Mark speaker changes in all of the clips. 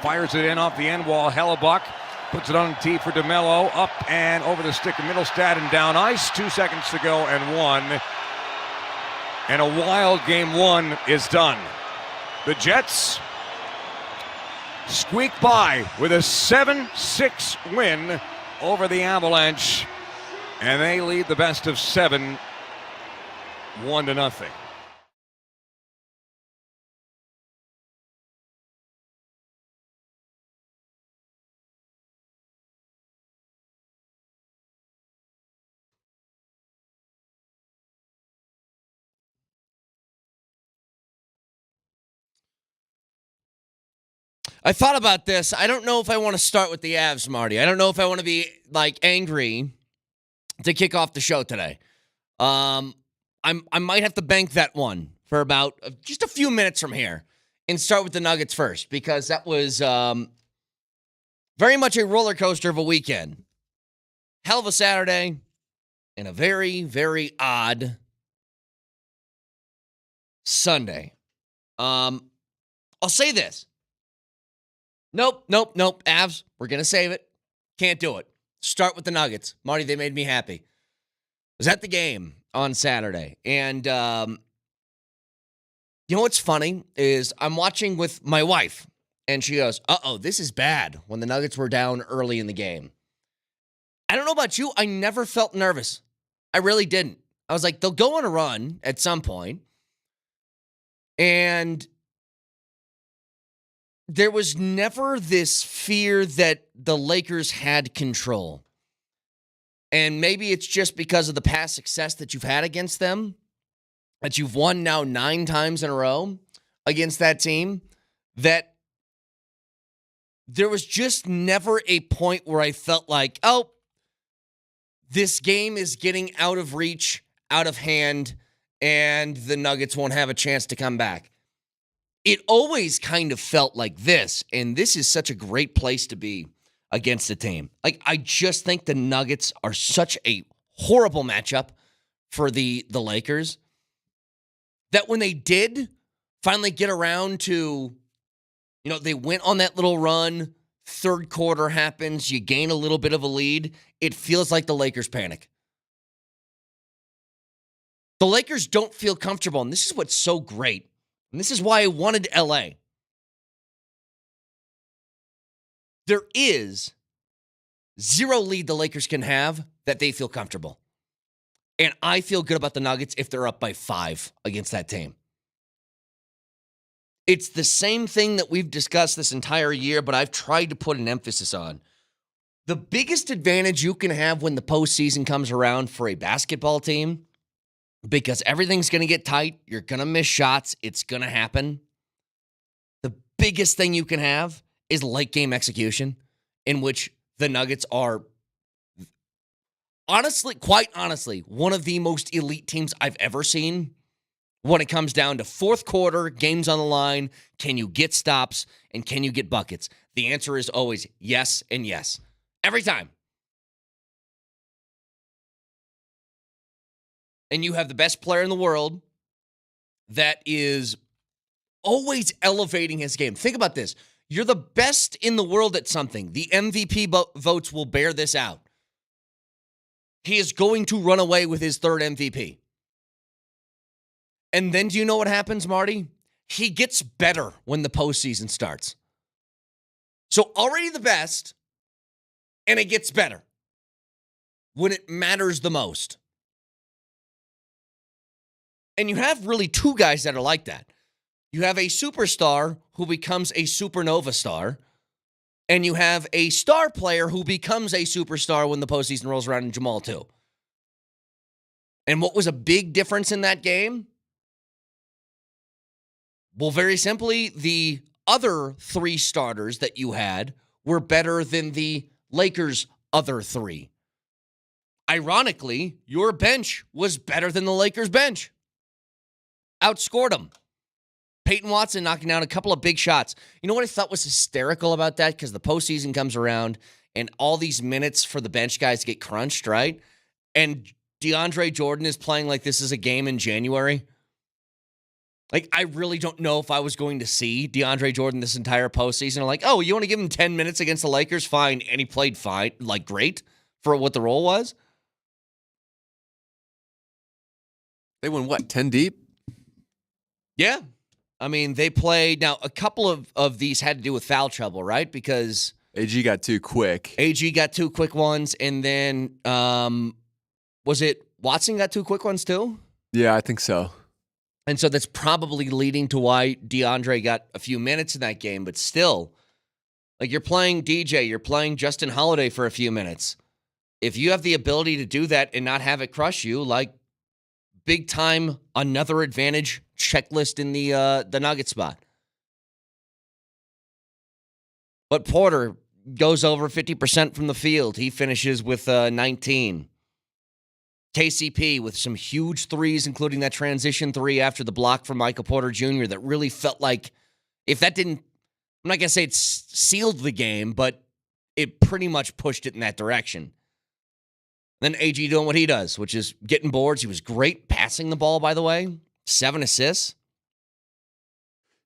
Speaker 1: fires it in off the end wall. Hellebuck puts it on the tee for DeMello. Up and over the stick of Middlestad and down ice. 2 seconds to go and one. And a wild game one is done. The Jets squeak by with a 7-6 win over the Avalanche. And they lead the best of 7, 1-0.
Speaker 2: I thought about this. I don't know if I want to start with the Avs, Marty. I don't know if I want to be angry to kick off the show today. I might have to bank that one for about just a few minutes from here and start with the Nuggets first, because that was very much a roller coaster of a weekend. Hell of a Saturday and a very, very odd Sunday. I'll say this. Nope. Avs, we're going to save it. Can't do it. Start with the Nuggets. Marty, they made me happy. I was at the game on Saturday. And you know what's funny is I'm watching with my wife. And she goes, this is bad, when the Nuggets were down early in the game. I don't know about you. I never felt nervous. I really didn't. I was like, they'll go on a run at some point. And there was never this fear that the Lakers had control. And maybe it's just because of the past success that you've had against them, that you've won now 9 times in a row against that team, that there was just never a point where I felt like, this game is getting out of reach, out of hand, and the Nuggets won't have a chance to come back. It always kind of felt like this, and this is such a great place to be against the team. I just think the Nuggets are such a horrible matchup for the Lakers that when they did finally get around to, they went on that little run, third quarter happens, you gain a little bit of a lead, it feels like the Lakers panic. The Lakers don't feel comfortable, and this is what's so great. And this is why I wanted LA. There is 0 lead the Lakers can have that they feel comfortable. And I feel good about the Nuggets if they're up by 5 against that team. It's the same thing that we've discussed this entire year, but I've tried to put an emphasis on. The biggest advantage you can have when the postseason comes around for a basketball team, because everything's going to get tight, you're going to miss shots, it's going to happen. The biggest thing you can have is late game execution, in which the Nuggets are, quite honestly, one of the most elite teams I've ever seen when it comes down to fourth quarter, games on the line. Can you get stops and can you get buckets? The answer is always yes and yes. Every time. And you have the best player in the world that is always elevating his game. Think about this. You're the best in the world at something. The MVP votes will bear this out. He is going to run away with his 3rd MVP. And then do you know what happens, Marty? He gets better when the postseason starts. So already the best, and it gets better when it matters the most. And you have really 2 guys that are like that. You have a superstar who becomes a supernova star, and you have a star player who becomes a superstar when the postseason rolls around in Jamal too. And what was a big difference in that game? Well, very simply, the other 3 starters that you had were better than the Lakers' other 3. Ironically, your bench was better than the Lakers' bench. Outscored them. Peyton Watson knocking down a couple of big shots. You know what I thought was hysterical about that? Because the postseason comes around and all these minutes for the bench guys get crunched, right? And DeAndre Jordan is playing like this is a game in January. Like, I really don't know if I was going to see DeAndre Jordan this entire postseason. I'm like, oh, you want to give him 10 minutes against the Lakers? Fine. And he played fine, like great for what the role was.
Speaker 3: They won, what, 10 deep?
Speaker 2: Yeah. I mean, they played. Now, a couple of these had to do with foul trouble, right? Because
Speaker 3: AG got too quick.
Speaker 2: AG got 2 quick ones. And then, was it Watson got 2 quick ones too?
Speaker 3: Yeah, I think so.
Speaker 2: And so that's probably leading to why DeAndre got a few minutes in that game. But still, like, you're playing DJ, you're playing Justin Holiday for a few minutes. If you have the ability to do that and not have it crush you, like, big time, another advantage checklist in the Nugget spot. But Porter goes over 50% from the field. He finishes with 19. KCP with some huge threes, including that transition 3 after the block from Michael Porter Jr. that really felt like, if that didn't, I'm not going to say it sealed the game, but it pretty much pushed it in that direction. Then AG doing what he does, which is getting boards. He was great passing the ball, by the way. 7 assists.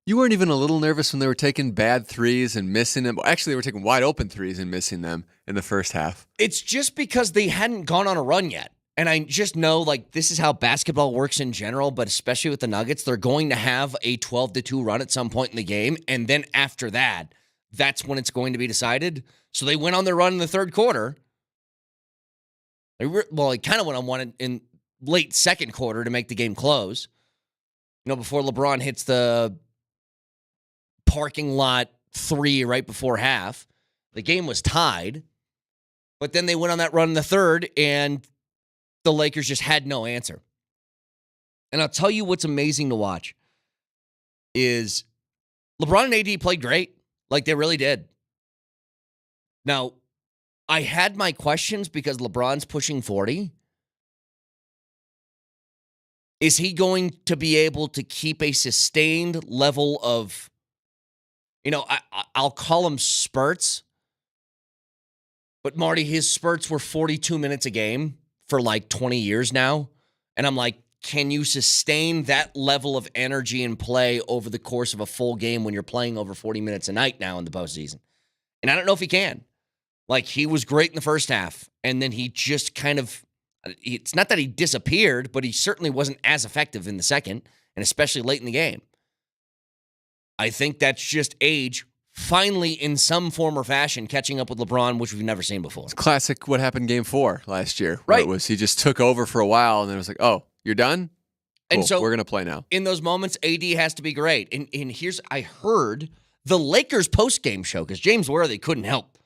Speaker 3: You weren't even a little nervous when they were taking bad threes and missing them. Actually, they were taking wide open threes and missing them in the first half.
Speaker 2: It's just because they hadn't gone on a run yet. And I just know, like, this is how basketball works in general, but especially with the Nuggets, they're going to have a 12-2 run at some point in the game. And then after that, that's when it's going to be decided. So they went on their run in the third quarter. They kind of went on one in late second quarter to make the game close. You know, before LeBron hits the parking lot 3 right before half. The game was tied. But then they went on that run in the third, and the Lakers just had no answer. And I'll tell you what's amazing to watch is LeBron and AD played great. Like, they really did. Now, I had my questions because LeBron's pushing 40. Is he going to be able to keep a sustained level of, you know, I'll call them spurts, but Marty, his spurts were 42 minutes a game for like 20 years now. And I'm like, can you sustain that level of energy and play over the course of a full game when you're playing over 40 minutes a night now in the postseason? And I don't know if he can. Like, he was great in the first half, and then he just kind of, it's not that he disappeared, but he certainly wasn't as effective in the second, and especially late in the game. I think that's just age finally in some form or fashion catching up with LeBron, which we've never seen before.
Speaker 3: It's classic what happened Game 4 last year.
Speaker 2: Right.
Speaker 3: It was he just took over for a while, and then it was like, oh, you're done? Cool,
Speaker 2: and so
Speaker 3: we're going to play now.
Speaker 2: In those moments, AD has to be great. And here's, I heard the Lakers postgame show, because James Worthy couldn't help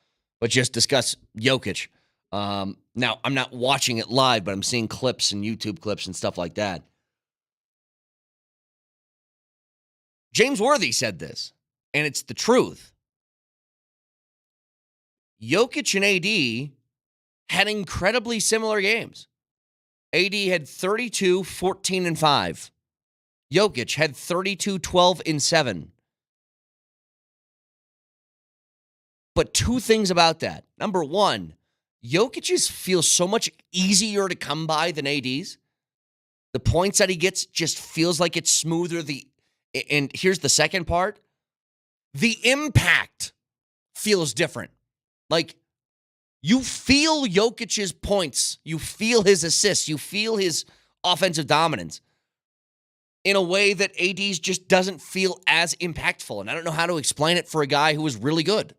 Speaker 2: but just discuss Jokic. Now, I'm not watching it live, but I'm seeing clips and YouTube clips and stuff like that. James Worthy said this, and it's the truth. Jokic and AD had incredibly similar games. AD had 32, 14, and 5. Jokic had 32, 12, and 7. But 2 things about that. Number 1, Jokic's feels so much easier to come by than AD's. The points that he gets just feels like it's smoother. And here's the second part. The impact feels different. Like, you feel Jokic's points. You feel his assists. You feel his offensive dominance in a way that AD's just doesn't feel as impactful. And I don't know how to explain it for a guy who was really good.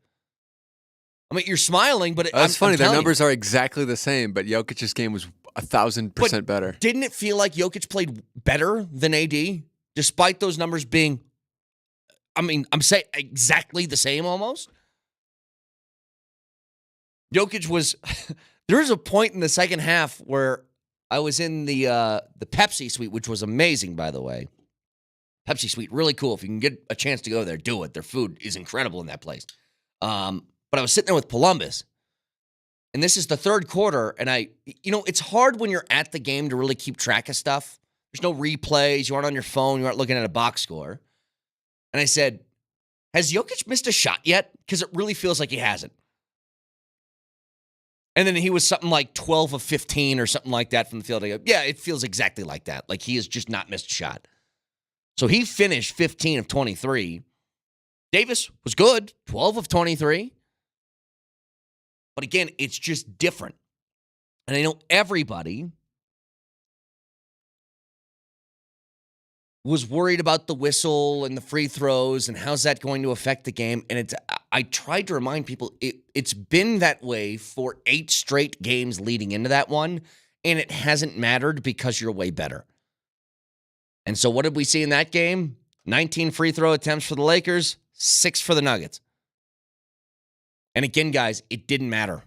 Speaker 2: I mean, you're smiling, but
Speaker 3: That's funny. Their numbers
Speaker 2: are
Speaker 3: are exactly the same, but Jokic's game was 1,000% better.
Speaker 2: Didn't it feel like Jokic played better than AD, despite those numbers being, I'm saying exactly the same almost? Jokic was, there was a point in the second half where I was in the Pepsi suite, which was amazing, by the way. Pepsi suite, really cool. If you can get a chance to go there, do it. Their food is incredible in that place. But I was sitting there with Columbus, and this is the third quarter, and it's hard when you're at the game to really keep track of stuff. There's no replays. You aren't on your phone. You aren't looking at a box score. And I said, has Jokic missed a shot yet? Because it really feels like he hasn't. And then he was something like 12 of 15 or something like that from the field. I go, yeah, it feels exactly like that. Like, he has just not missed a shot. So he finished 15 of 23. Davis was good, 12 of 23. But again, it's just different. And I know everybody was worried about the whistle and the free throws and how's that going to affect the game. And I tried to remind people it's been that way for 8 straight games leading into that one, and it hasn't mattered because you're way better. And so what did we see in that game? 19 free throw attempts for the Lakers, 6 for the Nuggets. And again, guys, it didn't matter.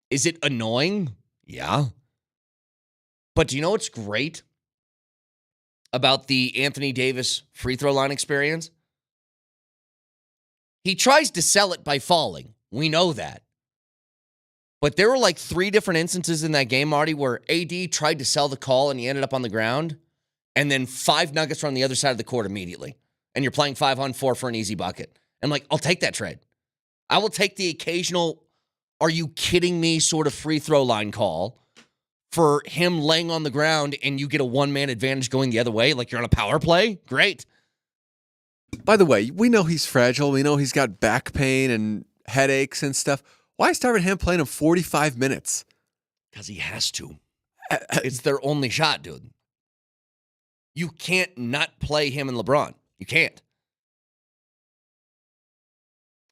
Speaker 2: Is it annoying? Yeah. But do you know what's great about the Anthony Davis free throw line experience? He tries to sell it by falling. We know that. But there were like 3 different instances in that game, Marty, where AD tried to sell the call and he ended up on the ground, and then 5 Nuggets were on the other side of the court immediately. And you're playing 5-on-4 for an easy bucket. I'm like, I'll take that trade. I will take the occasional, are you kidding me, sort of free throw line call for him laying on the ground and you get a one-man advantage going the other way like you're on a power play. Great.
Speaker 3: By the way, we know he's fragile. We know he's got back pain and headaches and stuff. Why is Darvin Ham playing him 45 minutes?
Speaker 2: Because he has to. It's their only shot, dude. You can't not play him and LeBron. You can't.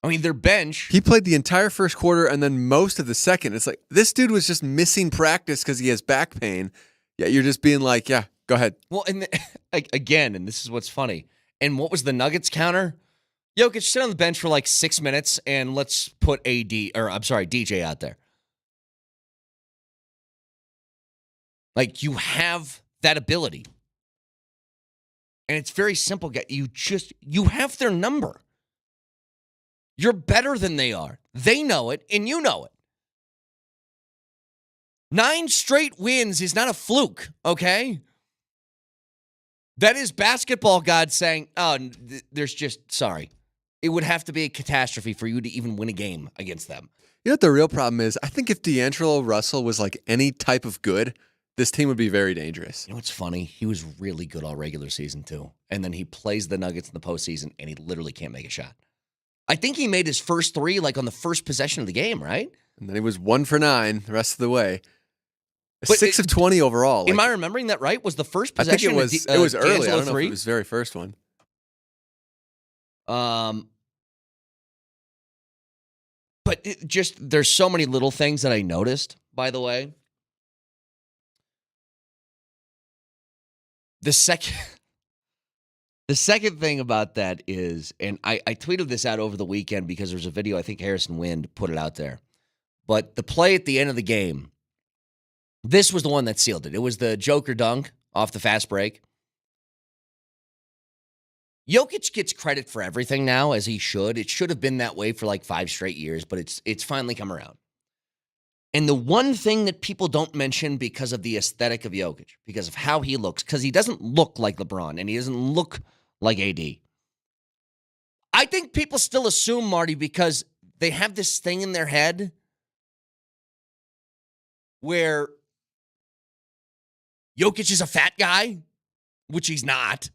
Speaker 2: I mean, their bench.
Speaker 3: He played the entire first quarter and then most of the second. It's like, this dude was just missing practice because he has back pain. Yeah, you're just being like, yeah, go ahead.
Speaker 2: Well, and again, and this is what's funny. And what was the Nuggets counter? Jokic, sit on the bench for like 6 minutes and let's put DJ out there. Like, you have that ability. And it's very simple. You have their number. You're better than they are. They know it, and you know it. 9 straight wins is not a fluke, okay? That is basketball God saying, oh, sorry. It would have to be a catastrophe for you to even win a game against them.
Speaker 3: You know what the real problem is? I think if D'Angelo Russell was like any type of good, this team would be very dangerous.
Speaker 2: You know what's funny? He was really good all regular season, too. And then he plays the Nuggets in the postseason, and he literally can't make a shot. I think he made his first 3 like on the first possession of the game, right?
Speaker 3: And then he was 1 for 9 the rest of the way. 6 of 20 overall.
Speaker 2: Am I remembering that right? Was the first
Speaker 3: I think
Speaker 2: possession?
Speaker 3: it was early. I don't know
Speaker 2: 3?
Speaker 3: if it was very first one.
Speaker 2: But there's so many little things that I noticed, by the way. The second thing about that is, and I tweeted this out over the weekend because there's a video, I think Harrison Wind put it out there. But the play at the end of the game, this was the one that sealed it. It was the Joker dunk off the fast break. Jokic gets credit for everything now, as he should. It should have been that way for like 5 straight years, but it's finally come around. And the one thing that people don't mention because of the aesthetic of Jokic, because of how he looks, because he doesn't look like LeBron and he doesn't look like AD. I think people still assume, Marty, because they have this thing in their head where Jokic is a fat guy, which he's not.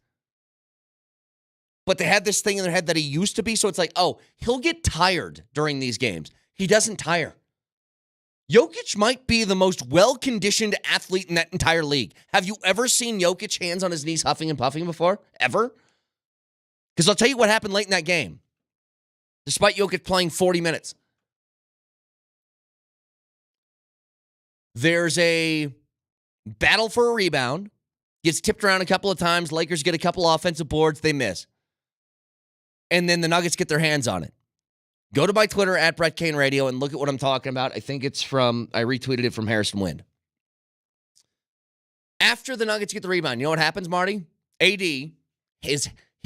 Speaker 2: But they have this thing in their head that he used to be. So it's like, oh, he'll get tired during these games. He doesn't tire. Jokic might be the most well-conditioned athlete in that entire league. Have you ever seen Jokic hands on his knees huffing and puffing before? Ever? Because I'll tell you what happened late in that game. Despite Jokic playing 40 minutes. There's a battle for a rebound. Gets tipped around a couple of times. Lakers get a couple offensive boards. They miss. And then the Nuggets get their hands on it. Go to my Twitter at Brett Kane Radio and look at what I'm talking about. I think it's I retweeted it from Harrison Wind. After the Nuggets get the rebound, you know what happens, Marty? AD, he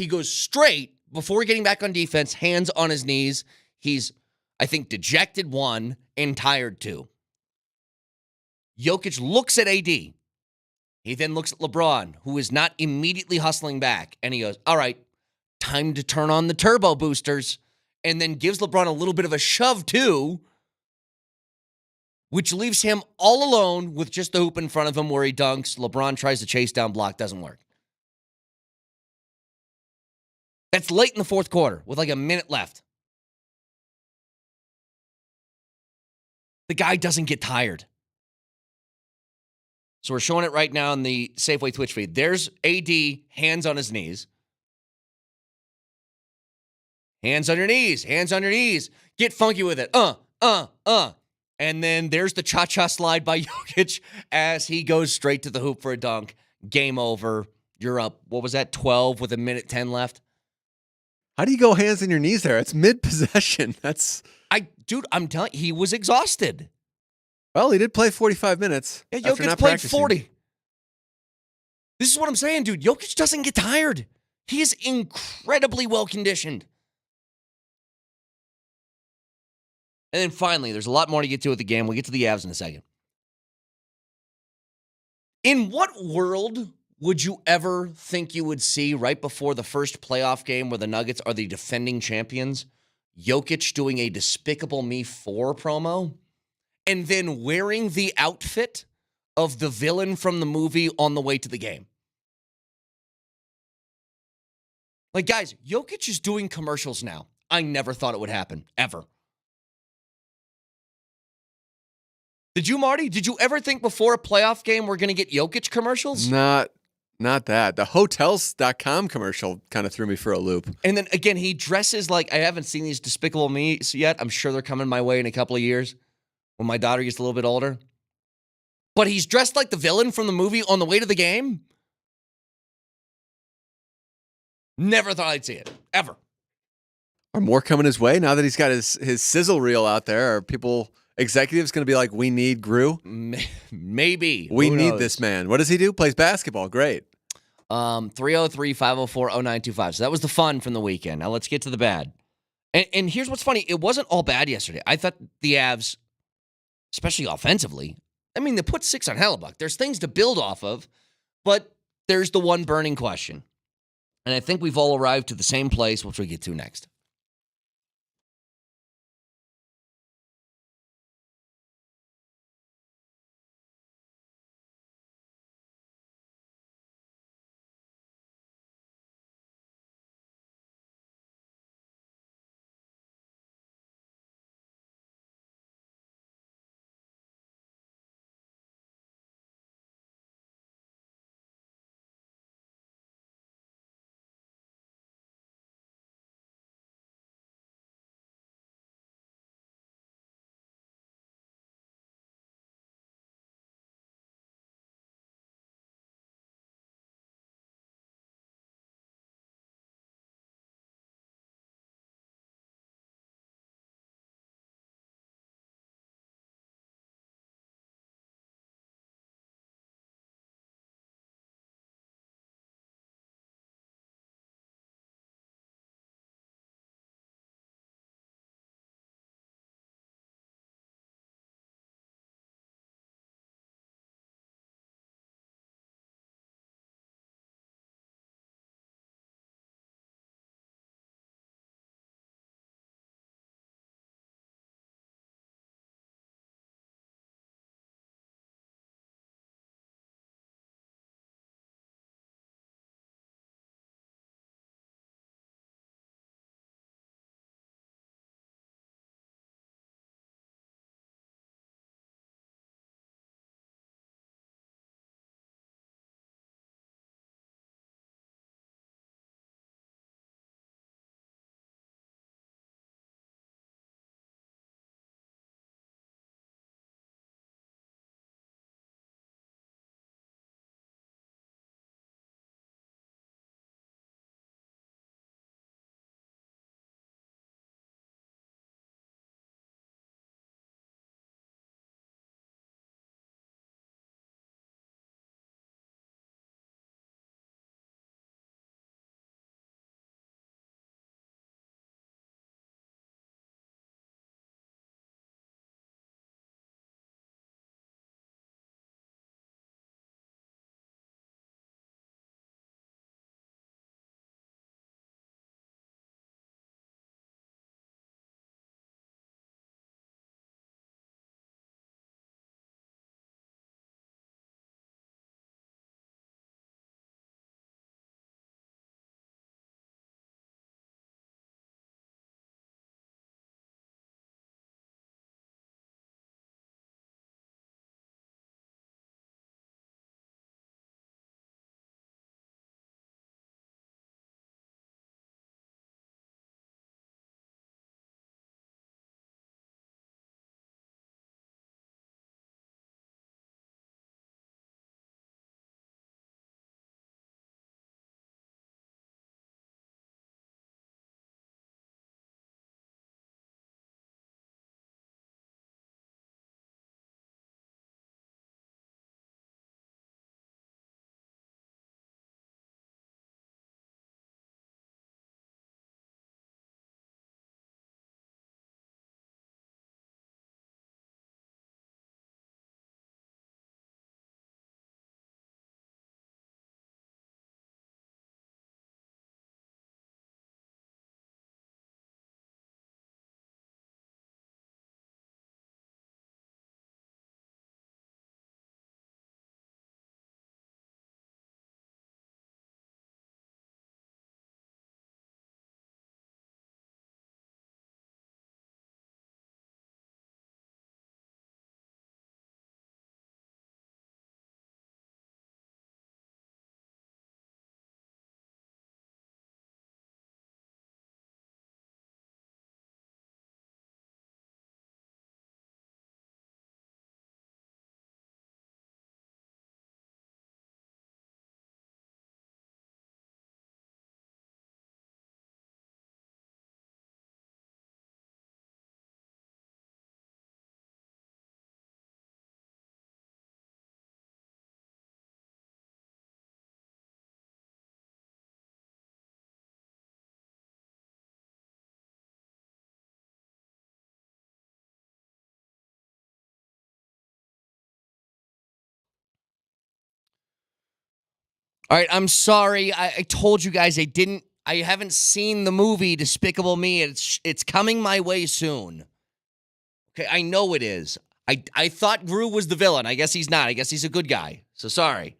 Speaker 2: goes straight before getting back on defense, hands on his knees. He's, I think, dejected 1 and tired 2. Jokic looks at AD. He then looks at LeBron, who is not immediately hustling back. And he goes, all right, time to turn on the turbo boosters. And then gives LeBron a little bit of a shove, too, which leaves him all alone with just the hoop in front of him where he dunks. LeBron tries to chase down block, doesn't work. That's late in the fourth quarter with like a minute left. The guy doesn't get tired. So we're showing it right now in the Safeway Twitch feed. There's AD, hands on his knees. Hands on your knees, hands on your knees. Get funky with it. And then there's the cha-cha slide by Jokic as he goes straight to the hoop for a dunk. Game over. You're up, what was that, 12 with a minute 10 left?
Speaker 3: How do you go hands on your knees there? It's mid-possession.
Speaker 2: Dude, I'm telling you, he was exhausted.
Speaker 3: Well, he did play 45 minutes.
Speaker 2: Yeah,
Speaker 3: after
Speaker 2: Jokic
Speaker 3: not
Speaker 2: played
Speaker 3: practicing.
Speaker 2: 40. This is what I'm saying, dude. Jokic doesn't get tired. He is incredibly well-conditioned. And then finally, there's a lot more to get to with the game. We'll get to the Avs in a second. In what world would you ever think you would see right before the first playoff game where the Nuggets are the defending champions, Jokic doing a Despicable Me 4 promo and then wearing the outfit of the villain from the movie on the way to the game? Like, guys, Jokic is doing commercials now. I never thought it would happen, ever. Did you, Marty? Did you ever think before a playoff game we're going to get Jokic commercials?
Speaker 3: Not that. The Hotels.com commercial kind of threw me for a loop.
Speaker 2: And then, again, he dresses like, I haven't seen these Despicable Me's yet. I'm sure they're coming my way in a couple of years when my daughter gets a little bit older. But he's dressed like the villain from the movie on the way to the game? Never thought I'd see it, ever.
Speaker 3: Are more coming his way now that he's got his sizzle reel out there? Are executives going to be like, we need Gru?
Speaker 2: Maybe.
Speaker 3: We
Speaker 2: Who
Speaker 3: need
Speaker 2: knows?
Speaker 3: this man. What does he do? Plays basketball. Great.
Speaker 2: 303-504-0925. So that was the fun from the weekend. Now let's get to the bad. And here's what's funny. It wasn't all bad yesterday. I thought the Avs, especially offensively, I mean, they put 6 on Hellebuck. There's things to build off of, but there's the one burning question. And I think we've all arrived to the same place, which we'll get to next. All right, I'm sorry. I told you guys I haven't seen the movie Despicable Me. It's coming my way soon. Okay, I know it is. I thought Gru was the villain. I guess he's not. I guess he's a good guy. So sorry.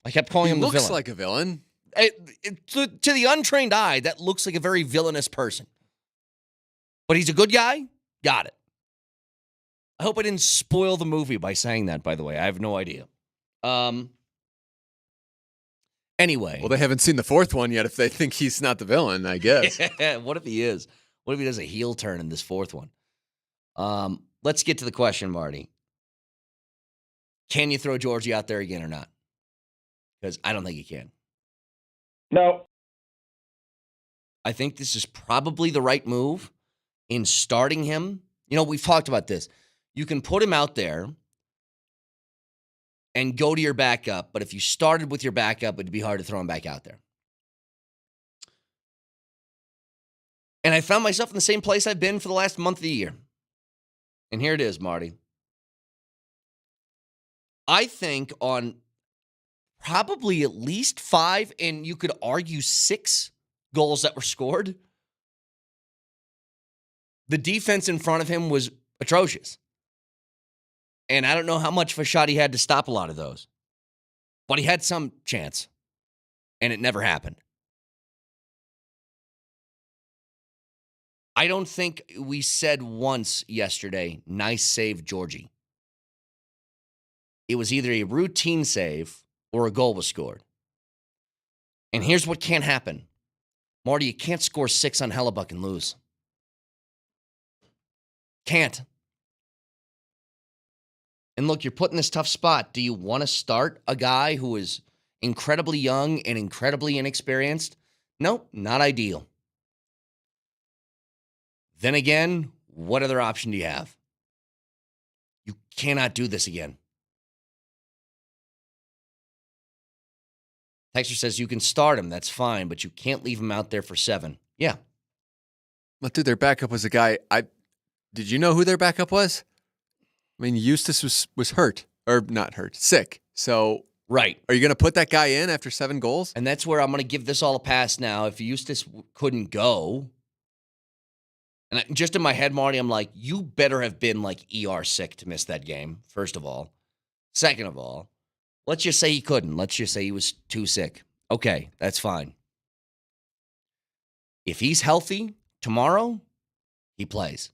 Speaker 2: I kept calling him the villain.
Speaker 3: He looks like a villain.
Speaker 2: To the untrained eye, that looks like a very villainous person. But he's a good guy? Got it. I hope I didn't spoil the movie by saying that, by the way. I have no idea. Anyway.
Speaker 3: Well, they haven't seen the fourth one yet if they think he's not the villain, I guess.
Speaker 2: What if he is? What if he does a heel turn in this fourth one? Let's get to the question, Marty. Can you throw Georgie out there again or not? Because I don't think you can.
Speaker 4: No.
Speaker 2: I think this is probably the right move in starting him. You know, we've talked about this. You can put him out there and go to your backup, but if you started with your backup, it'd be hard to throw him back out there. And I found myself in the same place I've been for the last month of the year. And here it is, Marty. I think on probably at least 5, and you could argue 6 goals that were scored, the defense in front of him was atrocious. And I don't know how much of a shot he had to stop a lot of those. But he had some chance. And it never happened. I don't think we said once yesterday, nice save, Georgie. It was either a routine save or a goal was scored. And here's what can't happen. Marty, you can't score 6 on Hellebuck and lose. Can't. And look, you're put in this tough spot. Do you want to start a guy who is incredibly young and incredibly inexperienced? Nope, not ideal. Then again, what other option do you have? You cannot do this again. Texter says you can start him. That's fine, but you can't leave him out there for 7. Yeah.
Speaker 3: But dude, their backup was a guy. Did you know who their backup was? I mean, Eustace was hurt, or not hurt, sick. So,
Speaker 2: right.
Speaker 3: Are you going to put that guy in after 7 goals?
Speaker 2: And that's where I'm going to give this all a pass now. If Eustace couldn't go, and just in my head, Marty, I'm like, you better have been like ER sick to miss that game, first of all. Second of all, let's just say he couldn't. Let's just say he was too sick. Okay, that's fine. If he's healthy tomorrow, he plays.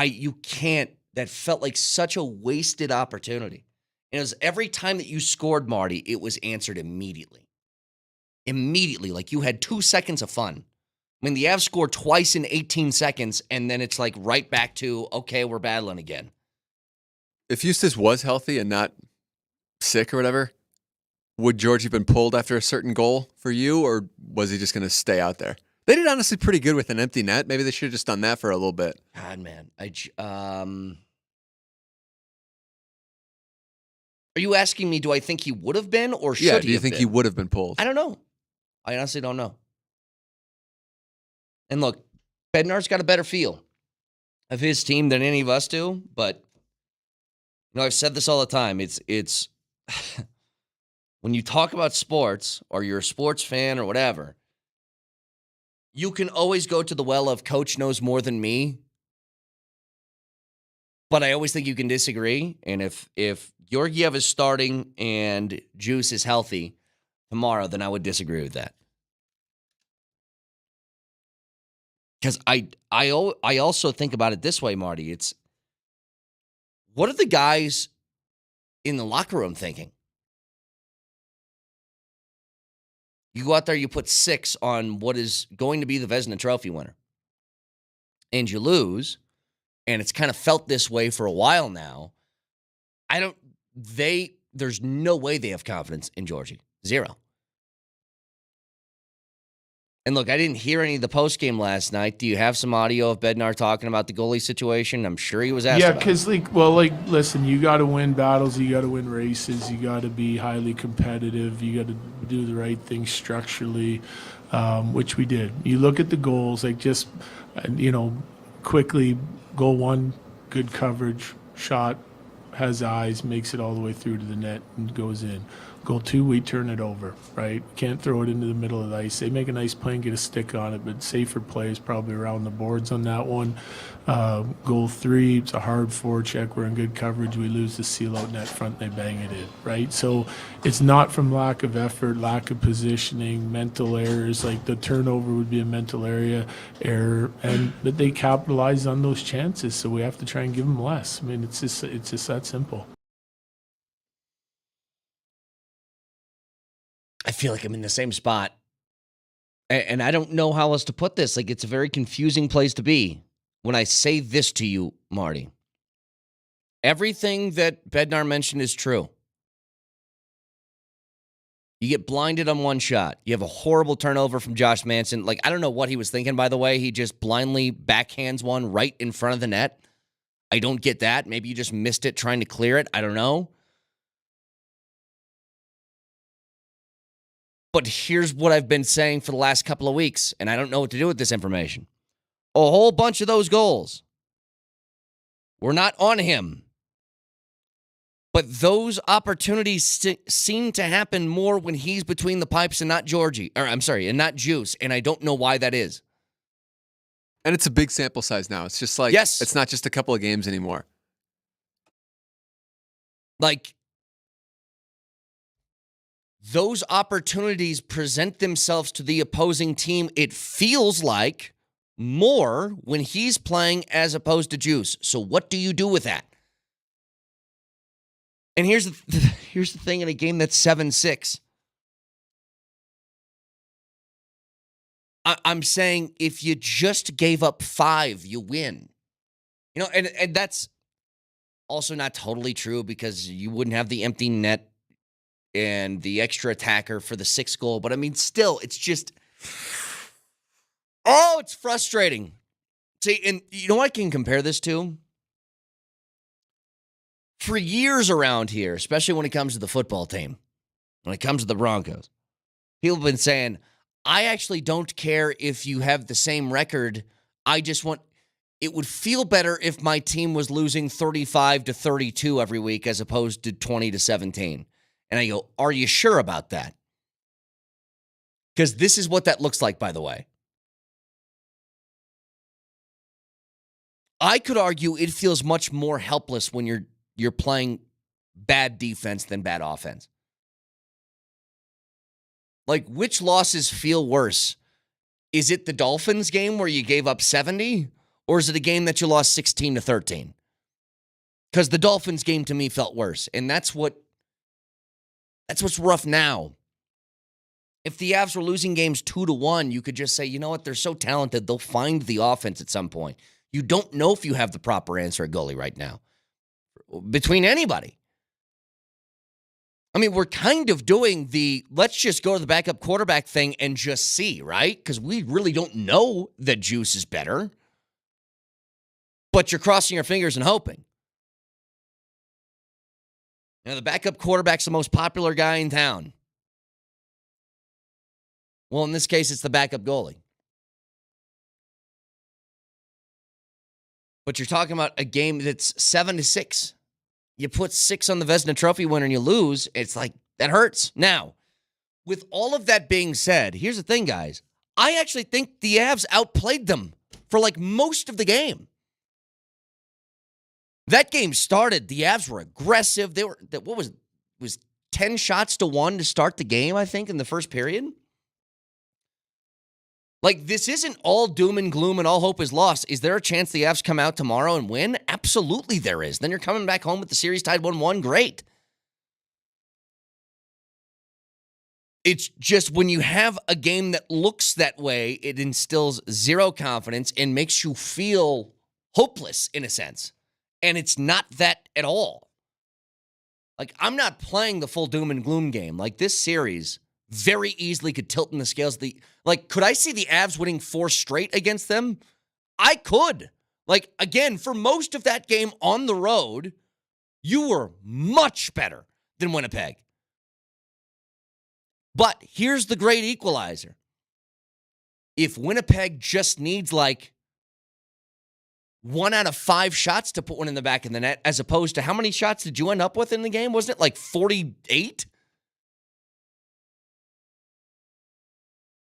Speaker 2: You can't. That felt like such a wasted opportunity. And it was every time that you scored, Marty, it was answered immediately. Immediately, like you had 2 seconds of fun. I mean, the Avs scored twice in 18 seconds, and then it's like right back to, okay, we're battling again.
Speaker 3: If Eustace was healthy and not sick or whatever, would Georgie been pulled after a certain goal for you, or was he just going to stay out there? They did honestly pretty good with an empty net. Maybe they should have just done that for a little bit.
Speaker 2: God, man. Are you asking me, do I think he would have been or should he have been?
Speaker 3: Yeah, do you think he would have been pulled?
Speaker 2: I don't know. I honestly don't know. And look, Bednar's got a better feel of his team than any of us do, but you know, I've said this all the time. It's when you talk about sports or you're a sports fan or whatever, you can always go to the well of coach knows more than me. But I always think you can disagree. And if Georgiev is starting and Juice is healthy tomorrow, then I would disagree with that. Because I also think about it this way, Marty. It's what are the guys in the locker room thinking? You go out there, you put 6 on what is going to be the Vezina Trophy winner. And you lose, and it's kind of felt this way for a while now. There's no way they have confidence in Georgie. 0. And look, I didn't hear any of the postgame last night. Do you have some audio of Bednar talking about the goalie situation? I'm sure he was asked about it.
Speaker 4: Yeah, because, listen, you got to win battles. You got to win races. You got to be highly competitive. You got to do the right thing structurally, which we did. You look at the goals, quickly, goal 1, good coverage, shot, has eyes, makes it all the way through to the net and goes in. Goal 2, we turn it over, right? Can't throw it into the middle of the ice. They make a nice play and get a stick on it, but safer play is probably around the boards on that one. Goal 3, it's a hard forecheck. We're in good coverage. We lose the seal out net front, and they bang it in, right? So it's not from lack of effort, lack of positioning, mental errors. Like the turnover would be a mental error, but they capitalize on those chances, so we have to try and give them less. I mean, it's just that simple.
Speaker 2: I feel like I'm in the same spot. And I don't know how else to put this. Like, it's a very confusing place to be when I say this to you, Marty. Everything that Bednar mentioned is true. You get blinded on one shot. You have a horrible turnover from Josh Manson. Like, I don't know what he was thinking, by the way. He just blindly backhands one right in front of the net. I don't get that. Maybe you just missed it trying to clear it. I don't know. But here's what I've been saying for the last couple of weeks, and I don't know what to do with this information. A whole bunch of those goals were not on him. But those opportunities seem to happen more when he's between the pipes and not and not Juice, and I don't know why that is.
Speaker 3: And it's a big sample size now. It's just like,
Speaker 2: yes,
Speaker 3: it's not just a couple of games anymore.
Speaker 2: Like, those opportunities present themselves to the opposing team, it feels like, more when he's playing as opposed to Juice. So what do you do with that? And here's the thing in a game that's 7-6. I'm saying if you just gave up 5, you win. You know, and that's also not totally true because you wouldn't have the empty net and the extra attacker for the 6th goal. But I mean, still, it's just, it's frustrating. See, and you know what I can compare this to? For years around here, especially when it comes to the football team, when it comes to the Broncos, people have been saying, I actually don't care if you have the same record. It would feel better if my team was losing 35-32 every week as opposed to 20-17. And I go, are you sure about that? Because this is what that looks like, by the way. I could argue it feels much more helpless when you're playing bad defense than bad offense. Like, which losses feel worse? Is it the Dolphins game where you gave up 70? Or is it a game that you lost 16-13? Because the Dolphins game to me felt worse. And that's what's rough now. If the Avs were losing games 2-1, you could just say, you know what, they're so talented, they'll find the offense at some point. You don't know if you have the proper answer at goalie right now. Between anybody. I mean, we're kind of doing the let's just go to the backup quarterback thing and just see, right? Because we really don't know that Juice is better. But you're crossing your fingers and hoping. You know, the backup quarterback's the most popular guy in town. Well, in this case, it's the backup goalie. But you're talking about a game that's 7-6. You put 6 on the Vezina Trophy winner and you lose. It's like, that hurts. Now, with all of that being said, here's the thing, guys. I actually think the Avs outplayed them for like most of the game. That game started, the Avs were aggressive. They were, was 10 shots to 1 to start the game, I think, in the first period? Like, this isn't all doom and gloom and all hope is lost. Is there a chance the Avs come out tomorrow and win? Absolutely there is. Then you're coming back home with the series tied 1-1. Great. It's just when you have a game that looks that way, it instills zero confidence and makes you feel hopeless in a sense. And it's not that at all. Like, I'm not playing the full doom and gloom game. Like, this series very easily could tilt in the scales. Could I see the Avs winning 4 straight against them? I could. Like, again, for most of that game on the road, you were much better than Winnipeg. But here's the great equalizer. If Winnipeg just needs, 1 out of 5 shots to put one in the back of the net, as opposed to how many shots did you end up with in the game? Wasn't it like 48?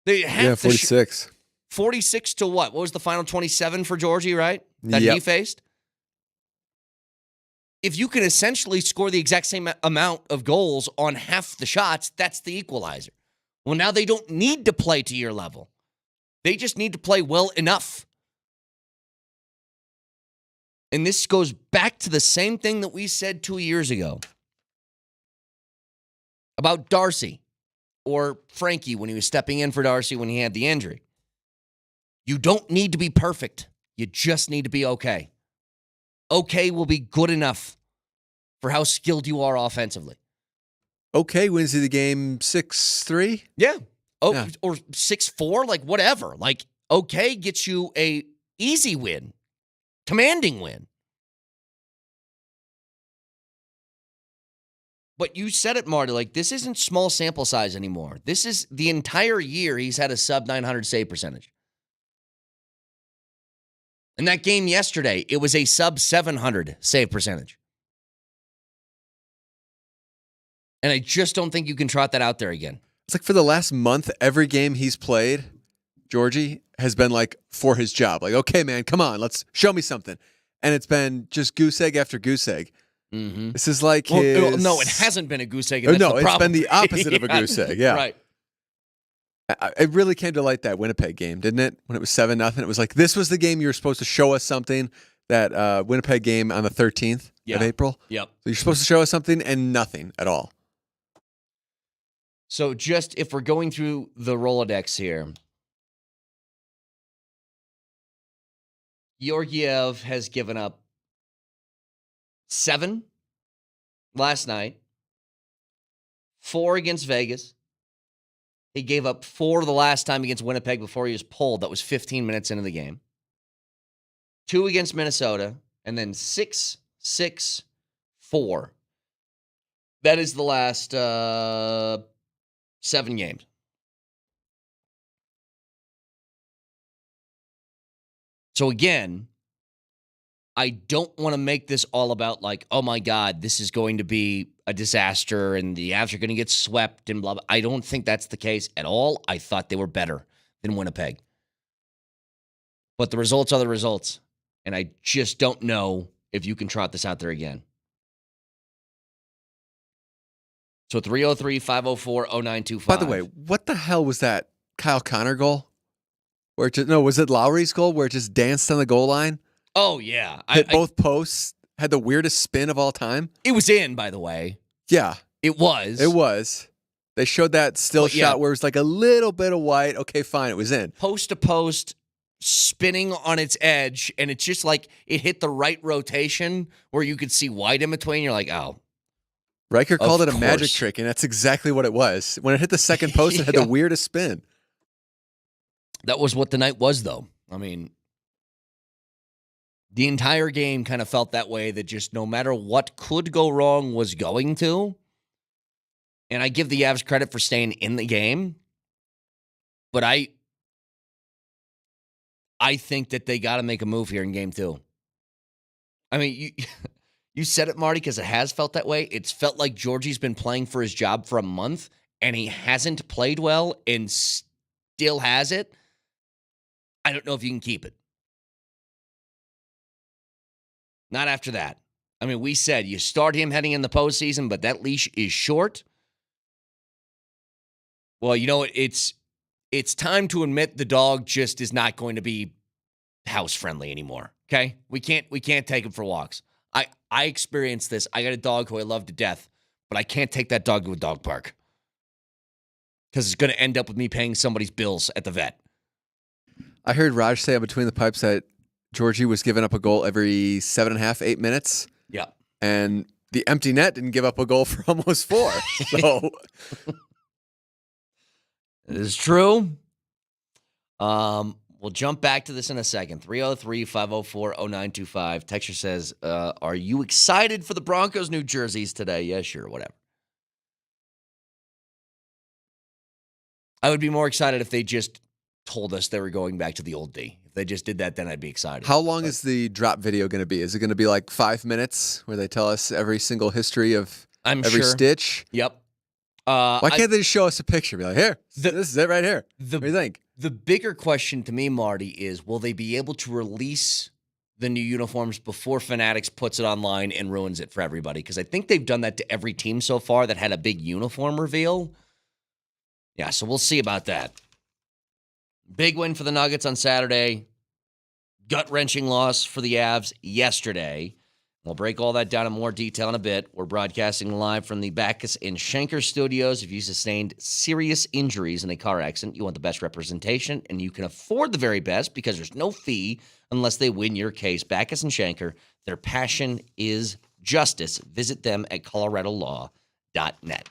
Speaker 3: Yeah, 46.
Speaker 2: 46 to what? What was the final 27 for Georgie, right? That
Speaker 3: Yep.
Speaker 2: he faced? If you can essentially score the exact same amount of goals on half the shots, that's the equalizer. Well, now they don't need to play to your level. They just need to play well enough. And this goes back to the same thing that we said 2 years ago about Darcy or Frankie when he was stepping in for Darcy when he had the injury. You don't need to be perfect. You just need to be okay. Okay will be good enough for how skilled you are offensively.
Speaker 3: Okay wins you the game 6-3.
Speaker 2: Yeah. Oh,
Speaker 3: Yeah.
Speaker 2: Or 6-4, like whatever. Like, okay gets you a easy win, commanding win. But you said it, Marty, like this isn't small sample size anymore. This is the entire year he's had a sub 900 save percentage. In that game yesterday, it was a sub 700 save percentage. And I just don't think you can trot that out there again.
Speaker 3: It's like for the last month, every game he's played, Georgie has been like for his job. Like, okay, man, come on, let's show me something. And it's been just goose egg after goose egg.
Speaker 2: Mm-hmm.
Speaker 3: This is like
Speaker 2: Well,
Speaker 3: his...
Speaker 2: no, it hasn't been a goose egg.
Speaker 3: Oh,
Speaker 2: And that's
Speaker 3: no,
Speaker 2: the
Speaker 3: it's
Speaker 2: problem.
Speaker 3: been the opposite of a goose egg. Yeah.
Speaker 2: Right.
Speaker 3: It really came to light that Winnipeg game, didn't it? When it was 7-0, it was like, this was the game you were supposed to show us something. That Winnipeg game on the 13th of April.
Speaker 2: Yep.
Speaker 3: So you're supposed to show us something and nothing at all.
Speaker 2: So just if we're going through the Rolodex here, Georgiev has given up 7 last night, 4 against Vegas. He gave up 4 the last time against Winnipeg before he was pulled. That was 15 minutes into the game. 2 against Minnesota, and then 6, 6, 4. That is the last 7 games. So again, I don't want to make this all about like, oh my God, this is going to be a disaster and the Avs are going to get swept and blah, blah. I don't think that's the case at all. I thought they were better than Winnipeg. But the results are the results. And I just don't know if you can trot this out there again. So 303-504-0925.
Speaker 3: By the way, what the hell was that Kyle Connor goal? Was it Lowry's goal where it just danced on the goal line?
Speaker 2: Oh, yeah.
Speaker 3: Hit both posts, had the weirdest spin of all time.
Speaker 2: It was in, by the way.
Speaker 3: Yeah.
Speaker 2: It was.
Speaker 3: It was. They showed that still shot where it was like a little bit of white. Okay, fine, it was in.
Speaker 2: Post to post, spinning on its edge, and it's just like it hit the right rotation where you could see white in between. You're like, oh.
Speaker 3: Riker called it a magic
Speaker 2: course.
Speaker 3: trick, and that's exactly what it was. When it hit the second post, it had the weirdest spin.
Speaker 2: That was what the night was, though. I mean, the entire game kind of felt that way, that just no matter what could go wrong was going to. And I give the Avs credit for staying in the game. But I think that they got to make a move here in game 2. I mean, you said it, Marty, because it has felt that way. It's felt like Georgie's been playing for his job for a month, and he hasn't played well and still has it. I don't know if you can keep it. Not after that. I mean, we said you start him heading in the postseason, but that leash is short. Well, you know what? It's time to admit the dog just is not going to be house friendly anymore. Okay? We can't take him for walks. I experienced this. I got a dog who I love to death, but I can't take that dog to a dog park because it's going to end up with me paying somebody's bills at the vet.
Speaker 3: I heard Raj say between the pipes that Georgie was giving up a goal every 7.5, 8 minutes.
Speaker 2: Yeah.
Speaker 3: And the empty net didn't give up a goal for almost 4. So
Speaker 2: it is true. We'll jump back to this in a second. 303-504-0925. Texture says, are you excited for the Broncos' new jerseys today? Yeah, sure, whatever. I would be more excited if they just told us they were going back to the old D. If they just did that, then I'd be excited.
Speaker 3: How long is the drop video going to be? Is it going to be like 5 minutes where they tell us every single history of
Speaker 2: I'm
Speaker 3: every
Speaker 2: sure.
Speaker 3: stitch?
Speaker 2: Yep.
Speaker 3: Why can't they just show us a picture? Be like, here, this is it right here. What do you think?
Speaker 2: The bigger question to me, Marty, is will they be able to release the new uniforms before Fanatics puts it online and ruins it for everybody? Because I think they've done that to every team so far that had a big uniform reveal. Yeah, so we'll see about that. Big win for the Nuggets on Saturday. Gut-wrenching loss for the Avs yesterday. We'll break all that down in more detail in a bit. We're broadcasting live from the Backus and Schenker studios. If you sustained serious injuries in a car accident, you want the best representation, and you can afford the very best because there's no fee unless they win your case. Backus and Schenker, their passion is justice. Visit them at coloradolaw.net.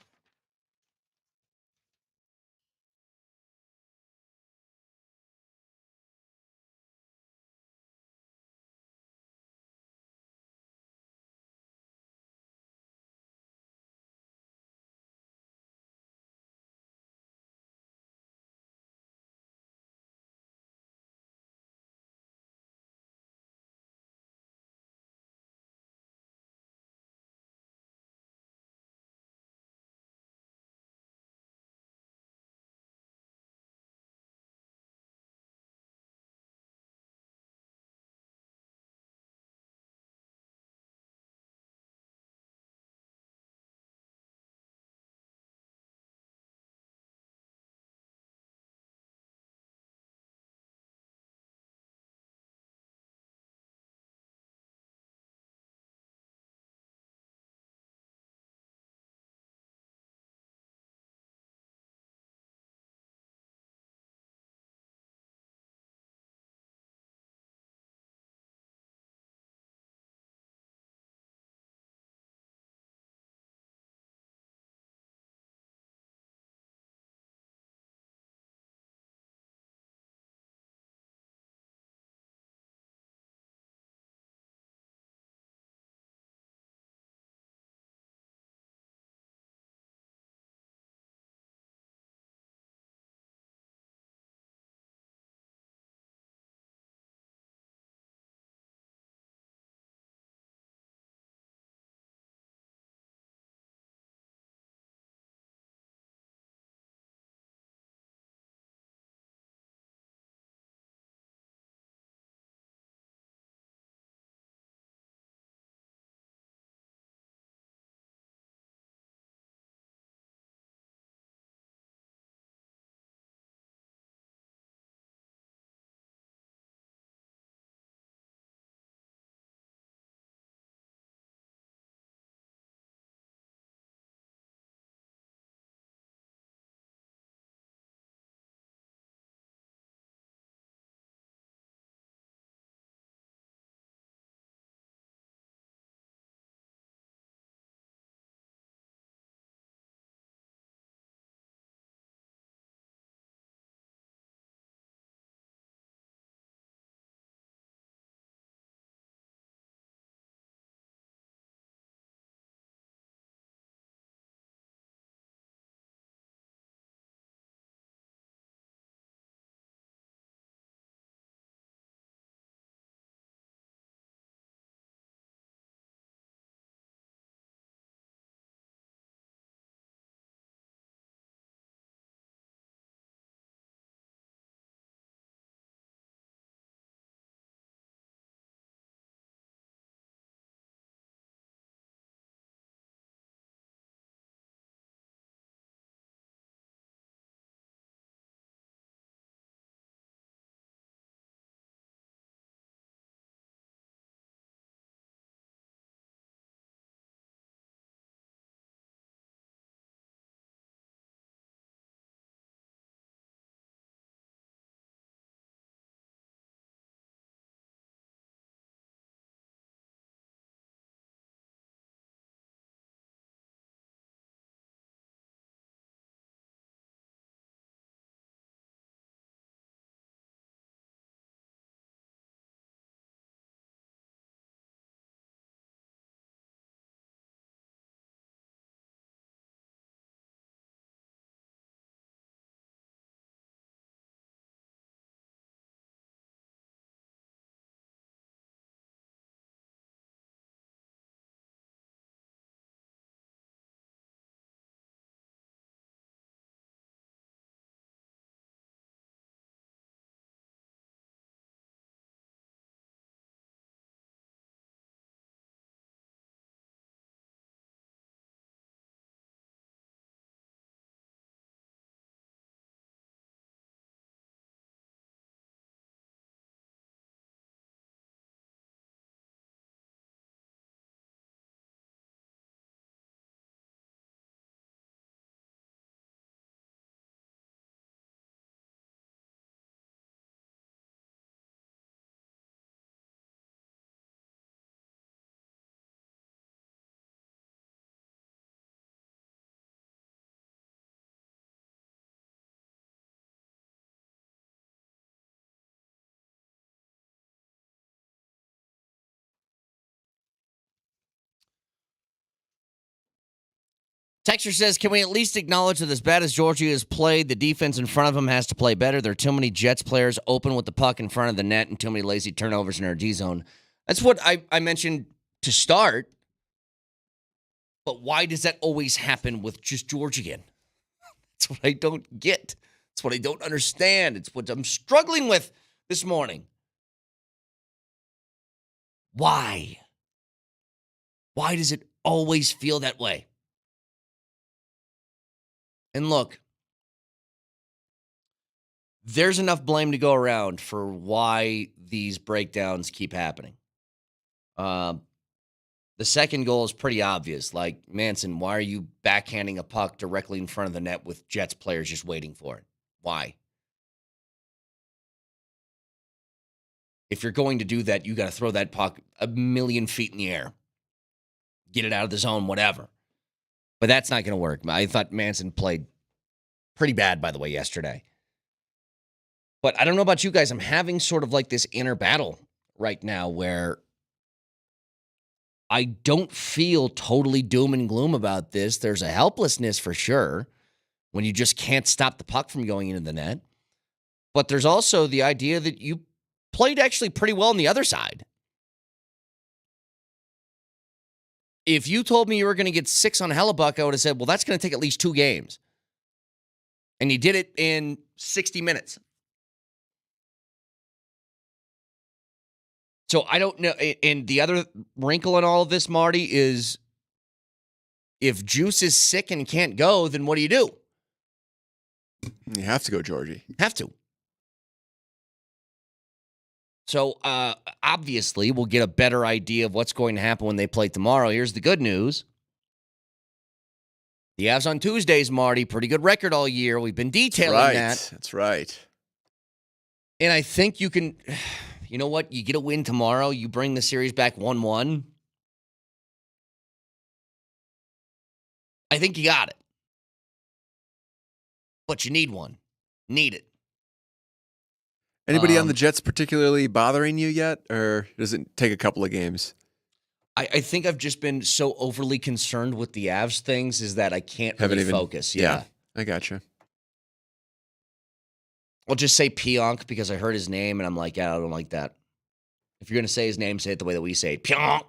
Speaker 2: Texture says, can we at least acknowledge that as bad as Georgia has played, the defense in front of them has to play better? There are too many Jets players open with the puck in front of the net and too many lazy turnovers in our D zone. That's what I mentioned to start. But why does that always happen with just Georgia again? That's what I don't get. It's what I don't understand. It's what I'm struggling with this morning. Why? Why does it always feel that way? And look, there's enough blame to go around for why these breakdowns keep happening. The second goal is pretty obvious. Like, Manson, why are you backhanding a puck directly in front of the net with Jets players just waiting for it? Why? If you're going to do that, you got to throw that puck 1,000,000 feet in the air. Get it out of the zone, whatever. But that's not going to work. I thought Manson played pretty bad, by the way, yesterday. But I don't know about you guys. I'm having sort of like this inner battle right now where I don't feel totally doom and gloom about this. There's a helplessness for sure when you just can't stop the puck from going into the net. But there's also the idea that you played actually pretty well on the other side. If you told me you were going to get 6 on Hellebuck, I would have said, well, that's going to take at least 2 games. And you did it in 60 minutes. So I don't know. And the other wrinkle in all of this, Marty, is if Juice is sick and can't go, then what do you do?
Speaker 3: You have to go, Georgie.
Speaker 2: Have to. So, obviously, we'll get a better idea of what's going to happen when they play tomorrow. Here's the good news. The Avs on Tuesdays, Marty, pretty good record all year. We've been detailing that.
Speaker 3: That's right.
Speaker 2: And I think you can, you know what? You get a win tomorrow. You bring the series back 1-1. I think you got it. But you need one. Need it.
Speaker 3: Anybody on the Jets particularly bothering you yet, or does it take a couple of games?
Speaker 2: I think I've just been so overly concerned with the Avs things is that I can't really focus. Yeah,
Speaker 3: I gotcha.
Speaker 2: I'll just say Pionk because I heard his name, and I'm like, yeah, I don't like that. If you're going to say his name, say it the way that we say it. Pionk.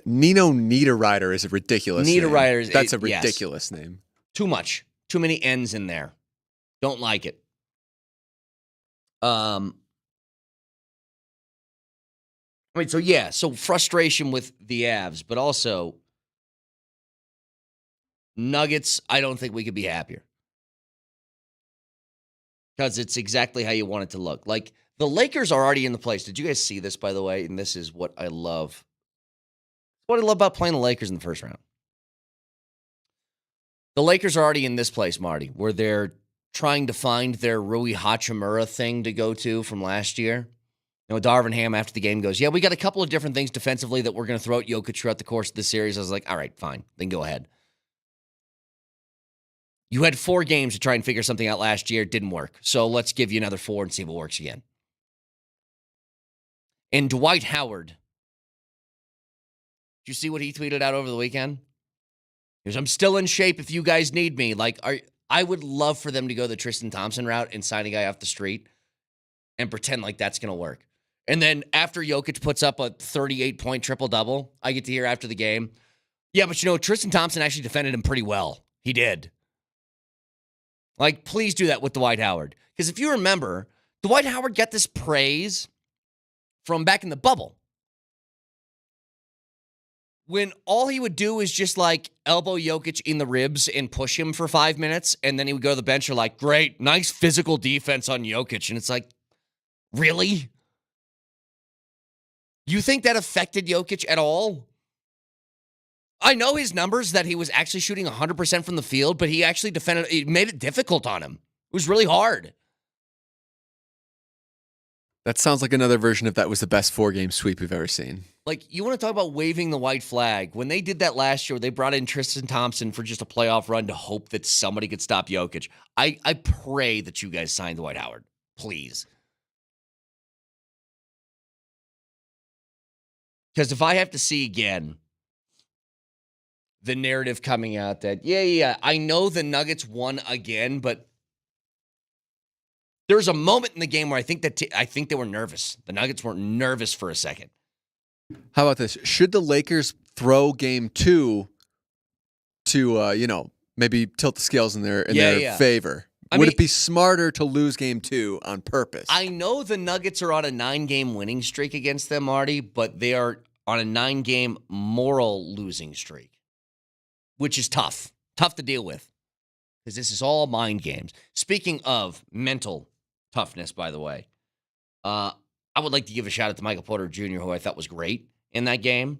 Speaker 3: Nino Niederreiter is a ridiculous name.
Speaker 2: Niederreiter.
Speaker 3: That's a ridiculous name.
Speaker 2: Too much. Too many N's in there. Don't like it. So frustration with the Avs, but also Nuggets, I don't think we could be happier. Because it's exactly how you want it to look. Like, the Lakers are already in the place. Did you guys see this, by the way? And this is what I love. What I love about playing the Lakers in the first round. The Lakers are already in this place, Marty, where they're trying to find their Rui Hachimura thing to go to from last year. You know, Darvin Ham after the game goes, yeah, we got a couple of different things defensively that we're going to throw at Jokic throughout the course of the series. I was like, all right, fine. Then go ahead. You had 4 games to try and figure something out last year. It didn't work. So let's give you another 4 and see if it works again. And Dwight Howard. Did you see what he tweeted out over the weekend? He goes, I'm still in shape if you guys need me. Like, I would love for them to go the Tristan Thompson route and sign a guy off the street and pretend like that's going to work. And then after Jokic puts up a 38-point triple-double, I get to hear after the game, yeah, but Tristan Thompson actually defended him pretty well. He did. Like, please do that with Dwight Howard. Because if you remember, Dwight Howard got this praise from back in the bubble. When all he would do is just like elbow Jokic in the ribs and push him for 5 minutes, and then he would go to the bench and like, great, nice physical defense on Jokic. And it's like, really? You think that affected Jokic at all? I know his numbers that he was actually shooting 100% from the field, but he actually defended, it made it difficult on him. It was really hard.
Speaker 3: That sounds like another version of that was the best 4-game sweep we've ever seen.
Speaker 2: Like, you want to talk about waving the white flag. When they did that last year, they brought in Tristan Thompson for just a playoff run to hope that somebody could stop Jokic. I pray that you guys sign Dwight Howard. Please. Because if I have to see again the narrative coming out that, yeah, I know the Nuggets won again, but there was a moment in the game where I think they were nervous. The Nuggets were nervous for a second.
Speaker 3: How about this? Should the Lakers throw game 2 to, maybe tilt the scales in their favor? Would it be smarter to lose game 2 on purpose?
Speaker 2: I know the Nuggets are on a 9-game winning streak against them, Marty, but they are on a 9-game moral losing streak, which is tough to deal with because this is all mind games. Speaking of mental toughness, by the way, I would like to give a shout out to Michael Porter Jr., who I thought was great in that game.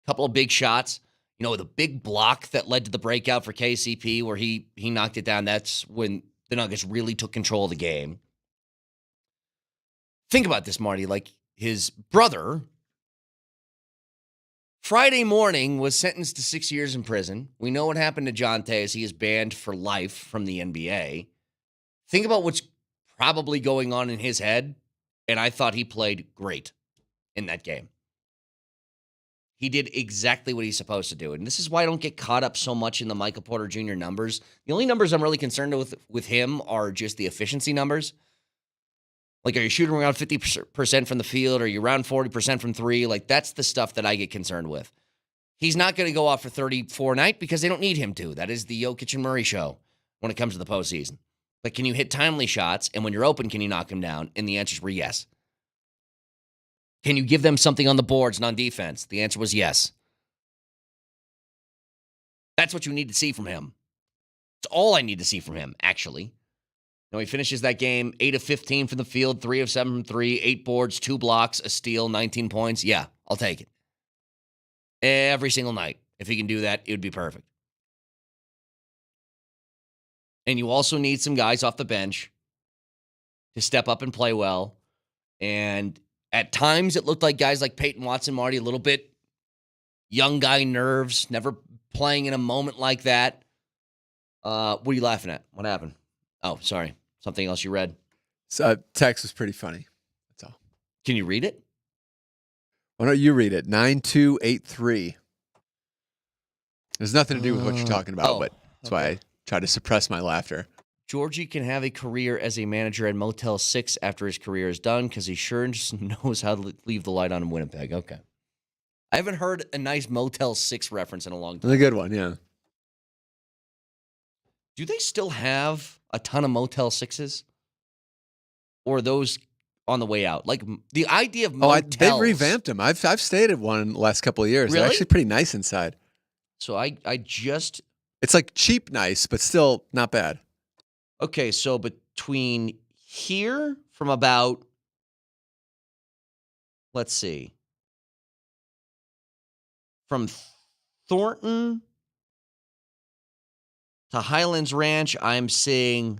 Speaker 2: A couple of big shots. The big block that led to the breakout for KCP where he knocked it down. That's when the Nuggets really took control of the game. Think about this, Marty. Like, his brother, Friday morning, was sentenced to 6 years in prison. We know what happened to John Tejas. He is banned for life from the NBA. Think about what's probably going on in his head, and I thought he played great in that game. He did exactly what he's supposed to do. And this is why I don't get caught up so much in the Michael Porter Jr. numbers. The only numbers I'm really concerned with him are just the efficiency numbers. Like, are you shooting around 50% from the field? Are you around 40% from 3? Like, that's the stuff that I get concerned with. He's not going to go off for 34 a night because they don't need him to. That is the Jokic and Murray show when it comes to the postseason. But can you hit timely shots? And when you're open, can you knock them down? And the answers were yes. Can you give them something on the boards and on defense? The answer was yes. That's what you need to see from him. It's all I need to see from him, actually. He finishes that game 8 of 15 from the field, 3 of 7 from 3, 8 boards, 2 blocks, a steal, 19 points. Yeah, I'll take it. Every single night. If he can do that, it would be perfect. And you also need some guys off the bench to step up and play well. And at times, it looked like guys like Peyton Watson, Marty, a little bit young guy nerves, never playing in a moment like that. What are you laughing at? What happened? Oh, sorry. Something else you read?
Speaker 3: Text was pretty funny. That's all.
Speaker 2: Can you read it?
Speaker 3: Why don't you read it? 9283. There's nothing to do with what you're talking about, but that's why I try to suppress my laughter.
Speaker 2: Georgie can have a career as a manager at Motel 6 after his career is done because he sure just knows how to leave the light on in Winnipeg. Okay. I haven't heard a nice Motel 6 reference in a long time.
Speaker 3: It's a good one, yeah.
Speaker 2: Do they still have a ton of Motel 6s? Or are those on the way out? Like, the idea of motels.
Speaker 3: They've revamped them. I've stayed at one in the last couple of years.
Speaker 2: Really?
Speaker 3: They're actually pretty nice inside.
Speaker 2: So I just...
Speaker 3: It's like cheap nice, but still not bad.
Speaker 2: Okay, so between here from about, let's see, from Thornton to Highlands Ranch, I'm seeing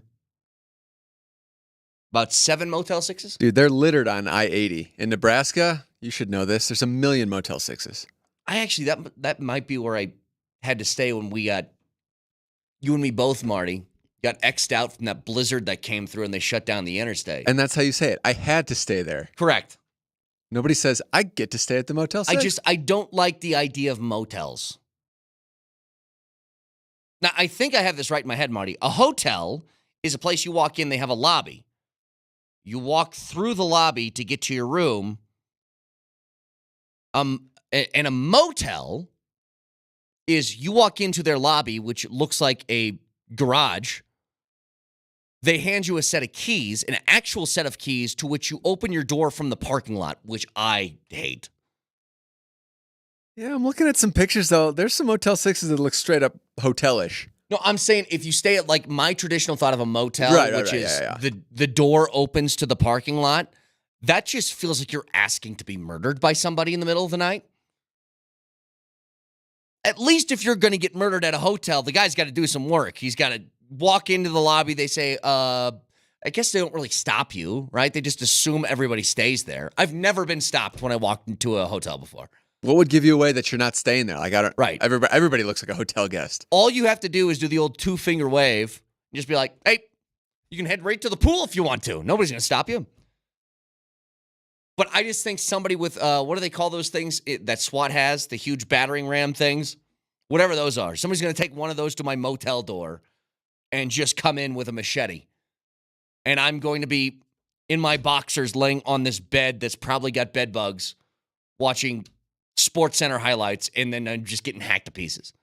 Speaker 2: about 7 Motel 6s.
Speaker 3: Dude, they're littered on I-80. In Nebraska, you should know this, there's a million Motel 6s.
Speaker 2: I actually, that might be where I had to stay when we got, you and me both, Marty, got X'd out from that blizzard that came through and they shut down the interstate.
Speaker 3: And that's how you say it. I had to stay there.
Speaker 2: Correct.
Speaker 3: Nobody says, I get to stay at the Motel 6.
Speaker 2: I don't like the idea of motels. Now, I think I have this right in my head, Marty. A hotel is a place you walk in, they have a lobby. You walk through the lobby to get to your room. And a motel is you walk into their lobby, which looks like a garage. They hand you a set of keys, an actual set of keys, to which you open your door from the parking lot, which I hate.
Speaker 3: Yeah, I'm looking at some pictures, though. There's some Motel 6s that look straight up hotel-ish.
Speaker 2: No, I'm saying if you stay at, like, my traditional thought of a motel, which is the door opens to the parking lot, that just feels like you're asking to be murdered by somebody in the middle of the night. At least if you're going to get murdered at a hotel, the guy's got to do some work. He's got to walk into the lobby. They say, I guess they don't really stop you, right? They just assume everybody stays there. I've never been stopped when I walked into a hotel before.
Speaker 3: What would give you away that you're not staying there? Like, I don't.
Speaker 2: Right.
Speaker 3: Everybody looks like a hotel guest.
Speaker 2: All you have to do is do the old 2-finger wave and just be like, hey, you can head right to the pool if you want to. Nobody's going to stop you. But I just think somebody with, what do they call those things that SWAT has? The huge battering ram things whatever those are. Somebody's going to take one of those to my motel door and just come in with a machete. And I'm going to be in my boxers laying on this bed that's probably got bed bugs, watching Sports Center highlights, and then I'm just getting hacked to pieces.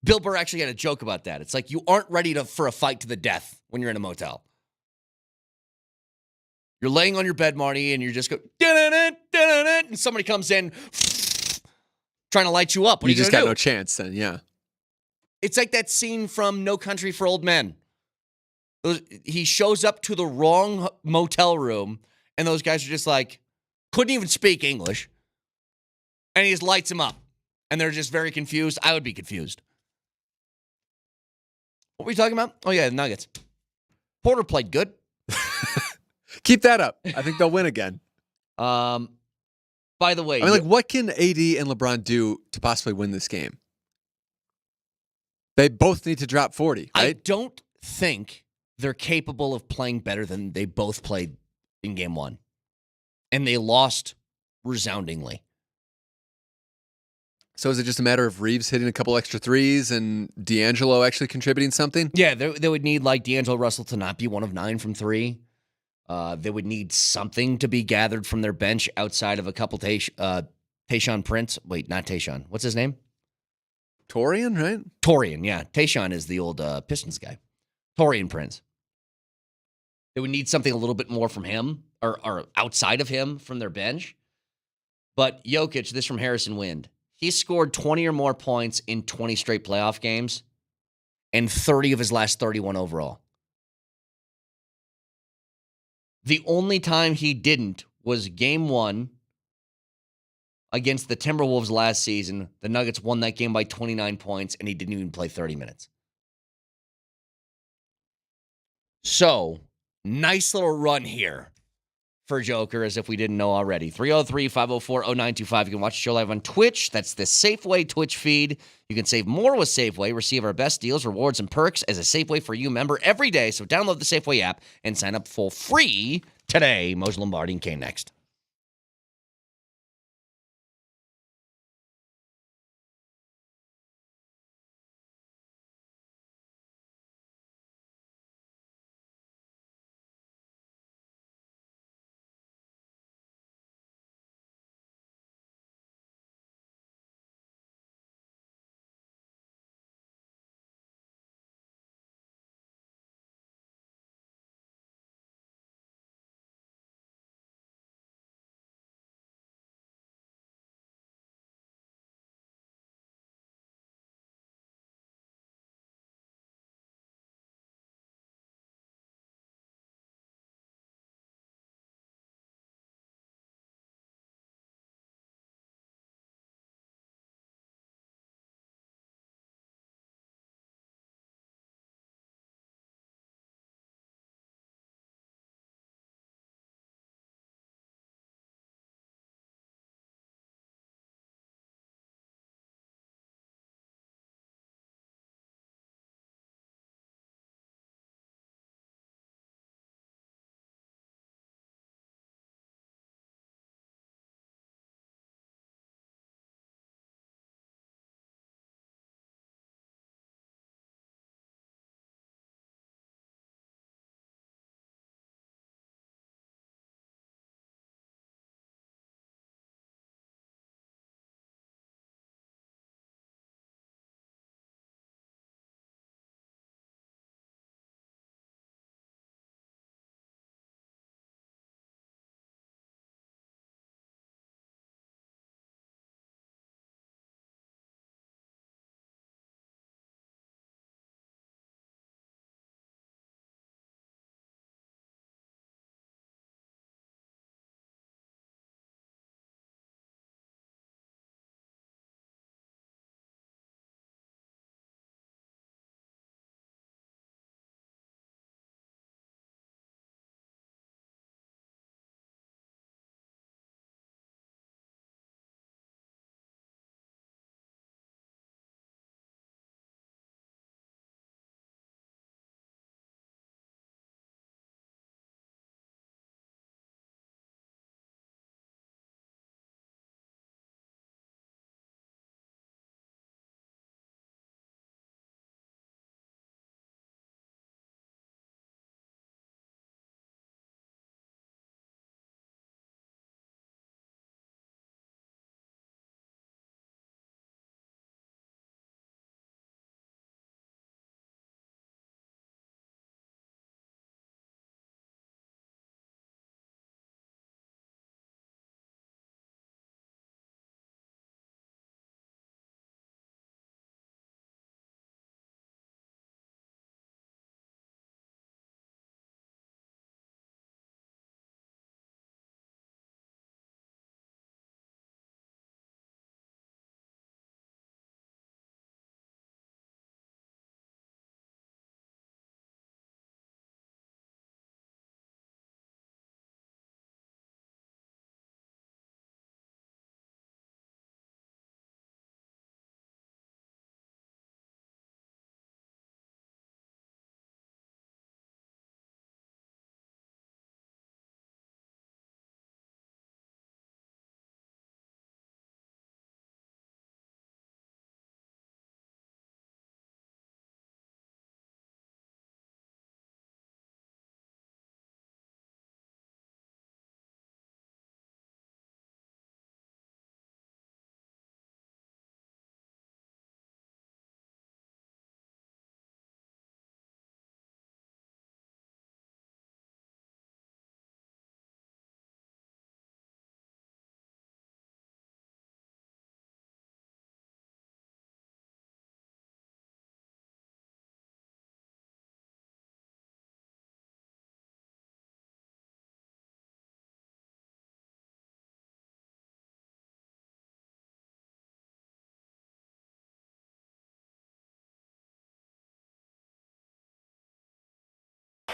Speaker 2: Bill Burr actually had a joke about that. It's like you aren't ready for a fight to the death when you're in a motel. You're laying on your bed, Marty, and you just go, and somebody comes in trying to light you up. What
Speaker 3: You
Speaker 2: are you
Speaker 3: just
Speaker 2: gonna
Speaker 3: got
Speaker 2: do?
Speaker 3: no chance then, yeah.
Speaker 2: It's like that scene from No Country for Old Men. He shows up to the wrong motel room, and those guys are just like, couldn't even speak English. And he just lights him up. And they're just very confused. I would be confused. What were we talking about? Oh, yeah, the Nuggets. Porter played good.
Speaker 3: Keep that up. I think they'll win again.
Speaker 2: By the way,
Speaker 3: I mean, like, what can AD and LeBron do to possibly win this game? They both need to drop 40,
Speaker 2: I
Speaker 3: right?
Speaker 2: don't think they're capable of playing better than they both played in game one. And they lost resoundingly.
Speaker 3: So is it just a matter of Reeves hitting a couple extra threes and D'Angelo actually contributing something?
Speaker 2: Yeah, they would need like D'Angelo Russell to not be 1 of 9 from 3. They would need something to be gathered from their bench outside of a couple Tayshaun Prince. Wait, not Tayshaun. What's his name?
Speaker 3: Torian, right?
Speaker 2: Torian, yeah. Tayshaun is the old Pistons guy. Torian Prince. They would need something a little bit more from him or outside of him from their bench. But Jokic, this from Harrison Wind, he scored 20 or more points in 20 straight playoff games and 30 of his last 31 overall. The only time he didn't was game 1 against the Timberwolves last season. The Nuggets won that game by 29 points, and he didn't even play 30 minutes. So, nice little run here for Joker, as if we didn't know already. 303-504-0925. You can watch the show live on Twitch. That's the Safeway Twitch feed. You can save more with Safeway. Receive our best deals, rewards, and perks as a Safeway for You member every day. So download the Safeway app and sign up for free today. Mose Lombardi and Kane next.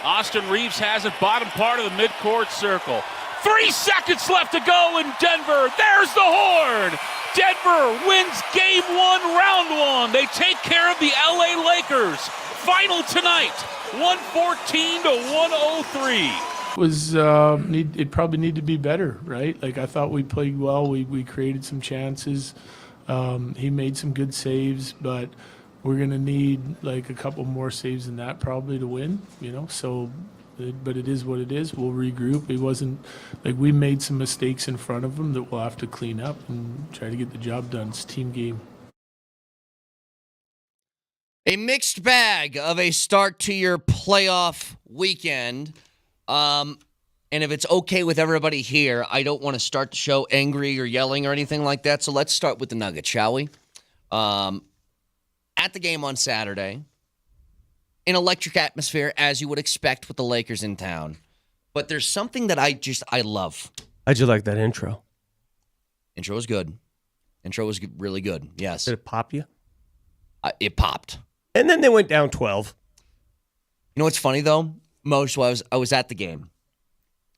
Speaker 5: Austin Reeves has it, bottom part of the midcourt circle. 3 seconds left to go in Denver. There's the horn. Denver wins game 1, round 1. They take care of the LA Lakers. Final tonight, 114 to 103.
Speaker 4: It probably need to be better, right? Like, I thought we played well. We created some chances. He made some good saves, but we're going to need like a couple more saves than that probably to win, so but it is what it is. We'll regroup. It wasn't like we made some mistakes in front of him that we'll have to clean up and try to get the job done. It's a team game.
Speaker 2: A mixed bag of a start to your playoff weekend. And if it's okay with everybody here, I don't want to start the show angry or yelling or anything like that. So let's start with the Nuggets, shall we? At the game on Saturday, an electric atmosphere, as you would expect with the Lakers in town. But there's something that I love.
Speaker 6: How'd you like that intro?
Speaker 2: Intro was good. Intro was really good, yes.
Speaker 6: Did it pop you?
Speaker 2: It popped.
Speaker 6: And then they went down 12.
Speaker 2: You know what's funny, though? Most I was at the game.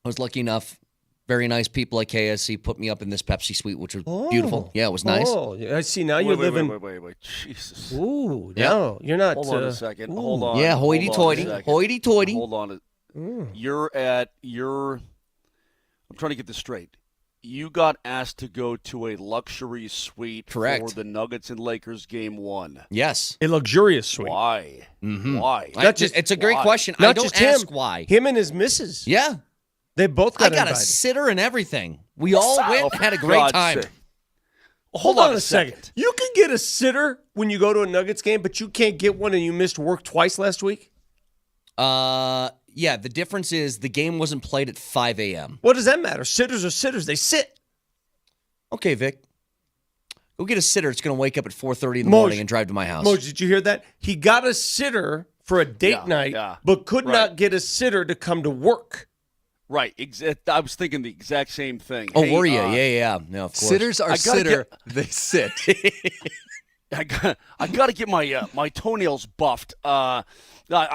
Speaker 2: I was lucky enough. Very nice people at KSC put me up in this Pepsi suite, which was beautiful. Yeah, it was nice.
Speaker 6: Oh, I see. Now you're living.
Speaker 5: Wait. Jesus.
Speaker 6: Ooh,
Speaker 2: Yeah.
Speaker 6: no, you're not.
Speaker 5: Hold on a second. Hold on.
Speaker 2: Yeah,
Speaker 5: Hold on a
Speaker 2: hoity-toity.
Speaker 5: second.
Speaker 2: Hoity-toity.
Speaker 5: Hold on. I'm trying to get this straight. You got asked to go to a luxury suite
Speaker 2: Correct.
Speaker 5: for the Nuggets and Lakers game 1.
Speaker 2: Yes.
Speaker 6: A luxurious suite.
Speaker 5: Why?
Speaker 2: Mm-hmm.
Speaker 5: Why?
Speaker 2: It's a great
Speaker 5: Why?
Speaker 2: question.
Speaker 6: Not
Speaker 2: I don't
Speaker 6: just
Speaker 2: ask
Speaker 6: him.
Speaker 2: why.
Speaker 6: Him and his missus.
Speaker 2: Yeah.
Speaker 6: They both
Speaker 2: I
Speaker 6: got
Speaker 2: got a
Speaker 6: invited.
Speaker 2: sitter and everything. We all went and had a great
Speaker 5: God's
Speaker 2: time.
Speaker 5: sake.
Speaker 6: Hold on a second. You can get a sitter when you go to a Nuggets game, but you can't get one and you missed work twice last week?
Speaker 2: Yeah, the difference is the game wasn't played at 5 a.m.
Speaker 6: What does that matter? Sitters are sitters. They sit.
Speaker 2: Okay, Vic. Go get a sitter that's going to wake up at 4:30 in the
Speaker 6: Moj,
Speaker 2: morning and drive to my house.
Speaker 6: Moj, did you hear that? He got a sitter for a date night, but could not get a sitter to come to work.
Speaker 5: Right. I was thinking the exact same thing.
Speaker 2: Oh,
Speaker 5: Hey,
Speaker 2: were you? Yeah. No, of course.
Speaker 3: Sitters are sitter. They sit.
Speaker 5: I got to get my toenails buffed. I'll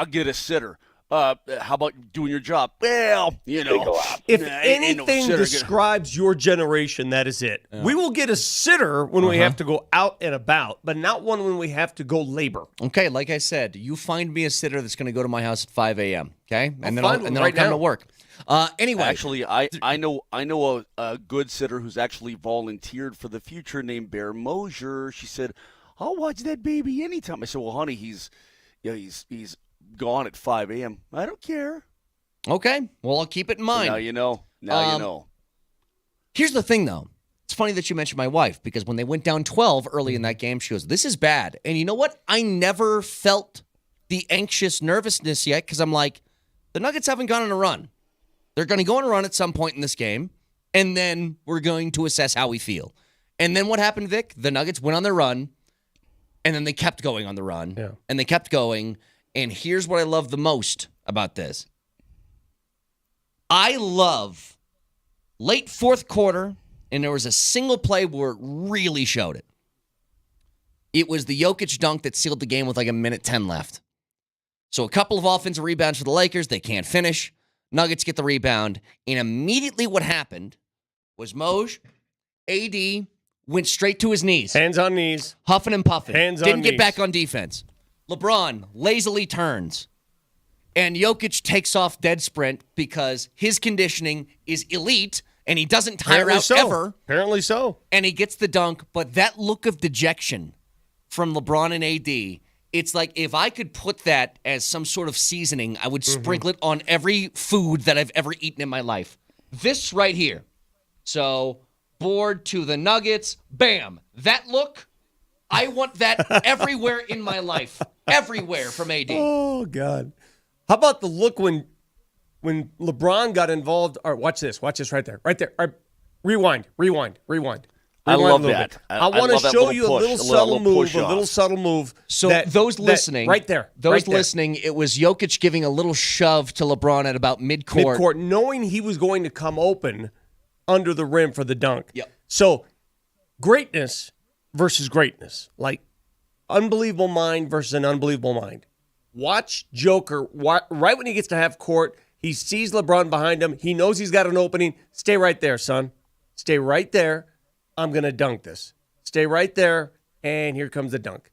Speaker 5: get a sitter. How about doing your job? Well,
Speaker 6: If anything describes your generation, that is it. Yeah. We will get a sitter when we have to go out and about, but not one when we have to go labor.
Speaker 2: Okay, like I said, you find me a sitter that's going to go to my house at 5 a.m., okay? And then I'll come to work. Anyway.
Speaker 5: Actually, I know a good sitter who's actually volunteered for the future named Bear Mosier. She said, I'll watch that baby anytime. I said, well, honey, he's gone at 5 a.m. I don't care.
Speaker 2: Okay. Well, I'll keep it in mind.
Speaker 5: So now you know. Now you know.
Speaker 2: Here's the thing, though. It's funny that you mentioned my wife, because when they went down 12 early in that game, she goes, this is bad. And you know what? I never felt the anxious nervousness yet, because I'm like, the Nuggets haven't gone on a run. They're going to go on a run at some point in this game, and then we're going to assess how we feel. And then what happened, Vic? The Nuggets went on their run, and then they kept going on the run, and they kept going. And here's what I love the most about this. I love late fourth quarter, and there was a single play where it really showed it. It was the Jokic dunk that sealed the game with like a minute 10 left. So a couple of offensive rebounds for the Lakers. They can't finish. Nuggets get the rebound. And immediately what happened was Moj, AD, went straight to his knees.
Speaker 6: Hands on knees.
Speaker 2: Huffing and puffing.
Speaker 6: Hands on
Speaker 2: Didn't get
Speaker 6: knees.
Speaker 2: back on defense. LeBron lazily turns. And Jokic takes off dead sprint because his conditioning is elite and he doesn't tire out ever.
Speaker 6: Apparently so.
Speaker 2: And he gets the dunk. But that look of dejection from LeBron and AD, it's like if I could put that as some sort of seasoning, I would sprinkle it on every food that I've ever eaten in my life. This right here. So, board to the Nuggets. Bam. That look, I want that everywhere in my life. Everywhere from AD.
Speaker 6: Oh, God. How about the look when LeBron got involved? All right, watch this right there. Right there. All right, rewind.
Speaker 5: I love
Speaker 6: a little
Speaker 5: that.
Speaker 6: bit. I want to show you a little subtle move.
Speaker 2: So those listening,
Speaker 6: right there.
Speaker 2: Listening, it was Jokic giving a little shove to LeBron at about midcourt.
Speaker 6: Knowing he was going to come open under the rim for the dunk.
Speaker 2: Yep.
Speaker 6: So greatness versus greatness. Like unbelievable mind versus an unbelievable mind. Watch Joker right when he gets to half court. He sees LeBron behind him. He knows he's got an opening. Stay right there, son. Stay right there. I'm going to dunk this. Stay right there, and here comes the dunk.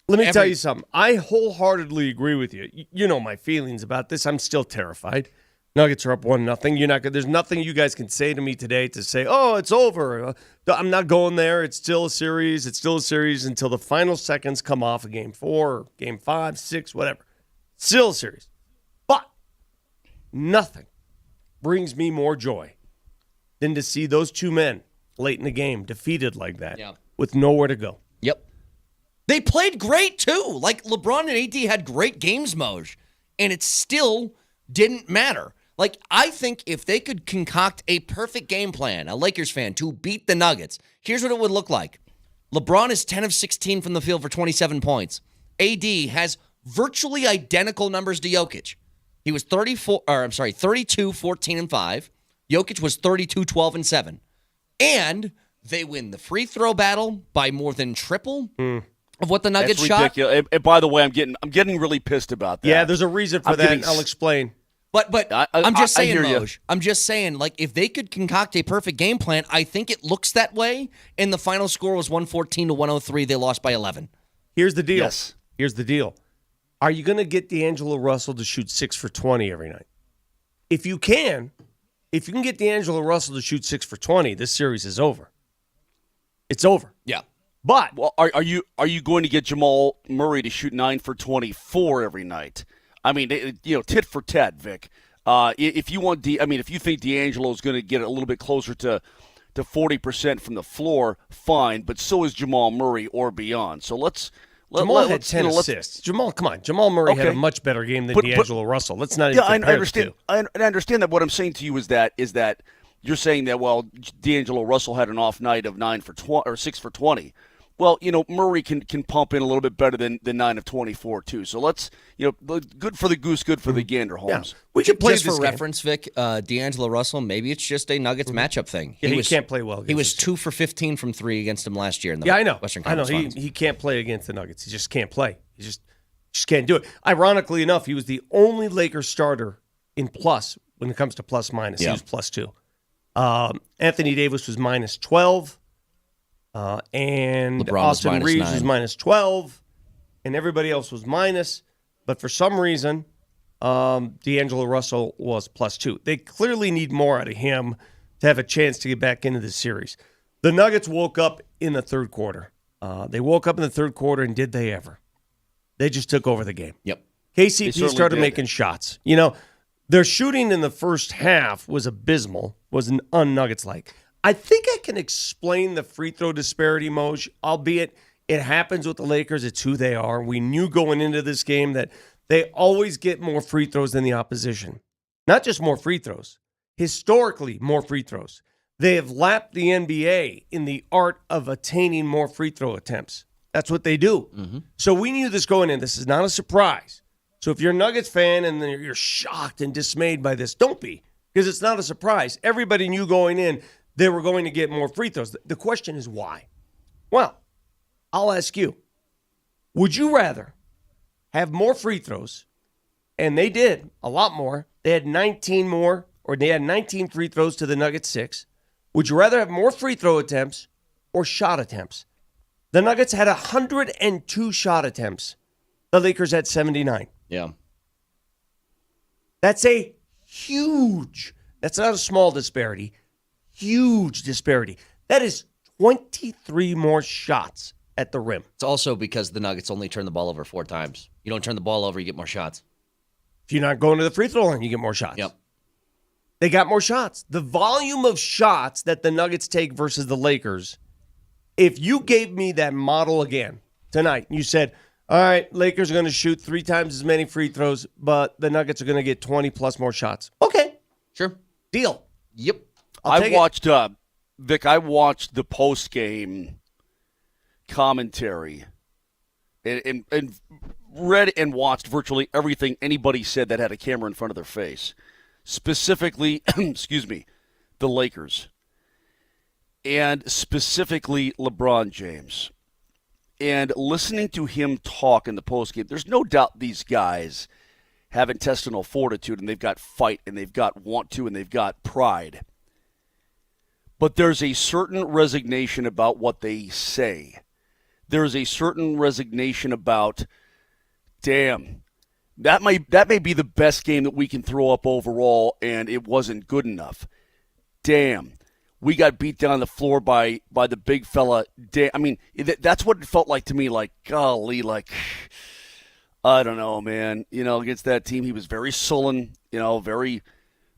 Speaker 6: Let me tell you something. I wholeheartedly agree with you. You know my feelings about this. I'm still terrified. Nuggets are up 1-0. There's nothing you guys can say to me today to say, oh, it's over. I'm not going there. It's still a series. It's still a series until the final seconds come off of Game 4, or Game 5, 6, whatever. Still a series. But nothing brings me more joy than to see those two men late in the game defeated like that with nowhere to go.
Speaker 2: Yep. They played great, too. Like, LeBron and AD had great games, Moj, and it still didn't matter. Like, I think if they could concoct a perfect game plan, a Lakers fan, to beat the Nuggets, here's what it would look like. LeBron is 10 of 16 from the field for 27 points. AD has virtually identical numbers to Jokic. He was 32, 14, and 5. Jokic was 32, 12, and 7. And they win the free throw battle by more than triple of what the Nuggets
Speaker 7: That's
Speaker 2: shot.
Speaker 7: ridiculous. And by the way, I'm getting really pissed about that.
Speaker 6: Yeah, there's a reason for that. I'll explain.
Speaker 2: But I'm just saying,
Speaker 7: Moj.
Speaker 2: I'm just saying, like, if they could concoct a perfect game plan, I think it looks that way. And the final score was 114 to 103. They lost by 11.
Speaker 6: Here's the deal.
Speaker 7: Yes.
Speaker 6: Here's the deal. Are you going to get D'Angelo Russell to shoot 6 for 20 every night? If you can get D'Angelo Russell to shoot 6 for 20, this series is over. It's over.
Speaker 2: Yeah.
Speaker 6: But
Speaker 7: Well, are you going to get Jamal Murray to shoot 9 for 24 every night? I mean, tit for tat, Vic. If you think D'Angelo is going to get a little bit closer to 40% from the floor, fine. But so is Jamal Murray or beyond. So
Speaker 6: Jamal had 10 assists. Jamal Murray had a much better game than D'Angelo Russell. Let's not even compare the two.
Speaker 7: I understand that. What I'm saying to you is that you're saying that, well, D'Angelo Russell had an off night of 9 for 20 or 6 for 20. Well, Murray can pump in a little bit better than 9 of 24 too. So let's, good for the goose, good for the gander, Holmes.
Speaker 6: Yeah. We could play
Speaker 2: just
Speaker 6: this
Speaker 2: for
Speaker 6: game.
Speaker 2: reference, Vic. D'Angelo Russell, maybe it's just a Nuggets matchup thing.
Speaker 6: Yeah, he can't play well.
Speaker 2: He was 2 for 15 from 3 against him last year in the Western
Speaker 6: I know.
Speaker 2: Conference.
Speaker 6: He can't play against the Nuggets. He just can't play. He just can't do it. Ironically enough, he was the only Lakers starter in plus when it comes to plus minus.
Speaker 2: Yeah.
Speaker 6: He was plus 2. Anthony Davis was minus 12. And
Speaker 2: LeBron
Speaker 6: Austin
Speaker 2: was
Speaker 6: Reeves
Speaker 2: -9.
Speaker 6: was minus 12. And everybody else was minus. But for some reason, D'Angelo Russell was plus 2. They clearly need more out of him to have a chance to get back into this series. The Nuggets woke up in the third quarter. They woke up in the third quarter, and did they ever? They just took over the game.
Speaker 2: Yep.
Speaker 6: KCP started making shots. Their shooting in the first half was abysmal, was un-Nuggets-like. I think I can explain the free throw disparity, Moj, albeit it happens with the Lakers. It's who they are. We knew going into this game that they always get more free throws than the opposition. Not just more free throws. Historically, more free throws. They have lapped the NBA in the art of attaining more free throw attempts. That's what they do. Mm-hmm. So we knew this going in. This is not a surprise. So if you're a Nuggets fan and you're shocked and dismayed by this, don't be, because it's not a surprise. Everybody knew going in they were going to get more free throws. The question is why? Well, I'll ask you. Would you rather have more free throws, and they did a lot more, they had 19 more, or they had 19 free throws to the Nuggets 6. Would you rather have more free throw attempts or shot attempts? The Nuggets had 102 shot attempts. The Lakers had 79.
Speaker 2: Yeah.
Speaker 6: That's that's not a small disparity. Huge disparity. That is 23 more shots at the rim.
Speaker 2: It's also because the Nuggets only turn the ball over 4 times. You don't turn the ball over, you get more shots.
Speaker 6: If you're not going to the free throw line, you get more shots.
Speaker 2: Yep.
Speaker 6: They got more shots. The volume of shots that the Nuggets take versus the Lakers, if you gave me that model again tonight, you said, all right, Lakers are going to shoot 3 times as many free throws, but the Nuggets are going to get 20 plus more shots. Okay.
Speaker 2: Sure.
Speaker 6: Deal.
Speaker 2: Yep.
Speaker 7: I watched the post-game commentary and read and watched virtually everything anybody said that had a camera in front of their face. Specifically, the Lakers. And specifically LeBron James. And listening to him talk in the postgame, there's no doubt these guys have intestinal fortitude, and they've got fight, and they've got want to, and they've got pride. But there's a certain resignation about what they say. There's a certain resignation about, damn, that may be the best game that we can throw up overall, and it wasn't good enough. Damn, we got beat down the floor by the big fella. Damn, I mean, that's what it felt like to me. Like, golly, like, I don't know, man. You know, against that team, he was very sullen. You know, very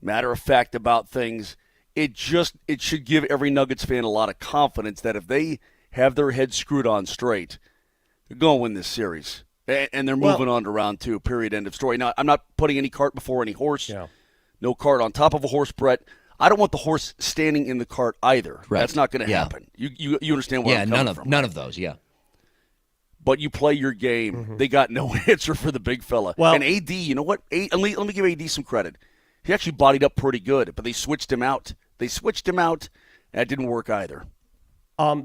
Speaker 7: matter of fact about things. It should give every Nuggets fan a lot of confidence that if they have their heads screwed on straight, they're going to win this series. And they're moving on to round 2, period, end of story. Now, I'm not putting any cart before any horse. Yeah. No cart on top of a horse, Brett. I don't want the horse standing in the cart either. Correct. That's not going to happen. You understand where I'm coming from.
Speaker 2: None of those, yeah.
Speaker 7: But you play your game. Mm-hmm. They got no answer for the big fella. Well, and AD, you know what? Let me give AD some credit. He actually bodied up pretty good, but they switched him out. And that didn't work either.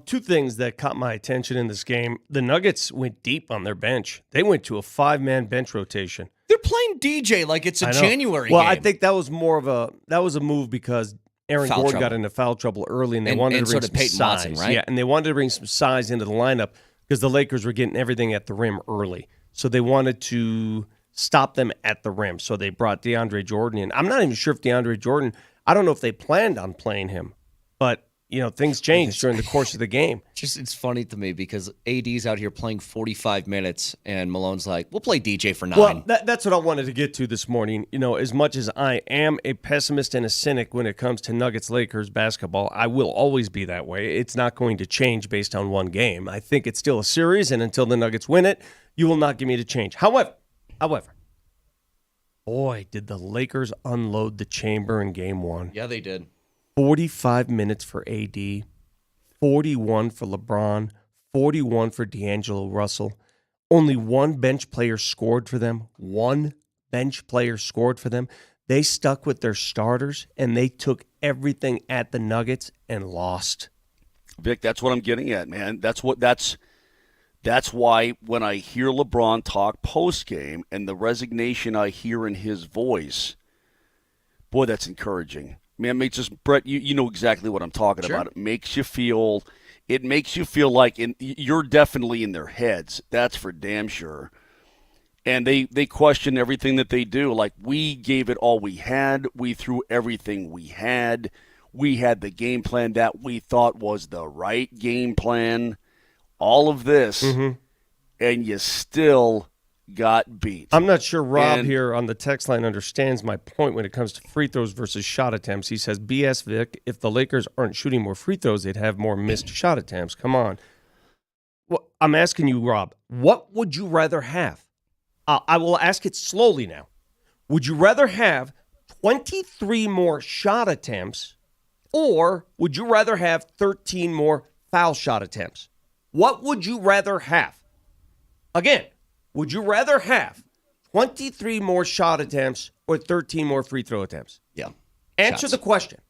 Speaker 6: Two things that caught my attention in this game. The Nuggets went deep on their bench. They went to a 5-man bench rotation.
Speaker 2: They're playing DJ like it's a January game.
Speaker 6: Well, I think that was a move because Aaron Gordon got into foul trouble early, and they wanted to bring some size. Watson, right? Yeah, and they wanted to bring some size into the lineup because the Lakers were getting everything at the rim early. So they wanted to stop them at the rim. So they brought DeAndre Jordan in. I'm not even sure if DeAndre Jordan, I don't know if they planned on playing him, but things changed during the course of the game.
Speaker 2: It's funny to me because AD's out here playing 45 minutes, and Malone's like, we'll play DJ for 9.
Speaker 6: Well, that's what I wanted to get to this morning. As much as I am a pessimist and a cynic when it comes to Nuggets-Lakers basketball, I will always be that way. It's not going to change based on one game. I think it's still a series, and until the Nuggets win it, you will not get me to change. However, boy, did the Lakers unload the chamber in Game 1.
Speaker 2: Yeah, they did.
Speaker 6: 45 minutes for AD, 41 for LeBron, 41 for D'Angelo Russell. Only one bench player scored for them. They stuck with their starters, and they took everything at the Nuggets and lost.
Speaker 7: Vic, that's what I'm getting at, man. That's why when I hear LeBron talk postgame and the resignation I hear in his voice, boy, that's encouraging. Man, it makes us, Brett, you know exactly what I'm talking about. It makes you feel like you're definitely in their heads. That's for damn sure. And they question everything that they do. Like, we gave it all we had. We threw everything we had. We had the game plan that we thought was the right game plan. All of this, and you still got beat.
Speaker 6: I'm not sure Rob here on the text line understands my point when it comes to free throws versus shot attempts. He says, BS, Vic, if the Lakers aren't shooting more free throws, they'd have more missed shot attempts. Come on. Well, I'm asking you, Rob, what would you rather have? I will ask it slowly now. Would you rather have 23 more shot attempts, or would you rather have 13 more foul shot attempts? What would you rather have? Again, would you rather have 23 more shot attempts or 13 more free throw attempts?
Speaker 2: Yeah.
Speaker 6: Answer the question.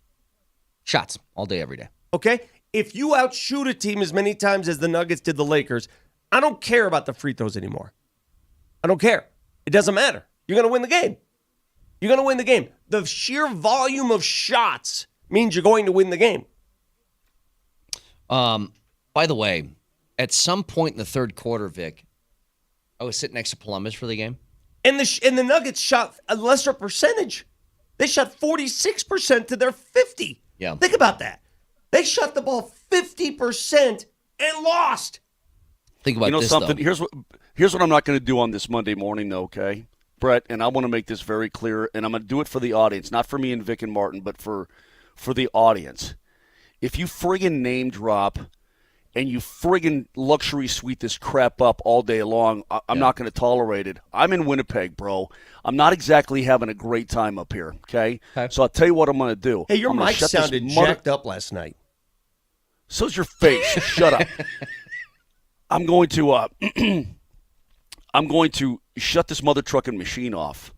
Speaker 2: Shots all day, every day.
Speaker 6: Okay? If you outshoot a team as many times as the Nuggets did the Lakers, I don't care about the free throws anymore. I don't care. It doesn't matter. You're going to win the game. You're going to win the game. The sheer volume of shots means you're going to win the game.
Speaker 2: By the way, at some point in the third quarter, Vic, I was sitting next to Columbus for the game.
Speaker 6: And the Nuggets shot a lesser percentage. They shot 46% to their 50%.
Speaker 2: Yeah.
Speaker 6: Think about that. They shot the ball 50% and lost.
Speaker 2: Think about this,
Speaker 7: something.
Speaker 2: Though.
Speaker 7: Here's what I'm not going to do on this Monday morning, though, okay? Brett, and I want to make this very clear, and I'm going to do it for the audience, not for me and Vic and Martin, but for the audience. If you friggin' name drop and you friggin' luxury suite this crap up all day long, I'm not going to tolerate it. I'm in Winnipeg, bro. I'm not exactly having a great time up here, okay? So I'll tell you what I'm going to do.
Speaker 6: Hey, your mic sounded jacked up last night.
Speaker 7: So's your face. Shut up. I'm going to shut this mother trucking machine off.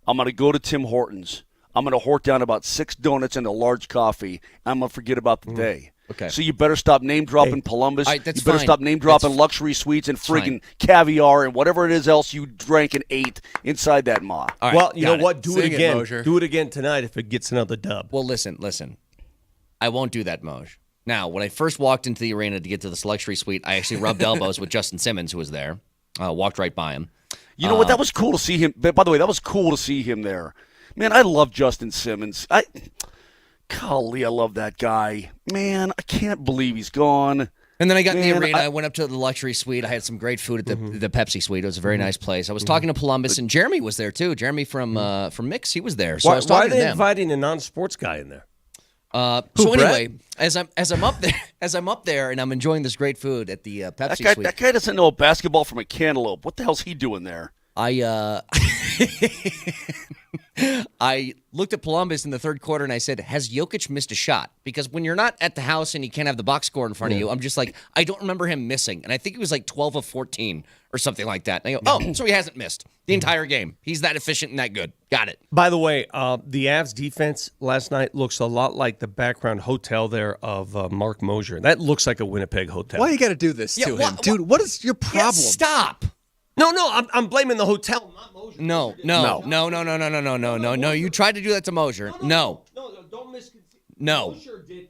Speaker 7: I'm going to go to Tim Hortons. I'm going to hort down about 6 donuts and a large coffee. I'm going to forget about the day.
Speaker 2: Okay.
Speaker 7: So you better stop name dropping Columbus.
Speaker 2: All right, that's
Speaker 7: you better
Speaker 2: fine.
Speaker 7: stop name dropping luxury suites and friggin' caviar and whatever it is else you drank and ate inside that maw.
Speaker 2: All right,
Speaker 6: Well, you know
Speaker 2: got it.
Speaker 6: what? Do
Speaker 3: Sing
Speaker 6: it
Speaker 3: it,
Speaker 6: again.
Speaker 3: Mosier.
Speaker 6: Do it again tonight if it gets another dub.
Speaker 2: Well, listen. I won't do that, Moj. Now, when I first walked into the arena to get to this luxury suite, I actually rubbed elbows with Justin Simmons, who was there. Walked right by him.
Speaker 7: You know what? That was cool to see him. By the way, that was cool to see him there. Man, I love Justin Simmons. Golly, I love that guy. Man, I can't believe he's gone.
Speaker 2: And then I got in the
Speaker 7: Man,
Speaker 2: arena. I went up to the luxury suite. I had some great food at the Pepsi suite. It was a very nice place. I was talking to Columbus, and Jeremy was there too. Jeremy from Mix, he was there. So I was
Speaker 6: Why are
Speaker 2: talking to
Speaker 6: they
Speaker 2: them.
Speaker 6: inviting a non-sports guy in there?
Speaker 2: So anyway, as I'm up there, and I'm enjoying this great food at the Pepsi suite.
Speaker 7: That guy doesn't know basketball from a cantaloupe. What the hell's he doing there?
Speaker 2: I I looked at Columbus in the third quarter and I said, has Jokic missed a shot? Because when you're not at the house and you can't have the box score in front of you, I'm just like, I don't remember him missing. And I think he was like 12 of 14 or something like that. And I go, so he hasn't missed the entire game. He's that efficient and that good. Got it.
Speaker 6: By the way, the Avs defense last night looks a lot like the background hotel there of Mark Mosier. That looks like a Winnipeg hotel.
Speaker 3: Why you got to do this to him?
Speaker 2: what-
Speaker 3: Dude, what is your
Speaker 2: Yeah,
Speaker 3: problem?
Speaker 2: stop.
Speaker 6: No, I'm blaming the hotel, not Mosier.
Speaker 2: No. You tried to do that to Mosier. No.
Speaker 6: Don't misconceive.
Speaker 2: No.
Speaker 6: Mosier did.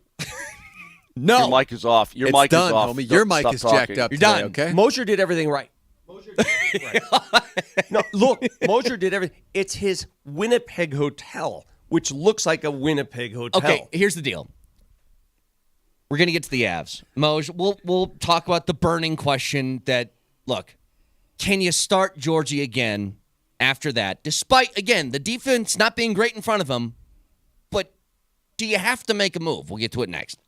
Speaker 2: No.
Speaker 7: Your mic is off. Your
Speaker 3: It's
Speaker 7: mic
Speaker 3: done,
Speaker 7: is off.
Speaker 3: homie. Your
Speaker 7: Stop
Speaker 3: mic is
Speaker 7: talking.
Speaker 3: jacked up
Speaker 2: You're
Speaker 3: today,
Speaker 2: done.
Speaker 3: okay?
Speaker 6: Mosier did everything right. No, look, Mosier did everything. It's his Winnipeg hotel, which looks like a Winnipeg hotel.
Speaker 2: Okay, here's the deal. We're gonna get to the Avs. Moj, we'll talk about the burning question that, look, can you start Georgie again after that? Despite, again, the defense not being great in front of him, but do you have to make a move? We'll get to it next.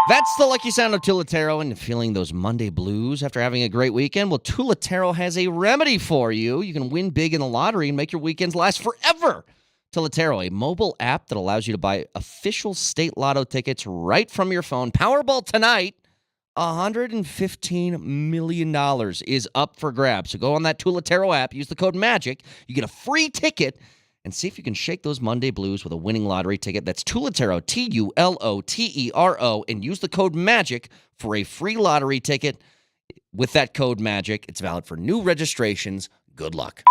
Speaker 2: That's the lucky sound of Tulatero and feeling those Monday blues after having a great weekend. Well, Tulatero has a remedy for you. You can win big in the lottery and make your weekends last forever. Tulatero, a mobile app that allows you to buy official state lotto tickets right from your phone. Powerball tonight, $115 million is up for grabs. So go on that Tulatero app, use the code MAGIC. You get a free ticket and see if you can shake those Monday blues with a winning lottery ticket. That's Tulatero, Tulotero, and use the code MAGIC for a free lottery ticket. With that code MAGIC, it's valid for new registrations. Good luck.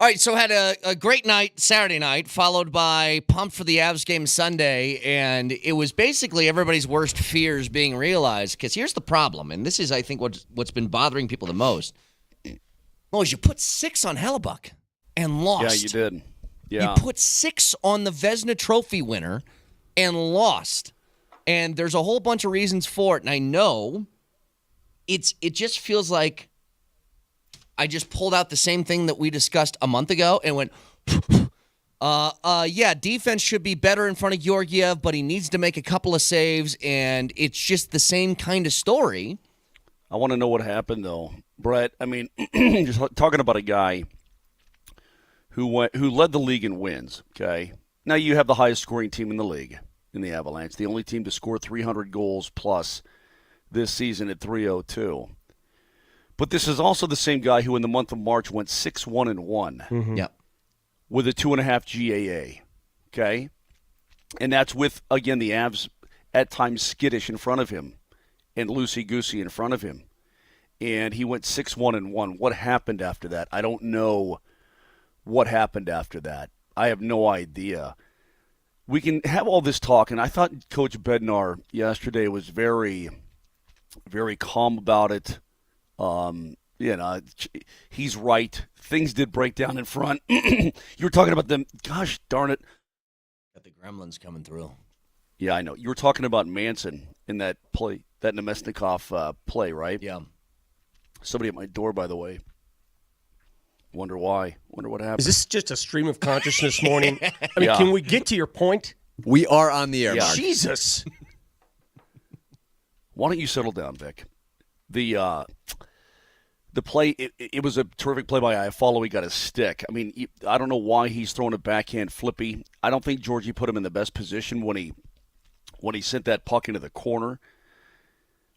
Speaker 2: All right, so had a great night Saturday night, followed by pumped for the Avs game Sunday, and it was basically everybody's worst fears being realized. Because here's the problem, and this is, I think, what's been bothering people the most. Is you put 6 on Hellebuck and lost.
Speaker 7: Yeah, you did. Yeah.
Speaker 2: You put 6 on the Vezina Trophy winner and lost. And there's a whole bunch of reasons for it, and I know it just feels like I just pulled out the same thing that we discussed a month ago and went, yeah, defense should be better in front of Georgiev, but he needs to make a couple of saves, and it's just the same kind of story.
Speaker 7: I want to know what happened, though, Brett. I mean, just talking about a guy who led the league in wins, okay? Now you have the highest scoring team in the league in the Avalanche, the only team to score 300 goals plus this season at 302. But this is also the same guy who in the month of March went 6-1-1 with a 2.5 GAA, okay? And that's with, again, the Avs at times skittish in front of him and loosey-goosey in front of him. And he went 6-1-1. What happened after that? I don't know what happened after that. I have no idea. We can have all this talk, and I thought Coach Bednar yesterday was very, very calm about it. He's right. Things did break down in front. You were talking about them. Gosh darn it.
Speaker 2: Got the gremlins coming through.
Speaker 7: Yeah, I know. You were talking about Manson in that play, that Nemesnikov play, right?
Speaker 2: Yeah.
Speaker 7: Somebody at my door, by the way. Wonder why. Wonder what happened.
Speaker 6: Is this just a stream of consciousness morning? I mean, Can we get to your point?
Speaker 3: We are on the air, Mark.
Speaker 6: Jesus.
Speaker 7: Why don't you settle down, Vic? The play, it was a terrific play by Iafallo. He got a stick. I mean, I don't know why he's throwing a backhand flippy. I don't think Georgie put him in the best position when he sent that puck into the corner.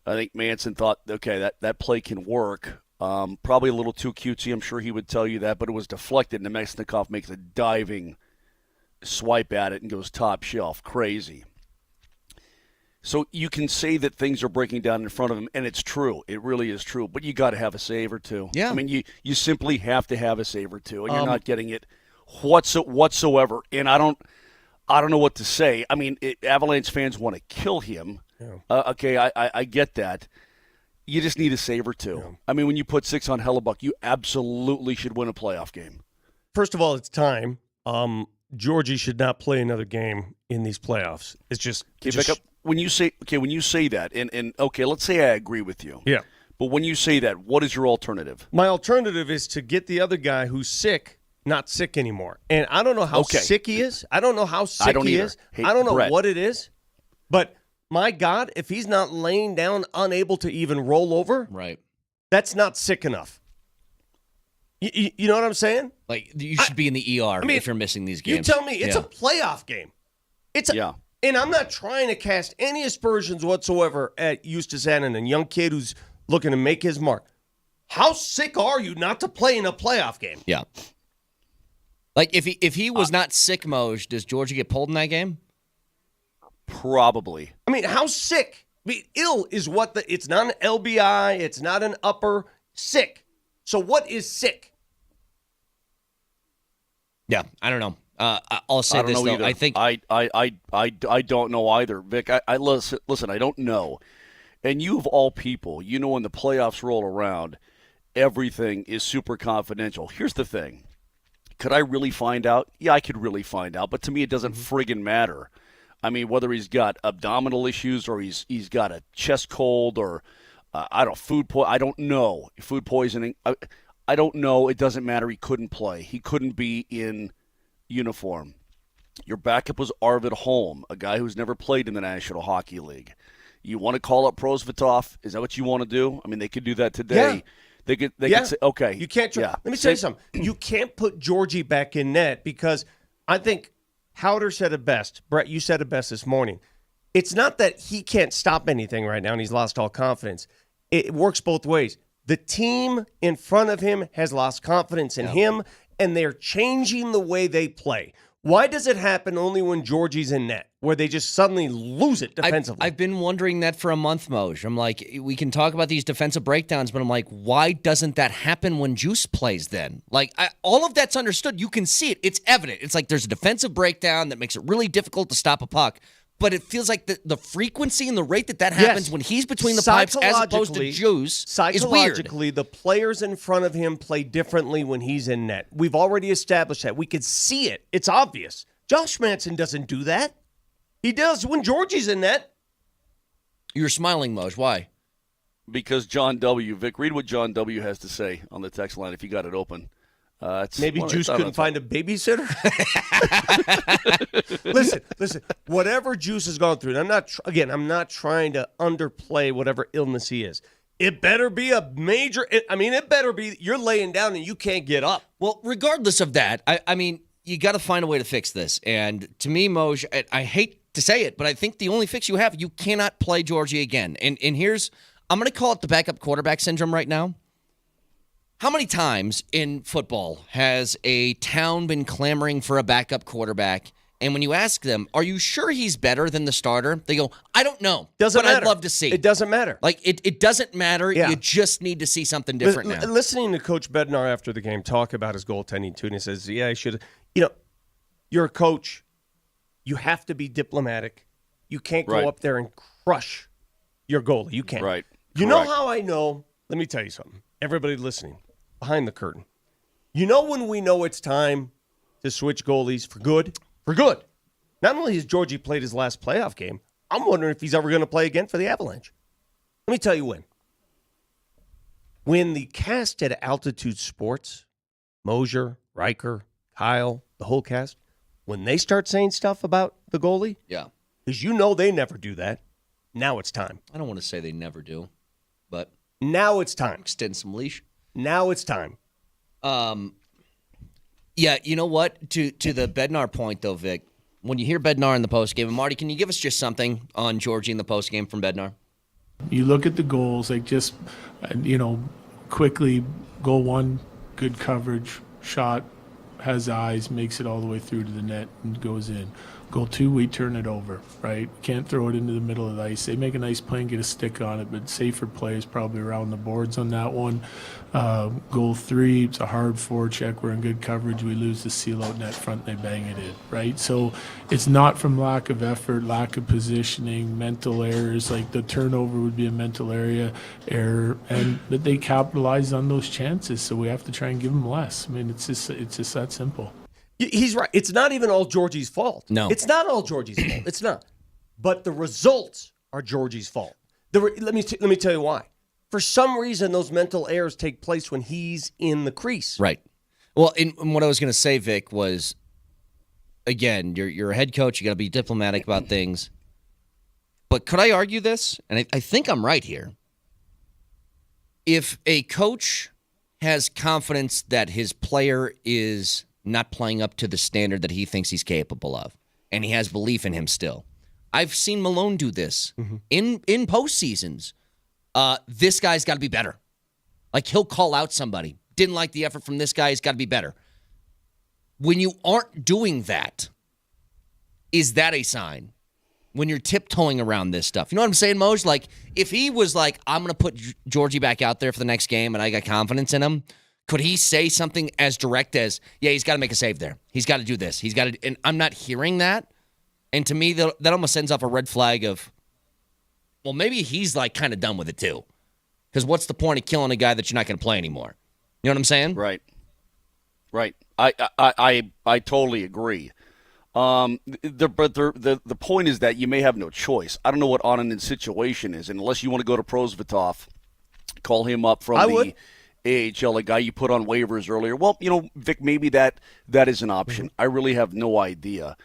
Speaker 7: I think Manson thought, okay, that play can work. Probably a little too cutesy. I'm sure he would tell you that, but it was deflected. Nemesnikov makes a diving swipe at it and goes top shelf. Crazy. So you can say that things are breaking down in front of him, and it's true. It really is true. But you got to have a save or two.
Speaker 2: Yeah.
Speaker 7: I mean, you simply have to have a save or two, and you're not getting it whatsoever. And I don't know what to say. I mean, Avalanche fans want to kill him. Yeah. Okay, I get that. You just need a save or two. Yeah. I mean, when you put 6 on Hellebuck, you absolutely should win a playoff game.
Speaker 6: First of all, it's time. Georgie should not play another game in these playoffs. It's just when you say that, and okay, let's say I agree with you. Yeah.
Speaker 7: But when you say that, what is your alternative?
Speaker 6: My alternative is to get the other guy who's sick not sick anymore. And I don't know how sick he is. I don't know how sick he is.
Speaker 7: Hey,
Speaker 6: I don't know
Speaker 7: Brett.
Speaker 6: what it is. But my God, if he's not laying down, unable to even roll over,
Speaker 2: right?
Speaker 6: That's not sick enough. You know what I'm saying?
Speaker 2: Like, you should be in the ER if you're missing these games.
Speaker 6: You tell me. It's a playoff game. And I'm not trying to cast any aspersions whatsoever at Eustace Annan, a young kid who's looking to make his mark. How sick are you not to play in a playoff game?
Speaker 2: Yeah. Like, if he was not sick, Moj, does Georgia get pulled in that game?
Speaker 7: Probably.
Speaker 6: I mean, how sick? I mean, ill is what it's not an LBI. It's not an upper. Sick. So what is sick?
Speaker 2: Yeah, I don't know. I'll say this, though.
Speaker 7: Either.
Speaker 2: I think
Speaker 7: I don't know either, Vic. I listen, I don't know. And you of all people, when the playoffs roll around, everything is super confidential. Here's the thing. Could I really find out? Yeah, I could really find out. But to me, it doesn't friggin' matter. I mean, whether he's got abdominal issues or he's got a chest cold or, I don't know. Food poisoning. I don't know. It doesn't matter. He couldn't play. He couldn't be in uniform. Your backup was Arvid Holm, a guy who's never played in the National Hockey League. You want to call up Prosvetov? Is that what you want to do? I mean, they could do that today.
Speaker 6: Yeah.
Speaker 7: They could say, okay.
Speaker 6: You can't. Let me tell you something. You can't put Georgie back in net because I think Howder said it best. Brett, you said it best this morning. It's not that he can't stop anything right now and he's lost all confidence. It works both ways. The team in front of him has lost confidence in him, and they're changing the way they play. Why does it happen only when Georgie's in net, where they just suddenly lose it defensively?
Speaker 2: I've been wondering that for a month, Moj. I'm like, we can talk about these defensive breakdowns, but I'm like, why doesn't that happen when Juice plays then? Like, all of that's understood. You can see it. It's evident. It's like there's a defensive breakdown that makes it really difficult to stop a puck. But it feels like the frequency and the rate that happens when he's between the pipes as opposed to Juice is weird.
Speaker 6: Psychologically, the players in front of him play differently when he's in net. We've already established that. We could see it. It's obvious. Josh Manson doesn't do that. He does when Georgie's in net.
Speaker 2: You're smiling, Moj. Why?
Speaker 7: Because John W. Vic, read what John W. has to say on the text line if you got it open.
Speaker 6: Maybe Juice couldn't find a babysitter. Listen. Whatever Juice has gone through, and I'm not trying to underplay whatever illness he is. It better be a major. It better be you're laying down and you can't get up.
Speaker 2: Well, regardless of that, I mean, you got to find a way to fix this. And to me, Moj, I hate to say it, but I think the only fix you have, you cannot play Georgie again. And here's, I'm going to call it the backup quarterback syndrome right now. How many times in football has a town been clamoring for a backup quarterback? And when you ask them, are you sure he's better than the starter? They go, I don't know.
Speaker 6: Doesn't matter.
Speaker 2: I'd love to see.
Speaker 6: It doesn't matter.
Speaker 2: Like, it doesn't matter.
Speaker 6: Yeah.
Speaker 2: You just need to see something different now.
Speaker 6: Listening to Coach Bednar after the game talk about his goaltending, too, and he says, I should. You're a coach. You have to be diplomatic. You can't go up there and crush your goalie. You can't.
Speaker 7: Right.
Speaker 6: You know how I know? Let me tell you something. Everybody listening. Behind the curtain. You know when we know it's time to switch goalies for good? For good. Not only has Georgie played his last playoff game, I'm wondering if he's ever going to play again for the Avalanche. Let me tell you when. When the cast at Altitude Sports, Mosier, Riker, Kyle, the whole cast, when they start saying stuff about the goalie, because they never do that, now it's time.
Speaker 2: I don't want to say they never do, but
Speaker 6: now it's time.
Speaker 2: Extend some leash.
Speaker 6: Now it's time.
Speaker 2: Yeah, you know what? To the Bednar point, though, Vic, when you hear Bednar in the postgame, and Marty, can you give us just something on Georgie in the postgame from Bednar?
Speaker 4: You look at the goals, like just, quickly, goal one, good coverage, shot, has eyes, makes it all the way through to the net and goes in. Goal two, we turn it over, right? Can't throw it into the middle of the ice. They make a nice play and get a stick on it, but safer play is probably around the boards on that one. Goal three, it's a hard forecheck. We're in good coverage. We lose the seal-out net front. They bang it in, right? So it's not from lack of effort, lack of positioning, mental errors. Like the turnover would be a mental error, but they capitalize on those chances, so we have to try and give them less. I mean, it's just that simple.
Speaker 6: He's right. It's not even all Georgie's fault.
Speaker 2: No.
Speaker 6: It's not all Georgie's fault. It's not. But the results are Georgie's fault. Let me tell you why. For some reason, those mental errors take place when he's in the crease.
Speaker 2: Right. Well, and what I was going to say, Vic, was, again, you're a head coach. You got to be diplomatic about things. But could I argue this? And I think I'm right here. If a coach has confidence that his player is not playing up to the standard that he thinks he's capable of, and he has belief in him still. I've seen Malone do this in postseasons. This guy's got to be better. Like, he'll call out somebody. Didn't like the effort from this guy. He's got to be better. When you aren't doing that, is that a sign? When you're tiptoeing around this stuff. You know what I'm saying, Moj? Like, if he was like, I'm going to put Georgie back out there for the next game and I got confidence in him, could he say something as direct as, he's got to make a save there. He's got to do this. He's got to, and I'm not hearing that. And to me, that almost sends off a red flag of, well, maybe he's like kind of done with it too. Because what's the point of killing a guy that you're not going to play anymore? You know what I'm saying?
Speaker 7: Right. I totally agree. But the point is that you may have no choice. I don't know what Onanen's situation is, and unless you want to go to Prosvetov, call him up from the AHL, a guy you put on waivers earlier. Well, Vic, maybe that is an option. I really have no idea.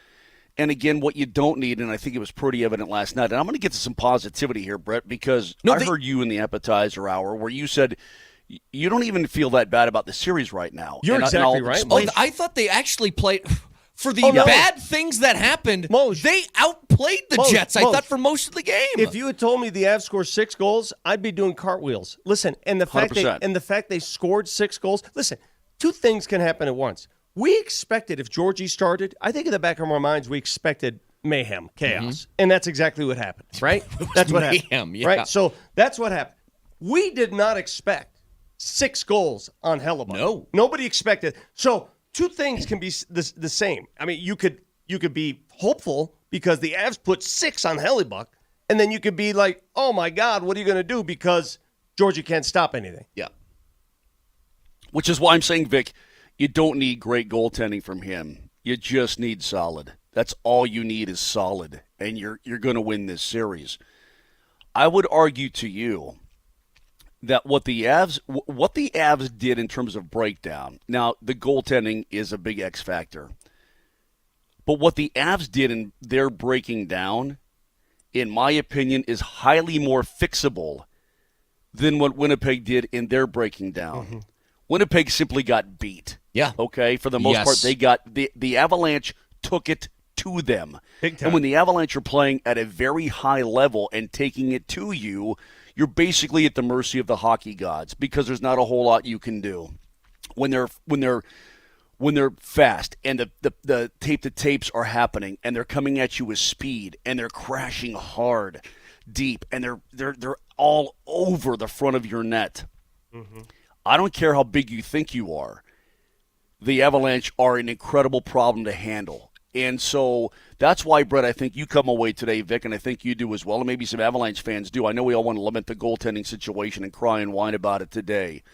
Speaker 7: And again, what you don't need, and I think it was pretty evident last night, and I'm going to get to some positivity here, Brett, because I heard you in the appetizer hour where you said you don't even feel that bad about the series right now.
Speaker 6: You're exactly right.
Speaker 2: I thought they actually played for the bad things that happened. They outplayed the Jets, I thought, for most of the game.
Speaker 6: If you had told me the Avs scored 6 goals, I'd be doing cartwheels. Listen, and the fact
Speaker 7: 100%.
Speaker 6: they scored 6 goals. Listen, 2 things can happen at once. we expected if Georgie started, I think in the back of our minds we expected mayhem, chaos. And that's exactly what happened, right? That's what happened.
Speaker 2: Mayhem, yeah.
Speaker 6: Right? So that's what happened. We did not expect 6 goals on Hellebuck.
Speaker 2: No.
Speaker 6: Nobody expected. So two things can be the same. I mean, you could be hopeful because the Avs put 6 on Hellebuck, and then you could be like, oh my God, what are you going to do because Georgie can't stop anything?
Speaker 2: Yeah.
Speaker 7: Which is why I'm saying, Vic, you don't need great goaltending from him. You just need solid. That's all you need is solid, and you're going to win this series. I would argue to you that what the Avs did in terms of breakdown. Now, the goaltending is a big X factor. But what the Avs did in their breaking down, in my opinion, is highly more fixable than what Winnipeg did in their breaking down. Mm-hmm. Winnipeg simply got beat.
Speaker 2: Yeah.
Speaker 7: Okay? For the most part, they got the Avalanche took it to them.
Speaker 6: Big time.
Speaker 7: And when the Avalanche are playing at a very high level and taking it to you, you're basically at the mercy of the hockey gods because there's not a whole lot you can do. When they're fast and the tape to tapes are happening and they're coming at you with speed and they're crashing hard, deep, and they're all over the front of your net. Mm-hmm. I don't care how big you think you are. The Avalanche are an incredible problem to handle. And so that's why, Brett, I think you come away today, Vic, and I think you do as well, and maybe some Avalanche fans do. I know we all want to lament the goaltending situation and cry and whine about it today.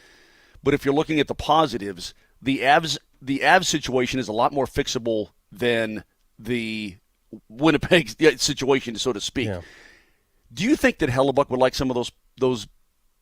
Speaker 7: But if you're looking at the positives, the Avs situation is a lot more fixable than the Winnipeg situation, so to speak. Yeah. Do you think that Hellebuck would like some of those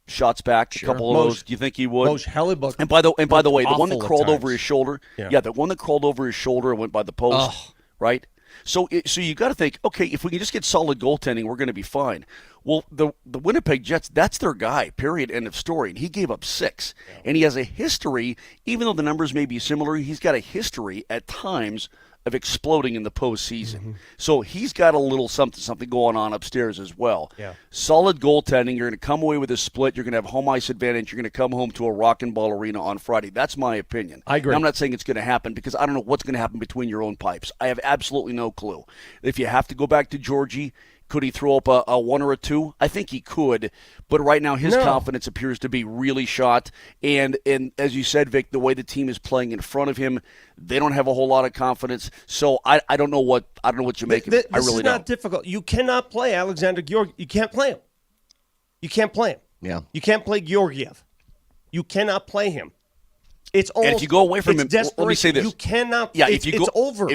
Speaker 7: shots back? Sure. A couple of those. Do you think he would?
Speaker 6: Hellebuck.
Speaker 7: And by the way, the one that crawled over his shoulder. Yeah, the one that crawled over his shoulder and went by the post. Right. So you got to think, okay, if we can just get solid goaltending, we're going to be fine. Well, the Winnipeg Jets, that's their guy, period, end of story. And he gave up 6. Yeah. And he has a history, even though the numbers may be similar, he's got a history at times of exploding in the postseason. Mm-hmm. So he's got a little something going on upstairs as well. Yeah. Solid goaltending. You're going to come away with a split. You're going to have home ice advantage. You're going to come home to a rock and ball arena on Friday. That's my opinion.
Speaker 6: I agree.
Speaker 7: Now, I'm not saying it's going to happen because I don't know what's going to happen between your own pipes. I have absolutely no clue. If you have to go back to Georgie, could he throw up a 1 or a 2? I think he could, but right now his confidence appears to be really shot. And as you said, Vic, the way the team is playing in front of him, they don't have a whole lot of confidence. So I don't know what you make of it. I really don't.
Speaker 6: This is not difficult. You cannot play Alexander Georgiev. You can't play him. You can't play him.
Speaker 2: Yeah.
Speaker 6: You can't play Georgiev. You cannot play him. It's almost.
Speaker 7: And if you go away from him, let me say this.
Speaker 6: You cannot.
Speaker 7: Yeah.
Speaker 6: It's over.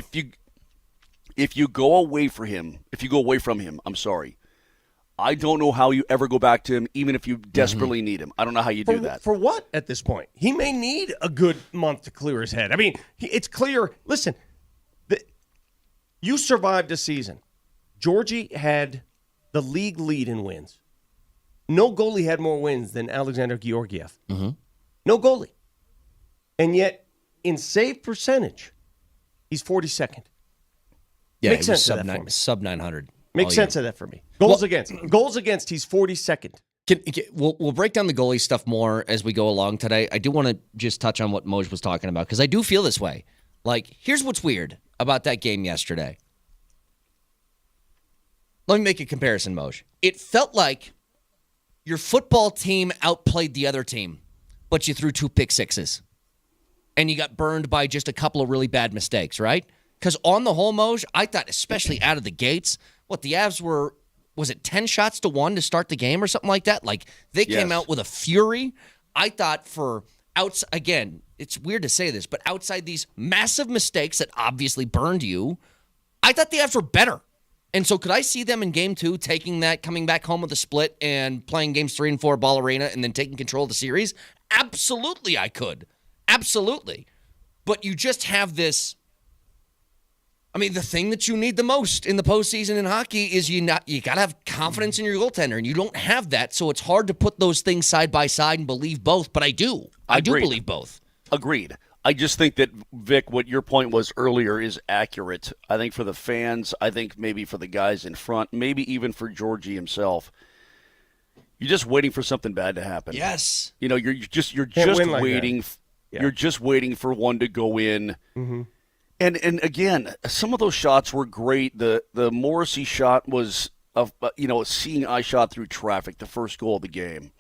Speaker 7: If you go away from him, I'm sorry. I don't know how you ever go back to him, even if you desperately need him. I don't know how you do that.
Speaker 6: For what at this point? He may need a good month to clear his head. I mean, it's clear. Listen, you survived a season. Georgie had the league lead in wins. No goalie had more wins than Alexander Georgiev. Mm-hmm. No goalie. And yet, in save percentage, he's 42nd.
Speaker 2: Yeah,
Speaker 6: Makes sense
Speaker 2: sub 900.
Speaker 6: Makes sense of that for me. Goals against, he's 42nd.
Speaker 2: We'll break down the goalie stuff more as we go along today. I do want to just touch on what Moj was talking about because I do feel this way. Like, here's what's weird about that game yesterday. Let me make a comparison, Moj. It felt like your football team outplayed the other team, but you threw 2 pick sixes. And you got burned by just a couple of really bad mistakes, right? Because on the whole, Moj, I thought, especially out of the gates, the Avs were, was it 10 shots to 1 to start the game or something like that? Like, they came out with a fury. I thought again, it's weird to say this, but outside these massive mistakes that obviously burned you, I thought the Avs were better. And so could I see them in game 2 taking that, coming back home with a split and playing games 3 and 4 Ball Arena and then taking control of the series? Absolutely I could. Absolutely. But you just have this. I mean, the thing that you need the most in the postseason in hockey is you got to have confidence in your goaltender, and you don't have that, so it's hard to put those things side by side and believe both, but I do. I do believe both.
Speaker 7: Agreed. I just think that, Vic, what your point was earlier is accurate. I think for the fans, I think maybe for the guys in front, maybe even for Georgie himself, you're just waiting for something bad to happen.
Speaker 2: Yes.
Speaker 7: You're just
Speaker 6: like
Speaker 7: waiting.
Speaker 6: Yeah.
Speaker 7: You're just waiting for one to go in.
Speaker 6: Mm-hmm.
Speaker 7: And again, some of those shots were great. The Morrissey shot was a seeing eye shot through traffic, the first goal of the game.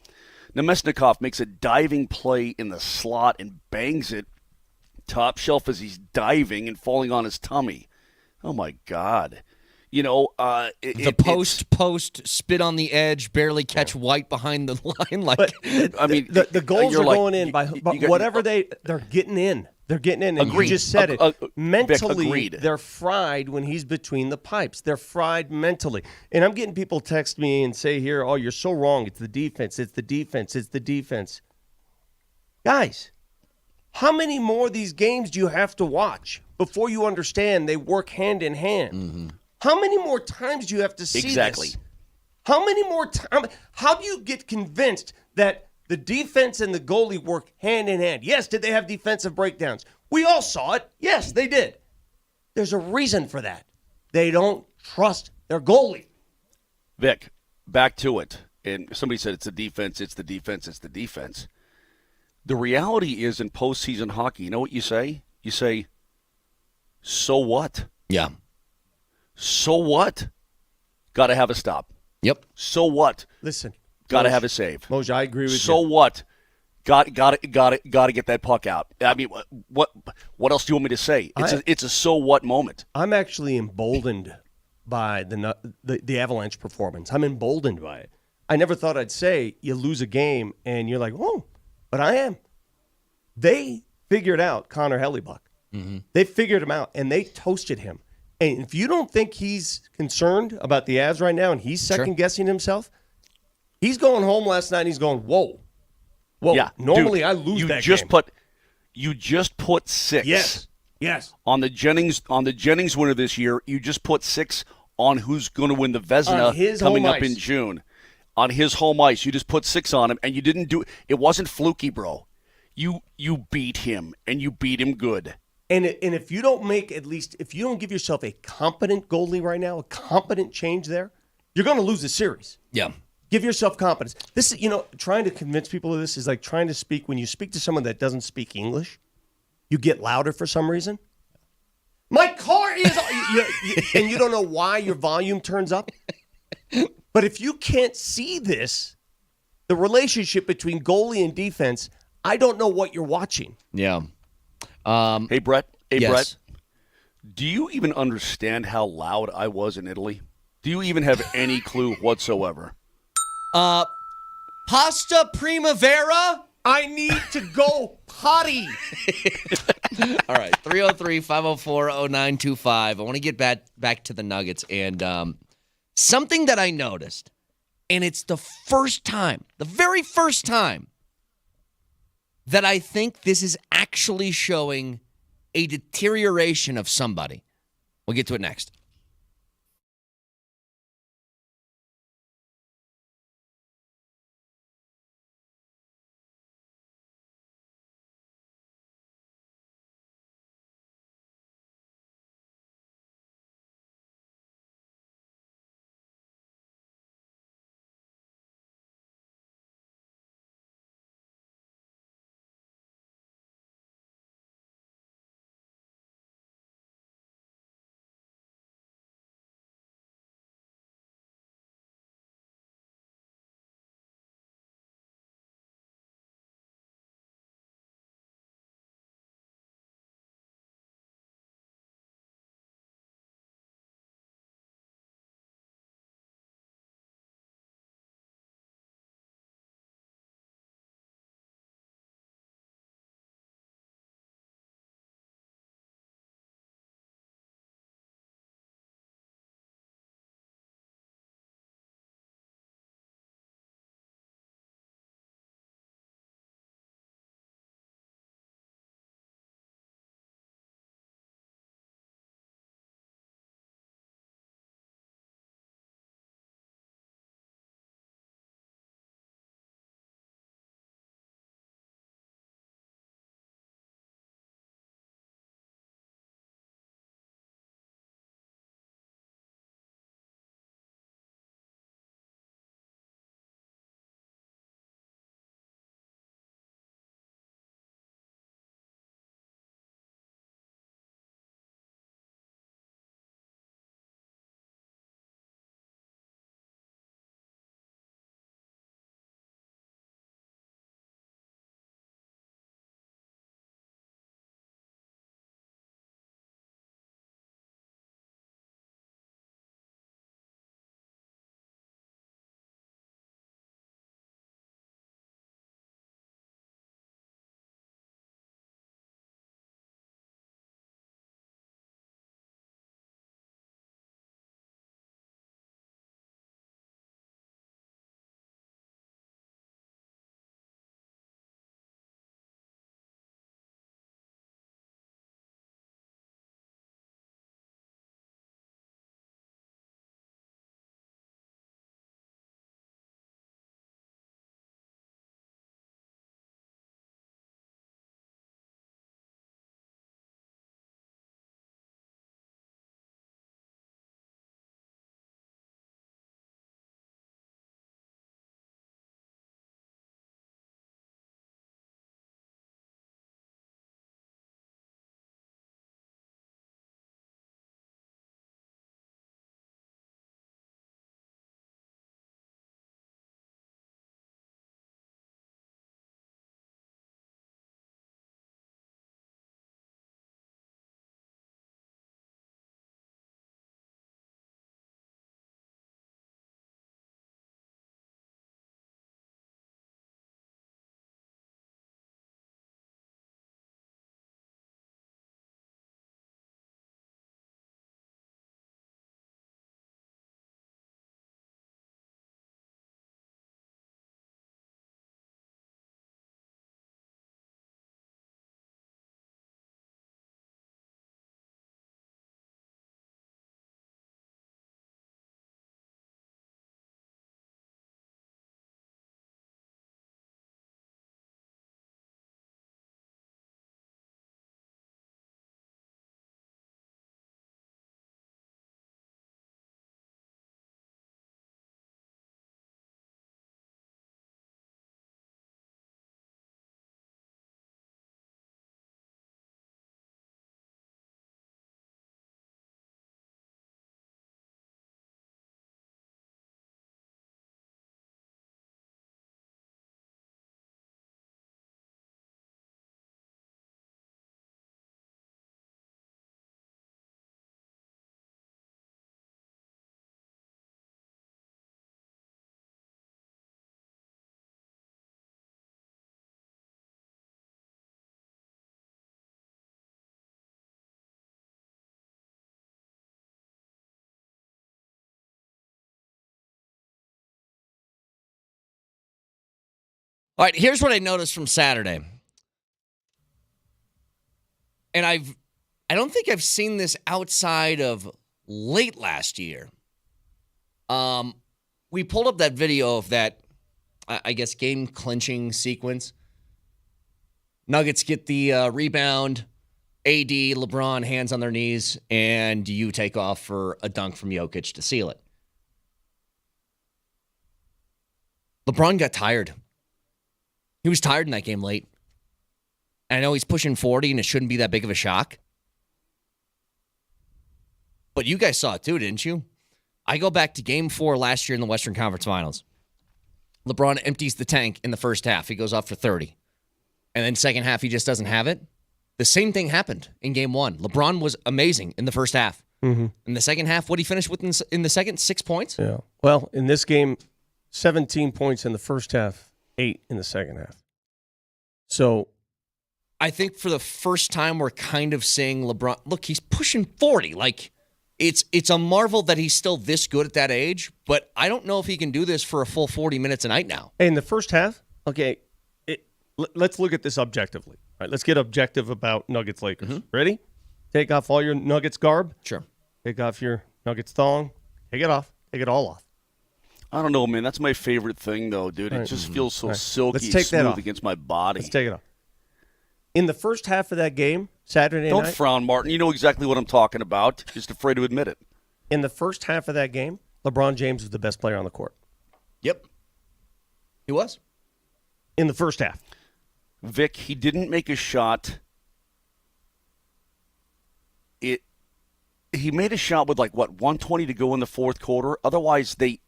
Speaker 7: Nemesnikov makes a diving play in the slot and bangs it top shelf as he's diving and falling on his tummy. Oh my God.
Speaker 2: The post spit on the edge, barely catch White behind the line.
Speaker 6: But
Speaker 7: I mean,
Speaker 6: the goals are
Speaker 7: like,
Speaker 6: going in by whatever they're getting in. They're getting in, and
Speaker 7: Agreed.
Speaker 6: you just said it. Mentally,
Speaker 7: agreed.
Speaker 6: they're fried when he's between the pipes. They're fried mentally. And I'm getting people text me and say here, oh, you're so wrong. It's the defense. It's the defense. It's the defense. Guys, how many more of these games do you have to watch before you understand they work hand in hand? Mm-hmm. How many more times do you have to see this? How many more times? How do you get convinced that the defense and the goalie work hand in hand? Yes, did they have defensive breakdowns? We all saw it. Yes, they did. There's a reason for that. They don't trust their goalie.
Speaker 7: Vic, back to it. And somebody said it's the defense, it's the defense, it's the defense. The reality is in postseason hockey, you know what you say? You say, so what?
Speaker 2: Yeah.
Speaker 7: So what? Got to have a stop.
Speaker 2: Yep.
Speaker 7: So what?
Speaker 6: Listen.
Speaker 7: Got to have a save.
Speaker 6: Moj, I agree with you.
Speaker 7: So what? Got to get that puck out. I mean, what else do you want me to say? It's a so what moment.
Speaker 6: I'm actually emboldened by the Avalanche performance. I'm emboldened by it. I never thought I'd say you lose a game and you're like, oh, but I am. They figured out Connor Hellebuck. Mm-hmm. They figured him out, and they toasted him. And if you don't think he's concerned about the Avs right now and he's second-guessing himself, he's going home last night and he's going, whoa.
Speaker 7: Yeah,
Speaker 6: normally
Speaker 7: dude,
Speaker 6: I lose that
Speaker 7: game. You just put 6.
Speaker 6: Yes.
Speaker 7: On the Jennings winner this year, you just put 6 on who's going to win the Vezina coming up in June. On his home ice, you just put 6 on him, and you didn't do it. It wasn't fluky, bro. You beat him, and you beat him good.
Speaker 6: And if you don't if you don't give yourself a competent goalie right now, a competent change there, you're going to lose the series.
Speaker 2: Yeah.
Speaker 6: Give yourself confidence. This is, trying to convince people of this is like trying to speak. When you speak to someone that doesn't speak English, you get louder for some reason. My car is, and you don't know why your volume turns up. But if you can't see this, the relationship between goalie and defense, I don't know what you're watching.
Speaker 2: Yeah.
Speaker 7: Hey, Brett.
Speaker 2: Yes.
Speaker 7: Brett. Do you even understand how loud I was in Italy? Do you even have any clue whatsoever?
Speaker 2: Pasta primavera?
Speaker 6: I need to go potty.
Speaker 2: All right, 303-504-0925. I want to get back to the Nuggets and something that I noticed, and it's the very first time that I think this is actually showing a deterioration of somebody. We'll get to it next. All right, here's what I noticed from Saturday. And I don't think I've seen this outside of late last year. We pulled up that video of that, I guess, game-clinching sequence. Nuggets get the rebound. AD, LeBron, hands on their knees, and you take off for a dunk from Jokic to seal it. LeBron got tired. He was tired in that game late. And I know he's pushing 40, and it shouldn't be that big of a shock. But you guys saw it too, didn't you? I go back to Game 4 last year in the Western Conference Finals. LeBron empties the tank in the first half. He goes off for 30. And then second half, he just doesn't have it. The same thing happened in Game 1. LeBron was amazing in the first half. Mm-hmm. In the second half, what did he finish with in the second? 6 points?
Speaker 6: Yeah. Well, in this game, 17 points in the first half, 8 in the second half. So
Speaker 2: I think for the first time, we're kind of seeing LeBron. Look, he's pushing 40. Like, it's a marvel that he's still this good at that age, but I don't know if he can do this for a full 40 minutes a night now.
Speaker 6: In the first half, okay, let's look at this objectively. All right, let's get objective about Nuggets Lakers. Mm-hmm. Ready? Take off all your Nuggets garb.
Speaker 2: Sure.
Speaker 6: Take off your Nuggets thong. Take it off. Take it all off.
Speaker 7: I don't know, man. That's my favorite thing, though, dude. It just feels so silky and smooth against my body.
Speaker 6: Let's take it off. In the first half of that game, Saturday night.
Speaker 7: Don't frown, Martin. You know exactly what I'm talking about. Just afraid to admit it.
Speaker 6: In the first half of that game, LeBron James was the best player on the court.
Speaker 2: Yep. He was.
Speaker 6: In the first half.
Speaker 7: Vic, he didn't make a shot. He made a shot with 120 to go in the fourth quarter. Otherwise, they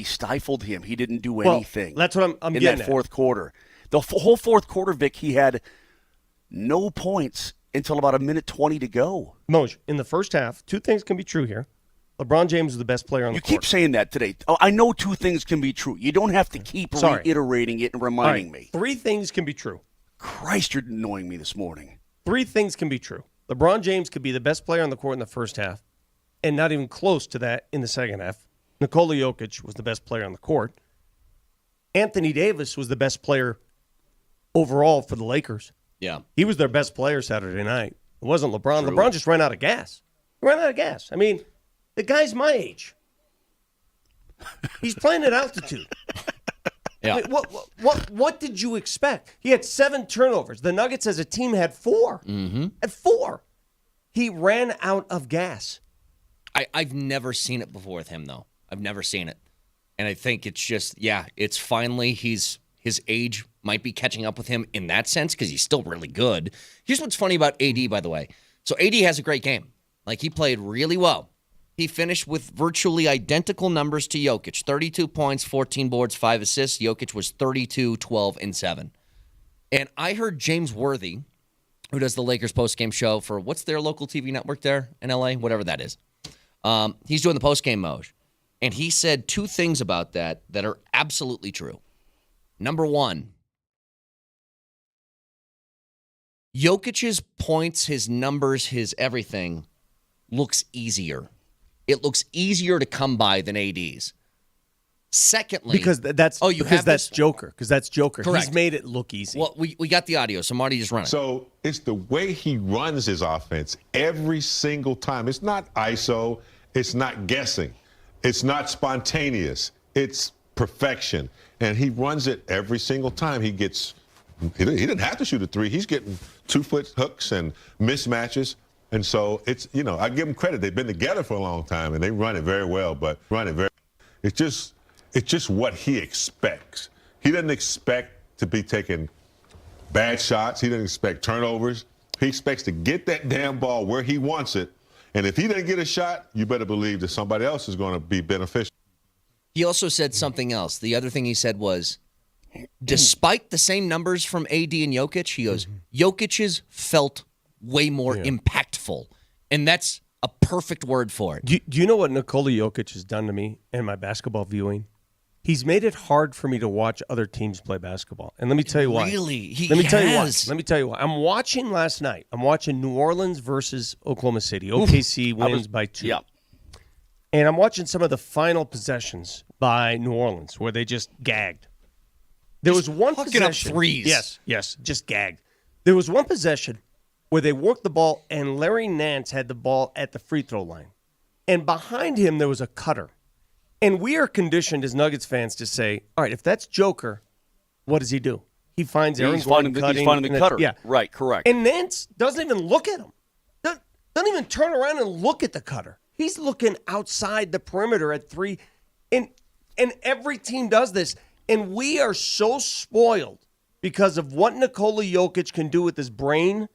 Speaker 7: stifled him. He didn't do anything.
Speaker 6: That's what I'm
Speaker 7: in
Speaker 6: getting
Speaker 7: that fourth quarter. The whole fourth quarter, Vic, he had no points until about 1:20 to go.
Speaker 6: Moj, in the first half, two things can be true here. LeBron James is the best player on the court.
Speaker 7: You keep saying that today. Oh, I know two things can be true. You don't have to keep reiterating it and reminding me.
Speaker 6: Three things can be true.
Speaker 7: Christ, you're annoying me this morning.
Speaker 6: Three things can be true. LeBron James could be the best player on the court in the first half, and not even close to that in the second half. Nikola Jokic was the best player on the court. Anthony Davis was the best player overall for the Lakers.
Speaker 2: Yeah.
Speaker 6: He was their best player Saturday night. It wasn't LeBron.
Speaker 2: True.
Speaker 6: LeBron just ran out of gas. He ran out of gas. I mean, the guy's my age. He's playing at altitude.
Speaker 2: Yeah.
Speaker 6: I mean, what did you expect? He had 7 turnovers. The Nuggets as a team had 4.
Speaker 2: Mm-hmm.
Speaker 6: At 4. He ran out of gas.
Speaker 2: I've never seen it before with him, though. I've never seen it. And I think it's just, it's finally his age might be catching up with him in that sense because he's still really good. Here's what's funny about AD, by the way. So AD has a great game. He played really well. He finished with virtually identical numbers to Jokic. 32 points, 14 boards, 5 assists. Jokic was 32, 12, and 7. And I heard James Worthy, who does the Lakers postgame show for what's their local TV network there in LA? Whatever that is. He's doing the postgame mode. And he said 2 things about that are absolutely true. Number 1, Jokic's points, his numbers, his everything looks easier. It looks easier to come by than AD's. Secondly,
Speaker 6: because that's Joker. Because that's Joker.
Speaker 2: Correct.
Speaker 6: He's made it look easy.
Speaker 2: Well, we got the audio, so Marty just run it.
Speaker 8: So it's the way he runs his offense every single time. It's not ISO. It's not guessing. It's not spontaneous. It's perfection. And he runs it every single time. He didn't have to shoot a 3. He's getting 2-foot hooks and mismatches. And so it's, I give them credit. They've been together for a long time, and they run it very well. It's just what he expects. He doesn't expect to be taking bad shots. He doesn't expect turnovers. He expects to get that damn ball where he wants it. And if he doesn't get a shot, you better believe that somebody else is going to be beneficial.
Speaker 2: He also said something else. The other thing he said was, despite the same numbers from AD and Jokic, he goes, Jokic's felt way more impactful. And that's a perfect word for it.
Speaker 6: Do you know what Nikola Jokic has done to me in my basketball viewing? He's made it hard for me to watch other teams play basketball. And let me tell you why.
Speaker 2: Really?
Speaker 6: Let me tell you why. I'm watching last night. I'm watching New Orleans versus Oklahoma City. OKC wins by 2.
Speaker 7: Yeah.
Speaker 6: And I'm watching some of the final possessions by New Orleans where they just gagged. There was one
Speaker 2: hucking up
Speaker 6: possession.
Speaker 2: threes.
Speaker 6: Yes, just gagged. There was one possession where they worked the ball, and Larry Nance had the ball at the free throw line. And behind him, there was a cutter. And we are conditioned as Nuggets fans to say, all right, if that's Joker, what does he do? He finds Aaron Gordon cutting.
Speaker 7: He's finding the cutter.
Speaker 6: Yeah.
Speaker 7: Right, correct.
Speaker 6: And Nance doesn't even look at him. Doesn't even turn around and look at the cutter. He's looking outside the perimeter at three. And every team does this. And we are so spoiled because of what Nikola Jokic can do with his brain,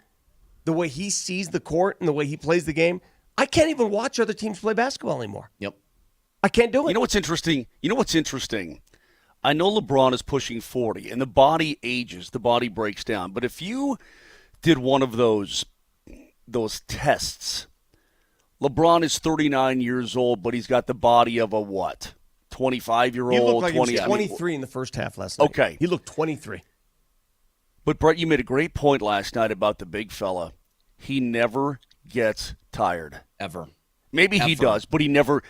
Speaker 6: the way he sees the court and the way he plays the game. I can't even watch other teams play basketball anymore.
Speaker 2: Yep.
Speaker 6: I can't do it.
Speaker 7: You know what's interesting? I know LeBron is pushing 40, and the body ages, the body breaks down. But if you did one of those tests, LeBron is 39 years old, but he's got the body of a what? 25-year-old?
Speaker 6: He looked like he was 23 in the first half last night.
Speaker 7: Okay.
Speaker 6: He looked 23.
Speaker 7: But, Brett, you made a great point last night about the big fella. He never gets tired.
Speaker 2: Ever.
Speaker 7: Maybe he does, but he never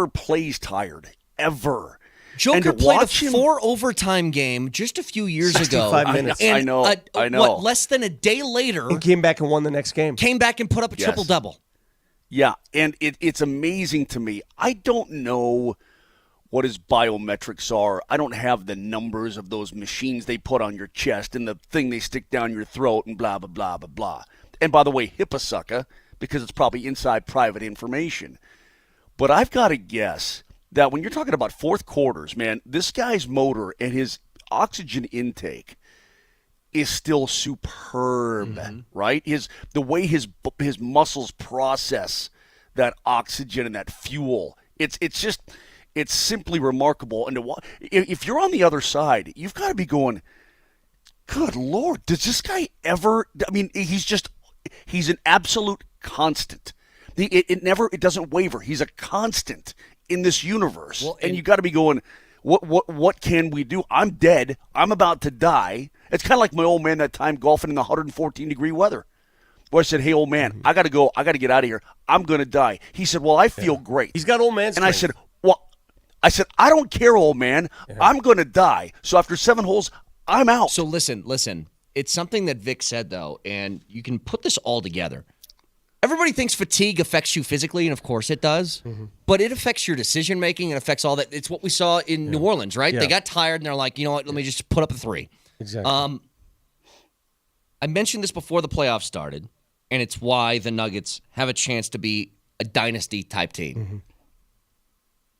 Speaker 7: plays tired. Ever.
Speaker 2: Joker played a 4 overtime game just a few years ago.
Speaker 6: 65 minutes.
Speaker 7: I know.
Speaker 2: What, less than a day later,
Speaker 6: And came back and won the next game.
Speaker 2: came back and put up a triple-double.
Speaker 7: Yeah, and it's amazing to me. I don't know what his biometrics are. I don't have the numbers of those machines they put on your chest and the thing they stick down your throat and blah, blah, blah, blah, blah. And by the way, HIPAA sucker, because it's probably inside private information. But I've got to guess that when you're talking about fourth quarters, man, this guy's motor and his oxygen intake is still superb, right? The way his muscles process that oxygen and that fuel, it's simply remarkable. And if you're on the other side, you've got to be going, good Lord, does this guy ever? I mean, he's an absolute constant. It doesn't waver. He's a constant in this universe. Well, and you got to be going, what can we do? I'm dead. I'm about to die. It's kind of like my old man that time golfing in the 114-degree weather. Where I said, hey, old man, I got to go. I got to get out of here. I'm going to die. He said, well, I feel great.
Speaker 6: He's got old man strength.
Speaker 7: And I said, I don't care, old man. Yeah. I'm going to die. So after 7 holes, I'm out.
Speaker 2: So listen. It's something that Vic said, though, and you can put this all together. Everybody thinks fatigue affects you physically, and of course it does. But it affects your decision-making and affects all that. It's what we saw in New Orleans, right? Yeah. They got tired, and they're like, you know what, let me just put up a 3.
Speaker 6: Exactly.
Speaker 2: I mentioned this before the playoffs started, and it's why the Nuggets have a chance to be a dynasty-type team.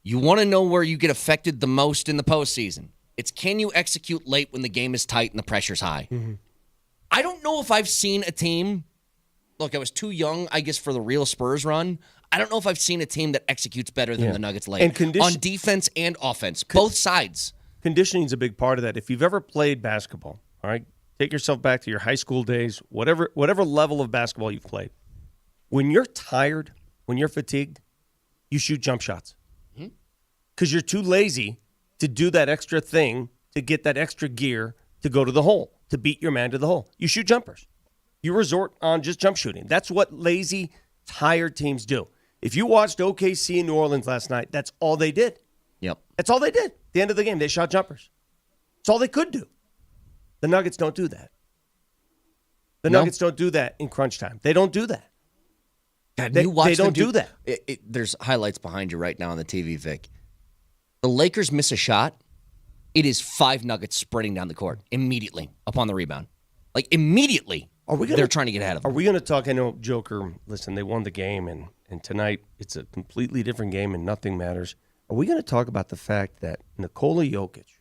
Speaker 2: You want to know where you get affected the most in the postseason. It's can you execute late when the game is tight and the pressure's high. I don't know if I've seen a team, look, I was too young, I guess, for the real Spurs run. I don't know if I've seen a team that executes better than the Nuggets late on defense and offense, both sides.
Speaker 6: Conditioning is a big part of that. If you've ever played basketball, all right, take yourself back to your high school days, whatever level of basketball you've played. When you're tired, when you're fatigued, you shoot jump shots. Because you're too lazy to do that extra thing, to get that extra gear, to go to the hole, to beat your man to the hole. You shoot jumpers. You resort on just jump shooting. That's what lazy, tired teams do. If you watched OKC in New Orleans last night, that's all they did.
Speaker 2: Yep.
Speaker 6: That's all they did. At the end of the game, they shot jumpers. That's all they could do. The Nuggets don't do that. The Nuggets don't do that in crunch time. They don't do that.
Speaker 2: God,
Speaker 6: they
Speaker 2: don't
Speaker 6: do that.
Speaker 2: There's highlights behind you right now on the TV, Vic. The Lakers miss a shot. It is 5 Nuggets sprinting down the court immediately upon the rebound. Like, immediately, they're trying to get ahead of them.
Speaker 6: Are we going to talk? I know, Joker, listen, they won the game, and tonight it's a completely different game and nothing matters. Are we going to talk about the fact that Nikola Jokic,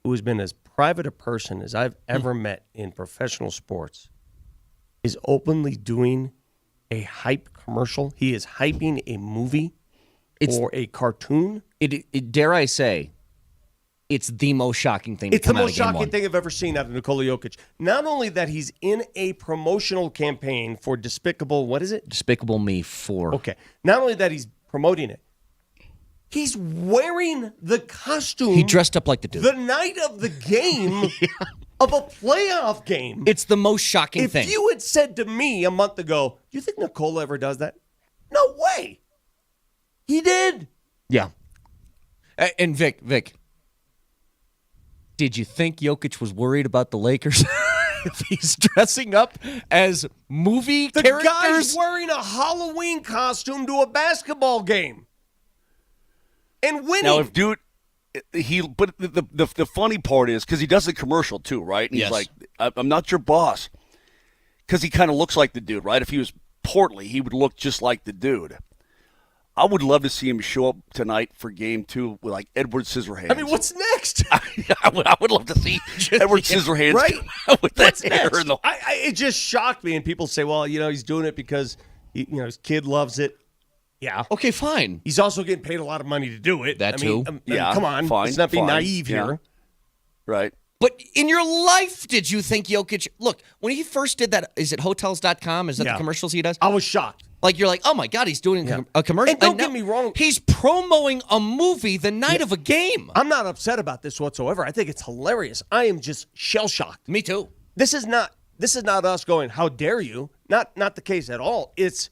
Speaker 6: who has been as private a person as I've ever met in professional sports, is openly doing a hype commercial? He is hyping a movie or a cartoon?
Speaker 2: Dare I say, it's the most shocking thing to come out of Game 1.
Speaker 6: It's the most shocking thing I've ever seen out of Nikola Jokic. Not only that he's in a promotional campaign for Despicable, what is it?
Speaker 2: Despicable Me 4.
Speaker 6: Okay. Not only that he's promoting it, he's wearing the costume.
Speaker 2: He dressed up like the dude.
Speaker 6: The night of the game of a playoff game.
Speaker 2: It's the most shocking thing.
Speaker 6: If you had said to me a month ago, do you think Nikola ever does that? No way. He did.
Speaker 2: Yeah. And Vic, Did you think Jokic was worried about the Lakers? If he's dressing up as movie
Speaker 6: The
Speaker 2: characters?
Speaker 6: guy's wearing a Halloween costume to a basketball game and winning.
Speaker 7: Now, if dude, but the funny part is because he does the commercial too, right? And he's
Speaker 2: Yes.
Speaker 7: like, "I'm not your boss," because he kind of looks like the dude, right? If he was portly, he would look just like the dude. I would love to see him show up tonight for Game 2 with like Edward Scissorhands.
Speaker 6: I mean, what's next?
Speaker 7: I would love to see Edward Scissorhands
Speaker 6: right?
Speaker 7: with that
Speaker 6: What's
Speaker 7: hair
Speaker 6: next?
Speaker 7: in the.
Speaker 6: It just shocked me, and people say, "Well, he's doing it because his kid loves it." Yeah.
Speaker 2: Okay, fine.
Speaker 6: He's also getting paid a lot of money to do it.
Speaker 2: That too.
Speaker 7: Yeah,
Speaker 6: come on.
Speaker 7: fine,
Speaker 6: Let's not be
Speaker 7: fine,
Speaker 6: naive
Speaker 7: yeah.
Speaker 6: here.
Speaker 7: Right.
Speaker 2: But in your life, did you think Jokic... Look, when he first did that, is it Hotels.com? Is that
Speaker 6: Yeah.
Speaker 2: the commercials he does?
Speaker 6: I was shocked.
Speaker 2: Like, you're like, oh my God, he's doing a commercial.
Speaker 6: And don't
Speaker 2: now
Speaker 6: get me wrong.
Speaker 2: He's promoting a movie the night of a game.
Speaker 6: I'm not upset about this whatsoever. I think it's hilarious. I am just shell-shocked.
Speaker 2: Me too.
Speaker 6: This is not us going, how dare you? Not the case at all. It's,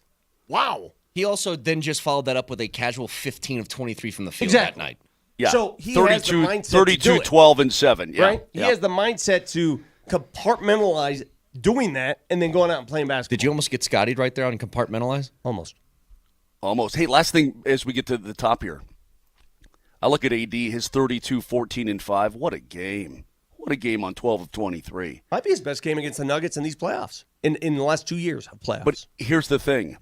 Speaker 6: wow.
Speaker 2: He also then just followed that up with a casual 15 of 23 from the field
Speaker 6: Exactly.
Speaker 2: that night.
Speaker 7: Yeah.
Speaker 6: So he has the mindset
Speaker 7: 32,
Speaker 6: to do it,
Speaker 7: 12, and 7. Yeah.
Speaker 6: right? He has the mindset to compartmentalize doing that and then going out and playing basketball.
Speaker 2: Did you almost get Scottied right there on compartmentalize?
Speaker 6: Almost.
Speaker 7: Almost. Hey, last thing as we get to the top here. I look at AD, his 32, 14, and 5. What a game. What a game on 12 of 23.
Speaker 6: Might be his best game against the Nuggets in these playoffs, in the last 2 years of playoffs.
Speaker 7: But here's the thing.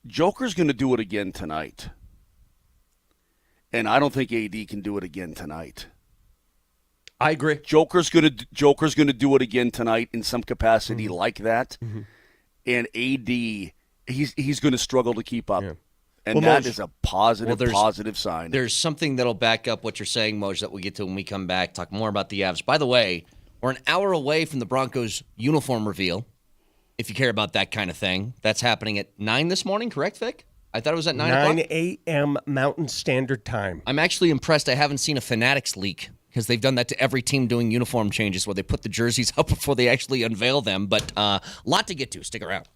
Speaker 7: Joker's going to do it again tonight. And I don't think AD can do it again tonight.
Speaker 6: I agree.
Speaker 7: Joker's going to do it again tonight in some capacity like that. Mm-hmm. And AD, he's going to struggle to keep up. Yeah. And that is a positive sign.
Speaker 2: There's something that'll back up what you're saying, Moj, that we'll get to when we come back, talk more about the Avs. By the way, we're an hour away from the Broncos uniform reveal, if you care about that kind of thing. That's happening at 9 this morning, correct, Vic? I thought it was at 9 o'clock.
Speaker 6: 9 a.m. Mountain Standard Time.
Speaker 2: I'm actually impressed. I haven't seen a Fanatics leak because they've done that to every team doing uniform changes where they put the jerseys up before they actually unveil them. But a lot to get to. Stick around.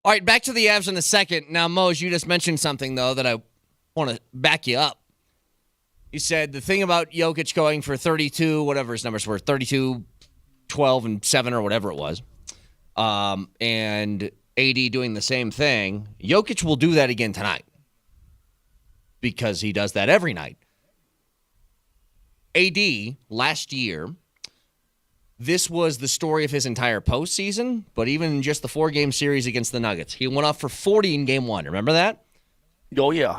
Speaker 2: All right, back to the Avs in a second. Now, Mose, you just mentioned something, though, that I want to back you up. You said the thing about Jokic going for 32, whatever his numbers were, 32, 12, and 7 or whatever it was, and AD doing the same thing. Jokic will do that again tonight because he does that every night. AD, last year, this was the story of his entire postseason, but even in just the 4-game series against the Nuggets. He went off for 40 in Game 1. Remember that?
Speaker 7: Oh, yeah.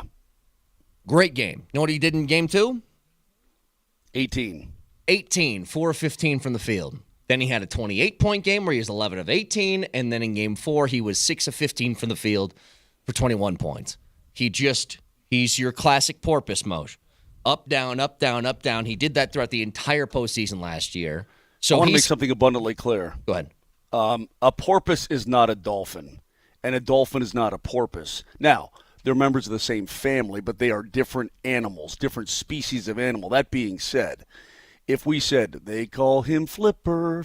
Speaker 2: Great game. You know what he did in Game 2?
Speaker 7: 18.
Speaker 2: 18, 4 of 15 from the field. Then he had a 28-point game where he was 11 of 18, and then in Game 4, he was 6 of 15 from the field for 21 points. He's your classic porpoise, Moshe. Up, down, up, down, up, down. He did that throughout the entire postseason last year. So
Speaker 7: I want to make something abundantly clear.
Speaker 2: Go ahead.
Speaker 7: A porpoise is not a dolphin, and a dolphin is not a porpoise. Now, they're members of the same family, but they are different animals, different species of animal. That being said, if we said they call him Flipper,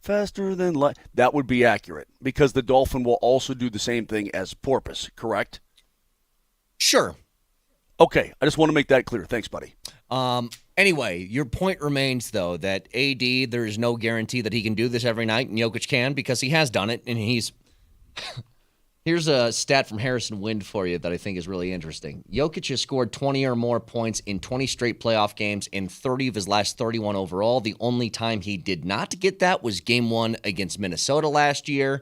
Speaker 7: faster than light, that would be accurate because the dolphin will also do the same thing as porpoise, correct?
Speaker 2: Sure.
Speaker 7: Okay, I just want to make that clear. Thanks, buddy.
Speaker 2: Anyway, your point remains, though, that AD, there is no guarantee that he can do this every night, and Jokic can because he has done it, and he's... Here's a stat from Harrison Wind for you that I think is really interesting. Jokic has scored 20 or more points in 20 straight playoff games in 30 of his last 31 overall. The only time he did not get that was Game 1 against Minnesota last year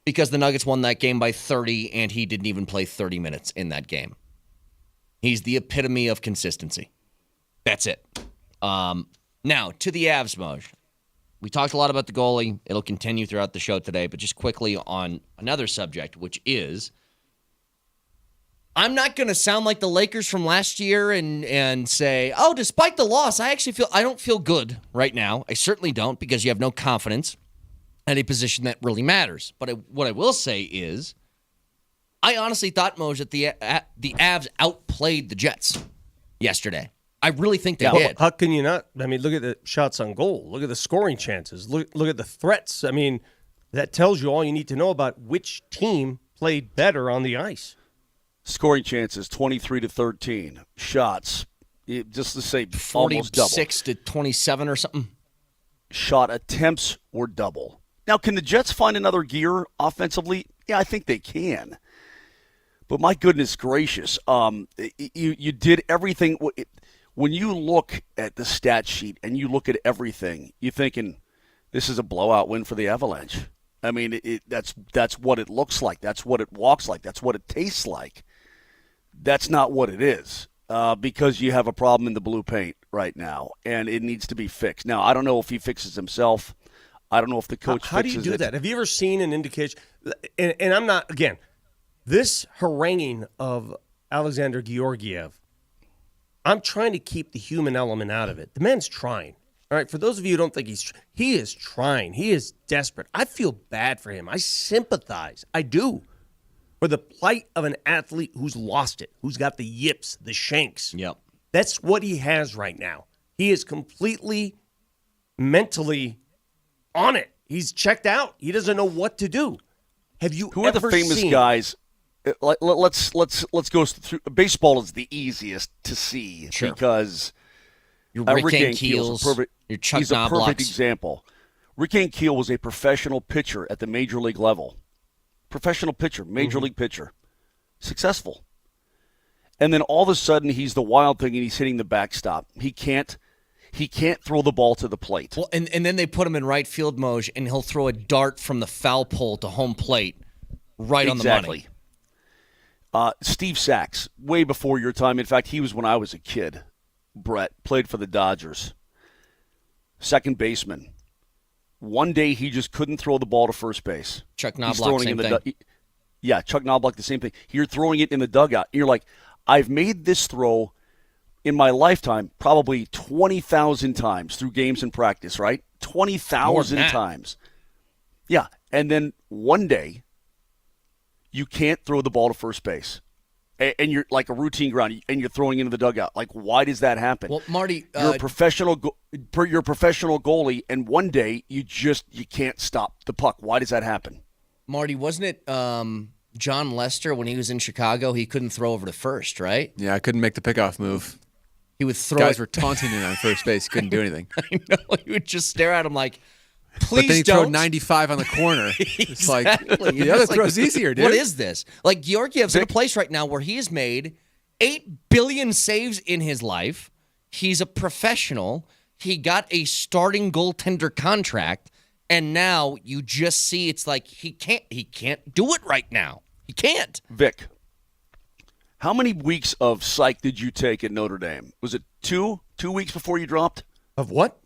Speaker 2: because the Nuggets won that game by 30, and he didn't even play 30 minutes in that game. He's the epitome of consistency. That's it. Now, to the Avs, Moj. We talked a lot about the goalie. It'll continue throughout the show today, but just quickly on another subject, which is I'm not going to sound like the Lakers from last year and say, oh, despite the loss, I don't feel good right now. I certainly don't because you have no confidence at a position that really matters. But what I will say is I honestly thought, Moj, that the Avs outplayed the Jets yesterday. I really think they did.
Speaker 6: How can you not? I mean, look at the shots on goal. Look at the scoring chances. Look at the threats. I mean, that tells you all you need to know about which team played better on the ice.
Speaker 7: Scoring chances, 23-13. Shots, just to say, almost double.
Speaker 2: 46-27 or something.
Speaker 7: Shot attempts were double. Now, can the Jets find another gear offensively? Yeah, I think they can. But my goodness gracious, you did everything. When you look at the stat sheet and you look at everything, you're thinking this is a blowout win for the Avalanche. I mean, that's what it looks like. That's what it walks like. That's what it tastes like. That's not what it is because you have a problem in the blue paint right now, and it needs to be fixed. Now, I don't know if he fixes himself. I don't know if the coach fixes it.
Speaker 6: How do you do that? Have you ever seen an indication? And I'm not, again, this haranguing of Alexander Georgiev, I'm trying to keep the human element out of it. The man's trying. All right, for those of you who don't think he is trying. He is desperate. I feel bad for him. I sympathize. I do. For the plight of an athlete who's lost it, who's got the yips, the shanks.
Speaker 2: Yep.
Speaker 6: That's what he has right now. He is completely mentally on it. He's checked out. He doesn't know what to do. Have you
Speaker 7: Who are the famous guys? Let's go through. Baseball is the easiest to see because
Speaker 2: your Rick Ankiel's, your Chuck
Speaker 7: he's a perfect
Speaker 2: Knoblauch's.
Speaker 7: example. Rick Ankiel was a professional pitcher at the major league level. Professional pitcher, major league pitcher. Successful. And then all of a sudden he's the wild thing and he's hitting the backstop. He can't throw the ball to the plate.
Speaker 2: Well, and then they put him in right field, Moj, and he'll throw a dart from the foul pole to home plate right on the money.
Speaker 7: Steve Sachs, way before your time. In fact, he was when I was a kid. Brett played for the Dodgers. Second baseman. One day he just couldn't throw the ball to first base.
Speaker 2: Chuck Knoblauch, same thing.
Speaker 7: Yeah, Chuck Knoblauch, the same thing. You're throwing it in the dugout. You're like, I've made this throw in my lifetime probably 20,000 times through games and practice, right? 20,000 times. Yeah, and then one day you can't throw the ball to first base. And you're like a routine ground, and you're throwing into the dugout. Like, why does that happen?
Speaker 2: Well, Marty,
Speaker 7: you're a professional goalie, and one day you can't stop the puck. Why does that happen?
Speaker 2: Marty, wasn't it John Lester when he was in Chicago? He couldn't throw over to first, right?
Speaker 3: Yeah, I couldn't make the pickoff move.
Speaker 2: He would throw.
Speaker 3: Guys
Speaker 2: it.
Speaker 3: were taunting him on first base. He couldn't do anything.
Speaker 2: I know. He would just stare at him like, please
Speaker 3: But then he
Speaker 2: don't.
Speaker 3: threw 95 on the corner. It's like,
Speaker 2: Exactly.
Speaker 3: the other
Speaker 2: It's like,
Speaker 3: throw's easier, dude.
Speaker 2: What is this? Like, Georgiev's in a place right now where he has made 8 billion saves in his life. He's a professional. He got a starting goaltender contract, and now you just see it's like he can't do it right now. He can't.
Speaker 7: Vic, how many weeks of psych did you take at Notre Dame? Was it 2 weeks before you dropped?
Speaker 6: Of what?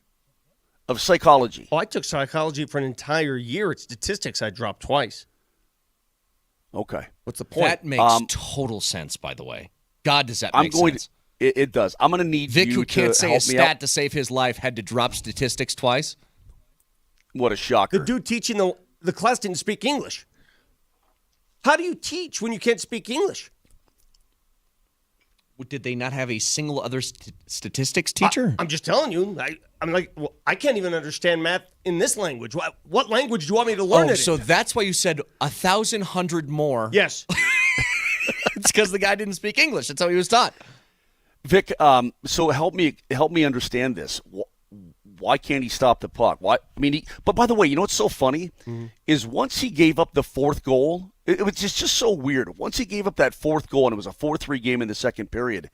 Speaker 7: Of psychology.
Speaker 6: Oh, I took psychology for an entire year. At statistics, I dropped twice.
Speaker 7: Okay.
Speaker 6: What's the point?
Speaker 2: That makes total sense, by the way. God, does that make sense?
Speaker 7: It does. I'm going to need
Speaker 2: Vic,
Speaker 7: you
Speaker 2: who can't
Speaker 7: to
Speaker 2: say a
Speaker 7: help me out.
Speaker 2: stat to save his life, had to drop statistics twice.
Speaker 7: What a shocker.
Speaker 6: The dude teaching the class didn't speak English. How do you teach when you can't speak English?
Speaker 2: Did they not have a single other statistics teacher?
Speaker 6: I'm just telling you. I'm like, well, I can't even understand math in this language. What language do you want me to learn it
Speaker 2: so
Speaker 6: in?
Speaker 2: that's why you said 1,100 more.
Speaker 6: Yes.
Speaker 2: It's because the guy didn't speak English. That's how he was taught.
Speaker 7: Vic, so help me understand this. Why can't he stop the puck? Why? I mean, but by the way, you know what's so funny is once he gave up the fourth goal, it was just so weird. Once he gave up that fourth goal, and it was a 4-3 game in the second period,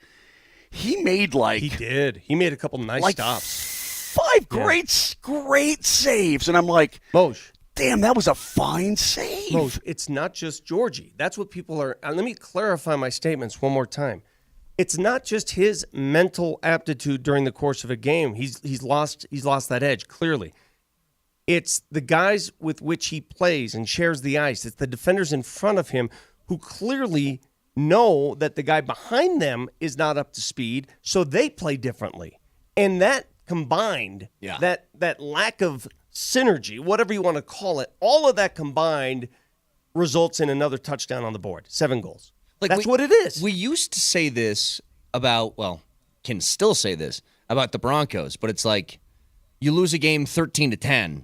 Speaker 7: he made
Speaker 6: He did. He made a couple nice stops.
Speaker 7: 5 great saves, and I'm like,
Speaker 6: Moj.
Speaker 7: damn, that was a fine save.
Speaker 6: Moj, it's not just Georgie. That's what people are. Let me clarify my statements one more time. It's not just his mental aptitude during the course of a game. He's lost that edge, clearly. It's the guys with which he plays and shares the ice. It's the defenders in front of him who clearly know that the guy behind them is not up to speed, so they play differently. And that combined, that lack of synergy, whatever you want to call it, all of that combined results in another touchdown on the board. 7 goals. That's what it is.
Speaker 2: We used to say this about, can still say this about the Broncos, but it's like you lose a game 13-10,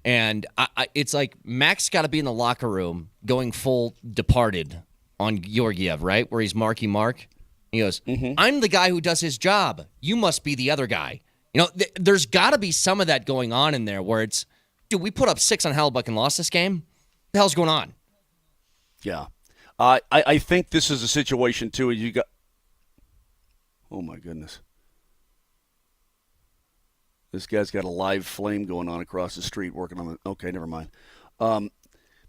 Speaker 2: and it's like Mac's got to be in the locker room going full departed on Georgiev, right? Where he's Marky Mark. He goes, I'm the guy who does his job. You must be the other guy. You know, there's got to be some of that going on in there where it's, dude, we put up 6 on Hellebuck and lost this game. What the hell's going on?
Speaker 7: Yeah. I think this is a situation, too, you got – oh, my goodness. This guy's got a live flame going on across the street working on the – okay, never mind.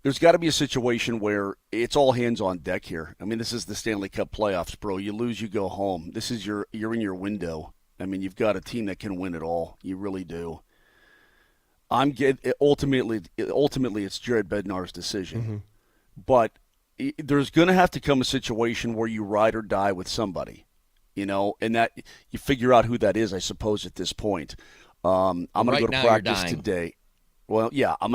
Speaker 7: There's got to be a situation where it's all hands on deck here. I mean, this is the Stanley Cup playoffs, bro. You lose, you go home. This is you're in your window. I mean, you've got a team that can win it all. You really do. Ultimately, it's Jared Bednar's decision. But – there's going to have to come a situation where you ride or die with somebody, you know, and that you figure out who that is, I suppose, at this point. I'm going to go to practice today. Well, yeah, I'm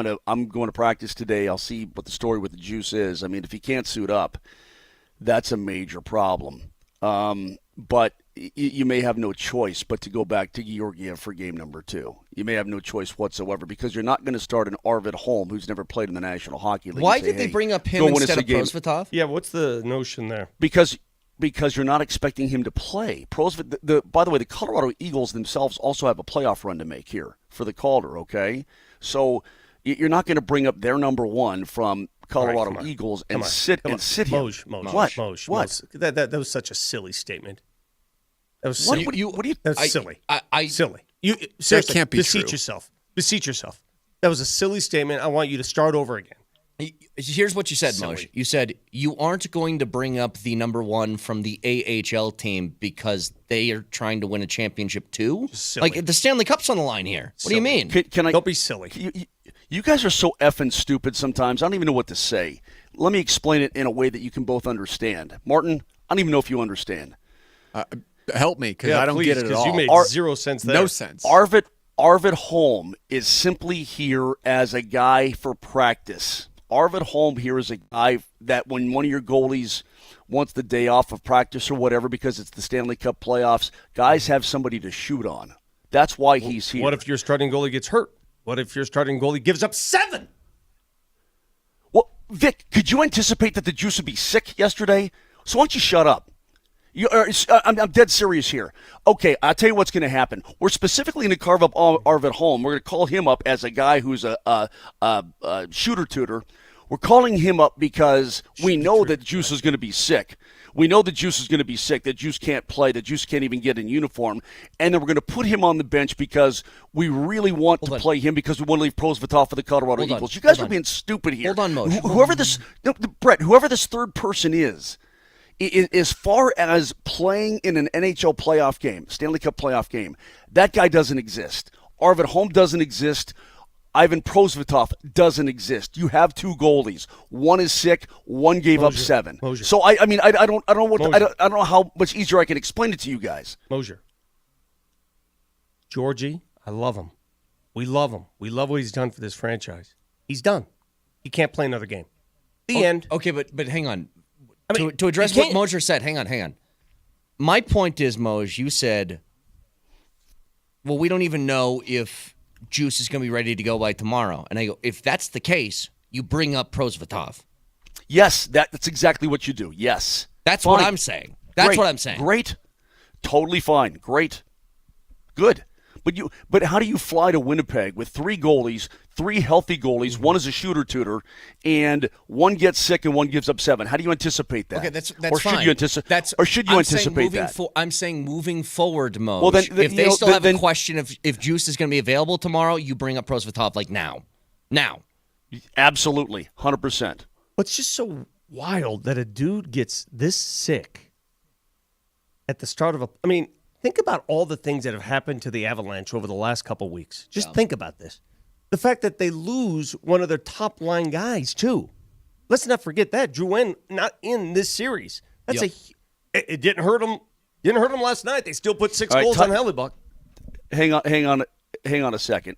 Speaker 7: going to practice today. I'll see what the story with the juice is. I mean, if he can't suit up, that's a major problem. But you may have no choice but to go back to Georgiev for game number 2. You may have no choice whatsoever because you're not going to start an Arvid Holm who's never played in the National Hockey League.
Speaker 2: Why did they bring up him instead of Prosvetov?
Speaker 6: Yeah, what's the notion there?
Speaker 7: Because you're not expecting him to play. By the way, the Colorado Eagles themselves also have a playoff run to make here for the Calder, okay? So you're not going to bring up their number 1 from Colorado Eagles and sit here.
Speaker 6: Moj.
Speaker 7: What?
Speaker 6: That was such a silly statement. That was
Speaker 7: What?
Speaker 6: silly. That's silly. Silly.
Speaker 3: That can't be
Speaker 6: beseech
Speaker 3: true.
Speaker 6: yourself. Beseech yourself. That was a silly statement. I want you to start over again.
Speaker 2: Here's what you said, Moj. You said you aren't going to bring up the number 1 from the AHL team because they are trying to win a championship too?
Speaker 6: Silly.
Speaker 2: Like, the Stanley Cup's on the line here. What do you mean?
Speaker 7: Can I?
Speaker 6: Don't be silly.
Speaker 7: You guys are so effing stupid sometimes. I don't even know what to say. Let me explain it in a way that you can both understand. Martin, I don't even know if you understand.
Speaker 3: Help me, because I don't get it at all.
Speaker 6: You made 0 sense there.
Speaker 3: No sense.
Speaker 7: Arvid Holm is simply here as a guy for practice. Arvid Holm here is a guy that when one of your goalies wants the day off of practice or whatever because it's the Stanley Cup playoffs, guys have somebody to shoot on. That's why he's here.
Speaker 6: What if your starting goalie gets hurt? What if your starting goalie gives up 7?
Speaker 7: Vic, could you anticipate that the Juice would be sick yesterday? So why don't you shut up? I'm dead serious here. Okay, I'll tell you what's going to happen. We're specifically going to carve up Arvid Holm. We're going to call him up as a guy who's a shooter tutor. We're calling him up because we know that Juice is going to be sick. We know that Juice is going to be sick, that Juice can't play, that Juice can't even get in uniform. And then we're going to put him on the bench because we really want to play him because we want to leave Prosvetov for the Colorado Eagles. You guys are being stupid here.
Speaker 2: Hold on, Moshe.
Speaker 7: Brett, whoever this third person is, as far as playing in an NHL playoff game, Stanley Cup playoff game, that guy doesn't exist. Arvid Holm doesn't exist. Ivan Prosvetov doesn't exist. You have two goalies. One is sick. One gave up 7.
Speaker 6: Mosier.
Speaker 7: So I don't know how much easier I can explain it to you guys.
Speaker 6: Mosier. Georgie, I love him. We love him. We love what he's done for this franchise. He's done. He can't play another game. The end.
Speaker 2: Okay, but hang on.
Speaker 6: I mean,
Speaker 2: to address what Mosier said, hang on. My point is, Moj, you said, well, we don't even know if Juice is going to be ready to go by tomorrow. And I go, if that's the case, you bring up Prosvetov.
Speaker 7: Yes, that's exactly what you do. Yes.
Speaker 2: That's
Speaker 7: fine.
Speaker 2: what I'm saying. That's what I'm saying.
Speaker 7: Great. Totally fine. Great. Good. But how do you fly to Winnipeg with 3 goalies, 3 healthy goalies, one is a shooter tutor, and one gets sick and one gives up 7? How do you anticipate that?
Speaker 2: Okay, that's
Speaker 7: or
Speaker 2: fine.
Speaker 7: Should you anticipate that?
Speaker 2: I'm saying moving forward, Mo.
Speaker 7: Well, then,
Speaker 2: if they still have a question if Juice is going to be available tomorrow, you bring up Prosvetov like now. Now.
Speaker 7: Absolutely. 100%.
Speaker 6: What's just so wild that a dude gets this sick at the start of I mean, think about all the things that have happened to the Avalanche over the last couple weeks. Just think about this. The fact that they lose one of their top line guys, too. Let's not forget that. Drouin not in this series. It didn't hurt them. Didn't hurt them last night. They still put 6 goals on Hellebuck.
Speaker 7: Hang on a second.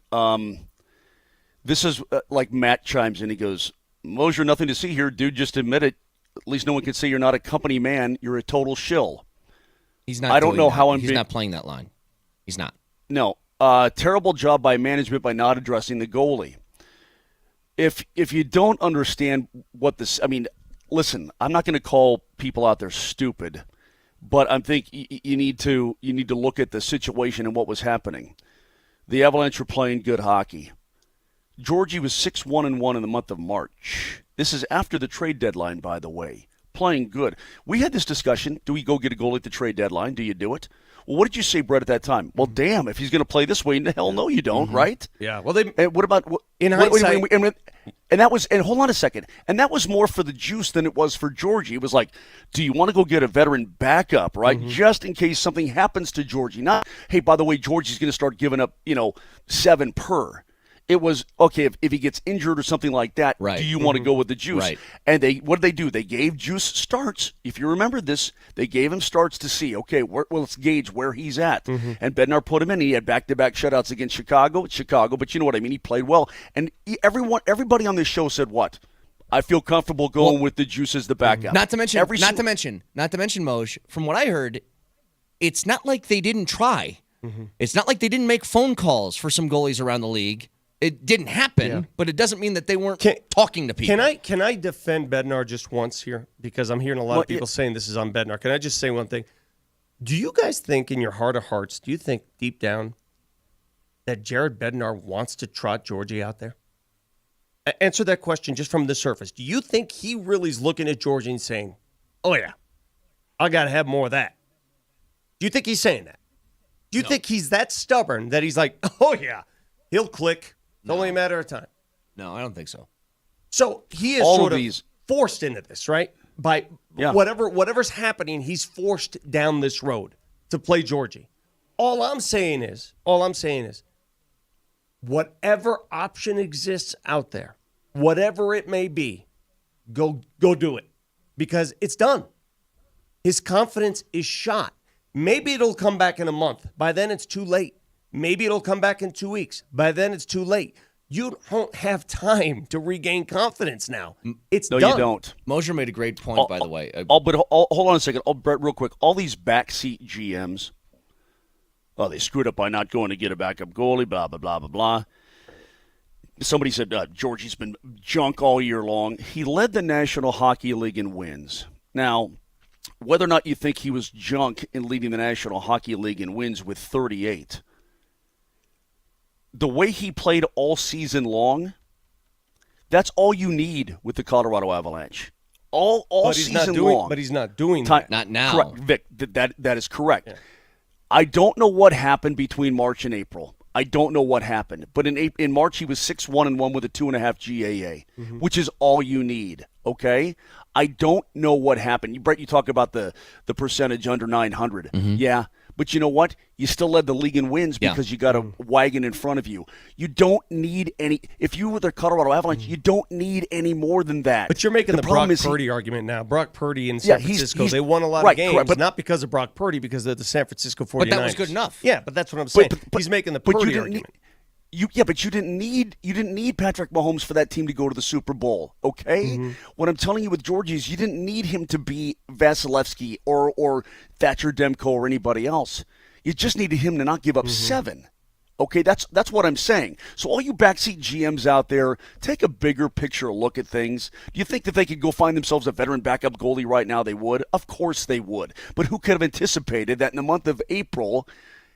Speaker 7: This is like Matt chimes in. He goes, Mosier, nothing to see here, dude. Just admit it. At least no one can say you're not a company man. You're a total shill.
Speaker 2: He's not.
Speaker 7: I don't know how
Speaker 2: he's not playing that line. He's not.
Speaker 7: No. Terrible job by management by not addressing the goalie. If you don't understand what this, I mean, listen, I'm not going to call people out there stupid, but I think you need to look at the situation and what was happening. The Avalanche were playing good hockey. Georgie was 6-1-1 in the month of March. This is after the trade deadline, by the way. Playing good. We had this discussion. Do we go get a goalie at the trade deadline? Do you do it? Well, what did you say, Brett, at that time? Well, damn, if he's going to play this way, the hell no, you don't, right?
Speaker 6: Yeah. Well,
Speaker 7: what about
Speaker 6: in hindsight?
Speaker 7: And that was, and hold on a second, and that was more for the Juice than it was for Georgie. It was like, do you want to go get a veteran backup, right? Just in case something happens to Georgie. Not, hey, by the way, Georgie's going to start giving up, 7 per. It was, okay, if he gets injured or something like that, do you want to go with the Juice?
Speaker 2: Right.
Speaker 7: And what did they do? They gave Juice starts. If you remember this, they gave him starts to see, okay, let's gauge where he's at. And Bednar put him in. He had back-to-back shutouts against Chicago, but you know what I mean? He played well. And everybody on this show said what? I feel comfortable going with the Juice as the backup.
Speaker 2: Not to mention, Moj, from what I heard, it's not like they didn't try. It's not like they didn't make phone calls for some goalies around the league. It didn't happen, but it doesn't mean that they weren't talking to people.
Speaker 6: Can I defend Bednar just once here? Because I'm hearing a lot of people saying this is on Bednar. Can I just say one thing? Do you guys think in your heart of hearts, do you think deep down that Jared Bednar wants to trot Georgie out there? Answer that question just from the surface. Do you think he really is looking at Georgie and saying, oh, yeah, I got to have more of that? Do you think he's saying that? Do you think he's that stubborn that he's like, oh, yeah, he'll click? It's only a matter of time.
Speaker 2: No, I don't think so.
Speaker 6: So he is forced into this, right? By whatever's happening, he's forced down this road to play Georgie. All I'm saying is, whatever option exists out there, whatever it may be, go do it. Because it's done. His confidence is shot. Maybe it'll come back in a month. By then, it's too late. Maybe it'll come back in 2 weeks. By then, it's too late. You don't have time to regain confidence now. It's done.
Speaker 7: No, you don't.
Speaker 2: Mosier made a great point, by the way.
Speaker 7: But hold on a second. Brett, real quick. All these backseat GMs, they screwed up by not going to get a backup goalie, blah, blah, blah, blah, blah. somebody said Georgie's been junk all year long. He led the National Hockey League in wins. Now, whether or not you think he was junk in leading the National Hockey League in wins with 38, the way he played all season long, that's all you need with the Colorado Avalanche. All season long.
Speaker 6: But he's not doing that.
Speaker 2: Not now.
Speaker 7: Correct, Vic. That is correct.
Speaker 6: Yeah.
Speaker 7: I don't know what happened between March and April. I don't know what happened. But in March, he was 6-1-1 with a 2.5 GAA, which is all you need, okay? I don't know what happened. Brett, you talk about the percentage under 900. Yeah, but you know what? You still led the league in wins because you got a wagon in front of you. You don't need any – if you were the Colorado Avalanche, you don't need any more than that.
Speaker 6: But you're making the Brock Purdy argument now. Brock Purdy in San Francisco, they won a lot of games, but not because of Brock Purdy, because of the San Francisco 49ers.
Speaker 2: But that was good enough.
Speaker 6: Yeah, but that's what I'm saying. He's making the Purdy argument.
Speaker 7: But you didn't need Patrick Mahomes for that team to go to the Super Bowl, okay? What I'm telling you with Georgie is you didn't need him to be Vasilevsky or Thatcher Demko or anybody else. You just needed him to not give up 7. Okay, that's what I'm saying. So all you backseat GMs out there, take a bigger picture look at things. Do you think that they could go find themselves a veteran backup goalie right now? They would. Of course they would. But who could have anticipated that in the month of April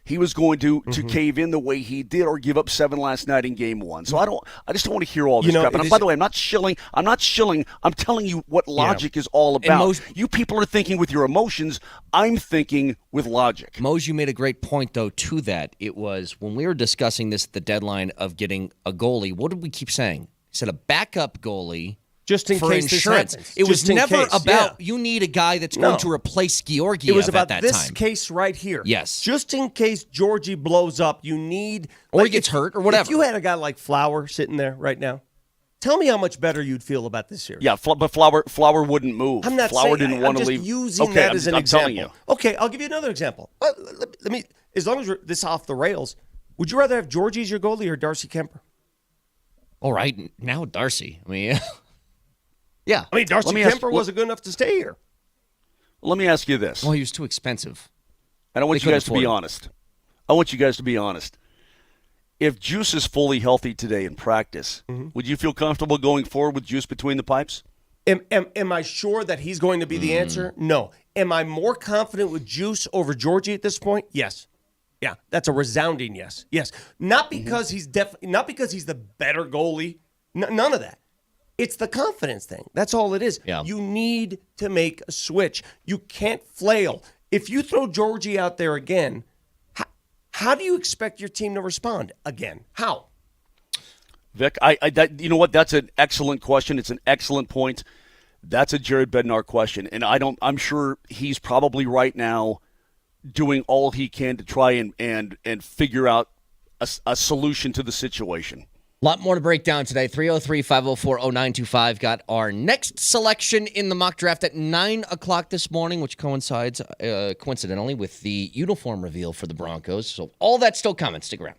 Speaker 7: he was going to cave in the way he did or give up 7 last night in game 1. So I just don't want to hear all this crap. And by the way, I'm not shilling. I'm telling you what logic is all about. You people are thinking with your emotions. I'm thinking with logic.
Speaker 2: Mose, you made a great point, though, to that. It was when we were discussing this at the deadline of getting a goalie, what did we keep saying? He said a backup goalie.
Speaker 6: Just in
Speaker 2: for
Speaker 6: case
Speaker 2: insurance.
Speaker 6: This happens.
Speaker 2: It was never about
Speaker 6: you
Speaker 2: you need a guy that's going to replace Georgiev.
Speaker 6: It was about
Speaker 2: at that
Speaker 6: this
Speaker 2: time.
Speaker 6: case right here.
Speaker 2: Yes.
Speaker 6: Just in case Georgie blows up, you need
Speaker 2: or he gets hurt or whatever.
Speaker 6: If you had a guy like Flower sitting there right now, tell me how much better you'd feel about this series.
Speaker 7: Yeah, but Flower wouldn't move.
Speaker 6: I'm not
Speaker 7: Flower
Speaker 6: saying
Speaker 7: didn't want to leave.
Speaker 6: I'm just using that as an example.
Speaker 7: Telling you.
Speaker 6: Okay, I'll give you another example. Let me. As long as this is off the rails, would you rather have Georgie as your goalie or Darcy Kemper?
Speaker 2: All right, now Darcy. I mean. Yeah.
Speaker 6: I mean, Darcy Kemper wasn't good enough to stay here.
Speaker 7: Let me ask you this.
Speaker 2: Well, he was too expensive.
Speaker 7: And I want you guys to be honest. If Juice is fully healthy today in practice, would you feel comfortable going forward with Juice between the pipes?
Speaker 6: Am I sure that he's going to be the answer? No. Am I more confident with Juice over Georgie at this point? Yes. Yeah, that's a resounding yes. Yes. Not because he's not because he's the better goalie. None of that. It's the confidence thing. That's all it is.
Speaker 2: Yeah.
Speaker 6: You need to make a switch. You can't flail. If you throw Georgie out there again, how do you expect your team to respond again? How?
Speaker 7: Vic, you know what? That's an excellent question. It's an excellent point. That's a Jared Bednar question, and I'm sure he's probably right now doing all he can to try and figure out a solution to the situation.
Speaker 2: A lot more to break down today. 303-504-0925 got our next selection in the mock draft at 9 o'clock this morning, which coincides, coincidentally, with the uniform reveal for the Broncos. So all that's still coming. Stick around.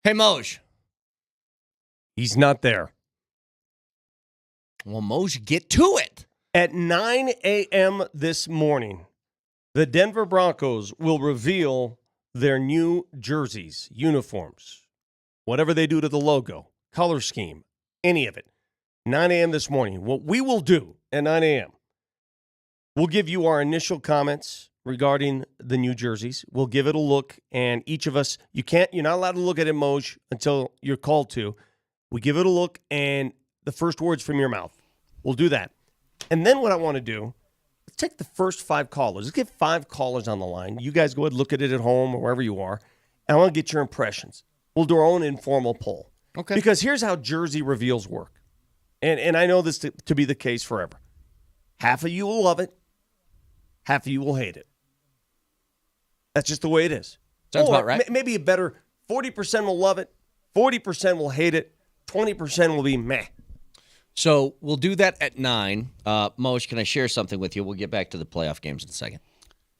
Speaker 2: Hey, Moj.
Speaker 6: He's not there.
Speaker 2: Well, Moj, get to it.
Speaker 6: At 9 a.m. this morning, the Denver Broncos will reveal their new jerseys, uniforms, whatever they do to the logo, color scheme, any of it. 9 a.m. this morning. What we will do at 9 a.m., we'll give you our initial comments regarding the new jerseys. We'll give it a look, and each of us, you're not allowed to look at it, Moj, until you're called to. We give it a look, and the first words from your mouth. We'll do that. And then what I want to do, let's take the first 5 callers. Let's get 5 callers on the line. You guys go ahead and look at it at home or wherever you are, and I want to get your impressions. We'll do our own informal poll.
Speaker 2: Okay.
Speaker 6: Because here's how jersey reveals work. And I know this to be the case forever. Half of you will love it. Half of you will hate it. That's just the way it is.
Speaker 2: Sounds about right.
Speaker 6: Maybe a better 40% will love it, 40% will hate it, 20% will be meh.
Speaker 2: So we'll do that at 9. Moj, can I share something with you? We'll get back to the playoff games in a second.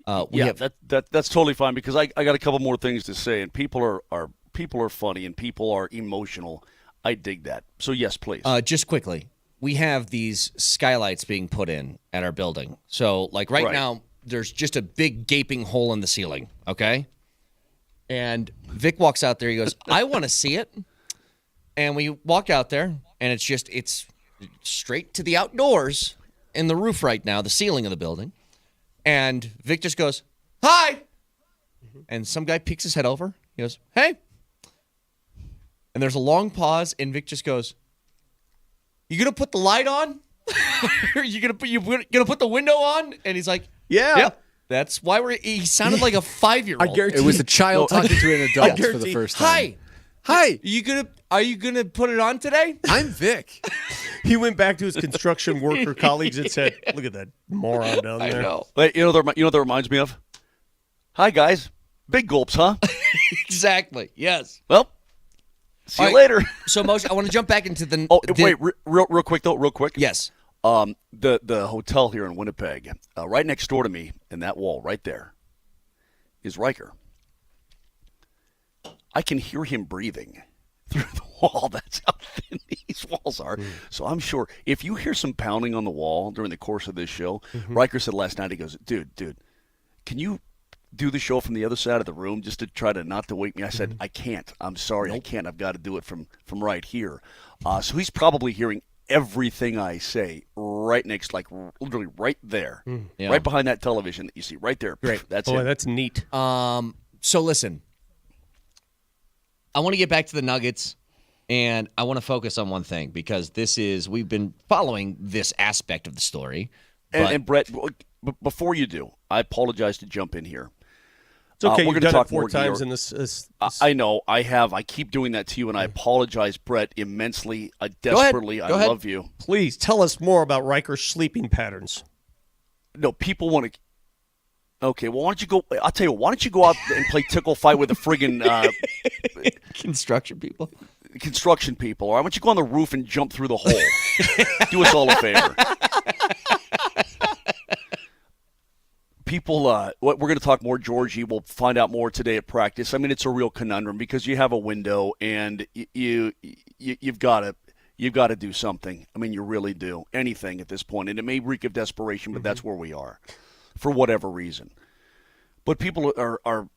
Speaker 7: That's totally fine because I got a couple more things to say, and people are funny and people are emotional. I dig that. So yes, please.
Speaker 2: Just quickly, we have these skylights being put in at our building. So like right now, there's just a big gaping hole in the ceiling. Okay. And Vic walks out there. He goes, "I want to see it." And we walk out there, and it's straight to the outdoors in the roof right now, the ceiling of the building. And Vic just goes, "Hi." And some guy peeks his head over. He goes, "Hey." And there's a long pause, and Vic just goes, "You gonna put the light on? you gonna put the window on?" And he's like,
Speaker 6: Yeah.
Speaker 2: Yep. That's why he sounded like a 5-year-old.
Speaker 6: I guarantee
Speaker 3: It was a child talking to an adult for the first time.
Speaker 2: Hi. Are you gonna put it on today?
Speaker 3: I'm Vic.
Speaker 6: He went back to his construction worker colleagues and said, "Look at that moron down there."
Speaker 2: I know.
Speaker 7: Wait, you know what that reminds me of? Hi guys, big gulps, huh?
Speaker 2: Exactly. Yes.
Speaker 7: Well, see you
Speaker 2: All right.
Speaker 7: later.
Speaker 2: So, Moshe, I want to jump back into the.
Speaker 7: Wait, real quick though, real quick.
Speaker 2: Yes.
Speaker 7: The hotel here in Winnipeg, right next door to me, in that wall right there, is Riker. I can hear him breathing through the wall. That's how thin these walls are. So I'm sure if you hear some pounding on the wall during the course of this show, Riker said last night, he goes, dude, can you do the show from the other side of the room just to try to not to wake me? I said, I can't. I'm sorry, I can't. I've got to do it from right here. So he's probably hearing everything I say right next, like literally right there, right behind that television that you see right there.
Speaker 2: Great.
Speaker 7: That's
Speaker 6: Boy,
Speaker 7: it.
Speaker 6: that's neat.
Speaker 2: So listen, I want to get back to the Nuggets, and I want to focus on one thing because we've been following this aspect of the story.
Speaker 7: And Brett, before you do, I apologize to jump in here.
Speaker 6: It's okay.
Speaker 7: We're
Speaker 6: You've
Speaker 7: gonna
Speaker 6: done
Speaker 7: talk
Speaker 6: it 4
Speaker 7: more
Speaker 6: times
Speaker 7: gear.
Speaker 6: in this.
Speaker 7: I know. I have. I keep doing that to you, and I apologize, Brett, immensely. I
Speaker 2: ahead.
Speaker 7: desperately.
Speaker 2: Go
Speaker 7: I
Speaker 2: ahead.
Speaker 7: love you.
Speaker 6: Please tell us more about Riker's sleeping patterns.
Speaker 7: No, people want to. Okay, well, why don't you go? I'll tell you. Why don't you go out and play tickle fight with the friggin'
Speaker 2: Construction people.
Speaker 7: construction people, or why don't you go on the roof and jump through the hole? Do us all a favor. People, we're going to talk more Georgie. We'll find out more today at practice. I mean, it's a real conundrum because you have a window and you've got to do something. I mean, you really do anything at this point, and it may reek of desperation, but that's where we are, for whatever reason. But people are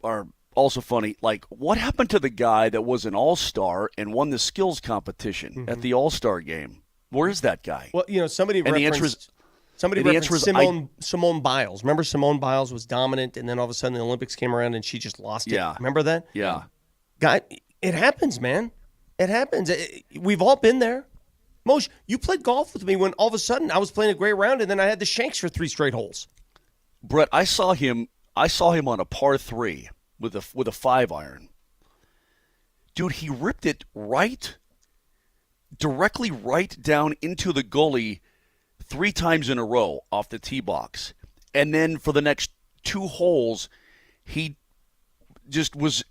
Speaker 7: also funny. Like, what happened to the guy that was an all-star and won the skills competition at the All-Star game? Where is that guy?
Speaker 6: Well, somebody
Speaker 7: And the answer
Speaker 6: referenced.
Speaker 7: is-
Speaker 6: Somebody
Speaker 7: and the
Speaker 6: referenced
Speaker 7: answer is
Speaker 6: Simone Biles. Remember Simone Biles was dominant, and then all of a sudden the Olympics came around and she just lost it.
Speaker 7: Yeah.
Speaker 6: Remember that?
Speaker 7: Yeah.
Speaker 6: Guy, it happens, man. It happens. We've all been there. Moshe, you played golf with me when all of a sudden I was playing a great round and then I had the shanks for 3 straight holes.
Speaker 7: Brett, I saw him on a par 3 with a 5-iron. Dude, he ripped it directly right down into the goalie 3 times in a row off the tee box. And then for the next 2 holes, he just was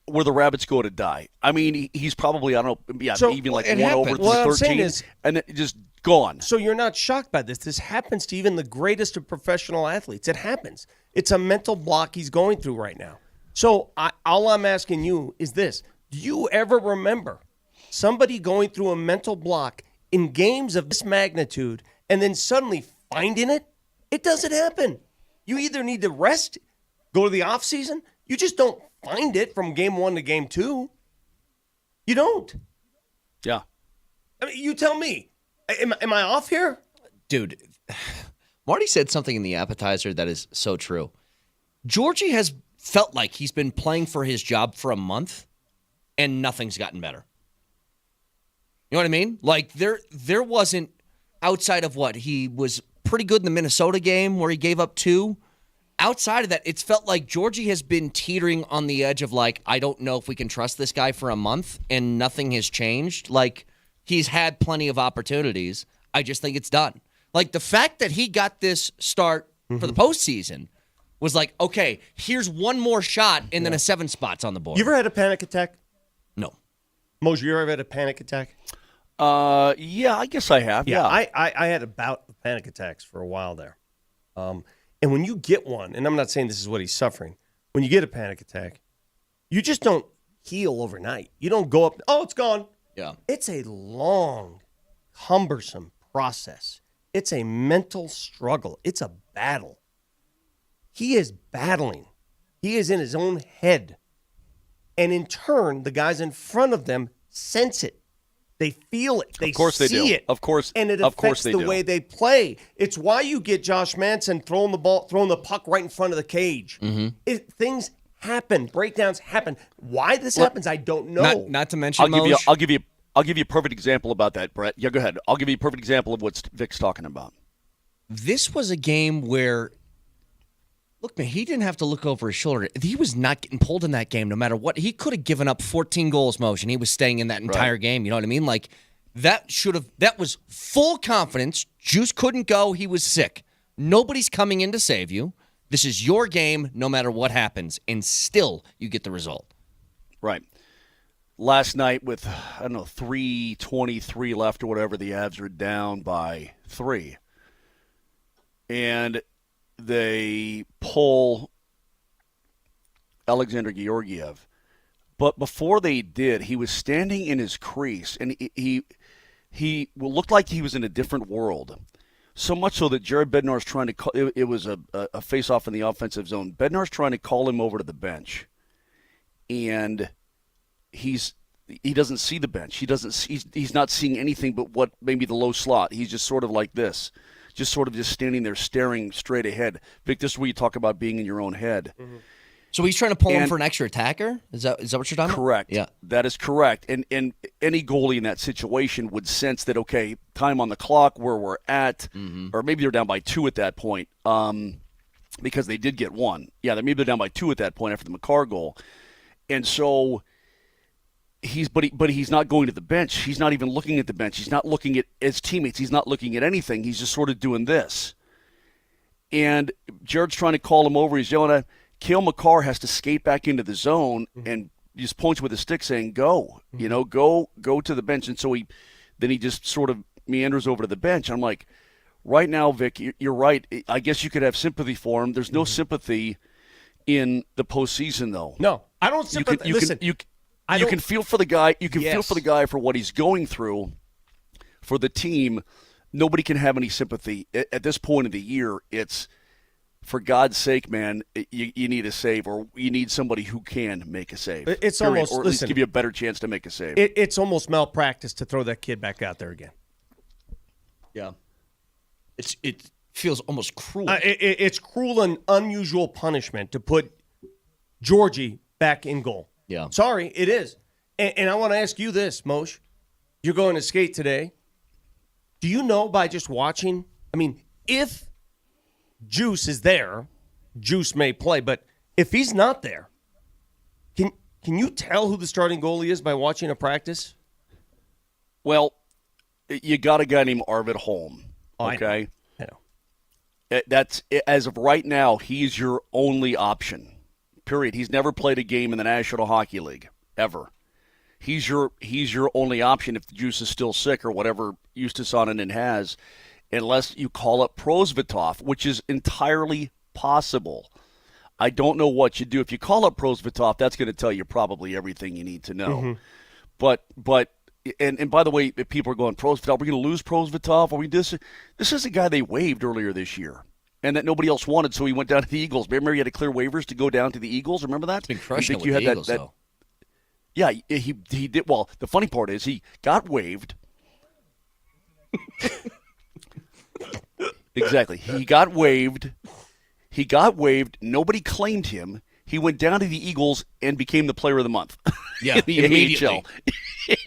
Speaker 7: where the rabbits go to die. I mean, he's probably, I don't know,
Speaker 6: So,
Speaker 7: even like
Speaker 2: it
Speaker 7: 1 over
Speaker 2: happened.
Speaker 7: to
Speaker 6: What I'm saying
Speaker 7: 13,
Speaker 6: is-
Speaker 7: and it just gone.
Speaker 6: So you're not shocked by this. This happens to even the greatest of professional athletes. It happens. It's a mental block he's going through right now. So all I'm asking you is this. Do you ever remember somebody going through a mental block in games of this magnitude and then suddenly finding it? It doesn't happen. You either need to rest, go to the offseason. You just don't find it from game 1 to game 2. You don't.
Speaker 7: Yeah.
Speaker 6: I mean, you tell me. Am I off here?
Speaker 2: Dude, Marty said something in the appetizer that is so true. Georgie has felt like he's been playing for his job for a month and nothing's gotten better. You know what I mean? Like there wasn't, outside of what, he was pretty good in the Minnesota game where he gave up 2. Outside of that, it's felt like Georgie has been teetering on the edge of like, I don't know if we can trust this guy for a month, and nothing has changed. Like, he's had plenty of opportunities. I just think it's done. Like, the fact that he got this start for the postseason was like, okay, here's one more shot, and then a 7 spots on the board.
Speaker 6: You ever had a panic attack?
Speaker 2: No.
Speaker 6: Moj, you ever had a panic attack?
Speaker 7: Yeah, I guess I have. Yeah.
Speaker 6: I had a bout of panic attacks for a while there. And when you get one, and I'm not saying this is what he's suffering, when you get a panic attack, you just don't heal overnight. You don't go up, oh, it's gone.
Speaker 2: Yeah.
Speaker 6: It's a long, cumbersome process. It's a mental struggle. It's a battle. He is battling. He is in his own head. And in turn, the guys in front of them sense it. They feel it. They see it.
Speaker 7: Of course.
Speaker 6: And it
Speaker 7: of
Speaker 6: affects
Speaker 7: course they
Speaker 6: the
Speaker 7: do.
Speaker 6: way they play. It's why you get Josh Manson throwing the puck right in front of the cage. Things happen. Breakdowns happen. Why this happens, I don't know.
Speaker 2: Not to mention,
Speaker 7: I'll give you a perfect example about that, Brett. Yeah, go ahead. I'll give you a perfect example of what Vic's talking about.
Speaker 2: This was a game where, look, man, he didn't have to look over his shoulder. He was not getting pulled in that game no matter what. He could have given up 14 goals, motion. He was staying in that entire game. You know what I mean? Like, that was full confidence. Juice couldn't go. He was sick. Nobody's coming in to save you. This is your game no matter what happens, and still you get the result.
Speaker 7: Right. Last night with, 3:23 left or whatever, the Avs are down by 3. And they pull Alexander Georgiev. But before they did, he was standing in his crease, and he looked like he was in a different world. So much so that Jared Bednar's trying to call, it was a face-off in the offensive zone. Bednar's trying to call him over to the bench. And he doesn't see the bench. He's not seeing anything but what maybe the low slot. He's just sort of like this. Just standing there staring straight ahead. Vic, this is where you talk about being in your own head.
Speaker 2: Mm-hmm. So he's trying to pull him for an extra attacker? Is that what you're talking about?
Speaker 7: Correct.
Speaker 2: Yeah.
Speaker 7: That is correct. And any goalie in that situation would sense that, okay, time on the clock, where we're at, or maybe they're down by 2 at that point, because they did get 1. Yeah, maybe they're down by 2 at that point after the McCarr goal. And so he's not going to the bench. He's not even looking at the bench. He's not looking at his teammates. He's not looking at anything. He's just sort of doing this. And Jared's trying to call him over. He's yelling at Cale McCarr has to skate back into the zone and just points with his stick saying, go, go to the bench. And so he just sort of meanders over to the bench. I'm like, right now, Vic, you're right. I guess you could have sympathy for him. There's no sympathy in the postseason, though.
Speaker 6: No, I don't sympathize. Listen,
Speaker 7: you can feel for the guy. You can feel
Speaker 6: Yes.
Speaker 7: for the guy for what he's going through. For the team, nobody can have any sympathy at this point of the year. It's, for God's sake, man, you need a save, or you need somebody who can make a save.
Speaker 6: It's
Speaker 7: period,
Speaker 6: almost,
Speaker 7: or at least give you a better chance to make a save.
Speaker 6: It's almost malpractice to throw that kid back out there again.
Speaker 2: Yeah. It feels almost cruel.
Speaker 6: It's cruel and unusual punishment to put Georgie back in goal.
Speaker 2: Yeah.
Speaker 6: Sorry, it is. And I want to ask you this, Moshe. You're going to skate today. Do you know by just watching? I mean, if Juice is there, Juice may play. But if he's not there, can you tell who the starting goalie is by watching a practice?
Speaker 7: Well, you got a guy named Arvid Holm. Okay.
Speaker 6: I know.
Speaker 7: That's, as of right now, he's your only option. Period. He's never played a game in the National Hockey League ever. He's your only option if the Juice is still sick or whatever Justus Onanen has, unless you call up Prosvetov, which is entirely possible. I don't know what you do. If you call up Prosvetov, that's going to tell you probably everything you need to know.
Speaker 6: Mm-hmm.
Speaker 7: But by the way, if people are going, Prosvetov, are we going to lose Prosvetov? Are we this is a guy they waived earlier this year, and that nobody else wanted, so he went down to the Eagles. Remember, he had to clear waivers to go down to the Eagles. Remember that?
Speaker 2: He's been crushing it with the Eagles, though.
Speaker 7: Yeah, he did. Well, the funny part is he got waived. Exactly. He got waived. Nobody claimed him. He went down to the Eagles and became the player of the month.
Speaker 2: Yeah,
Speaker 7: in the
Speaker 2: immediately.
Speaker 7: AHL.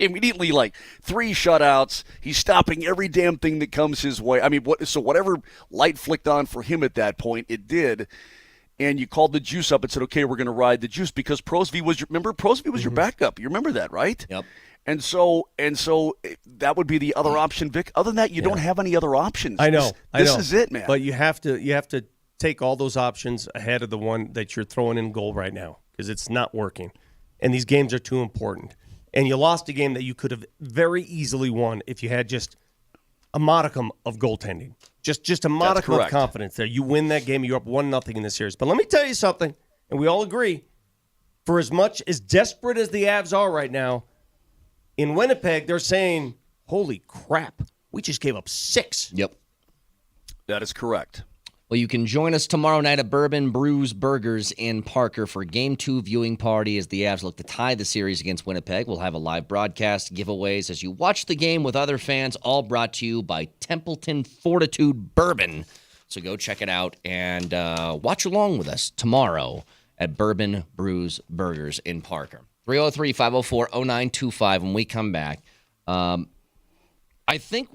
Speaker 7: Immediately, like 3 shutouts. He's stopping every damn thing that comes his way. I mean, whatever light flicked on for him at that point, it did. And you called the juice up and said, okay, we're going to ride the juice because Prosvy was your backup. You remember that, right?
Speaker 2: Yep.
Speaker 7: And so that would be the other option, Vic. Other than that, you don't have any other options.
Speaker 6: I know.
Speaker 7: This is it, man.
Speaker 6: But you have to take all those options ahead of the one that you're throwing in goal right now because it's not working. And these games are too important. And you lost a game that you could have very easily won if you had just a modicum of goaltending. Just a modicum of confidence there. You win that game, you're up 1-0 in the series. But let me tell you something, and we all agree, for as much as desperate as the Avs are right now, in Winnipeg, they're saying, holy crap, we just gave up 6.
Speaker 2: Yep.
Speaker 7: That is correct.
Speaker 2: Well, you can join us tomorrow night at Bourbon Brews Burgers in Parker for Game 2 viewing party as the Avs look to tie the series against Winnipeg. We'll have a live broadcast, giveaways as you watch the game with other fans, all brought to you by Templeton Fortitude Bourbon. So go check it out and watch along with us tomorrow at Bourbon Brews Burgers in Parker. 303-504-0925 when we come back. I think...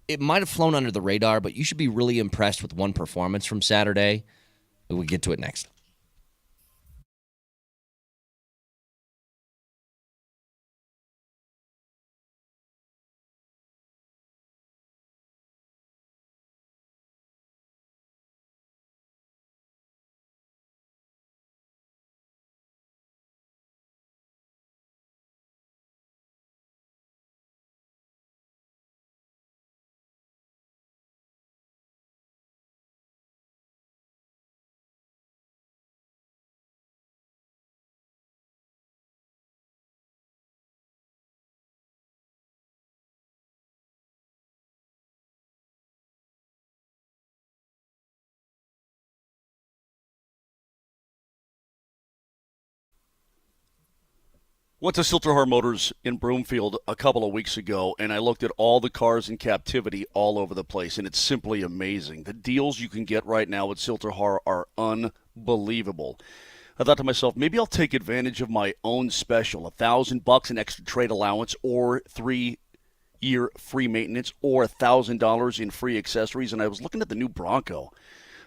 Speaker 2: it might have flown under the radar, but you should be really impressed with one performance from Saturday. We'll get to it next.
Speaker 7: Went to Silterhar Motors in Broomfield a couple of weeks ago, and I looked at all the cars in captivity all over the place, and it's simply amazing. The deals you can get right now at Silterhar are unbelievable. I thought to myself, maybe I'll take advantage of my own special, $1,000 in extra trade allowance or 3-year free maintenance or $1,000 in free accessories, and I was looking at the new Bronco.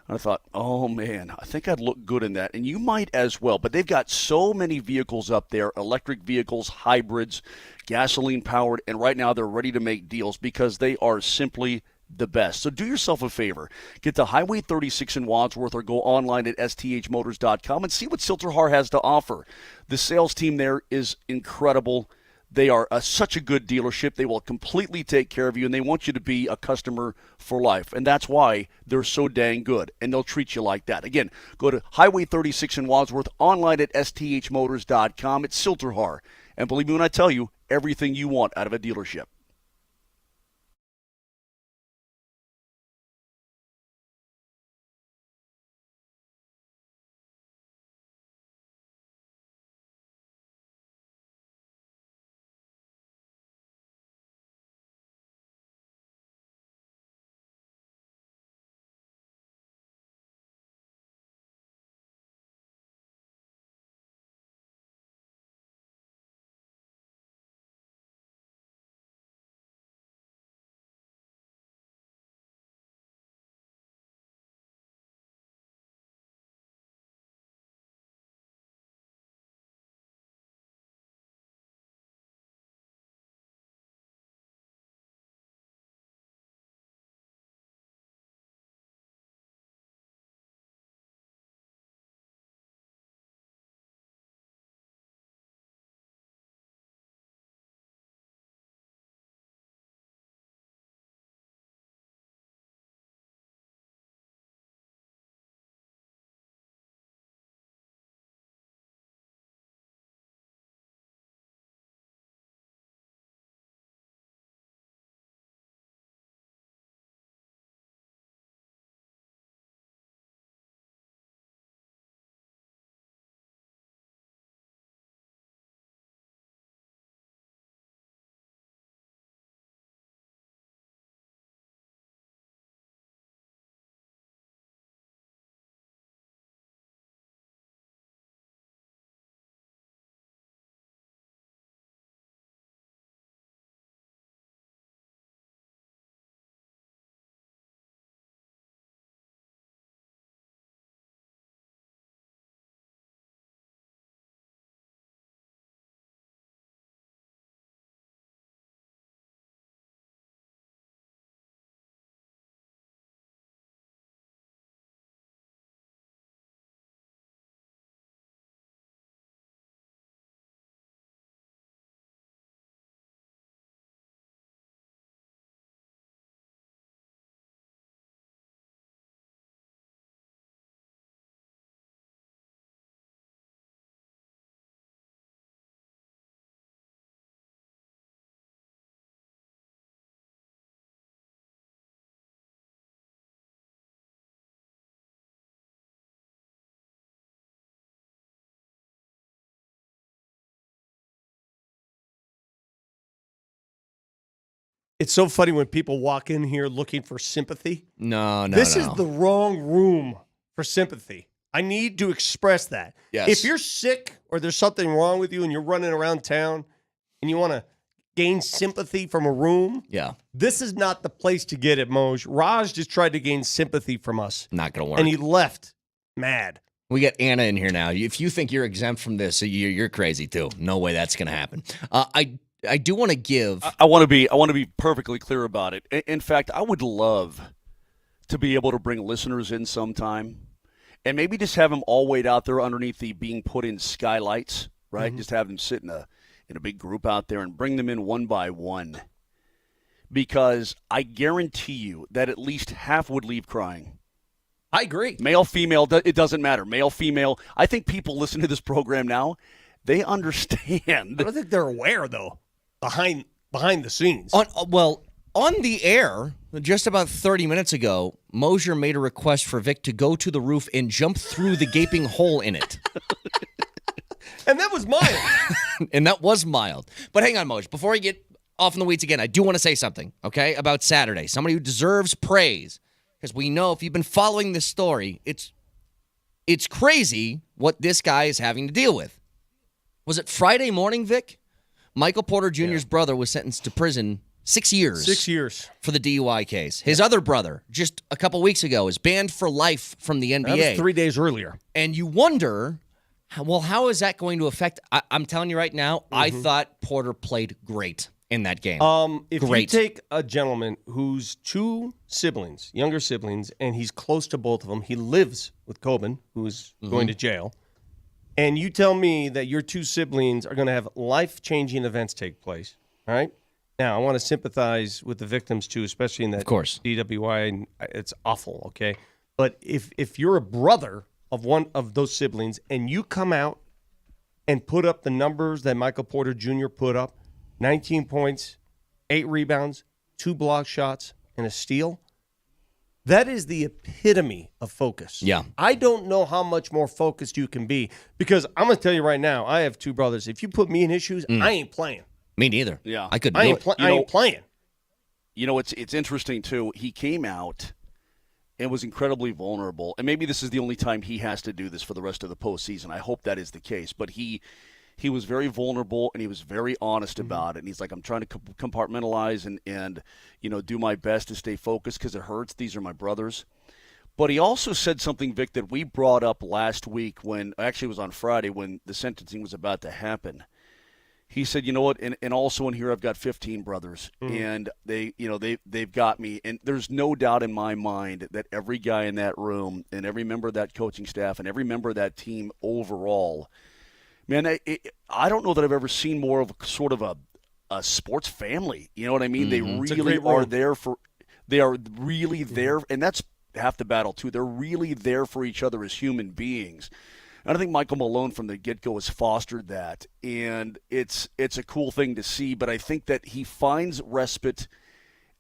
Speaker 7: And I thought, oh, man, I think I'd look good in that. And you might as well. But they've got so many vehicles up there, electric vehicles, hybrids, gasoline-powered. And right now they're ready to make deals because they are simply the best. So do yourself a favor. Get to Highway 36 in Wadsworth or go online at sthmotors.com and see what Silterhar has to offer. The sales team there is incredible. They are such a good dealership. They will completely take care of you, and they want you to be a customer for life. And that's why they're so dang good, and they'll treat you like that. Again, go to Highway 36 in Wadsworth, online at sthmotors.com. It's Silterhar. And believe me when I tell you, everything you want out of a dealership.
Speaker 6: It's so funny when people walk in here looking for sympathy.
Speaker 2: No.
Speaker 6: This is the wrong room for sympathy. I need to express that.
Speaker 2: Yes.
Speaker 6: If you're sick or there's something wrong with you and you're running around town and you want to gain sympathy from a room, this is not the place to get it, Moj. Raj just tried to gain sympathy from us.
Speaker 2: Not going to work.
Speaker 6: And he left mad.
Speaker 2: We got Anna in here now. If you think you're exempt from this, you're crazy too. No way that's going to happen. I do want to give.
Speaker 7: I want to be perfectly clear about it. In fact, I would love to be able to bring listeners in sometime, and maybe just have them all wait out there underneath the being put in skylights, right? Mm-hmm. Just have them sit in a big group out there and bring them in one by one, because I guarantee you that at least half would leave crying.
Speaker 6: I agree.
Speaker 7: Male, female, it doesn't matter. Male, female. I think people listen to this program now. They understand.
Speaker 6: I don't think they're aware though. Behind the scenes.
Speaker 2: On the air, just about 30 minutes ago, Mosier made a request for Vic to go to the roof and jump through the gaping hole in it.
Speaker 6: And that was mild.
Speaker 2: But hang on, Mosier. Before we get off in the weeds again, I do want to say something, okay, about Saturday. Somebody who deserves praise. Because we know if you've been following this story, it's crazy what this guy is having to deal with. Was it Friday morning, Vic? Michael Porter Jr.'s brother was sentenced to prison 6 years.
Speaker 6: 6 years.
Speaker 2: For the DUI case. His other brother, just a couple weeks ago, is banned for life from the NBA.
Speaker 6: That was 3 days earlier.
Speaker 2: And you wonder, how is that going to affect? I'm telling you right now, I thought Porter played great in that game.
Speaker 6: If you take a gentleman who's 2 siblings, younger siblings, and he's close to both of them, he lives with Coben, who's going to jail, and you tell me that your 2 siblings are going to have life-changing events take place, all right? Now, I want to sympathize with the victims, too, especially in that DWI, and it's awful, okay? But if you're a brother of one of those siblings and you come out and put up the numbers that Michael Porter Jr. put up, 19 points, 8 rebounds, 2 block shots, and a steal, that is the epitome of focus.
Speaker 2: Yeah.
Speaker 6: I don't know how much more focused you can be, because I'm going to tell you right now, I have 2 brothers. If you put me in his shoes, I ain't playing.
Speaker 2: Me neither.
Speaker 7: Yeah.
Speaker 2: I couldn't do it.
Speaker 6: I ain't playing.
Speaker 7: You know, it's interesting, too. He came out and was incredibly vulnerable. And maybe this is the only time he has to do this for the rest of the postseason. I hope that is the case. But he was very vulnerable, and he was very honest about it. And he's like, I'm trying to compartmentalize and do my best to stay focused because it hurts. These are my brothers. But he also said something, Vic, that we brought up last week actually it was on Friday when the sentencing was about to happen. He said, you know what, and also in here I've got 15 brothers, and they've got me. And there's no doubt in my mind that every guy in that room and every member of that coaching staff and every member of that team overall, man, I don't know that I've ever seen more of a sort of a sports family. You know what I mean? They really are there they are really there, and that's half the battle too. They're really there for each other as human beings. And I think Michael Malone from the get-go has fostered that, and it's a cool thing to see. But I think that he finds respite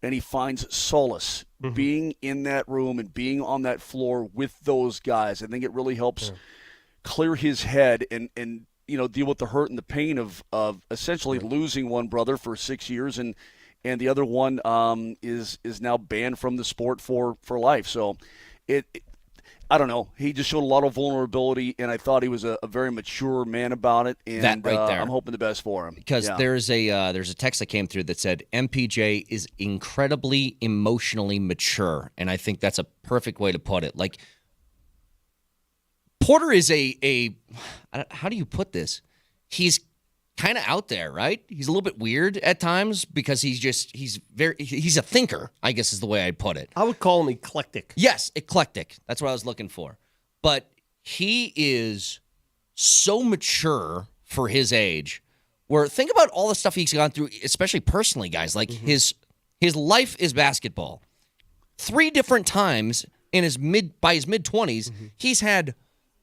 Speaker 7: and he finds solace being in that room and being on that floor with those guys. I think it really helps clear his head and deal with the hurt and the pain of essentially losing one brother for 6 years, and the other one is now banned from the sport for life. So I don't know. He just showed a lot of vulnerability, and I thought he was a very mature man about it. And
Speaker 2: that right there.
Speaker 7: I'm hoping the best for him.
Speaker 2: Because there's a text that came through that said MPJ is incredibly emotionally mature, and I think that's a perfect way to put it. Like, Porter is how do you put this? He's kind of out there, right? He's a little bit weird at times because he's a thinker, I guess is the way I'd put it.
Speaker 6: I would call him eclectic.
Speaker 2: Yes, eclectic. That's what I was looking for. But he is so mature for his age, where think about all the stuff he's gone through, especially personally, guys. Like his life is basketball. 3 different times by his mid-20s, he's had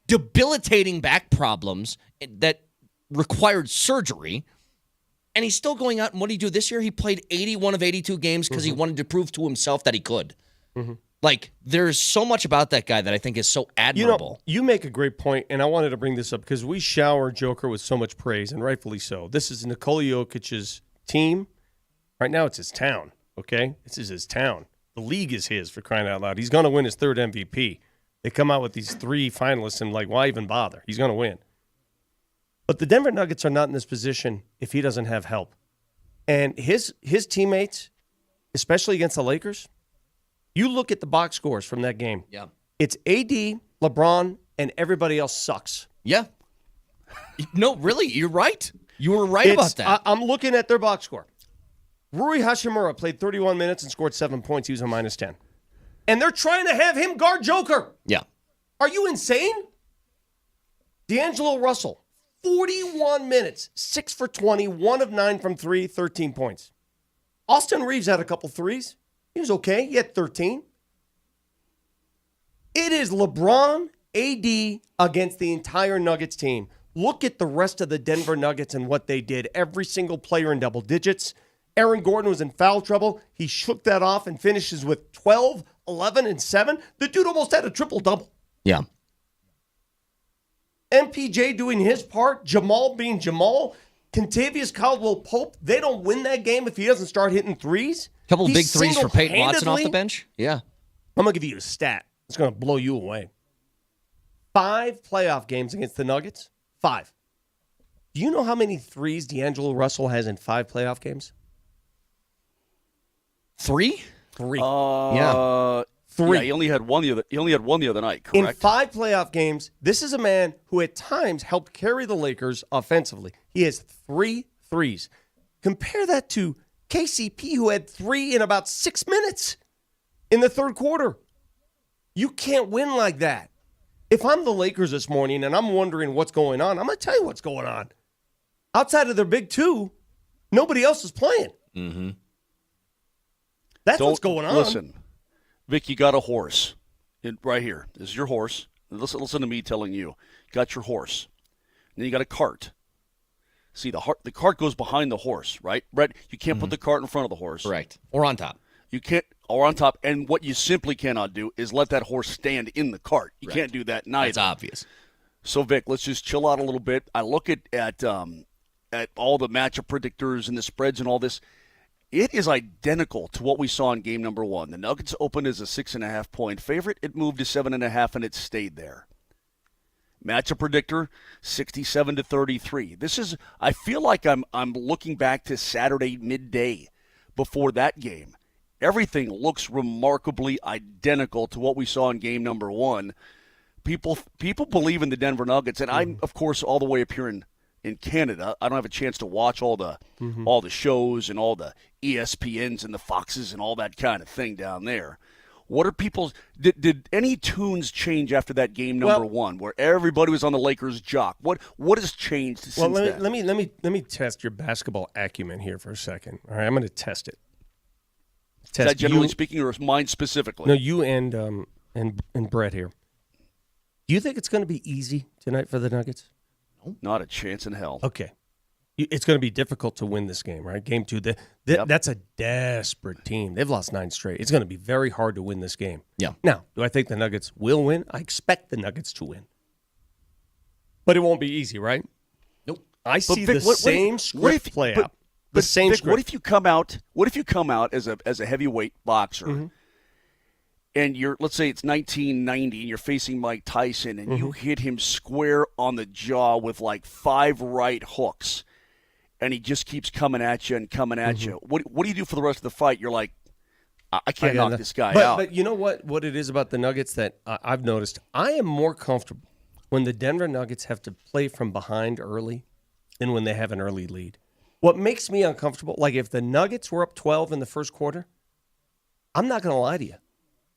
Speaker 2: debilitating back problems that required surgery, and he's still going out. And what did he do this year? He played 81 of 82 games because he wanted to prove to himself that he could. Like, there's so much about that guy that I think is so admirable.
Speaker 6: You make a great point, and I wanted to bring this up because we shower Joker with so much praise, and rightfully so. This is Nikola Jokic's team. Right now, it's his town. okay? This is his town. The league is his, for crying out loud. He's going to win his third MVP. They come out with these 3 finalists, and why even bother? He's going to win. But the Denver Nuggets are not in this position if he doesn't have help. And his teammates, especially against the Lakers, you look at the box scores from that game.
Speaker 2: Yeah.
Speaker 6: It's AD, LeBron, and everybody else sucks.
Speaker 2: Yeah. No, really, you're right. You were right about that.
Speaker 6: I'm looking at their box score. Rui Hachimura played 31 minutes and scored 7 points. He was a -10. And they're trying to have him guard Joker.
Speaker 2: Yeah.
Speaker 6: Are you insane? D'Angelo Russell, 41 minutes, 6 for 20, 1 of 9 from 3, 13 points. Austin Reeves had a couple threes. He was okay. He had 13. It is LeBron, AD against the entire Nuggets team. Look at the rest of the Denver Nuggets and what they did. Every single player in double digits. Aaron Gordon was in foul trouble. He shook that off and finishes with 12, 11, and 7. The dude almost had a triple-double.
Speaker 2: Yeah.
Speaker 6: MPJ doing his part. Jamal being Jamal. Contavious Caldwell-Pope. They don't win that game if he doesn't start hitting threes.
Speaker 2: Couple big threes for Peyton Watson off the bench. Yeah.
Speaker 6: I'm going to give you a stat. It's going to blow you away. 5 playoff games against the Nuggets. 5. Do you know how many threes D'Angelo Russell has in 5 playoff games?
Speaker 2: 3?
Speaker 6: 3.
Speaker 2: Yeah.
Speaker 6: 3.
Speaker 7: Yeah, he only had one the other night, correct?
Speaker 6: In 5 playoff games, this is a man who at times helped carry the Lakers offensively. He has 3 threes. Compare that to KCP, who had 3 in about 6 minutes in the third quarter. You can't win like that. If I'm the Lakers this morning and I'm wondering what's going on, I'm going to tell you what's going on. Outside of their big 2, nobody else is playing.
Speaker 2: Mm-hmm.
Speaker 6: That's what's going on.
Speaker 7: Listen, Vic, you got a horse right here. This is your horse. Listen to me telling you. You got your horse. And then you got a cart. See, the cart goes behind the horse, right? Brett, you can't put the cart in front of the horse.
Speaker 2: Correct. Or on top.
Speaker 7: You can't, or on top. And what you simply cannot do is let that horse stand in the cart. You can't do that neither.
Speaker 2: That's obvious.
Speaker 7: So, Vic, let's just chill out a little bit. I look at all the matchup predictors and the spreads and all this. It is identical to what we saw in game number 1. The Nuggets opened as a 6.5-point favorite. It moved to 7.5, and it stayed there. Matchup predictor, 67-33. This is. I feel like I'm looking back to Saturday midday before that game. Everything looks remarkably identical to what we saw in game number 1. People believe in the Denver Nuggets, and I'm, of course, all the way up here in Canada. I don't have a chance to watch all the shows and all the ESPNs and the Foxes and all that kind of thing down there. What are people's did any tunes change after that game number 1 where everybody was on the Lakers jock? What has changed since then?
Speaker 6: Let me test your basketball acumen here for a second. All right, I'm going to test it.
Speaker 7: Is that generally speaking, or mine specifically?
Speaker 6: No, you and Brett here. Do you think it's going to be easy tonight for the Nuggets?
Speaker 7: Not a chance in hell.
Speaker 6: Okay. It's going to be difficult to win this game, right? Game 2, that's a desperate team. They've lost 9 straight. It's going to be very hard to win this game.
Speaker 2: Yeah.
Speaker 6: Now, do I think the Nuggets will win? I expect the Nuggets to win. But it won't be easy, right?
Speaker 2: Nope.
Speaker 6: I see the same script play out. The same script.
Speaker 7: What if you come out as a heavyweight boxer, and let's say it's 1990, and you're facing Mike Tyson, and you hit him square on the jaw with like 5 right hooks, and he just keeps coming at you and coming at you. What do you do for the rest of the fight? You're like, I can't knock this guy out.
Speaker 6: But you know what it is about the Nuggets that I've noticed? I am more comfortable when the Denver Nuggets have to play from behind early than when they have an early lead. What makes me uncomfortable, like if the Nuggets were up 12 in the first quarter, I'm not going to lie to you.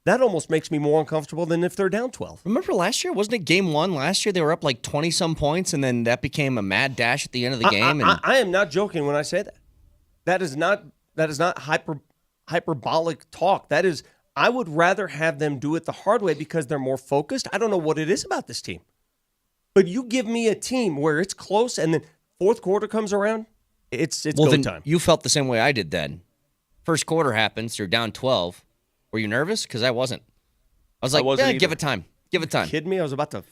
Speaker 6: That almost makes me more uncomfortable than if they're down 12.
Speaker 2: Remember last year? Wasn't it game 1 last year? They were up like 20-some points, and then that became a mad dash at the end of the game.
Speaker 6: I am not joking when I say that. That is not hyperbolic talk. That is, I would rather have them do it the hard way because they're more focused. I don't know what it is about this team. But you give me a team where it's close, and then fourth quarter comes around, it's go time.
Speaker 2: You felt the same way I did then. First quarter happens, you're down 12. Were you nervous? Because I wasn't. I was like, give it time. Give it time.
Speaker 6: You kidding me? I was about to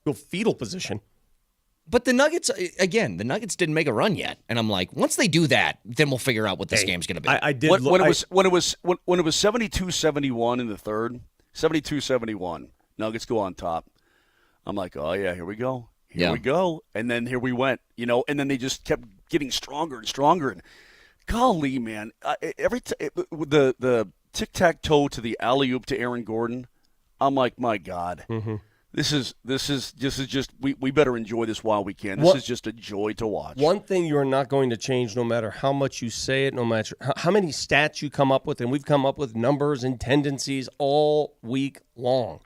Speaker 6: go fetal position.
Speaker 2: But the Nuggets, again, the Nuggets didn't make a run yet, and I'm like, once they do that, then we'll figure out what this game's going to be.
Speaker 6: I did
Speaker 7: when
Speaker 6: look,
Speaker 7: it was 72-71 in the third, 72-71, Nuggets go on top. I'm like, oh yeah, here we go. Here we go. And then here we went, and then they just kept getting stronger and stronger. And golly, man, the tic-tac-toe to the alley-oop to Aaron Gordon, I'm like, my God.
Speaker 6: Mm-hmm.
Speaker 7: This is just we better enjoy this while we can. This is just a joy to watch.
Speaker 6: One thing you're not going to change no matter how much you say it, no matter how many stats you come up with, and we've come up with numbers and tendencies all week long.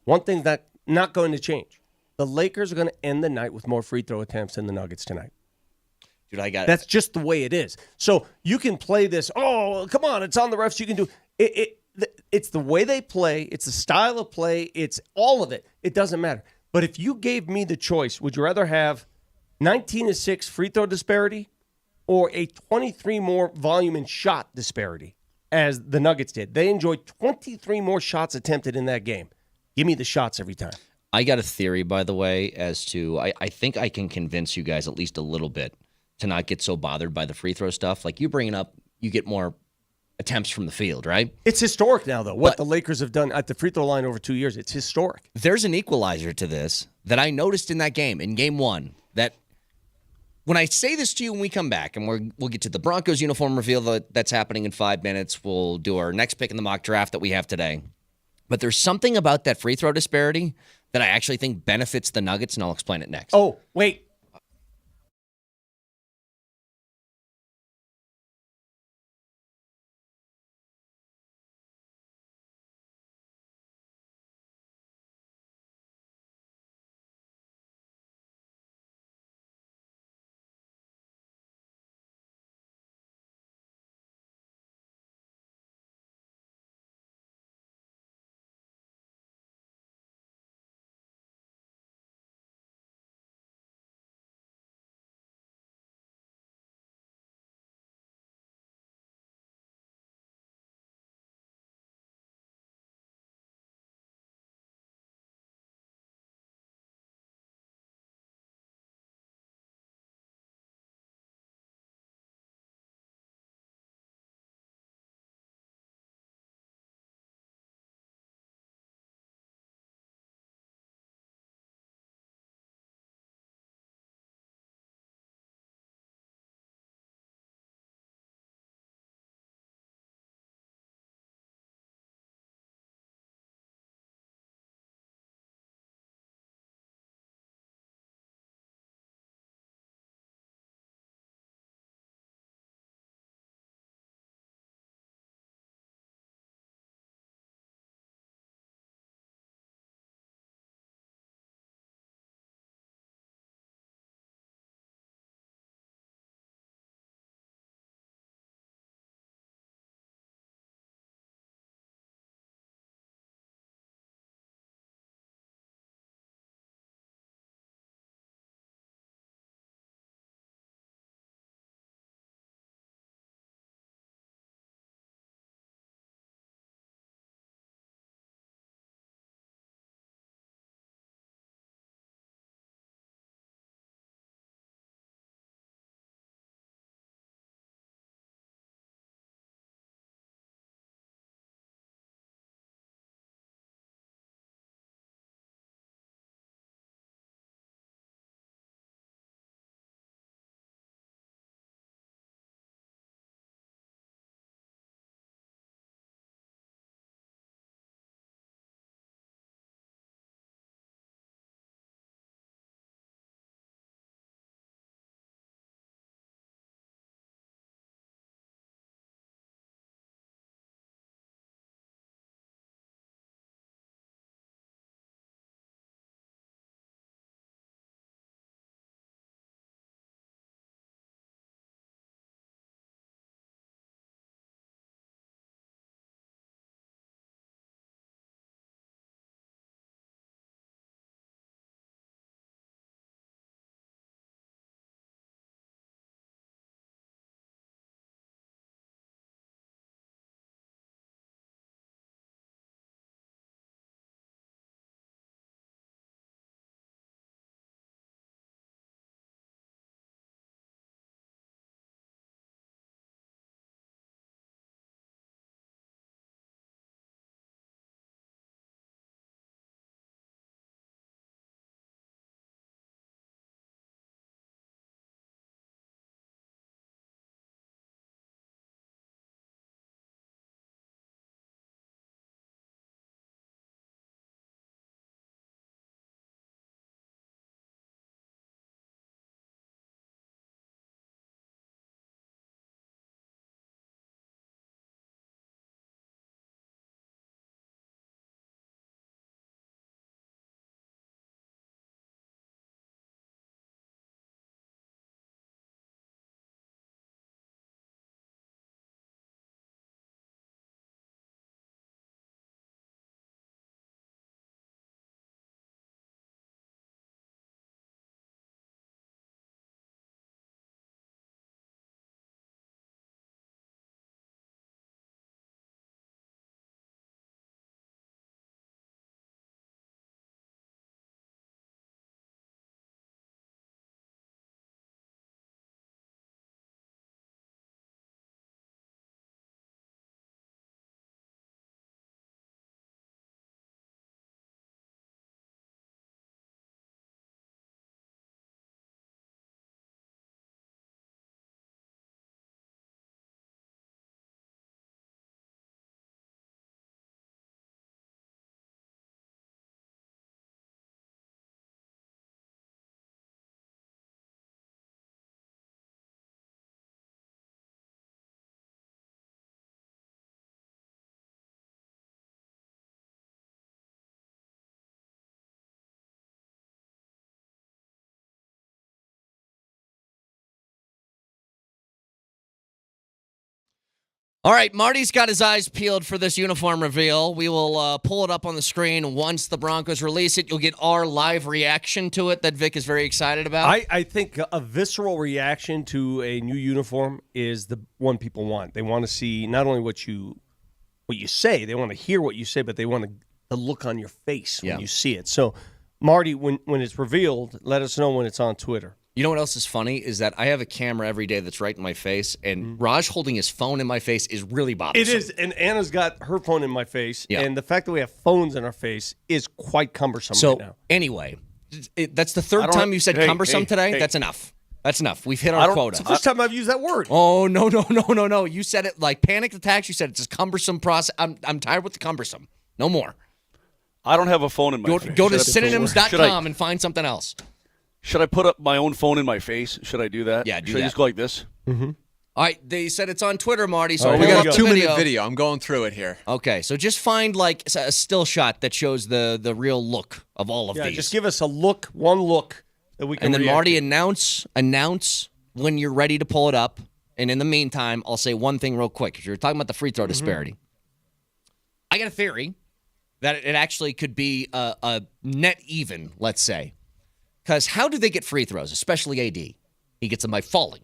Speaker 6: One thing that's not going to change. The Lakers are going to end the night with more free throw attempts than the Nuggets tonight.
Speaker 2: Dude, I got it.
Speaker 6: That's just the way it is. So you can play this, oh, come on, it's on the refs, you can do it. It's the way they play. It's the style of play. It's all of it. It doesn't matter. But if you gave me the choice, would you rather have 19-6 free throw disparity or a 23 more volume and shot disparity as the Nuggets did? They enjoyed 23 more shots attempted in that game. Give me the shots every time.
Speaker 2: I got a theory, by the way, as to I think I can convince you guys at least a little bit to not get so bothered by the free throw stuff. Like you bringing up, you get more attempts from the field, right?
Speaker 6: It's historic now, though. What the Lakers have done at the free throw line over 2 years, it's historic.
Speaker 2: There's an equalizer to this that I noticed in that game, in game one, that when I say this to you when we come back, and we'll get to the Broncos uniform reveal that's happening in 5 minutes. We'll do our next pick in the mock draft that we have today. But there's something about that free throw disparity that I actually think benefits the Nuggets, and I'll explain it next.
Speaker 6: Oh, wait.
Speaker 2: All right, Marty's got his eyes peeled for this uniform reveal. We will pull it up on the screen once the Broncos release it. You'll get our live reaction to it that Vic is very excited about.
Speaker 6: I think a visceral reaction to a new uniform is the one people want. They want to see not only what you say, they want to hear what you say, but they want the look on your face when you see it. So, Marty, when it's revealed, let us know when it's on Twitter.
Speaker 2: You know what else is funny is that I have a camera every day that's right in my face, and Raj holding his phone in my face is really bothersome.
Speaker 6: It is, and Anna's got her phone in my face, and the fact that we have phones in our face is quite cumbersome right now.
Speaker 2: Anyway, that's the third time you said cumbersome today. That's enough. That's enough. We've hit our quota.
Speaker 6: It's the first time I've used that word.
Speaker 2: Oh, no. You said it like panic attacks. You said it's a cumbersome process. I'm tired with the cumbersome. No more.
Speaker 7: I don't have a phone in my face.
Speaker 2: Go to synonyms.com and find something else.
Speaker 7: Should I put up my own phone in my face? Should I do that?
Speaker 2: Yeah, do
Speaker 7: Should
Speaker 2: that.
Speaker 7: I just go like this?
Speaker 2: Mm-hmm. All right, they said it's on Twitter, Marty. So
Speaker 3: we got a 2-minute video. I'm going through it here.
Speaker 2: Okay, so just find like a still shot that shows the real look of all of these.
Speaker 6: Just give us one look that we can.
Speaker 2: And then Marty announce when you're ready to pull it up. And in the meantime, I'll say one thing real quick. If you're talking about the free throw disparity, I got a theory that it actually could be a net even, let's say. Because how do they get free throws, especially AD? He gets them by falling,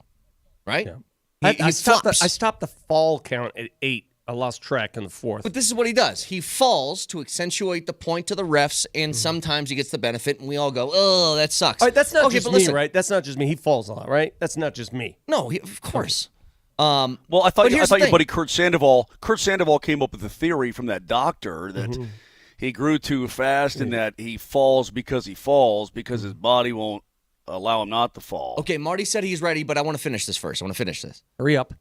Speaker 2: right?
Speaker 6: Yeah.
Speaker 2: He
Speaker 6: I
Speaker 2: flops.
Speaker 6: stopped the fall count at 8. I lost track in the fourth.
Speaker 2: But this is what he does. He falls to accentuate the point to the refs, and sometimes he gets the benefit, and we all go, oh, that sucks.
Speaker 6: All right, that's not just me,
Speaker 2: listen.
Speaker 6: right? That's not just me. He falls a lot, right? That's not just me.
Speaker 2: No, of course.
Speaker 7: Well, I thought your
Speaker 2: thing.
Speaker 7: buddy Kurt Sandoval came up with a theory from that doctor that he grew too fast and that he falls because his body won't allow him not to fall.
Speaker 2: Okay, Marty said he's ready, but I want to finish this first. I want to finish this.
Speaker 6: Hurry up.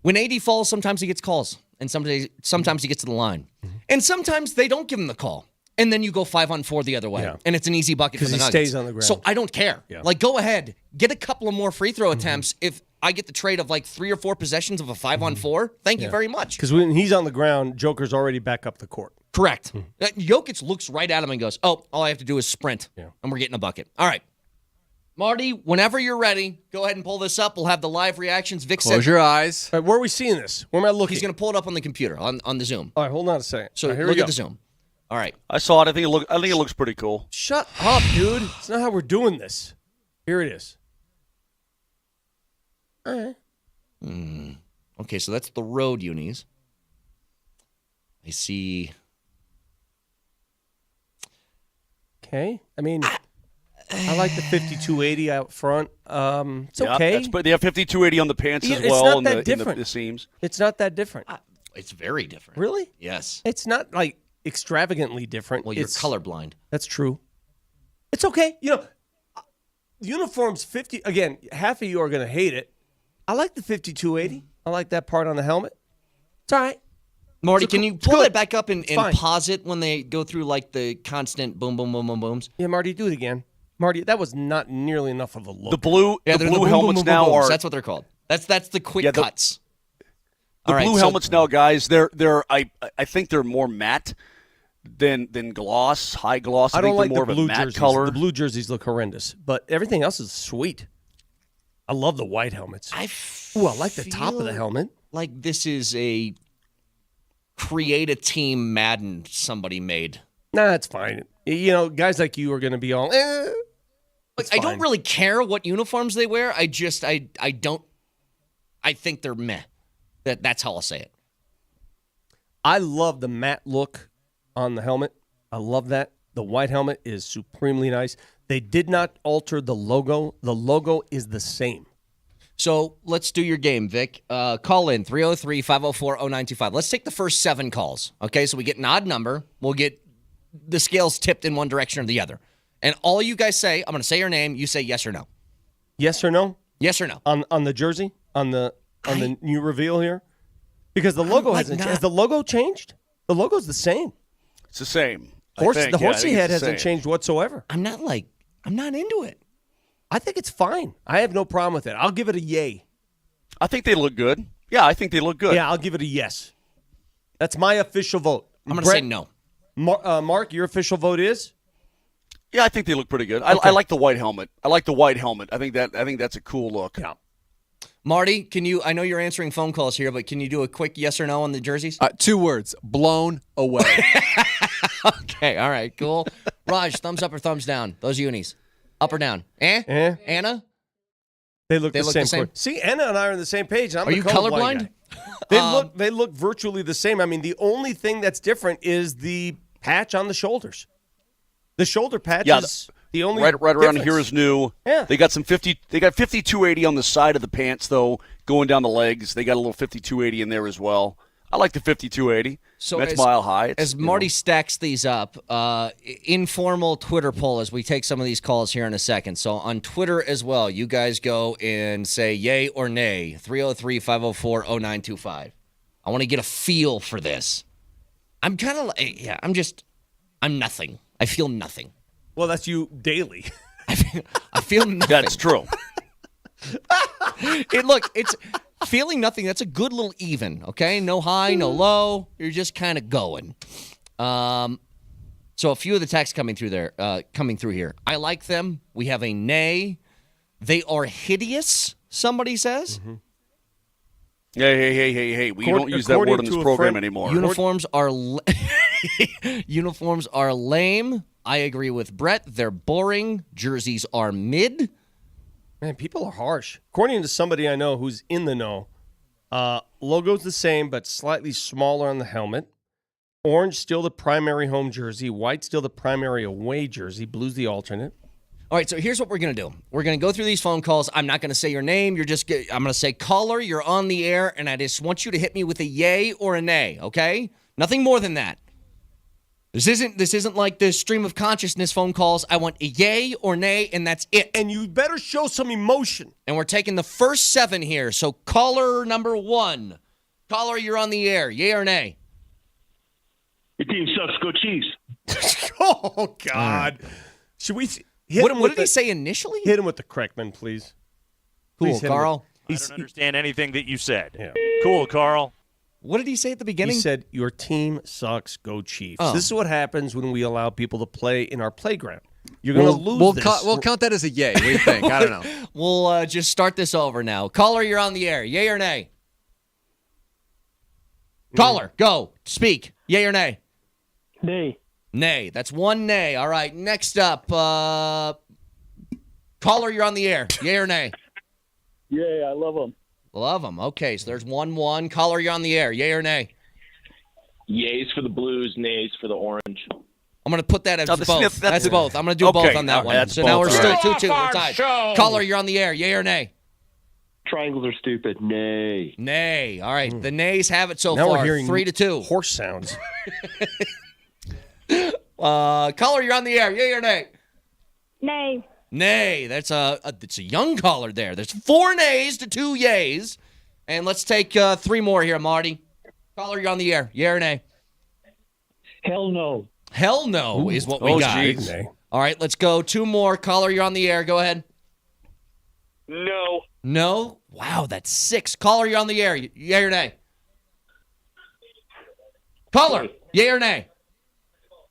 Speaker 2: When AD falls, sometimes he gets calls, and sometimes he gets to the line. And sometimes they don't give him the call. And then you go 5-on-4 the other way, and it's an easy bucket for the Nuggets.
Speaker 6: Because he stays on the ground.
Speaker 2: So I don't care. Yeah. Like, go ahead. Get a couple of more free throw attempts. If I get the trade of like 3 or 4 possessions of a 5-on-4, thank you very much.
Speaker 6: Because when he's on the ground, Joker's already back up the court.
Speaker 2: Correct. Jokic looks right at him and goes, oh, all I have to do is sprint, and we're getting a bucket. All right. Marty, whenever you're ready, go ahead and pull this up. We'll have the live reactions. Vic
Speaker 3: Close your eyes.
Speaker 6: All right, where are we seeing this? Where am I looking?
Speaker 2: He's going to pull it up on the computer, on the Zoom.
Speaker 6: All right, hold on a second.
Speaker 2: So
Speaker 6: here
Speaker 2: look at the Zoom. All right.
Speaker 7: I saw it. I think it looks pretty cool.
Speaker 6: Shut up, dude. It's not how we're doing this. Here it is. All right.
Speaker 2: Okay, so that's the road unis. I see.
Speaker 6: Okay. I mean, I like the 5280 out front. It's okay.
Speaker 7: But they have 5280 on the pants as
Speaker 6: it's
Speaker 7: well.
Speaker 6: Not that different.
Speaker 7: In the seams.
Speaker 6: It's not that different.
Speaker 2: It's very different.
Speaker 6: Really?
Speaker 2: Yes.
Speaker 6: It's not like extravagantly different.
Speaker 2: Well, you're colorblind.
Speaker 6: That's true. It's okay. Uniforms 50. Again, half of you are going to hate it. I like the 5280. I like that part on the helmet. It's all right.
Speaker 2: Marty, can you pull it back up and pause it when they go through like the constant boom, boom, boom, boom, booms?
Speaker 6: Yeah, Marty, do it again. Marty, that was not nearly enough of a look.
Speaker 7: The blue
Speaker 2: boom,
Speaker 7: helmets
Speaker 2: boom,
Speaker 7: now
Speaker 2: boom,
Speaker 7: are.
Speaker 2: That's what they're called. That's the quick cuts.
Speaker 7: The blue helmets now, guys. They're I think they're more matte than gloss, high gloss.
Speaker 6: I don't like
Speaker 7: more
Speaker 6: the
Speaker 7: of
Speaker 6: blue
Speaker 7: a matte
Speaker 6: jerseys.
Speaker 7: color.
Speaker 6: The blue jerseys look horrendous, but everything else is sweet. I love the white helmets. I like the top of the helmet.
Speaker 2: Like this is a create a team Madden somebody made.
Speaker 6: Nah, it's fine. Guys like you are going to be all.
Speaker 2: I don't really care what uniforms they wear. I don't. I think they're meh. That's how I'll say it.
Speaker 6: I love the matte look on the helmet. I love that. The white helmet is supremely nice. They did not alter the logo. The logo is the same.
Speaker 2: So let's do your game, Vic. Call in 303-504-0925. Let's take the first 7 calls. Okay, so we get an odd number. We'll get the scales tipped in one direction or the other. And all you guys say, I'm going to say your name. You say yes or no.
Speaker 6: Yes or no?
Speaker 2: Yes or no.
Speaker 6: On the jersey? On the new reveal here? Because the logo hasn't changed. Has the logo changed? The logo's the same.
Speaker 7: It's the same.
Speaker 6: The horsey head hasn't changed whatsoever.
Speaker 2: I'm not into it.
Speaker 6: I think it's fine. I have no problem with it. I'll give it a yay.
Speaker 7: I think they look good. Yeah, I think they look good.
Speaker 6: Yeah, I'll give it a yes. That's my official vote.
Speaker 2: I'm going to say no.
Speaker 6: Mark, your official vote is?
Speaker 7: Yeah, I think they look pretty good.
Speaker 6: Okay.
Speaker 7: I like the white helmet. I think that's a cool look.
Speaker 6: Yeah.
Speaker 2: Marty, can you? I know you're answering phone calls here, but can you do a quick yes or no on the jerseys?
Speaker 3: 2 words: blown away.
Speaker 2: Okay, all right, cool. Raj, thumbs up or thumbs down? Those unis, up or down? Anna,
Speaker 6: They look
Speaker 2: They
Speaker 6: the
Speaker 2: look
Speaker 6: same.
Speaker 2: the same?
Speaker 6: See, Anna and I are on the same page. I'm
Speaker 2: are
Speaker 6: the
Speaker 2: you
Speaker 6: colorblind
Speaker 2: colorblind?
Speaker 6: guy. They look virtually the same. I mean, the only thing that's different is the patch on the shoulders. The shoulder patch is the only
Speaker 7: right around
Speaker 6: difference.
Speaker 7: here is new.
Speaker 6: Yeah.
Speaker 7: They got 5280 on the side of the pants though, going down the legs. They got a little 5280 in there as well. I like the 5280.
Speaker 2: So
Speaker 7: that's
Speaker 2: as-
Speaker 7: mile high. It's,
Speaker 2: As Marty stacks these up, informal Twitter poll as we take some of these calls here in a second. So on Twitter as well, you guys go and say yay or nay, 303-504-0925. I want to get a feel for this. I'm kind of I'm nothing. I feel nothing.
Speaker 6: Well, that's you daily.
Speaker 2: I feel nothing.
Speaker 7: That's true.
Speaker 2: It's feeling nothing. That's a good little even, okay? No high, no low. You're just kind of going. So a few of the texts coming through here. I like them. We have a nay. They are hideous, somebody says.
Speaker 6: Mm-hmm.
Speaker 7: Hey. We don't use that word in this program anymore.
Speaker 2: Uniforms are uniforms are lame. I agree with Brett. They're boring. Jerseys are mid.
Speaker 6: Man, people are harsh. According to somebody I know who's in the know, logo's the same but slightly smaller on the helmet. Orange still the primary home jersey. White still the primary away jersey. Blue's the alternate.
Speaker 2: All right, so here's what we're going to do. We're going to go through these phone calls. I'm not going to say your name. I'm going to say caller, you're on the air, and I just want you to hit me with a yay or a nay, okay? Nothing more than that. This isn't like the stream of consciousness phone calls. I want a yay or nay, and that's it.
Speaker 6: And you better show some emotion.
Speaker 2: And we're taking the first 7 here. So caller number 1. Caller, you're on the air. Yay or nay?
Speaker 9: Your team sucks. Go Chiefs.
Speaker 6: Oh, God. Should we
Speaker 2: What did he say initially?
Speaker 6: Hit him with the Kreckman, please.
Speaker 2: Cool,
Speaker 6: Please hit him
Speaker 2: Carl.
Speaker 10: I don't understand anything that you said.
Speaker 6: Yeah.
Speaker 10: Cool, Carl.
Speaker 2: What did he say at the beginning?
Speaker 6: He said, your team sucks, go Chiefs.
Speaker 2: Oh.
Speaker 6: This is what happens when we allow people to play in our playground. You're going to lose this.
Speaker 3: We'll count that as a yay. What do you think? I don't know.
Speaker 2: We'll just start this over now. Caller, you're on the air. Yay or nay? Caller, go. Speak. Yay or nay?
Speaker 9: Nay.
Speaker 2: Nay. That's 1 nay. All right, next up. Caller, you're on the air. Yay or nay?
Speaker 9: Yeah, I love them.
Speaker 2: Love them. Okay, so there's 1-1. Caller, you're on the air. Yay or nay?
Speaker 9: Yays for the Blues, nays for the Orange.
Speaker 2: I'm going to put that as
Speaker 7: Oh,
Speaker 2: both. That's
Speaker 7: it.
Speaker 2: both. I'm going to do
Speaker 7: Okay,
Speaker 2: both on that
Speaker 7: all right,
Speaker 2: one.
Speaker 7: that's
Speaker 2: So now we're
Speaker 7: both.
Speaker 2: still
Speaker 7: All
Speaker 2: 2-2. We're tied. Caller, you're on the air. Yay or nay?
Speaker 9: Triangles are stupid. Nay.
Speaker 2: Nay. All right, the nays have it so
Speaker 6: Now
Speaker 2: far.
Speaker 6: we're hearing
Speaker 2: 3-2.
Speaker 6: horse sounds.
Speaker 2: Caller, you're on the air. Yay or nay?
Speaker 11: Nay.
Speaker 2: Nay. That's it's a young caller there. There's 4 nays to 2 yays. And let's take 3 more here, Marty. Caller, you're on the air. Yay or nay?
Speaker 9: Hell no.
Speaker 2: Hell no is what we got.
Speaker 7: geez.
Speaker 6: Nay.
Speaker 2: All right, let's go 2 more. Caller, you're on the air. Go ahead.
Speaker 9: No.
Speaker 2: No? Wow, that's 6. Caller, you're on the air. Yay or nay? Caller, yay or nay?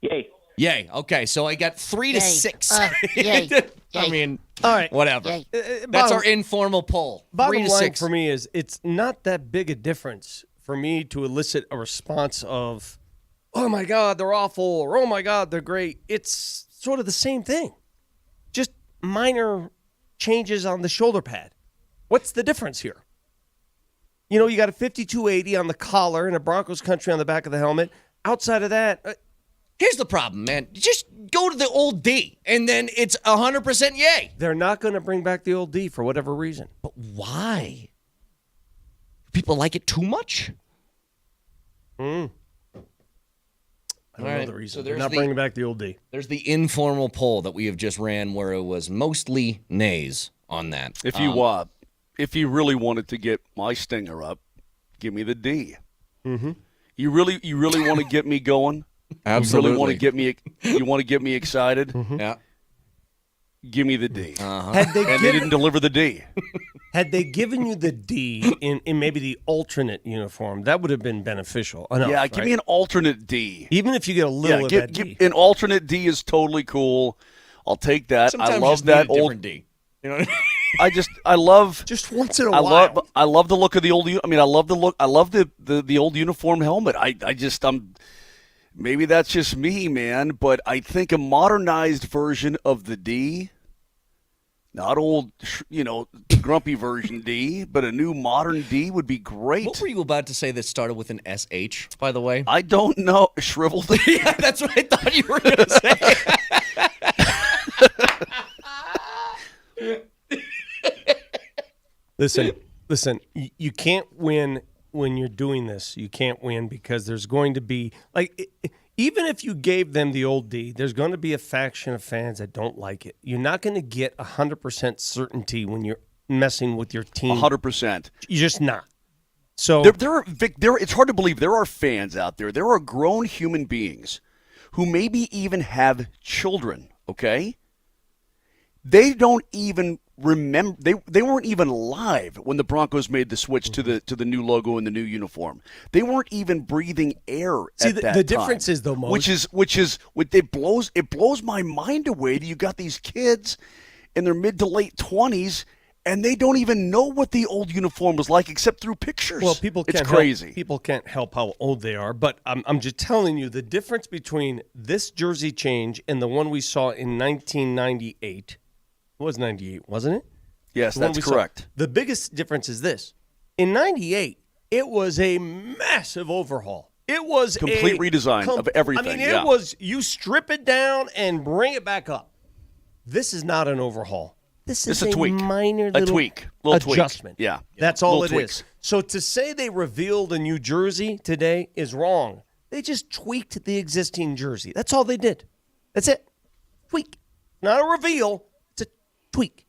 Speaker 9: Yay.
Speaker 2: Yay. Okay, so I got 3 to
Speaker 11: Yay.
Speaker 2: 6.
Speaker 11: Yay.
Speaker 2: I
Speaker 11: Yay.
Speaker 2: mean,
Speaker 6: All right.
Speaker 2: whatever.
Speaker 11: Yay.
Speaker 2: That's our informal poll. 3
Speaker 6: Bottom
Speaker 2: to
Speaker 6: line
Speaker 2: 6.
Speaker 6: for me is it's not that big a difference for me to elicit a response of, oh my God, they're awful, or oh my God, they're great. It's sort of the same thing. Just minor changes on the shoulder pad. What's the difference here? You know, you got a 5280 on the collar and a Broncos country on the back of the helmet. Outside of that,
Speaker 2: Here's the problem, man. Just go to the old D, and then it's 100% yay.
Speaker 6: they're not going to bring back the old D for whatever reason.
Speaker 2: But why? People like it too much?
Speaker 6: I don't
Speaker 2: All
Speaker 6: know
Speaker 2: right,
Speaker 6: the reason.
Speaker 2: so
Speaker 6: They're
Speaker 2: there's
Speaker 6: not
Speaker 2: the-
Speaker 6: bringing back the old D.
Speaker 2: There's the informal poll that we have just ran where it was mostly nays on that.
Speaker 7: If you really wanted to get my stinger up, give me the D.
Speaker 6: Mm-hmm.
Speaker 7: You really want to get me going?
Speaker 3: Absolutely.
Speaker 7: You really want to get me excited?
Speaker 2: Yeah.
Speaker 7: Give me the D.
Speaker 6: Had they
Speaker 7: And they didn't deliver the D.
Speaker 6: Had they given you the D in maybe the alternate uniform, that would have been beneficial enough.
Speaker 7: Yeah, give me an alternate D.
Speaker 6: Even if you get a little of that D.
Speaker 7: An alternate D is totally cool. I'll take that.
Speaker 2: Sometimes
Speaker 7: I
Speaker 2: you
Speaker 7: love
Speaker 2: just need
Speaker 7: that
Speaker 2: a
Speaker 7: old
Speaker 2: different D. You know what I mean?
Speaker 7: I love
Speaker 6: just once in a while.
Speaker 7: I love the look of the old. I mean, I love the look. I love the old uniform helmet. I'm maybe that's just me, man. But I think a modernized version of the D, not old, grumpy version D, but a new modern D would be great.
Speaker 2: What were you about to say that started with an SH, by the way?
Speaker 7: I don't know. Shriveled.
Speaker 2: Yeah, that's what I thought you were going to say.
Speaker 6: Listen, you can't win when you're doing this. You can't win because there's going to be, even if you gave them the old D, there's going to be a faction of fans that don't like it. You're not going to get 100% certainty when you're messing with your team.
Speaker 7: 100%.
Speaker 6: You're just not. So
Speaker 7: it's hard to believe there are fans out there. There are grown human beings who maybe even have children, okay? They don't even remember. They weren't even live when the Broncos made the switch to the new logo and the new uniform. They weren't even breathing air at that time.
Speaker 6: The difference is though, Mose,
Speaker 7: it blows my mind away that you got these kids in their mid to late 20s and they don't even know what the old uniform was like except through pictures.
Speaker 6: Well,
Speaker 7: it's crazy.
Speaker 6: People can't help how old they are, but I'm just telling you the difference between this jersey change and the one we saw in 1998. It was 98, wasn't it?
Speaker 7: Yes, that's correct.
Speaker 6: The biggest difference is this. In 98, it was a massive overhaul. It was
Speaker 7: complete redesign of everything.
Speaker 6: I mean, it was you strip it down and bring it back up. This is not an overhaul. This is a
Speaker 7: tweak.
Speaker 6: Minor little
Speaker 7: tweak.
Speaker 6: Adjustment.
Speaker 7: Tweak. Yeah.
Speaker 6: That's all it
Speaker 7: tweaks.
Speaker 6: is. So to say they revealed a new jersey today is wrong. They just tweaked the existing jersey. That's all they did. That's it. Tweak. Not a reveal. Tweak.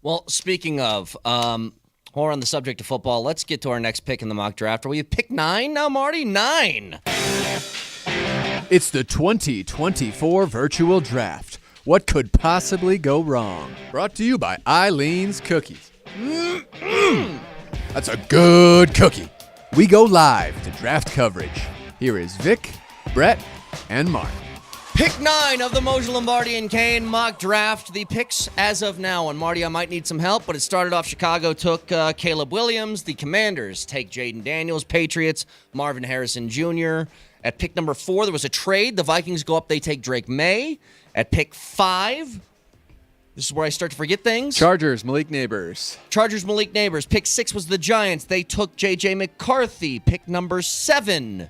Speaker 2: Well, speaking of, while we're on the subject of football, let's get to our next pick in the mock draft. Are we at pick 9 now, Marty? 9.
Speaker 3: It's the 2024 virtual draft. What could possibly go wrong? Brought to you by Eileen's Cookies. That's a good cookie. We go live to draft coverage. Here is Vic, Brett, and Mark.
Speaker 2: Pick 9 of the Moshe Lombardi and Kane mock draft. The picks as of now. And Marty, I might need some help, but it started off Chicago took Caleb Williams. The Commanders take Jaden Daniels. Patriots, Marvin Harrison Jr. At pick number 4, there was a trade. The Vikings go up. They take Drake May. At pick 5, this is where I start to forget things.
Speaker 3: Chargers, Malik Neighbors.
Speaker 2: Pick 6 was the Giants. They took J.J. McCarthy. Pick number 7.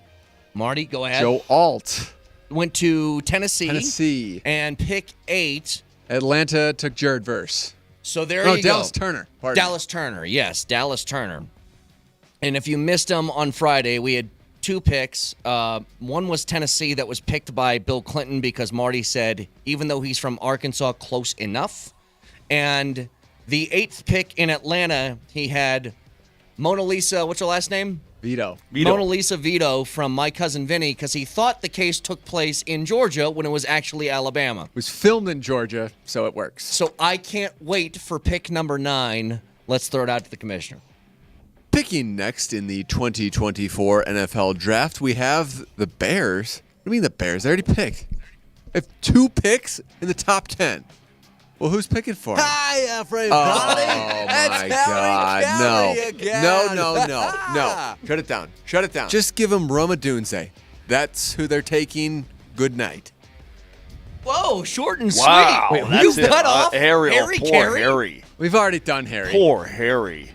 Speaker 2: Marty, go ahead.
Speaker 3: Joe Alt.
Speaker 2: Went to Tennessee. And pick 8.
Speaker 3: Atlanta took Jared Verse.
Speaker 2: So there you go.
Speaker 3: Dallas Turner.
Speaker 2: Dallas Turner, yes, Dallas Turner. And if you missed him on Friday, we had 2 picks. One was Tennessee that was picked by Bill Clinton because Marty said, even though he's from Arkansas, close enough. And the 8th pick in Atlanta, he had Mona Lisa, what's her last name?
Speaker 3: Vito.
Speaker 2: Mona Lisa Vito from My Cousin Vinny because he thought the case took place in Georgia when it was actually Alabama.
Speaker 3: It was filmed in Georgia, so it works.
Speaker 2: So I can't wait for pick number 9. Let's throw it out to the commissioner.
Speaker 3: Picking next in the 2024 NFL Draft, we have the Bears. What do you mean the Bears? They already picked. They have 2 picks in the top 10. Well, who's picking for him?
Speaker 11: Hi, everybody.
Speaker 3: Oh, my God. No. Shut it down. Just give him Rome Odunze. That's who they're taking. Good night.
Speaker 2: Whoa, short and sweet.
Speaker 7: Wow,
Speaker 2: Wait,
Speaker 7: that's
Speaker 2: you cut off
Speaker 7: Harry
Speaker 2: Carey?
Speaker 7: Harry.
Speaker 3: We've already done Harry.
Speaker 7: Poor Harry.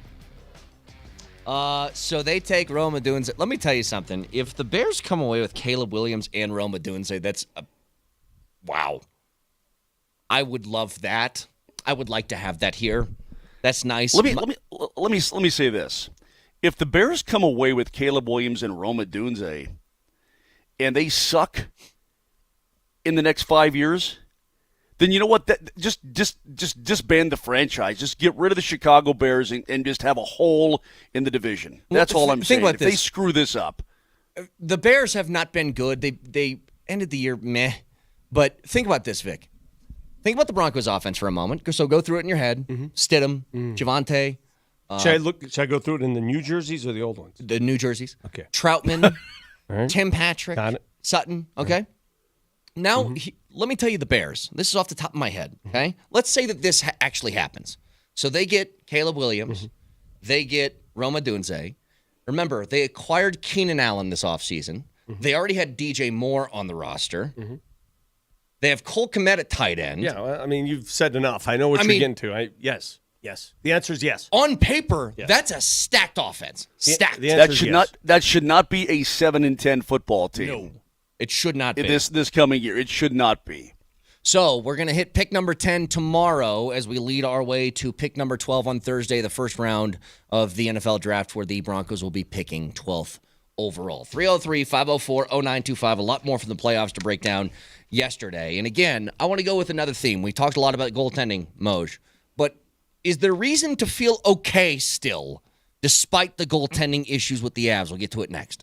Speaker 2: So they take Rome Odunze. Let me tell you something. If the Bears come away with Caleb Williams and Rome Odunze, that's wow. I would love that. I would like to have that here. That's nice.
Speaker 7: Let me say this. If the Bears come away with Caleb Williams and Rome Odunze and they suck in the next 5 years, then you know what? Just disband the franchise. Just get rid of the Chicago Bears and just have a hole in the division. That's all I'm saying. If they screw this up.
Speaker 2: The Bears have not been good. They ended the year meh. But think about this, Vic. Think about the Broncos offense for a moment. So go through it in your head. Stidham, Javonte.
Speaker 6: Should I go through it in the new jerseys or the old ones?
Speaker 2: The new jerseys.
Speaker 6: Okay.
Speaker 2: Troutman,
Speaker 6: right.
Speaker 2: Tim Patrick, Sutton. Okay. Right. Now, let me tell you the Bears. This is off the top of my head. Okay. Let's say that this actually happens. So they get Caleb Williams. They get Rome Odunze. Remember, they acquired Keenan Allen this offseason. They already had DJ Moore on the roster. They have Cole Kmet at tight end.
Speaker 6: Yeah, I mean, you've said enough. I know what you're getting to. Yes. The answer is yes.
Speaker 2: On paper, that's a stacked offense. Stacked.
Speaker 7: That should not be a 7-10 football team.
Speaker 2: No, it should not be.
Speaker 7: This coming year, it should not be.
Speaker 2: So we're going to hit pick number 10 tomorrow as we lead our way to pick number 12 on Thursday, the first round of the NFL draft where the Broncos will be picking 12th overall. 303-504-0925. A lot more from the playoffs to break down yesterday. And again, I want to go with another theme. We talked a lot about goaltending, Moj. But is there reason to feel okay still despite the goaltending issues with the Avs? We'll get to it next.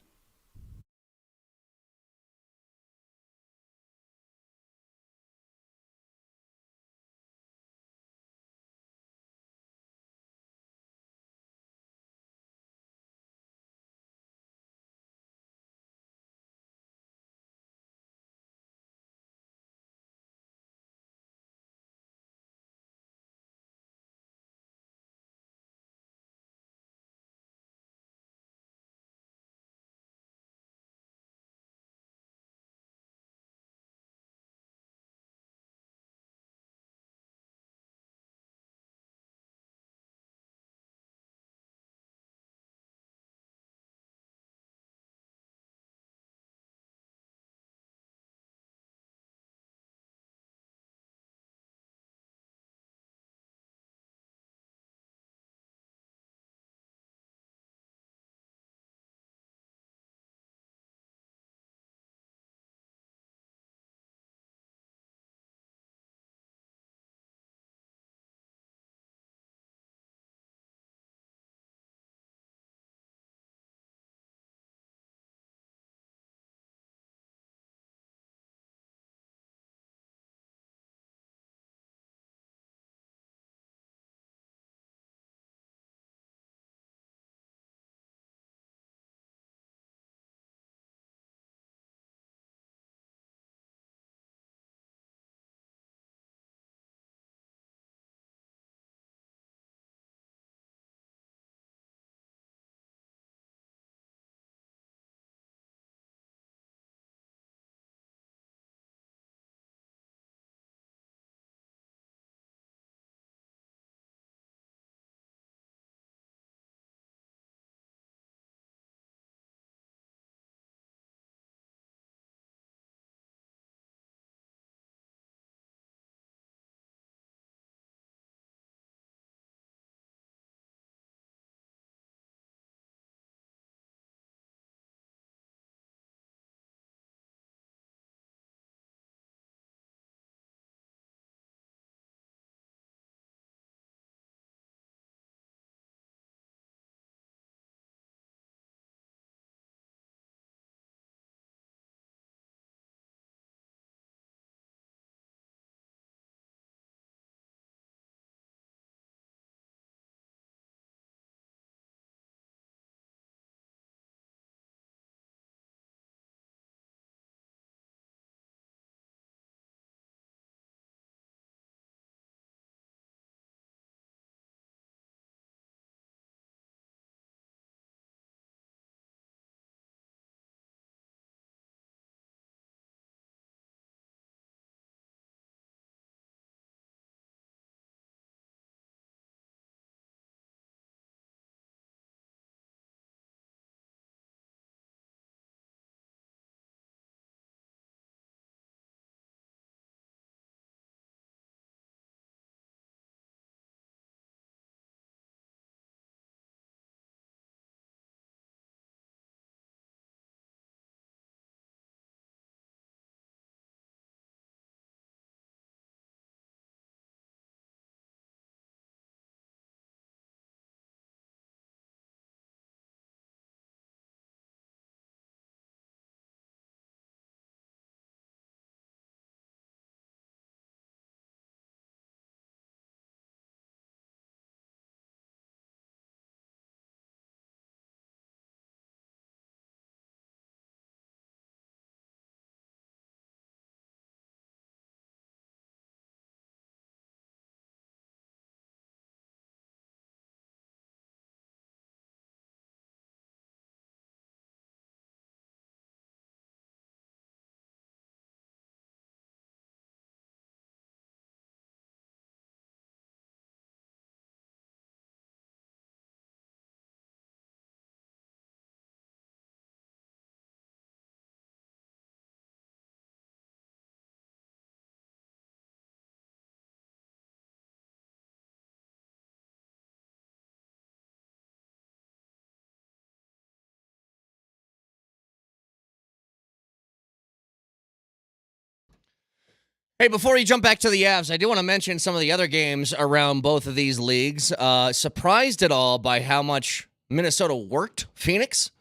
Speaker 2: Hey, before you jump back to the Avs, I do want to mention some of the other games around both of these leagues. Surprised at all by how much Minnesota worked Phoenix?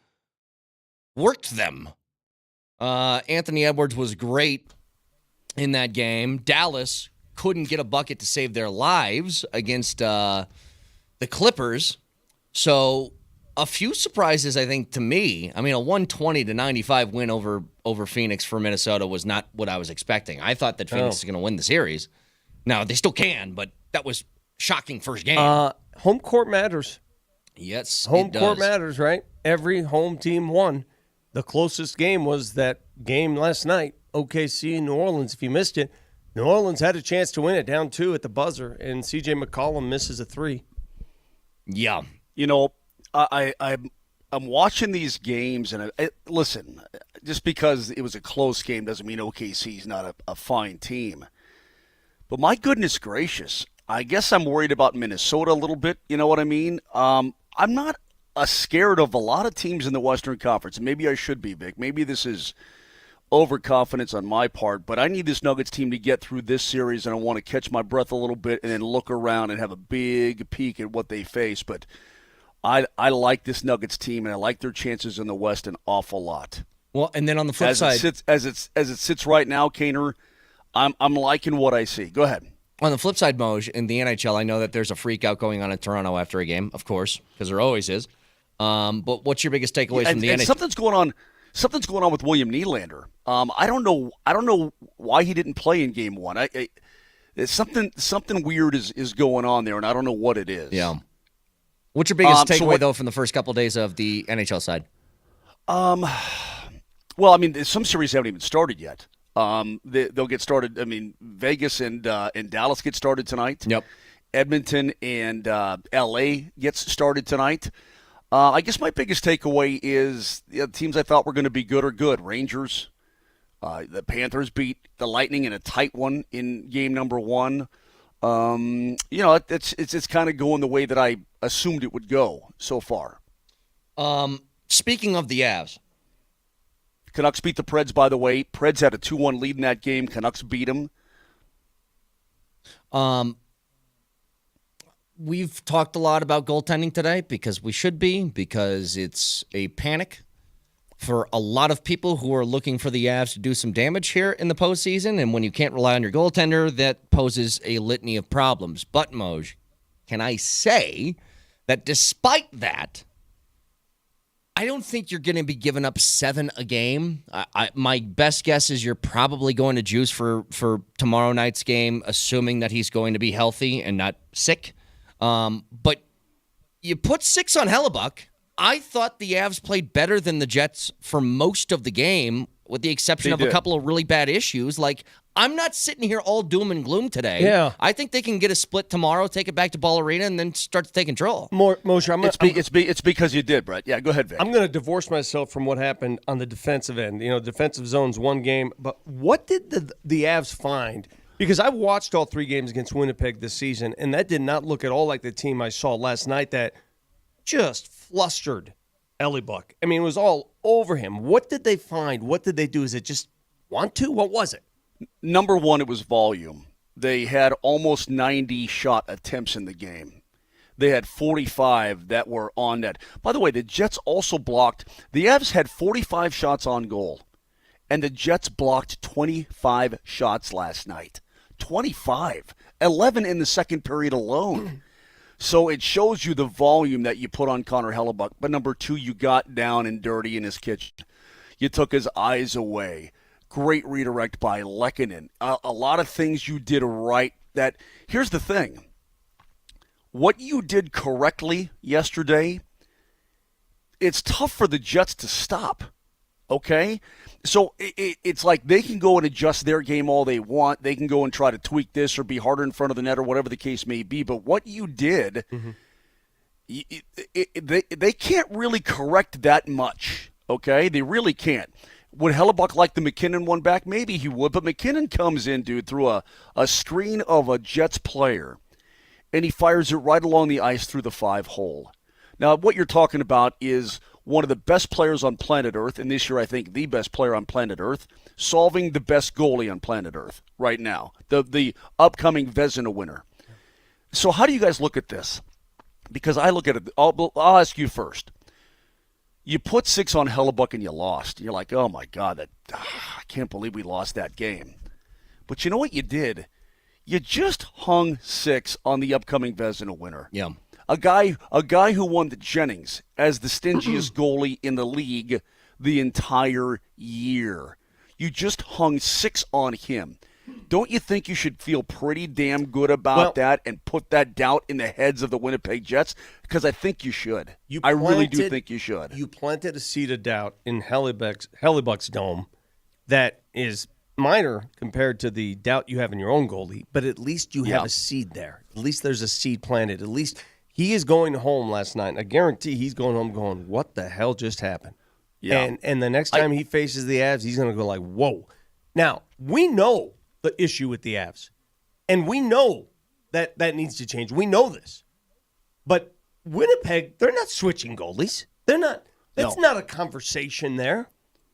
Speaker 2: Worked them. Anthony Edwards was great in that game. Dallas couldn't get a bucket to save their lives against the Clippers. So a few surprises, I think, to me. I mean, a 120-95 win over Phoenix for Minnesota was not what I was expecting. I thought that Phoenix was going to win the series. Now, they still can, but that was shocking first game.
Speaker 6: Home court matters.
Speaker 2: Yes,
Speaker 6: Home court matters, right? Every home team won. The closest game was that game last night, OKC New Orleans. If you missed it, New Orleans had a chance to win it down 2 at the buzzer, and C.J. McCollum misses a 3.
Speaker 2: Yeah.
Speaker 7: You know, I'm watching these games, and listen, just because it was a close game doesn't mean OKC's not a fine team. But my goodness gracious, I guess I'm worried about Minnesota a little bit. You know what I mean? I'm not scared of a lot of teams in the Western Conference, and maybe I should be, Vic. Maybe this is overconfidence on my part, but I need this Nuggets team to get through this series, and I want to catch my breath a little bit and then look around and have a big peek at what they face. But I like this Nuggets team, and I like their chances in the West an awful lot.
Speaker 2: Well, and then on the flip side,
Speaker 7: as it sits right now, Kaner, I'm liking what I see. Go ahead.
Speaker 2: On the flip side, Moj, in the NHL, I know that there's a freak out going on in Toronto after a game, of course, because there always is. But what's your biggest takeaways from the NHL?
Speaker 7: Something's going on with William Nylander. I don't know why he didn't play in Game 1. Something weird is going on there, and I don't know what it is.
Speaker 2: Yeah. What's your biggest takeaway, though, from the first couple days of the NHL side?
Speaker 7: Well, I mean, some series haven't even started yet. They'll get started. I mean, Vegas and Dallas get started tonight.
Speaker 2: Yep.
Speaker 7: Edmonton and L.A. gets started tonight. I guess my biggest takeaway is the teams I thought were going to be good are good. Rangers, the Panthers beat the Lightning in a tight one in game number 1. It's kind of going the way that I assumed it would go so far.
Speaker 2: Speaking of the Avs.
Speaker 7: Canucks beat the Preds, by the way. Preds had a 2-1 lead in that game. Canucks beat them.
Speaker 2: We've talked a lot about goaltending today because we should be, because it's a panic for a lot of people who are looking for the Avs to do some damage here in the postseason. And when you can't rely on your goaltender, that poses a litany of problems. But, Moj, can I say that despite that, I don't think you're going to be giving up 7 a game. My best guess is you're probably going to juice for tomorrow night's game, assuming that he's going to be healthy and not sick. But you put 6 on Hellebuck. I thought the Avs played better than the Jets for most of the game, with the exception of a couple of really bad issues. Like, I'm not sitting here all doom and gloom today.
Speaker 6: Yeah.
Speaker 2: I think they can get a split tomorrow, take it back to Ball Arena, and then start to take control.
Speaker 6: Moshe,
Speaker 7: it's because you did, Brett. Yeah, go ahead, Vic.
Speaker 6: I'm going to divorce myself from what happened on the defensive end. You know, defensive zone's one game. But what did the Avs find? Because I watched all 3 games against Winnipeg this season, and that did not look at all like the team I saw last night that just flustered Hellebuck. I mean, it was all over him. What did they find? What did they do? Is it just want to? What was it?
Speaker 7: Number 1, it was volume. They had almost 90 shot attempts in the game. They had 45 that were on net. By the way, the Jets also blocked. The Avs had 45 shots on goal, and the Jets blocked 25 shots last night. 25. 11 in the second period alone. So it shows you the volume that you put on Connor Hellebuck. But number 2, you got down and dirty in his kitchen. You took his eyes away. Great redirect by Lehkonen. A lot of things you did right. Here's the thing. What you did correctly yesterday, it's tough for the Jets to stop. Okay? So it's like they can go and adjust their game all they want. They can go and try to tweak this or be harder in front of the net or whatever the case may be. But what you did, they can't really correct that much. Okay? They really can't. Would Hellebuck like the McKinnon one back? Maybe he would. But McKinnon comes in, dude, through a screen of a Jets player, and he fires it right along the ice through the 5 hole. Now, what you're talking about is one of the best players on planet Earth, and this year I think the best player on planet Earth, solving the best goalie on planet Earth right now, the upcoming Vezina winner. So how do you guys look at this? Because I look at it, I'll ask you first. You put 6 on Hellebuck and you lost. You're like, oh my God, I can't believe we lost that game. But you know what you did? You just hung 6 on the upcoming Vezina winner.
Speaker 2: Yeah.
Speaker 7: A guy who won the Jennings as the stingiest goalie in the league the entire year. You just hung 6 on him. Don't you think you should feel pretty damn good about that and put that doubt in the heads of the Winnipeg Jets? Because I think you should. I really do think you should.
Speaker 6: You planted a seed of doubt in Hellebuck's dome that is minor compared to the doubt you have in your own goalie, but at least you have a seed there. At least there's a seed planted. At least he is going home last night, and I guarantee he's going home going, what the hell just happened? Yeah. And the next time he faces the Avs, he's going to go like, whoa. Now, we know the issue with the Avs, and we know that needs to change. We know this. But Winnipeg, they're not switching goalies. They're not. That's not a conversation there.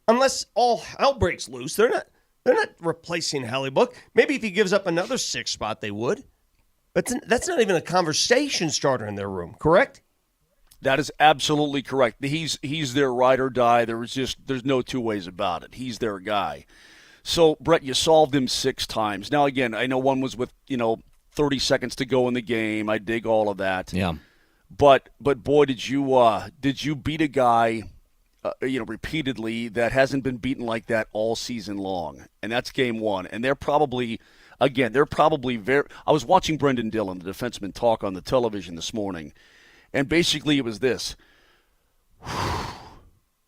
Speaker 6: Unless all hell breaks loose, they're not replacing Hellebuck. Maybe if he gives up another 6 spot, they would. But that's not even a conversation starter in their room, correct?
Speaker 7: That is absolutely correct. He's their ride or die. There's no two ways about it. He's their guy. So, Brett, you solved him 6 times. Now, again, I know one was with, 30 seconds to go in the game. I dig all of that.
Speaker 2: Yeah.
Speaker 7: But boy, did you beat a guy, repeatedly that hasn't been beaten like that all season long. And that's game 1. And they're probably very – I was watching Brendan Dillon, the defenseman, talk on the television this morning. And basically it was this.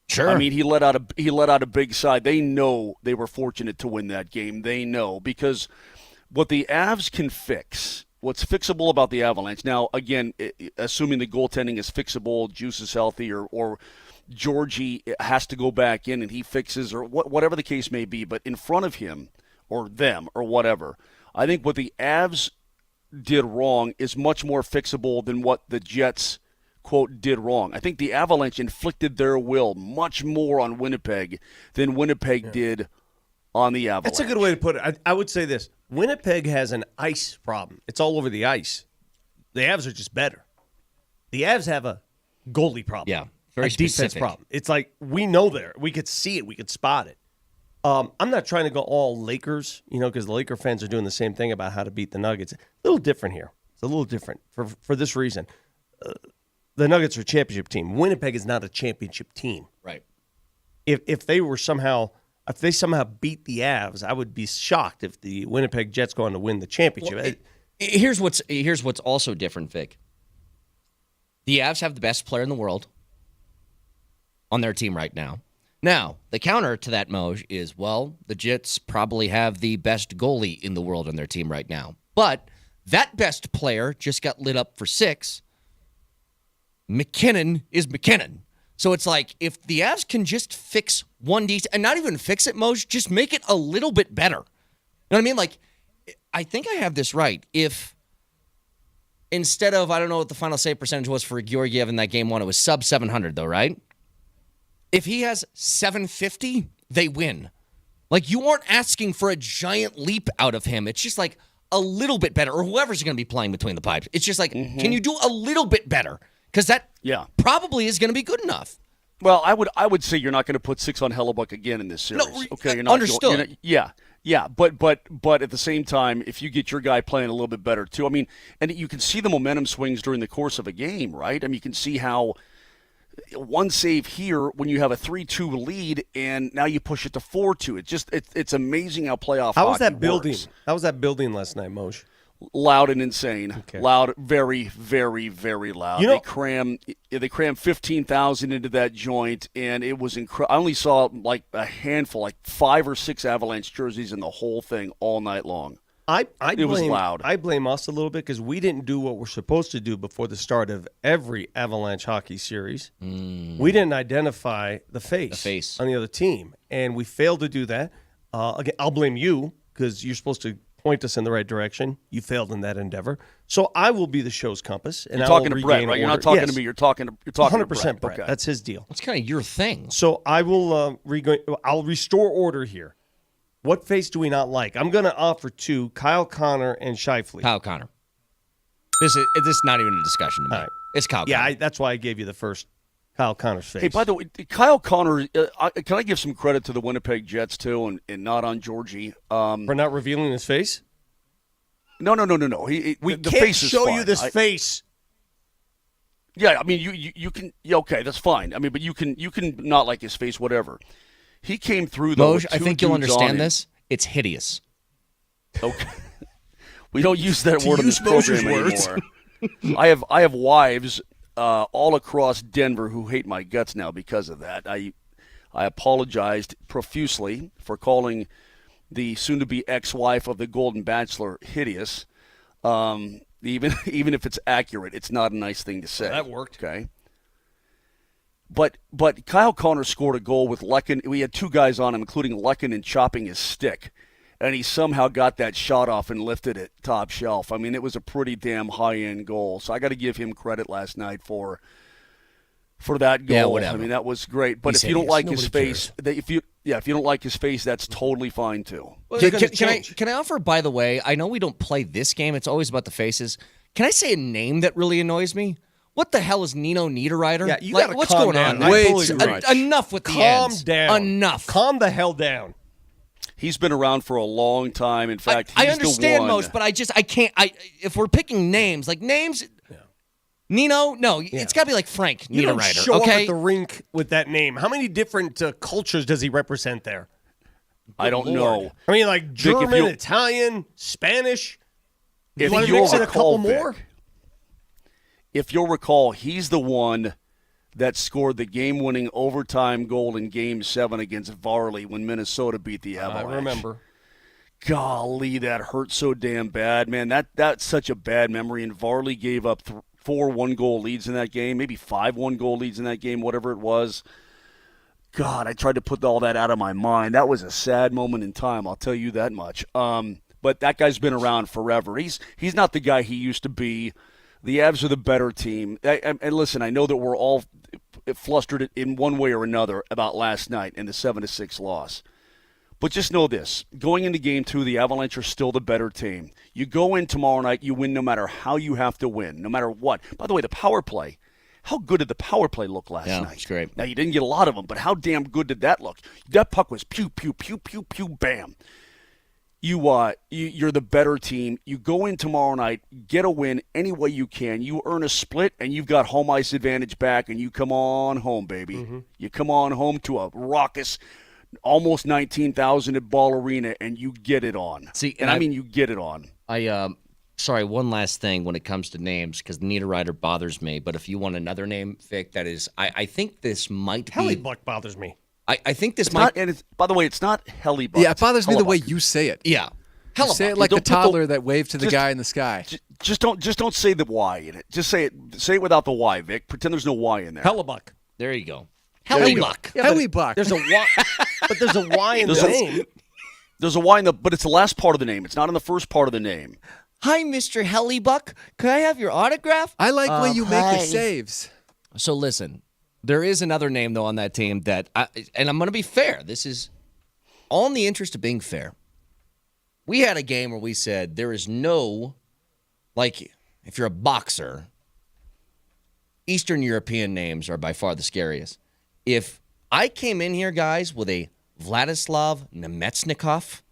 Speaker 2: Sure.
Speaker 7: I mean, he let out a big sigh. They know they were fortunate to win that game. They know because what the Avs can fix, what's fixable about the Avalanche. Now, again, assuming the goaltending is fixable, Juice is healthy, or Georgie has to go back in and he fixes, or whatever the case may be. But in front of him or them or whatever, I think what the Avs did wrong is much more fixable than what the Jets, quote, did wrong. I think the Avalanche inflicted their will much more on Winnipeg than Winnipeg did on the Avalanche.
Speaker 6: That's a good way to put it. I would say this. Winnipeg has an ice problem. It's all over the ice. The Avs are just better. The Avs have a goalie problem.
Speaker 2: Yeah, very
Speaker 6: defense problem. It's like we know there. We could see it. We could spot it. I'm not trying to go all Lakers, because the Laker fans are doing the same thing about how to beat the Nuggets. A little different here. It's a little different for this reason. The Nuggets are a championship team. Winnipeg is not a championship team.
Speaker 2: Right.
Speaker 6: If they somehow beat the Avs, I would be shocked if the Winnipeg Jets go on to win the championship.
Speaker 2: Well, here's what's also different, Vic. The Avs have the best player in the world on their team right now. Now, the counter to that, Moj, is, the Jets probably have the best goalie in the world on their team right now. But that best player just got lit up for 6. McKinnon is McKinnon. So it's like, if the Avs can just fix one detail, and not even fix it, Moj, just make it a little bit better. You know what I mean? Like, I think I have this right. If instead of, I don't know what the final save percentage was for Georgiev in that game 1, it was sub 700 though, right? If he has 750, they win. Like, you aren't asking for a giant leap out of him. It's just like a little bit better, or whoever's going to be playing between the pipes. It's just like, can you do a little bit better? Because that probably is going to be good enough.
Speaker 7: Well, I would say you're not going to put 6 on Hellebuck again in this series.
Speaker 2: No,
Speaker 7: okay, you're not.
Speaker 2: Understood.
Speaker 7: Yeah, but at the same time, if you get your guy playing a little bit better too, I mean, and you can see the momentum swings during the course of a game, right? I mean, you can see how one save here when you have a 3-2 lead, and now you push it to 4-2. It's amazing how playoff
Speaker 6: How
Speaker 7: hockey
Speaker 6: was that building?
Speaker 7: works.
Speaker 6: How was that building last night, Moj?
Speaker 7: Loud and insane.
Speaker 6: Okay.
Speaker 7: Loud, very, very, very loud. They crammed 15,000 into that joint, and it was incredible. I only saw like a handful, like 5 or 6 Avalanche jerseys in the whole thing all night long. It was loud.
Speaker 6: I blame us a little bit because we didn't do what we're supposed to do before the start of every Avalanche hockey series. We didn't identify the face on the other team, and we failed to do that. Again, I'll blame you because you're supposed to point us in the right direction. You failed in that endeavor. So I will be the show's compass. And
Speaker 7: You're
Speaker 6: I will
Speaker 7: talking to Brett,
Speaker 6: regain
Speaker 7: right? You're
Speaker 6: order.
Speaker 7: not talking
Speaker 6: Yes.
Speaker 7: to me. You're talking to
Speaker 6: 100% Brett.
Speaker 7: Okay.
Speaker 6: That's his deal.
Speaker 2: It's kind of your thing.
Speaker 6: So I will I'll restore order here. What face do we not like? I'm going to offer two, Kyle Connor and Scheifele.
Speaker 2: Kyle Connor. This is not even a discussion to me.
Speaker 6: All right.
Speaker 2: It's Kyle Connor.
Speaker 6: Yeah, that's why I gave you the first Kyle Connor's face.
Speaker 7: Hey, by the way, Kyle Connor, can I give some credit to the Winnipeg Jets, too, and not on Georgie?
Speaker 6: For not revealing his face?
Speaker 7: No.
Speaker 6: We
Speaker 7: the
Speaker 6: can't
Speaker 7: face is
Speaker 6: show
Speaker 7: fine.
Speaker 6: you this face.
Speaker 7: Yeah, I mean, you can. Yeah, okay, that's fine. I mean, but you can not like his face, whatever. He came through though.
Speaker 2: Moj, I think you'll understand this. It's hideous.
Speaker 7: Okay, we don't use that
Speaker 6: To
Speaker 7: word in
Speaker 6: use
Speaker 7: this program
Speaker 6: Moj's
Speaker 7: anymore. I have wives all across Denver who hate my guts now because of that. I apologized profusely for calling the soon-to-be ex-wife of the Golden Bachelor hideous. Even if it's accurate, it's not a nice thing to say.
Speaker 6: That worked.
Speaker 7: Okay. But Kyle Connor scored a goal with Lekin. We had two guys on him, including Lekin, and chopping his stick. And he somehow got that shot off and lifted it top shelf. I mean, it was a pretty damn high-end goal. So I got to give him credit last night for that goal.
Speaker 2: Yeah, whatever.
Speaker 7: I mean, that was great. But
Speaker 2: He's
Speaker 7: if you don't
Speaker 2: hideous.
Speaker 7: like his
Speaker 2: Nobody
Speaker 7: face, if you don't like his face, that's totally fine too.
Speaker 6: Well,
Speaker 2: Can,
Speaker 6: it's gonna
Speaker 2: can I
Speaker 6: change.
Speaker 2: can I offer, by the way, I know we don't play this game. It's always about the faces. Can I say a name that really annoys me? What the hell is Nino Niederreiter?
Speaker 6: Yeah, you
Speaker 2: like,
Speaker 6: gotta
Speaker 2: what's
Speaker 6: calm
Speaker 2: going
Speaker 6: down.
Speaker 2: on?
Speaker 6: I
Speaker 3: Way
Speaker 6: totally
Speaker 3: too
Speaker 6: agree.
Speaker 3: much.
Speaker 2: Enough with the
Speaker 6: Calm
Speaker 2: ends.
Speaker 6: down.
Speaker 2: Enough.
Speaker 6: Calm the hell down.
Speaker 7: He's been around for a long time. In fact,
Speaker 2: I
Speaker 7: he's
Speaker 2: understand
Speaker 7: the one.
Speaker 2: most, but I can't. If we're picking names, like names, Nino, no, it's got to be like Frank
Speaker 6: You don't
Speaker 2: Niederreiter.
Speaker 6: show up
Speaker 2: Okay,
Speaker 6: at the rink with that name. How many different cultures does he represent there?
Speaker 7: I don't know.
Speaker 6: I mean, like
Speaker 7: Vic, if
Speaker 6: German,
Speaker 7: you-
Speaker 6: Italian, Spanish.
Speaker 7: If
Speaker 6: You want to
Speaker 7: you'll
Speaker 6: mix in a couple
Speaker 7: recall,
Speaker 6: more?
Speaker 7: Vic, if you'll recall, he's the one that scored the game-winning overtime goal in Game 7 against Varley when Minnesota beat the Avalanche.
Speaker 6: I remember.
Speaker 7: Golly, that hurt so damn bad, man. That's such a bad memory. And Varley gave up 4 one-goal leads in that game, maybe 5 one-goal leads in that game, whatever it was. God, I tried to put all that out of my mind. That was a sad moment in time, I'll tell you that much. But that guy's been around forever. He's not the guy he used to be. The Avs are the better team. And listen, I know that we're all flustered in one way or another about last night and the 7-6 loss. But just know this. Going into Game 2, the Avalanche are still the better team. You go in tomorrow night, you win no matter how you have to win, no matter what. By the way, the power play. How good did the power play look last night?
Speaker 2: it's great.
Speaker 7: Now, you didn't get a lot of them, but how damn good did that look? That puck was pew, pew, pew, pew, pew, bam. You're the better team. You go in tomorrow night, get a win any way you can. You earn a split, and you've got home ice advantage back, and you come on home, baby.
Speaker 6: Mm-hmm.
Speaker 7: You come on home to a raucous, almost 19,000 at Ball Arena, and you get it on.
Speaker 2: See,
Speaker 7: and I mean you get it on.
Speaker 2: Sorry, one last thing when it comes to names, because Niederreiter bothers me. But if you want another name, Vic, that is, I think this might be.
Speaker 6: Hellebuck bothers me.
Speaker 2: I think this
Speaker 7: It's
Speaker 2: might.
Speaker 7: not, and it's, by the way, it's not Hellebuck.
Speaker 3: Yeah, it bothers me the way
Speaker 7: Hellebuck.
Speaker 3: you say it.
Speaker 2: Yeah,
Speaker 3: You say it like the
Speaker 7: Don't put the-
Speaker 3: toddler that waved to the
Speaker 7: just-
Speaker 3: guy in the sky.
Speaker 7: Just don't say the Y in it. Just say it without the Y, Vic. Pretend there's no Y in there.
Speaker 6: Hellebuck.
Speaker 2: There you go.
Speaker 7: There you go.
Speaker 2: Hellebuck.
Speaker 6: Yeah, but
Speaker 3: Hellebuck.
Speaker 6: There's a Y, but there's a Y in the
Speaker 7: There's a-
Speaker 6: name.
Speaker 7: There's a Y in the, but it's the last part of the name. It's not in the first part of the name.
Speaker 2: Hi, Mr. Hellebuck. Could I have your autograph?
Speaker 3: I like when you make
Speaker 2: hi.
Speaker 3: the saves.
Speaker 2: So listen, there is another name though on that team that, and I'm going to be fair. This is all in the interest of being fair. We had a game where we said there is no, like, if you're a boxer, Eastern European names are by far the scariest. If I came in here, guys, with a Vladislav Nemetsnikov,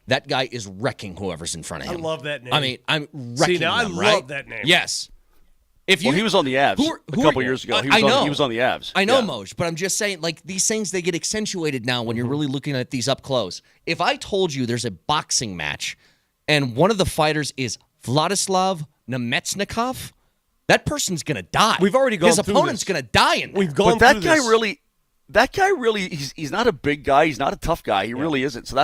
Speaker 2: that guy is wrecking whoever's in front of
Speaker 6: I
Speaker 2: him.
Speaker 6: love that name.
Speaker 2: I mean, I'm wrecking
Speaker 6: now I
Speaker 2: them,
Speaker 6: love
Speaker 2: right?
Speaker 6: that name.
Speaker 2: Yes. If you,
Speaker 7: Well, he was on the Avs a couple years ago.
Speaker 2: I know.
Speaker 7: He was on the Avs.
Speaker 2: I know,
Speaker 7: Yeah.
Speaker 2: Moj, but I'm just saying, like, these things, they get accentuated now when you're really looking at these up close. If I told you there's a boxing match and one of the fighters is Vladislav Nemetsnikov, that person's going to die.
Speaker 6: We've already gone
Speaker 2: His
Speaker 6: through
Speaker 2: opponent's
Speaker 6: this.
Speaker 2: going to die in there.
Speaker 6: We've gone
Speaker 7: But that
Speaker 6: through
Speaker 7: guy
Speaker 6: this.
Speaker 7: really, he's not a big guy. He's not a tough guy. He really isn't. So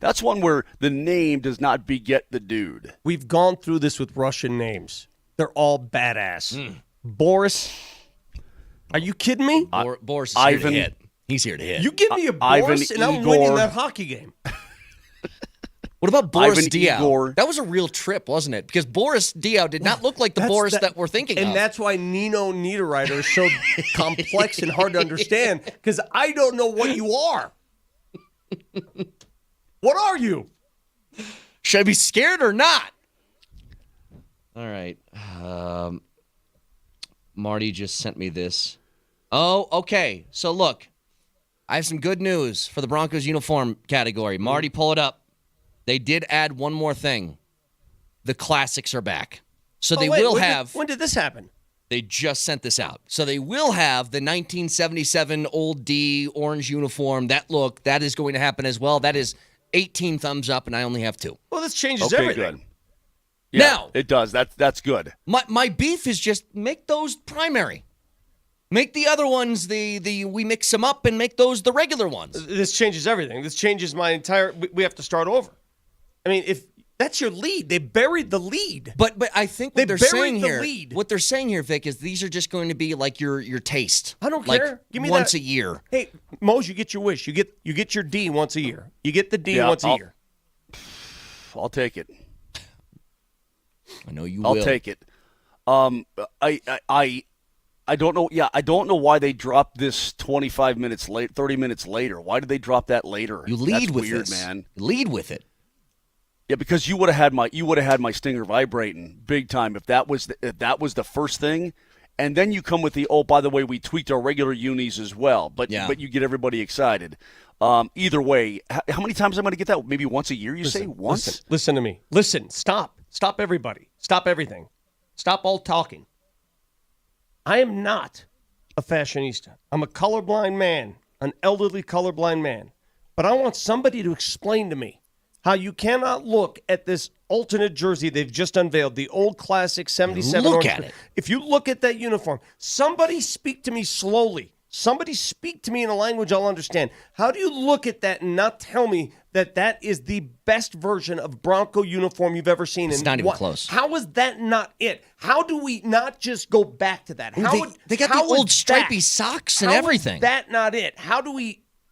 Speaker 7: that's one where the name does not beget the dude.
Speaker 6: We've gone through this with Russian names. They're all badass. Boris. Are you kidding me?
Speaker 2: Boris is
Speaker 7: Ivan-
Speaker 2: here to hit. He's here to hit.
Speaker 6: You give me a
Speaker 7: Ivan
Speaker 6: Boris and I'm
Speaker 7: Igor.
Speaker 6: winning that hockey game.
Speaker 2: What about Boris
Speaker 7: Ivan
Speaker 2: Diaw?
Speaker 7: Igor.
Speaker 2: That was a real trip, wasn't it? Because Boris Diaw did not look like the Boris that we're thinking of.
Speaker 6: And that's why Nino Niederreiter is so complex and hard to understand, because I don't know what you are. What are you?
Speaker 2: Should I be scared or not? All right. Marty just sent me this. Oh, okay. So look, I have some good news for the Broncos uniform category. Marty, pull it up. They did add one more thing. The classics are back. So they will have...
Speaker 6: When did this happen?
Speaker 2: They just sent this out. So they will have the 1977 Old D orange uniform. That look, that is going to happen as well. That is 18 thumbs up, and I only have 2.
Speaker 6: Well, this changes everything.
Speaker 7: Good. Yeah,
Speaker 2: now,
Speaker 7: it does. That's good.
Speaker 2: My beef is just make those primary. Make the other ones we mix them up and make those the regular ones.
Speaker 6: This changes everything. This changes my entire... We have to start over. I mean, if that's your lead, they buried the lead.
Speaker 2: But I think what they're saying here,
Speaker 6: lead.
Speaker 2: What they're saying here, Vic, is these are just going to be like your taste.
Speaker 6: I don't
Speaker 2: like
Speaker 6: care. Give me
Speaker 2: once
Speaker 6: that.
Speaker 2: a year.
Speaker 6: Hey, Mose, you get your wish. You get your D once a year. You get the D once a year.
Speaker 7: I'll take it.
Speaker 2: I know you will.
Speaker 7: I'll take it. I don't know. Yeah, I don't know why they dropped this 25 minutes late, 30 minutes later. Why did they drop that later?
Speaker 2: You lead
Speaker 7: That's
Speaker 2: with
Speaker 7: weird,
Speaker 2: this,
Speaker 7: man.
Speaker 2: You lead with it.
Speaker 7: Yeah, because you would have had my stinger vibrating big time if that was the first thing, and then you come with the by the way, we tweaked our regular unis as well, but you get everybody excited. Either way, how many times am I going to get that? Maybe once a year? Say once?
Speaker 6: Listen to me. Listen. Stop everybody. Stop everything. Stop all talking. I am not a fashionista. I'm a colorblind man, an elderly colorblind man, but I want somebody to explain to me how you cannot look at this alternate jersey they've just unveiled, the old classic 77.
Speaker 2: Look at it.
Speaker 6: If you look at that uniform, somebody speak to me slowly. Somebody speak to me in a language I'll understand. How do you look at that and not tell me that that is the best version of Bronco uniform you've ever seen?
Speaker 2: It's not even close.
Speaker 6: How is that not it? How do we not just go back to that?
Speaker 2: They got the old stripy socks and everything.
Speaker 6: How is that not it?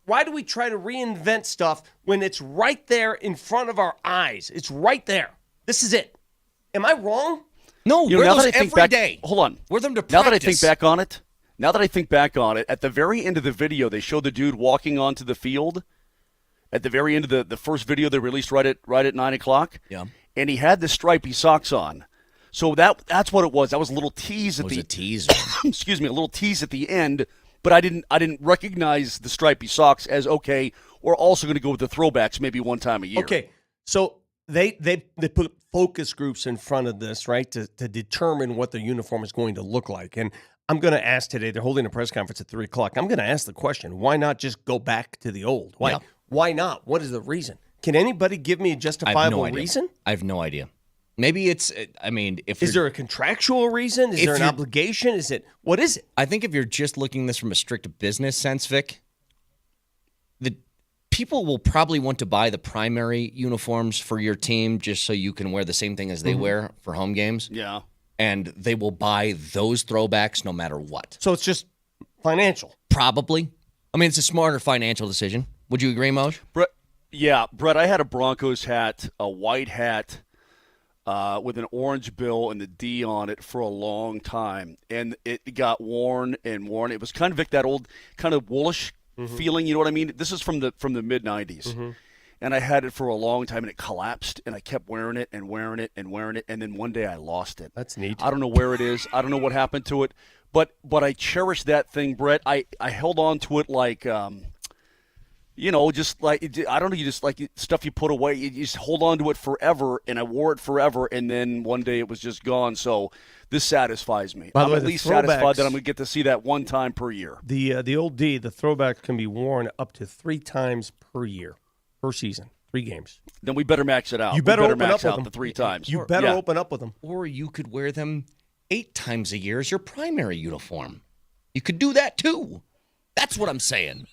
Speaker 6: Why do we try to reinvent stuff when it's right there in front of our eyes? It's right there. This is it. Am I wrong?
Speaker 2: No, wear those every day.
Speaker 7: Hold on.
Speaker 2: Wear them to practice.
Speaker 7: Now that I think back on it, at the very end of the video, they showed the dude walking onto the field. At the very end of the first video they released right at 9 o'clock.
Speaker 2: Yeah.
Speaker 7: And he had the stripy socks on. So that's what it was. That was a little tease at
Speaker 2: It was
Speaker 7: the
Speaker 2: a teaser.
Speaker 7: excuse me, a little tease at the end. But I didn't recognize the stripy socks as okay. We're also going to go with the throwbacks maybe one time a year.
Speaker 6: Okay, so they put focus groups in front of this, right, to determine what the uniform is going to look like. And I'm going to ask today. They're holding a press conference at 3 o'clock. I'm going to ask the question: why not just go back to the old? Why?
Speaker 2: Yeah.
Speaker 6: Why not? What is the reason? Can anybody give me a justifiable reason?
Speaker 2: I have no idea. Maybe it's,
Speaker 6: Is there a contractual reason? Is there an obligation? What is it?
Speaker 2: I think if you're just looking at this from a strict business sense, Vic, the people will probably want to buy the primary uniforms for your team just so you can wear the same thing as they wear for home games.
Speaker 7: Yeah.
Speaker 2: And they will buy those throwbacks no matter what.
Speaker 6: So it's just financial.
Speaker 2: Probably. I mean, it's a smarter financial decision. Would you agree, Moj?
Speaker 7: Brett, I had a Broncos hat, a white hat, with an orange bill and the D on it for a long time, and it got worn and worn. It was kind of that old kind of woolish feeling, you know what I mean? This is from the mid '90s, and I had it for a long time, and it collapsed, and I kept wearing it and wearing it and wearing it, and then one day I lost it.
Speaker 6: That's neat.
Speaker 7: I don't know where it is. I don't know what happened to it, but I cherish that thing, Brett. I held on to it like. Just like, I don't know, you just like stuff you put away, you just hold on to it forever, and I wore it forever, and then one day it was just gone. So this satisfies me.
Speaker 6: By the way,
Speaker 7: I'm at least satisfied that I'm going to get to see that one time per year.
Speaker 6: The old D, the throwback can be worn up to 3 times per year, per season, 3 games.
Speaker 7: Then we better max it out.
Speaker 6: You better open
Speaker 7: max
Speaker 6: up with
Speaker 7: out
Speaker 6: them.
Speaker 7: the 3 times.
Speaker 6: You better open up with them.
Speaker 2: Or you could wear them 8 times a year as your primary uniform. You could do that too. That's what I'm saying.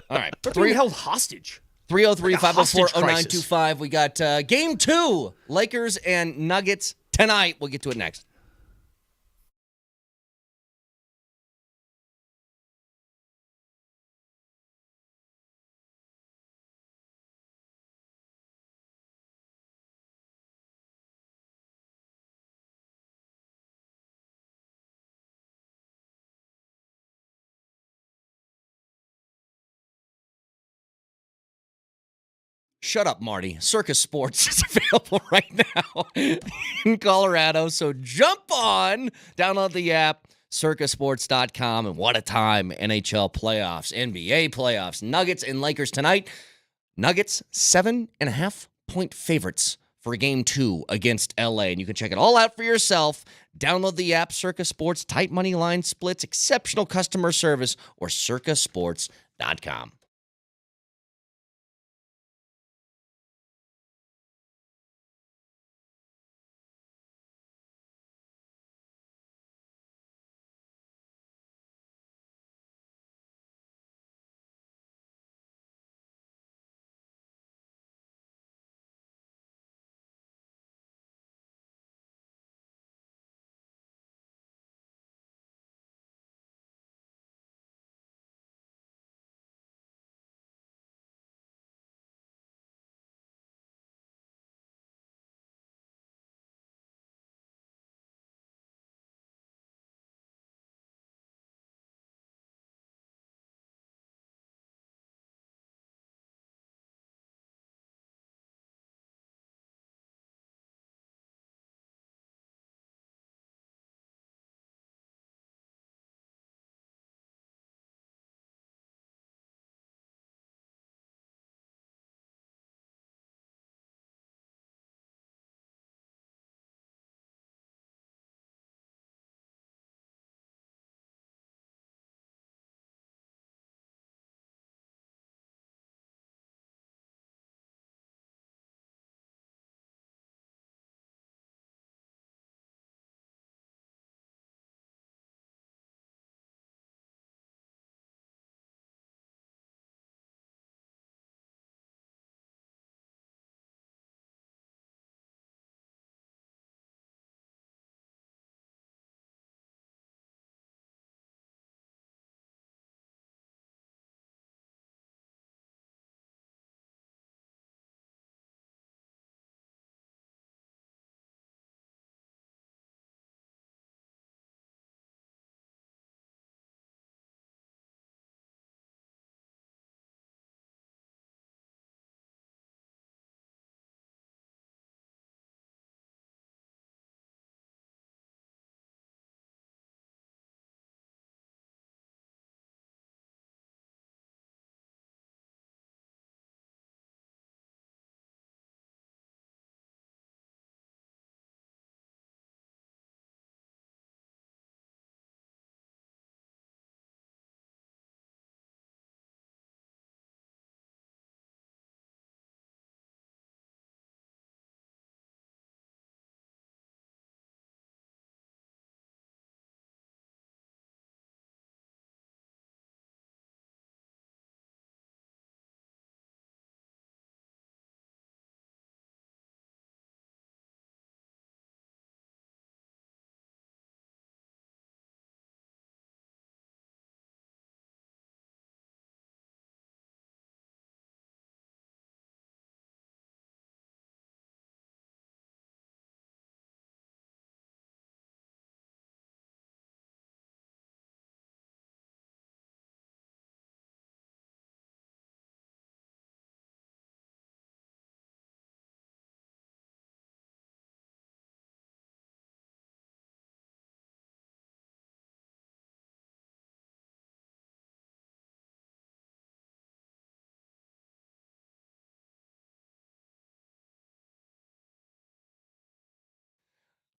Speaker 2: All right.
Speaker 6: They're being held hostage.
Speaker 2: 303-504-0925. We got game 2, Lakers and Nuggets tonight. We'll get to it next. Shut up, Marty. Circus Sports is available right now in Colorado. So jump on, download the app, circusports.com. And what a time. NHL playoffs, NBA playoffs, Nuggets and Lakers tonight. Nuggets 7.5-point favorites for Game 2 against LA. And you can check it all out for yourself. Download the app, Circus Sports, tight money line splits, exceptional customer service, or circusports.com.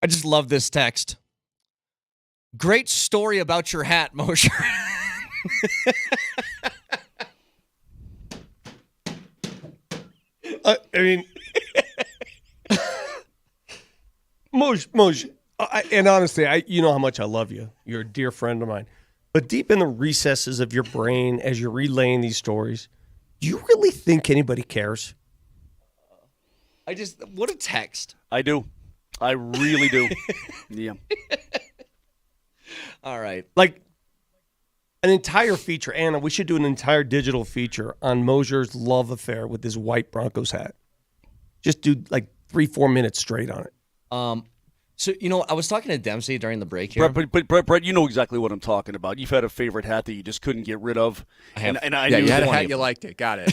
Speaker 2: I just love this text. Great story about your hat, Mosher.
Speaker 6: I mean, Moj, and honestly, you know how much I love you. You're a dear friend of mine. But deep in the recesses of your brain, as you're relaying these stories, do you really think anybody cares?
Speaker 2: What a text.
Speaker 7: I do. I really do. Yeah.
Speaker 2: All right.
Speaker 6: Like an entire feature, Anna, we should do an entire digital feature on Mosher's love affair with his white Broncos hat. Just do like 3-4 minutes straight on it.
Speaker 2: So, I was talking to Dempsey during the break here.
Speaker 7: But Brett, you know exactly what I'm talking about. You've had a favorite hat that you just couldn't get rid of.
Speaker 3: You had a hat, you liked it. Got it.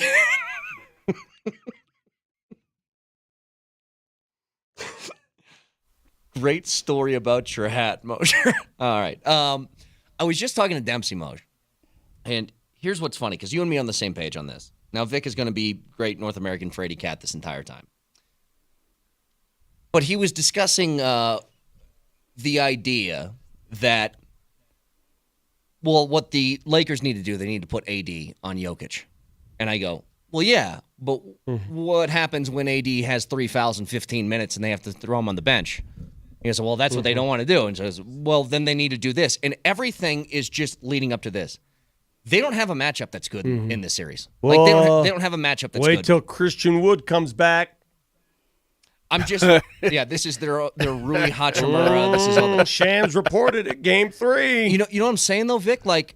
Speaker 2: Great story about your hat, Mosher. All right. I was just talking to Dempsey, Mosher, and here's what's funny, because you and me are on the same page on this. Now, Vic is going to be great North American Frady Cat this entire time. But he was discussing the idea that, well, what the Lakers need to do, they need to put AD on Jokic. And I go, well, yeah, but what happens when AD has 3 fouls in 15 minutes and they have to throw him on the bench? He goes, well, that's what they don't want to do. And says, well, then they need to do this. And everything is just leading up to this. They don't have a matchup that's good in this series. Like they don't have a matchup that's good.
Speaker 6: Wait till Christian Wood comes back.
Speaker 2: I'm just, this is their Rui Hachimura. This is all
Speaker 6: Shams reported it, Game 3.
Speaker 2: You know what I'm saying though, Vic? Like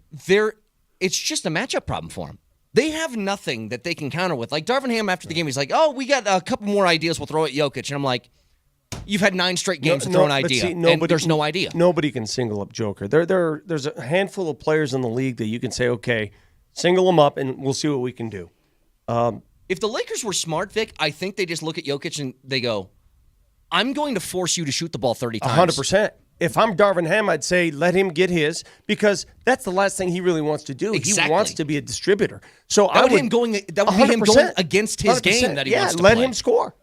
Speaker 2: it's just a matchup problem for them. They have nothing that they can counter with. Like Darvin Ham after the game, he's like, "Oh, we got a couple more ideas. We'll throw at Jokic." And I'm like, "You've had 9 straight games to throw an idea, and there's no idea."
Speaker 6: Nobody can single up Joker. There's a handful of players in the league that you can say, "Okay, single them up, and we'll see what we can do."
Speaker 2: If the Lakers were smart, Vic, I think they just look at Jokic and they go, "I'm going to force you to shoot the ball 30 times."
Speaker 6: 100%. If I'm Darvin Ham, I'd say let him get his, because that's the last thing he really wants to do.
Speaker 2: Exactly.
Speaker 6: He wants to be a distributor. So
Speaker 2: that would be him going against his
Speaker 6: 100%.
Speaker 2: game that he wants to
Speaker 6: let
Speaker 2: play.
Speaker 6: him score.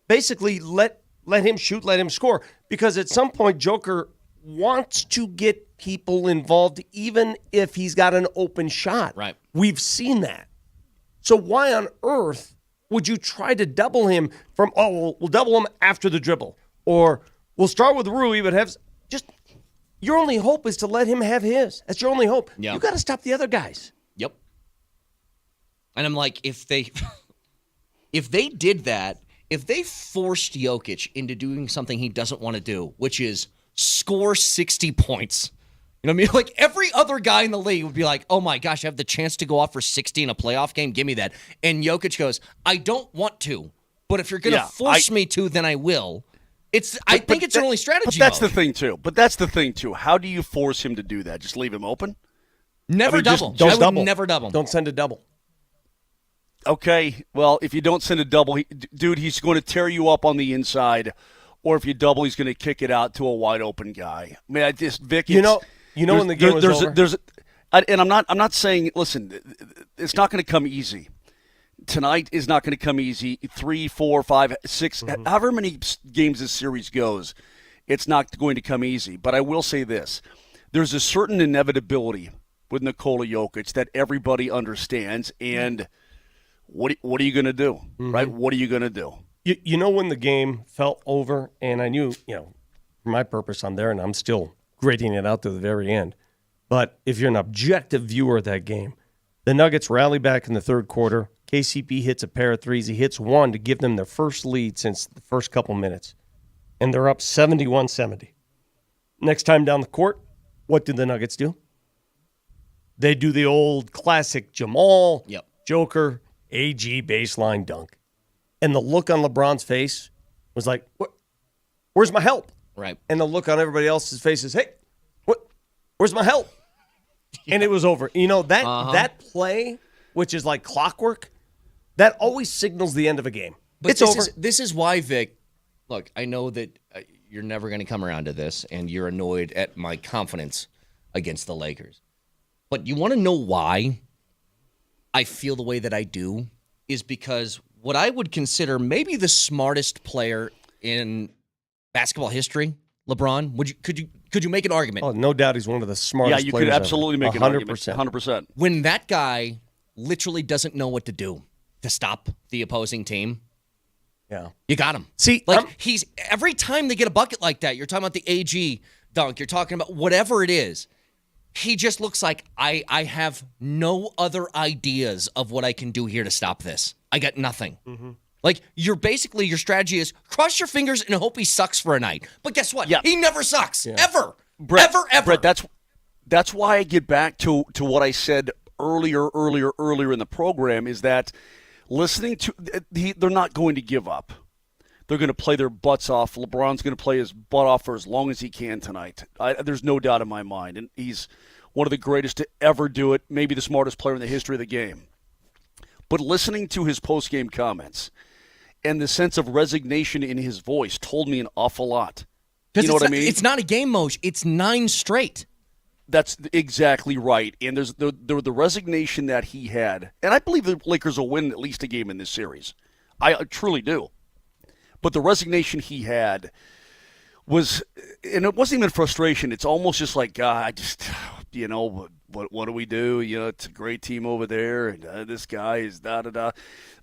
Speaker 6: Basically, let him shoot, let him score. Because at some point, Joker wants to get people involved, even if he's got an open shot.
Speaker 2: Right.
Speaker 6: We've seen that. So why on earth would you try to double him from, we'll double him after the dribble, or we'll start with Rui, but have just your only hope is to let him have his. That's your only hope.
Speaker 2: Yeah.
Speaker 6: You got to stop the other guys.
Speaker 2: Yep. And I'm like, if they did that, if they forced Jokic into doing something he doesn't want to do, which is score 60 points, you know what I mean? Like every other guy in the league would be like, oh my gosh, I have the chance to go off for 60 in a playoff game. Give me that. And Jokic goes, I don't want to, but if you're going to force me to, then I will. I think it's their only strategy.
Speaker 7: But that's the thing too. How do you force him to do that? Just leave him open?
Speaker 2: Never double.
Speaker 6: Don't
Speaker 2: I would
Speaker 6: double.
Speaker 2: never double.
Speaker 6: Don't send a double.
Speaker 7: Okay, well, if you don't send a double, dude, he's going to tear you up on the inside, or if you double, he's going to kick it out to a wide open guy. I mean, Vic,
Speaker 6: you know when the game was over.
Speaker 7: And I'm not saying. Listen, it's not going to come easy. Tonight is not going to come easy. 3, 4, 5, 6, however many games this series goes, it's not going to come easy. But I will say this: there's a certain inevitability with Nikola Jokic that everybody understands, and what are you going to do, right? What are you going to do?
Speaker 6: You know when the game felt over, and I knew, for my purpose, I'm there, and I'm still gritting it out to the very end. But if you're an objective viewer of that game, the Nuggets rally back in the third quarter. KCP hits a pair of threes. He hits one to give them their first lead since the first couple minutes. And they're up 71-70. Next time down the court, what do the Nuggets do? They do the old classic Jamal, Joker, AG baseline dunk. And the look on LeBron's face was like, where's my help?
Speaker 2: Right.
Speaker 6: And the look on everybody else's face is, hey, where's my help? And it was over. That play, which is like clockwork, that always signals the end of a game.
Speaker 2: But
Speaker 6: it's over.
Speaker 2: This is why, Vic, look, I know that you're never going to come around to this, and you're annoyed at my confidence against the Lakers. But you want to know why I feel the way that I do is because what I would consider maybe the smartest player in basketball history, LeBron, could you make an argument?
Speaker 6: Oh, no doubt he's one of the smartest players.
Speaker 7: Yeah, you could absolutely make an argument. 100%.
Speaker 2: When that guy literally doesn't know what to do to stop the opposing team, you got him.
Speaker 6: See,
Speaker 2: he's every time they get a bucket like that, you're talking about the AG dunk, you're talking about whatever it is, he just looks like I have no other ideas of what I can do here to stop this. I got nothing. Like, your strategy is cross your fingers and hope he sucks for a night. But guess what? He never sucks. Ever.
Speaker 7: Brett,
Speaker 2: Ever.
Speaker 7: Brett, that's why I get back to what I said earlier in the program, is that listening to they're not going to give up. They're going to play their butts off. LeBron's going to play his butt off for as long as he can tonight. There's no doubt in my mind. And he's one of the greatest to ever do it, maybe the smartest player in the history of the game. But listening to his post-game comments and the sense of resignation in his voice told me an awful lot. You know what I mean?
Speaker 2: It's not a game, Moj. It's 9 straight.
Speaker 7: That's exactly right. And there's the resignation that he had. And I believe the Lakers will win at least a game in this series. I truly do. But the resignation he had was, and it wasn't even frustration. It's almost just like, I just, what do we do? It's a great team over there, and this guy is da-da-da.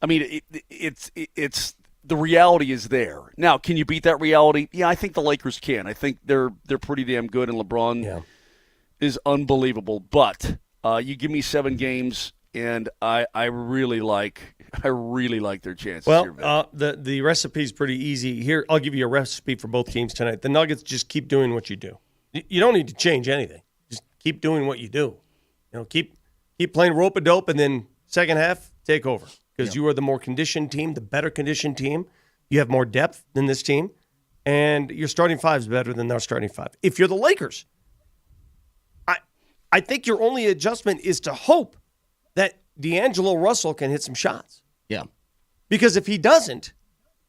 Speaker 7: I mean, it's the reality is there. Now, can you beat that reality? Yeah, I think the Lakers can. I think they're pretty damn good, and LeBron is unbelievable. But you give me 7 games, and I really like their chances.
Speaker 6: Well, the recipe's pretty easy. Here, I'll give you a recipe for both teams tonight. The Nuggets just keep doing what you do. You don't need to change anything. Just keep doing what you do. Keep playing rope-a-dope, and then second half, take over. Because you are the more conditioned team, the better conditioned team. You have more depth than this team, and your starting 5 is better than their starting 5. If you're the Lakers, I think your only adjustment is to hope that D'Angelo Russell can hit some shots.
Speaker 2: Yeah.
Speaker 6: Because if he doesn't,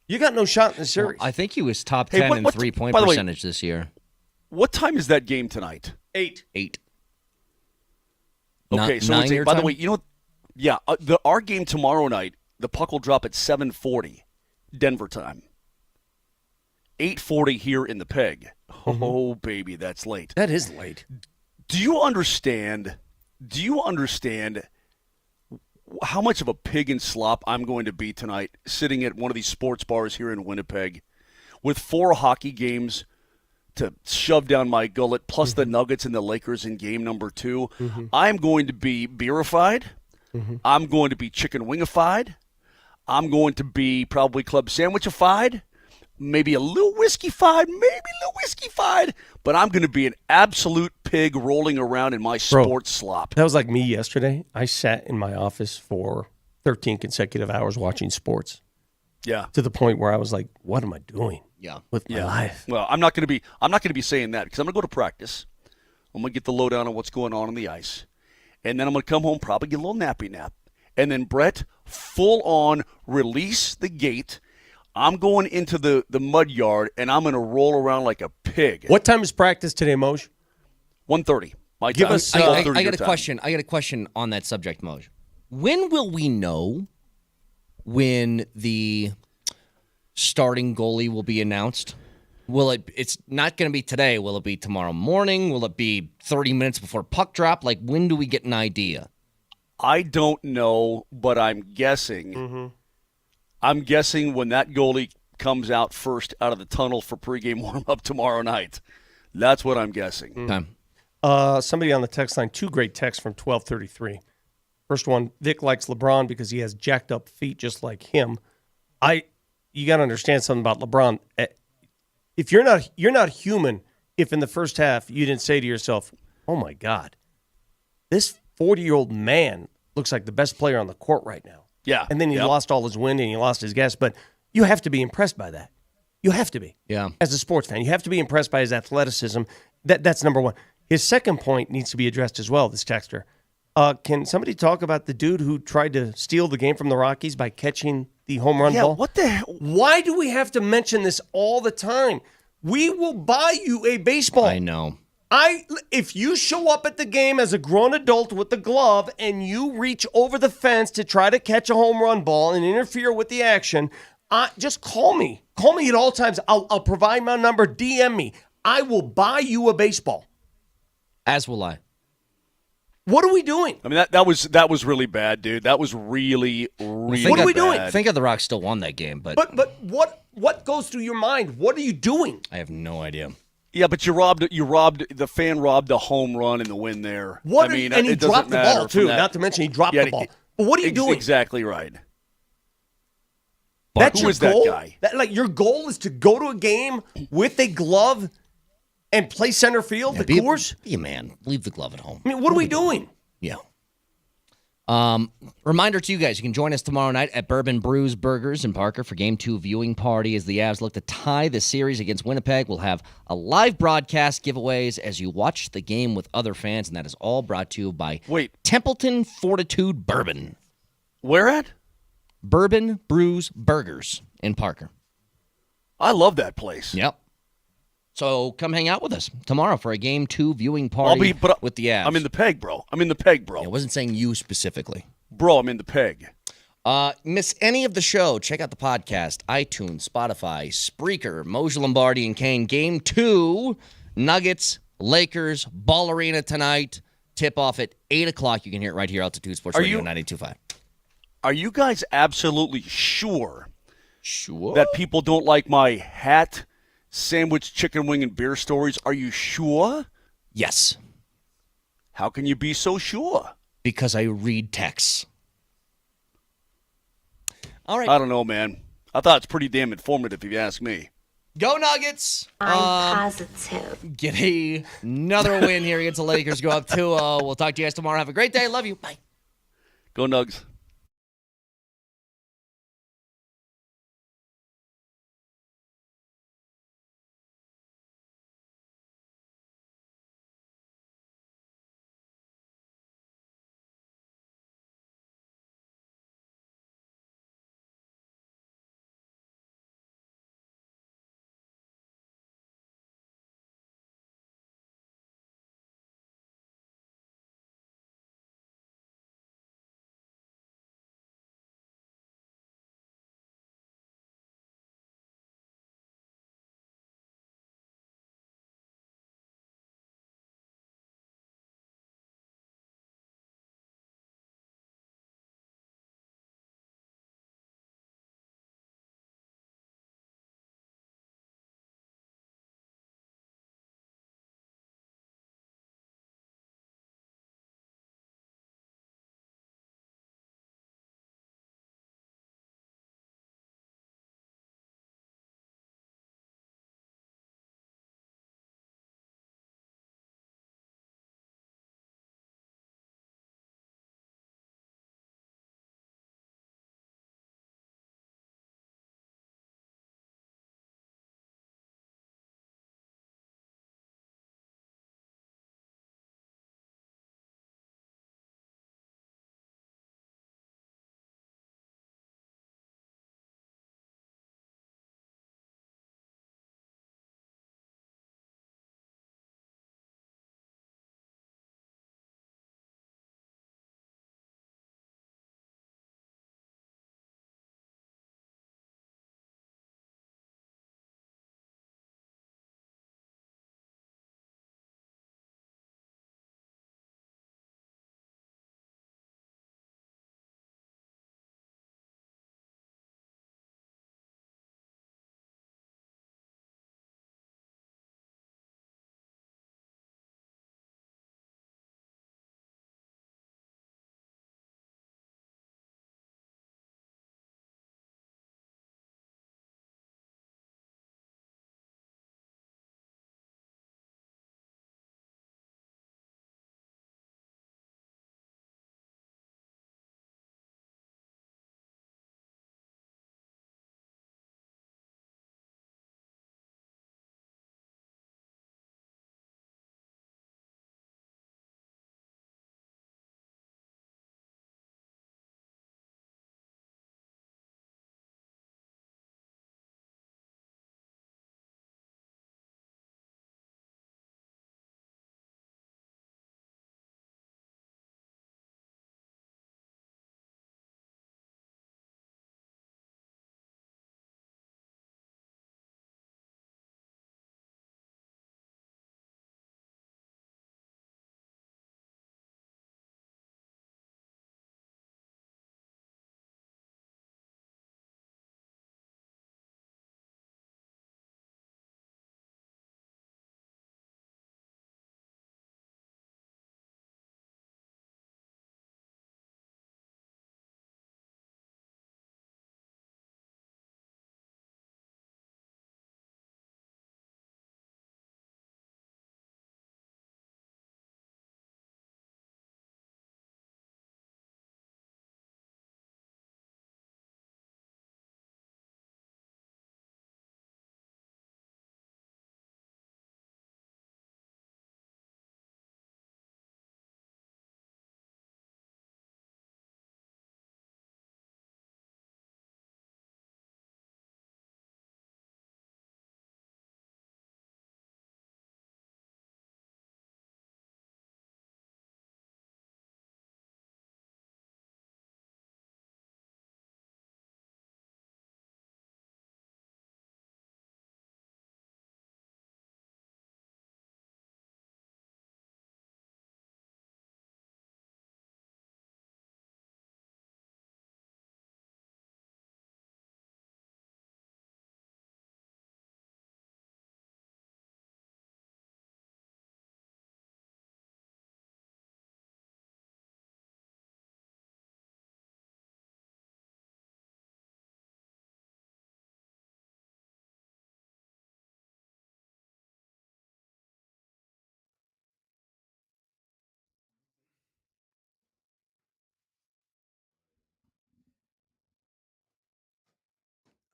Speaker 6: you got no shot in the series.
Speaker 2: Well, I think he was top 10 in three-point percentage this year.
Speaker 7: What time is that game tonight?
Speaker 6: 8.
Speaker 7: Okay, so it's 8. By the way, our game tomorrow night, the puck will drop at 7:40 Denver time. 8:40 here in the Peg.
Speaker 6: Mm-hmm.
Speaker 7: Oh, baby, that's late.
Speaker 6: That is late.
Speaker 7: Do you understand how much of a pig and slop I'm going to be tonight sitting at one of these sports bars here in Winnipeg with 4 hockey games to shove down my gullet, plus the Nuggets and the Lakers in game number 2? I'm going to be beerified. I'm going to be chicken wingified. I'm going to be probably club sandwichified. Maybe a little whiskey-fied, but I'm going to be an absolute pig rolling around in my sports slop.
Speaker 6: That was like me yesterday. I sat in my office for 13 consecutive hours watching sports.
Speaker 7: Yeah.
Speaker 6: To the point where I was like, what am I doing with my life?
Speaker 7: Well, I'm not going to be saying that because I'm going to go to practice. I'm going to get the lowdown on what's going on the ice. And then I'm going to come home, probably get a little nappy nap. And then, Brett, full on release the gate. I'm going into the mud yard, and I'm going to roll around like a pig.
Speaker 6: What time is practice today, Moj?
Speaker 7: 1:30. My
Speaker 2: Give
Speaker 7: time.
Speaker 2: us. I got a question. I got a question on that subject, Moj. When will we know when the starting goalie will be announced? It's not going to be today. Will it be tomorrow morning? Will it be 30 minutes before puck drop? Like, when do we get an idea?
Speaker 7: I don't know, but I'm guessing. I'm guessing when that goalie comes out first out of the tunnel for pregame warm-up tomorrow night. That's what I'm guessing.
Speaker 6: Somebody on the text line, 2 great texts from 1233. First one, Vic likes LeBron because he has jacked up feet just like him. You got to understand something about LeBron. If you're not human if in the first half you didn't say to yourself, oh my God, this 40-year-old man looks like the best player on the court right now.
Speaker 7: Yeah.
Speaker 6: And then he lost all his wind and he lost his gas. But you have to be impressed by that. You have to be.
Speaker 2: Yeah.
Speaker 6: As a sports fan, you have to be impressed by his athleticism. That's number one. His second point needs to be addressed as well, this texter. Can somebody talk about the dude who tried to steal the game from the Rockies by catching the home run ball?
Speaker 7: What the hell?
Speaker 6: Why do we have to mention this all the time? We will buy you a baseball.
Speaker 2: I know.
Speaker 6: If you show up at the game as a grown adult with the glove and you reach over the fence to try to catch a home run ball and interfere with the action, just call me. Call me at all times. I'll provide my number. DM me. I will buy you a baseball.
Speaker 2: As will I.
Speaker 6: What are we doing?
Speaker 7: I mean, that was really bad, dude. That was really
Speaker 6: what are we doing?
Speaker 2: I think the Rock still won that game, but
Speaker 6: what goes through your mind? What are you doing?
Speaker 2: I have no idea.
Speaker 7: Yeah, but the fan robbed a home run in the win there.
Speaker 6: And he dropped the ball too. Not to mention he dropped the ball. But what are you doing?
Speaker 7: Exactly right.
Speaker 6: That's
Speaker 7: who
Speaker 6: your
Speaker 7: is
Speaker 6: goal?
Speaker 7: that guy?
Speaker 6: Your goal is to go to a game with a glove and play center field, the Coors?
Speaker 2: Be a man. Leave the glove at home.
Speaker 6: I mean, what are we doing?
Speaker 2: Yeah. Reminder to you guys, you can join us tomorrow night at Bourbon Brews Burgers in Parker for Game 2 viewing party as the Avs look to tie the series against Winnipeg. We'll have a live broadcast giveaways as you watch the game with other fans, and that is all brought to you by Templeton Fortitude Bourbon.
Speaker 7: Where at?
Speaker 2: Bourbon Brews Burgers in Parker.
Speaker 7: I love that place.
Speaker 2: Yep. So come hang out with us tomorrow for a Game 2 viewing party with the Avs.
Speaker 7: I'm in the peg, bro. I'm in the peg, bro.
Speaker 2: I wasn't saying you specifically.
Speaker 7: Bro, I'm in the peg.
Speaker 2: Miss any of the show, check out the podcast, iTunes, Spotify, Spreaker, Moshe Lombardi and Kane. Game 2, Nuggets, Lakers, Ball Arena tonight. Tip off at 8 o'clock. You can hear it right here, Altitude Sports Radio 92.5.
Speaker 7: Are you guys absolutely sure
Speaker 2: Sure.
Speaker 7: that people don't like my hat, sandwich, chicken wing, and beer stories? Are you sure?
Speaker 2: Yes.
Speaker 7: How can you be so sure?
Speaker 2: Because I read texts. All right.
Speaker 7: I don't know, man. I thought it's pretty damn informative if you ask me.
Speaker 2: Go Nuggets.
Speaker 11: I'm positive.
Speaker 2: Get another win here against the Lakers. Go up 2-0. We'll talk to you guys tomorrow. Have a great day. Love you. Bye.
Speaker 7: Go Nugs.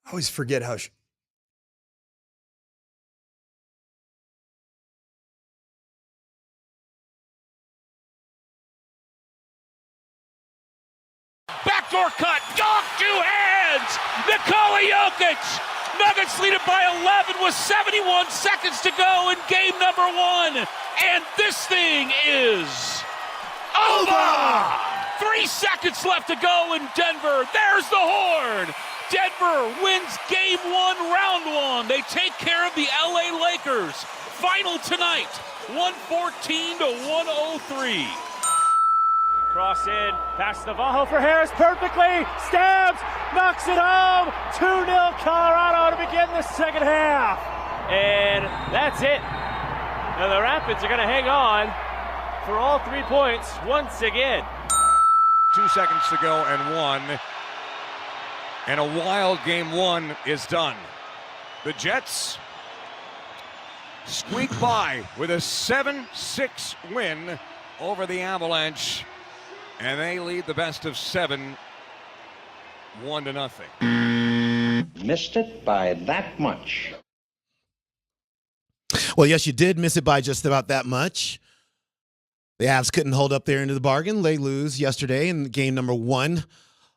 Speaker 12: I always forget how.
Speaker 5: Backdoor cut. Dog, 2 hands. Nikola Jokic. Nuggets lead it by 11 with 71 seconds to go in game number 1. And this thing is over. 3 seconds left to go in Denver. There's the horn. Denver wins game 1, round 1. They take care of the LA Lakers. Final tonight, 114 to 103.
Speaker 10: Cross in, pass Navajo for Harris perfectly, stabs, knocks it home, 2-0 Colorado to begin the second half. And that's it. Now the Rapids are going to hang on for all 3 points once again.
Speaker 1: 2 seconds to go and 1. And a wild game 1 is done. The Jets squeak by with a 7-6 win over the Avalanche. And they lead the best of 7, 1-0.
Speaker 13: Missed it by that much.
Speaker 14: Well, yes, you did miss it by just about that much. The Avs couldn't hold up their end of the bargain. They lose yesterday in game number 1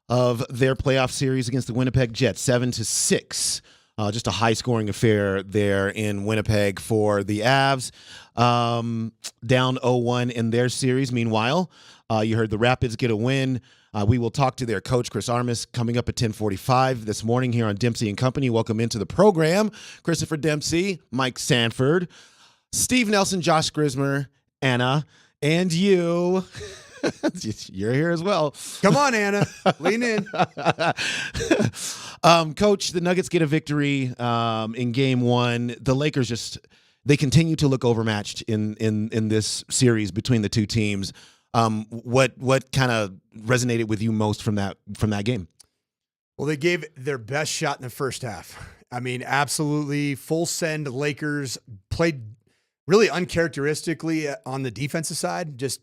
Speaker 14: of their playoff series against the Winnipeg Jets, 7-6. Just a high-scoring affair there in Winnipeg for the Avs. Down 0-1 in their series. Meanwhile, you heard the Rapids get a win. We will talk to their coach, Chris Armas, coming up at 10:45 this morning here on Dempsey and Company. Welcome into the program, Christopher Dempsey, Mike Sanford, Steve Nelson, Josh Grismer, Anna, and you. You're here as well.
Speaker 12: Come on, Anna. Lean in.
Speaker 14: Coach, the Nuggets get a victory in game 1. The Lakers they continue to look overmatched in this series between the two teams. What kind of resonated with you most from that game?
Speaker 12: Well, they gave their best shot in the first half. I mean, absolutely full send. Lakers played really uncharacteristically on the defensive side. Just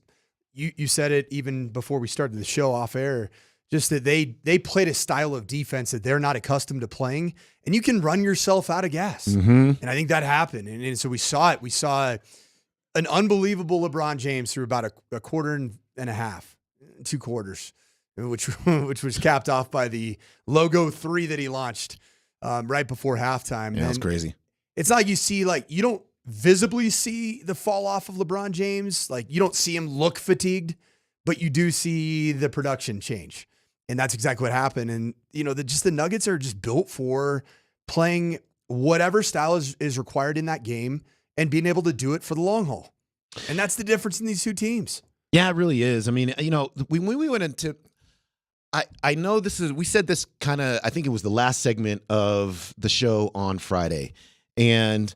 Speaker 12: you said it even before we started the show off air. Just that they played a style of defense that they're not accustomed to playing, and you can run yourself out of gas.
Speaker 14: Mm-hmm.
Speaker 12: And I think that happened, and so we saw it. We saw an unbelievable LeBron James through about a quarter and a half, 2 quarters, which was capped off by the logo 3 that he launched right before halftime.
Speaker 14: Yeah, that's crazy.
Speaker 12: It's not like you don't visibly see the fall off of LeBron James. Like, you don't see him look fatigued, but you do see the production change. And that's exactly what happened. And, the Nuggets are just built for playing whatever style is required in that game and being able to do it for the long haul. And that's the difference in these two teams.
Speaker 14: Yeah, it really is. I mean, when we went into, I know we said this kind of, I think it was the last segment of the show on Friday. And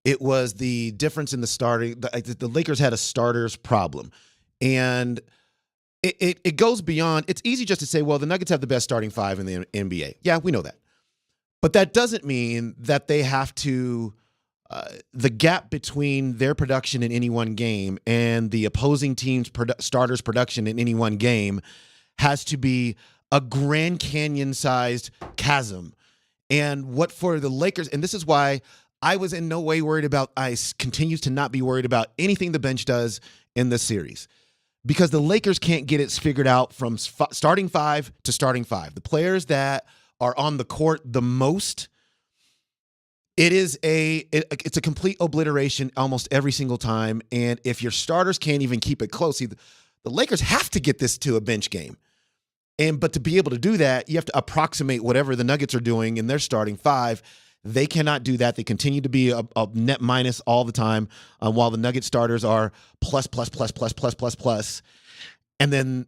Speaker 14: it was the difference in the starting. The Lakers had a starters problem. And it goes beyond, it's easy just to say, well, the Nuggets have the best starting 5 in the NBA. Yeah, we know that. But that doesn't mean that they have to, the gap between their production in any one game and the opposing team's starters' production in any one game has to be a Grand Canyon-sized chasm. And what for the Lakers, and this is why I was in no way worried about ice, continues to not be worried about anything the bench does in this series. Because the Lakers can't get it figured out from starting 5 to starting 5. The players that are on the court the most, it's a complete obliteration almost every single time. And if your starters can't even keep it close, the Lakers have to get this to a bench game. But to be able to do that, you have to approximate whatever the Nuggets are doing in their starting 5. They cannot do that. They continue to be a net minus all the time, while the Nugget starters are plus. And then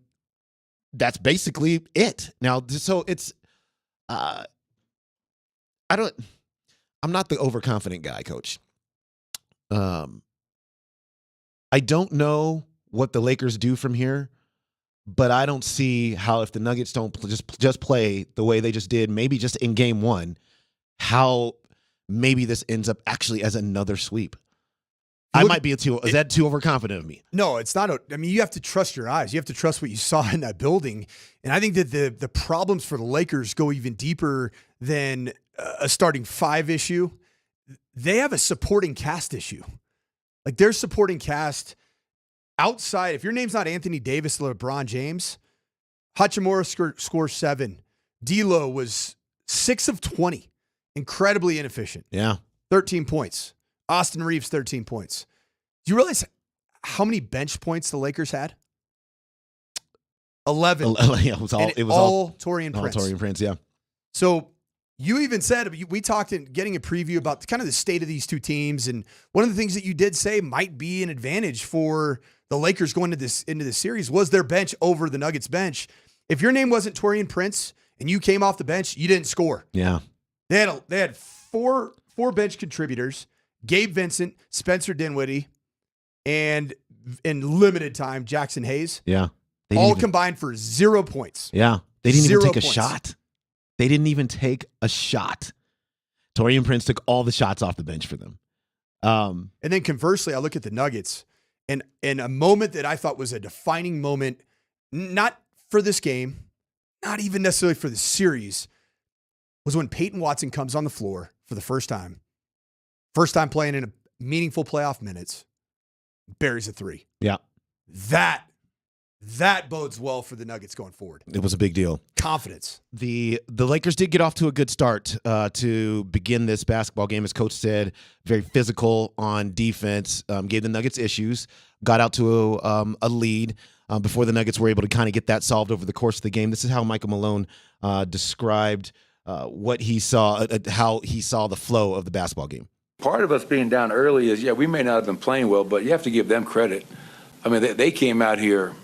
Speaker 14: that's basically it. Now, so it's I'm not the overconfident guy, Coach. I don't know what the Lakers do from here, but I don't see how, if the Nuggets don't just play the way they just did, maybe just in game 1, how maybe this ends up actually as another sweep. I might be is that too overconfident of me?
Speaker 12: No, it's not. I mean, you have to trust your eyes. You have to trust what you saw in that building. And I think that the problems for the Lakers go even deeper than a starting five issue. They have a supporting cast issue. Like their supporting cast outside, if your name's not Anthony Davis or LeBron James, Hachimura scores 7. D'Lo was 6 of 20. Incredibly inefficient.
Speaker 14: Yeah. 13
Speaker 12: points. Austin Reeves, 13 points. Do you realize how many bench points the Lakers had? 11.
Speaker 14: Yeah, it was all
Speaker 12: Taurean Prince.
Speaker 14: Taurean Prince, yeah.
Speaker 12: So you even said, we talked in getting a preview about kind of the state of these two teams, and one of the things that you did say might be an advantage for the Lakers going into this series was their bench over the Nuggets bench. If your name wasn't Taurean Prince and you came off the bench, you didn't score.
Speaker 14: Yeah.
Speaker 12: They had four bench contributors: Gabe Vincent, Spencer Dinwiddie, and in limited time, Jackson Hayes.
Speaker 14: Yeah.
Speaker 12: All combined for 0 points.
Speaker 14: Yeah. They didn't even take a
Speaker 12: points.
Speaker 14: shot. They didn't even take a shot. Taurean Prince took all the shots off the bench for them.
Speaker 12: And then conversely, I look at the Nuggets, and a moment that I thought was a defining moment, not for this game, not even necessarily for the series, was when Peyton Watson comes on the floor for the first time playing in a meaningful playoff minutes, buries a 3.
Speaker 14: Yeah.
Speaker 12: That bodes well for the Nuggets going forward.
Speaker 14: It was a big deal.
Speaker 12: Confidence.
Speaker 14: The Lakers did get off to a good start to begin this basketball game, as Coach said. Very physical on defense, gave the Nuggets issues, got out to a lead before the Nuggets were able to kind of get that solved over the course of the game. This is how Michael Malone described what he saw, how he saw the flow of the basketball game.
Speaker 15: Part of us being down early is, we may not have been playing well, but you have to give them credit. I mean, they came out here,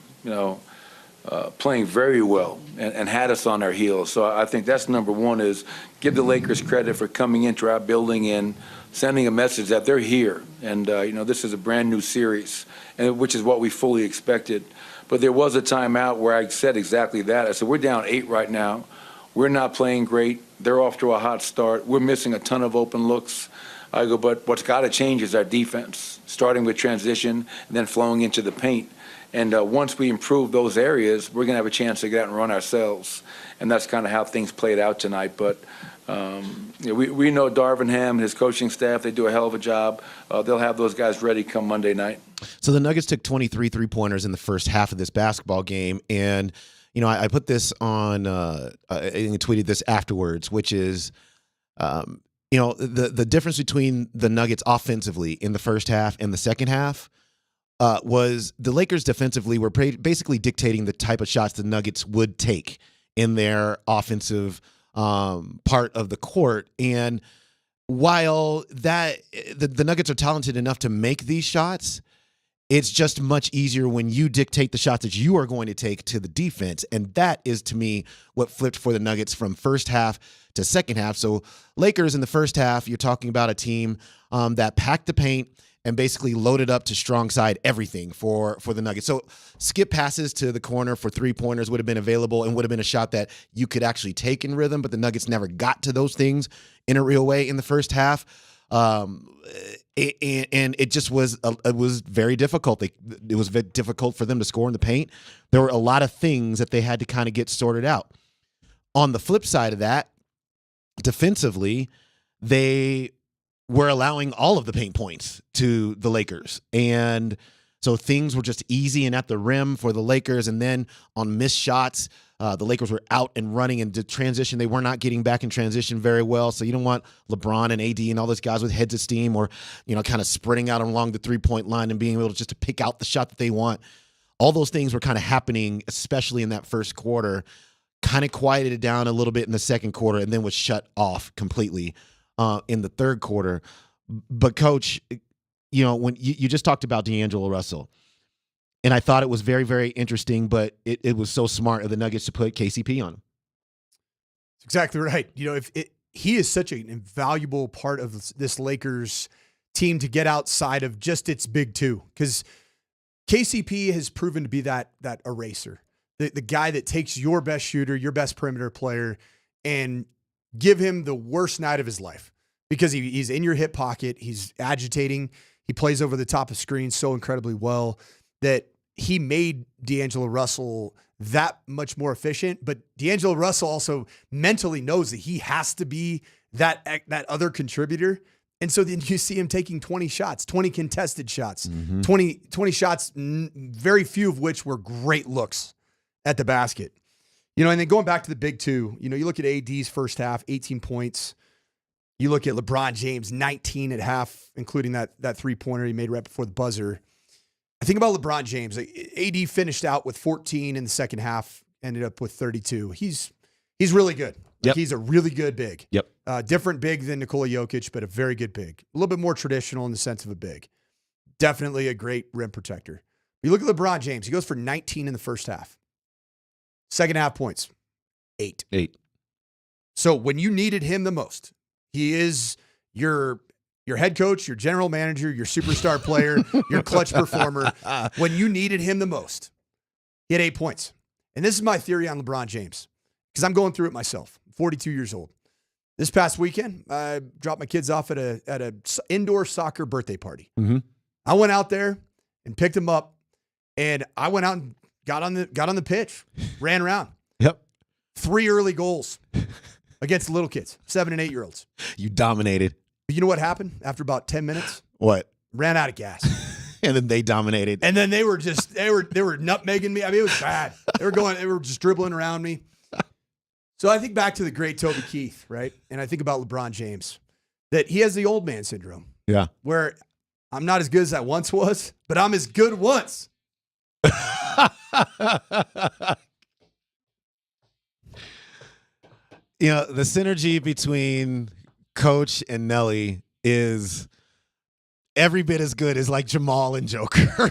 Speaker 15: playing very well and had us on our heels. So I think that's number one, is give the Lakers credit for coming into our building and sending a message that they're here. And, this is a brand new series, which is what we fully expected. But there was a timeout where I said exactly that. I said, we're down 8 right now. We're not playing great. They're off to a hot start. We're missing a ton of open looks. I go, but what's got to change is our defense, starting with transition and then flowing into the paint. And once we improve those areas, we're going to have a chance to get out and run ourselves. And that's kind of how things played out tonight. But we know Darvin Ham and his coaching staff, they do a hell of a job. They'll have those guys ready come Monday night.
Speaker 14: So the Nuggets took 23 three-pointers in the first half of this basketball game. And, I put this on, and tweeted this afterwards, which is, the difference between the Nuggets offensively in the first half and the second half was the Lakers defensively were basically dictating the type of shots the Nuggets would take in their offensive part of the court. And while that the Nuggets are talented enough to make these shots, it's just much easier when you dictate the shots that you are going to take to the defense. And that is, to me, what flipped for the Nuggets from first half to second half. So Lakers in the first half, you're talking about a team that packed the paint and basically loaded up to strong side everything for the Nuggets. So skip passes to the corner for three-pointers would have been available and would have been a shot that you could actually take in rhythm, but the Nuggets never got to those things in a real way in the first half. And it just was it was very difficult. It was very difficult for them to score in the paint. There were a lot of things that they had to kind of get sorted out. On the flip side of that, defensively, they were allowing all of the paint points to the Lakers. And so things were just easy and at the rim for the Lakers. And then on missed shots, the Lakers were out and running and did transition. They were not getting back in transition very well. So you don't want LeBron and AD and all those guys with heads of steam or, kind of sprinting out along the three-point line and being able to just to pick out the shot that they want. All those things were kind of happening, especially in that first quarter, kind of quieted it down a little bit in the second quarter and then was shut off completely in the third quarter. But Coach, when you just talked about D'Angelo Russell, and I thought it was very, very interesting, but it was so smart of the Nuggets to put KCP on him.
Speaker 12: That's exactly right. He is such an invaluable part of this Lakers team to get outside of just its big two, because KCP has proven to be that eraser, the guy that takes your best shooter, your best perimeter player, and give him the worst night of his life because he's in your hip pocket. He's agitating. He plays over the top of screens so incredibly well that he made D'Angelo Russell that much more efficient. But D'Angelo Russell also mentally knows that he has to be that other contributor. And so then you see him taking 20 shots, 20 contested shots, 20 shots, very few of which were great looks at the basket. And then going back to the big two, you look at AD's first half, 18 points. You look at LeBron James, 19 at half, including that three-pointer he made right before the buzzer. I think about LeBron James. AD finished out with 14 in the second half, ended up with 32. He's really good. He's a really good big.
Speaker 14: Yep.
Speaker 12: Different big than Nikola Jokic, but a very good big. A little bit more traditional in the sense of a big. Definitely a great rim protector. You look at LeBron James. He goes for 19 in the first half. Second half points, 8. So when you needed him the most, he is your head coach, your general manager, your superstar player, your clutch performer. When you needed him the most, he had 8 points. And this is my theory on LeBron James, because I'm going through it myself. I'm 42 years old. This past weekend, I dropped my kids off at a indoor soccer birthday party. I went out there and picked them up, and I went out and got on the pitch, ran around. 3 early goals against the little kids, 7 and 8 year olds.
Speaker 14: You dominated.
Speaker 12: But you know what happened after about 10 minutes?
Speaker 14: What?
Speaker 12: Ran out of gas.
Speaker 14: And then they dominated.
Speaker 12: And then they were nutmegging me. I mean, it was bad. They were just dribbling around me. So I think back to the great Toby Keith, right? And I think about LeBron James, that he has the old man syndrome.
Speaker 14: Yeah.
Speaker 12: Where I'm not as good as I once was, but I'm as good once.
Speaker 14: The synergy between Coach and Nelly is every bit as good as like Jamal and Joker.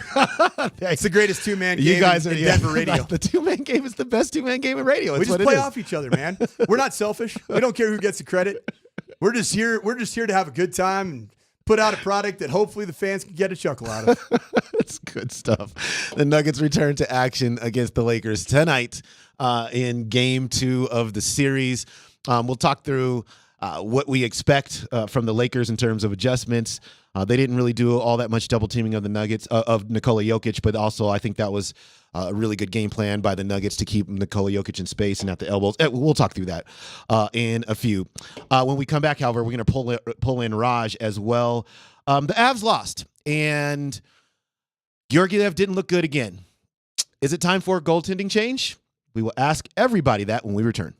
Speaker 12: It's the greatest two-man game in Denver radio.
Speaker 14: The two-man game is the best two-man game in radio.
Speaker 12: We just play off each other, man. We're not selfish. We don't care who gets the credit. We're just here to have a good time and put out a product that hopefully the fans can get a chuckle out of.
Speaker 14: That's good stuff. The Nuggets return to action against the Lakers tonight in Game 2 of the series. We'll talk through what we expect from the Lakers in terms of adjustments. They didn't really do all that much double teaming of the Nuggets, of Nikola Jokic, but also I think that was a really good game plan by the Nuggets to keep Nikola Jokic in space and at the elbows. We'll talk through that in a few. When we come back, however, we're going to pull in Raj as well. The Avs lost, and Georgiev didn't look good again. Is it time for a goaltending change? We will ask everybody that when we return.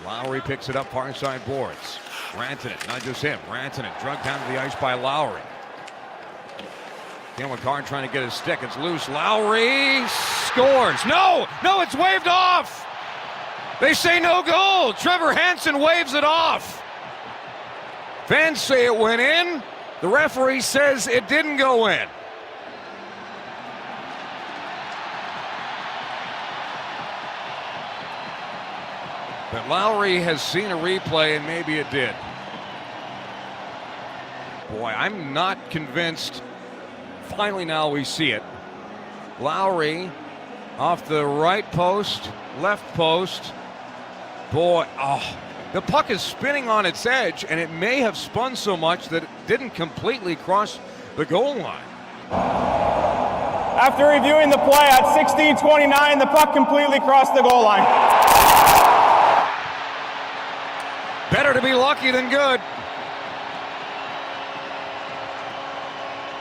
Speaker 1: Lowry picks it up far side boards. Rantanen, not just him. Rantanen drugged down to the ice by Lowry. Cale Makar trying to get his stick. It's loose. Lowry scores. No, it's waved off. They say no goal. Trevor Hansen waves it off. Fans say it went in. The referee says it didn't go in. But Lowry has seen a replay and maybe it did. Boy, I'm not convinced. Finally now we see it. Lowry off the right post, left post. Boy, the puck is spinning on its edge, and it may have spun so much that it didn't completely cross the goal line.
Speaker 16: After reviewing the play at 16:29, the puck completely crossed the goal line.
Speaker 1: Better to be lucky than good.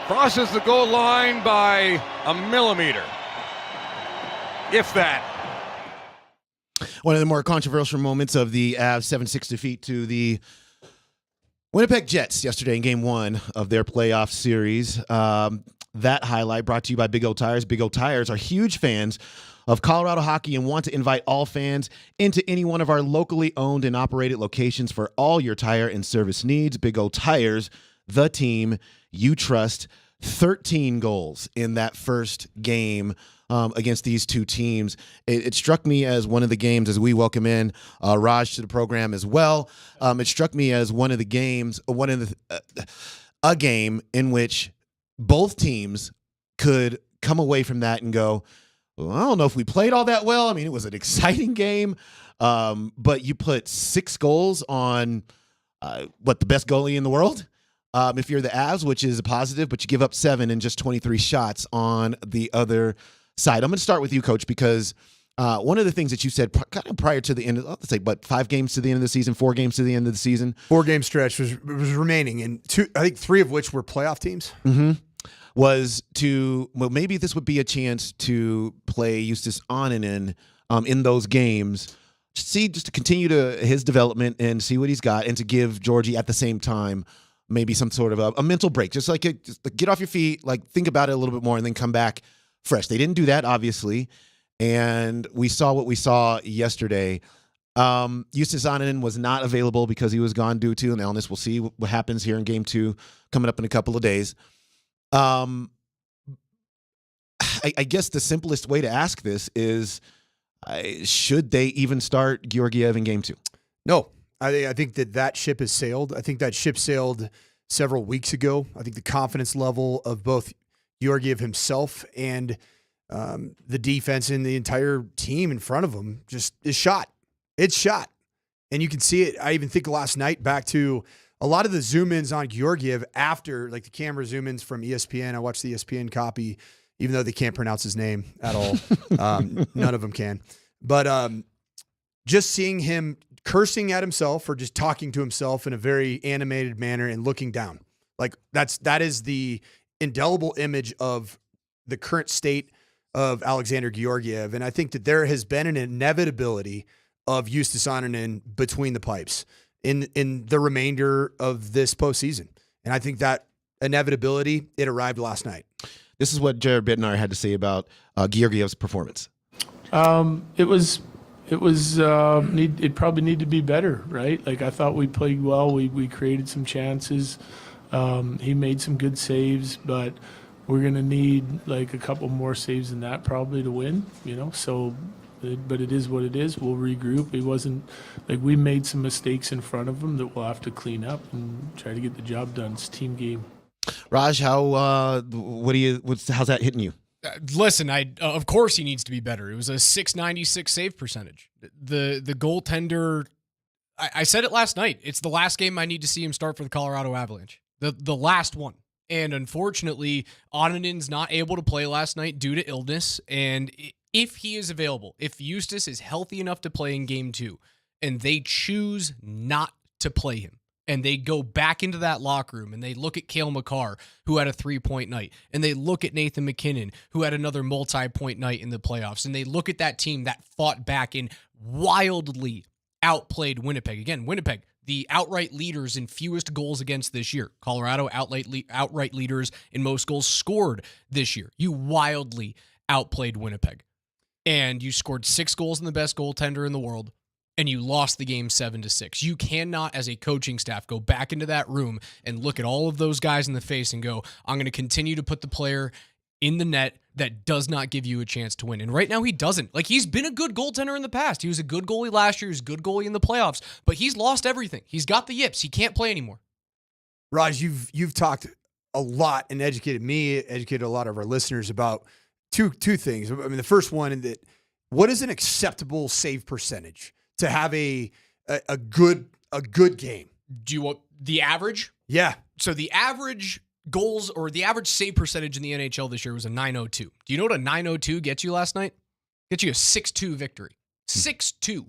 Speaker 1: Crosses the goal line by a millimeter, if that.
Speaker 14: One of the more controversial moments of the Avs 7-6 defeat to the Winnipeg Jets yesterday in Game 1 of their playoff series. That highlight brought to you by Big O Tires. Big O Tires are huge fans of Colorado hockey and want to invite all fans into any one of our locally owned and operated locations for all your tire and service needs. Big O Tires, the team you trust. 13 goals in that first game against these two teams. It struck me as one of the games, as we welcome in Raj to the program as well. It struck me as one of the games, a game in which both teams could come away from that and go, well, I don't know if we played all that well. I mean, it was an exciting game, but you put 6 goals on the best goalie in the world? If you're the Avs, which is a positive, but you give up 7 and just 23 shots on the other side. I'm going to start with you, Coach, because one of the things that you said kind of prior to the end of, let's say, 5 games to the end of the season, 4 games to the end of the season.
Speaker 12: 4-game stretch was remaining, and 3 of which were playoff teams.
Speaker 14: Mm-hmm. Maybe this would be a chance to play Justus Annunen in those games. Just to continue his development and see what he's got, and to give Georgie at the same time maybe some sort of a mental break, just get off your feet, think about it a little bit more, and then come back fresh. They didn't do that, obviously, and we saw what we saw yesterday. Justus Annunen was not available because he was gone due to an illness. We'll see what happens here in Game 2 coming up in a couple of days. I guess the simplest way to ask this is, should they even start Georgiev in Game 2?
Speaker 12: No. I think that ship has sailed. I think that ship sailed several weeks ago. I think the confidence level of both Georgiev himself and the defense and the entire team in front of him just is shot. It's shot. And you can see it. I even think last night back to a lot of the zoom-ins on Georgiev after, the camera zoom-ins from ESPN. I watched the ESPN copy, even though they can't pronounce his name at all. None of them can. But just seeing him cursing at himself or just talking to himself in a very animated manner and looking down. That is the indelible image of the current state of Alexander Georgiev. And I think that there has been an inevitability of Justus Annunen between the pipes in the remainder of this postseason. And I think that inevitability, it arrived last night.
Speaker 14: This is what Jared Bednar had to say about Georgiev's performance.
Speaker 4: It probably need to be better, right? I thought we played well. We created some chances. He made some good saves, but we're going to need a couple more saves than that probably to win, so, but it is what it is. We'll regroup. It wasn't we made some mistakes in front of him that we'll have to clean up and try to get the job done. It's a team game.
Speaker 14: Raj, how's that hitting you?
Speaker 17: Listen, of course he needs to be better. It was a .696 save percentage. The goaltender, I said it last night. It's the last game I need to see him start for the Colorado Avalanche. The last one. And unfortunately, Annunen's not able to play last night due to illness. And if he is available, if Justus is healthy enough to play in Game 2, and they choose not to play him, and they go back into that locker room and they look at Cale Makar, who had a 3-point night, and they look at Nathan McKinnon, who had another multi-point night in the playoffs, and they look at that team that fought back and wildly outplayed Winnipeg. Again, Winnipeg, the outright leaders in fewest goals against this year. Colorado, outright leaders in most goals scored this year. You wildly outplayed Winnipeg. And you scored 6 goals in the best goaltender in the world, and you lost the game 7-6. You cannot, as a coaching staff, go back into that room and look at all of those guys in the face and go, I'm going to continue to put the player in the net that does not give you a chance to win. And right now he doesn't. Like, he's been a good goaltender in the past. He was a good goalie last year. He was a good goalie in the playoffs, but he's lost everything. He's got the yips. He can't play anymore.
Speaker 12: Raj, you've talked a lot and educated a lot of our listeners about two things. I mean, the first one, that what is an acceptable save percentage to have a good game?
Speaker 17: Do you want the average?
Speaker 12: Yeah.
Speaker 17: So the average goals or the average save percentage in the NHL this year was a 902. Do you know what a 902 gets you last night? Gets you a 6-2 victory. 6-2.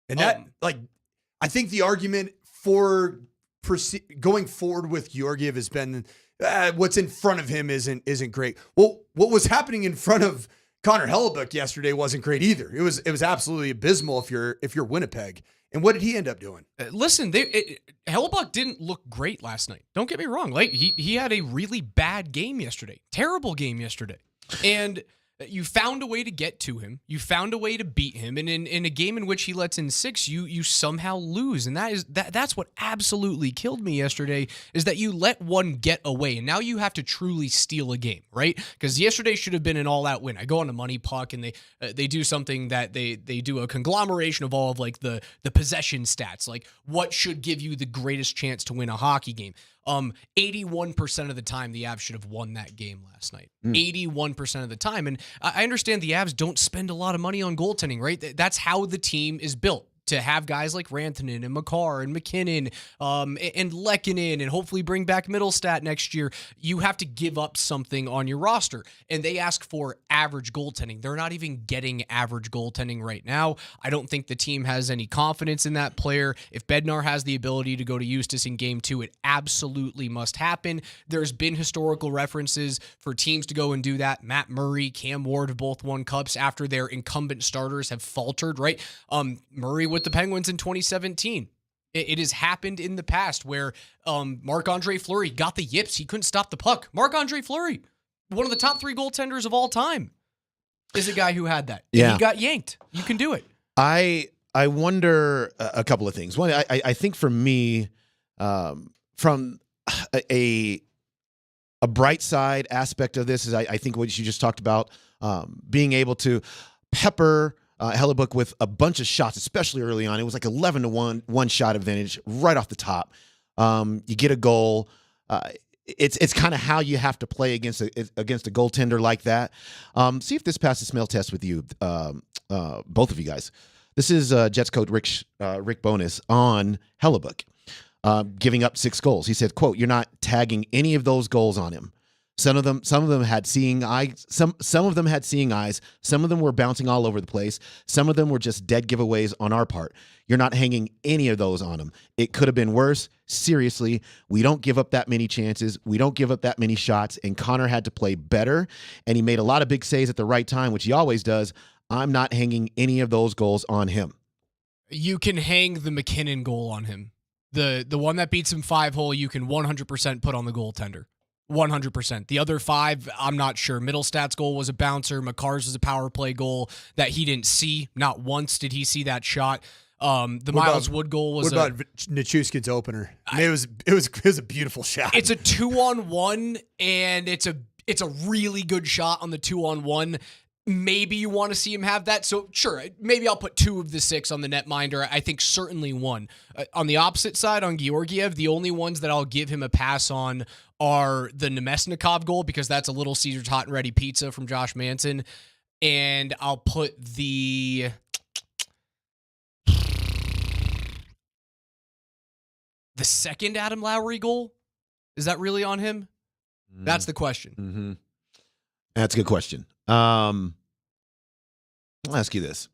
Speaker 12: And that, I think the argument for going forward with Georgiev has been what's in front of him isn't great. Well, what was happening in front of Connor Hellebuyck yesterday wasn't great either. It was absolutely abysmal if you're Winnipeg. And what did he end up doing?
Speaker 17: Listen, Hellebuyck didn't look great last night. Don't get me wrong. Like he had a really bad game yesterday. Terrible game yesterday. And you found a way to get to him. You found a way to beat him. And in a game in which he lets in 6, you somehow lose. And that's what absolutely killed me yesterday, is that you let one get away. And now you have to truly steal a game, right? Because yesterday should have been an all-out win. I go on a money puck and they do something that they do a conglomeration of all of like the possession stats, like what should give you the greatest chance to win a hockey game. 81% of the time, the Avs should have won that game last night. 81% of the time. And I understand the Avs don't spend a lot of money on goaltending, right? That's how the team is built. To have guys like Rantanen and Makar and McKinnon and Lehkonen and hopefully bring back Middlestat next year, you have to give up something on your roster. And they ask for average goaltending. They're not even getting average goaltending right now. I don't think the team has any confidence in that player. If Bednar has the ability to go to Eustis in Game 2, it absolutely must happen. There's been historical references for teams to go and do that. Matt Murray, Cam Ward have both won cups after their incumbent starters have faltered, right? Murray with the Penguins in 2017. It has happened in the past where Marc-Andre Fleury got the yips. He couldn't stop the puck. Marc-Andre Fleury, one of the top 3 goaltenders of all time, is a guy who had that.
Speaker 14: Yeah.
Speaker 17: And he got yanked. You can do it.
Speaker 14: I wonder a couple of things. One, I think for me, from a bright side aspect of this is I think what you just talked about, being able to pepper Hellebuyck with a bunch of shots, especially early on. It was like 11-1 one shot advantage right off the top. You get a goal. It's kind of how you have to play against a goaltender like that. See if this passes smell test with you, both of you guys. This is Jets coach Rick Bowness on Hellebuyck, giving up 6 goals. He said, "quote, you're not tagging any of those goals on him. Some of them had seeing eyes. Some of them had seeing eyes. Some of them were bouncing all over the place. Some of them were just dead giveaways on our part. You're not hanging any of those on him. It could have been worse. Seriously, we don't give up that many chances. We don't give up that many shots. And Connor had to play better, and he made a lot of big saves at the right time, which he always does. I'm not hanging any of those goals on him."
Speaker 17: You can hang the McKinnon goal on him. The one that beats him 5-hole, you can 100% put on the goaltender. 100%. The other 5, I'm not sure. Middlestat's goal was a bouncer. Makar's was a power play goal that he didn't see. Not once did he see that shot. Miles Wood goal was.
Speaker 12: What about Nichushkin's opener? I mean, it was a beautiful shot.
Speaker 17: It's a 2-on-1, and it's a really good shot on the 2-on-1. Maybe you want to see him have that. So sure, maybe I'll put 2 of the 6 on the netminder. I think certainly 1. On the opposite side, on Georgiev, the only ones that I'll give him a pass on are the Nemesnikov goal, because that's a Little Caesars hot and ready pizza from Josh Manson. And I'll put the second Adam Lowry goal. Is that really on him? That's the question.
Speaker 14: Mm-hmm. That's a good question. I'll ask you this.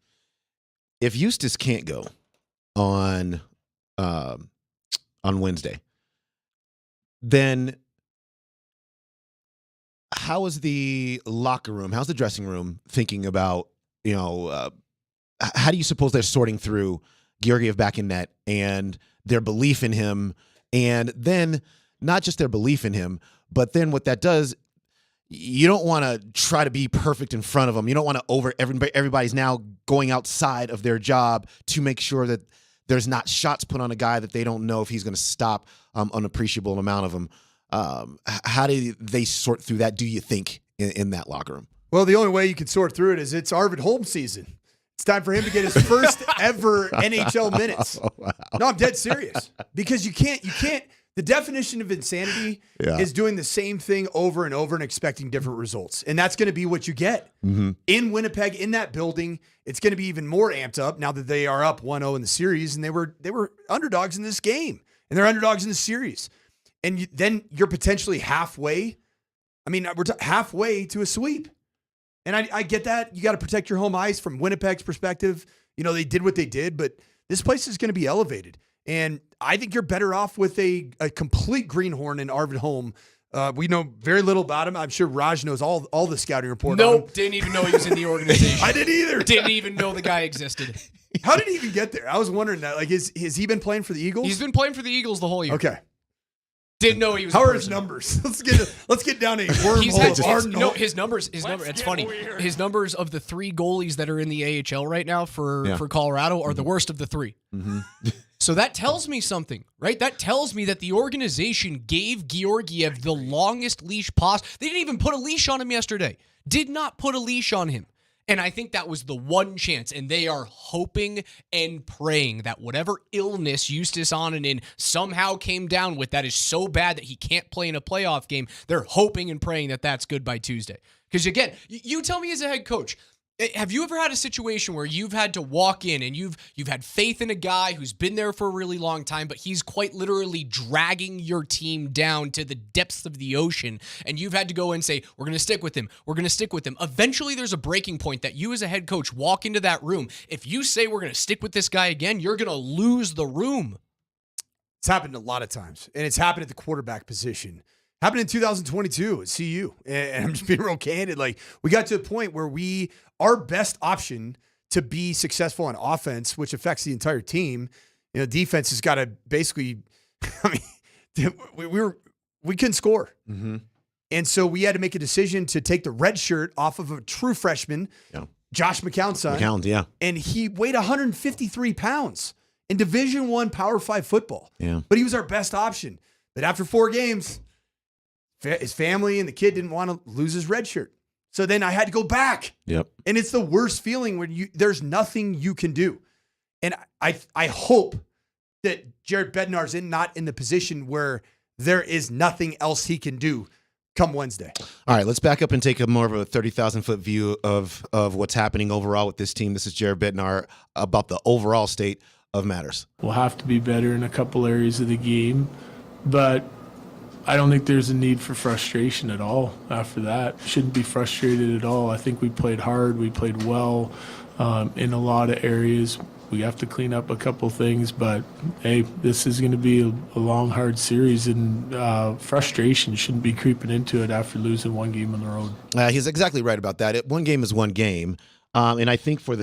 Speaker 14: If Eustis can't go on Wednesday, then how is the locker room, how's the dressing room thinking about, how do you suppose they're sorting through Georgiev back in net and their belief in him. And then not just their belief in him, but then what that does, you don't want to try to be perfect in front of them. You don't want to everybody's now going outside of their job to make sure that there's not shots put on a guy that they don't know if he's going to stop an appreciable amount of them. How do they sort through that, do you think, in that locker room?
Speaker 12: Well, the only way you can sort through it is it's Arvid Holmes season. It's time for him to get his first ever NHL minutes.
Speaker 14: Oh, wow.
Speaker 12: No, I'm dead serious. Because you can't, the definition of insanity is doing the same thing over and over and expecting different results. And that's going to be what you get.
Speaker 14: Mm-hmm.
Speaker 12: In Winnipeg, in that building, it's going to be even more amped up now that they are up 1-0 in the series, and they were underdogs in this game, and they're underdogs in the series. And then you're potentially halfway. I mean, we're halfway to a sweep. And I get that. You got to protect your home ice from Winnipeg's perspective. You know, they did what they did, but this place is going to be elevated. And I think you're better off with a complete greenhorn in Arvid Holm. We know very little about him. I'm sure Raj knows all the scouting report on him.
Speaker 17: Nope, didn't even know he was in the organization.
Speaker 12: I didn't either.
Speaker 17: Didn't even know the guy existed.
Speaker 12: How did he even get there? I was wondering that. Like, has he been playing for the Eagles?
Speaker 17: He's been playing for the Eagles the whole year.
Speaker 12: Okay.
Speaker 17: Didn't know he was.
Speaker 12: How are his numbers? Let's get down a wormhole.
Speaker 17: His numbers. It's funny. Weird. His numbers of the 3 goalies that are in the AHL right now for Colorado are the worst of the 3.
Speaker 14: Mm-hmm.
Speaker 17: So that tells me something, right? That tells me that the organization gave Georgiev the longest leash possible. They didn't even put a leash on him yesterday. Did not put a leash on him. And I think that was the one chance. And they are hoping and praying that whatever illness Eustace Onanen somehow came down with that is so bad that he can't play in a playoff game. They're hoping and praying that that's good by Tuesday. Because again, you tell me as a head coach, have you ever had a situation where you've had to walk in and you've had faith in a guy who's been there for a really long time, but he's quite literally dragging your team down to the depths of the ocean, and you've had to go and say, we're going to stick with him. We're going to stick with him. Eventually, there's a breaking point that you as a head coach walk into that room. If you say we're going to stick with this guy again, you're going to lose the room.
Speaker 12: It's happened a lot of times, and it's happened at the quarterback position. Happened in 2022 at CU. And I'm just being real candid. Like, we got to a point where our best option to be successful on offense, which affects the entire team, defense has got to basically, I mean, we couldn't score.
Speaker 14: Mm-hmm.
Speaker 12: And so we had to make a decision to take the red shirt off of a true freshman, Josh McCown's son.
Speaker 14: McCown, yeah.
Speaker 12: And he weighed 153 pounds in Division I Power 5 football.
Speaker 14: Yeah.
Speaker 12: But he was our best option. But after 4 games, his family and the kid didn't want to lose his red shirt. So then I had to go back.
Speaker 14: Yep.
Speaker 12: And it's the worst feeling when there's nothing you can do. And I hope that Jared Bednar's not in the position where there is nothing else he can do come Wednesday.
Speaker 14: All right, let's back up and take a more of a 30,000-foot view of what's happening overall with this team. This is Jared Bednar about the overall state of matters.
Speaker 4: We'll have to be better in a couple areas of the game, but I don't think there's a need for frustration at all after that. Shouldn't be frustrated at all. I think we played hard. We played well in a lot of areas. We have to clean up a couple things, but, hey, this is going to be a long, hard series, and frustration shouldn't be creeping into it after losing 1 game on the road.
Speaker 14: He's exactly right about that. One game is one game, and I think for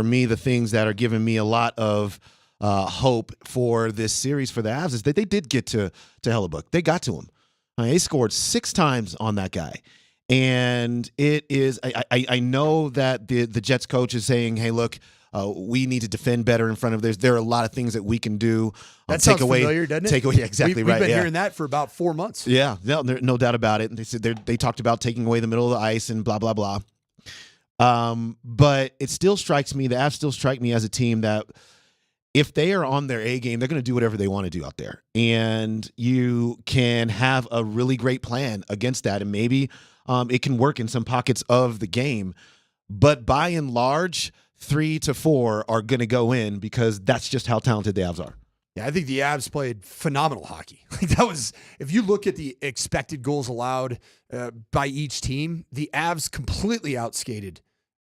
Speaker 14: me, the things that are giving me a lot of hope for this series for the Avs is that they did get to Hellebuck. They got to him. They scored 6 times on that guy. And it is, I know that the Jets coach is saying, hey, look, we need to defend better in front of this. There are a lot of things that we can do.
Speaker 12: That sounds familiar, doesn't it?
Speaker 14: Take away, exactly right.
Speaker 12: We've been hearing that for about 4 months.
Speaker 14: Yeah, no doubt about it. And they said they talked about taking away the middle of the ice and blah, blah, blah. But it still strikes me, the Avs still strike me as a team that if they are on their A game, they're going to do whatever they want to do out there. And you can have a really great plan against that. And maybe it can work in some pockets of the game. But by and large, 3 to 4 are going to go in because that's just how talented the Avs are.
Speaker 12: Yeah, I think the Avs played phenomenal hockey. That was, if you look at the expected goals allowed by each team, the Avs completely outskated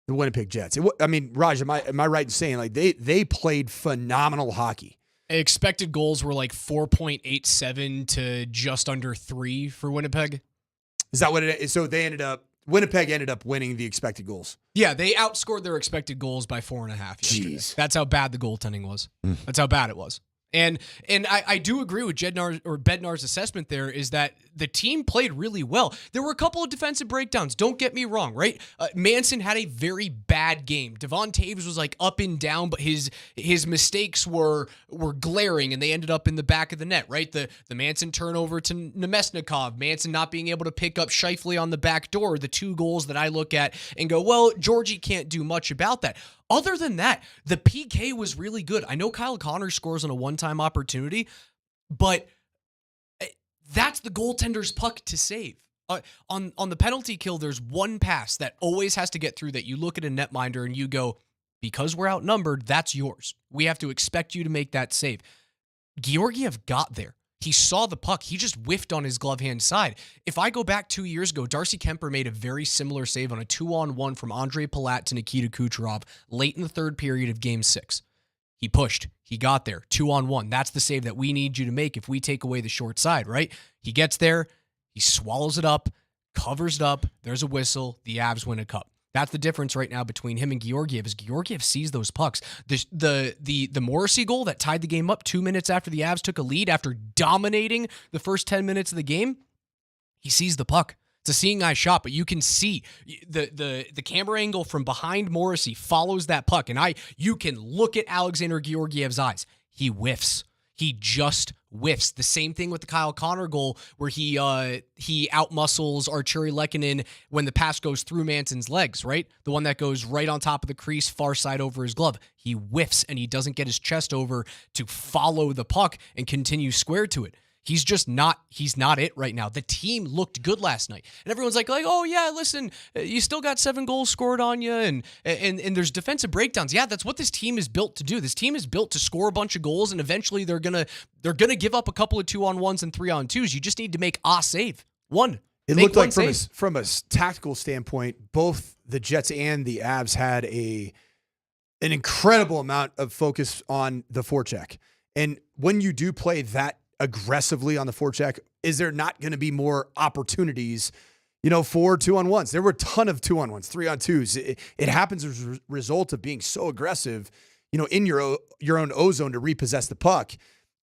Speaker 12: the Winnipeg Jets. Raj, am I right in saying like they played phenomenal hockey?
Speaker 17: Expected goals were like 4.87 to just under 3 for Winnipeg.
Speaker 12: Is that what it is? So they ended up Winnipeg ended up winning the expected goals.
Speaker 17: Yeah, they outscored their expected goals by 4.5 yesterday.
Speaker 12: Jeez.
Speaker 17: That's how bad the goaltending was. That's how bad it was. And I do agree with Bednar's assessment there is that the team played really well. There were a couple of defensive breakdowns. Don't get me wrong, right? Manson had a very bad game. Devon Taves was like up and down, but his mistakes were glaring, and they ended up in the back of the net, right? The Manson turnover to Nemesnikov, Manson not being able to pick up Scheifele on the back door, the 2 goals that I look at and go, well, Georgie can't do much about that. Other than that, the PK was really good. I know Kyle Connor scores on a one-time opportunity, but that's the goaltender's puck to save. On the penalty kill, there's one pass that always has to get through that you look at a netminder and you go, because we're outnumbered, that's yours. We have to expect you to make that save. Georgiev got there. He saw the puck. He just whiffed on his glove hand side. If I go back 2 years ago, Darcy Kemper made a very similar save on a 2-on-1 from Andre Palat to Nikita Kucherov late in the 3rd period of Game 6. He pushed. He got there. 2-on-1. That's the save that we need you to make if we take away the short side, right? He gets there. He swallows it up, covers it up. There's a whistle. The Avs win a cup. That's the difference right now between him and Georgiev is Georgiev sees those pucks. The Morrissey goal that tied the game up 2 minutes after the Avs took a lead after dominating the first 10 minutes of the game, he sees the puck. It's a seeing eye shot, but you can see the camera angle from behind Morrissey follows that puck, and you can look at Alexander Georgiev's eyes. He whiffs. He just whiffs. The same thing with the Kyle Connor goal where he outmuscles Arturi Lehkonen when the pass goes through Manson's legs, right? The one that goes right on top of the crease, far side over his glove. He whiffs and he doesn't get his chest over to follow the puck and continue square to it. He's just not, he's not it right now. The team looked good last night. And everyone's like, oh yeah, listen, you still got 7 goals scored on you and there's defensive breakdowns. Yeah, that's what this team is built to do. This team is built to score a bunch of goals and eventually they're going to give up a couple of 2-on-1s and 3-on-2s. You just need to make a save. One.
Speaker 12: It looked like from a tactical standpoint, both the Jets and the Avs had an incredible amount of focus on the forecheck. And when you do play that aggressively on the forecheck, is there not going to be more opportunities, for 2-on-1s? There were a ton of 2-on-1s, 3-on-2s. It happens as a result of being so aggressive, in your own ozone to repossess the puck.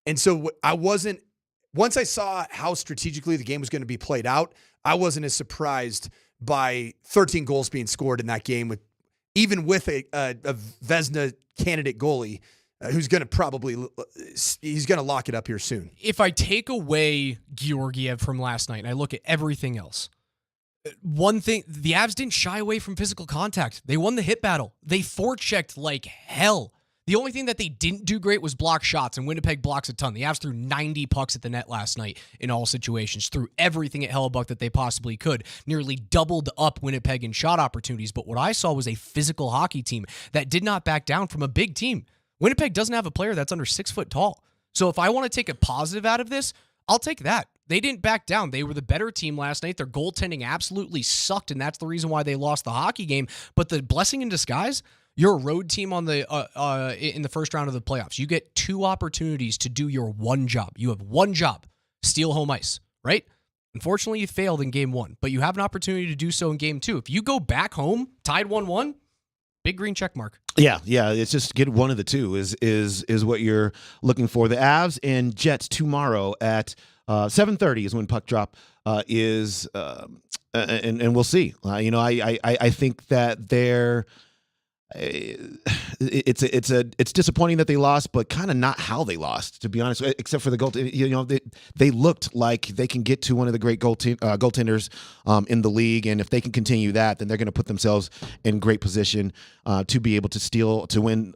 Speaker 12: And so once I saw how strategically the game was going to be played out, I wasn't as surprised by 13 goals being scored in that game even with a Vezina candidate goalie. Who's going to he's going to lock it up here soon.
Speaker 17: If I take away Georgiev from last night and I look at everything else, one thing, the Avs didn't shy away from physical contact. They won the hit battle. They forechecked like hell. The only thing that they didn't do great was block shots, and Winnipeg blocks a ton. The Avs threw 90 pucks at the net last night in all situations, threw everything at Hellebuck that they possibly could, nearly doubled up Winnipeg in shot opportunities. But what I saw was a physical hockey team that did not back down from a big team. Winnipeg doesn't have a player that's under 6 foot tall. So if I want to take a positive out of this, I'll take that. They didn't back down. They were the better team last night. Their goaltending absolutely sucked, and that's the reason why they lost the hockey game. But the blessing in disguise, you're a road team on the in the first round of the playoffs. You get 2 opportunities to do your one job. You have one job, steal home ice, right? Unfortunately, you failed in game 1, but you have an opportunity to do so in game 2. If you go back home, tied 1-1, big green check mark.
Speaker 14: Yeah. It's just get one of the two is what you're looking for. The Avs and Jets tomorrow at 7:30 is when puck drop is, and we'll see. I think that they're. It's disappointing that they lost, but kind of not how they lost, to be honest. Except for the goal, they looked like they can get to one of the great goaltenders in the league, and if they can continue that, then they're going to put themselves in great position to be able to win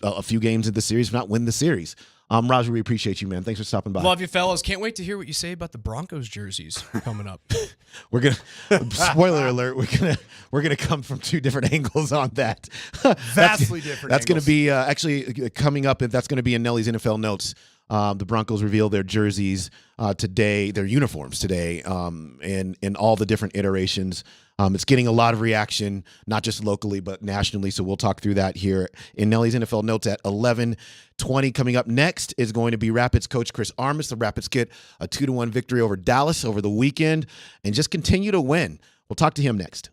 Speaker 14: a few games in the series, if not win the series. Roger, we appreciate you, man. Thanks for stopping by.
Speaker 17: Love you, fellas. Can't wait to hear what you say about the Broncos jerseys coming up.
Speaker 14: We're gonna spoiler alert. We're gonna come from 2 different angles on that.
Speaker 12: Vastly different.
Speaker 14: That's gonna be actually coming up. That's gonna be in Nelly's NFL notes. The Broncos revealed their jerseys today, their uniforms today, in all the different iterations. It's getting a lot of reaction, not just locally, but nationally. So we'll talk through that here in Nelly's NFL Notes at 11:20. Coming up next is going to be Rapids coach Chris Armas. The Rapids get a 2-1 victory over Dallas over the weekend and just continue to win. We'll talk to him next.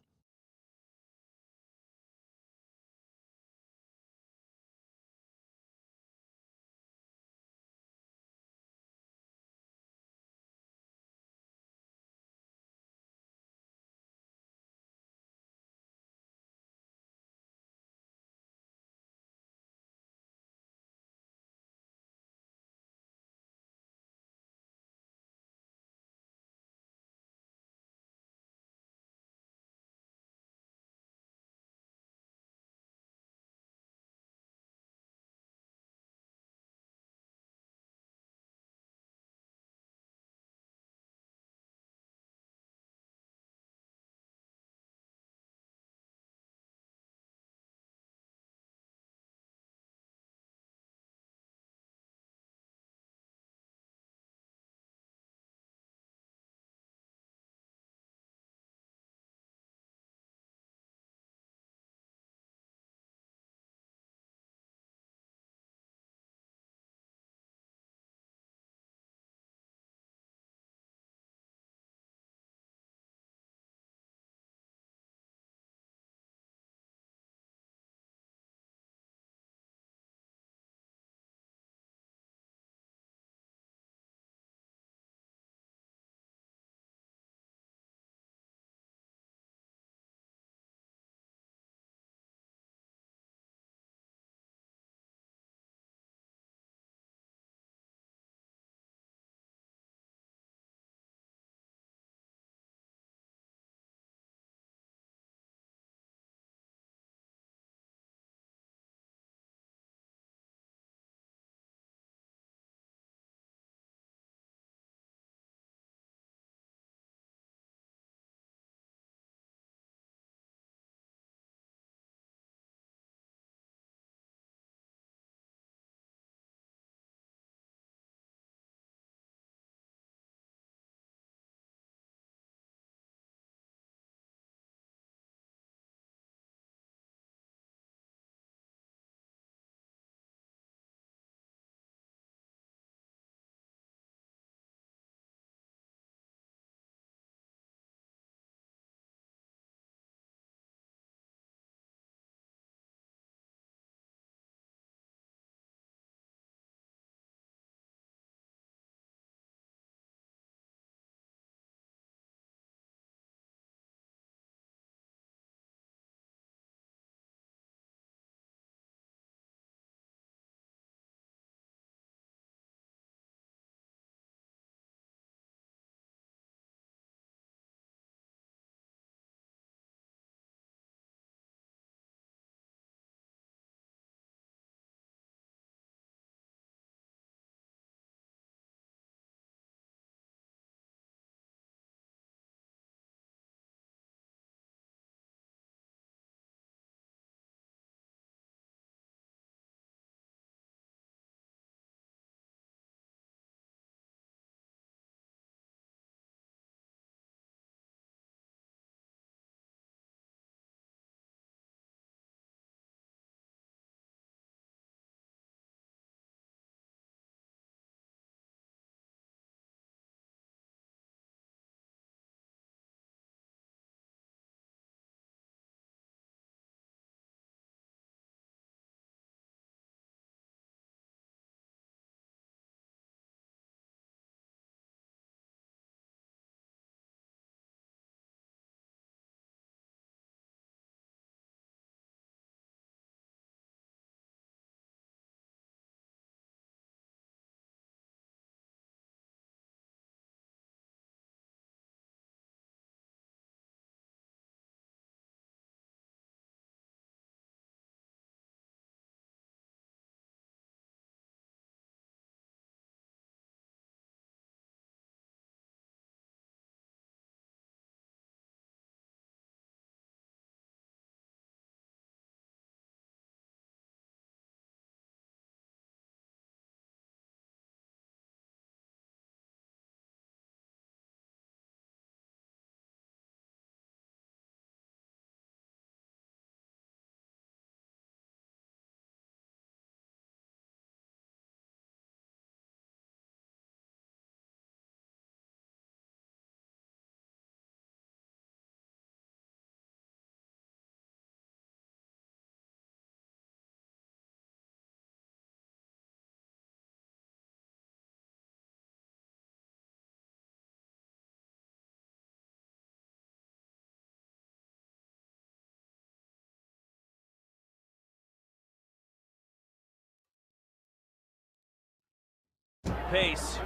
Speaker 10: pace.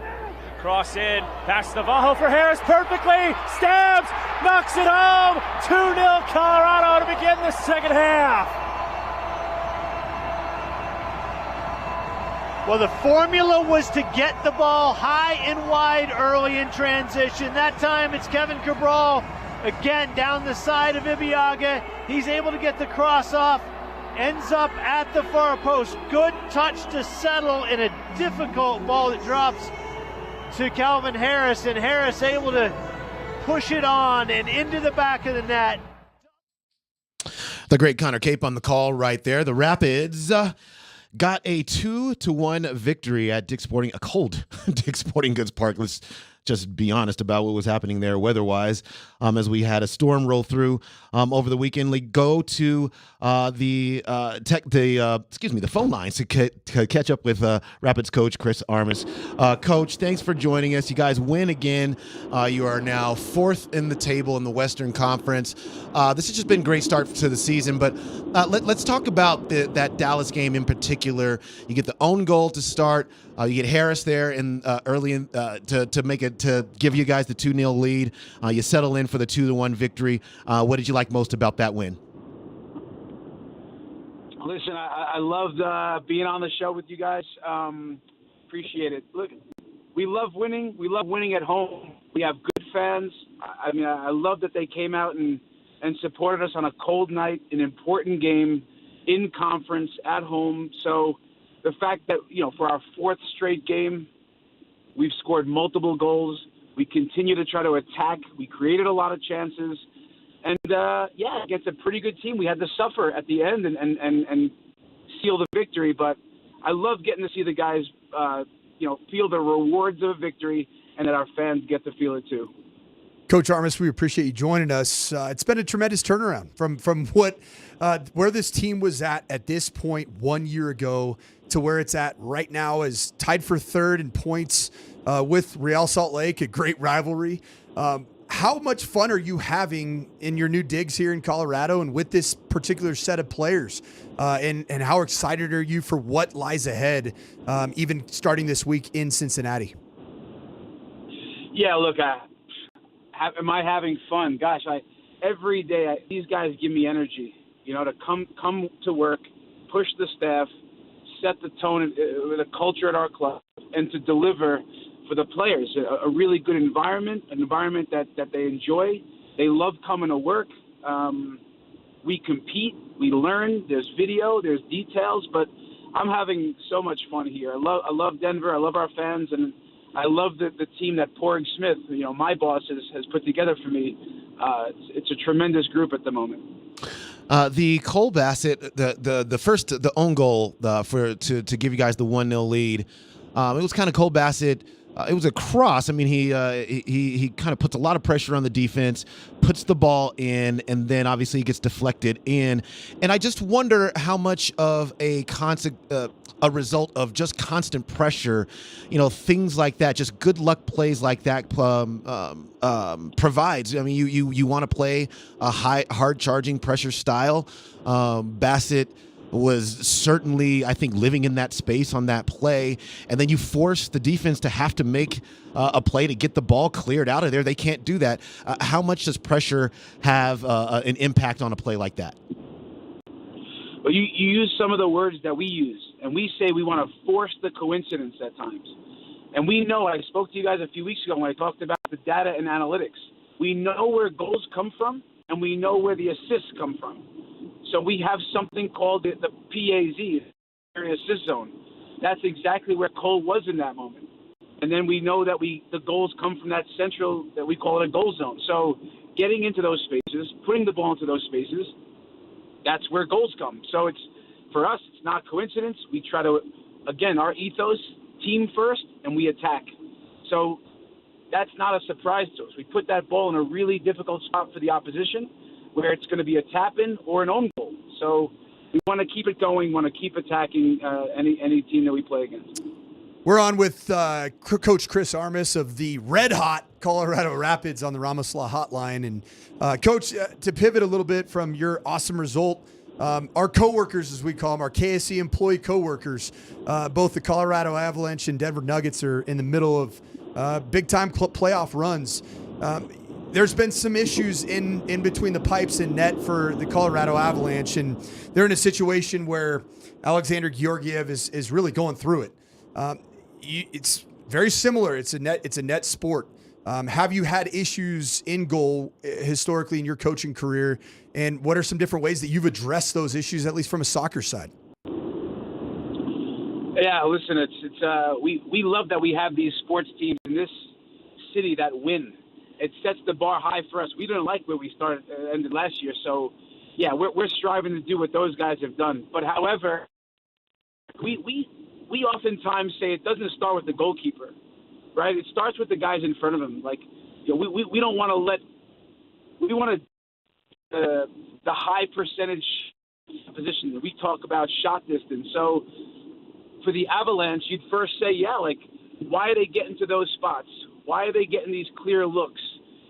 Speaker 10: Cross in, pass Navajo for Harris perfectly, stabs, knocks it home, 2-0 Colorado to begin the second half.
Speaker 18: Well, the formula was to get the ball high and wide early in transition. That time it's Kevin Cabral again down the side of Ibiaga. He's able to get the cross off, ends up at the far post. Good touch to settle in a difficult ball that drops to Calvin Harris, and Harris able to push it on and into the back of the net.
Speaker 14: The great Connor Cape on the call right there. The Rapids got a 2-1 victory at Dick's Sporting Goods Park. Let's just be honest about what was happening there weather-wise as we had a storm roll through over the weekend. Go to the phone lines to catch up with Rapids coach Chris Armas. Coach, thanks for joining us. You guys win again. You are now 4th in the table in the Western Conference. This has just been a great start to the season, but let's talk about that Dallas game in particular. You get the own goal to start. You get Harris there early to make it to give you guys the 2-0 lead. You settle in for the 2-1 victory. What did you like most about that win?
Speaker 19: Listen, I loved being on the show with you guys. Appreciate it. Look, we love winning. We love winning at home. We have good fans. I love that they came out and supported us on a cold night, an important game in conference at home. So the fact that, for our 4th straight game, we've scored multiple goals. We continue to try to attack. We created a lot of chances. And, against a pretty good team, we had to suffer at the end and seal the victory. But I love getting to see the guys, feel the rewards of a victory and that our fans get to feel it too.
Speaker 12: Coach Armas, we appreciate you joining us. It's been a tremendous turnaround from what where this team was at this point 1 year ago to where it's at right now, is tied for 3rd in points with Real Salt Lake, a great rivalry. How much fun are you having in your new digs here in Colorado and with this particular set of players? And how excited are you for what lies ahead, even starting this week in Cincinnati?
Speaker 19: Yeah, look, am I having fun? Gosh, every day these guys give me energy, to come to work, push the staff, set the tone with the culture at our club, and to deliver for the players a really good environment, an environment that they enjoy. They love coming to work. We compete, we learn. There's video, there's details, but I'm having so much fun here. I love Denver. I love our fans, and I love the team that Porig Smith, my boss, has put together for me. It's a tremendous group at the moment.
Speaker 14: The Cole Bassett, the own goal to give you guys the 1-0 lead. It was kind of Cole Bassett. It was a cross. I mean, he kind of puts a lot of pressure on the defense, puts the ball in, and then obviously he gets deflected in. And I just wonder how much of a result of just constant pressure, things like that, just good luck plays like that provides. I mean, you want to play a hard charging pressure style. Bassett was certainly, I think, living in that space on that play, and then you force the defense to have to make a play to get the ball cleared out of there. They can't do that. How much does pressure have an impact on a play like that?
Speaker 19: Well, you use some of the words that we use, and we say we want to force the coincidence at times. And we know, I spoke to you guys a few weeks ago when I talked about the data and analytics. We know where goals come from, and we know where the assists come from. So we have something called the PAZ, area assist zone. That's exactly where Cole was in that moment. And then we know that the goals come from that central, that we call it a goal zone. So getting into those spaces, putting the ball into those spaces, that's where goals come. So for us, it's not coincidence. We try to, again, our ethos, team first, and we attack. So that's not a surprise to us. We put that ball in a really difficult spot for the opposition, where it's going to be a tap-in or an own goal. So we want to keep it going, want to keep attacking any team that we play against.
Speaker 12: We're on with Coach Chris Armas of the red-hot Colorado Rapids on the Ramos Law Hotline. And, Coach, to pivot a little bit from your awesome result our coworkers, as we call them, our KSE employee coworkers, both the Colorado Avalanche and Denver Nuggets are in the middle of big-time playoff runs. There's been some issues in between the pipes and net for the Colorado Avalanche, and they're in a situation where Alexander Georgiev is really going through it. It's very similar. It's a net sport. Have you had issues in goal historically in your coaching career, and what are some different ways that you've addressed those issues, at least from a soccer side?
Speaker 19: Yeah, listen, we love that we have these sports teams in this city that win. It sets the bar high for us. We didn't like where we ended last year, so yeah, we're striving to do what those guys have done. But however, we oftentimes say it doesn't start with the goalkeeper, right? It starts with the guys in front of him. Like, we don't want to we want the high percentage position. We talk about shot distance. So for the Avalanche, you'd first say, yeah, like, why are they getting to those spots? Why are they getting these clear looks?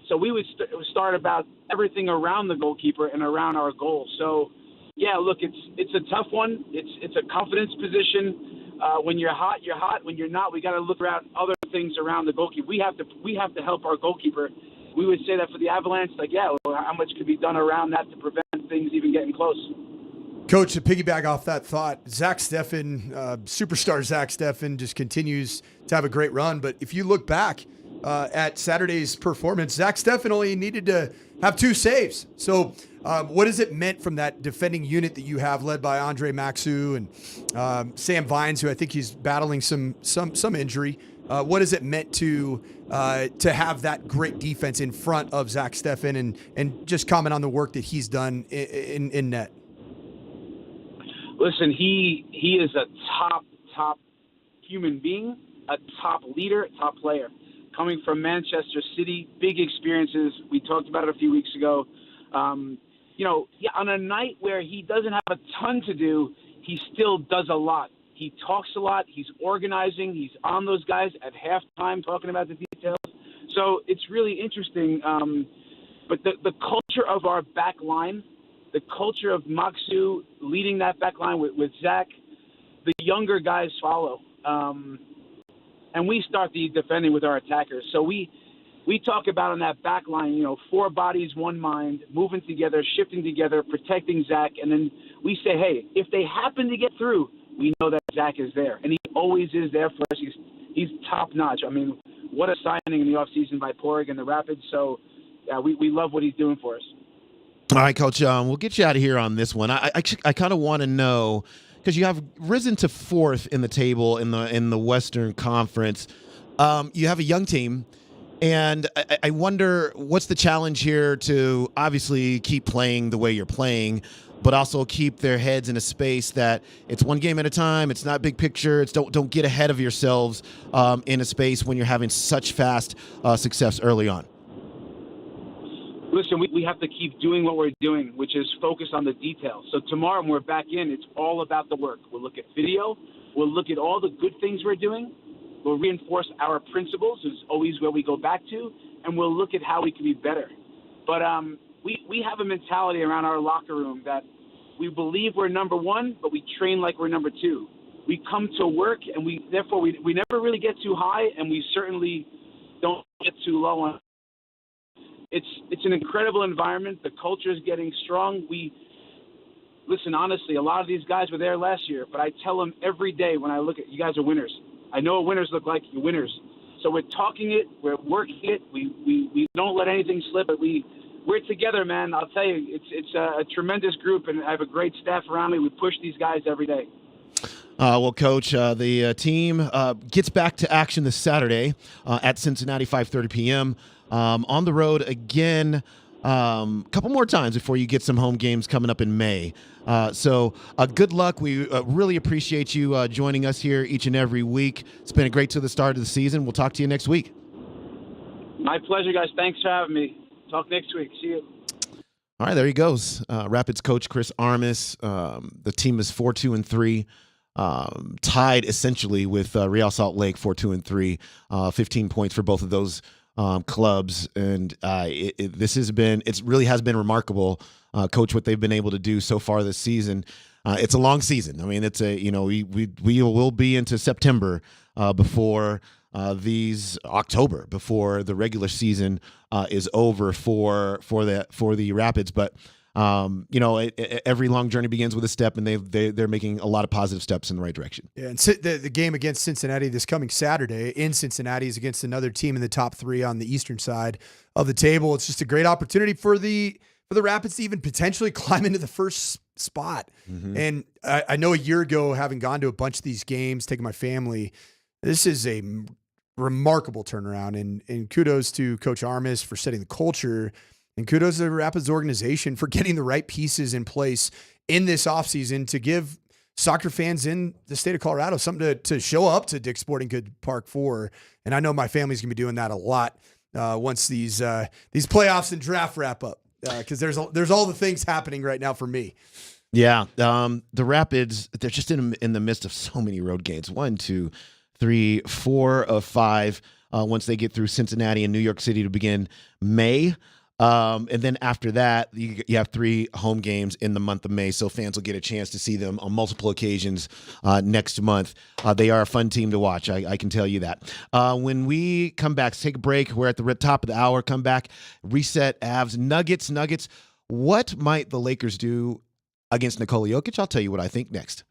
Speaker 19: So we would start about everything around the goalkeeper and around our goal. So, yeah, look, it's a tough one. It's a confidence position. When you're hot, you're hot. When you're not, we got to look around other things around the goalkeeper. We have to help our goalkeeper. We would say that for the Avalanche, like, yeah, well, how much could be done around that to prevent things even getting close?
Speaker 12: Coach, to piggyback off that thought, Zach Steffen, superstar Zach Steffen, just continues to have a great run. But if you look back at Saturday's performance, Zach Steffen only needed to have 2 saves. So what has it meant from that defending unit that you have led by Andre Maxu and Sam Vines, who I think he's battling some injury? What has it meant to have that great defense in front of Zach Steffen, and just comment on the work that he's done in net?
Speaker 19: Listen, he is a top human being, a top leader, top player. Coming from Manchester City, big experiences. We talked about it a few weeks ago. On a night where he doesn't have a ton to do, he still does a lot. He talks a lot. He's organizing. He's on those guys at halftime talking about the details. So it's really interesting. But the culture of our back line, the culture of Maxu leading that back line with Zach, the younger guys follow. And we start the defending with our attackers. So we talk about on that back line, 4 bodies, 1 mind, moving together, shifting together, protecting Zach. And then we say, hey, if they happen to get through, we know that Zach is there. And he always is there for us. He's top-notch. I mean, what a signing in the offseason by Porig and the Rapids. So we love what he's doing for us.
Speaker 14: All right, Coach, we'll get you out of here on this one. I kind of want to know, because you have risen to 4th in the table in the Western Conference. You have a young team, and I wonder what's the challenge here to obviously keep playing the way you're playing, but also keep their heads in a space that it's one game at a time. It's not big picture. It's don't get ahead of yourselves in a space when you're having such fast success early on.
Speaker 19: Listen, we have to keep doing what we're doing, which is focus on the details. So tomorrow when we're back in, it's all about the work. We'll look at video. We'll look at all the good things we're doing. We'll reinforce our principles, is always where we go back to, and we'll look at how we can be better. But we have a mentality around our locker room that we believe we're number 1, but we train like we're number 2. We come to work, and we never really get too high, and we certainly don't get too low on. It's an incredible environment. The culture is getting strong. Listen, honestly, a lot of these guys were there last year, but I tell them every day when I look at you guys are winners. I know what winners look like. You're winners. So we're talking it. We're working it. We don't let anything slip. But we're together, man. I'll tell you, it's a tremendous group, and I have a great staff around me. We push these guys every day.
Speaker 14: Well, Coach, the team gets back to action this Saturday at Cincinnati, 5:30 p.m. On the road again, a couple more times before you get some home games coming up in May. So good luck. We really appreciate you joining us here each and every week. It's been a great to the start of the season. We'll talk to you next week. My pleasure, guys. Thanks for having me. Talk next week. See you. All right, there he goes. Rapids coach Chris Armas. The team is 4-2-3. Tied essentially with Real Salt Lake 4-2-3, 15 points for both of those clubs, and it really has been remarkable, Coach, what they've been able to do so far this season. It's a long season. I mean, we will be into September before October, before the regular season is over for the Rapids. But every long journey begins with a step, and they're making a lot of positive steps in the right direction.
Speaker 12: Yeah, and the game against Cincinnati this coming Saturday in Cincinnati is against another team in the top 3 on the eastern side of the table. It's just a great opportunity for the Rapids to even potentially climb into the first spot.
Speaker 14: Mm-hmm.
Speaker 12: And I know a year ago, having gone to a bunch of these games, taking my family, this is a remarkable turnaround. And kudos to Coach Armis for setting the culture. And kudos to the Rapids organization for getting the right pieces in place in this offseason to give soccer fans in the state of Colorado something to show up to Dick's Sporting Goods Park for. And I know my family's going to be doing that a lot once these playoffs and draft wrap up, because there's all the things happening right now for me.
Speaker 14: Yeah, the Rapids, they're just in the midst of so many road games. 1, 2, 3, 4 of 5 once they get through Cincinnati and New York City to begin May. And then after that, you have 3 home games in the month of May, so fans will get a chance to see them on multiple occasions next month. They are a fun team to watch, I can tell you that. When we come back, take a break. We're at the top of the hour. Come back, reset, Avs, Nuggets. What might the Lakers do against Nikola Jokic? I'll tell you what I think next.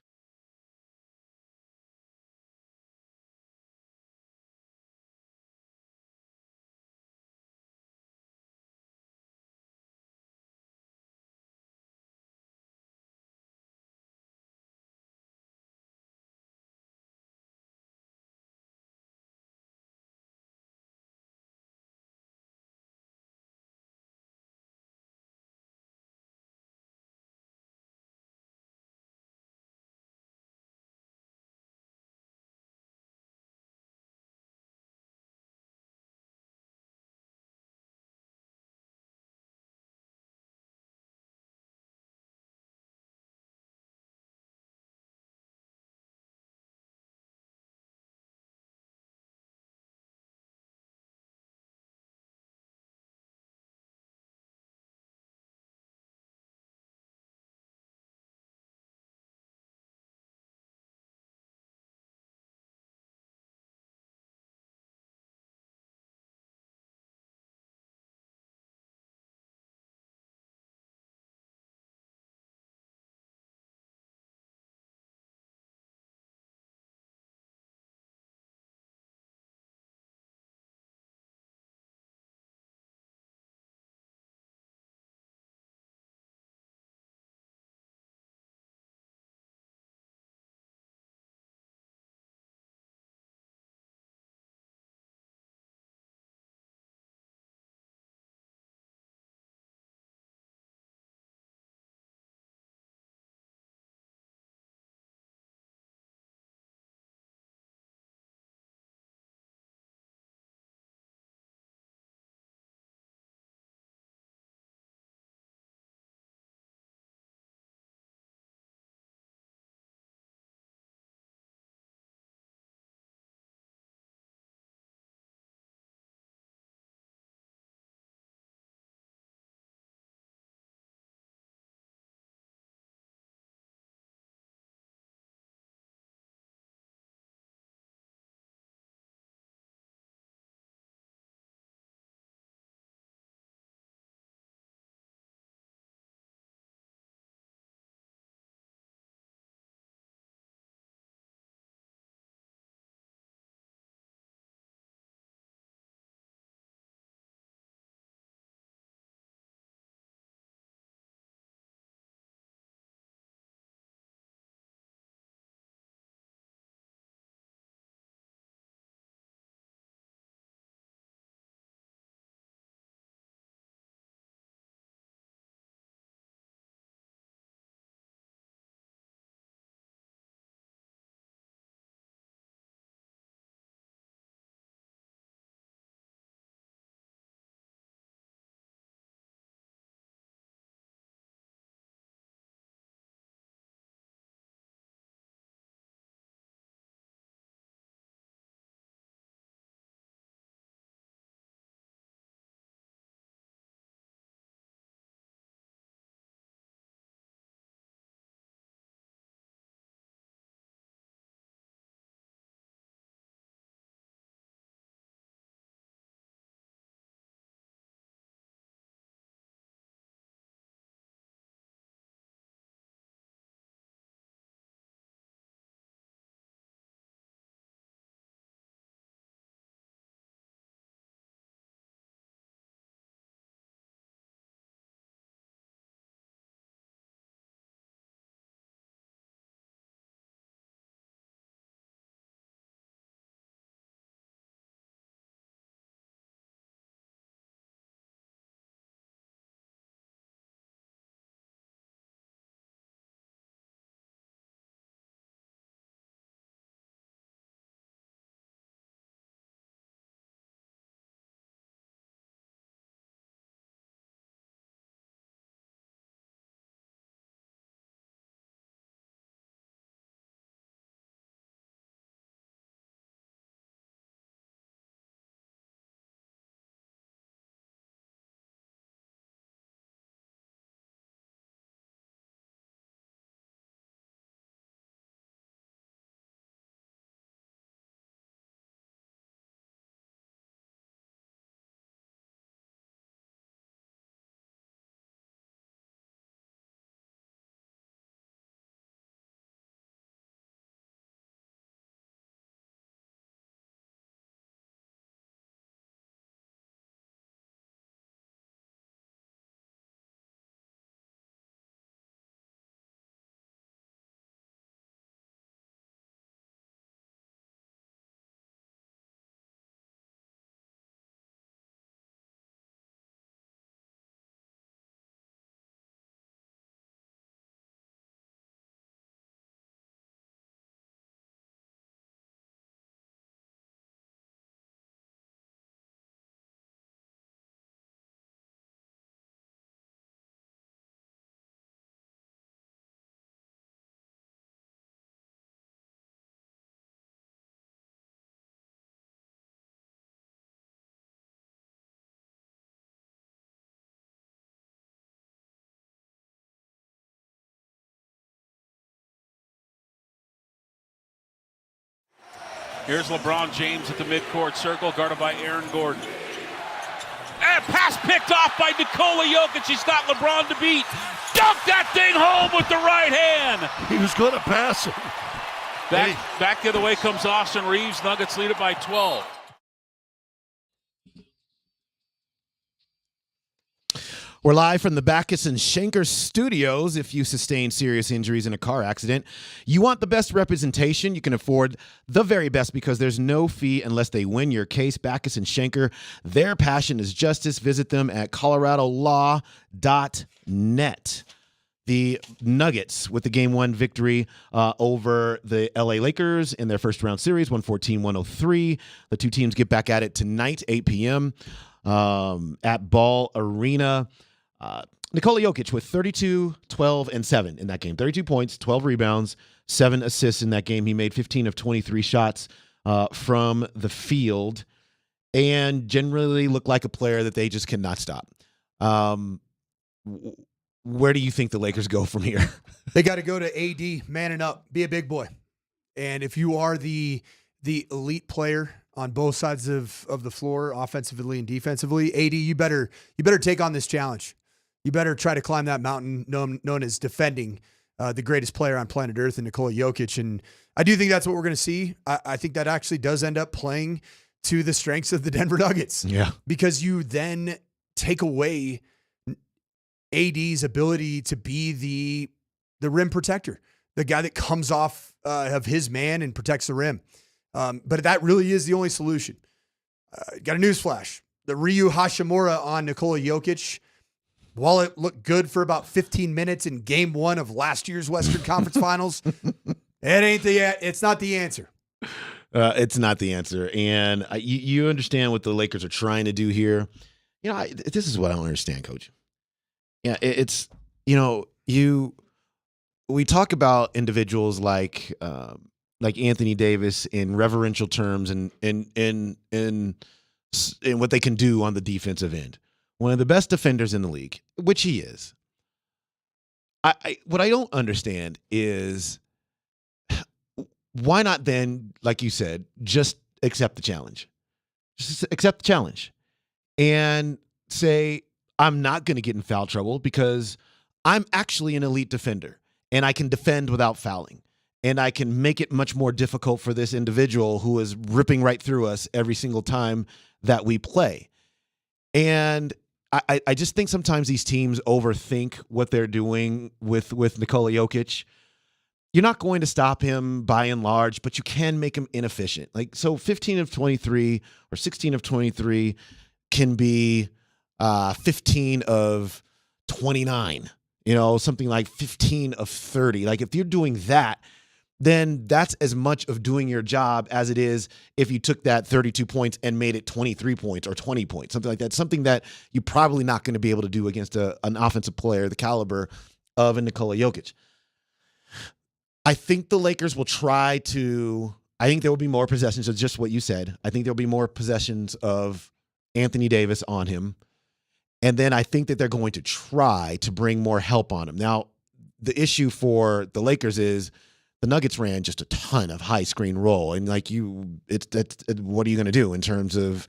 Speaker 5: Here's LeBron James at the midcourt circle, guarded by Aaron Gordon. And pass picked off by Nikola Jokic. He's got LeBron to beat. Dunk that thing home with the right hand.
Speaker 20: He was going to pass him.
Speaker 5: Back the other way comes Austin Reeves. Nuggets lead it by 12.
Speaker 14: We're live from the Backus and Schenker studios. If you sustain serious injuries in a car accident, you want the best representation. You can afford the very best because there's no fee unless they win your case. Backus and Schenker, their passion is justice. Visit them at coloradolaw.net. The Nuggets with the Game 1 victory over the LA Lakers in their first round series, 114-103. The two teams get back at it tonight, 8 p.m. At Ball Arena. Nikola Jokic with 32, 12, and 7 in that game. 32 points, 12 rebounds, 7 assists in that game. He made 15 of 23 shots from the field and generally looked like a player that they just cannot stop. Where do you think the Lakers go from here?
Speaker 12: They got to go to AD, manning up, be a big boy. And if you are the elite player on both sides of the floor, offensively and defensively, AD, you better take on this challenge. You better try to climb that mountain known as defending the greatest player on planet Earth in Nikola Jokic. And I do think that's what we're going to see. I think that actually does end up playing to the strengths of the Denver Nuggets.
Speaker 14: Yeah.
Speaker 12: Because you then take away AD's ability to be the rim protector, the guy that comes off of his man and protects the rim. But that really is the only solution. Got a newsflash. The Ryu Hashimura on Nikola Jokic, while it looked good for about 15 minutes in game 1 of last year's Western Conference Finals, it's not the answer.
Speaker 14: It's not the answer. And you understand what the Lakers are trying to do here. This is what I don't understand, Coach. Yeah, it's, we talk about individuals like Anthony Davis in reverential terms and in what they can do on the defensive end. One of the best defenders in the league, which he is. What I don't understand is why not then, like you said, just accept the challenge. Just accept the challenge and say, I'm not going to get in foul trouble because I'm actually an elite defender and I can defend without fouling. And I can make it much more difficult for this individual who is ripping right through us every single time that we play. And I just think sometimes these teams overthink what they're doing with Nikola Jokic. You're not going to stop him by and large, but you can make him inefficient. Like, so 15 of 23 or 16 of 23 can be 15 of 29, something like 15 of 30. Like, if you're doing that, then that's as much of doing your job as it is if you took that 32 points and made it 23 points or 20 points, something like that. Something that you're probably not going to be able to do against an offensive player the caliber of a Nikola Jokic. I think the Lakers will I think there will be more possessions of just what you said. I think there'll be more possessions of Anthony Davis on him. And then I think that they're going to try to bring more help on him. Now, the issue for the Lakers is the Nuggets ran just a ton of high screen roll. And what are you going to do in terms of,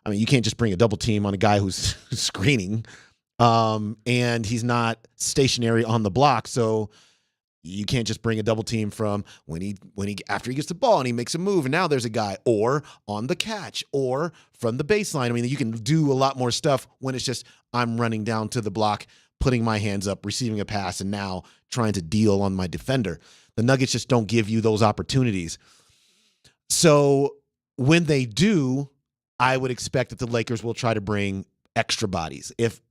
Speaker 14: you can't just bring a double team on a guy who's screening and he's not stationary on the block. So you can't just bring a double team from after he gets the ball and he makes a move and now there's a guy, or on the catch, or from the baseline. You can do a lot more stuff when it's just I'm running down to the block, putting my hands up, receiving a pass, and now trying to deal on my defender. The Nuggets just don't give you those opportunities. So when they do, I would expect that the Lakers will try to bring extra bodies. If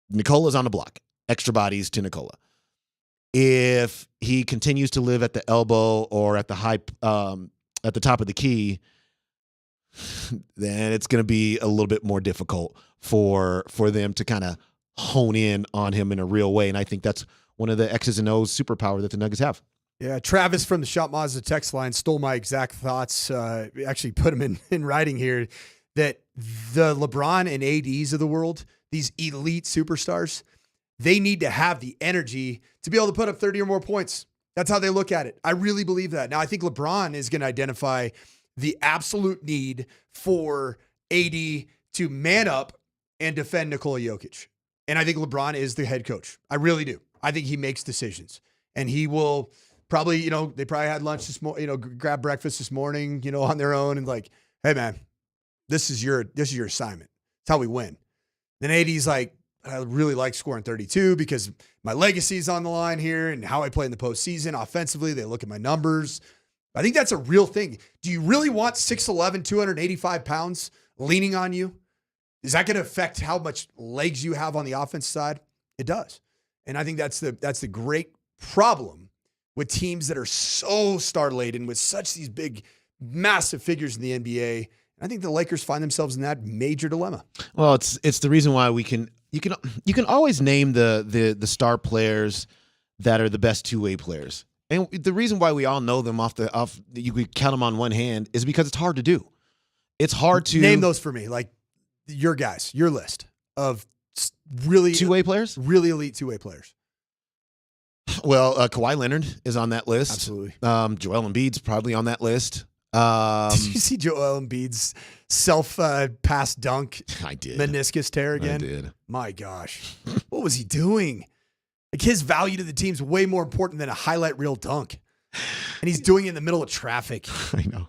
Speaker 14: Nikola's on the block, extra bodies to Nikola. If he continues to live at the elbow or at the at the top of the key, then it's going to be a little bit more difficult for them to kind of hone in on him in a real way. And I think that's one of the X's and O's superpower that the Nuggets have.
Speaker 12: Yeah, Travis from the Shop Mazda text line stole my exact thoughts. Actually put them in writing here, that the LeBron and ADs of the world, these elite superstars, they need to have the energy to be able to put up 30 or more points. That's how they look at it. I really believe that. Now, I think LeBron is going to identify the absolute need for AD to man up and defend Nikola Jokic. And I think LeBron is the head coach. I really do. I think he makes decisions. And he will probably, they probably had lunch this morning, grab breakfast this morning, on their own and like, hey man, this is your assignment. It's how we win. Then AD's like, I really like scoring 32 because my legacy's on the line here and how I play in the postseason. Offensively, they look at my numbers. I think that's a real thing. Do you really want 6'11", 285 pounds leaning on you? Is that going to affect how much legs you have on the offense side? It does. And I think that's the great problem with teams that are so star-laden with such these big, massive figures in the NBA. I think the Lakers find themselves in that major dilemma.
Speaker 14: Well, it's the reason why you can always name the star players that are the best two-way players. And the reason why we all know them you could count them on one hand is because it's hard to do. It's hard to
Speaker 12: name those for me, like your guys, your list of really
Speaker 14: two-way players,
Speaker 12: really elite two-way players.
Speaker 14: Well, Kawhi Leonard is on that list.
Speaker 12: Absolutely.
Speaker 14: Joel Embiid's probably on that list.
Speaker 12: Did you see Joel Embiid's pass dunk?
Speaker 14: I did.
Speaker 12: Meniscus tear again?
Speaker 14: I did.
Speaker 12: My gosh. What was he doing? Like his value to the team's way more important than a highlight reel dunk. And he's doing it in the middle of traffic.
Speaker 14: I know.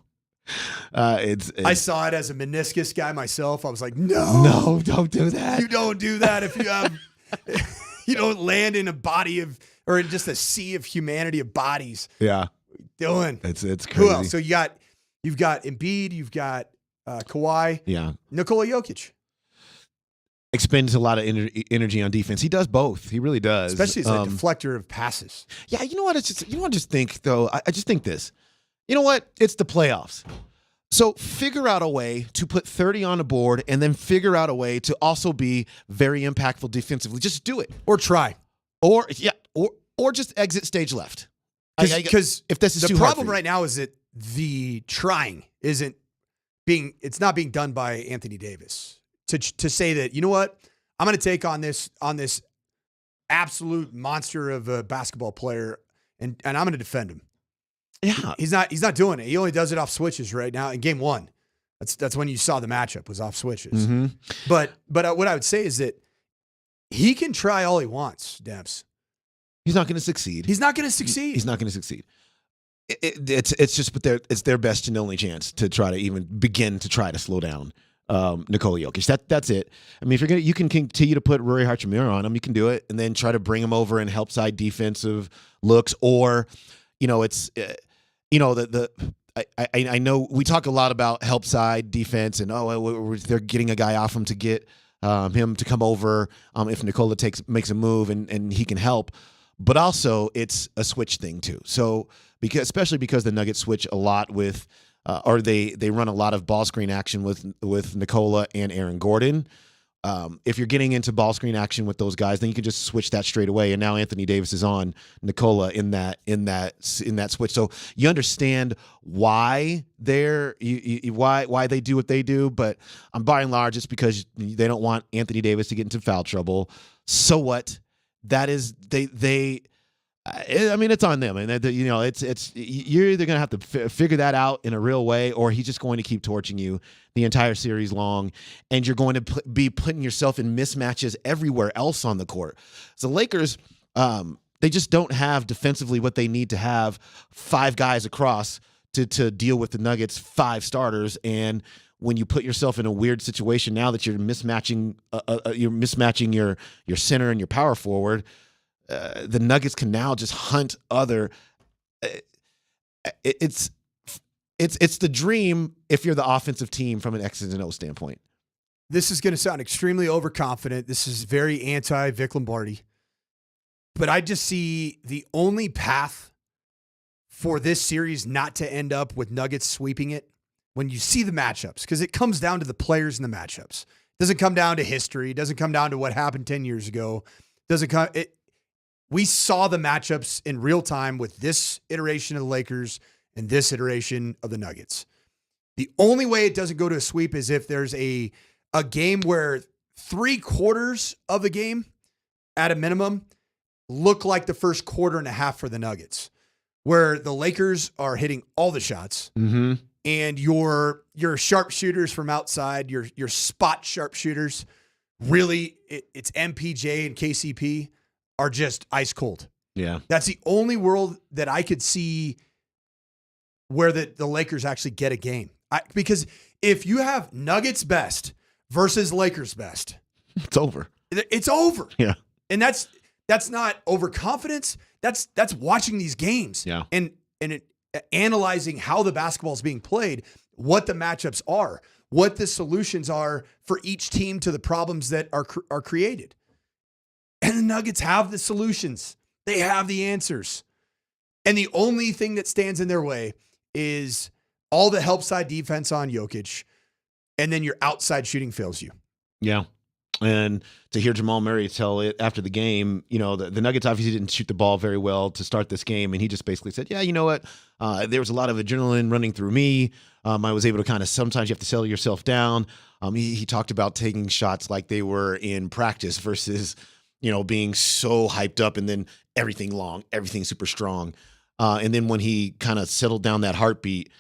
Speaker 14: I
Speaker 12: saw it as a meniscus guy myself. I was like, no,
Speaker 14: don't do that.
Speaker 12: You don't do that if you have, you don't land in a body of, or in just a sea of humanity of bodies.
Speaker 14: Yeah.
Speaker 12: Doing.
Speaker 14: It's crazy.
Speaker 12: Who else? So you've got Embiid, you've got Kawhi.
Speaker 14: Yeah.
Speaker 12: Nikola Jokic.
Speaker 14: Expends a lot of energy on defense. He does both. He really does.
Speaker 12: Especially as a deflector of passes.
Speaker 14: Yeah, you know what? I just think, though, I just think this. You know what? It's the playoffs. So figure out a way to put 30 on the board and then figure out a way to also be very impactful defensively. Just do it.
Speaker 12: Or try.
Speaker 14: Or just exit stage left.
Speaker 12: Because
Speaker 14: if this is
Speaker 12: the problem right now is that the trying it's not being done by Anthony Davis. To say that, you know what, I'm going to take on this absolute monster of a basketball player and I'm going to defend him.
Speaker 14: Yeah.
Speaker 12: He's not doing it. He only does it off switches right now in game one. That's when you saw the matchup was off switches.
Speaker 14: Mm-hmm.
Speaker 12: But what I would say is that he can try all he wants, Debs.
Speaker 14: He's not going to succeed.
Speaker 12: He's not going to succeed.
Speaker 14: He's not going to succeed. It's just it's their best and only chance to try to even begin to try to slow down Nikola Jokic. That's it. I mean, if you can continue to put Rory Hachimura on him, you can do it, and then try to bring him over and help side defensive looks, or I know we talk a lot about help side defense, and they're getting a guy off him to get him to come over if Nikola makes a move and he can help, but also it's a switch thing too. So especially because the Nuggets switch a lot with. Or they run a lot of ball screen action with Nikola and Aaron Gordon. If you're getting into ball screen action with those guys, then you can just switch that straight away. And now Anthony Davis is on Nikola in that switch. So you understand why why they do what they do. But by and large, it's because they don't want Anthony Davis to get into foul trouble. So what? That is they. I mean, it's on them, and you're either going to have to figure that out in a real way, or he's just going to keep torching you the entire series long, and you're going to be putting yourself in mismatches everywhere else on the court. So the Lakers, they just don't have defensively what they need to have 5 guys across to deal with the Nuggets' 5 starters, and when you put yourself in a weird situation now that you're mismatching your center and your power forward. The Nuggets can now just hunt other. It's the dream if you're the offensive team from an X's and O standpoint.
Speaker 12: This is going to sound extremely overconfident. This is very anti-Vic Lombardi. But I just see the only path for this series not to end up with Nuggets sweeping it when you see the matchups, because it comes down to the players and the matchups. It doesn't come down to history. It doesn't come down to what happened 10 years ago. We saw the matchups in real time with this iteration of the Lakers and this iteration of the Nuggets. The only way it doesn't go to a sweep is if there's a game where 3/4 of the game, at a minimum, look like the first quarter and a half for the Nuggets, where the Lakers are hitting all the shots
Speaker 14: mm-hmm.
Speaker 12: and your sharpshooters from outside, your spot sharpshooters, really, it's MPJ and KCP are just ice cold.
Speaker 14: Yeah.
Speaker 12: That's the only world that I could see where the Lakers actually get a game. Because if you have Nuggets best versus Lakers best,
Speaker 14: it's over.
Speaker 12: It's over.
Speaker 14: Yeah.
Speaker 12: And that's not overconfidence. That's watching these games.
Speaker 14: Yeah.
Speaker 12: And analyzing how the basketball is being played, what the matchups are, what the solutions are for each team to the problems that are created. And the Nuggets have the solutions. They have the answers. And the only thing that stands in their way is all the help side defense on Jokic, and then your outside shooting fails you.
Speaker 14: Yeah. And to hear Jamal Murray tell it after the game, the Nuggets obviously didn't shoot the ball very well to start this game. And he just basically said, yeah, you know what? There was a lot of adrenaline running through me. I was able to kind of, sometimes you have to settle yourself down. He talked about taking shots like they were in practice versus, being so hyped up and then everything long, everything super strong. And then when he kind of settled down that heartbeat,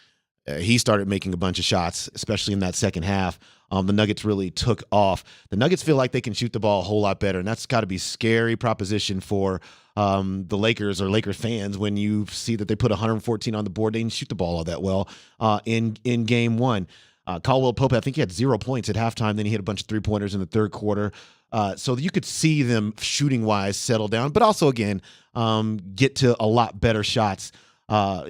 Speaker 14: he started making a bunch of shots, especially in that second half. The Nuggets really took off. The Nuggets feel like they can shoot the ball a whole lot better, and that's got to be a scary proposition for the Lakers or Lakers fans when you see that they put 114 on the board. They didn't shoot the ball all that well in game one. Caldwell Pope, I think he had 0 points at halftime. Then he hit a bunch of three-pointers in the third quarter. So you could see them shooting-wise settle down, but also, again, get to a lot better shots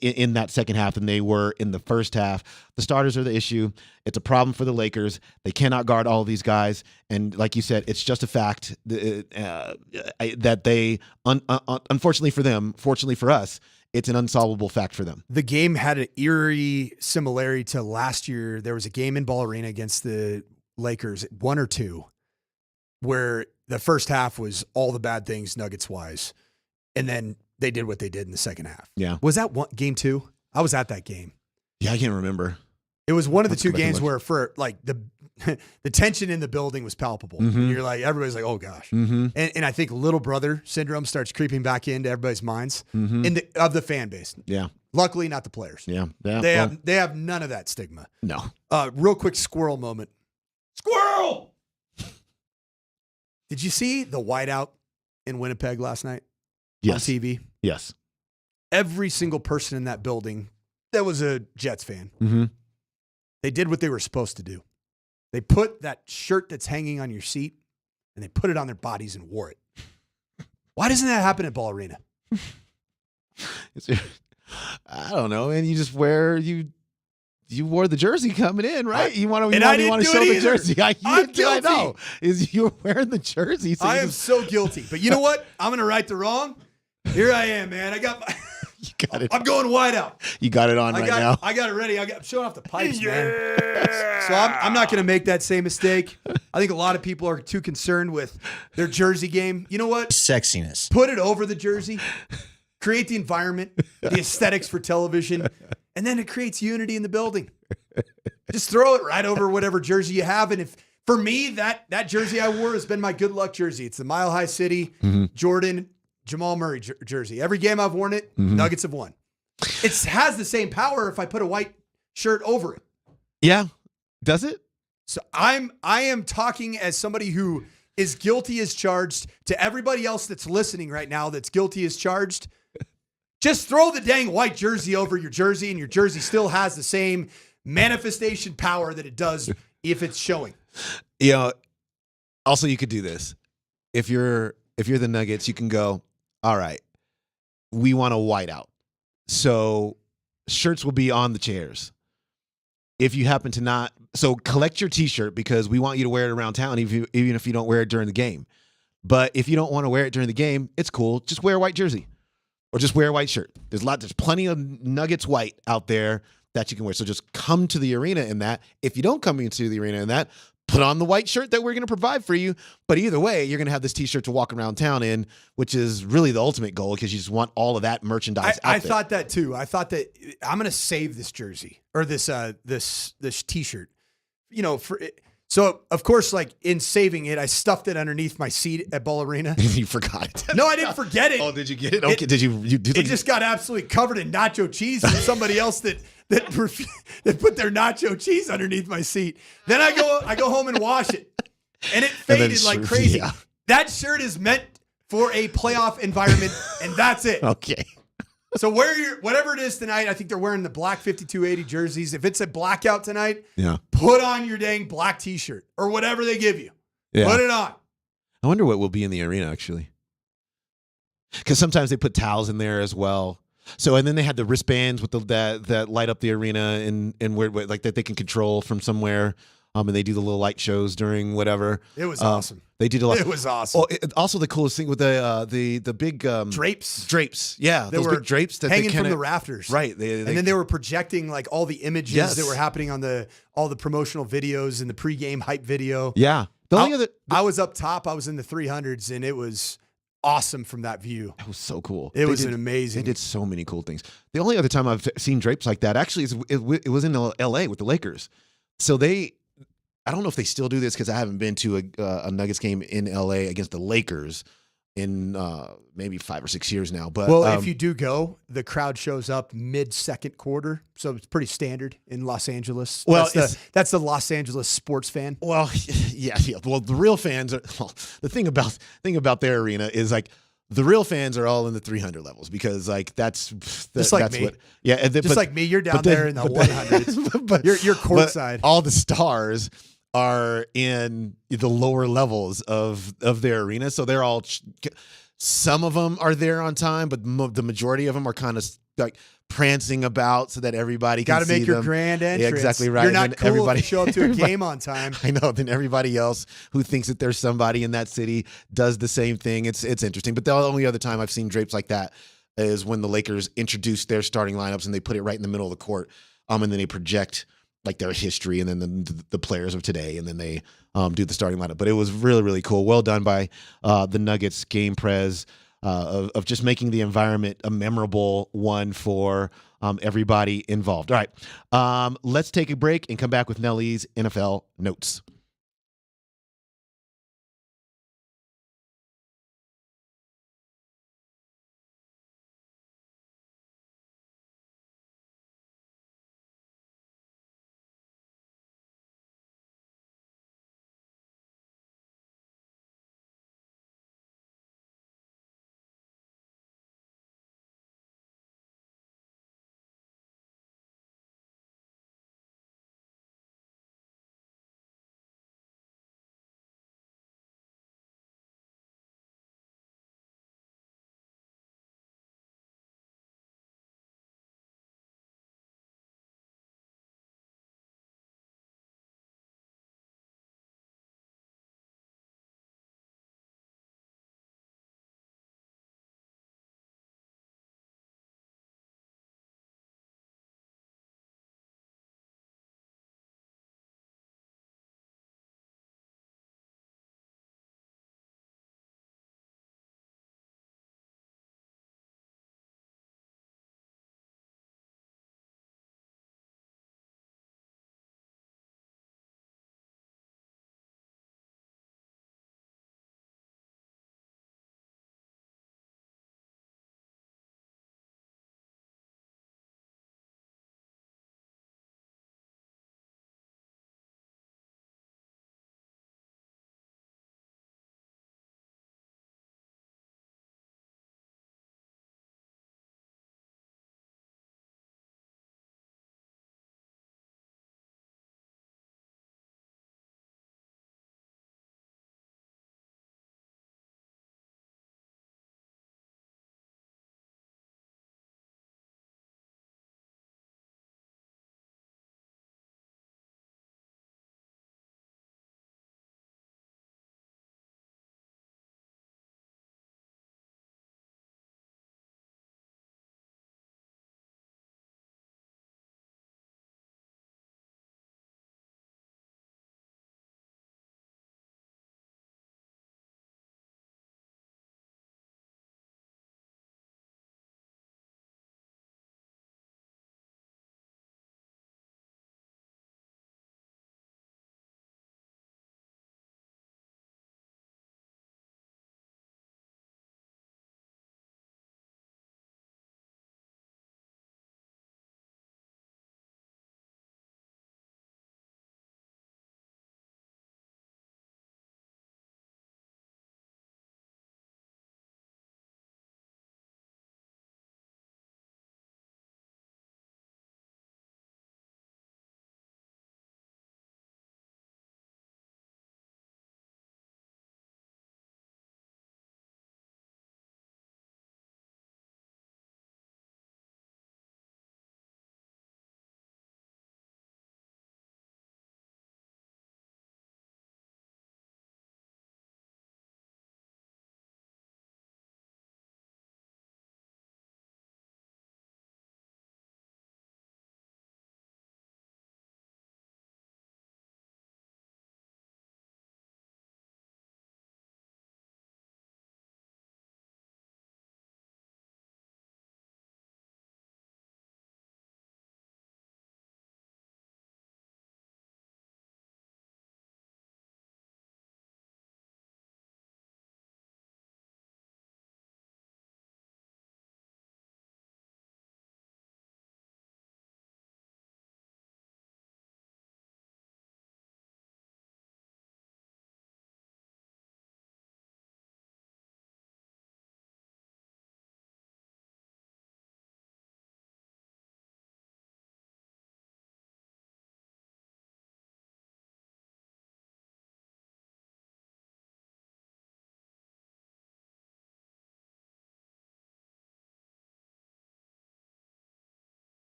Speaker 14: in that second half than they were in the first half. The starters are the issue. It's a problem for the Lakers. They cannot guard all of these guys. And like you said, it's just a fact that they, unfortunately for them, fortunately for us, it's an unsolvable fact for them.
Speaker 12: The game had an eerie similarity to last year. There was a game in Ball Arena against the Lakers, 1 or 2, where the first half was all the bad things Nuggets-wise. And then they did what they did in the second half.
Speaker 14: Yeah.
Speaker 12: Was that game 2? I was at that game.
Speaker 14: Yeah, I can't remember.
Speaker 12: It was one of the two games where for like the tension in the building was palpable.
Speaker 14: Mm-hmm.
Speaker 12: And you're like, everybody's like, oh gosh.
Speaker 14: Mm-hmm.
Speaker 12: And I think little brother syndrome starts creeping back into everybody's minds
Speaker 14: Mm-hmm.
Speaker 12: of the fan base.
Speaker 14: Yeah.
Speaker 12: Luckily, not the players.
Speaker 14: Yeah.
Speaker 12: They have none of that stigma.
Speaker 14: No.
Speaker 12: Real quick squirrel moment. Squirrel! Did you see the whiteout in Winnipeg last night?
Speaker 14: Yes.
Speaker 12: On TV?
Speaker 14: Yes.
Speaker 12: Every single person in that building that was a Jets fan,
Speaker 14: Mm-hmm.
Speaker 12: they did what they were supposed to do. They put that shirt that's hanging on your seat and they put it on their bodies and wore it. Why doesn't that happen at Ball Arena?
Speaker 14: I don't know, man. You just wear you wore the jersey coming in, right? You want to show the jersey.
Speaker 12: I'm guilty.
Speaker 14: I know. Is you were wearing the jersey. So
Speaker 12: I am so guilty. But you know what? I'm going to right the wrong. Here I am, man. I got my.
Speaker 14: You got it.
Speaker 12: I'm going wide out.
Speaker 14: You got it on now.
Speaker 12: I got it ready. I'm showing off the pipes, man. So I'm not going to make that same mistake. I think a lot of people are too concerned with their jersey game. You know what?
Speaker 2: Sexiness.
Speaker 12: Put it over the jersey. Create the environment, the aesthetics for television, and then it creates unity in the building. Just throw it right over whatever jersey you have. And if for me, that jersey I wore has been my good luck jersey. It's the Mile High City, Jordan, Jamal Murray jersey. Every game I've worn it, Nuggets have won. It has the same power if I put a white shirt over it.
Speaker 14: Yeah. Does it?
Speaker 12: So I am talking as somebody who is guilty as charged to everybody else that's listening right now that's guilty as charged. Just throw the dang white jersey over your jersey and your jersey still has the same manifestation power that it does if it's showing.
Speaker 14: Also you could do this. If you're the Nuggets, you can go, all right, we want a whiteout. So shirts will be on the chairs. If you happen to not, so collect your t-shirt because we want you to wear it around town even if you don't wear it during the game. But if you don't want to wear it during the game, it's cool. Just wear a white jersey or just wear a white shirt. There's plenty of Nuggets white out there that you can wear. So just come to the arena in that. If you don't come into the arena in that, put on the white shirt that we're going to provide for you. But either way, you're going to have this t-shirt to walk around town in, which is really the ultimate goal because you just want all of that merchandise out there.
Speaker 12: I thought that too. I thought that I'm going to save this jersey or this t-shirt, So, of course, like in saving it, I stuffed it underneath my seat at Ball Arena.
Speaker 14: You forgot it.
Speaker 12: No, I didn't forget it.
Speaker 14: Oh, did you get it? Okay. Did you
Speaker 12: It just got absolutely covered in nacho cheese from somebody else that put their nacho cheese underneath my seat. Then I go home and wash it, and it faded like crazy.
Speaker 14: Yeah.
Speaker 12: That shirt is meant for a playoff environment, and that's it.
Speaker 14: Okay.
Speaker 12: So whatever it is tonight, I think they're wearing the black 5280 jerseys. If it's a blackout tonight, put on your dang black T-shirt or whatever they give you.
Speaker 14: Yeah.
Speaker 12: Put it on.
Speaker 14: I wonder what will be in the arena, actually. Because sometimes they put towels in there as well. So, and then they had the wristbands with that light up the arena and where like that they can control from somewhere. And they do the little light shows during whatever.
Speaker 12: It was awesome.
Speaker 14: They did a lot.
Speaker 12: It was awesome.
Speaker 14: Oh, also, the coolest thing with the big drapes. Yeah,
Speaker 12: They
Speaker 14: those
Speaker 12: were
Speaker 14: big drapes that
Speaker 12: hanging
Speaker 14: they kinda,
Speaker 12: from the rafters.
Speaker 14: Right.
Speaker 12: And then they were projecting like all the images that were happening on all the promotional videos and the pregame hype video.
Speaker 14: Yeah.
Speaker 12: I was up top. I was in the 300s, and it was awesome from that view.
Speaker 14: It was so cool.
Speaker 12: It was amazing.
Speaker 14: They did so many cool things. The only other time I've seen drapes like that actually is it was in L.A. with the Lakers. So I don't know if they still do this because I haven't been to a Nuggets game in L.A. against the Lakers in maybe 5 or 6 years now. But
Speaker 12: if you do go, the crowd shows up mid-second quarter, so it's pretty standard in Los Angeles.
Speaker 14: Well,
Speaker 12: that's the Los Angeles sports fan.
Speaker 14: Well, yeah. Well, the real fans are. Well, the thing about their arena is like the real fans are all in the 300 levels because like that's
Speaker 12: like me.
Speaker 14: what. Yeah,
Speaker 12: like me, you're down there in the 100s. But you're courtside.
Speaker 14: All the stars are in the lower levels of their arena, so they're all. Some of them are there on time, but the majority of them are kind of like prancing about so that everybody can see them.
Speaker 12: Got to make your grand entrance.
Speaker 14: Yeah, exactly right.
Speaker 12: You're not cool if you show up to a game on time.
Speaker 14: I know. Then everybody else who thinks that there's somebody in that city does the same thing. It's interesting. But the only other time I've seen drapes like that is when the Lakers introduced their starting lineups and they put it right in the middle of the court, and then they project like their history and then the players of today, and then they do the starting lineup. But it was really, really cool. Well done by the Nuggets game pres of just making the environment a memorable one for everybody involved. All right, let's take a break and come back with Nellie's NFL notes.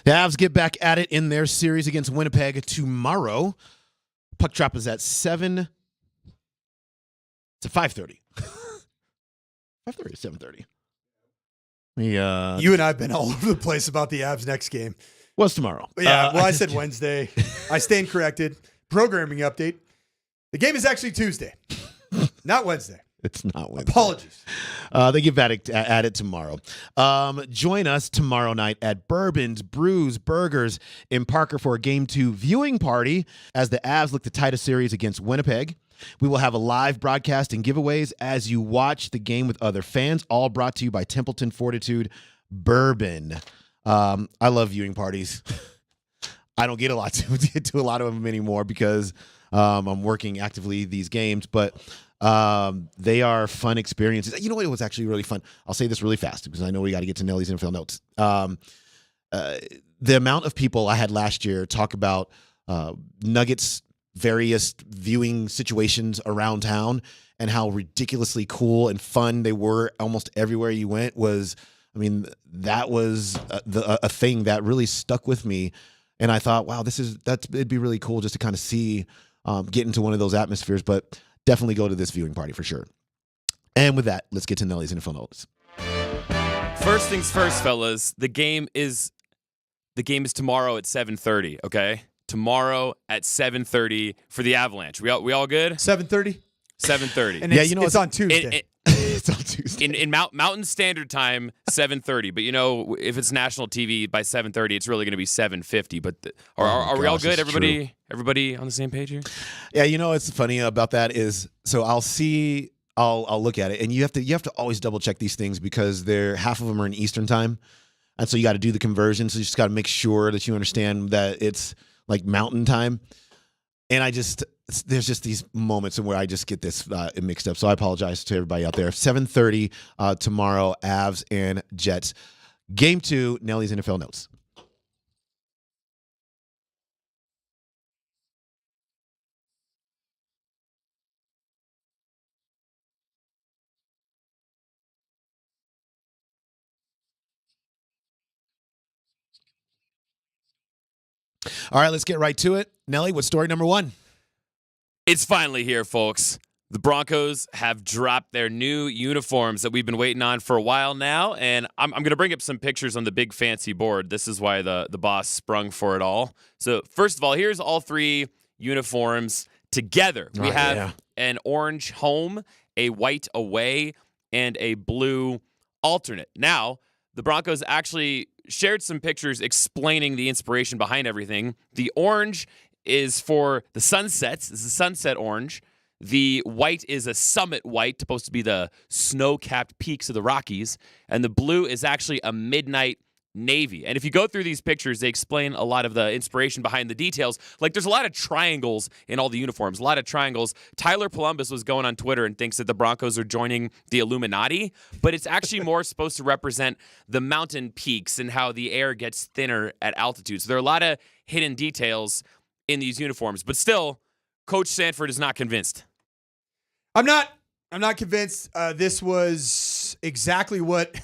Speaker 14: The Avs get back at it in their series against Winnipeg tomorrow. Puck drop is at 7. It's at 5:30. 5:30 or 7:30.
Speaker 12: You and I have been all over the place about the Avs next game.
Speaker 14: What's tomorrow?
Speaker 12: Yeah, I said Wednesday. I stand corrected. Programming update. The game is actually Tuesday, not Wednesday.
Speaker 14: It's not Wednesday.
Speaker 12: Apologies.
Speaker 14: They get at it tomorrow. Join us tomorrow night at Bourbons, Brews, Burgers in Parker for a Game 2 viewing party as the Avs look to tie the series against Winnipeg. We will have a live broadcast and giveaways as you watch the game with other fans, all brought to you by Templeton Fortitude Bourbon. I love viewing parties. I don't get to a lot of them anymore because I'm working actively these games, but they are fun experiences. You know what? It was actually really fun. I'll say this really fast because I know we got to get to Nelly's NFL notes. The amount of people I had last year talk about Nuggets various viewing situations around town and how ridiculously cool and fun they were almost everywhere you went that was a thing that really stuck with me. And I thought, wow, it'd be really cool just to kind of see, get into one of those atmospheres, but definitely go to this viewing party for sure. And with that, let's get to Nelly's NFL notes.
Speaker 20: First things first, fellas, the game is tomorrow at 7:30, okay? Tomorrow at 7:30 for the Avalanche. We all good?
Speaker 12: 7:30?
Speaker 20: 7:30.
Speaker 12: And it's on Tuesday.
Speaker 14: It's on Tuesday.
Speaker 20: In Mountain Standard Time, 7:30. But if it's national TV by 7:30, it's really going to be 7:50. But are we all good? Everybody on the same page here?
Speaker 14: Yeah, what's funny about that is, so I'll look at it, and you have to always double check these things because half of them are in Eastern Time, and so you got to do the conversion. So you just got to make sure that you understand that it's like Mountain Time. And there's just these moments where I just get this mixed up. So I apologize to everybody out there. 7:30 tomorrow, Avs and Jets. Game 2, Nelly's NFL notes. All right, let's get right to it. Nelly, what's story number 1?
Speaker 20: It's finally here, folks. The Broncos have dropped their new uniforms that we've been waiting on for a while now, and I'm going to bring up some pictures on the big fancy board. This is why the boss sprung for it all. So first of all, here's all 3 uniforms together. We have an orange home, a white away, and a blue alternate. Now, the Broncos actually shared some pictures explaining the inspiration behind everything. The orange is for the sunsets. This is sunset orange. The white is a summit white, supposed to be the snow-capped peaks of the Rockies. And the blue is actually a midnight navy. And if you go through these pictures, they explain a lot of the inspiration behind the details. Like, there's a lot of triangles in all the uniforms, a lot of triangles. Tyler Columbus was going on Twitter and thinks that the Broncos are joining the Illuminati, but it's actually more supposed to represent the mountain peaks and how the air gets thinner at altitude. So there are a lot of hidden details in these uniforms, but still, Coach Sanford is not convinced.
Speaker 12: I'm not convinced. This was exactly what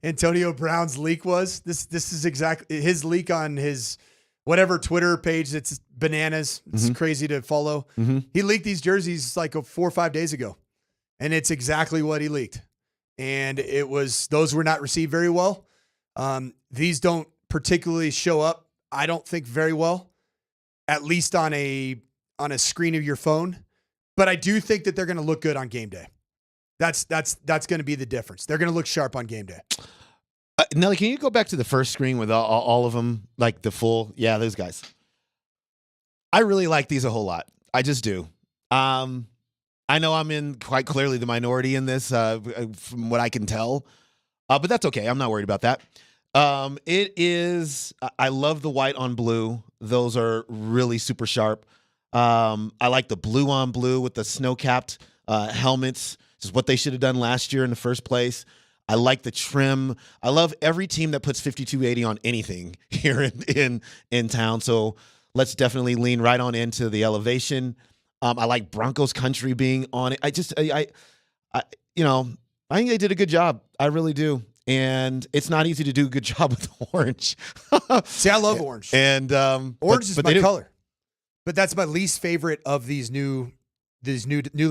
Speaker 12: Antonio Brown's leak was. This is exactly his leak on his whatever Twitter page. It's bananas. It's crazy to follow. He leaked these jerseys like 4 or 5 days ago, and it's exactly what he leaked. And those were not received very well. These don't particularly show up, I don't think, very well, at least on a screen of your phone. But I do think that they're going to look good on game day. That's going to be the difference. They're going to look sharp on game day.
Speaker 14: Nelly, can you go back to the first screen with all of them, like the full? Yeah, those guys. I really like these a whole lot. I just do. I know I'm in quite clearly the minority in this, from what I can tell, but that's okay. I'm not worried about that. It is. I love the white on blue. Those are really super sharp. I like the blue on blue with the snow-capped helmets. This is what they should have done last year in the first place. I like the trim. I love every team that puts 5280 on anything here in town. So let's definitely lean right on into the elevation. I like Broncos country being on it. I think they did a good job. I really do. and it's not easy to do a good job with orange.
Speaker 12: See, I love orange.
Speaker 14: And
Speaker 12: orange is my color. But that's my least favorite of these newly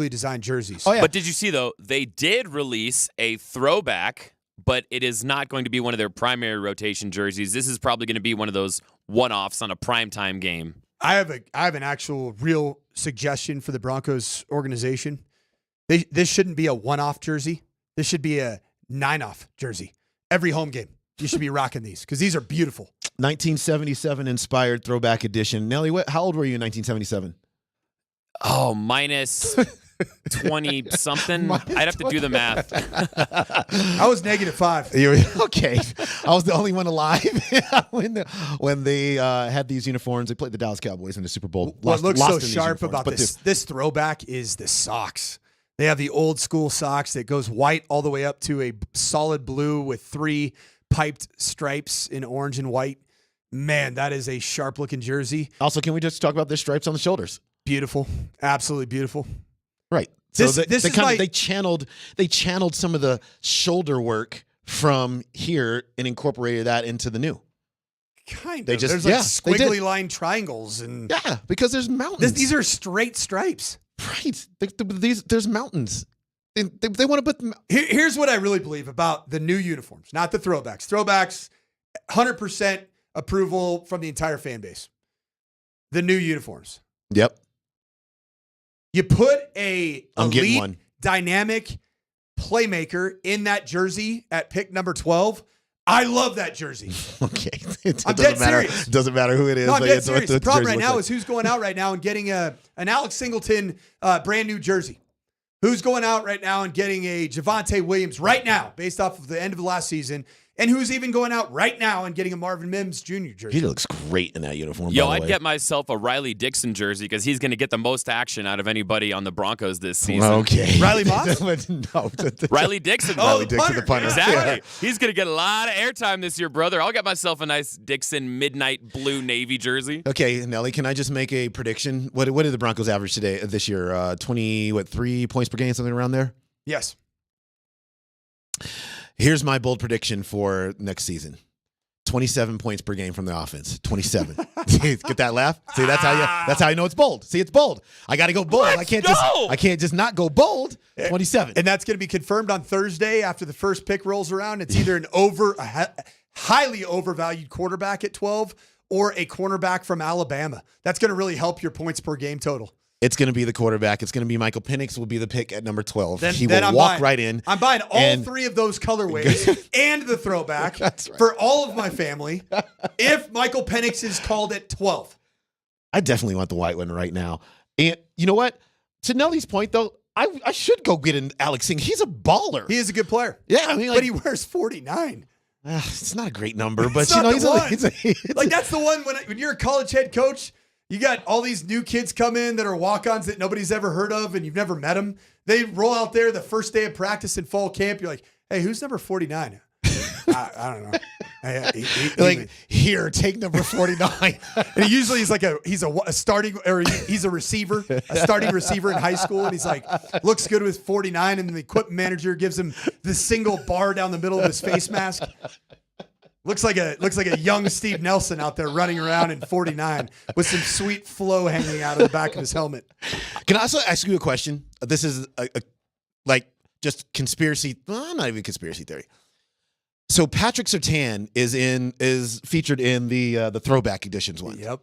Speaker 12: designed jerseys.
Speaker 20: Oh, yeah. But did you see, though, they did release a throwback, but it is not going to be one of their primary rotation jerseys. This is probably going to be one of those one-offs on a primetime game.
Speaker 12: I have an actual real suggestion for the Broncos organization. This shouldn't be a one-off jersey. This should be a 9-off jersey. Every home game, you should be rocking these because these are beautiful.
Speaker 14: 1977 inspired throwback edition. Nelly, how old were you in 1977?
Speaker 20: Oh, minus 20 something. I'd have to do the math.
Speaker 12: I was -5.
Speaker 14: Okay. I was the only one alive when they had these uniforms. They played the Dallas Cowboys in the Super Bowl.
Speaker 12: What looks so sharp about this throwback is the socks. They have the old school socks that goes white all the way up to a solid blue with 3 piped stripes in orange and white. Man, that is a sharp looking jersey.
Speaker 14: Also, can we just talk about the stripes on the shoulders?
Speaker 12: Beautiful. Absolutely beautiful.
Speaker 14: Right. So they channeled some of the shoulder work from here and incorporated that into the new.
Speaker 12: Kind of. There's like squiggly line triangles and
Speaker 14: because there's mountains.
Speaker 12: These are straight stripes.
Speaker 14: Right. There's mountains. They want to put them.
Speaker 12: Here's what I really believe about the new uniforms, not the throwbacks. Throwbacks, 100% approval from the entire fan base. The new uniforms.
Speaker 14: Yep.
Speaker 12: You put a elite,
Speaker 14: one.
Speaker 12: dynamic playmaker in that jersey at pick number 12. I love that jersey.
Speaker 14: Okay.
Speaker 12: I'm dead serious.
Speaker 14: It doesn't matter who it is.
Speaker 12: No, I'm dead serious. The problem right now is who's going out right now and getting an Alex Singleton brand new jersey. Who's going out right now and getting a Javonte Williams right now based off of the end of the last season. And who's even going out right now and getting a Marvin Mims Jr. jersey?
Speaker 14: He looks great in that uniform.
Speaker 20: Yo, I'd get myself a Riley Dixon jersey because he's going to get the most action out of anybody on the Broncos this season.
Speaker 14: Okay.
Speaker 12: Riley Moss?
Speaker 14: No.
Speaker 20: Riley Dixon.
Speaker 14: Riley Dixon, the punter.
Speaker 20: Exactly.
Speaker 14: Yeah.
Speaker 20: He's going to get a lot of airtime this year, brother. I'll get myself a nice Dixon midnight blue Navy jersey.
Speaker 14: Okay, Nelly, can I just make a prediction? What did the Broncos average this year? 3 points per game, something around there?
Speaker 12: Yes.
Speaker 14: Here's my bold prediction for next season. 27 points per game from the offense. 27. Get that laugh? See, that's how you know it's bold. See, it's bold. I got to go bold. I can't just not go bold. 27.
Speaker 12: And that's going to be confirmed on Thursday after the first pick rolls around. It's either a highly overvalued quarterback at 12 or a cornerback from Alabama. That's going to really help your points per game total.
Speaker 14: It's going to be the quarterback. It's going to be Michael Penix will be the pick at number 12. He
Speaker 12: then
Speaker 14: will walk right in.
Speaker 12: I'm buying all 3 of those colorways and the throwback for all of my family if Michael Penix is called at 12.
Speaker 14: I definitely want the white one right now. And you know what? To Nelly's point, though, I should go get an Alex Singh. He's a baller.
Speaker 12: He is a good player.
Speaker 14: Yeah, I mean,
Speaker 12: but he wears 49.
Speaker 14: It's not a great number, but
Speaker 12: he's that's the one when you're a college head coach. You got all these new kids come in that are walk-ons that nobody's ever heard of and you've never met them. They roll out there the first day of practice in fall camp. You're like, hey, who's number 49? I don't know.
Speaker 14: Here, take number 49.
Speaker 12: And usually he's a starting or he's a receiver, a starting receiver in high school. And he's like, looks good with 49. And the equipment manager gives him the single bar down the middle of his face mask. Looks like a young Steve Nelson out there running around in 49 with some sweet flow hanging out of the back of his helmet.
Speaker 14: Can I also ask you a question? This is just conspiracy. Well, not even conspiracy theory. So Patrick Surtain is featured in the throwback editions one.
Speaker 12: Yep.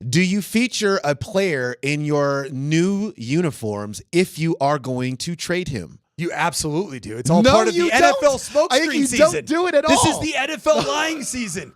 Speaker 14: Do you feature a player in your new uniforms if you are going to trade him?
Speaker 12: You absolutely do. It's all part of the NFL smokescreen season.
Speaker 14: Don't do it at all.
Speaker 12: This is the NFL lying season.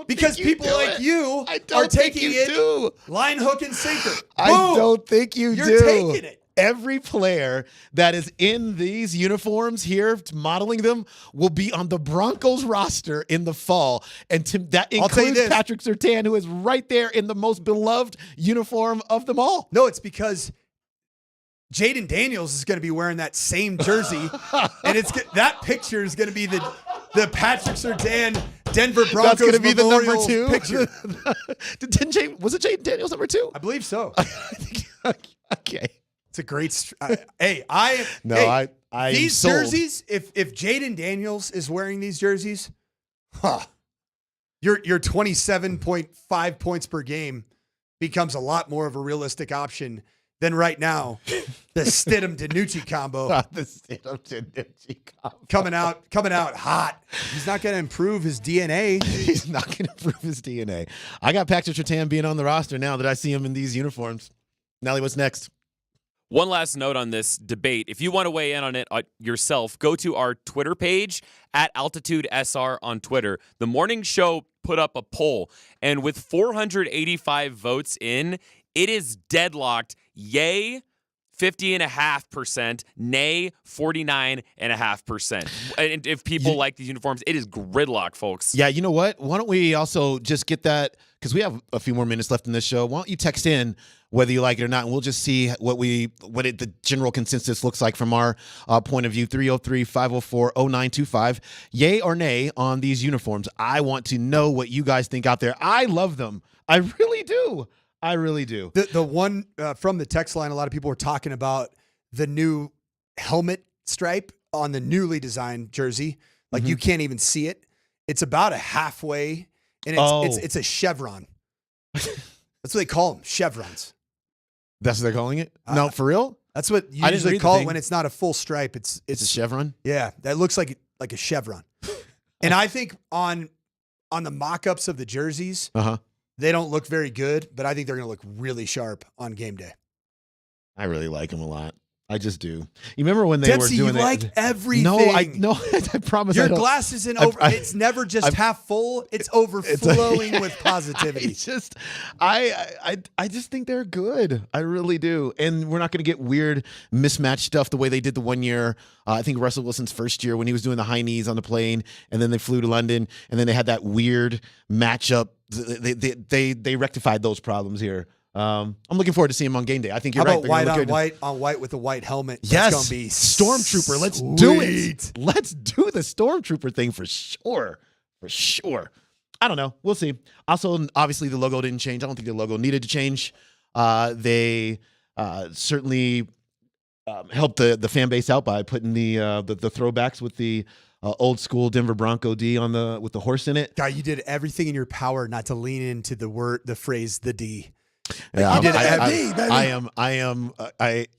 Speaker 12: Because people like you are taking it line, hook, and sinker. Boom.
Speaker 14: I don't think you're do.
Speaker 12: You're taking it.
Speaker 14: Every player that is in these uniforms here, modeling them, will be on the Broncos roster in the fall. And that includes Patrick Surtain, who is right there in the most beloved uniform of them all.
Speaker 12: No, it's because Jaden Daniels is going to be wearing that same jersey, and that picture is going to be the Patrick Surtain Denver Broncos.
Speaker 14: That's going to be the number 2
Speaker 12: picture.
Speaker 14: Was it Jaden Daniels number 2?
Speaker 12: I believe so.
Speaker 14: Okay,
Speaker 12: it's a great. These jerseys, if Jaden Daniels is wearing these jerseys, your 27.5 points per game becomes a lot more of a realistic option than right now. The Stidham-Danucci combo.
Speaker 14: The Stidham-Danucci combo.
Speaker 12: Coming out hot. He's not going to improve his DNA.
Speaker 14: He's not going to improve his DNA. I got Patrick Surtain being on the roster now that I see him in these uniforms. Nelly, what's next?
Speaker 20: One last note on this debate. If you want to weigh in on it yourself, go to our Twitter page at AltitudeSR on Twitter. The morning show put up a poll, and with 485 votes in, it is deadlocked. Yay, 50.5%. Nay, 49.5%. And if people like these uniforms, it is gridlock, folks.
Speaker 14: Yeah, you know what? Why don't we also just get that, because we have a few more minutes left in this show. Why don't you text in whether you like it or not, and we'll just see the general consensus looks like from our point of view. 303-504-0925. Yay or nay on these uniforms? I want to know what you guys think out there. I love them. I really do. I really do.
Speaker 12: The one from the text line, a lot of people were talking about the new helmet stripe on the newly designed jersey. Like you can't even see it. It's about a halfway, and it's a chevron. That's what they call them, chevrons.
Speaker 14: That's what they're calling it? No, for real?
Speaker 12: That's what you usually call it when it's not a full stripe. It's
Speaker 14: a chevron?
Speaker 12: Yeah, that looks like a chevron. And I think on the mock-ups of the jerseys, they don't look very good, but I think they're going to look really sharp on game day.
Speaker 14: I really like them a lot. I just do. You remember when they
Speaker 12: Dempsey,
Speaker 14: were doing
Speaker 12: you like everything.
Speaker 14: No, I promise.
Speaker 12: Your glass isn't over. It's never just half full. It's overflowing with positivity.
Speaker 14: I just think they're good. I really do. And we're not going to get weird mismatch stuff the way they did the one year. I think Russell Wilson's first year when he was doing the high knees on the plane, and then they flew to London, and then they had that weird matchup. They rectified those problems here. I'm looking forward to seeing him on game day. I think you're right.
Speaker 12: White on white with a white helmet.
Speaker 14: Yes,
Speaker 12: that's gonna be
Speaker 14: Stormtrooper. Let's do it. Let's do the Stormtrooper thing for sure. For sure. I don't know. We'll see. Also, obviously, the logo didn't change. I don't think the logo needed to change. They certainly helped the fan base out by putting the throwbacks with the old school Denver Bronco D with the horse in it.
Speaker 12: Guy, you did everything in your power not to lean into the phrase the D.
Speaker 14: Yeah,
Speaker 12: you did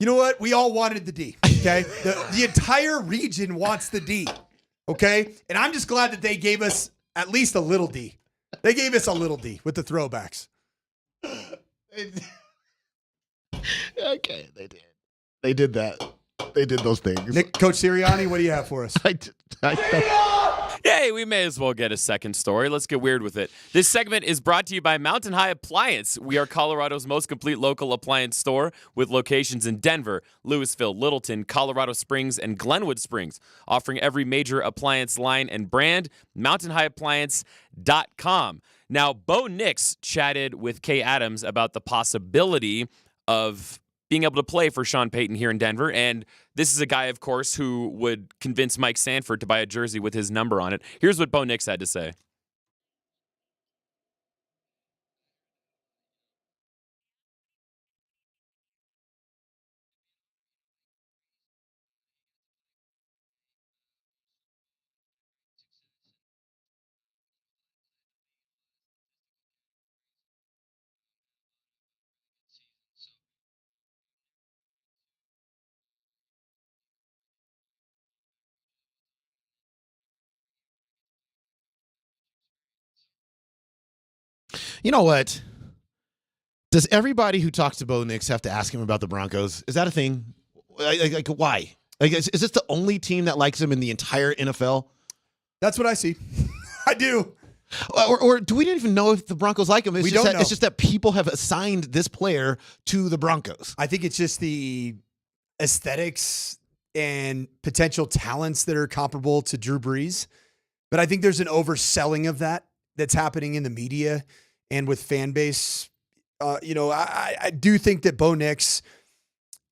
Speaker 14: You
Speaker 12: know what? We all wanted the D. Okay, the entire region wants the D. Okay, and I'm just glad that they gave us at least a little D. They gave us a little D with the throwbacks.
Speaker 14: Okay, they did. They did that. They did those things.
Speaker 12: Coach Sirianni, what do you have for us?
Speaker 20: Hey, we may as well get a second story. Let's get weird with it. This segment is brought to you by Mountain High Appliance. We are Colorado's most complete local appliance store with locations in Denver, Louisville, Littleton, Colorado Springs, and Glenwood Springs, offering every major appliance line and brand. MountainHighAppliance.com. Now, Bo Nix chatted with Kay Adams about the possibility of being able to play for Sean Payton here in Denver. And this is a guy, of course, who would convince Mike Sanford to buy a jersey with his number on it. Here's what Bo Nix had to say.
Speaker 14: You know what? Does everybody who talks to Bo Nix have to ask him about the Broncos? Is that a thing? Like why? Like, is this the only team that likes him in the entire NFL?
Speaker 12: That's what I see. I do.
Speaker 14: Or do we even know if the Broncos like him?
Speaker 12: We don't know.
Speaker 14: It's just that people have assigned this player to the Broncos.
Speaker 12: I think it's just the aesthetics and potential talents that are comparable to Drew Brees. But I think there's an overselling of that's happening in the media and with fan base. I do think that Bo Nix,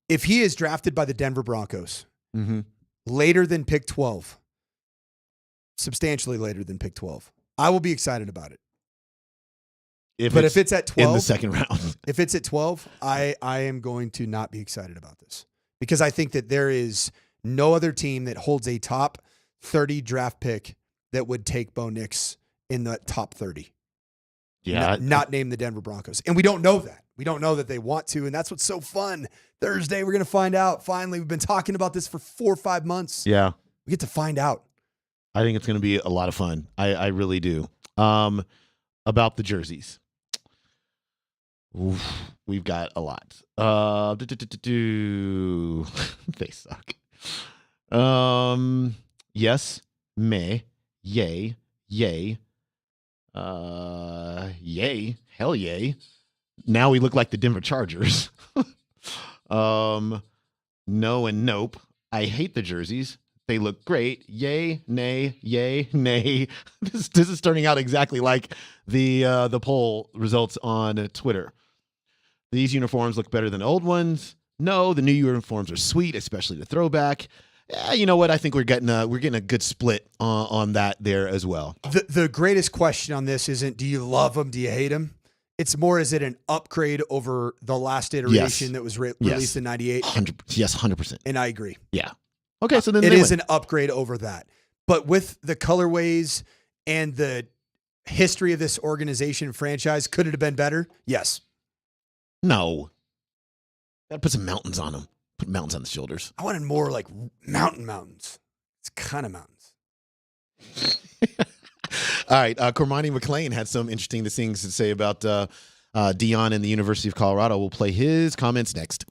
Speaker 12: if he is drafted by the Denver Broncos later than pick 12, substantially later than pick 12, I will be excited about it. If it's at 12
Speaker 14: in the second round,
Speaker 12: if it's at 12, I am going to not be excited about this because I think that there is no other team that holds a top 30 draft pick that would take Bo Nix in the top 30.
Speaker 14: Yeah.
Speaker 12: Not name the Denver Broncos. And we don't know that. We don't know that they want to, and that's what's so fun. Thursday, we're going to find out. Finally, we've been talking about this for 4 or 5 months.
Speaker 14: Yeah.
Speaker 12: We get to find out.
Speaker 14: I think it's going to be a lot of fun. I really do. About the jerseys. Oof, we've got a lot. They suck. Yes, may, yay, yay. Yay, hell yay. Now we look like the Denver Chargers. No and nope. I hate the jerseys. They look great. Yay, nay, yay, nay. This is turning out exactly like the poll results on Twitter. These uniforms look better than old ones. No, the new uniforms are sweet, especially the throwback. You know what? I think we're getting a good split on that there as well.
Speaker 12: The greatest question on this isn't do you love them, do you hate them? It's more, is it an upgrade over the last iteration that was released in 98?
Speaker 14: 100%.
Speaker 12: And I agree.
Speaker 14: Yeah. Okay, so then
Speaker 12: it is
Speaker 14: win.
Speaker 12: an upgrade over that. But with the colorways and the history of this organization franchise, could it have been better? Yes.
Speaker 14: No. Gotta put some mountains on them. Put mountains on the shoulders.
Speaker 12: I wanted more like mountains. It's kind of mountains.
Speaker 14: All right. Cormani McClain had some interesting things to say about Deion and the University of Colorado. We'll play his comments next.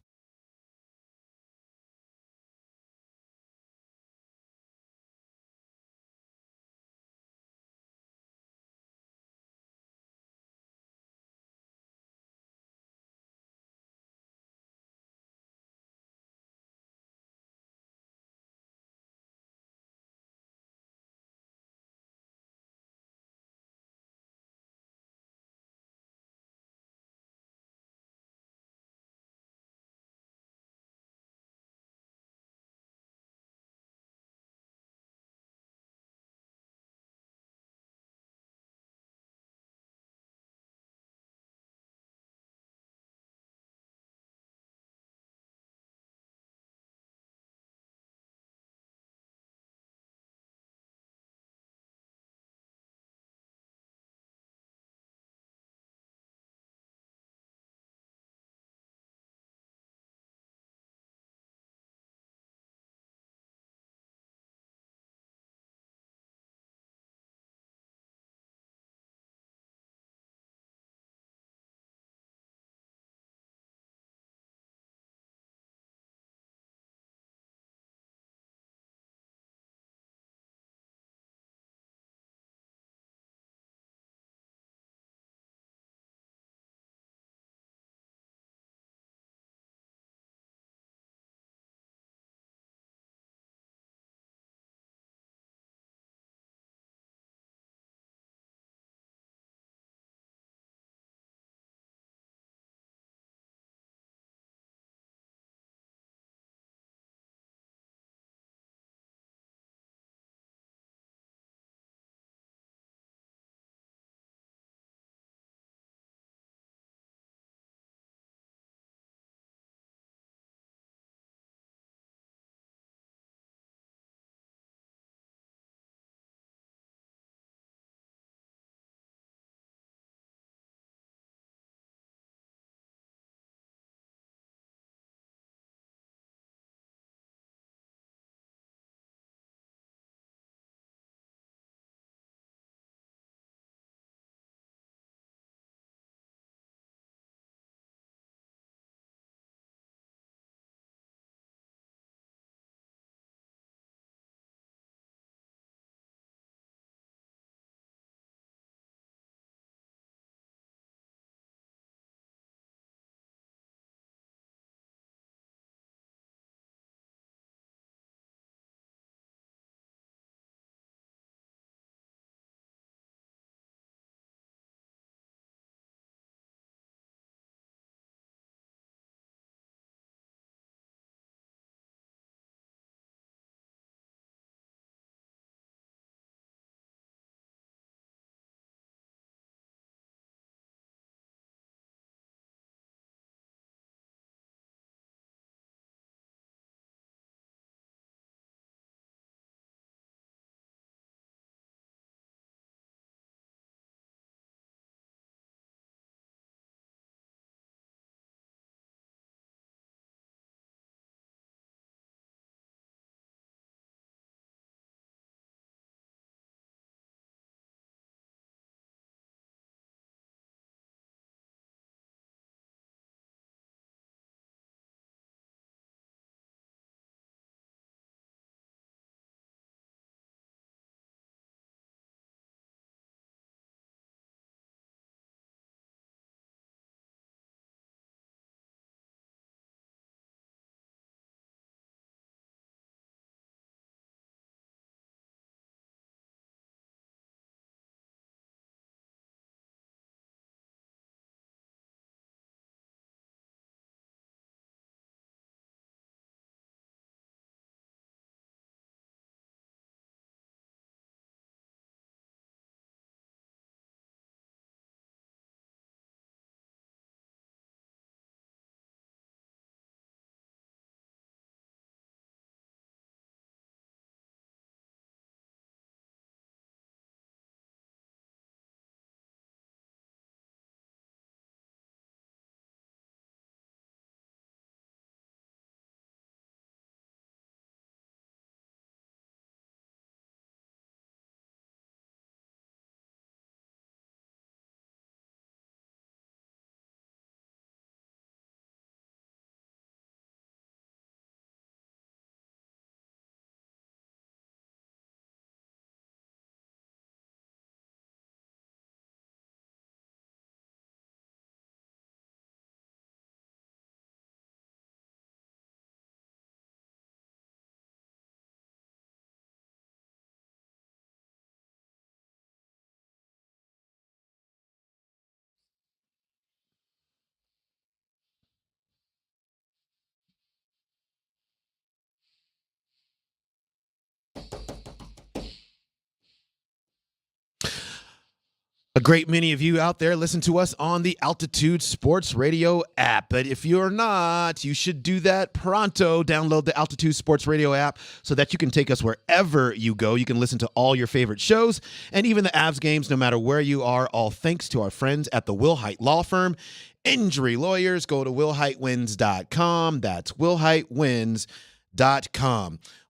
Speaker 14: A great many of you out there listen to us on the Altitude Sports Radio app. But if you're not, you should do that pronto. Download the Altitude Sports Radio app so that you can take us wherever you go. You can listen to all your favorite shows and even the Avs games, no matter where you are, all thanks to our friends at the Wilhite Law Firm. Injury lawyers, go to wilhitewins.com. That's wilhitewins.com.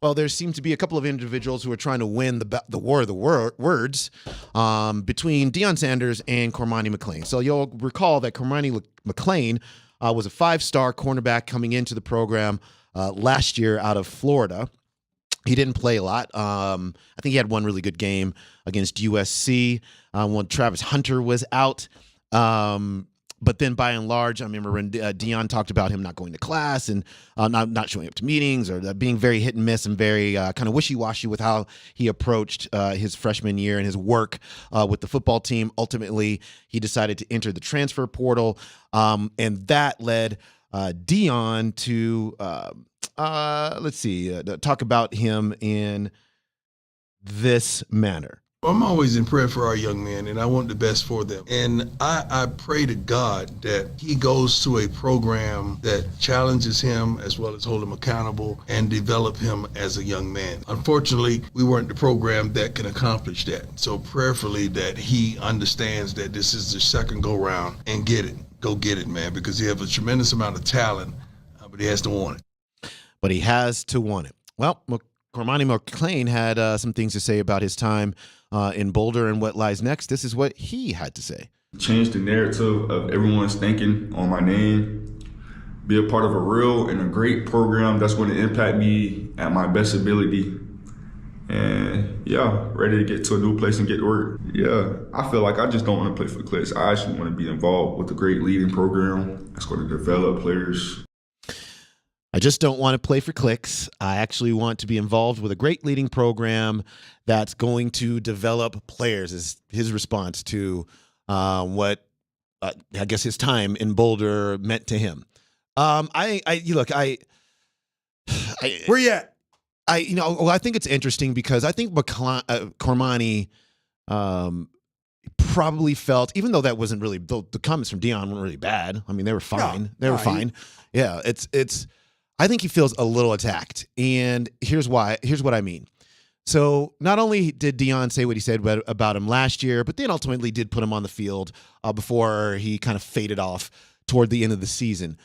Speaker 14: Well, there seem to be a couple of individuals who are trying to win the war of the words between Deion Sanders and Cormani McClain. So you'll recall that Cormani McClain was a 5-star cornerback coming into the program last year out of Florida. He didn't play a lot. I think he had one really good game against USC when Travis Hunter was out. But then by and large, I remember when Deion talked about him not going to class and not showing up to meetings or being very hit and miss and very kind of wishy-washy with how he approached his freshman year and his work with the football team. Ultimately, he decided to enter the transfer portal, and that led Deion to, talk about him in this manner.
Speaker 21: I'm always in prayer for our young men, and I want the best for them. And I pray to God that he goes to a program that challenges him as well as hold him accountable and develop him as a young man. Unfortunately, we weren't the program that can accomplish that. So prayerfully that he understands that this is the second go-round and get it. Go get it, man, because he has a tremendous amount of talent, but he has to want it.
Speaker 14: But he has to want it. Well, Cormani McClain had some things to say about his time in Boulder and what lies next. This is what he had to say.
Speaker 22: Change the narrative of everyone's thinking on my name. Be a part of a real and a great program that's going to impact me at my best ability. And yeah, ready to get to a new place and get to work. Yeah, I feel like I just don't want to play for clicks. I actually want to be involved with a great leading program that's going to develop players.
Speaker 14: I just don't want to play for clicks. I actually want to be involved with a great leading program that's going to develop players, is his response to what I guess his time in Boulder meant to him. Where
Speaker 12: you at?
Speaker 14: I think it's interesting because I think Cormani probably felt, even though that wasn't really, the comments from Deion weren't really bad. I mean, they were fine. They were fine. Yeah, it's. I think he feels a little attacked, and here's why. Here's what I mean. So not only did Deion say what he said about him last year, but then ultimately did put him on the field before he kind of faded off toward the end of the season.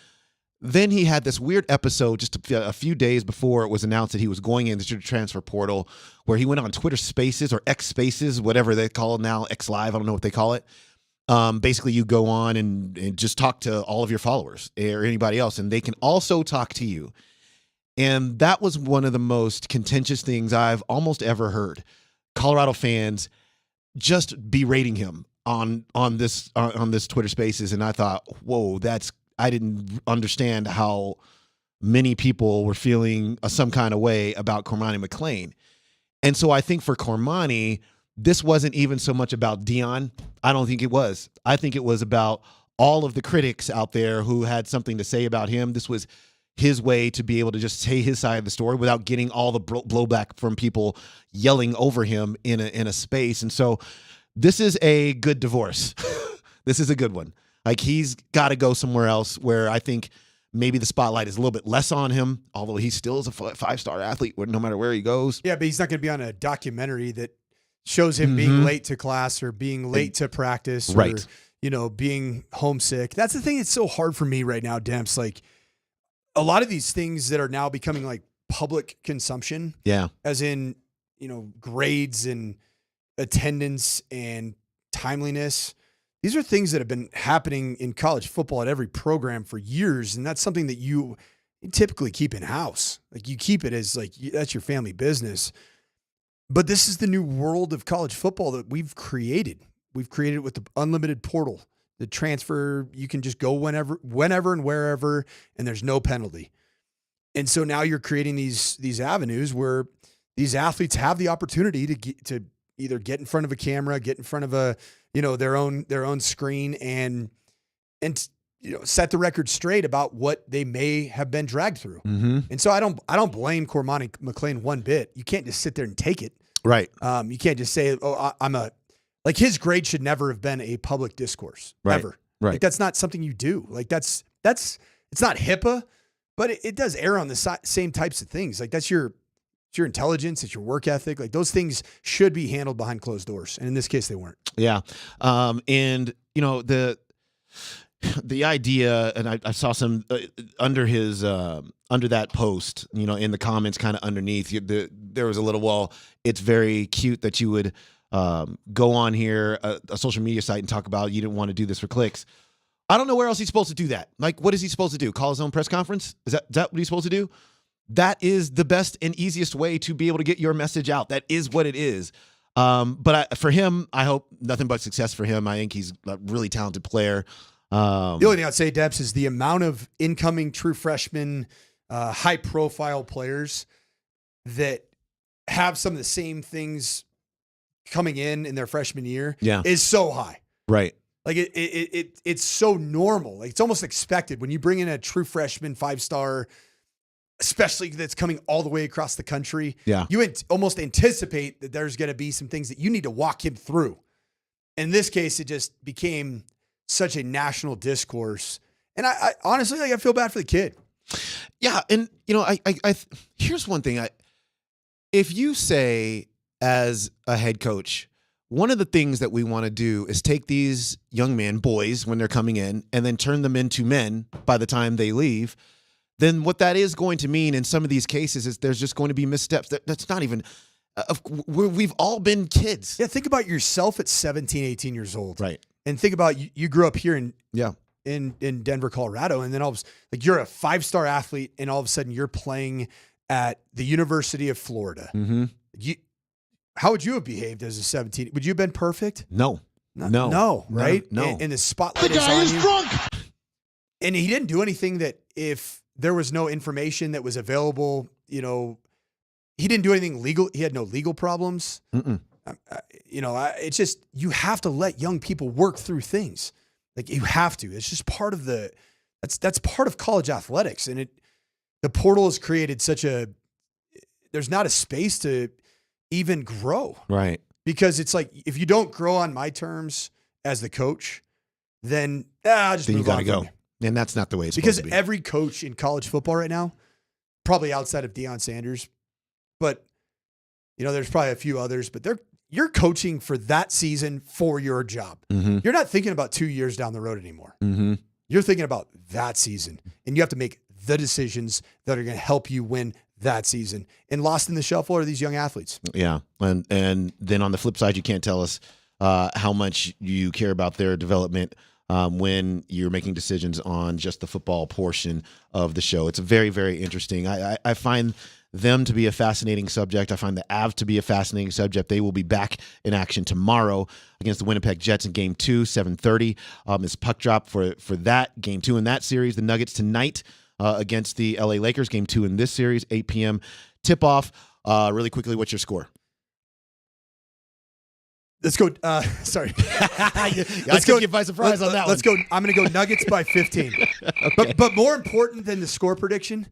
Speaker 14: Then he had this weird episode just a few days before it was announced that he was going into the transfer portal, where he went on Twitter Spaces or X Spaces, whatever they call it now, X Live, I don't know what they call it. Basically, you go on and just talk to all of your followers or anybody else, and they can also talk to you. And that was one of the most contentious things I've almost ever heard. Colorado fans just berating him on this Twitter Spaces, and I thought, whoa, I didn't understand how many people were feeling some kind of way about Cormani McClain. And so I think for Cormani, this wasn't even so much about Deion. I don't think it was. I think it was about all of the critics out there who had something to say about him. This was his way to be able to just say his side of the story without getting all the blowback from people yelling over him in a space. And so this is a good divorce. This is a good one. Like, he's got to go somewhere else where I think maybe the spotlight is a little bit less on him, although he still is a 5-star athlete no matter where he goes.
Speaker 12: Yeah, but he's not going to be on a documentary that shows him being late to class or being late to practice or, being homesick. That's the thing that's so hard for me right now, Demps. Like, a lot of these things that are now becoming like public consumption.
Speaker 14: Yeah.
Speaker 12: As in, grades and attendance and timeliness. These are things that have been happening in college football at every program for years. And that's something that you typically keep in-house. Like, you keep it as like, that's your family business. But this is the new world of college football that we've created. We've created it with the unlimited portal, the transfer. You can just go whenever and wherever, and there's no penalty. And so now you're creating these avenues where these athletes have the opportunity to either get in front of a camera, get in front of a their own screen, and set the record straight about what they may have been dragged through.
Speaker 14: Mm-hmm.
Speaker 12: And so I don't blame Cormani McClain one bit. You can't just sit there and take it.
Speaker 14: Right.
Speaker 12: You can't just say, "Oh, I'm a Like his grade should never have been a public discourse,
Speaker 14: Right.
Speaker 12: ever.
Speaker 14: Right.
Speaker 12: Like that's not something you do. Like that's it's not HIPAA, but it does err on the same types of things. Like it's your intelligence, it's your work ethic. Like those things should be handled behind closed doors, and in this case, they weren't.
Speaker 14: Yeah. And the idea, and I saw some under his under that post, in the comments, kind of underneath, there was a little, well, it's very cute that you would go on here, a social media site, and talk about you didn't want to do this for clicks. I don't know where else he's supposed to do that. Like, what is he supposed to do? Call his own press conference? Is that what he's supposed to do? That is the best and easiest way to be able to get your message out. That is what it is. But for him, I hope nothing but success for him. I think he's a really talented player.
Speaker 12: The only thing I'd say, Debs, is the amount of incoming true freshmen, high-profile players that have some of the same things coming in their freshman year is so high.
Speaker 14: Right.
Speaker 12: Like it's so normal. Like it's almost expected when you bring in a true freshman 5-star, especially that's coming all the way across the country.
Speaker 14: Yeah.
Speaker 12: You almost anticipate that there's going to be some things that you need to walk him through. In this case, it just became such a national discourse. And I honestly, I feel bad for the kid.
Speaker 14: Yeah. And, I here's one thing. If you say as a head coach, one of the things that we want to do is take these young men, boys, when they're coming in, and then turn them into men by the time they leave, then what that is going to mean in some of these cases is there's just going to be missteps. That's not even, we've all been kids.
Speaker 12: Yeah, think about yourself at 17, 18 years old.
Speaker 14: Right.
Speaker 12: And think about you grew up here in Denver, Colorado, and then you're a 5-star athlete, and all of a sudden you're playing at the University of Florida.
Speaker 14: Mm-hmm.
Speaker 12: How would you have behaved as a 17? Would you have been perfect?
Speaker 14: No,
Speaker 12: right?
Speaker 14: No.
Speaker 12: And the spotlight is on you. Drunk. And he didn't do anything that if there was no information that was available, he didn't do anything legal. He had no legal problems. It's just, you have to let young people work through things. Like you have to. It's just part of that's part of college athletics. And the portal has created there's not a space to even grow.
Speaker 14: Right.
Speaker 12: Because it's like, if you don't grow on my terms as the coach, then I'll just move on.
Speaker 14: You got to go. And that's not the way it's
Speaker 12: because
Speaker 14: supposed to be.
Speaker 12: Every coach in college football right now, probably outside of Deion Sanders, but there's probably a few others, but you're coaching for that season for your job.
Speaker 14: Mm-hmm.
Speaker 12: You're not thinking about 2 years down the road anymore.
Speaker 14: Mm-hmm.
Speaker 12: You're thinking about that season, and you have to make the decisions that are going to help you win that season. And lost in the shuffle are these young athletes.
Speaker 14: Yeah. And then on the flip side, you can't tell us how much you care about their development when you're making decisions on just the football portion of the show. It's very, very interesting. I find them to be a fascinating subject. I find the Avs to be a fascinating subject. They will be back in action tomorrow against the Winnipeg Jets in Game 2, 7:30. It's puck drop for that Game 2 in that series. The Nuggets tonight against the LA Lakers, Game 2 in this series, 8 p.m. tip-off. Really quickly, what's your score?
Speaker 12: Let's go. Sorry.
Speaker 14: Let's go. Get by surprise on that.
Speaker 12: Let's go. I'm going to go Nuggets by 15.
Speaker 14: Okay.
Speaker 12: But more important than the score prediction,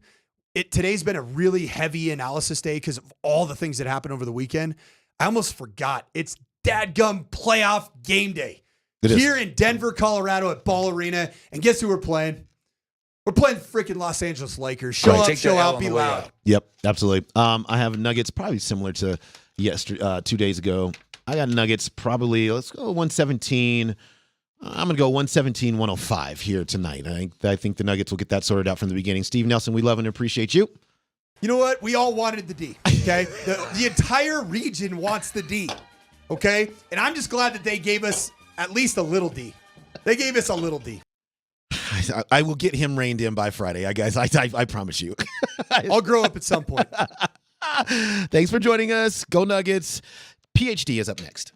Speaker 12: today's been a really heavy analysis day because of all the things that happened over the weekend. I almost forgot. It's dadgum playoff game day here in Denver, Colorado at Ball Arena. And guess who we're playing? We're playing freaking Los Angeles Lakers. Show up, show out, be loud.
Speaker 14: Yep, absolutely. I have Nuggets probably similar to 2 days ago. I got Nuggets probably, let's go 117. I'm going to go 117-105 here tonight. I think the Nuggets will get that sorted out from the beginning. Steve Nelson, we love and appreciate you.
Speaker 12: You know what? We all wanted the D, okay? the entire region wants the D, okay? And I'm just glad that they gave us at least a little D. They gave us a little D.
Speaker 14: I will get him reined in by Friday, guys. I promise you.
Speaker 12: I'll grow up at some point.
Speaker 14: Thanks for joining us. Go Nuggets. PhD is up next.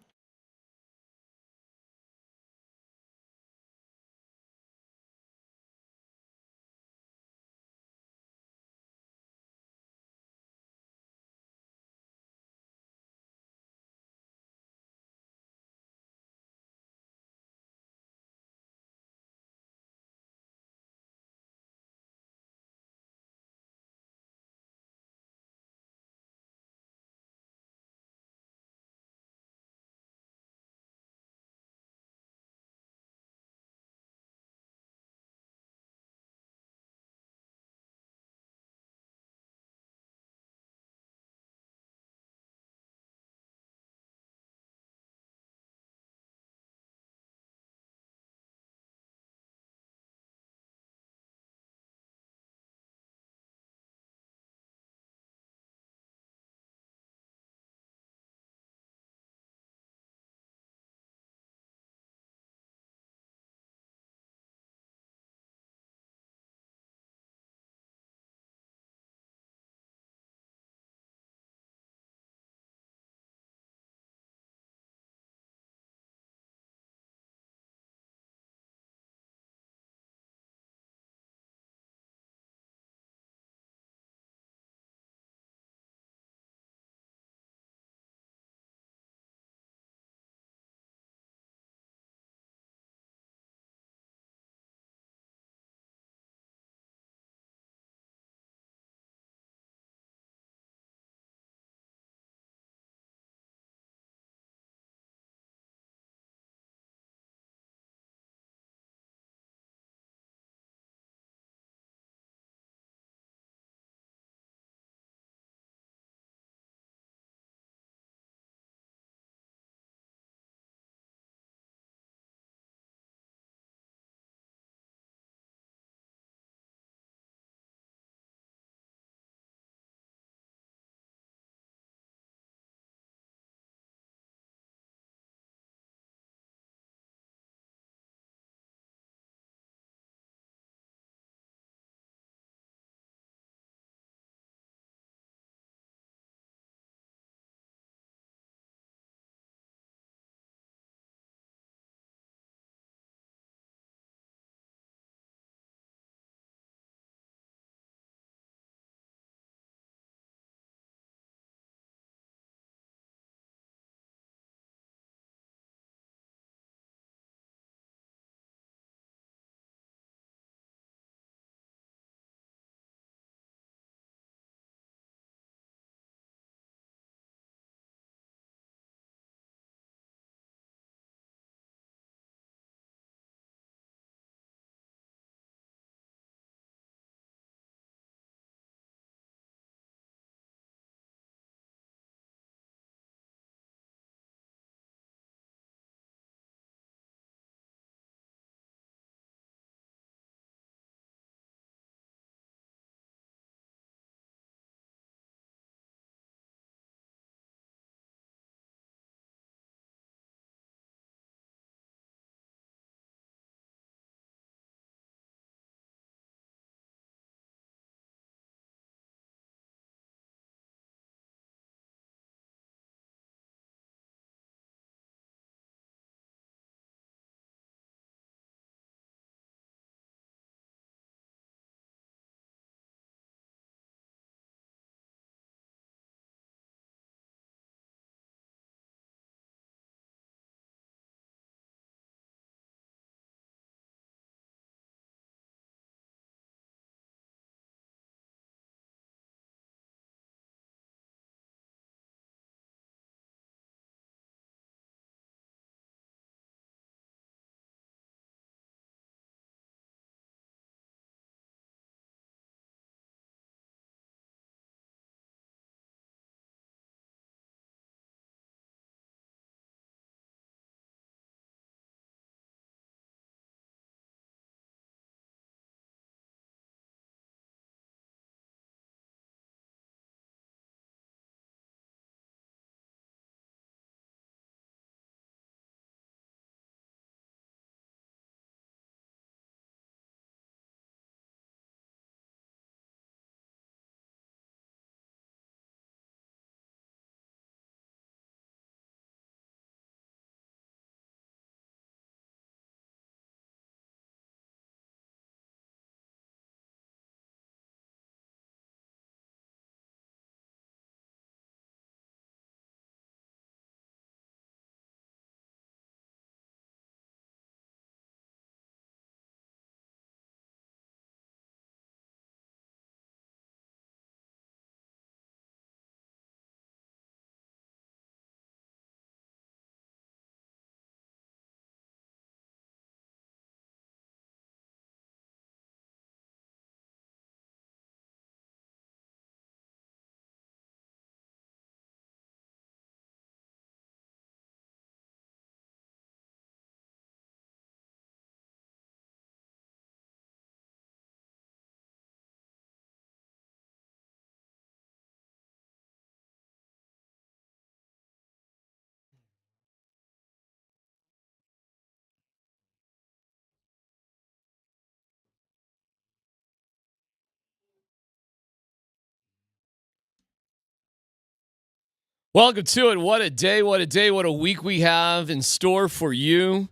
Speaker 8: Welcome to it. What a day, what a day, what a week we have in store for you.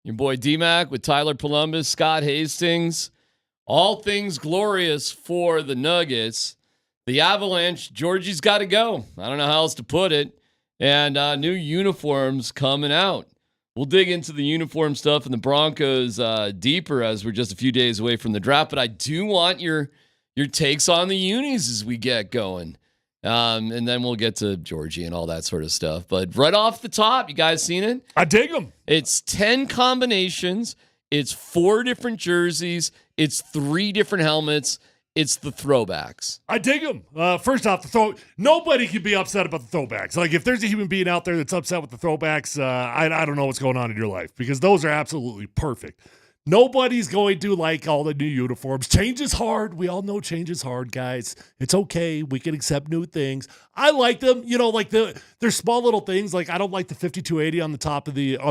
Speaker 8: Your boy D-Mac with Tyler Columbus, Scott Hastings. All things glorious for the Nuggets. The Avalanche, Georgie's got to go. I don't know how else to put it. And new uniforms coming out. We'll dig into the uniform stuff and the Broncos deeper as we're just a few days away from the draft. But I do want your takes on the unis as we get going. And then we'll get to Georgie and all that sort of stuff. But right off the top, you guys seen it?
Speaker 9: I dig them.
Speaker 8: It's 10 combinations. It's 4 different jerseys. It's 3 different helmets. It's the throwbacks.
Speaker 9: I dig them. First off, nobody can be upset about the throwbacks. Like, if there's a human being out there that's upset with the throwbacks, I don't know what's going on in your life, because those are absolutely perfect. Nobody's going to like all the new uniforms. Change is hard. We all know change is hard, guys. It's okay. We can accept new things. I like them. You know, like they're small little things. Like, I don't like the 5280 on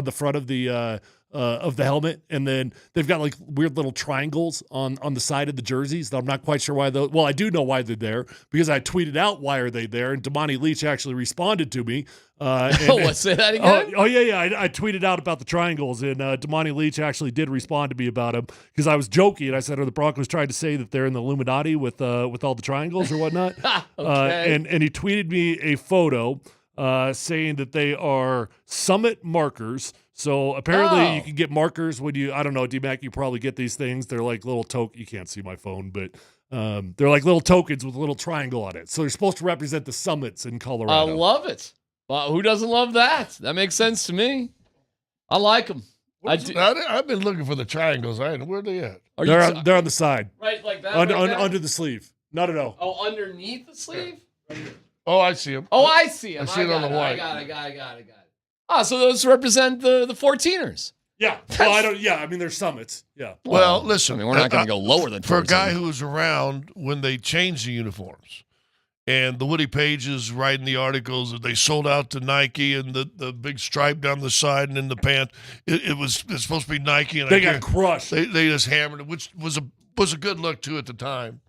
Speaker 9: the front of the helmet, and then they've got like weird little triangles on the side of the jerseys. I'm not quite sure why those. Well, I do know why they're there, because I tweeted out why are they there, and Damani Leach actually responded to me.
Speaker 8: Let's say that again.
Speaker 9: I tweeted out about the triangles, and Damani Leach actually did respond to me about them, because I was joking and I said, "Are the Broncos trying to say that they're in the Illuminati with all the triangles or whatnot?"
Speaker 8: Okay.
Speaker 9: And he tweeted me a photo saying that they are summit markers. So apparently you can get markers when I don't know, D-Mac, you probably get these things. They're like little you can't see my phone, but they're like little tokens with a little triangle on it. So they're supposed to represent the summits in Colorado.
Speaker 8: I love it. Who doesn't love that? That makes sense to me. I like them.
Speaker 23: I've been looking for the triangles. Where are they at?
Speaker 9: They're on the side.
Speaker 8: Right, like that?
Speaker 9: Under the sleeve. No.
Speaker 8: Oh, underneath the sleeve?
Speaker 23: Oh, I see them.
Speaker 8: Oh, I see them.
Speaker 23: I see it on the white.
Speaker 8: I got it. So those represent the 14ers.
Speaker 9: Yeah. Well, I mean, they're summits. Yeah.
Speaker 23: Well, listen.
Speaker 8: I mean, we're not going to go lower than 14.
Speaker 23: For a guy who was around when they changed the uniforms, and the Woody Page is writing the articles that they sold out to Nike, and the big stripe down the side and in the pant, it's supposed to be Nike, and
Speaker 9: they got crushed.
Speaker 23: They just hammered it, which was a good look too at the time.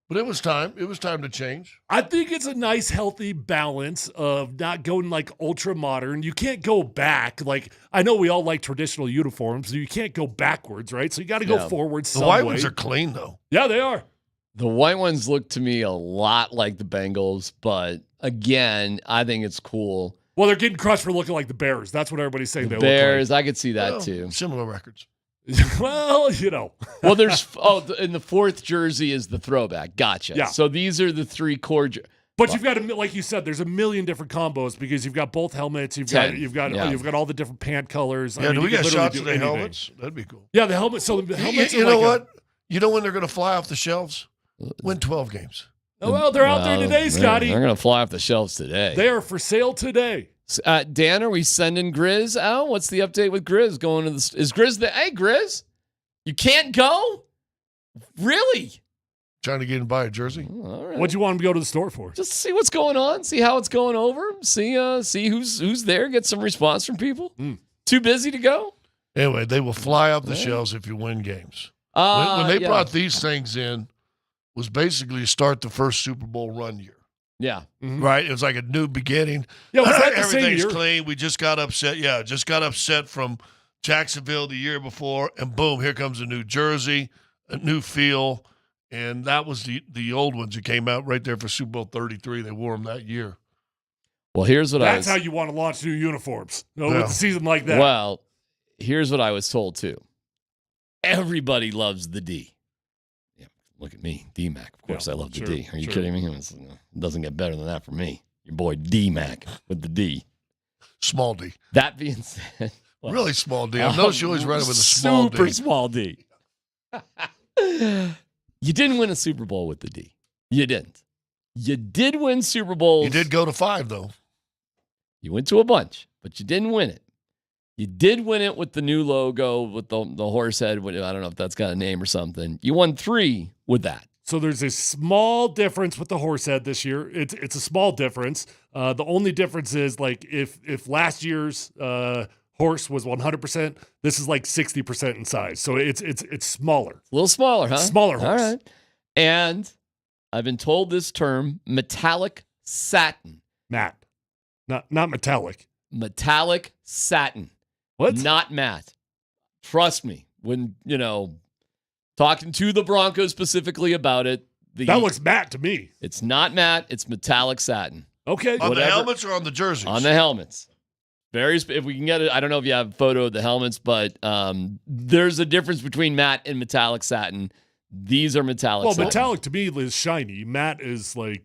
Speaker 23: But it was time. It was time to change.
Speaker 9: I think it's a nice, healthy balance of not going like ultra modern. You can't go back. Like, I know we all like traditional uniforms. So you can't go backwards, right? So you got to go forward some
Speaker 23: way. The white
Speaker 9: way.
Speaker 23: ones are clean, though.
Speaker 9: Yeah, they are.
Speaker 8: The white ones look to me a lot like the Bengals, but again, I think it's cool.
Speaker 9: Well, they're getting crushed for looking like the Bears. That's what everybody's saying.
Speaker 8: The
Speaker 9: they
Speaker 8: Bears,
Speaker 9: look like.
Speaker 8: I could see that too.
Speaker 23: Similar records.
Speaker 9: Well, you know.
Speaker 8: Well, there's in the 4th jersey is the throwback. Gotcha.
Speaker 9: Yeah.
Speaker 8: So these are the 3 core.
Speaker 9: But you've got like you said, there's a million different combos, because you've got both helmets. You've got all the different pant colors.
Speaker 23: Yeah, we got shots of the helmets? That'd be cool.
Speaker 9: Yeah, the helmets. So the helmets.
Speaker 23: You know what? You know when they're going to fly off the shelves? Win 12 games.
Speaker 9: Oh, well, they're out there today, Scotty.
Speaker 8: They're going to fly off the shelves today.
Speaker 9: They are for sale today.
Speaker 8: Dan, are we sending Grizz out? What's the update with Grizz going to the? Is Grizz Hey, Grizz? You can't go? Really?
Speaker 23: Trying to get him to buy a jersey.
Speaker 8: All right.
Speaker 9: What'd you want him to go to the store for?
Speaker 8: Just see what's going on. See how it's going over. See who's there. Get some response from people. Too busy to go?
Speaker 23: Anyway, they will fly off the shelves if you win games. When they brought these things in, was basically to start the first Super Bowl run year.
Speaker 8: Yeah.
Speaker 23: Mm-hmm. Right? It was like a new beginning.
Speaker 9: Yeah, was that the same
Speaker 23: everything's
Speaker 9: year?
Speaker 23: clean. We just got upset. Yeah, just got upset from Jacksonville the year before, and boom, here comes a new jersey, a new feel, and that was the old ones that came out right there for Super Bowl 33. They wore them that year.
Speaker 8: Well, here's what
Speaker 9: That's how you want to launch new uniforms. With a season like that.
Speaker 8: Well, here's what I was told too. Everybody loves the D. Yeah, look at me, D-Mac. Of course, I love the D. Are you kidding me? It doesn't get better than that for me. Your boy D-Mac with the D.
Speaker 23: Small D.
Speaker 8: That being said.
Speaker 23: Well, really small D. I noticed you always run it with a small D.
Speaker 8: Super small D. You didn't win a Super Bowl with the D. You didn't. You did win Super Bowls.
Speaker 23: You did go to 5, though.
Speaker 8: You went to a bunch, but you didn't win it. You did win it with the new logo, with the horse head. I don't know if that's got a name or something. You won 3 with that.
Speaker 9: So there's a small difference with the horse head this year. It's a small difference. The only difference is, like, if last year's horse was 100%, this is like 60% in size. So it's smaller.
Speaker 8: A little smaller, huh?
Speaker 9: Smaller horse.
Speaker 8: All right. And I've been told this term, metallic satin.
Speaker 9: Matt. Not metallic.
Speaker 8: Metallic satin.
Speaker 9: What?
Speaker 8: Not matte. Trust me. When, talking to the Broncos specifically about it.
Speaker 9: That looks matte to me.
Speaker 8: It's not matte. It's metallic satin.
Speaker 9: Okay.
Speaker 23: On the helmets or on the jerseys?
Speaker 8: On the helmets. If we can get it, I don't know if you have a photo of the helmets, but there's a difference between matte and metallic satin. These are metallic satin.
Speaker 9: Metallic to me is shiny. Matte is like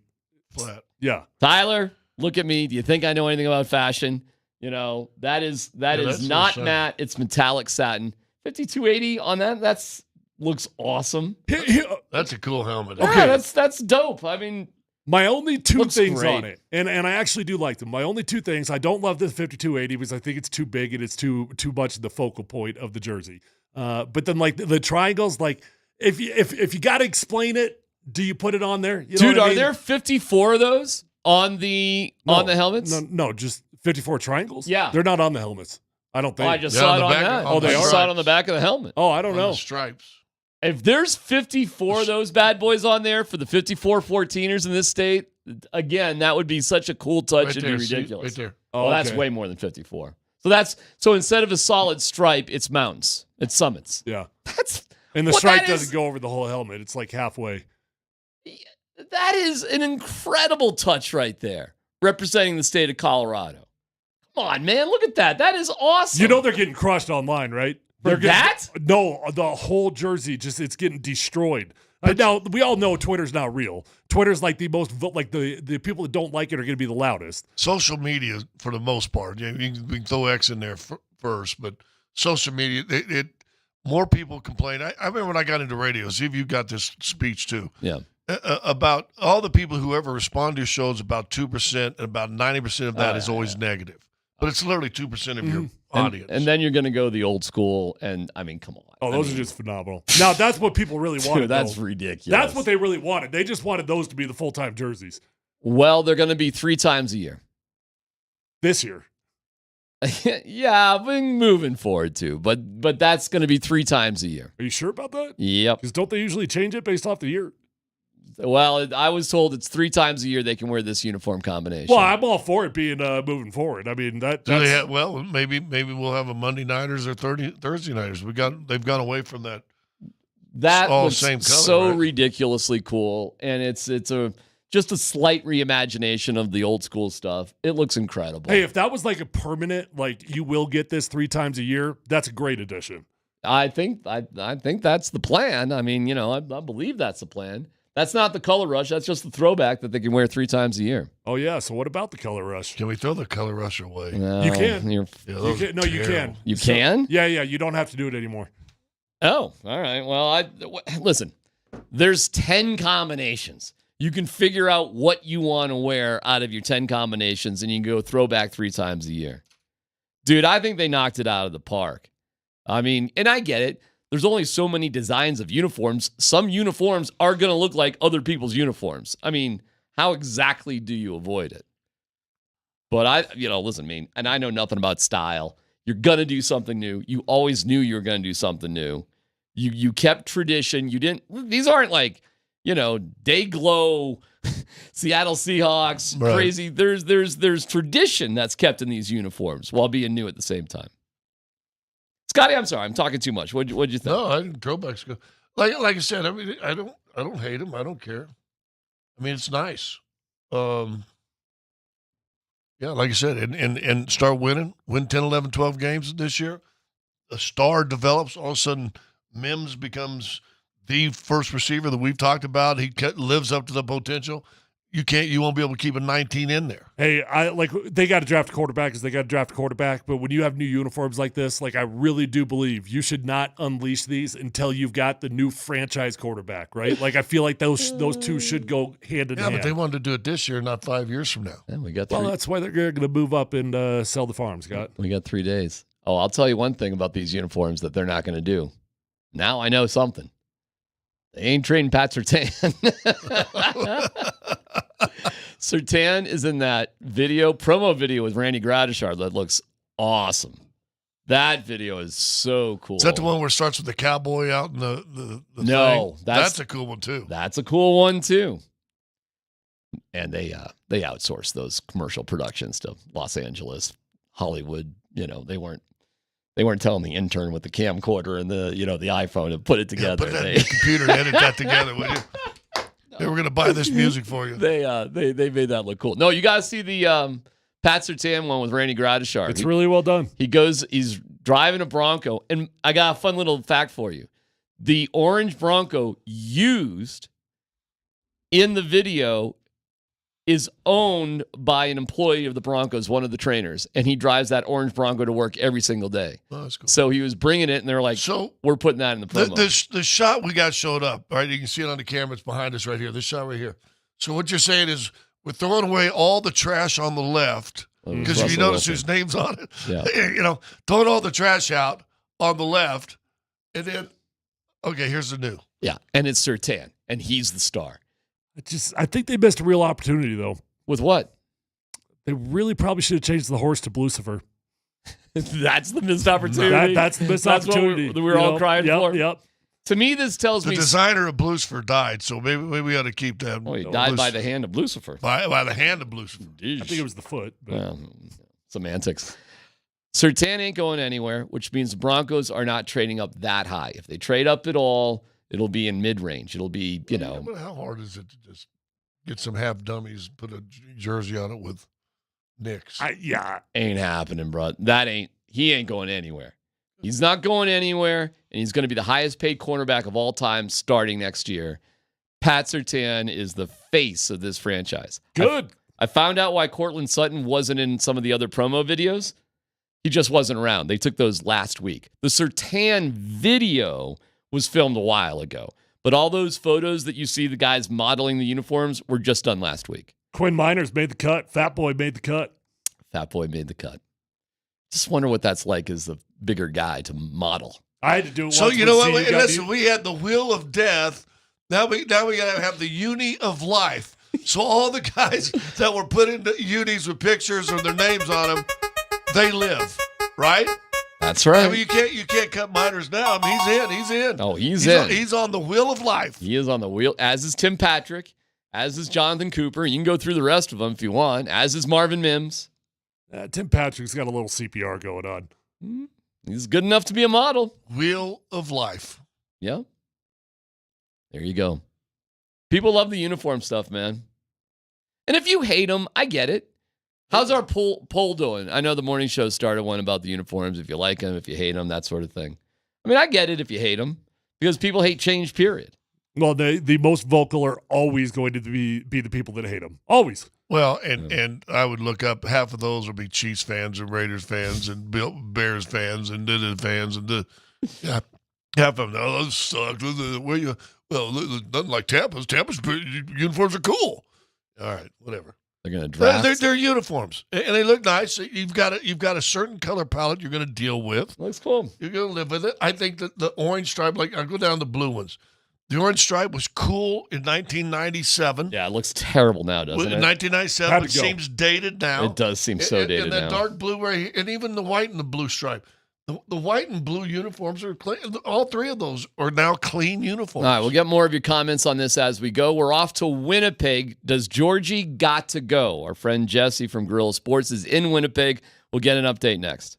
Speaker 23: flat.
Speaker 9: Yeah.
Speaker 8: Tyler, look at me. Do you think I know anything about fashion? That is not matte. It's metallic satin. 5280 on that. Looks awesome.
Speaker 23: That's a cool helmet.
Speaker 8: Okay, that's dope. I mean,
Speaker 9: my only two things
Speaker 8: great.
Speaker 9: on it, and I actually do like them. My only two things, I don't love the 5280 because I think it's too big and it's too much the focal point of the jersey. But then like the triangles, like if you got to explain it, do you put it on there? You know
Speaker 8: dude,
Speaker 9: what I
Speaker 8: are
Speaker 9: mean?
Speaker 8: there 54 of those on the helmets?
Speaker 9: No, just 54 triangles.
Speaker 8: Yeah,
Speaker 9: they're not on the helmets. I don't think.
Speaker 8: I just saw it on that.
Speaker 9: They are.
Speaker 8: Saw it on the back of the helmet.
Speaker 9: Oh, I don't know.
Speaker 23: The stripes.
Speaker 8: If there's 54 of those bad boys on there for the 54 14ers in this state, again, that would be such a cool touch. It'd be ridiculous.
Speaker 23: Right there.
Speaker 8: Well, that's way more than 54. So instead of a solid stripe, it's mountains. It's summits.
Speaker 9: Yeah.
Speaker 8: And
Speaker 9: the stripe doesn't go over the whole helmet. It's like halfway.
Speaker 8: That is an incredible touch right there, representing the state of Colorado. Come on, man. Look at that. That is awesome.
Speaker 9: They're getting crushed online, right? No, the whole jersey it's getting destroyed. Now we all know Twitter's not real. Twitter's like the most the people that don't like it are going to be the loudest.
Speaker 23: Social media, for the most part, we can throw X in there first, but social media, more people complain. I remember when I got into radio. See if you got this speech too.
Speaker 8: Yeah.
Speaker 23: About all the people who ever respond to your shows, about 2%, and about 90% of that is always negative. But it's literally 2% of your audience.
Speaker 8: And then you're going to go the old school, and I mean, come on.
Speaker 9: Oh, those are just phenomenal. Now, that's what people really wanted.
Speaker 8: Dude, that's ridiculous.
Speaker 9: That's what they really wanted. They just wanted those to be the full-time jerseys.
Speaker 8: Well, they're going to be 3 times a year.
Speaker 9: This year.
Speaker 8: Yeah, I've been moving forward too, but that's going to be 3 times a year.
Speaker 9: Are you sure about that?
Speaker 8: Yep.
Speaker 9: Because don't they usually change it based off the year?
Speaker 8: Well, I was told it's 3 times a year they can wear this uniform combination.
Speaker 9: Well, I'm all for it being moving forward. I mean
Speaker 23: maybe we'll have a Monday nighters or Thursday nighters. They've gone away from that.
Speaker 8: That
Speaker 23: all
Speaker 8: looks
Speaker 23: same color,
Speaker 8: so
Speaker 23: right?
Speaker 8: ridiculously cool, and it's just a slight reimagination of the old school stuff. It looks incredible.
Speaker 9: Hey, if that was like a permanent, like you will get this 3 times a year, that's a great addition.
Speaker 8: I think that's the plan. I mean, I believe that's the plan. That's not the color rush. That's just the throwback that they can wear 3 times a year.
Speaker 9: Oh, yeah. So what about the color rush?
Speaker 23: Can we throw the color rush away?
Speaker 8: No,
Speaker 9: you can.
Speaker 23: Yeah,
Speaker 9: you can. No, you can.
Speaker 8: You can?
Speaker 9: Yeah. You don't have to do it anymore.
Speaker 8: Oh, all right. Well, listen, there's 10 combinations. You can figure out what you want to wear out of your 10 combinations, and you can go throwback 3 times a year. Dude, I think they knocked it out of the park. I mean, and I get it. There's only so many designs of uniforms. Some uniforms are going to look like other people's uniforms. I mean, how exactly do you avoid it? But listen, man, and I know nothing about style. You're going to do something new. You always knew you were going to do something new. You kept tradition. These aren't like, day glow, Seattle Seahawks,
Speaker 23: right.
Speaker 8: Crazy. There's tradition that's kept in these uniforms while being new at the same time. Scotty, I'm sorry, I'm talking too much. What'd you think?
Speaker 23: No, I think throwbacks go. Like I said, I mean, I don't hate them. I don't care. I mean, it's nice. Yeah, like I said, and start winning. Win 10, 11, 12 games this year. A star develops. All of a sudden, Mims becomes the first receiver that we've talked about. He lives up to the potential. You won't be able to keep a 19 in there.
Speaker 9: Hey, they got to draft a quarterback because they got to draft a quarterback. But when you have new uniforms like this, I really do believe you should not unleash these until you've got the new franchise quarterback, right? I feel like those two should go hand in hand.
Speaker 23: Yeah, but they wanted to do it this year, not 5 years from now.
Speaker 8: Yeah, we got.
Speaker 9: Well, that's why they're going to move up and sell the farm, Scott.
Speaker 8: We got 3 days. Oh, I'll tell you one thing about these uniforms that they're not going to do. Now I know something. They ain't trading Pat Surtain. Surtain is in that promo video with Randy Gradishar that looks awesome. That video is so cool.
Speaker 23: Is that the one where it starts with the cowboy out in the
Speaker 8: No,
Speaker 23: thing? That's a cool one too.
Speaker 8: That's a cool one too. And they outsourced those commercial productions to Los Angeles, Hollywood. They weren't telling the intern with the camcorder and the iPhone to put it together.
Speaker 23: Put that in the computer and edit that together, would you? They were going to buy this music for you.
Speaker 8: They made that look cool. No, you got to see the Pat Surtain one with Randy Gradishar.
Speaker 9: It's really well done.
Speaker 8: He's driving a Bronco, and I got a fun little fact for you. The orange Bronco used in the video is owned by an employee of the Broncos, one of the trainers, and he drives that orange Bronco to work every single day.
Speaker 23: Oh, that's cool.
Speaker 8: So he was bringing it, and they're like, we're putting that in the promo.
Speaker 23: The shot we got showed up, right? You can see it on the camera. It's behind us right here. This shot right here. So what you're saying is we're throwing away all the trash on the left, because if you notice whose name's on it, throwing all the trash out on the left, and then, okay, here's the new.
Speaker 8: Yeah, and it's Surtain, and he's the star.
Speaker 9: I think they missed a real opportunity, though.
Speaker 8: With what?
Speaker 9: They really probably should have changed the horse to Blucifer.
Speaker 8: That's the missed opportunity.
Speaker 9: That's the missed opportunity.
Speaker 8: What we're all crying for.
Speaker 9: Yep.
Speaker 8: To me, this tells me
Speaker 23: the designer of Blucifer died, so maybe we ought to keep that.
Speaker 8: Oh, he died by the hand of Lucifer.
Speaker 23: By the hand of Blucifer.
Speaker 9: I think it was the foot. But.
Speaker 8: Semantics. Surtain ain't going anywhere, which means the Broncos are not trading up that high. If they trade up at all, it'll be in mid-range. It'll be,
Speaker 23: But how hard is it to just get some half dummies, put a jersey on it with Knicks?
Speaker 8: Ain't happening, bro. He ain't going anywhere. He's not going anywhere, and he's going to be the highest paid cornerback of all time starting next year. Pat Surtain is the face of this franchise.
Speaker 9: Good.
Speaker 8: I found out why Cortland Sutton wasn't in some of the other promo videos. He just wasn't around. They took those last week. The Surtain video was filmed a while ago, but all those photos that you see the guys modeling the uniforms were just done last week.
Speaker 9: Quinn Miners made the cut. Fat Boy made the cut.
Speaker 8: Just wonder what that's like as the bigger guy to model.
Speaker 9: I had to do it.
Speaker 23: So
Speaker 9: once
Speaker 23: you know
Speaker 9: with
Speaker 23: what?
Speaker 9: CU
Speaker 23: Listen, we had the wheel of death. Now we gotta have the uni of life. So all the guys that were put into unis with pictures or their names on them, they live, right?
Speaker 8: That's right.
Speaker 23: I mean, you can't cut Miners down. He's in.
Speaker 8: Oh, he's in.
Speaker 23: He's on the wheel of life.
Speaker 8: He is on the wheel, as is Tim Patrick, as is Jonathan Cooper. You can go through the rest of them if you want, as is Marvin Mims.
Speaker 9: Tim Patrick's got a little CPR going on.
Speaker 8: He's good enough to be a model.
Speaker 23: Wheel of life.
Speaker 8: Yeah. There you go. People love the uniform stuff, man. And if you hate them, I get it. How's our poll doing? I know the morning show started one about the uniforms. If you like them, if you hate them, that sort of thing. I mean, I get it if you hate them because people hate change, period.
Speaker 9: Well, the most vocal are always going to be the people that hate them. Always.
Speaker 23: Well, and I would look up, half of those would be Chiefs fans and Raiders fans and Bears fans and fans and half of them. Oh, those suck. Well, nothing like Tampa's. Tampa's uniforms are cool. All right, whatever.
Speaker 8: They're going to draft.
Speaker 23: They're uniforms, and they look nice. You've got a certain color palette you're going to deal with.
Speaker 8: Looks cool.
Speaker 23: You're going to live with it. I think that the orange stripe, I'll go down the blue ones. The orange stripe was cool in 1997.
Speaker 8: Yeah, it looks terrible now, doesn't it?
Speaker 23: In 1997, it seems dated now.
Speaker 8: It does seem so dated
Speaker 23: now.
Speaker 8: now.
Speaker 23: And that dark blue, and even the white and the blue stripe. The white and blue uniforms are clean. All three of those are now clean uniforms.
Speaker 8: All right, we'll get more of your comments on this as we go. We're off to Winnipeg. Does Georgie got to go? Our friend Jesse from Guerrilla Sports is in Winnipeg. We'll get an update next.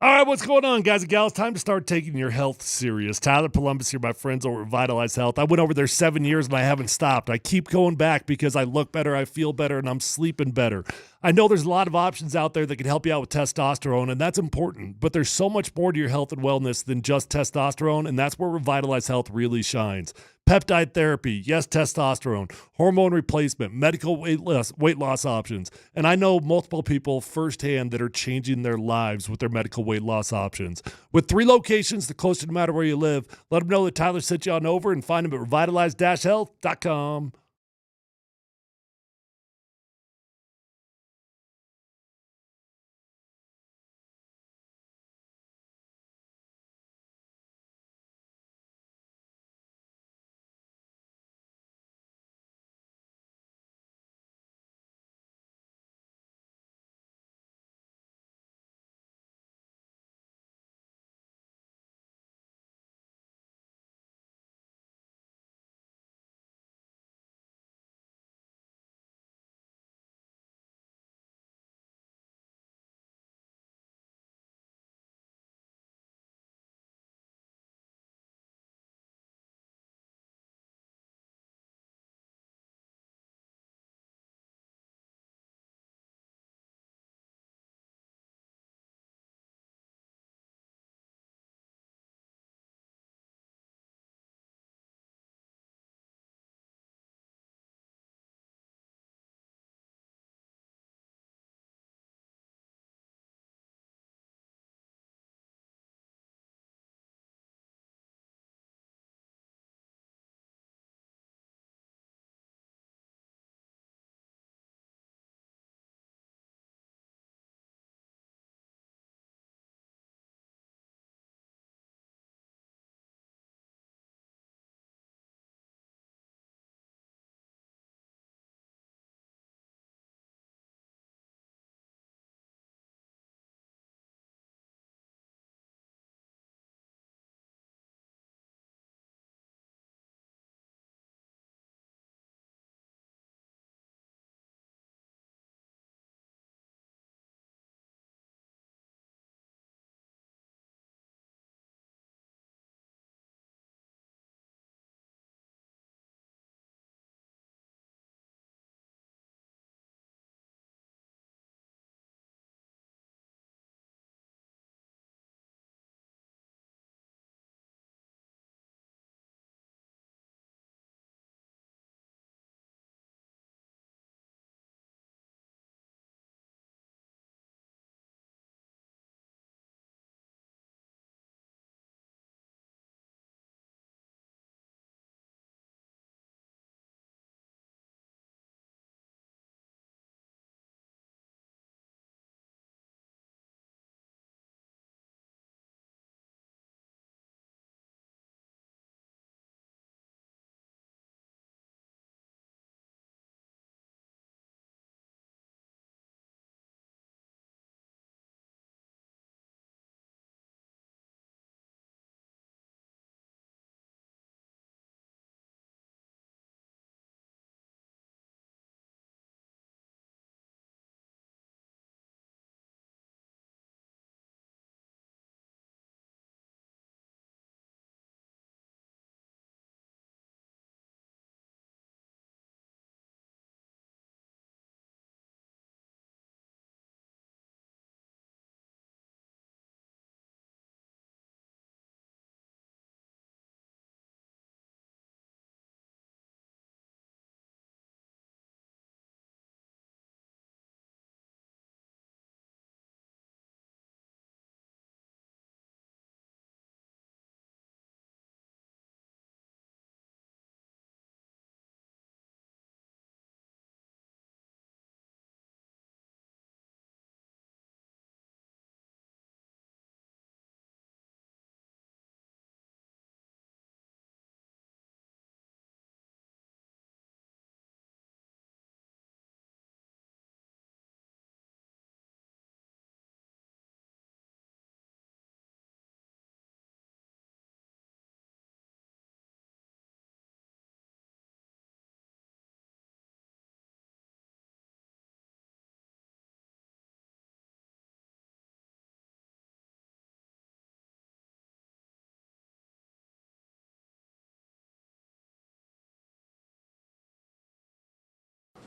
Speaker 9: All right, what's going on, guys and gals? Time to start taking your health serious. Tyler Columbus here, my friends over at Vitalize Health. I went over there 7 years and I haven't stopped. I keep going back because I look better, I feel better, and I'm sleeping better. I know there's a lot of options out there that can help you out with testosterone, and that's important, but there's so much more to your health and wellness than just testosterone, and that's where Revitalize Health really shines. peptide therapy, yes, testosterone, hormone replacement, medical weight loss options. And I know multiple people firsthand that are changing their lives with their medical weight loss options. With 3 locations, the closer no matter where you live, let them know that Tyler sent you on over and find them at revitalize-health.com.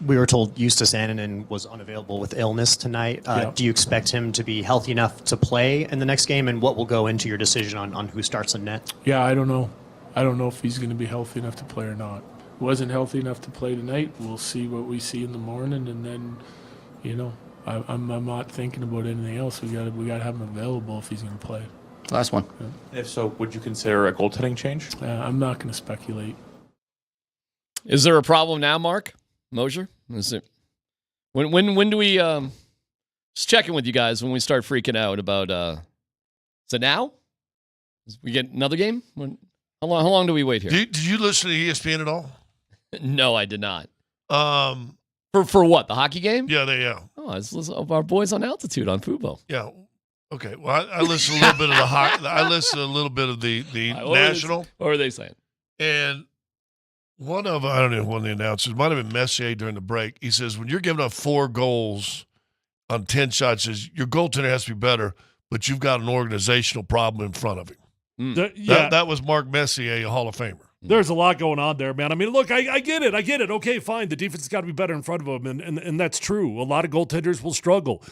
Speaker 3: We were told Justus Annunen was unavailable with illness tonight.
Speaker 4: Yeah.
Speaker 3: Do you expect him to be healthy enough to play in the next game? And what will go into your decision on who starts in net?
Speaker 4: Yeah, I don't know. I don't know if he's going to be healthy enough to play or not. Wasn't healthy enough to play tonight. We'll see what we see in the morning, and then, I'm not thinking about anything else. We got to have him available if he's going to play.
Speaker 6: Last one.
Speaker 4: Yeah.
Speaker 6: If so, would you consider a goaltending change?
Speaker 4: I'm not going to speculate.
Speaker 8: Is there a problem now, Mark Mosier? Is it when do we just checking with you guys when we start freaking out about is it now? We get another game? How long do we wait here?
Speaker 23: Did you listen to ESPN at all?
Speaker 8: No, I did not. For what? The hockey game?
Speaker 23: Yeah.
Speaker 8: Oh, it's our boys on altitude on Fubo.
Speaker 23: Yeah. Okay. Well, I listened to a little bit of the I listened to a little bit of the national.
Speaker 8: What are they saying?
Speaker 23: And I don't know one of the announcers, might have been Messier during the break. He says, when you're giving up 4 goals on 10 shots, says your goaltender has to be better, but you've got an organizational problem in front of him. That was Mark Messier, a Hall of Famer.
Speaker 9: There's a lot going on there, man. I mean, look, I get it. Okay, fine. The defense has got to be better in front of them, and that's true. A lot of goaltenders will struggle.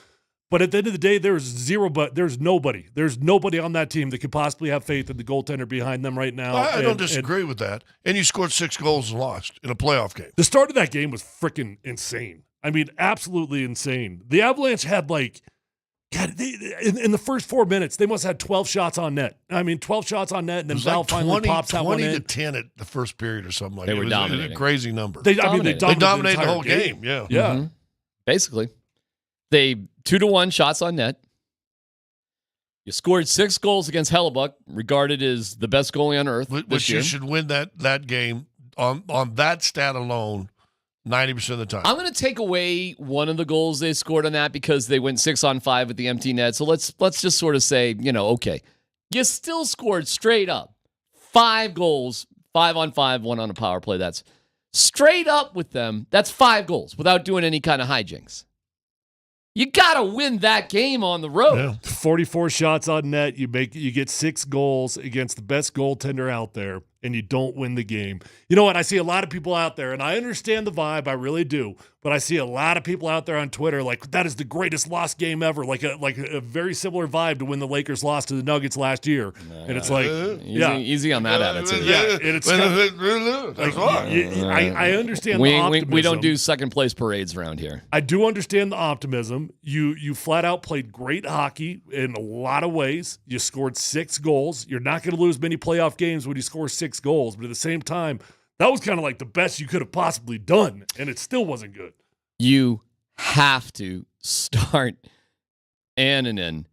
Speaker 9: But at the end of the day, there's nobody. There's nobody on that team that could possibly have faith in the goaltender behind them right now.
Speaker 23: I don't disagree with that. And you scored 6 goals and lost in a playoff game.
Speaker 9: The start of that game was freaking insane. I mean, absolutely insane. The Avalanche had in the first 4 minutes, they must have had 12 shots on net. I mean, 12 shots on net, and then Val finally pops that one in.
Speaker 23: 20 to 10 at the first period or something like that.
Speaker 8: They were dominating.
Speaker 23: A crazy number.
Speaker 9: They dominated
Speaker 23: the whole game. Yeah.
Speaker 8: Mm-hmm. Basically. They 2-1 shots on net. You scored 6 goals against Hellebuck, regarded as the best goalie on earth.
Speaker 23: Which you should win that game on that stat alone 90% of the time.
Speaker 8: I'm going to take away one of the goals they scored on that because they went 6-on-5 with the empty net. So let's just sort of say, okay, you still scored straight up 5 goals, 5-on-5, 1 on a power play. That's straight up with them. That's 5 goals without doing any kind of hijinks. You got to win that game on the road.
Speaker 9: Yeah. 44 shots on net. You get 6 goals against the best goaltender out there, and you don't win the game. You know what? I see a lot of people out there, and I understand the vibe. I really do. But I see a lot of people out there on Twitter like, that is the greatest lost game ever. Like a very similar vibe to when the Lakers lost to the Nuggets last year. And it's like,
Speaker 8: easy on that attitude.
Speaker 9: Yeah, and it's I understand the optimism.
Speaker 8: We don't do second place parades around here.
Speaker 9: I do understand the optimism. You flat out played great hockey in a lot of ways. You scored 6 goals. You're not going to lose many playoff games when you score 6 goals. But at the same time, that was kind of like the best you could have possibly done, and it still wasn't good.
Speaker 8: You have to start Annunen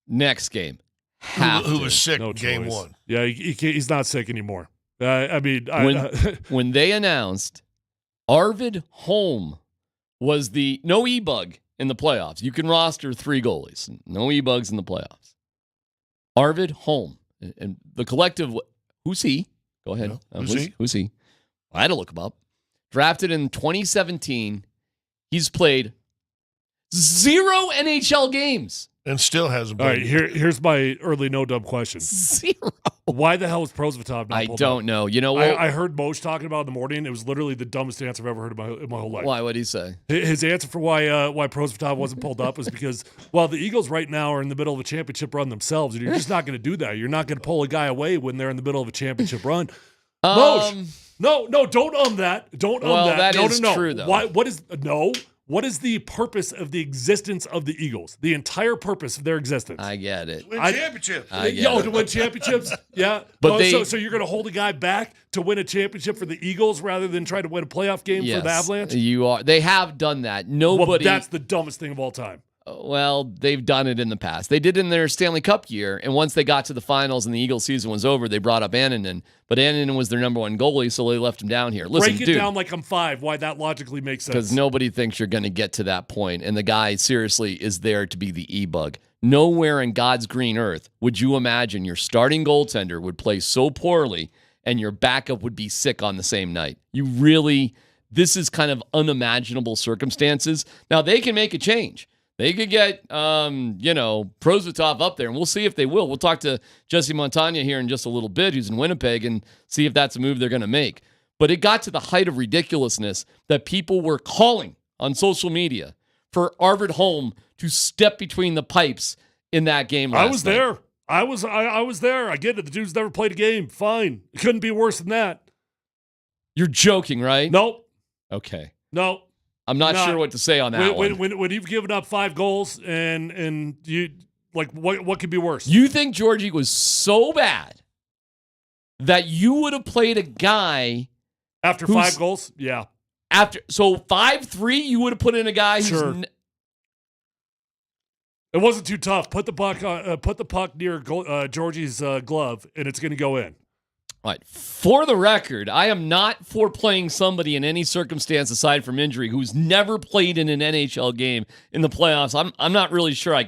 Speaker 8: next game.
Speaker 23: Who was sick game 1.
Speaker 9: Yeah, he's not sick anymore.
Speaker 8: When they announced Arvid Holm was the no e-bug in the playoffs. You can roster 3 goalies. No e-bugs in the playoffs. Arvid Holm. And the collective, who's he? Go ahead. Who's he? I had to look him up. Drafted in 2017. He's played 0 NHL games.
Speaker 23: And still hasn't
Speaker 9: All
Speaker 23: played.
Speaker 9: right, here's my early no-dub question.
Speaker 8: 0.
Speaker 9: Why the hell is Prosvetov not
Speaker 8: I
Speaker 9: pulled
Speaker 8: don't
Speaker 9: up?
Speaker 8: know. You know what?
Speaker 9: I heard Moj talking about it in the morning. It was literally the dumbest answer I've ever heard in my whole life.
Speaker 8: Why? What did he say?
Speaker 9: His answer for why Prosvetov wasn't pulled up was because, the Eagles right now are in the middle of a championship run themselves, and you're just not going to do that. You're not going to pull a guy away when they're in the middle of a championship run. Moj, no, don't that. Don't that.
Speaker 8: That is true, though.
Speaker 9: What is the purpose of the existence of the Eagles? The entire purpose of their existence.
Speaker 8: I get it.
Speaker 23: Win championships.
Speaker 9: To win championships? Yeah.
Speaker 8: But
Speaker 9: so you're going to hold a guy back to win a championship for the Eagles rather than try to win a playoff game for the Avalanche?
Speaker 8: You are. They have done that. Nobody.
Speaker 9: Well, that's the dumbest thing of all time.
Speaker 8: Well, they've done it in the past. They did it in their Stanley Cup year, and once they got to the finals and the Eagles season was over, they brought up Annunen. But Annunen was their number 1 goalie, so they left him down here. Listen,
Speaker 9: break it down like I'm 5. Why that logically makes sense?
Speaker 8: Because nobody thinks you're going to get to that point, and the guy seriously is there to be the e-bug. Nowhere in God's green earth would you imagine your starting goaltender would play so poorly and your backup would be sick on the same night. This is kind of unimaginable circumstances. Now, they can make a change. They could get, Prosvetov up there, and we'll see if they will. We'll talk to Jesse Montagna here in just a little bit, who's in Winnipeg, and see if that's a move they're going to make. But it got to the height of ridiculousness that people were calling on social media for Arvid Holm to step between the pipes in that game last night.
Speaker 9: I was there. I get it. The dude's never played a game. Fine. It couldn't be worse than that.
Speaker 8: You're joking, right?
Speaker 9: Nope.
Speaker 8: Okay.
Speaker 9: No.
Speaker 8: I'm not sure what to say on that one.
Speaker 9: When you've given up 5 goals and you like what could be worse?
Speaker 8: You think Georgie was so bad that you would have played a guy
Speaker 9: after 5 goals? Yeah.
Speaker 8: So 5-3, you would have put in a guy who's
Speaker 9: It wasn't too tough. Put the puck near Georgie's glove, and it's going to go in.
Speaker 8: All right. For the record, I am not for playing somebody in any circumstance aside from injury who's never played in an NHL game in the playoffs. I'm not really sure.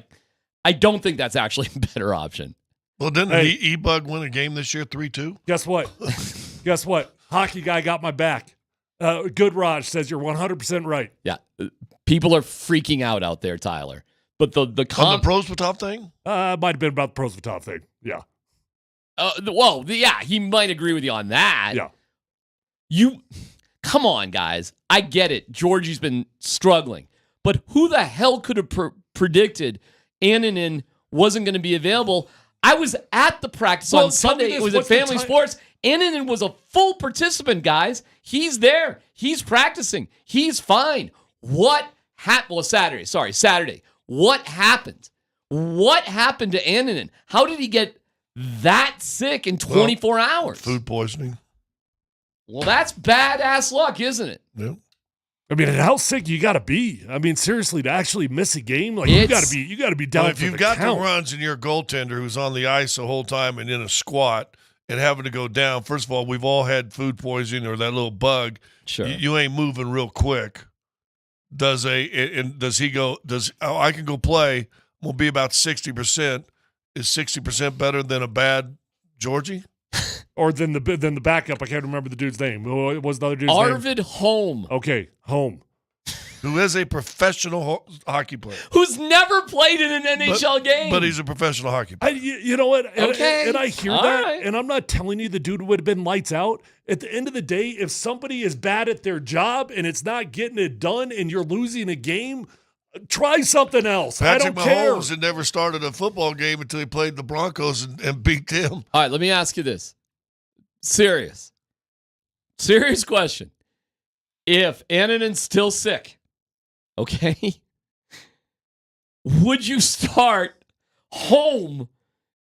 Speaker 8: I don't think that's actually a better option.
Speaker 23: Well, didn't E-Bug win a game this year 3-2?
Speaker 9: Guess what? Guess what? Hockey guy got my back. Good Raj says you're 100% right.
Speaker 8: Yeah. People are freaking out there, Tyler. But the
Speaker 23: on the Prosvetov thing?
Speaker 9: Might have been about the Prosvetov thing. Yeah.
Speaker 8: He might agree with you on that.
Speaker 9: Yeah.
Speaker 8: Come on, guys. I get it. Georgie's been struggling. But who the hell could have predicted Annunen wasn't going to be available? I was at the practice on Sunday. It was at Family Sports. Annunen was a full participant, guys. He's there. He's practicing. He's fine. What happened? Well, Saturday. What happened? What happened to Annunen? How did he get that sick in 24 hours?
Speaker 23: Food poisoning.
Speaker 8: Well, that's badass luck, isn't it?
Speaker 23: Yeah.
Speaker 9: I mean, how sick you got to be? I mean, seriously, to actually miss a game, like you got to be down.
Speaker 23: Well, if you've got the runs and you're a goaltender who's on the ice the whole time and in a squat and having to go down, first of all, we've all had food poisoning or that little bug.
Speaker 8: Sure,
Speaker 23: you ain't moving real quick. I can go play. Will be about 60%. Is 60% better than a bad Georgie?
Speaker 9: Or than the backup? I can't remember the dude's name. What was the other dude's name?
Speaker 8: Arvid Holm.
Speaker 9: Okay, Holm.
Speaker 23: Who is a professional hockey player.
Speaker 8: Who's never played in an NHL game.
Speaker 23: But he's a professional hockey player.
Speaker 9: You know what?
Speaker 8: Okay.
Speaker 9: And I hear that, and I'm not telling you the dude would have been lights out. At the end of the day, if somebody is bad at their job and it's not getting it done and you're losing a game, try something else.
Speaker 23: Patrick
Speaker 9: I don't care.
Speaker 23: Mahomes had never started a football game until he played the Broncos and beat them.
Speaker 8: All right, let me ask you this. Serious question. If Annunen's still sick, okay, would you start Holm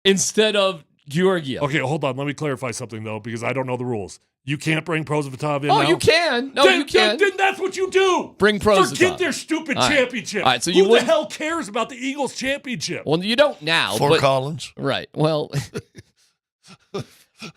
Speaker 8: instead of Georgiev?
Speaker 9: Okay, hold on. Let me clarify something, though, because I don't know the rules. You can't bring Prosvetov in
Speaker 8: now?
Speaker 9: you
Speaker 8: can. No, you can.
Speaker 9: Then that's what you do.
Speaker 8: Bring Prosvetov.
Speaker 9: Forget their stupid championship.
Speaker 8: All right, so
Speaker 9: who the hell cares about the Eagles championship?
Speaker 8: Well, you don't now.
Speaker 23: Fort Collins.
Speaker 8: Right. Well,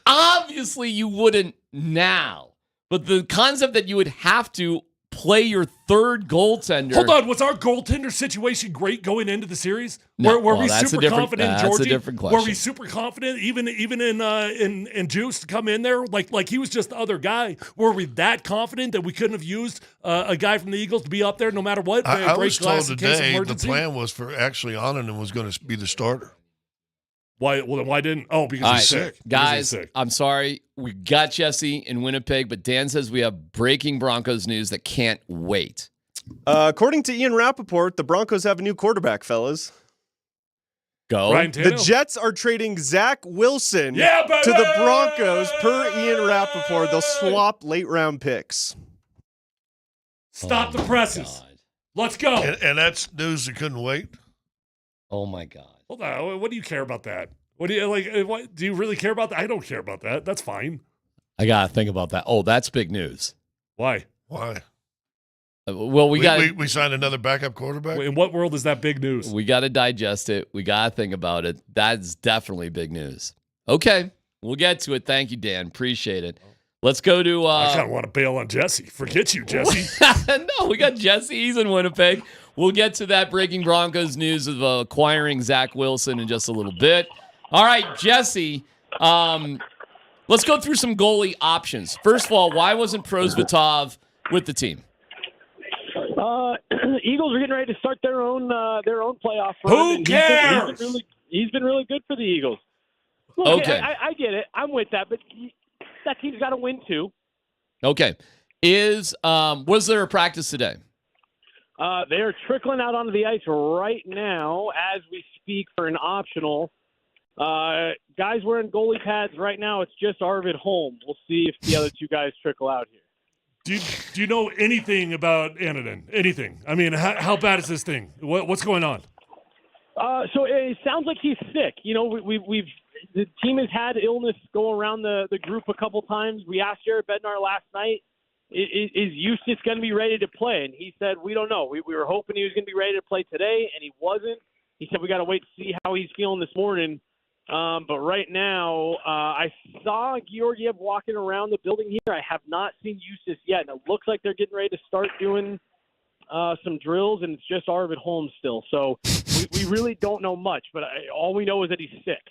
Speaker 8: obviously you wouldn't now. But the concept that you would have to play your third goaltender.
Speaker 9: Hold on, was our goaltender situation great going into the series?
Speaker 8: No,
Speaker 9: were we super confident in Georgie?
Speaker 8: That's a different question.
Speaker 9: Were we super confident even in Juice to come in there like he was just the other guy? Were we that confident that we couldn't have used a guy from the Eagles to be up there no matter what?
Speaker 23: I was told today the plan was for actually Annunen was going to be the starter.
Speaker 9: Why? Well, then why didn't? Oh, because he's sick.
Speaker 8: Guys,
Speaker 9: sick.
Speaker 8: I'm sorry. We got Jesse in Winnipeg, but Dan says we have breaking Broncos news that can't wait.
Speaker 7: According to Ian Rappaport, the Broncos have a new quarterback, fellas.
Speaker 8: Go.
Speaker 7: The Jets are trading Zach Wilson to the Broncos per Ian Rappaport. They'll swap late-round picks.
Speaker 9: Stop the presses.
Speaker 8: God.
Speaker 9: Let's go.
Speaker 23: And that's news that couldn't wait.
Speaker 8: Oh, my God.
Speaker 9: Hold on. What do you care about that? What do you like? What do you really care about that? I don't care about that. That's fine.
Speaker 8: I got to think about that. Oh, that's big news.
Speaker 9: Why?
Speaker 8: Well,
Speaker 23: we signed another backup quarterback.
Speaker 9: In what world is that big news?
Speaker 8: We got to digest it. We got to think about it. That's definitely big news. Okay, we'll get to it. Thank you, Dan. Appreciate it. Let's go to.
Speaker 9: I kind of want to bail on Jesse. Forget you, Jesse.
Speaker 8: No, we got Jesse. He's in Winnipeg. We'll get to that breaking Broncos news of acquiring Zach Wilson in just a little bit. All right, Jesse. Let's go through some goalie options. First of all, why wasn't Prosvetov with the team?
Speaker 10: Eagles are getting ready to start their own playoff
Speaker 9: Who
Speaker 10: run.
Speaker 9: cares?
Speaker 10: He's been really good for the Eagles. Look, okay, I get it. I'm with that, but that team's got to win too.
Speaker 8: Okay. Was there a practice today?
Speaker 10: They're trickling out onto the ice right now as we speak for an optional. Guys wearing goalie pads right now. It's just Arvid Holm. We'll see if the other two guys trickle out here.
Speaker 9: Do you know anything about Ananen? Anything? I mean, how bad is this thing? What's going on?
Speaker 10: So it sounds like he's sick. You know, we've the team has had illness go around the group a couple times. We asked Jared Bednar last night, is Eustace going to be ready to play? And he said, we don't know. We were hoping he was going to be ready to play today, and he wasn't. He said, we got to wait to see how he's feeling this morning. But right now, I saw Georgiev walking around the building here. I have not seen Eustace yet, and it looks like they're getting ready to start doing some drills, and it's just Arvid Holmes still. So we really don't know much, but all we know is that he's sick.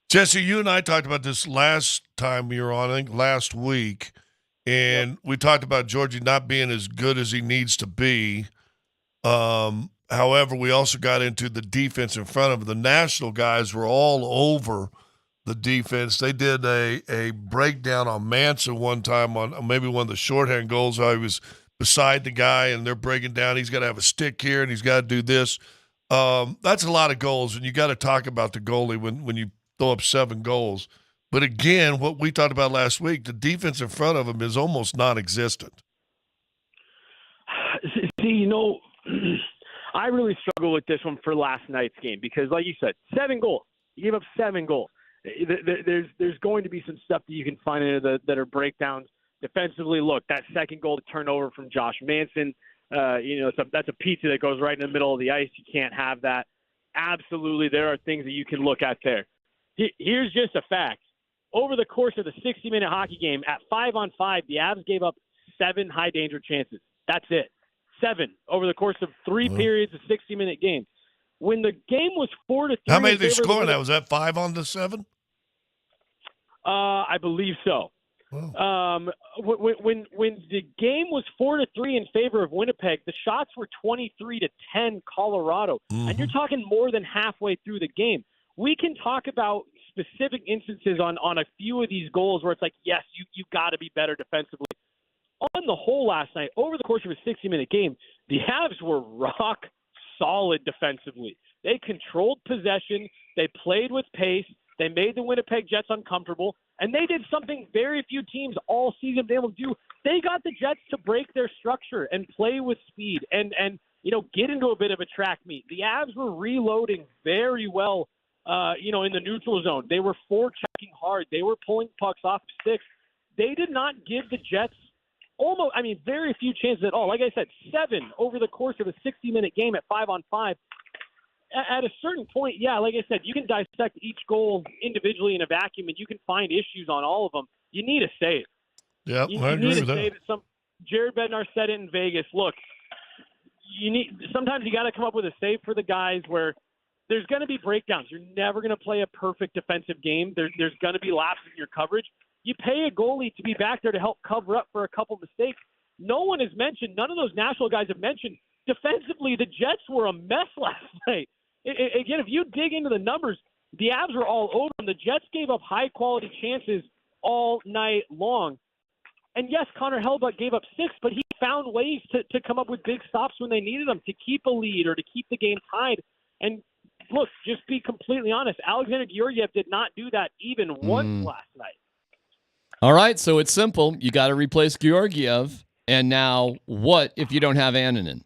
Speaker 23: Jesse, you and I talked about this last time we were on, I think last week, and we talked about Georgie not being as good as he needs to be. However, we also got into the defense in front of him. The national guys were all over the defense. They did a breakdown on Manson one time on maybe one of the shorthand goals. How he was beside the guy, and they're breaking down. He's got to have a stick here, and he's got to do this. That's a lot of goals, and you got to talk about the goalie when you throw up 7 goals. But again, what we talked about last week, the defense in front of him is almost non-existent.
Speaker 10: See, you know, I really struggle with this one for last night's game because, like you said, 7 goals. You gave up 7 goals. There's going to be some stuff that you can find in there that are breakdowns defensively. Look, that second goal to turn over from Josh Manson, that's a pizza that goes right in the middle of the ice. You can't have that. Absolutely, there are things that you can look at there. Here's just a fact. Over the course of the 60-minute hockey game, at 5-on-5, the Avs gave up 7 high-danger chances. That's it. 7 over the course of 3 periods of 60-minute game. When the game was 4-3,
Speaker 23: how many did they score in that? Was that 5 on the 7?
Speaker 10: I believe so. When the game was 4-3 in favor of Winnipeg, the shots were 23-10 Colorado, and you're talking more than halfway through the game. We can talk about specific instances on a few of these goals where it's like, yes, you've got to be better defensively. On the whole last night, over the course of a 60-minute game, the Avs were rock solid defensively. They controlled possession. They played with pace. They made the Winnipeg Jets uncomfortable, and they did something very few teams all season have been able to do. They got the Jets to break their structure and play with speed and get into a bit of a track meet. The Avs were reloading very well, in the neutral zone. They were forechecking hard. They were pulling pucks off sticks. They did not give the Jets very few chances at all. Like I said, 7 over the course of a 60-minute game at 5-on-5. At a certain point, yeah, like I said, you can dissect each goal individually in a vacuum, and you can find issues on all of them. You need a save.
Speaker 23: Yeah, I agree with that.
Speaker 10: Jared Bednar said it in Vegas. Look, sometimes you got to come up with a save for the guys where there's going to be breakdowns. You're never going to play a perfect defensive game. There's going to be lapses in your coverage. You pay a goalie to be back there to help cover up for a couple mistakes. No one has mentioned, none of those national guys have mentioned, defensively, the Jets were a mess last night. Again, if you dig into the numbers, the Avs were all over them. The Jets gave up high-quality chances all night long. And yes, Connor Hellebuyck gave up 6, but he found ways to come up with big stops when they needed them, to keep a lead or to keep the game tied. And look, just be completely honest, Alexander Georgiev did not do that even once last night.
Speaker 8: All right, so it's simple. You got to replace Georgiev. And now what if you don't have Ananen?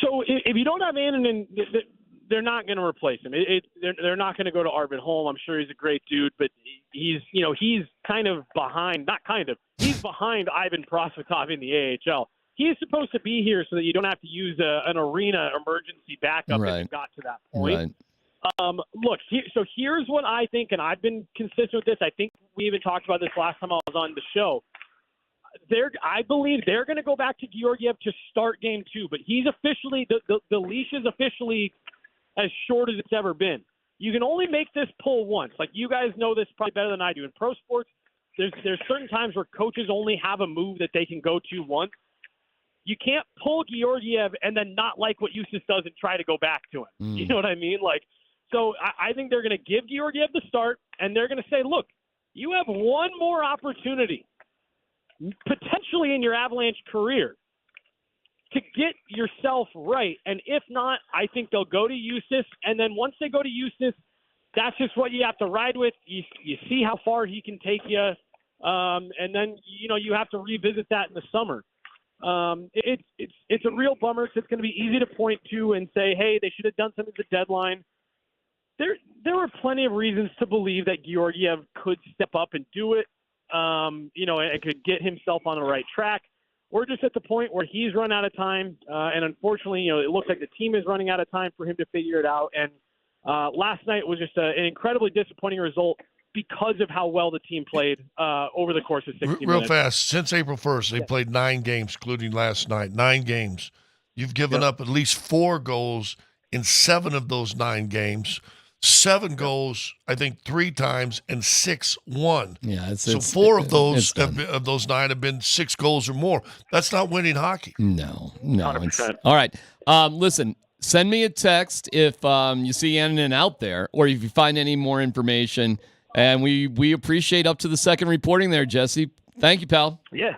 Speaker 10: So if you don't have Ananen, they're not going to replace him. They're not going to go to Arvid Holm. I'm sure he's a great dude, but he's kind of behind. Not kind of. He's behind Ivan Prosvetov in the AHL. He's supposed to be here so that you don't have to use an arena emergency backup if you got to that point.
Speaker 8: Right.
Speaker 10: Look, so here's what I think, and I've been consistent with this. I think we even talked about this last time I was on the show. I believe they're going to go back to Georgiev to start game 2, but he's officially the leash is officially as short as it's ever been. You can only make this pull once. Like, you guys know this probably better than I do. In pro sports, there's certain times where coaches only have a move that they can go to once. You can't pull Georgiev and then not like what Eustace does and try to go back to him. You know what I mean? So I think they're going to give Georgiev the start, and they're going to say, look, you have one more opportunity, potentially in your Avalanche career, to get yourself right. And if not, I think they'll go to Eustace. And then once they go to Eustace, that's just what you have to ride with. You see how far he can take you, and then you have to revisit that in the summer. It's a real bummer. It's going to be easy to point to and say, hey, they should have done something at the deadline. There were plenty of reasons to believe that Georgiev could step up and do it, and could get himself on the right track. We're just at the point where he's run out of time, and unfortunately, it looks like the team is running out of time for him to figure it out. And last night was just an incredibly disappointing result because of how well the team played over the course of 60 minutes.
Speaker 23: Real fast, since April 1st, they played 9 games, including last night. 9 games. You've given up at least 4 goals in 7 of those 9 games. 7 goals, I think, 3 times, and 6-1.
Speaker 8: Yeah,
Speaker 23: so 4 of those 9 have been 6 goals or more. That's not winning hockey.
Speaker 8: No. All right. Listen, send me a text if you see Annan out there, or if you find any more information. And we appreciate up to the second reporting there, Jesse. Thank you, pal.
Speaker 10: Yeah.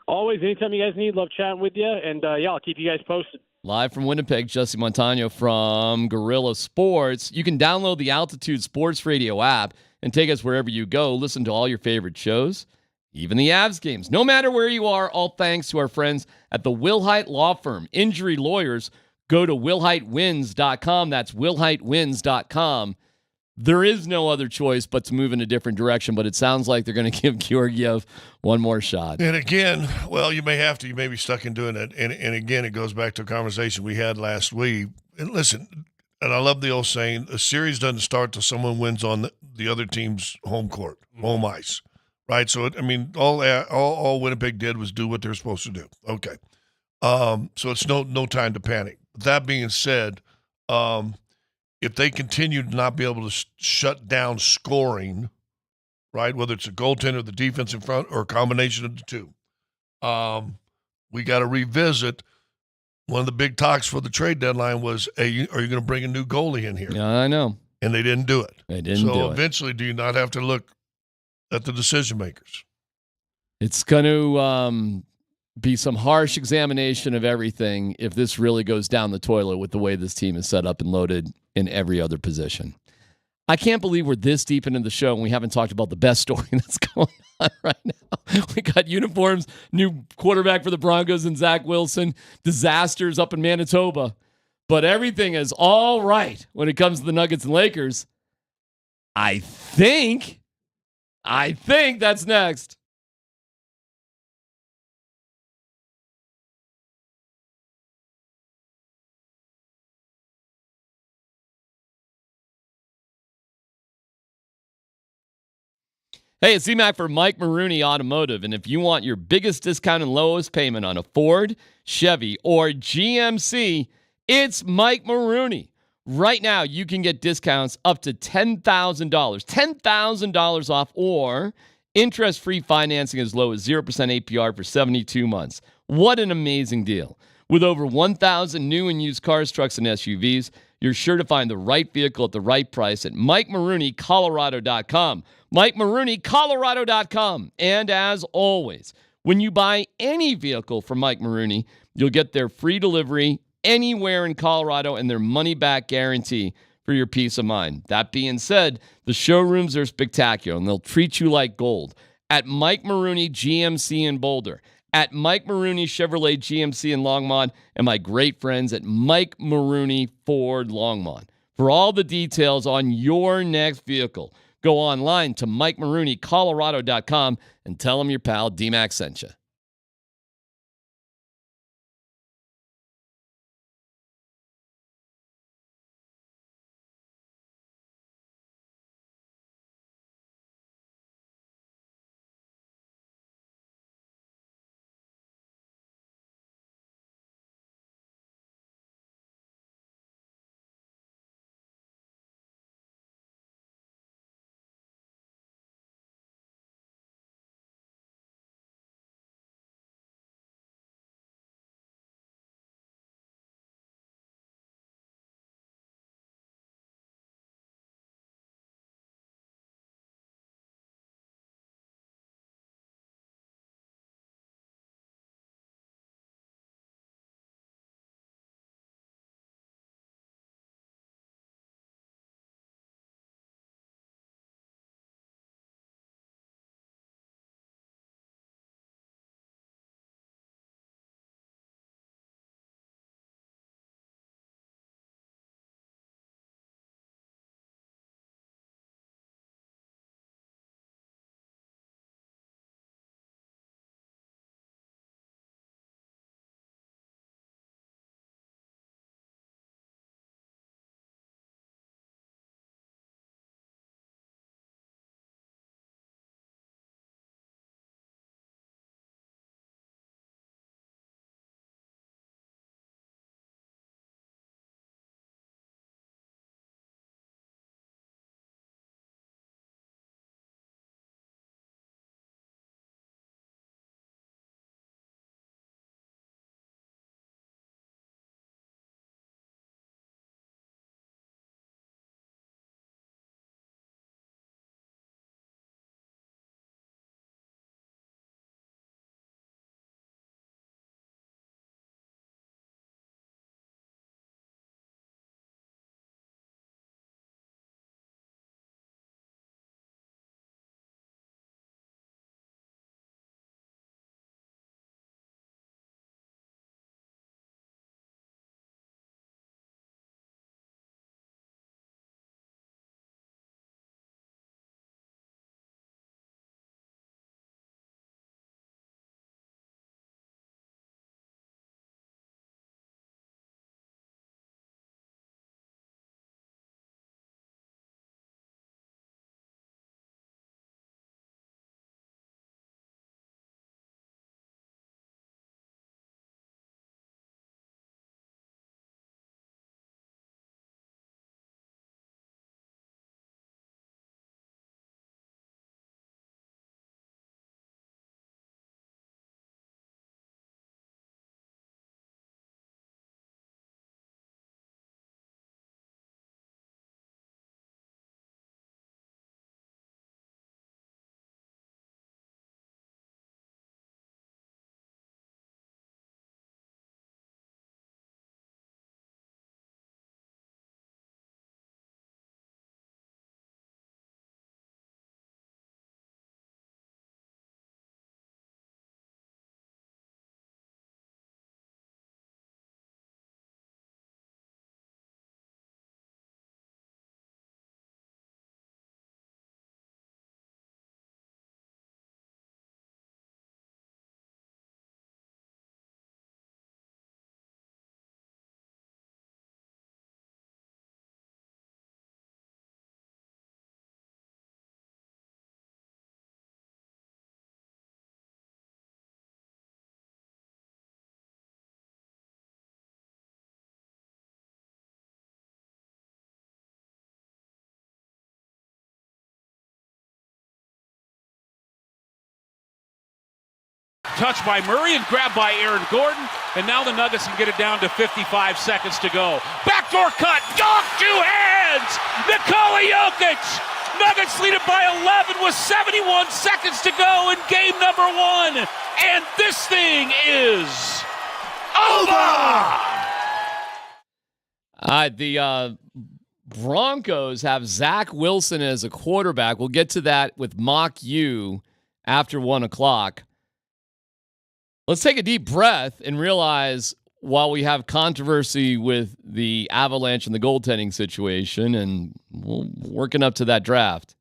Speaker 10: Always, anytime you guys need, love chatting with you. And, I'll keep you guys posted.
Speaker 8: Live from Winnipeg, Jesse Montano from Gorilla Sports. You can download the Altitude Sports Radio app and take us wherever you go. Listen to all your favorite shows, even the Avs games. No matter where you are, all thanks to our friends at the Wilhite Law Firm. Injury lawyers, go to wilhitewins.com. That's wilhitewins.com. There is no other choice but to move in a different direction, but it sounds like they're going to give Georgiev one more shot.
Speaker 23: And again, well, you may have to. You may be stuck in doing it. And again, it goes back to a conversation we had last week. And listen, and I love the old saying, a series doesn't start till someone wins on the other team's home court, home ice, right? So, all Winnipeg did was do what they're supposed to do. Okay. So it's no time to panic. That being said, if they continue to not be able to shut down scoring, right, whether it's a goaltender, the defense in front, or a combination of the two, we got to revisit. One of the big talks for the trade deadline was, are you going to bring a new goalie in here?
Speaker 8: Yeah, I know.
Speaker 23: And they didn't do it.
Speaker 8: They didn't do it.
Speaker 23: So eventually, do you not have to look at the decision makers?
Speaker 8: It's going to be some harsh examination of everything if this really goes down the toilet with the way this team is set up and loaded in every other position. I can't believe we're this deep into the show and we haven't talked about the best story that's going on right now. We got uniforms, new quarterback for the Broncos and Zach Wilson, disasters up in Manitoba, but everything is all right when it comes to the Nuggets and Lakers. I think that's next. Hey, it's C-Mac for Mike Maroney Automotive, and if you want your biggest discount and lowest payment on a Ford, Chevy, or GMC, it's Mike Maroney. Right now, you can get discounts up to $10,000. $10,000 off, or interest-free financing as low as 0% APR for 72 months. What an amazing deal. With over 1,000 new and used cars, trucks, and SUVs, you're sure to find the right vehicle at the right price at MikeMaroneyColorado.com. MikeMaroneyColorado.com. And as always, when you buy any vehicle from Mike Maroney, you'll get their free delivery anywhere in Colorado and their money-back guarantee for your peace of mind. That being said, the showrooms are spectacular, and they'll treat you like gold. At Mike Maroney GMC in Boulder, at Mike Maroney Chevrolet GMC in Longmont, and my great friends at Mike Maroney Ford Longmont. For all the details on your next vehicle, go online to MikeMaroneyColorado.com and tell them your pal D-Mac sent you.
Speaker 5: touch by Murray and grabbed by Aaron Gordon. And now the Nuggets can get it down to 55 seconds to go. Backdoor cut. Dog, 2 hands. Nikola Jokic. Nuggets lead it by 11 with 71 seconds to go in game number 1. And this thing is over.
Speaker 8: The Broncos have Zach Wilson as a quarterback. We'll get to that with Mock U after 1 o'clock. Let's take a deep breath and realize while we have controversy with the Avalanche and the goaltending situation and working up to that draft,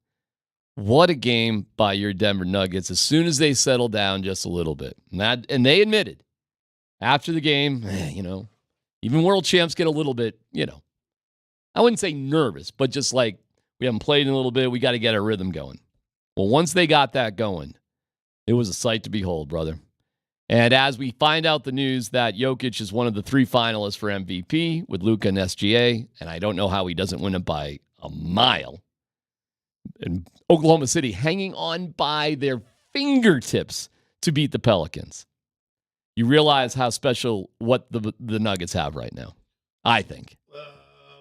Speaker 8: what a game by your Denver Nuggets as soon as they settled down just a little bit. And they admitted after the game, even world champs get a little bit, I wouldn't say nervous, but just like we haven't played in a little bit. We got to get our rhythm going. Well, once they got that going, it was a sight to behold, brother. And as we find out the news that Jokic is one of the 3 finalists for MVP with Luka and SGA, and I don't know how he doesn't win it by a mile, and Oklahoma City hanging on by their fingertips to beat the Pelicans, you realize how special what the Nuggets have right now, I think.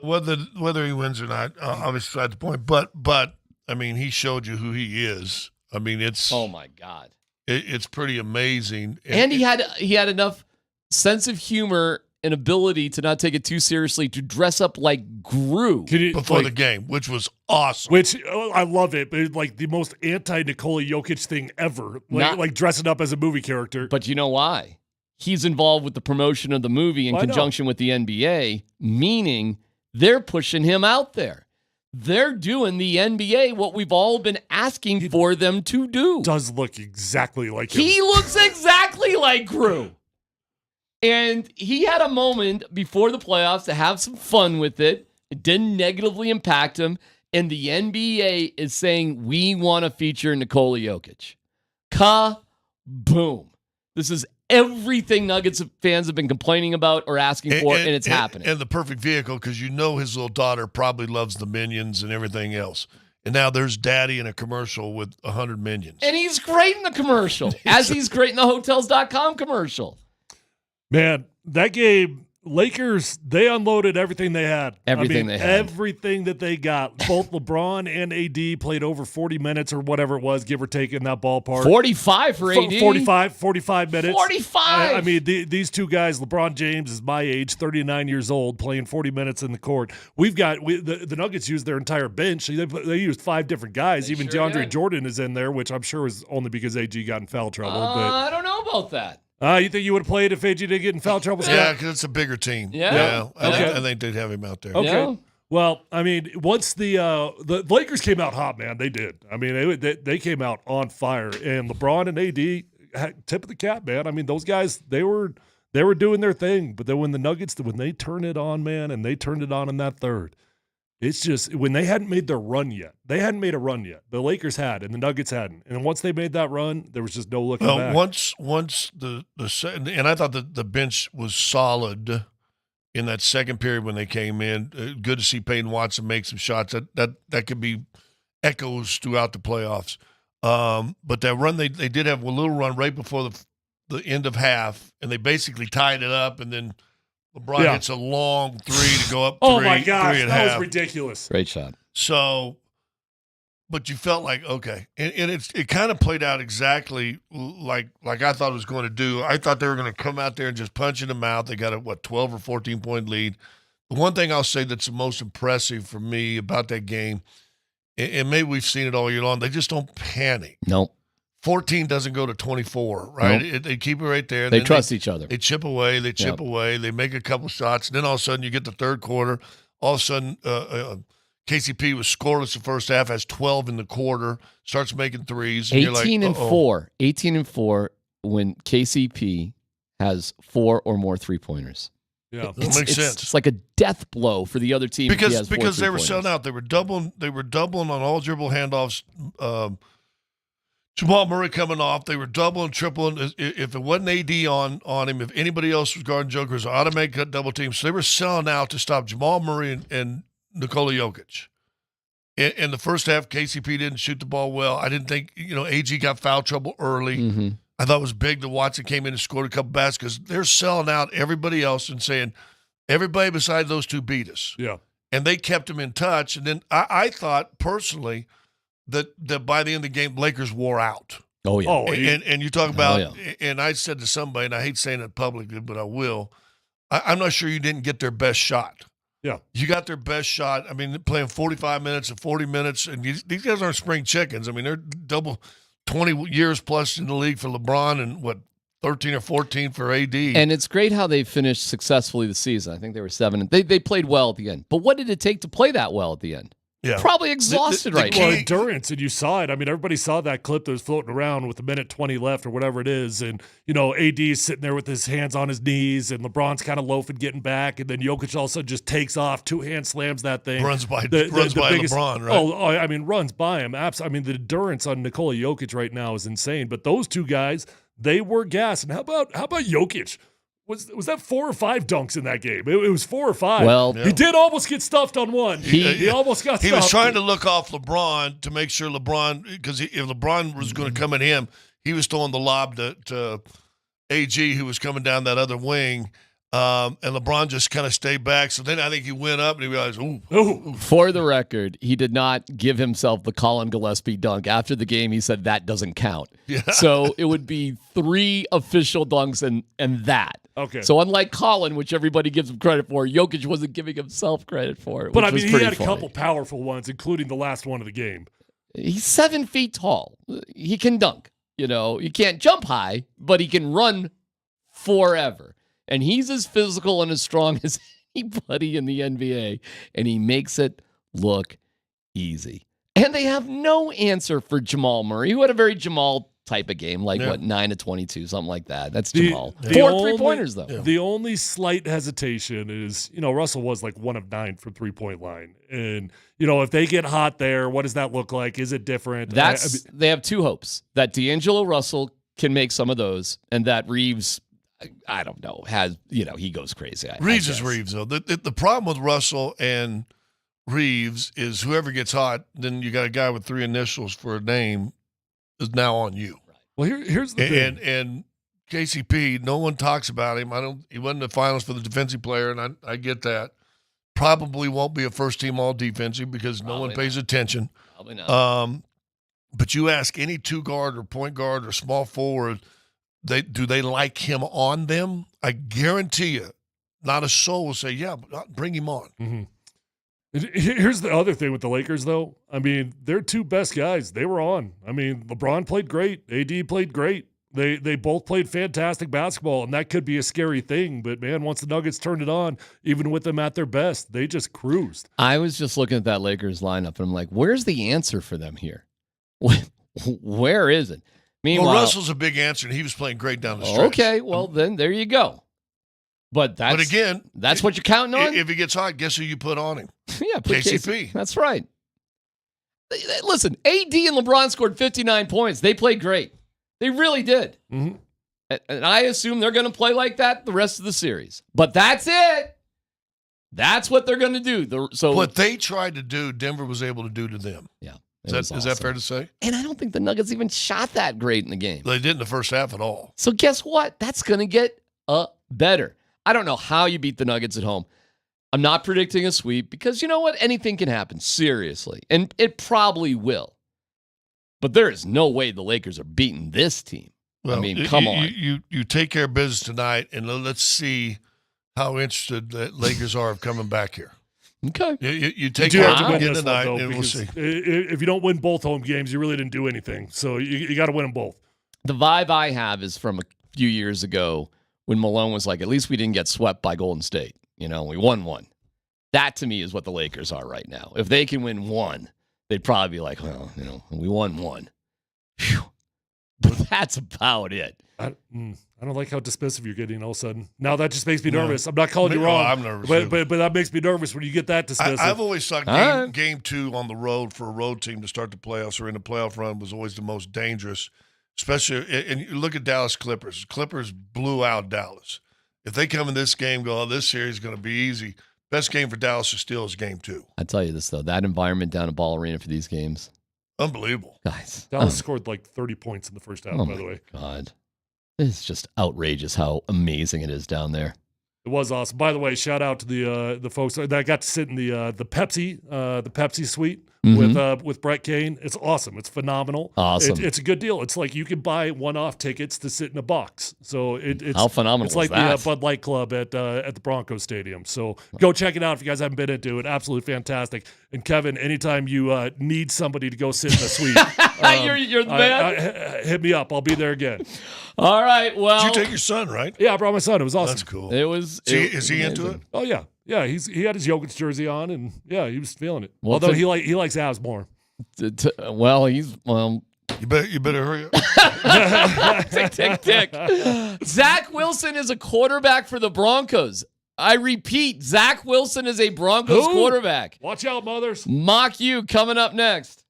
Speaker 23: Whether he wins or not, obviously at the point. But I mean, he showed you who he is. I mean, it's
Speaker 8: oh my God,
Speaker 23: it's pretty amazing.
Speaker 8: And he had enough sense of humor and ability to not take it too seriously to dress up like Gru
Speaker 23: before the game, which was awesome.
Speaker 9: Which I love it, but it's like the most anti-Nikola Jokic thing ever. Like dressing up as a movie character.
Speaker 8: But you know why? He's involved with the promotion of the movie in conjunction with the NBA, meaning they're pushing him out there. They're doing the NBA what we've all been asking for them to do.
Speaker 9: Does look exactly like him.
Speaker 8: He looks exactly like Gru. And he had a moment before the playoffs to have some fun with it. It didn't negatively impact him. And the NBA is saying, we want to feature Nikola Jokic. Ka-boom. This is everything Nuggets fans have been complaining about or asking for, and it's happening.
Speaker 23: And the perfect vehicle, because his little daughter probably loves the Minions and everything else. And now there's Daddy in a commercial with 100 Minions.
Speaker 8: And he's great in the commercial, as he's great in the Hotels.com commercial.
Speaker 9: Man, that game, Lakers, they unloaded everything they had.
Speaker 8: Everything
Speaker 9: that they got. Both LeBron and AD played over 40 minutes or whatever it was, give or take, in that ballpark.
Speaker 8: 45 for AD.
Speaker 9: 45 minutes.
Speaker 8: 45!
Speaker 9: I mean, these two guys, LeBron James is my age, 39 years old, playing 40 minutes in the court. The Nuggets used their entire bench. They used 5 different guys. Even DeAndre Jordan is in there, which I'm sure is only because AG got in foul trouble.
Speaker 8: I don't know about that.
Speaker 9: You think you would have played if AG didn't get in foul trouble?
Speaker 23: Yeah, because it's a bigger team.
Speaker 8: Yeah.
Speaker 23: I think they'd have him out there.
Speaker 9: Okay.
Speaker 8: Yeah.
Speaker 9: Well, I mean, once the Lakers came out hot, man, they did. I mean, they came out on fire, and LeBron and AD, tip of the cap, man. I mean, those guys, they were doing their thing. But then when the Nuggets, when they turned it on, man, and they turned it on in that third, it's just when they hadn't made their run yet. They hadn't made a run yet. The Lakers had, and the Nuggets hadn't. And once they made that run, there was just no looking back.
Speaker 23: Once and I thought that the bench was solid in that second period when they came in. Good to see Peyton Watson make some shots. That could be echoes throughout the playoffs. But that run, they did have a little run right before the end of half, and they basically tied it up, and then LeBron hits a long 3 to go up 3.
Speaker 9: Oh my gosh, that
Speaker 23: half.
Speaker 9: was ridiculous.
Speaker 8: Great shot.
Speaker 23: So, but you felt like, okay. And it kind of played out exactly like I thought it was going to do. I thought they were going to come out there and just punch in the mouth. They got a, 12 or 14-point lead. The one thing I'll say that's the most impressive for me about that game, and maybe we've seen it all year long, they just don't panic.
Speaker 8: Nope.
Speaker 23: 14 doesn't go to 24, right?
Speaker 8: Nope.
Speaker 23: They keep it right there.
Speaker 8: They trust each other.
Speaker 23: They chip away. They chip away. They make a couple shots. And then all of a sudden you get the third quarter. All of a sudden KCP was scoreless the first half, has 12 in the quarter, starts making threes. And
Speaker 8: 18 and 4. 18 and 4 when KCP has 4 or more three-pointers.
Speaker 23: Yeah, that makes sense.
Speaker 8: It's like a death blow for the other team
Speaker 23: because they were selling out. They were doubling on all dribble handoffs. Jamal Murray coming off. They were doubling, tripling. If it wasn't AD on him, if anybody else was guarding Joker, it was an automatic double team. So they were selling out to stop Jamal Murray and Nikola Jokic. In the first half, KCP didn't shoot the ball well. I didn't think, AG got foul trouble early.
Speaker 8: Mm-hmm.
Speaker 23: I thought it was big that Watson came in and scored a couple baskets because they're selling out everybody else and saying everybody besides those two beat us.
Speaker 9: Yeah.
Speaker 23: And they kept him in touch. And then I thought personally that by the end of the game, Lakers wore out.
Speaker 8: Oh, yeah.
Speaker 23: And you talk about, and I said to somebody, and I hate saying it publicly, but I will, I'm not sure you didn't get their best shot.
Speaker 9: Yeah.
Speaker 23: You got their best shot. I mean, they're playing 45 minutes and 40 minutes, and these guys aren't spring chickens. I mean, they're double 20 years plus in the league for LeBron and, 13 or 14 for AD.
Speaker 8: And it's great how they finished successfully the season. I think they were 7. They played well at the end. But what did it take to play that well at the end?
Speaker 23: Yeah.
Speaker 8: Probably exhausted right now.
Speaker 9: Well, endurance, and you saw it. I mean, everybody saw that clip that was floating around with a minute 20 left or whatever it is. And, AD's sitting there with his hands on his knees, and LeBron's kind of loafing, getting back. And then Jokic also just takes off, 2-hand slams that thing.
Speaker 23: Runs by
Speaker 9: biggest,
Speaker 23: LeBron, right?
Speaker 9: Oh, I mean, runs by him. I mean, the endurance on Nikola Jokic right now is insane. But those two guys, they were gas. And how about Jokic? Was that 4 or 5 dunks in that game? It was 4 or 5.
Speaker 8: Well,
Speaker 9: he did almost get stuffed on one. He almost got stuffed.
Speaker 23: He was trying to look off LeBron to make sure because if LeBron was going to come at him, he was throwing the lob to AG, who was coming down that other wing. And LeBron just kind of stayed back. So then I think he went up and he realized, ooh.
Speaker 8: For the record, he did not give himself the Colin Gillespie dunk. After the game, he said that doesn't count.
Speaker 23: Yeah.
Speaker 8: So it would be 3 official dunks and that.
Speaker 9: Okay.
Speaker 8: So unlike Colin, which everybody gives him credit for, Jokic wasn't giving himself credit for it.
Speaker 9: But
Speaker 8: which
Speaker 9: I mean,
Speaker 8: was
Speaker 9: he
Speaker 8: pretty
Speaker 9: had a
Speaker 8: funny.
Speaker 9: couple powerful ones, including the last one of the game.
Speaker 8: He's 7 feet tall. He can dunk. He can't jump high, but he can run forever. And he's as physical and as strong as anybody in the NBA. And he makes it look easy. And they have no answer for Jamal Murray, who had a very Jamal type of game, 9 to 22, something like that. That's Jamal. 4 3-pointers, though.
Speaker 9: The only slight hesitation is, Russell was 1 of 9 from 3-point line. And, if they get hot there, what does that look like? Is it different?
Speaker 8: They have 2 hopes, that D'Angelo Russell can make some of those, and that Reeves, I don't know, he goes crazy.
Speaker 23: Reeves is Reeves, though. The problem with Russell and Reeves is whoever gets hot, then you got a guy with 3 initials for a name is now on you.
Speaker 9: Well, here's the thing.
Speaker 23: And KCP, no one talks about him. He wasn't in the finals for the defensive player, and I get that. Probably won't be a first-team all-defensive because no one pays attention.
Speaker 8: Probably not.
Speaker 23: But you ask any 2-guard or point guard or small forward, do they like him on them? I guarantee you, not a soul will say, yeah, but bring him on.
Speaker 9: Mm-hmm. Here's the other thing with the Lakers, though. I mean, their 2 best guys, they were on. I mean, LeBron played great. AD played great. They both played fantastic basketball, and that could be a scary thing. But, man, once the Nuggets turned it on, even with them at their best, they just cruised.
Speaker 8: I was just looking at that Lakers lineup, and I'm like, where's the answer for them here? Where is it? Meanwhile,
Speaker 23: Well, Russell's a big answer, and he was playing great down the stretch.
Speaker 8: Okay, well, then there you go. But
Speaker 23: again,
Speaker 8: that's what you're counting on?
Speaker 23: If he gets hot, guess who you put on him?
Speaker 8: Yeah, put
Speaker 23: KCP.
Speaker 8: That's right. Listen, AD and LeBron scored 59 points. They played great. They really did.
Speaker 9: Mm-hmm.
Speaker 8: And I assume they're going to play like that the rest of the series. But that's it. That's what they're going to do.
Speaker 23: What they tried to do, Denver was able to do to them.
Speaker 8: Yeah.
Speaker 23: Is that fair to say?
Speaker 8: And I don't think the Nuggets even shot that great in the game.
Speaker 23: They didn't the first half at all.
Speaker 8: So guess what? That's going to get better. I don't know how you beat the Nuggets at home. I'm not predicting a sweep because you know what? Anything can happen, seriously. And it probably will. But there is no way the Lakers are beating this team.
Speaker 23: Well,
Speaker 8: I mean, come on.
Speaker 23: You take care of business tonight, and let's see how interested the Lakers are of coming back here.
Speaker 8: Okay.
Speaker 23: You take
Speaker 9: You do
Speaker 23: care
Speaker 9: have to
Speaker 23: of
Speaker 9: win
Speaker 23: business
Speaker 9: this one,
Speaker 23: tonight,
Speaker 9: though,
Speaker 23: and we'll
Speaker 9: because
Speaker 23: see.
Speaker 9: if you don't win both home games, you really didn't do anything. So you got to win them both.
Speaker 8: The vibe I have is from a few years ago when Malone was like, at least we didn't get swept by Golden State. We won one. That, to me, is what the Lakers are right now. If they can win one, they'd probably be like, well, we won one. Whew. But that's about it.
Speaker 9: I don't like how dismissive you're getting all of a sudden. Now that just makes me nervous. I'm not calling you wrong.
Speaker 23: I'm nervous.
Speaker 9: But that makes me nervous when you get that dismissive.
Speaker 23: I've always thought game 2 on the road for a road team to start the playoffs or in the playoff run was always the most dangerous, especially, and you look at Dallas Clippers. Clippers blew out Dallas. If they come in this game, this series is going to be easy. Best game for Dallas is game 2.
Speaker 8: I tell you this, though, that environment down at Ball Arena for these games.
Speaker 23: Unbelievable.
Speaker 8: Guys.
Speaker 9: Dallas scored 30 points in the first half, by the way.
Speaker 8: God. It's just outrageous how amazing it is down there.
Speaker 9: It was awesome. By the way, shout out to the folks that got to sit in the Pepsi suite with Brett Kane. It's awesome. It's phenomenal.
Speaker 8: Awesome.
Speaker 9: It's a good deal. It's like you can buy one-off tickets to sit in a box. So it's
Speaker 8: how phenomenal.
Speaker 9: It's like
Speaker 8: is that?
Speaker 9: the Bud Light Club at the Broncos Stadium. So go check it out if you guys haven't been into it. Absolutely fantastic. And Kevin, anytime you need somebody to go sit in a suite,
Speaker 8: you're the man.
Speaker 9: Hit me up. I'll be there again.
Speaker 8: All right. Well,
Speaker 23: Did you take your son, right?
Speaker 9: Yeah, I brought my son. It was awesome.
Speaker 23: That's cool.
Speaker 8: It was.
Speaker 23: Is he into it?
Speaker 9: Oh yeah, yeah. He had his Jokic jersey on, and yeah, he was feeling it.
Speaker 8: Well,
Speaker 9: although he likes Avs more.
Speaker 23: You better hurry up.
Speaker 8: Tick, tick. Zach Wilson is a quarterback for the Broncos. I repeat, Zach Wilson is a Broncos quarterback.
Speaker 9: Watch out, mothers.
Speaker 8: Mock you coming up next.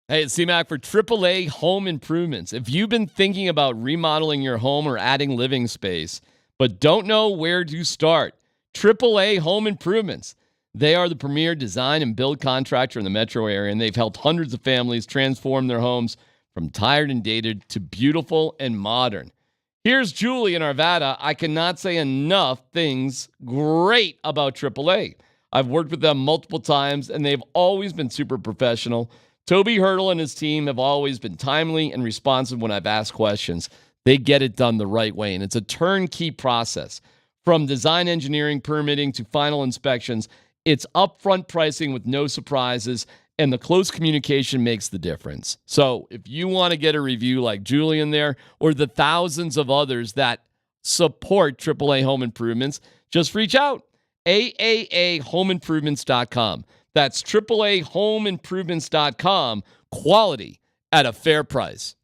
Speaker 8: Hey, it's C-Mac for AAA Home Improvements. If you've been thinking about remodeling your home or adding living space, but don't know where to start, AAA Home Improvements. They are the premier design and build contractor in the metro area, and they've helped hundreds of families transform their homes from tired and dated to beautiful and modern. Here's Julie in Arvada. I cannot say enough things great about AAA. I've worked with them multiple times, and they've always been super professional. Toby Hurdle and his team have always been timely and responsive when I've asked questions. They get it done the right way, and it's a turnkey process. From design engineering, permitting, to final inspections, it's upfront pricing with no surprises, and the close communication makes the difference. So if you want to get a review like Julian there, or the thousands of others that support AAA Home Improvements, just reach out. AAAHomeImprovements.com. That's AAAHomeImprovements.com. Quality at a fair price.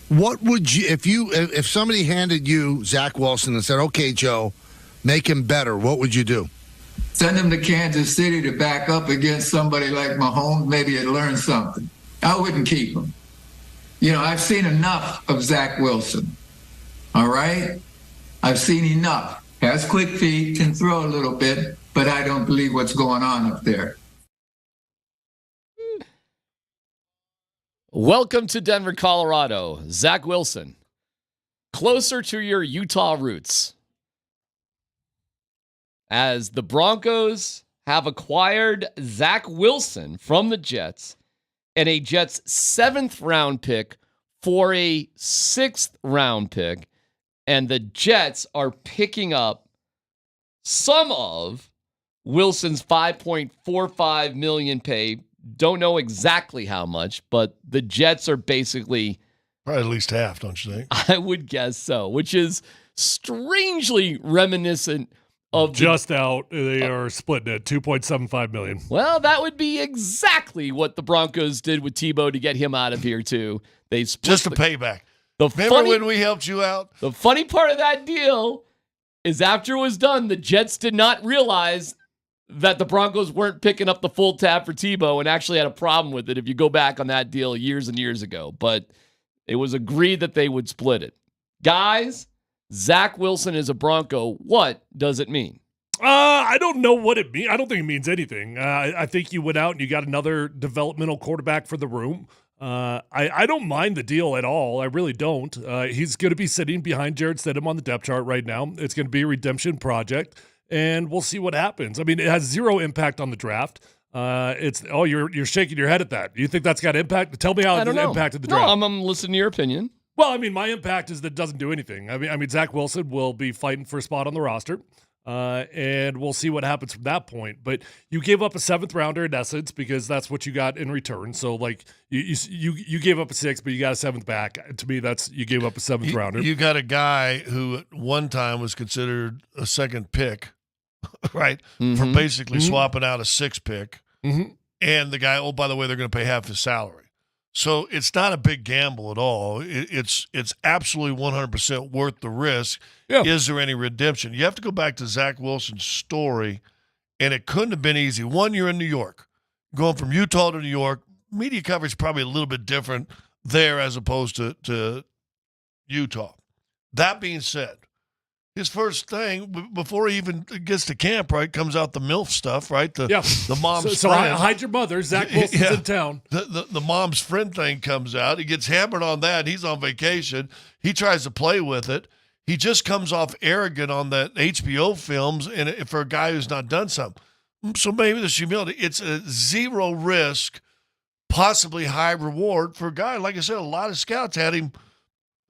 Speaker 11: What would you if somebody handed you Zach Wilson and said, "Okay, Joe, make him better," what would you do?
Speaker 13: Send him to Kansas City to back up against somebody like Mahomes. Maybe he'd learn something. I wouldn't keep him. I've seen enough of Zach Wilson. All right? I've seen enough. Has quick feet, can throw a little bit, but I don't believe what's going on up there.
Speaker 8: Welcome to Denver, Colorado. Zach Wilson. Closer to your Utah roots. As the Broncos have acquired Zach Wilson from the Jets and a Jets 7th round pick for a 6th round pick. And the Jets are picking up some of Wilson's $5.45 million pay. Don't know exactly how much, but the Jets are basically
Speaker 23: probably at least half, don't you think?
Speaker 8: I would guess so, which is strangely reminiscent of
Speaker 9: just out. They are splitting at $2.75 million.
Speaker 8: Well, that would be exactly what the Broncos did with Tebow to get him out of here too. They split
Speaker 23: just a payback.
Speaker 8: Remember
Speaker 23: when we helped you out?
Speaker 8: The funny part of that deal is after it was done, the Jets did not realize that the Broncos weren't picking up the full tab for Tebow and actually had a problem with it if you go back on that deal years and years ago. But it was agreed that they would split it. Guys, Zach Wilson is a Bronco. What does it mean?
Speaker 9: I don't know what it means. I don't think it means anything. I think you went out and you got another developmental quarterback for the room. I don't mind the deal at all. I really don't. He's going to be sitting behind Jarrett Stidham on the depth chart right now. It's going to be a redemption project, and we'll see what happens. I mean, it has zero impact on the draft. You're shaking your head at that. Do you think that's got impact? Tell me how it impacted the draft.
Speaker 8: No, I'm listening to your opinion.
Speaker 9: Well, I mean, my impact is that it doesn't do anything. I mean, Zach Wilson will be fighting for a spot on the roster. And we'll see what happens from that point. But you gave up a 7th rounder in essence because that's what you got in return. So like you gave up a 6, but you got a 7th back. To me, that's you gave up a 7th rounder.
Speaker 23: You got a guy who at one time was considered a 2nd pick, right?
Speaker 8: Mm-hmm.
Speaker 23: For basically swapping out a 6th pick.
Speaker 9: Mm-hmm.
Speaker 23: And the guy, oh, by the way, they're going to pay half his salary. So it's not a big gamble at all. It's absolutely 100% worth the risk.
Speaker 9: Yeah.
Speaker 23: Is there any redemption? You have to go back to Zach Wilson's story, and it couldn't have been easy. One, you're in New York. Going from Utah to New York, media coverage is probably a little bit different there as opposed to Utah. That being said, his first thing, before he even gets to camp, right, comes out the MILF stuff, right? The mom's
Speaker 9: so
Speaker 23: friend.
Speaker 9: hide your mother. Zach Wilson's in town.
Speaker 23: The mom's friend thing comes out. He gets hammered on that. He's on vacation. He tries to play with it. He just comes off arrogant on that HBO films and for a guy who's not done something. So maybe there's humility. It's a zero risk, possibly high reward for a guy. Like I said, a lot of scouts had him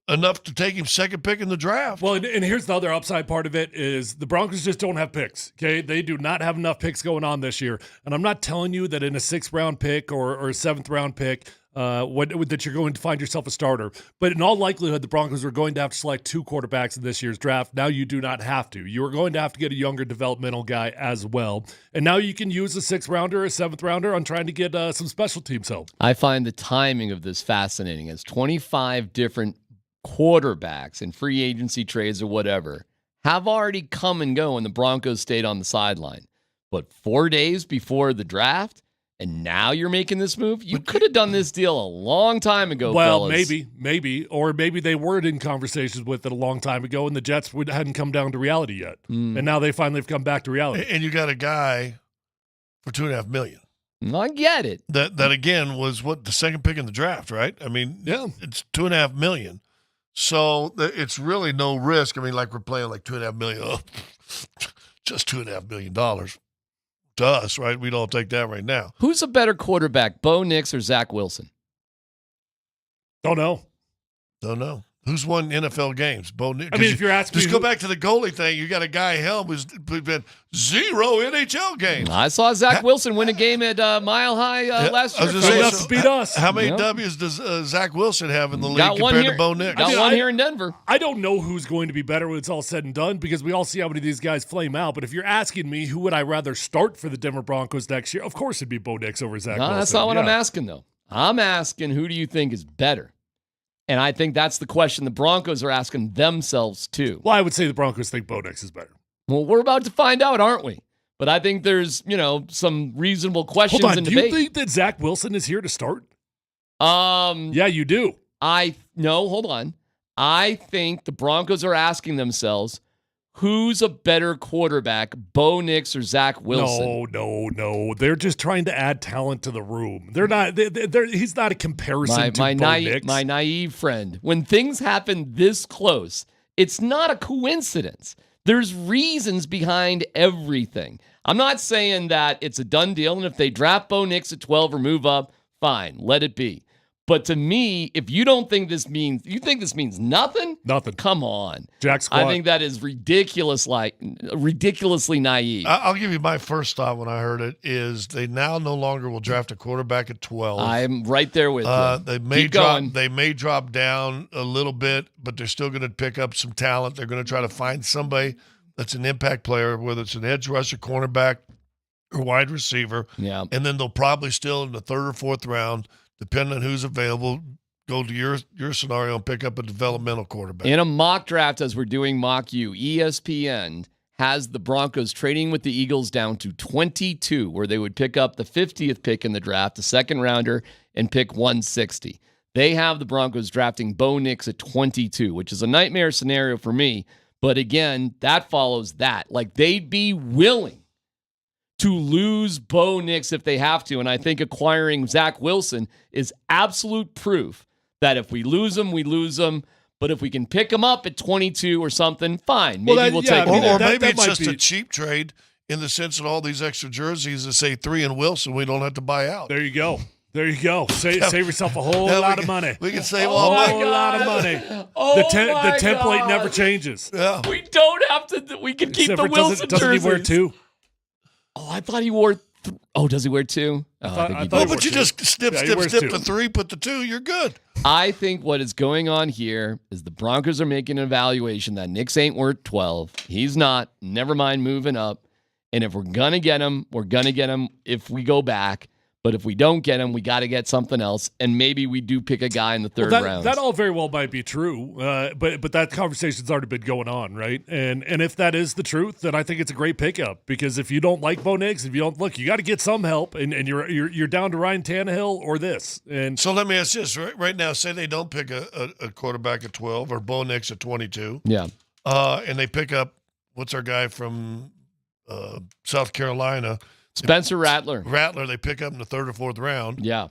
Speaker 23: enough to take him 2nd pick in the draft.
Speaker 9: Well, and here's the other upside part of it is the Broncos just don't have picks, okay? They do not have enough picks going on this year. And I'm not telling you that in a 6th round pick or a 7th round pick that you're going to find yourself a starter. But in all likelihood, the Broncos are going to have to select 2 quarterbacks in this year's draft. Now you do not have to. You are going to have to get a younger developmental guy as well. And now you can use a 6th rounder or a 7th rounder on trying to get some special teams help.
Speaker 8: I find the timing of this fascinating. It's 25 different quarterbacks in free agency trades or whatever have already come and go, and the Broncos stayed on the sideline. But 4 days before the draft, and now you're making this move? You could have done this deal a long time ago,
Speaker 9: well,
Speaker 8: fellas.
Speaker 9: maybe. Or maybe they were in conversations with it a long time ago, and the Jets hadn't come down to reality yet. And now they finally have come back to reality.
Speaker 23: And you got a guy for $2.5 million.
Speaker 8: I get it.
Speaker 23: That again was the 2nd pick in the draft, right? I mean,
Speaker 9: yeah,
Speaker 23: it's $2.5 million. So it's really no risk. I mean, like we're playing like $2.5 million. Oh, just $2.5 million to us, right? We'd all take that right now.
Speaker 8: Who's a better quarterback, Bo Nix or Zach Wilson?
Speaker 9: Don't know.
Speaker 23: Who's won NFL games? Bo Nix.
Speaker 9: I mean, if you're asking
Speaker 23: just go back to the goalie thing. You got a guy Helm who's been 0 NHL games.
Speaker 8: I saw Zach Wilson win a game at Mile High last year.
Speaker 9: Enough to beat us.
Speaker 23: How many W's does Zach Wilson have in the league
Speaker 8: got
Speaker 23: compared to Bo Nix?
Speaker 8: Got one here in Denver.
Speaker 9: I don't know who's going to be better when it's all said and done because we all see how many of these guys flame out. But if you're asking me who would I rather start for the Denver Broncos next year, of course it'd be Bo Nix over Zach Wilson.
Speaker 8: That's not what I'm asking, though. I'm asking who do you think is better? And I think that's the question the Broncos are asking themselves, too.
Speaker 9: Well, I would say the Broncos think Bo Nix is better.
Speaker 8: Well, we're about to find out, aren't we? But I think there's, some reasonable questions
Speaker 9: Hold on,
Speaker 8: and
Speaker 9: do
Speaker 8: debate.
Speaker 9: you think that Zach Wilson is here to start?
Speaker 8: Yeah,
Speaker 9: you do.
Speaker 8: No, hold on. I think the Broncos are asking themselves, who's a better quarterback, Bo Nix or Zach Wilson?
Speaker 9: No. They're just trying to add talent to the room. They're not. He's not a comparison to Bo Nix.
Speaker 8: My naive friend. When things happen this close, it's not a coincidence. There's reasons behind everything. I'm not saying that it's a done deal, and if they draft Bo Nix at 12 or move up, fine, let it be. But to me, if you don't think this means, you think this means nothing?
Speaker 9: Nothing.
Speaker 8: Come on.
Speaker 9: Jack squat.
Speaker 8: I think that is ridiculously naive.
Speaker 23: I'll give you my first thought when I heard it is they now no longer will draft a quarterback at 12.
Speaker 8: I'm right there with you.
Speaker 23: They may
Speaker 8: Keep going.
Speaker 23: They may drop down a little bit, but they're still going to pick up some talent. They're going to try to find somebody that's an impact player, whether it's an edge rusher, cornerback, or wide receiver.
Speaker 8: Yeah.
Speaker 23: And then they'll probably still in the third or fourth round, depending on who's available, go to your scenario and pick up a developmental quarterback.
Speaker 8: In a mock draft, as we're doing mock U, ESPN has the Broncos trading with the Eagles down to 22, where they would pick up the 50th pick in the draft, the second rounder, and pick 160. They have the Broncos drafting Bo Nix at 22, which is a nightmare scenario for me. But again, that follows that. Like, they'd be willing to lose Bo Nix if they have to. And I think acquiring Zach Wilson is absolute proof that if we lose him, we lose him. But if we can pick him up at 22 or something, fine. Maybe we'll take him.
Speaker 23: Or maybe it's just a cheap trade in the sense that all these extra jerseys that say 3 and Wilson, we don't have to buy out.
Speaker 9: There you go. Save yourself a whole lot of money.
Speaker 23: We can save
Speaker 9: a whole lot of money. The template never changes.
Speaker 23: Yeah.
Speaker 8: We don't have to. We can keep
Speaker 9: Except
Speaker 8: the
Speaker 9: for
Speaker 8: Wilson
Speaker 9: doesn't
Speaker 8: jerseys.
Speaker 9: he wear 2?
Speaker 8: Oh, I thought he wore. Does he wear 2?
Speaker 23: But you just snip the 3, put the 2, you're good.
Speaker 8: I think what is going on here is the Broncos are making an evaluation that Nix ain't worth 12. He's not. Never mind moving up. And if we're going to get him, we're going to get him if we go back. But if we don't get him, we got to get something else. And maybe we do pick a guy in the third round.
Speaker 9: That all very well might be true. But that conversation's already been going on, right? And if that is the truth, then I think it's a great pickup. Because if you don't like Bo Nix, if you don't look, you got to get some help. And you're down to Ryan Tannehill or this. And
Speaker 23: so let me ask this right now: say they don't pick a quarterback at 12 or Bo Nix at 22.
Speaker 8: Yeah.
Speaker 23: And they pick up what's our guy from South Carolina.
Speaker 8: Spencer Rattler.
Speaker 23: They pick up in the third or fourth round.
Speaker 8: Yeah.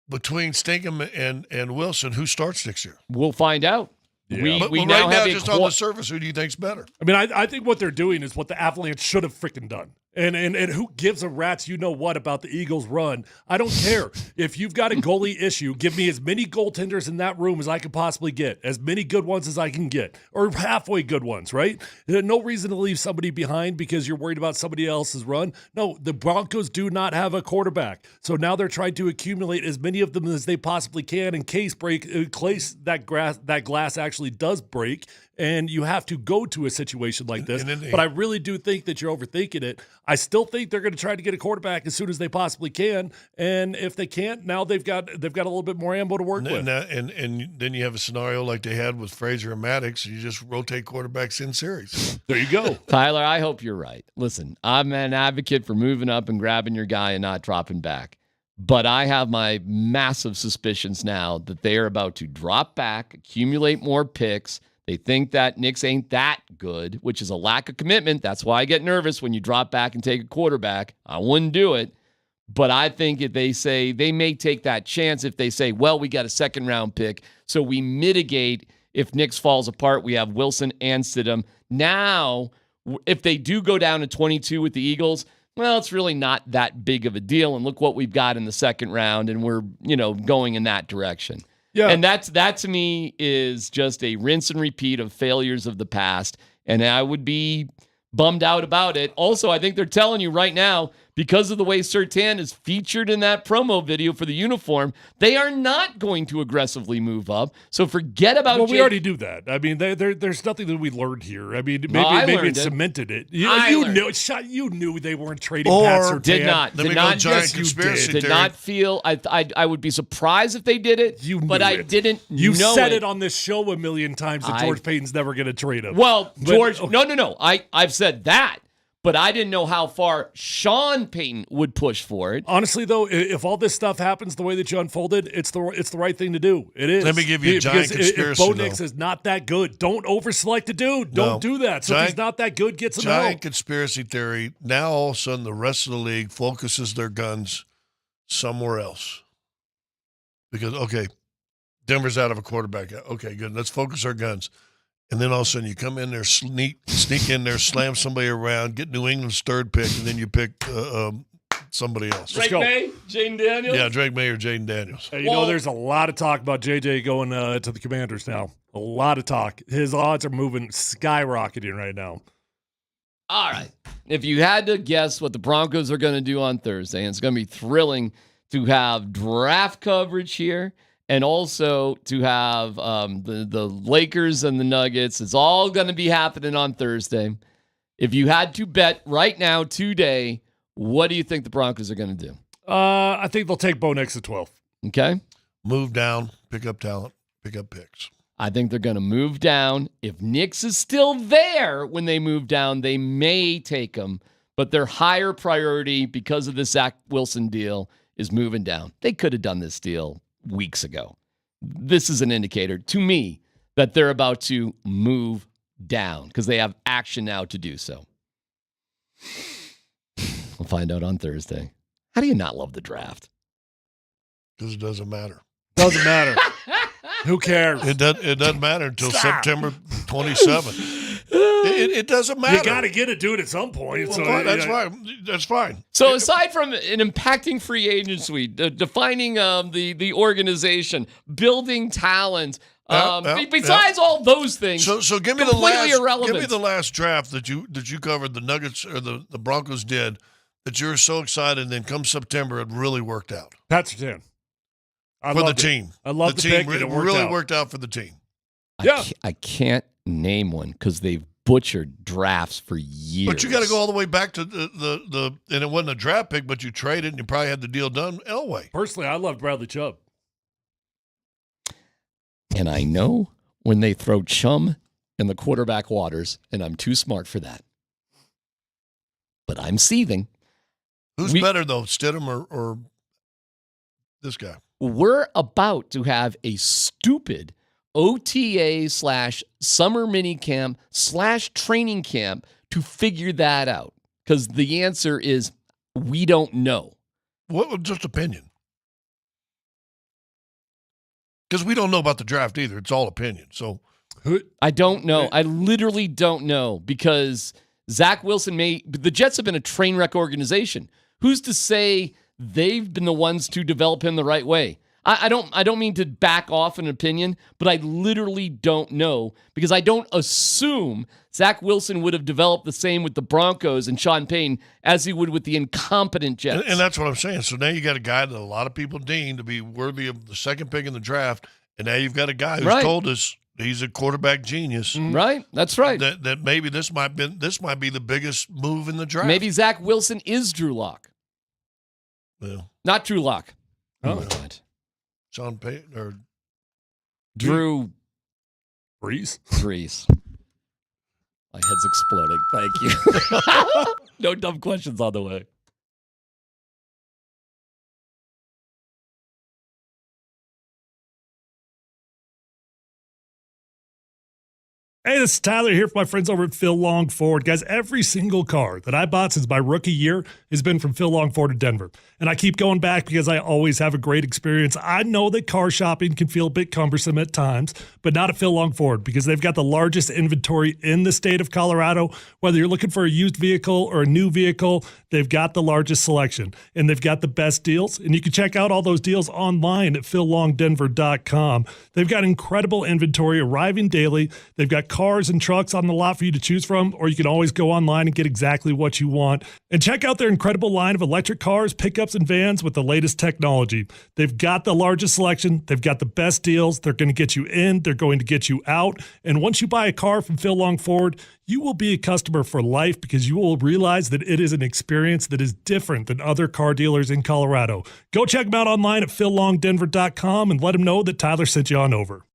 Speaker 23: Between Stinkham and Wilson, who starts next year?
Speaker 8: We'll find out.
Speaker 9: Yeah.
Speaker 23: But
Speaker 8: we
Speaker 23: now
Speaker 8: now have
Speaker 23: just on the surface, who do you think's better?
Speaker 9: I mean, I think what they're doing is what the Avalanche should have freaking done. And who gives a rat's what about the Eagles' run? I don't care. If you've got a goalie issue, give me as many goaltenders in that room as I can possibly get, as many good ones as I can get, or halfway good ones, right? No reason to leave somebody behind because you're worried about somebody else's run. No, the Broncos do not have a quarterback. So now they're trying to accumulate as many of them as they possibly can in case that glass actually does break. And you have to go to a situation like this. But I really do think that you're overthinking it. I still think they're going to try to get a quarterback as soon as they possibly can. And if they can't, now they've got a little bit more ammo to work with.
Speaker 23: And then you have a scenario like they had with Frazier and Maddox. You just rotate quarterbacks in series.
Speaker 9: There you go.
Speaker 8: Tyler, I hope you're right. Listen, I'm an advocate for moving up and grabbing your guy and not dropping back. But I have my massive suspicions now that they are about to drop back, accumulate more picks. They think that Nix ain't that good, which is a lack of commitment. That's why I get nervous when you drop back and take a quarterback. I wouldn't do it. But I think if they say, they may take that chance if they say, well, we got a second round pick, so we mitigate if Nix falls apart. We have Wilson and Stidham. Now, if they do go down to 22 with the Eagles, well, it's really not that big of a deal. And look what we've got in the second round, and we're, going in that direction. Yeah. And that to me is just a rinse and repeat of failures of the past. And I would be bummed out about it. Also, I think they're telling you right now, because of the way Surtain is featured in that promo video for the uniform, they are not going to aggressively move up. So forget about.
Speaker 9: Well, we already do that. I mean, there's nothing that we learned here. I mean, maybe it cemented it. You knew they weren't trading Pat Surtain.
Speaker 8: Did not.
Speaker 23: Let me go giant conspiracy theory.
Speaker 8: Did not feel. I would be surprised if they did it. But I didn't.
Speaker 9: You
Speaker 8: know
Speaker 9: said it on this show a million times that George Payton's never going to trade him.
Speaker 8: Well, George, no. I've said that. But I didn't know how far Sean Payton would push for it.
Speaker 9: Honestly, though, if all this stuff happens the way that you unfolded, it's the right thing to do. It is.
Speaker 23: Let me give you a giant conspiracy.
Speaker 9: If Bo Nix is not that good, don't overselect a dude. Don't do that. So if he's not that good, get some help.
Speaker 23: Giant conspiracy theory. Now all of a sudden the rest of the league focuses their guns somewhere else. Because, okay, Denver's out of a quarterback. Okay, good. Let's focus our guns. And then all of a sudden you come in there, sneak in there, slam somebody around, get New England's third pick, and then you pick somebody else.
Speaker 8: Drake May, Jaden Daniels?
Speaker 23: Yeah, Drake May or Jaden Daniels.
Speaker 9: Hey, you know, there's a lot of talk about JJ going to the Commanders now. A lot of talk. His odds are moving, skyrocketing right now.
Speaker 8: All right. If you had to guess what the Broncos are going to do on Thursday, and it's going to be thrilling to have draft coverage here, and also to have the Lakers and the Nuggets. It's all going to be happening on Thursday. If you had to bet right now, today, what do you think the Broncos are going to do?
Speaker 9: I think they'll take Bo Nix at 12.
Speaker 8: Okay.
Speaker 23: Move down, pick up talent, pick up picks.
Speaker 8: I think they're going to move down. If Nix is still there when they move down, they may take him. But their higher priority, because of the Zach Wilson deal, is moving down. They could have done this deal weeks ago. This is an indicator to me that they're about to move down because they have action now to do so. We'll find out on Thursday. How do you not love the draft?
Speaker 23: Because it doesn't matter.
Speaker 9: Doesn't matter. Who cares?
Speaker 23: It doesn't matter until September 27th. It doesn't matter.
Speaker 9: You got to get a dude at some point.
Speaker 23: Well,
Speaker 9: so
Speaker 23: that's fine. That's fine.
Speaker 8: So aside from an impacting free agency, defining the organization, building talent, besides all those things,
Speaker 23: so give me
Speaker 8: irrelevant.
Speaker 23: Give me the last draft that you covered. The Nuggets or the Broncos did that you're so excited. And then come September, it really worked out.
Speaker 9: Pat Surtain.
Speaker 23: For the team.
Speaker 9: I love the
Speaker 23: team.
Speaker 9: pick.
Speaker 23: It really worked out for the team.
Speaker 8: I can't name one because they've butchered drafts for years.
Speaker 23: But you got to go all the way back to the and it wasn't a draft pick, but you traded and you probably had the deal done Elway.
Speaker 9: Personally, I love Bradley Chubb.
Speaker 8: And I know when they throw chum in the quarterback waters, and I'm too smart for that. But I'm seething.
Speaker 23: Who's better, though, Stidham or this guy?
Speaker 8: We're about to have a stupid OTA/summer minicamp /training camp to figure that out. Because the answer is we don't know.
Speaker 23: What? Just opinion. Because we don't know about the draft either. It's all opinion. So
Speaker 8: I don't know. I literally don't know because Zach Wilson the Jets have been a train wreck organization. Who's to say they've been the ones to develop him the right way? I don't mean to back off an opinion, but I literally don't know because I don't assume Zach Wilson would have developed the same with the Broncos and Sean Payton as he would with the incompetent Jets.
Speaker 23: And that's what I'm saying. So now you got a guy that a lot of people deem to be worthy of the second pick in the draft, and now you've got a guy who's told us he's a quarterback genius.
Speaker 8: Right, that's right.
Speaker 23: That maybe this might be the biggest move in the draft.
Speaker 8: Maybe Zach Wilson is Drew Lock.
Speaker 23: Well,
Speaker 8: not Drew Lock.
Speaker 23: Oh my God. Sean Payton or
Speaker 8: Drew
Speaker 9: Brees.
Speaker 8: My head's exploding. Thank you. No dumb questions on the way.
Speaker 9: Hey, this is Tyler here for my friends over at Phil Long Ford. Guys, every single car that I bought since my rookie year has been from Phil Long Ford in Denver. And I keep going back because I always have a great experience. I know that car shopping can feel a bit cumbersome at times, but not at Phil Long Ford because they've got the largest inventory in the state of Colorado. Whether you're looking for a used vehicle or a new vehicle, they've got the largest selection and they've got the best deals. And you can check out all those deals online at phillongdenver.com. They've got incredible inventory arriving daily. They've got cars and trucks on the lot for you to choose from, or you can always go online and get exactly what you want. And check out their incredible line of electric cars, pickups, and vans with the latest technology. They've got the largest selection. They've got the best deals. They're going to get you in. They're going to get you out. And once you buy a car from Phil Long Ford, you will be a customer for life because you will realize that it is an experience that is different than other car dealers in Colorado. Go check them out online at phillongdenver.com and let them know that Tyler sent you on over.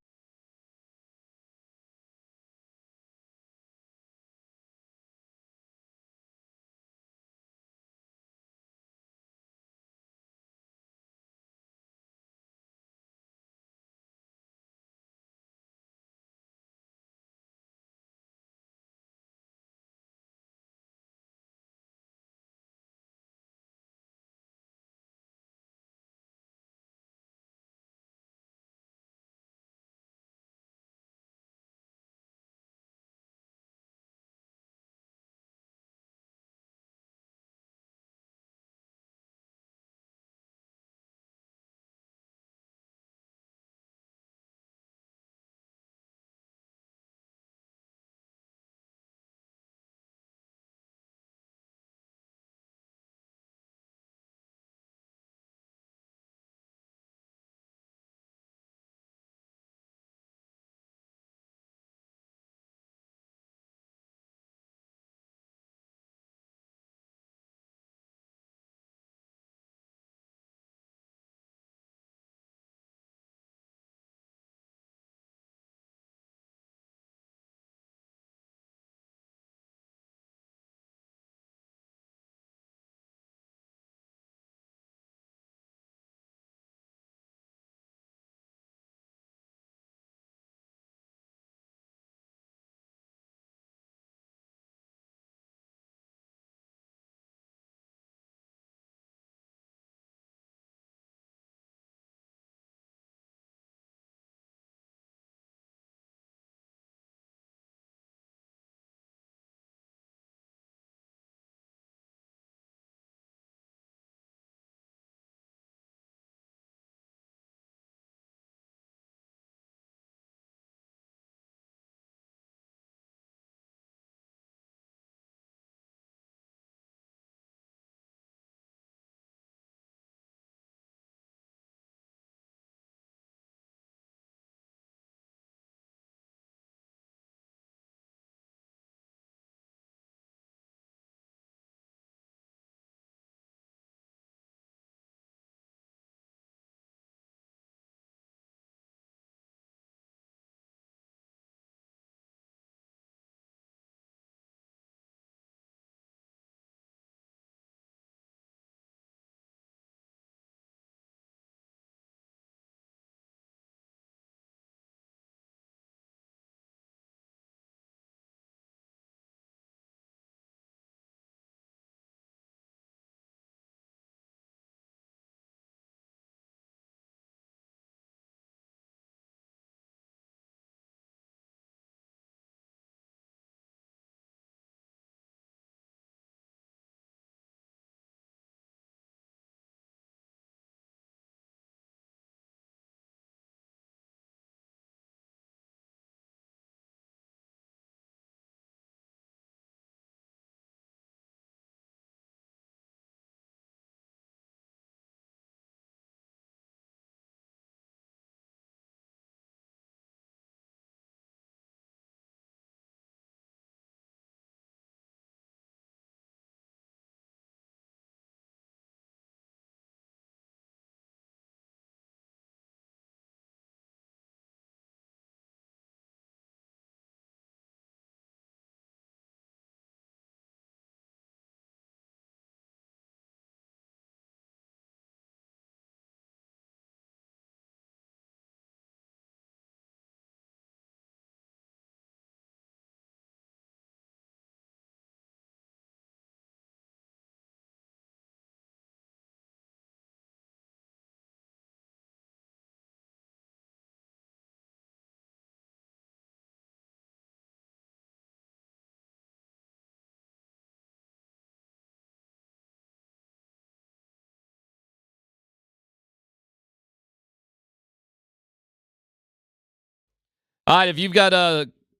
Speaker 8: All right, if you've got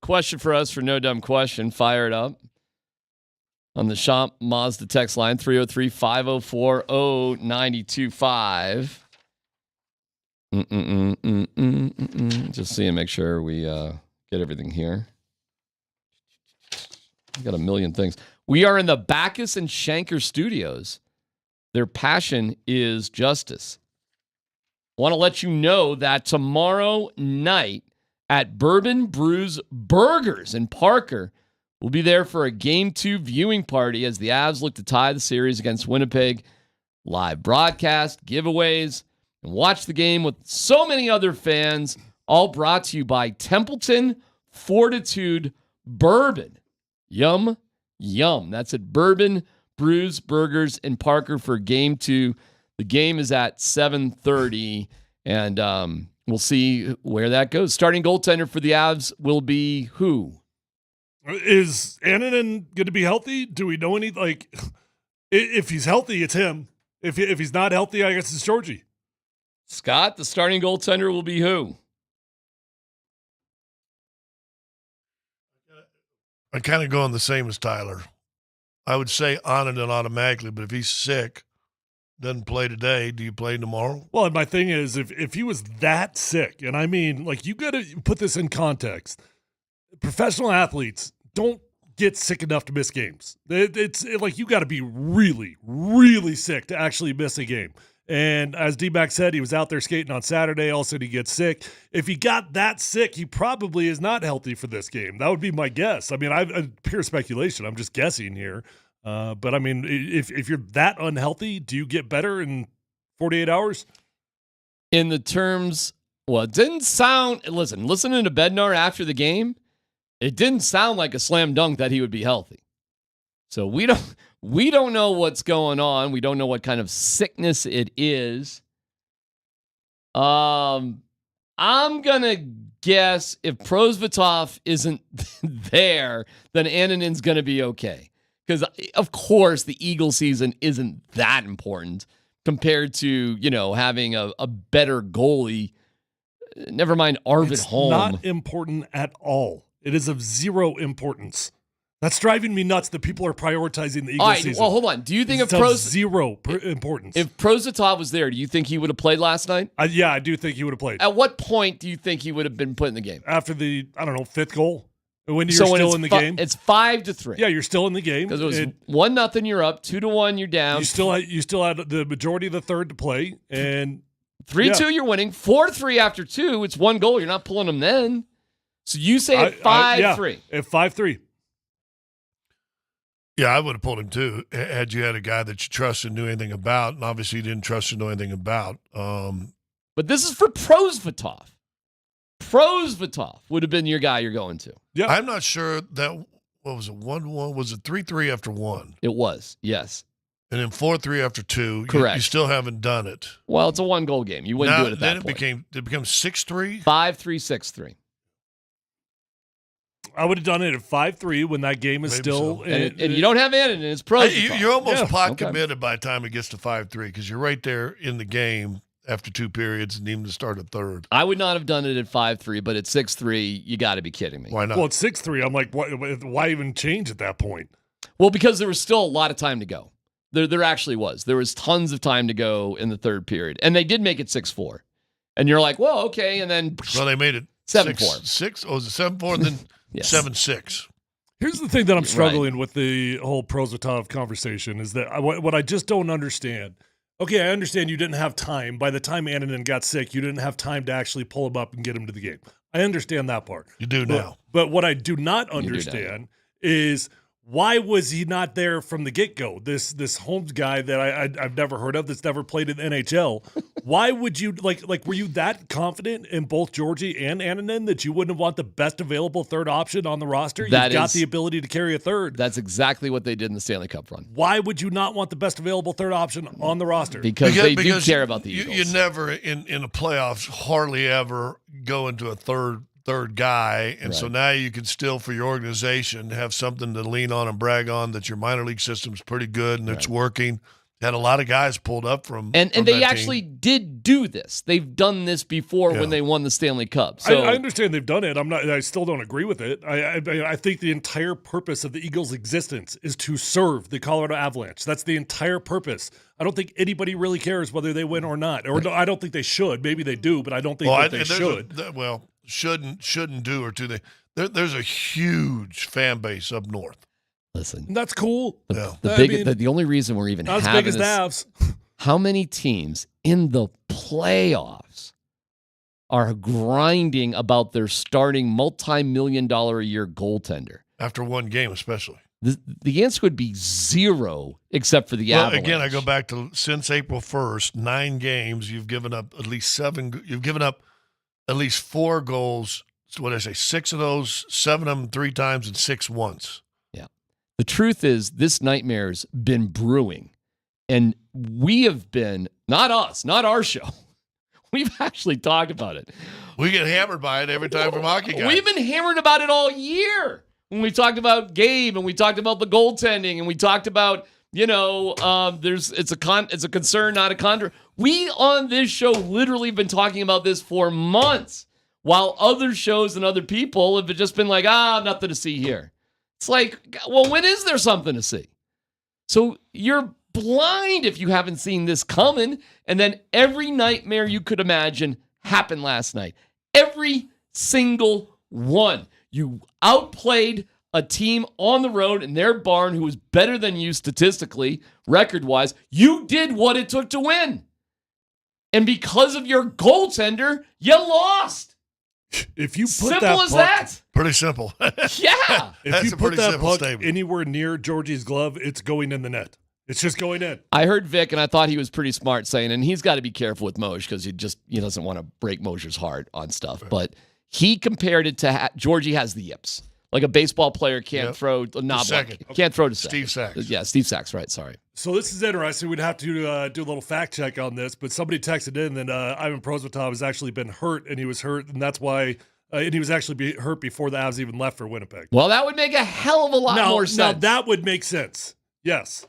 Speaker 8: question for us for No Dumb Question. Fire it up on the Shop Mazda text line, 303-504-0925. Just see and make sure we get everything here. We got a million things. We are in the Backus and Shanker studios. Their passion is justice. Want to let you know that tomorrow night at Bourbon Brews Burgers in Parker, we'll be there for a Game 2 viewing party as the Avs look to tie the series against Winnipeg. Live broadcast, giveaways, and watch the game with so many other fans, all brought to you by Templeton Fortitude Bourbon. Yum, yum. That's at Bourbon Brews Burgers in Parker for Game 2. The game is at 7:30, and we'll see where that goes. Starting goaltender for the Avs will be who?
Speaker 9: Is Annunen going to be healthy? Do we know any? Like, if he's healthy, it's him. If he's not healthy, I guess it's Georgie.
Speaker 8: Scott, the starting goaltender will be who?
Speaker 23: I kind of go on the same as Tyler. I would say Annunen automatically, but if he's sick, doesn't play today, do you play tomorrow?
Speaker 9: Well, and my thing is, if he was that sick, and I mean, like, you got to put this in context. Professional athletes don't get sick enough to miss games. It's like you got to be really, really sick to actually miss a game. And as D-Mac said, he was out there skating on Saturday. All of a sudden he gets sick. If he got that sick, he probably is not healthy for this game. That would be my guess. I mean, pure speculation. I'm just guessing here. But I mean, if you're that unhealthy, do you get better in 48 hours?
Speaker 8: In the terms, well, it didn't sound, listening to Bednar after the game, it didn't sound like a slam dunk that he would be healthy. So we don't know what's going on. We don't know what kind of sickness it is. I'm going to guess if Prosvetov isn't there, then Annunen's going to be okay. Because, of course, the Eagle season isn't that important compared to, having a better goalie. Never mind Arvid Holm.
Speaker 9: It's not important at all. It is of zero importance. That's driving me nuts that people are prioritizing the Eagle season.
Speaker 8: Well, hold on. Do you think
Speaker 9: it's of zero importance?
Speaker 8: If Prosvetov was there, do you think he would have played last night?
Speaker 9: Yeah, I do think he would have played.
Speaker 8: At what point do you think he would have been put in the game?
Speaker 9: After the, fifth goal. When you're still in the game?
Speaker 8: It's 5-3.
Speaker 9: Yeah, you're still in the game.
Speaker 8: Because it was 1-0, you're up. 2-1, you're down.
Speaker 9: You still had the majority of the third to play. And
Speaker 8: 3-2, you're winning. 4-3 after 2, it's one goal. You're not pulling them then. So you say at 5-3.
Speaker 9: At 5-3.
Speaker 23: Yeah, I would have pulled him too, had you had a guy that you trusted and knew anything about, and obviously you didn't trust and know anything about.
Speaker 8: But this is for Prosvetov. Prosvetov would have been your guy you're going to.
Speaker 23: Yeah, I'm not sure that, what was it, 1-1? Was it 3-3 after 1?
Speaker 8: It was, yes.
Speaker 23: And then 4-3 after 2.
Speaker 8: Correct.
Speaker 23: You still haven't done it.
Speaker 8: Well, it's a one-goal game. You wouldn't do it at that point.
Speaker 23: Did it become 6-3?
Speaker 8: 5-3, 6-3.
Speaker 9: I would have done it at 5-3 when that game is
Speaker 23: Maybe
Speaker 9: still.
Speaker 23: So.
Speaker 8: And you don't have Annunen, it's Prosvetov.
Speaker 23: You're almost committed by the time it gets to 5-3 because you're right there in the game after 2 periods and even to start a third.
Speaker 8: I would not have done it at 5-3, but at 6-3, you got to be kidding me.
Speaker 23: Why not?
Speaker 9: Well, at 6-3, I'm like, why even change at that point?
Speaker 8: Well, because there was still a lot of time to go. There actually was. There was tons of time to go in the third period. And they did make it 6-4. And you're like, well, okay. And then
Speaker 23: they made it
Speaker 8: 7-4.
Speaker 23: 6? Oh, was it 7-4? Then
Speaker 8: yes.
Speaker 23: 7-6.
Speaker 9: Here's the thing that I'm struggling with the whole Prosvetov conversation is that what I just don't understand. Okay, I understand you didn't have time. By the time Annunen got sick, you didn't have time to actually pull him up and get him to the game. I understand that part.
Speaker 23: You do now.
Speaker 9: But what I do not understand is why was he not there from the get-go? This Holmes guy that I've never heard of, that's never played in the NHL. Why would you like? Were you that confident in both Georgie and Annunen that you wouldn't want the best available third option on the roster? You've got the ability to carry a third.
Speaker 8: That's exactly what they did in the Stanley Cup run.
Speaker 9: Why would you not want the best available third option on the roster?
Speaker 8: Because they do care about the Eagles.
Speaker 23: You never in the playoffs hardly ever go into a third guy, and so now you can still, for your organization, have something to lean on and brag on that your minor league system is pretty good and it's working. Had a lot of guys pulled up from
Speaker 8: And
Speaker 23: from
Speaker 8: they
Speaker 23: that
Speaker 8: actually
Speaker 23: team.
Speaker 8: did do this. They've done this before when they won the Stanley Cup. So
Speaker 9: I understand they've done it. I still don't agree with it. I think the entire purpose of the Eagles' existence is to serve the Colorado Avalanche. That's the entire purpose. I don't think anybody really cares whether they win or not. Or no, I don't think they should. Maybe they do, but I don't think that they should.
Speaker 23: Shouldn't do or do they? There's a huge fan base up north.
Speaker 8: Listen,
Speaker 9: that's cool.
Speaker 8: The only reason we're even
Speaker 9: not as
Speaker 8: having
Speaker 9: big as
Speaker 8: this,
Speaker 9: Davs.
Speaker 8: how many teams in the playoffs are grinding about their starting multi-million-dollar a year goaltender?
Speaker 23: After one game, especially.
Speaker 8: The answer would be zero, except for the Avalanche.
Speaker 23: Again, I go back to since April 1st, 9 games, you've given up at least 7. You've given up at least 4 goals. What did I say? 6 of those, 7 of them 3 times, and 6 once.
Speaker 8: Yeah. The truth is, this nightmare's been brewing, and we have been, not us, not our show. We've actually talked about it.
Speaker 23: We get hammered by it every time from hockey guys.
Speaker 8: We've been hammered about it all year. When we talked about Gabe, and we talked about the goaltending, and we talked about, it's a concern, not a contra. We on this show literally been talking about this for months, while other shows and other people have just been like, nothing to see here. It's like, well, when is there something to see? So you're blind if you haven't seen this coming. And then every nightmare you could imagine happened last night. Every single one. You outplayed a team on the road in their barn who was better than you statistically, record-wise. You did what it took to win. And because of your goaltender, you lost.
Speaker 9: If you put
Speaker 8: simple
Speaker 9: that
Speaker 8: as
Speaker 9: puck,
Speaker 8: that.
Speaker 23: Pretty simple.
Speaker 8: Yeah.
Speaker 9: If you put that puck anywhere near Georgie's glove, it's going in the net. It's just going in.
Speaker 8: I heard Vic, and I thought he was pretty smart saying, and he's got to be careful with Moj because he doesn't want to break Mosher's heart on stuff. Right. But he compared it to Georgie has the yips. Like a baseball player can't throw a knob. Can't throw to
Speaker 23: Steve Sachs.
Speaker 8: Yeah, Steve Sachs, right, sorry.
Speaker 9: So this is interesting. We'd have to do a little fact check on this, but somebody texted in that Ivan Prosvetov has actually been hurt, and he was hurt, and that's why and he was actually hurt before the Avs even left for Winnipeg.
Speaker 8: Well, that would make a hell of a lot more sense.
Speaker 9: Now, that would make sense. Yes.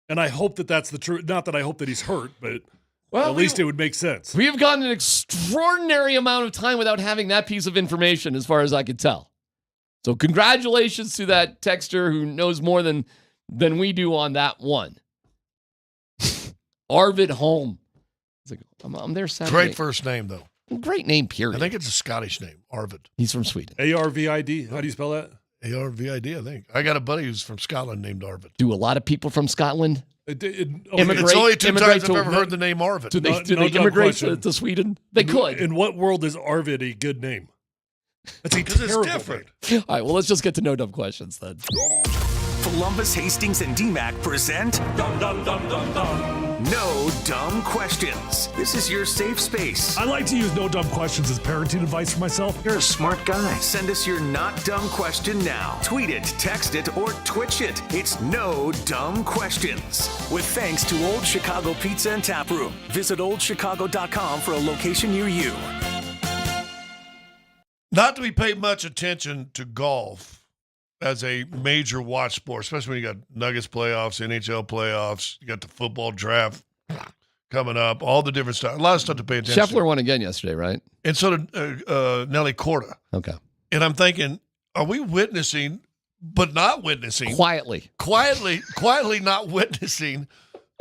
Speaker 9: And I hope that that's the truth. Not that I hope that he's hurt, but at least it would make sense.
Speaker 8: We have gotten an extraordinary amount of time without having that piece of information, as far as I could tell. So congratulations to that texter who knows more than we do on that one. Arvid Holm. I'm there Saturday.
Speaker 23: Great first name, though.
Speaker 8: Great name, period.
Speaker 23: I think it's a Scottish name, Arvid.
Speaker 8: He's from Sweden.
Speaker 9: A-R-V-I-D. How do you spell that?
Speaker 23: A-R-V-I-D, I think. I got a buddy who's from Scotland named Arvid.
Speaker 8: Do a lot of people from Scotland
Speaker 23: immigrate? It's only 2 times I've ever heard the name Arvid.
Speaker 8: Do they immigrate to Sweden? They could.
Speaker 9: In what world is Arvid a good name?
Speaker 23: Because it's different.
Speaker 8: All right, well, let's just get to no dumb questions then.
Speaker 1: Columbus, Hastings, and DMAC present No Dumb Questions. This is your safe space.
Speaker 9: I like to use no dumb questions as parenting advice for myself.
Speaker 1: You're a smart guy. Send us your not dumb question now. Tweet it, text it, or Twitch it. It's No Dumb Questions. With thanks to Old Chicago Pizza and Tap Room. Visit oldchicago.com for a location near you.
Speaker 23: Not that we pay much attention to golf as a major watch sport, especially when you got Nuggets playoffs, NHL playoffs, you got the football draft coming up, all the different stuff. A lot of stuff to pay attention to.
Speaker 8: Scheffler won again yesterday, right?
Speaker 23: And so did Nelly Corda.
Speaker 8: Okay.
Speaker 23: And I'm thinking, are we witnessing, but not witnessing?
Speaker 8: Quietly
Speaker 23: not witnessing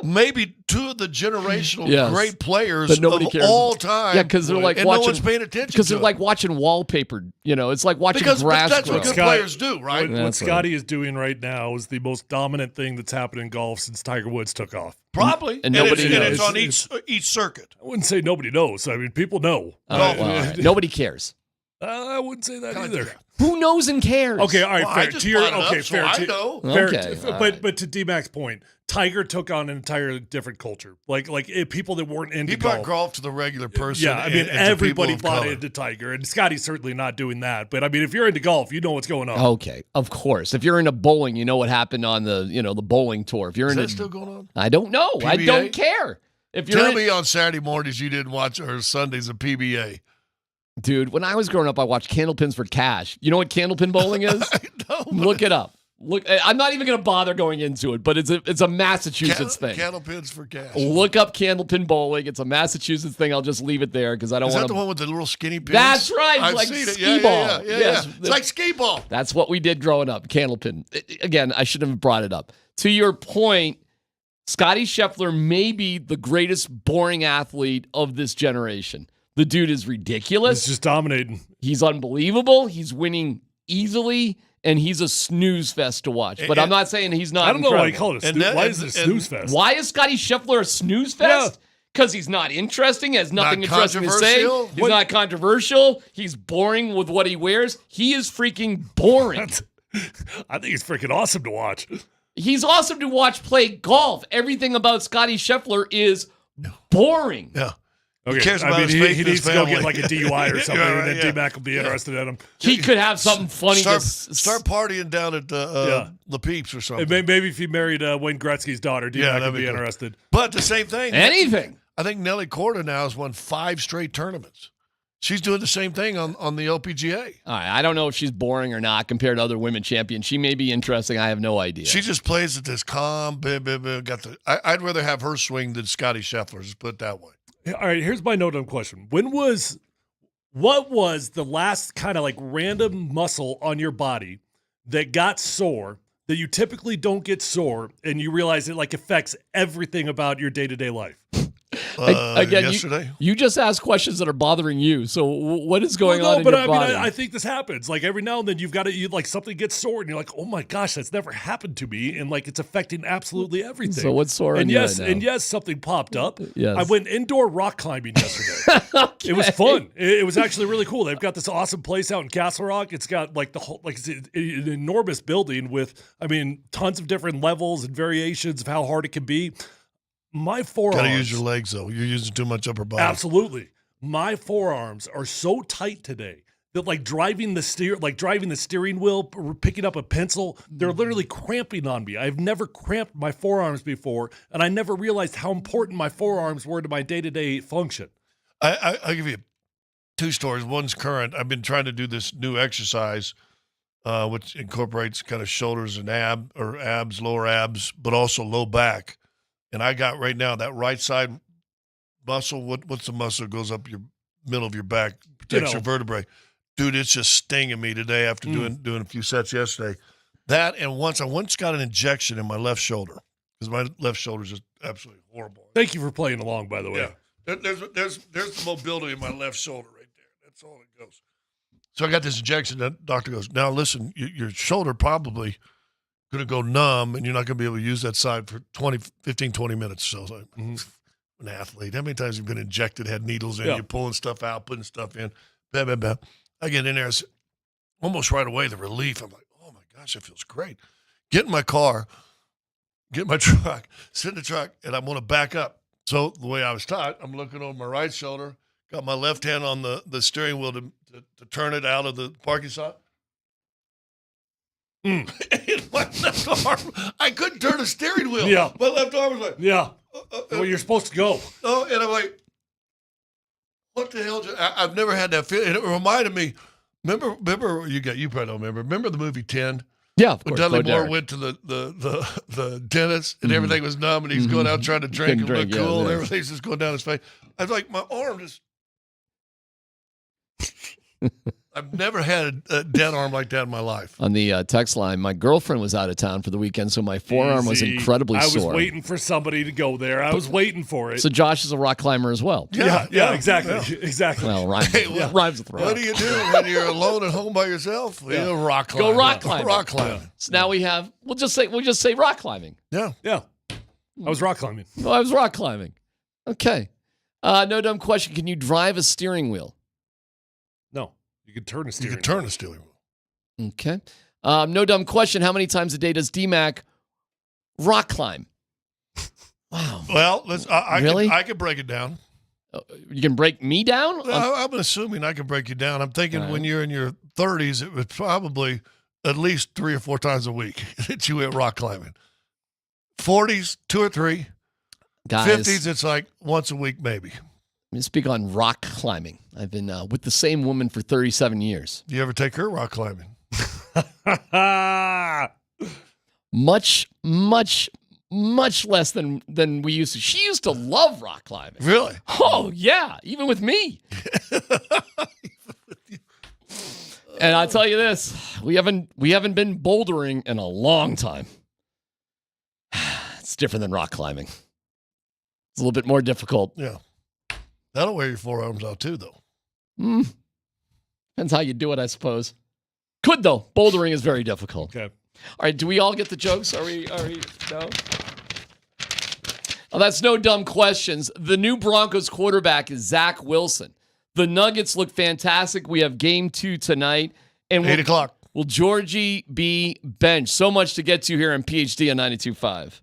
Speaker 23: maybe 2 of the generational great players of all time.
Speaker 8: Yeah, because they're like watching.
Speaker 23: No one's paying attention.
Speaker 8: Because they're like watching wallpaper. It's like watching grass
Speaker 23: that's
Speaker 8: grow.
Speaker 23: what good players do, right?
Speaker 9: What Scotty is doing right now is the most dominant thing that's happened in golf since Tiger Woods took off.
Speaker 23: Probably, and nobody knows. It's on each circuit.
Speaker 9: I wouldn't say nobody knows. I mean, people know.
Speaker 8: Nobody cares.
Speaker 9: I wouldn't say that either.
Speaker 8: Who knows and cares?
Speaker 9: Okay, all right,
Speaker 23: well,
Speaker 9: fair.
Speaker 23: To your fair. I know.
Speaker 9: But to D-Mac's point, Tiger took on an entire different culture. Like people that weren't into golf.
Speaker 23: He brought golf to the regular person.
Speaker 9: Yeah, I mean, everybody bought into Tiger, and Scotty's certainly not doing that. But I mean, if you're into golf, you know what's going on.
Speaker 8: Okay, of course. If you're into bowling, you know what happened on the bowling tour. If you're
Speaker 23: Is
Speaker 8: into,
Speaker 23: that still going on?
Speaker 8: I don't know.
Speaker 23: PBA?
Speaker 8: I don't care. If you're
Speaker 23: Tell me on Saturday mornings you didn't watch or Sundays of PBA.
Speaker 8: Dude, when I was growing up, I watched Candlepins for Cash. You know what candlepin bowling is?
Speaker 23: No,
Speaker 8: Look it up. Look, I'm not even going to bother going into it, but it's a Massachusetts thing.
Speaker 23: Candlepins for cash.
Speaker 8: Look up candlepin bowling. It's a Massachusetts thing. I'll just leave it there because I don't want to.
Speaker 23: Is that the one with the little skinny pins?
Speaker 8: That's right.
Speaker 23: I've
Speaker 8: like
Speaker 23: seen it.
Speaker 8: skee ball.
Speaker 23: Yeah.
Speaker 8: Yes.
Speaker 23: It's like skee ball.
Speaker 8: That's what we did growing up. Candlepin. Again, I shouldn't have brought it up. To your point, Scottie Scheffler may be the greatest boring athlete of this generation. The dude is ridiculous.
Speaker 9: He's just dominating.
Speaker 8: He's unbelievable. He's winning easily. And he's a snooze fest to watch. But I'm not saying he's not.
Speaker 9: I don't know
Speaker 8: incredible.
Speaker 9: why you call it a snooze. Why is it a snooze fest?
Speaker 8: Why is Scottie Scheffler a snooze fest? Because he's not interesting, has nothing interesting to say. He's not controversial. He's boring with what he wears. He is freaking boring.
Speaker 9: I think he's freaking awesome to watch.
Speaker 8: He's awesome to watch play golf. Everything about Scottie Scheffler is boring.
Speaker 23: Yeah.
Speaker 9: Okay.
Speaker 23: He cares about his faith
Speaker 9: he
Speaker 23: and
Speaker 9: needs
Speaker 23: his
Speaker 9: to go
Speaker 23: family.
Speaker 9: get like a DUI or something,
Speaker 23: Yeah, right,
Speaker 9: and then D-Mac will be interested in him.
Speaker 8: He could have something funny.
Speaker 23: Start partying down at the Peeps or something.
Speaker 9: And maybe if he married Wayne Gretzky's daughter, D-Mac would be
Speaker 23: cool.
Speaker 9: interested.
Speaker 23: But the same thing.
Speaker 8: Anything.
Speaker 23: I think Nelly Korda now has won 5 straight tournaments. She's doing the same thing on the LPGA.
Speaker 8: All right, I don't know if she's boring or not compared to other women champions. She may be interesting. I have no idea.
Speaker 23: She just plays at this calm. I'd rather have her swing than Scottie Scheffler. Just put it that way.
Speaker 9: All right, here's my no-dumb question. What was the last kind of like random muscle on your body that got sore that you typically don't get sore and you realize it like affects everything about your day-to-day life?
Speaker 8: Again,
Speaker 23: yesterday.
Speaker 8: You just ask questions that are bothering you. So what is going on in your body?
Speaker 9: I think this happens. Like every now and then, like something gets sore, and you're like, "Oh my gosh, that's never happened to me," and like it's affecting absolutely everything.
Speaker 8: So what's sore on you right now?
Speaker 9: And yes, something popped up.
Speaker 8: Yes.
Speaker 9: I went indoor rock climbing yesterday.
Speaker 8: Okay.
Speaker 9: It was fun. It was actually really cool. They've got this awesome place out in Castle Rock. It's got like it's an enormous building with, tons of different levels and variations of how hard it can be. My forearms.
Speaker 23: Got to use your legs though. You're using too much upper body.
Speaker 9: Absolutely. My forearms are so tight today that like driving the steering wheel, picking up a pencil, they're literally cramping on me. I've never cramped my forearms before, and I never realized how important my forearms were to my day-to-day function.
Speaker 23: I'll give you 2 stories. One's current. I've been trying to do this new exercise, which incorporates kind of shoulders and abs, lower abs, but also low back. And I got right now that right side muscle. What's the muscle that goes up your middle of your back, protects your vertebrae? Dude, it's just stinging me today after doing a few sets yesterday. That and once got an injection in my left shoulder because my left shoulder is just absolutely horrible.
Speaker 9: Thank you for playing along, by the way.
Speaker 23: Yeah, there's the mobility in my left shoulder right there. That's all it goes. So I got this injection. The doctor goes, now listen, your shoulder probably going to go numb, and you're not going to be able to use that side for 15, 20 minutes. So I was like, an athlete. How many times have you been injected, had needles in, you're pulling stuff out, putting stuff in, blah, blah, blah. I get in there, almost right away, the relief. I'm like, oh, my gosh, it feels great. Get in my car, get in my truck, sit in the truck, and I'm going to back up. So the way I was taught, I'm looking over my right shoulder, got my left hand on the steering wheel to turn it out of the parking spot. My left arm, I couldn't turn the steering wheel.
Speaker 9: Yeah.
Speaker 23: My left arm was like,
Speaker 9: well, you're supposed to go.
Speaker 23: Oh, and I'm like, what the hell? I've never had that feeling. And it reminded me, remember you probably don't remember. Remember the movie 10?
Speaker 8: Yeah, of
Speaker 23: when
Speaker 8: course.
Speaker 23: Dudley Moore went to the dentist and everything was numb and he's going out trying to drink and look cool and everything's just going down his face. I was like, my arm just. I've never had a dead arm like that in my life.
Speaker 8: On the text line, my girlfriend was out of town for the weekend, so my forearm was incredibly sore.
Speaker 9: I was waiting for somebody to go there. I was waiting for it.
Speaker 8: So Josh is a rock climber as well.
Speaker 9: Yeah, exactly. Exactly.
Speaker 8: Well, rhymes with rock.
Speaker 23: What do you do when you're alone at home by yourself? You rock climbing.
Speaker 8: Go rock climbing.
Speaker 23: Rock climbing.
Speaker 8: So now we'll just say rock climbing.
Speaker 23: Yeah.
Speaker 9: I was rock climbing.
Speaker 8: Oh, I was rock climbing. Okay. No dumb question. Can you drive a steering wheel?
Speaker 9: No. You can turn a steering wheel.
Speaker 23: You can turn a steering wheel.
Speaker 8: Okay. No dumb question. How many times a day does D-Mac rock climb? Wow.
Speaker 23: Well, I can break it down.
Speaker 8: You can break me down?
Speaker 23: I'm assuming I can break you down. I'm thinking when you're in your 30s, it was probably at least 3 or 4 times a week that you went rock climbing. 40s, 2 or 3.
Speaker 8: Guys,
Speaker 23: 50s, it's like once a week maybe.
Speaker 8: Let me speak on rock climbing. I've been with the same woman for 37 years.
Speaker 23: Do you ever take her rock climbing?
Speaker 8: Much less than we used to. She used to love rock climbing.
Speaker 23: Really?
Speaker 8: Oh, yeah. Even with me. And I'll tell you this, we haven't been bouldering in a long time. It's different than rock climbing. It's a little bit more difficult.
Speaker 23: Yeah. That'll wear your forearms out too, though.
Speaker 8: Depends how you do it, I suppose. Could, though. Bouldering is very difficult.
Speaker 23: Okay.
Speaker 8: All right, do we all get the jokes? Are we no? Oh, that's no dumb questions. The new Broncos quarterback is Zach Wilson. The Nuggets look fantastic. We have game 2 tonight. And
Speaker 23: 8 o'clock.
Speaker 8: Will Georgie be benched? So much to get to here on PhD on 92.5.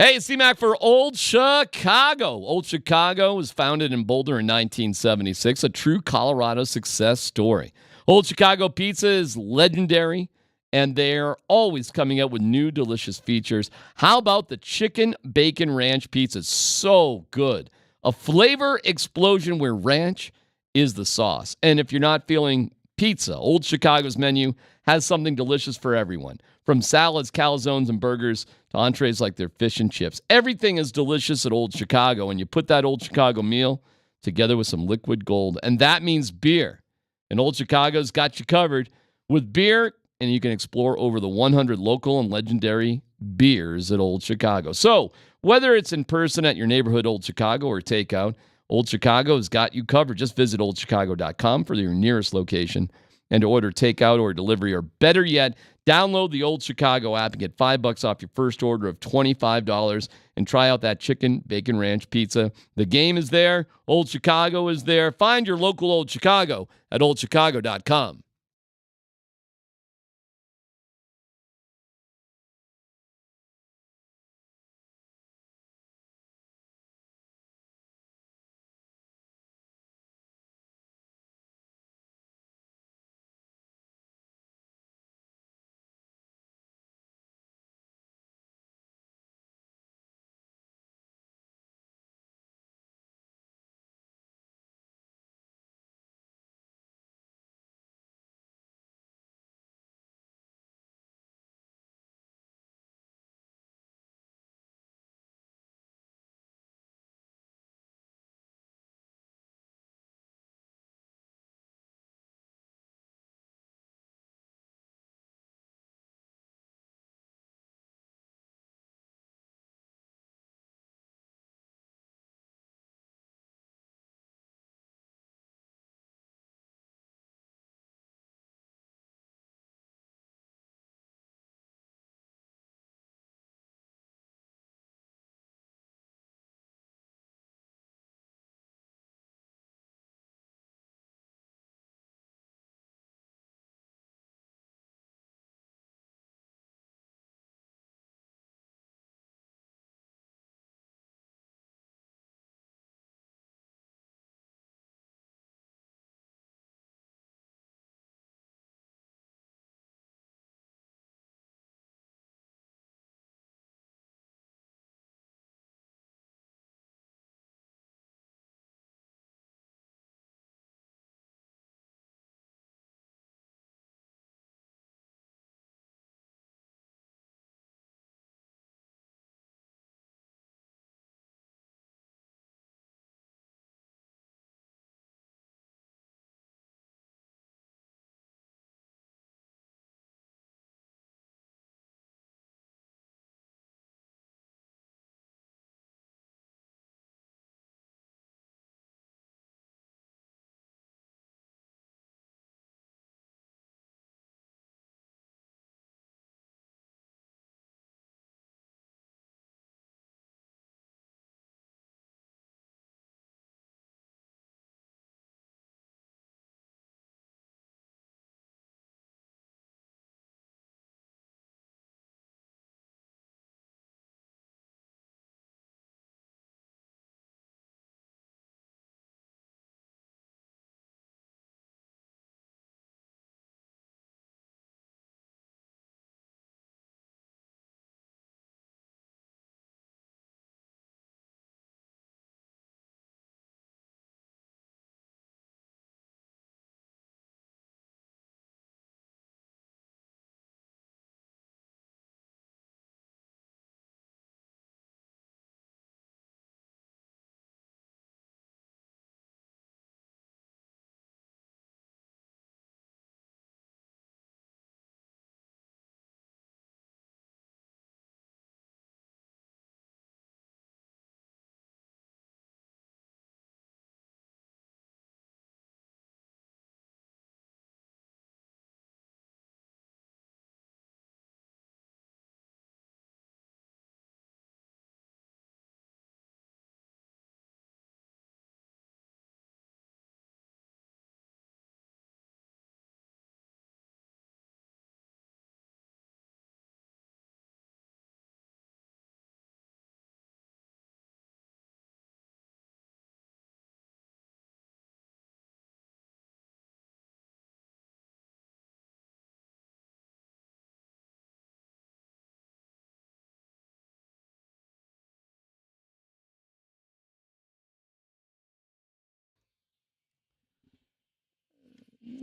Speaker 8: Hey, it's C-Mac for Old Chicago. Old Chicago was founded in Boulder in 1976, a true Colorado success story. Old Chicago pizza is legendary, and they're always coming up with new delicious features. How about the chicken bacon ranch pizza? So good. A flavor explosion where ranch is the sauce. And if you're not feeling pizza, Old Chicago's menu has something delicious for everyone. From salads, calzones, and burgers to entrees like their fish and chips. Everything is delicious at Old Chicago, and you put that Old Chicago meal together with some liquid gold, and that means beer. And Old Chicago's got you covered with beer, and you can explore over the 100 local and legendary beers at Old Chicago. So whether it's in person at your neighborhood Old Chicago or takeout, Old Chicago has got you covered. Just visit oldchicago.com for your nearest location and to order takeout or delivery, or better yet, download the Old Chicago app and get $5 off your first order of $25 and try out that chicken bacon ranch pizza. The game is there. Old Chicago is there. Find your local Old Chicago at oldchicago.com.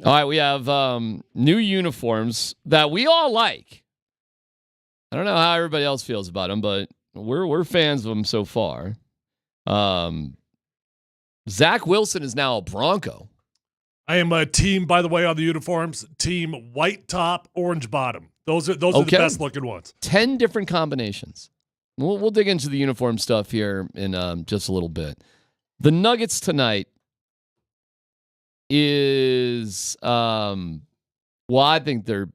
Speaker 8: All right, we have new uniforms that we all like. I don't know how everybody else feels about them, but we're fans of them so far. Zach Wilson is now a Bronco.
Speaker 9: I am a team, by the way, on the uniforms. Team white top, orange bottom. Those are the best looking ones.
Speaker 8: 10 different combinations. We'll dig into the uniform stuff here in just a little bit. The Nuggets tonight is I think they're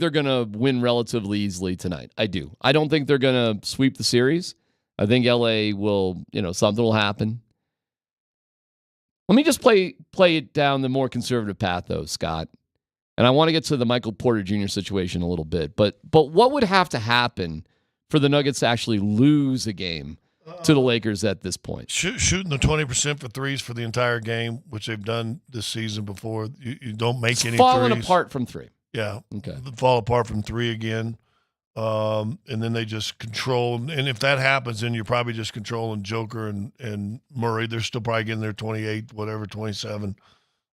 Speaker 8: gonna win relatively easily tonight. I do. I don't think they're gonna sweep the series. I think LA will, something will happen. Let me just play it down the more conservative path though, Scott. And I want to get to the Michael Porter Jr. situation a little bit. But what would have to happen for the Nuggets to actually lose a game to the Lakers at this point?
Speaker 23: Shooting the 20% for threes for the entire game, which they've done this season before. You don't make any
Speaker 8: falling
Speaker 23: threes.
Speaker 8: Apart from three.
Speaker 23: Yeah.
Speaker 8: Okay.
Speaker 23: Fall apart from three again. And then they just control. And if that happens, then you're probably just controlling Joker and Murray. They're still probably getting their 28, whatever, 27.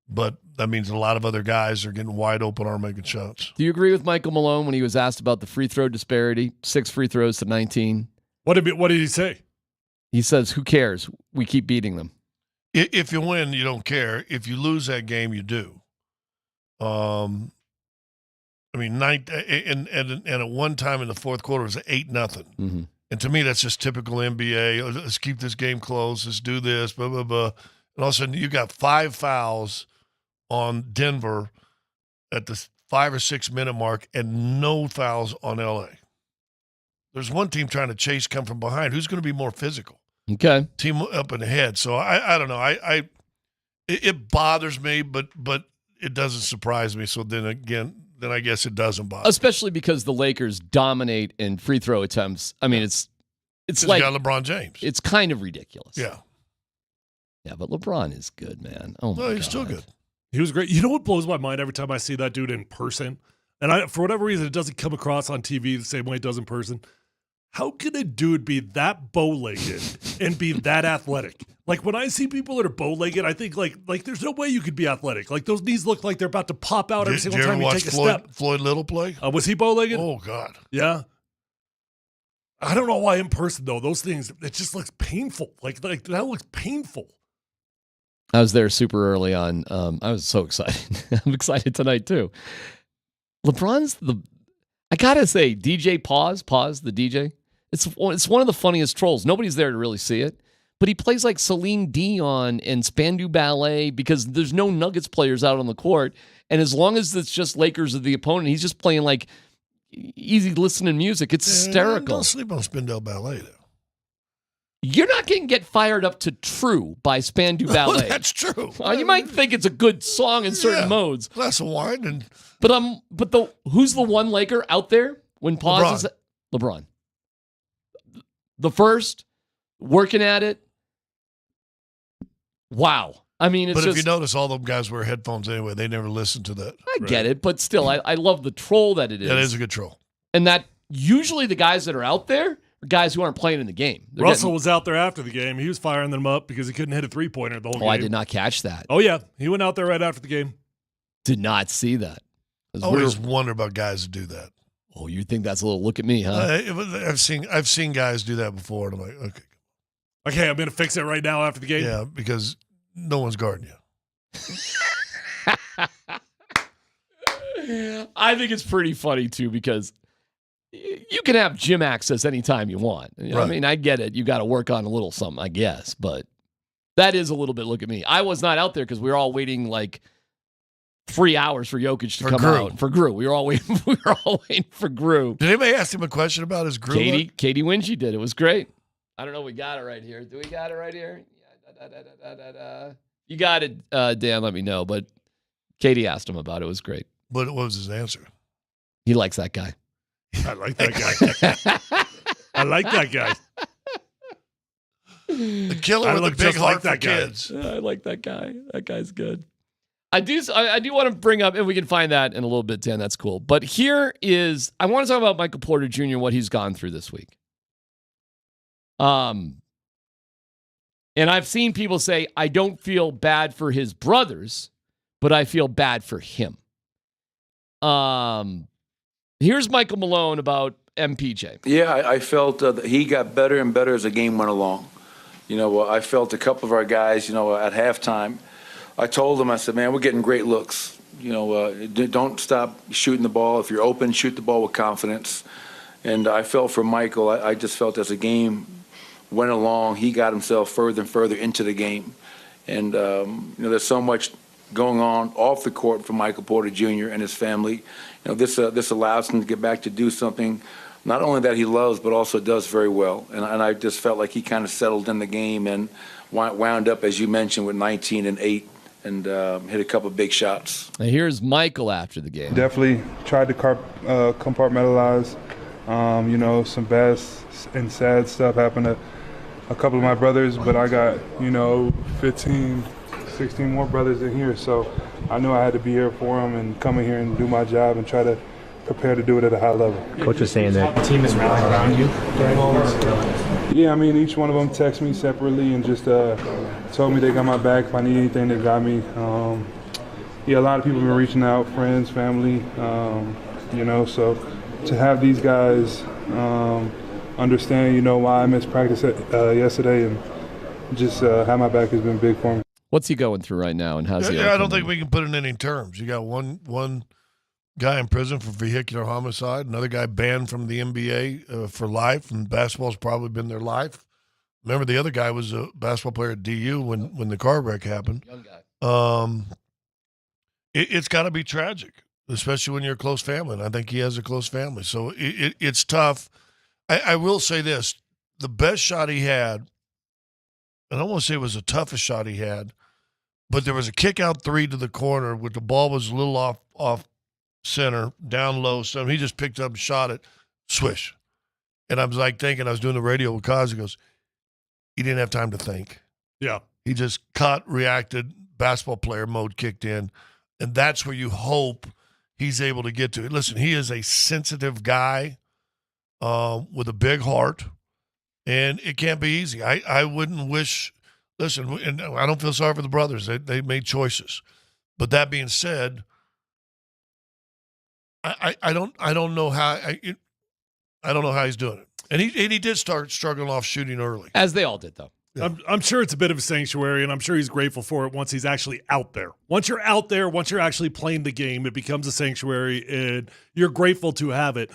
Speaker 23: But that means a lot of other guys are getting wide open, aren't making shots.
Speaker 8: Do you agree with Michael Malone when he was asked about the free throw disparity? 6 free throws to 19.
Speaker 9: What did he say?
Speaker 8: He says, who cares? We keep beating them.
Speaker 23: If you win, you don't care. If you lose that game, you do. And at one time in the fourth quarter, it was 8-0.
Speaker 8: Mm-hmm.
Speaker 23: And to me, that's just typical NBA. Let's keep this game close. Let's do this, blah, blah, blah. And all of a sudden, you got 5 fouls on Denver at the 5 or 6 minute mark and no fouls on LA. There's one team trying to chase, come from behind. Who's going to be more physical?
Speaker 8: Okay.
Speaker 23: Team up in the head. So I don't know. It bothers me, but it doesn't surprise me. So then I guess it doesn't bother.
Speaker 8: Especially because the Lakers dominate in free throw attempts. I mean, it's like
Speaker 23: got LeBron James.
Speaker 8: It's kind of ridiculous.
Speaker 23: Yeah.
Speaker 8: Yeah, but LeBron is good, man. Oh my God.
Speaker 23: He's still good.
Speaker 9: He was great. You know what blows my mind every time I see that dude in person? And for whatever reason, it doesn't come across on TV the same way it does in person. How can a dude be that bow-legged and be that athletic? Like, when I see people that are bow-legged, I think, like there's no way you could be athletic. Like, those knees look like they're about to pop out every single time you take a step.
Speaker 23: Floyd Little play?
Speaker 9: Was he bow-legged?
Speaker 23: Oh, God.
Speaker 9: Yeah. I don't know why in person, though. Those things, it just looks painful. Like that looks painful.
Speaker 8: I was there super early on. I was so excited. I'm excited tonight, too. LeBron's I got to say, DJ Pause, the DJ. It's one of the funniest trolls. Nobody's there to really see it. But he plays like Celine Dion and Spandau Ballet because there's no Nuggets players out on the court. And as long as it's just Lakers of the opponent, he's just playing like easy listening music. It's hysterical.
Speaker 23: Don't sleep on Spandau Ballet, though.
Speaker 8: You're not going to get fired up to True by Spandau Ballet.
Speaker 23: That's true.
Speaker 8: You might think it's a good song in certain modes.
Speaker 23: Glass of wine and.
Speaker 8: But who's the one Laker out there when Pause is LeBron? The first, working at it. Wow. I mean, it's
Speaker 23: if you notice, all them guys wear headphones anyway. They never listen to that.
Speaker 8: I get it, but still, I love the troll that it is.
Speaker 23: That is a good troll.
Speaker 8: And that usually the guys that are out there are guys who aren't playing in the game.
Speaker 9: Russell was out there after the game. He was firing them up because he couldn't hit a three-pointer the whole game.
Speaker 8: I did not catch that.
Speaker 9: Oh, yeah. He went out there right after the game.
Speaker 8: Did not see that.
Speaker 23: I always wonder about guys who do that.
Speaker 8: Oh, you think that's a little look at me, huh?
Speaker 23: I've seen guys do that before, and I'm like,
Speaker 9: okay, I'm going to fix it right now after the game?
Speaker 23: Yeah, because no one's guarding you.
Speaker 8: I think it's pretty funny, too, because you can have gym access anytime you want. You know what I mean, I get it. You got to work on a little something, I guess, but that is a little bit look at me. I was not out there because we were all waiting like 3 hours for Jokic to come out. For Gru. We were all waiting for Gru.
Speaker 23: Did anybody ask him a question about his Gru?
Speaker 8: Katie Winchie did. It was great. I don't know. We got it right here. Do we got it right here? You got it, Dan. Let me know. But Katie asked him about it. It was great.
Speaker 23: But what was his answer?
Speaker 8: He likes that guy.
Speaker 9: I like that guy. I like that guy.
Speaker 23: The killer with a big heart for kids.
Speaker 8: I like that guy. That guy's good. I do want to bring up, and we can find that in a little bit, Dan. That's cool. But here is, I want to talk about Michael Porter Jr., what he's gone through this week. And I've seen people say, I don't feel bad for his brothers but I feel bad for him. Here's Michael Malone about MPJ.
Speaker 15: Yeah, I felt that he got better and better as the game went along. I felt a couple of our guys, at halftime, I told them, I said, man, we're getting great looks. Don't stop shooting the ball. If you're open, shoot the ball with confidence. And I felt for Michael, I just felt as the game went along, he got himself further and further into the game. And, there's so much going on off the court for Michael Porter Jr. and his family. This allows him to get back to do something not only that he loves, but also does very well. And I just felt like he kind of settled in the game and wound up, as you mentioned, with 19 and 8 and hit a couple of big shots.
Speaker 8: Now here's Michael after the game.
Speaker 16: Definitely tried to compartmentalize. Some bad and sad stuff happened to a couple of my brothers, but I got, 15, 16 more brothers in here. So I knew I had to be here for them and come in here and do my job and try to prepare to do it at a high level.
Speaker 3: Coach was saying that the team is rallying around you during all this.
Speaker 16: Yeah, each one of them texted me separately and just told me they got my back. If I need anything, they got me. A lot of people have been reaching out, friends, family, so to have these guys understand, why I missed practice yesterday and just have my back has been big for me.
Speaker 8: What's he going through right now, and how's he?
Speaker 23: I don't think we can put it in any terms. You got one guy in prison for vehicular homicide, another guy banned from the NBA for life, and basketball's probably been their life. Remember, the other guy was a basketball player at DU when the car wreck happened.
Speaker 8: Young guy.
Speaker 23: It's got to be tragic, especially when you're a close family, and I think he has a close family. So it's tough. I will say this, the best shot he had, and I don't want to say it was the toughest shot he had, but there was a kick-out three to the corner where the ball was a little off center, down low. So he just picked up and shot it, swish. And I was thinking, I was doing the radio with Kaz. He goes, he didn't have time to think.
Speaker 9: Yeah.
Speaker 23: He just cut, reacted, basketball player mode kicked in. And that's where you hope he's able to get to. Listen, he is a sensitive guy with a big heart, and it can't be easy. I wouldn't wish – listen, and I don't feel sorry for the brothers. They made choices. But that being said, I don't know how he's doing it. And he did start struggling off shooting early.
Speaker 8: As they all did, though.
Speaker 9: Yeah. I'm sure it's a bit of a sanctuary, and I'm sure he's grateful for it once he's actually out there. Once you're out there, once you're actually playing the game, it becomes a sanctuary, and you're grateful to have it.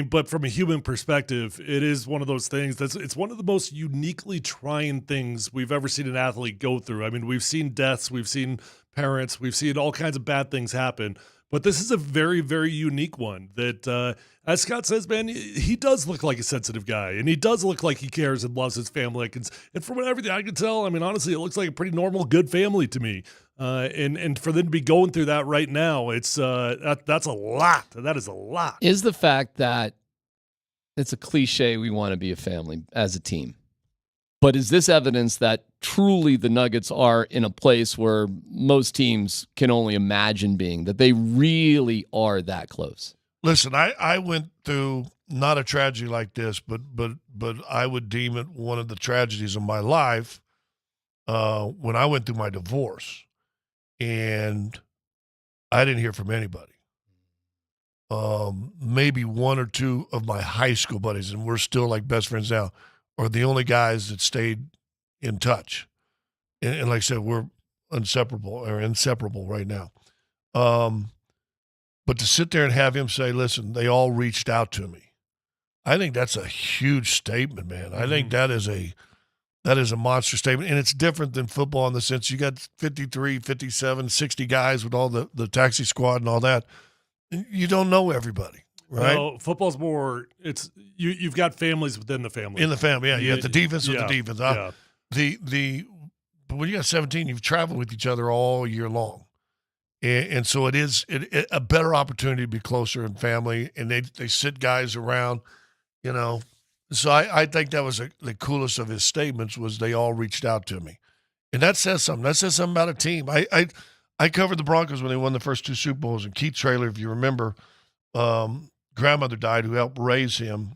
Speaker 9: But from a human perspective, it is one of those things it's one of the most uniquely trying things we've ever seen an athlete go through. We've seen deaths, we've seen parents, we've seen all kinds of bad things happen. But this is a very, very unique one that, as Scott says, man, he does look like a sensitive guy, and he does look like he cares and loves his family. And from everything I can tell, honestly, it looks like a pretty normal, good family to me. And for them to be going through that right now, it's that's a lot. That is a lot.
Speaker 8: Is the fact that it's a cliche we want to be a family as a team. But is this evidence that truly the Nuggets are in a place where most teams can only imagine being, that they really are that close?
Speaker 23: Listen, I went through not a tragedy like this, but I would deem it one of the tragedies of my life when I went through my divorce. And I didn't hear from anybody. Maybe one or two of my high school buddies, and we're still like best friends now, are the only guys that stayed in touch. And like I said, we're inseparable right now. But to sit there and have him say, listen, they all reached out to me. I think that's a huge statement, man. I think that is a monster statement. And it's different than football in the sense you got 53, 57, 60 guys with all the taxi squad and all that. You don't know everybody. Right.
Speaker 9: Well, football's more. It's you've got families within the family.
Speaker 23: In the family, yeah. You have the defense with the defense.
Speaker 9: Yeah.
Speaker 23: But when you got 17, you've traveled with each other all year long, and so it is a better opportunity to be closer in family. And they sit guys around, So I think that was the coolest of his statements was they all reached out to me, and that says something. That says something about a team. I covered the Broncos when they won the first two Super Bowls, and Keith Traylor, if you remember. Grandmother died who helped raise him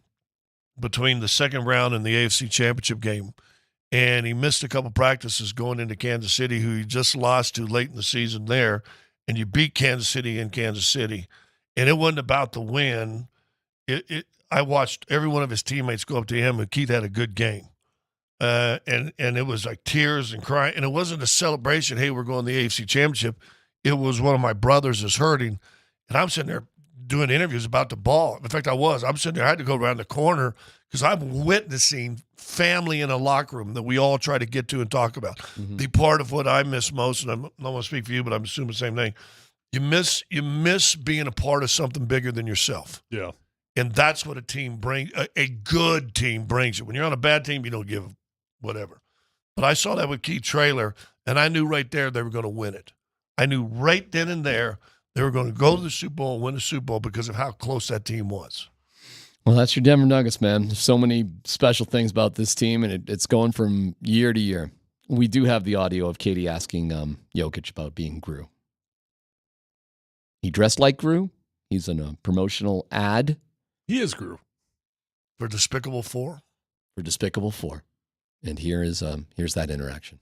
Speaker 23: between the second round and the AFC Championship game. and he missed a couple practices going into Kansas City, who he just lost to late in the season there, and you beat Kansas City in Kansas City. And it wasn't about the win. I watched every one of his teammates go up to him, and Keith had a good game. And it was like tears and crying. And it wasn't a celebration, hey, we're going to the AFC Championship. It was one of my brothers is hurting. And I'm sitting there doing interviews about the ball. In fact, I'm sitting there. I had to go around the corner because I'm witnessing family in a locker room that we all try to get to and talk about. Mm-hmm. The part of what I miss most, and I don't want to speak for you, but I'm assuming the same thing. You miss being a part of something bigger than yourself.
Speaker 9: Yeah.
Speaker 23: And that's what a team brings. A good team brings you. When you're on a bad team, you don't give whatever. But I saw that with Keith Traylor, and I knew right there they were going to win it. I knew right then and there they were going to go to the Super Bowl and win the Super Bowl because of how close that team was.
Speaker 8: Well, that's your Denver Nuggets, man. There's so many special things about this team, and it's going from year to year. We do have the audio of Katie asking Jokic about being Gru. He dressed like Gru. He's in a promotional ad.
Speaker 9: He is Gru.
Speaker 23: For Despicable 4?
Speaker 8: For Despicable 4. And here's that interaction.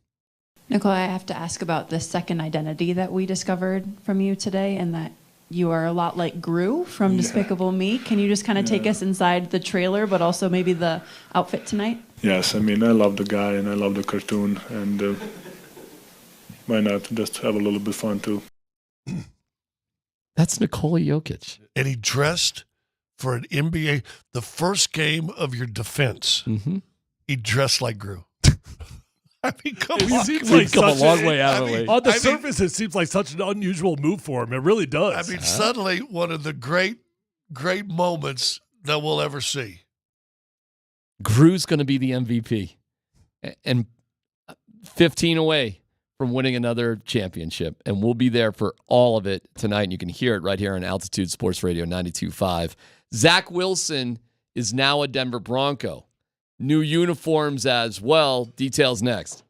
Speaker 17: Nicole, I have to ask about the second identity that we discovered from you today, and that you are a lot like Gru from Despicable Me. Can you just kind of take us inside the trailer, but also maybe the outfit tonight?
Speaker 18: Yes, I mean, I love the guy and I love the cartoon, and why not just have a little bit fun too?
Speaker 8: That's Nikola Jokic.
Speaker 23: And he dressed for an NBA, the first game of your defense.
Speaker 8: Mm-hmm.
Speaker 23: He dressed like Gru. I mean, come
Speaker 9: it
Speaker 23: on.
Speaker 9: Seems like
Speaker 8: come a long way, haven't we?
Speaker 9: On the surface, it seems like such an unusual move for him. It really does.
Speaker 23: I mean, suddenly one of the great moments that we'll ever see.
Speaker 8: Gru's going to be the MVP. And 15 away from winning another championship. And we'll be there for all of it tonight. And you can hear it right here on Altitude Sports Radio 92.5. Zach Wilson is now a Denver Bronco. New uniforms as well. Details next.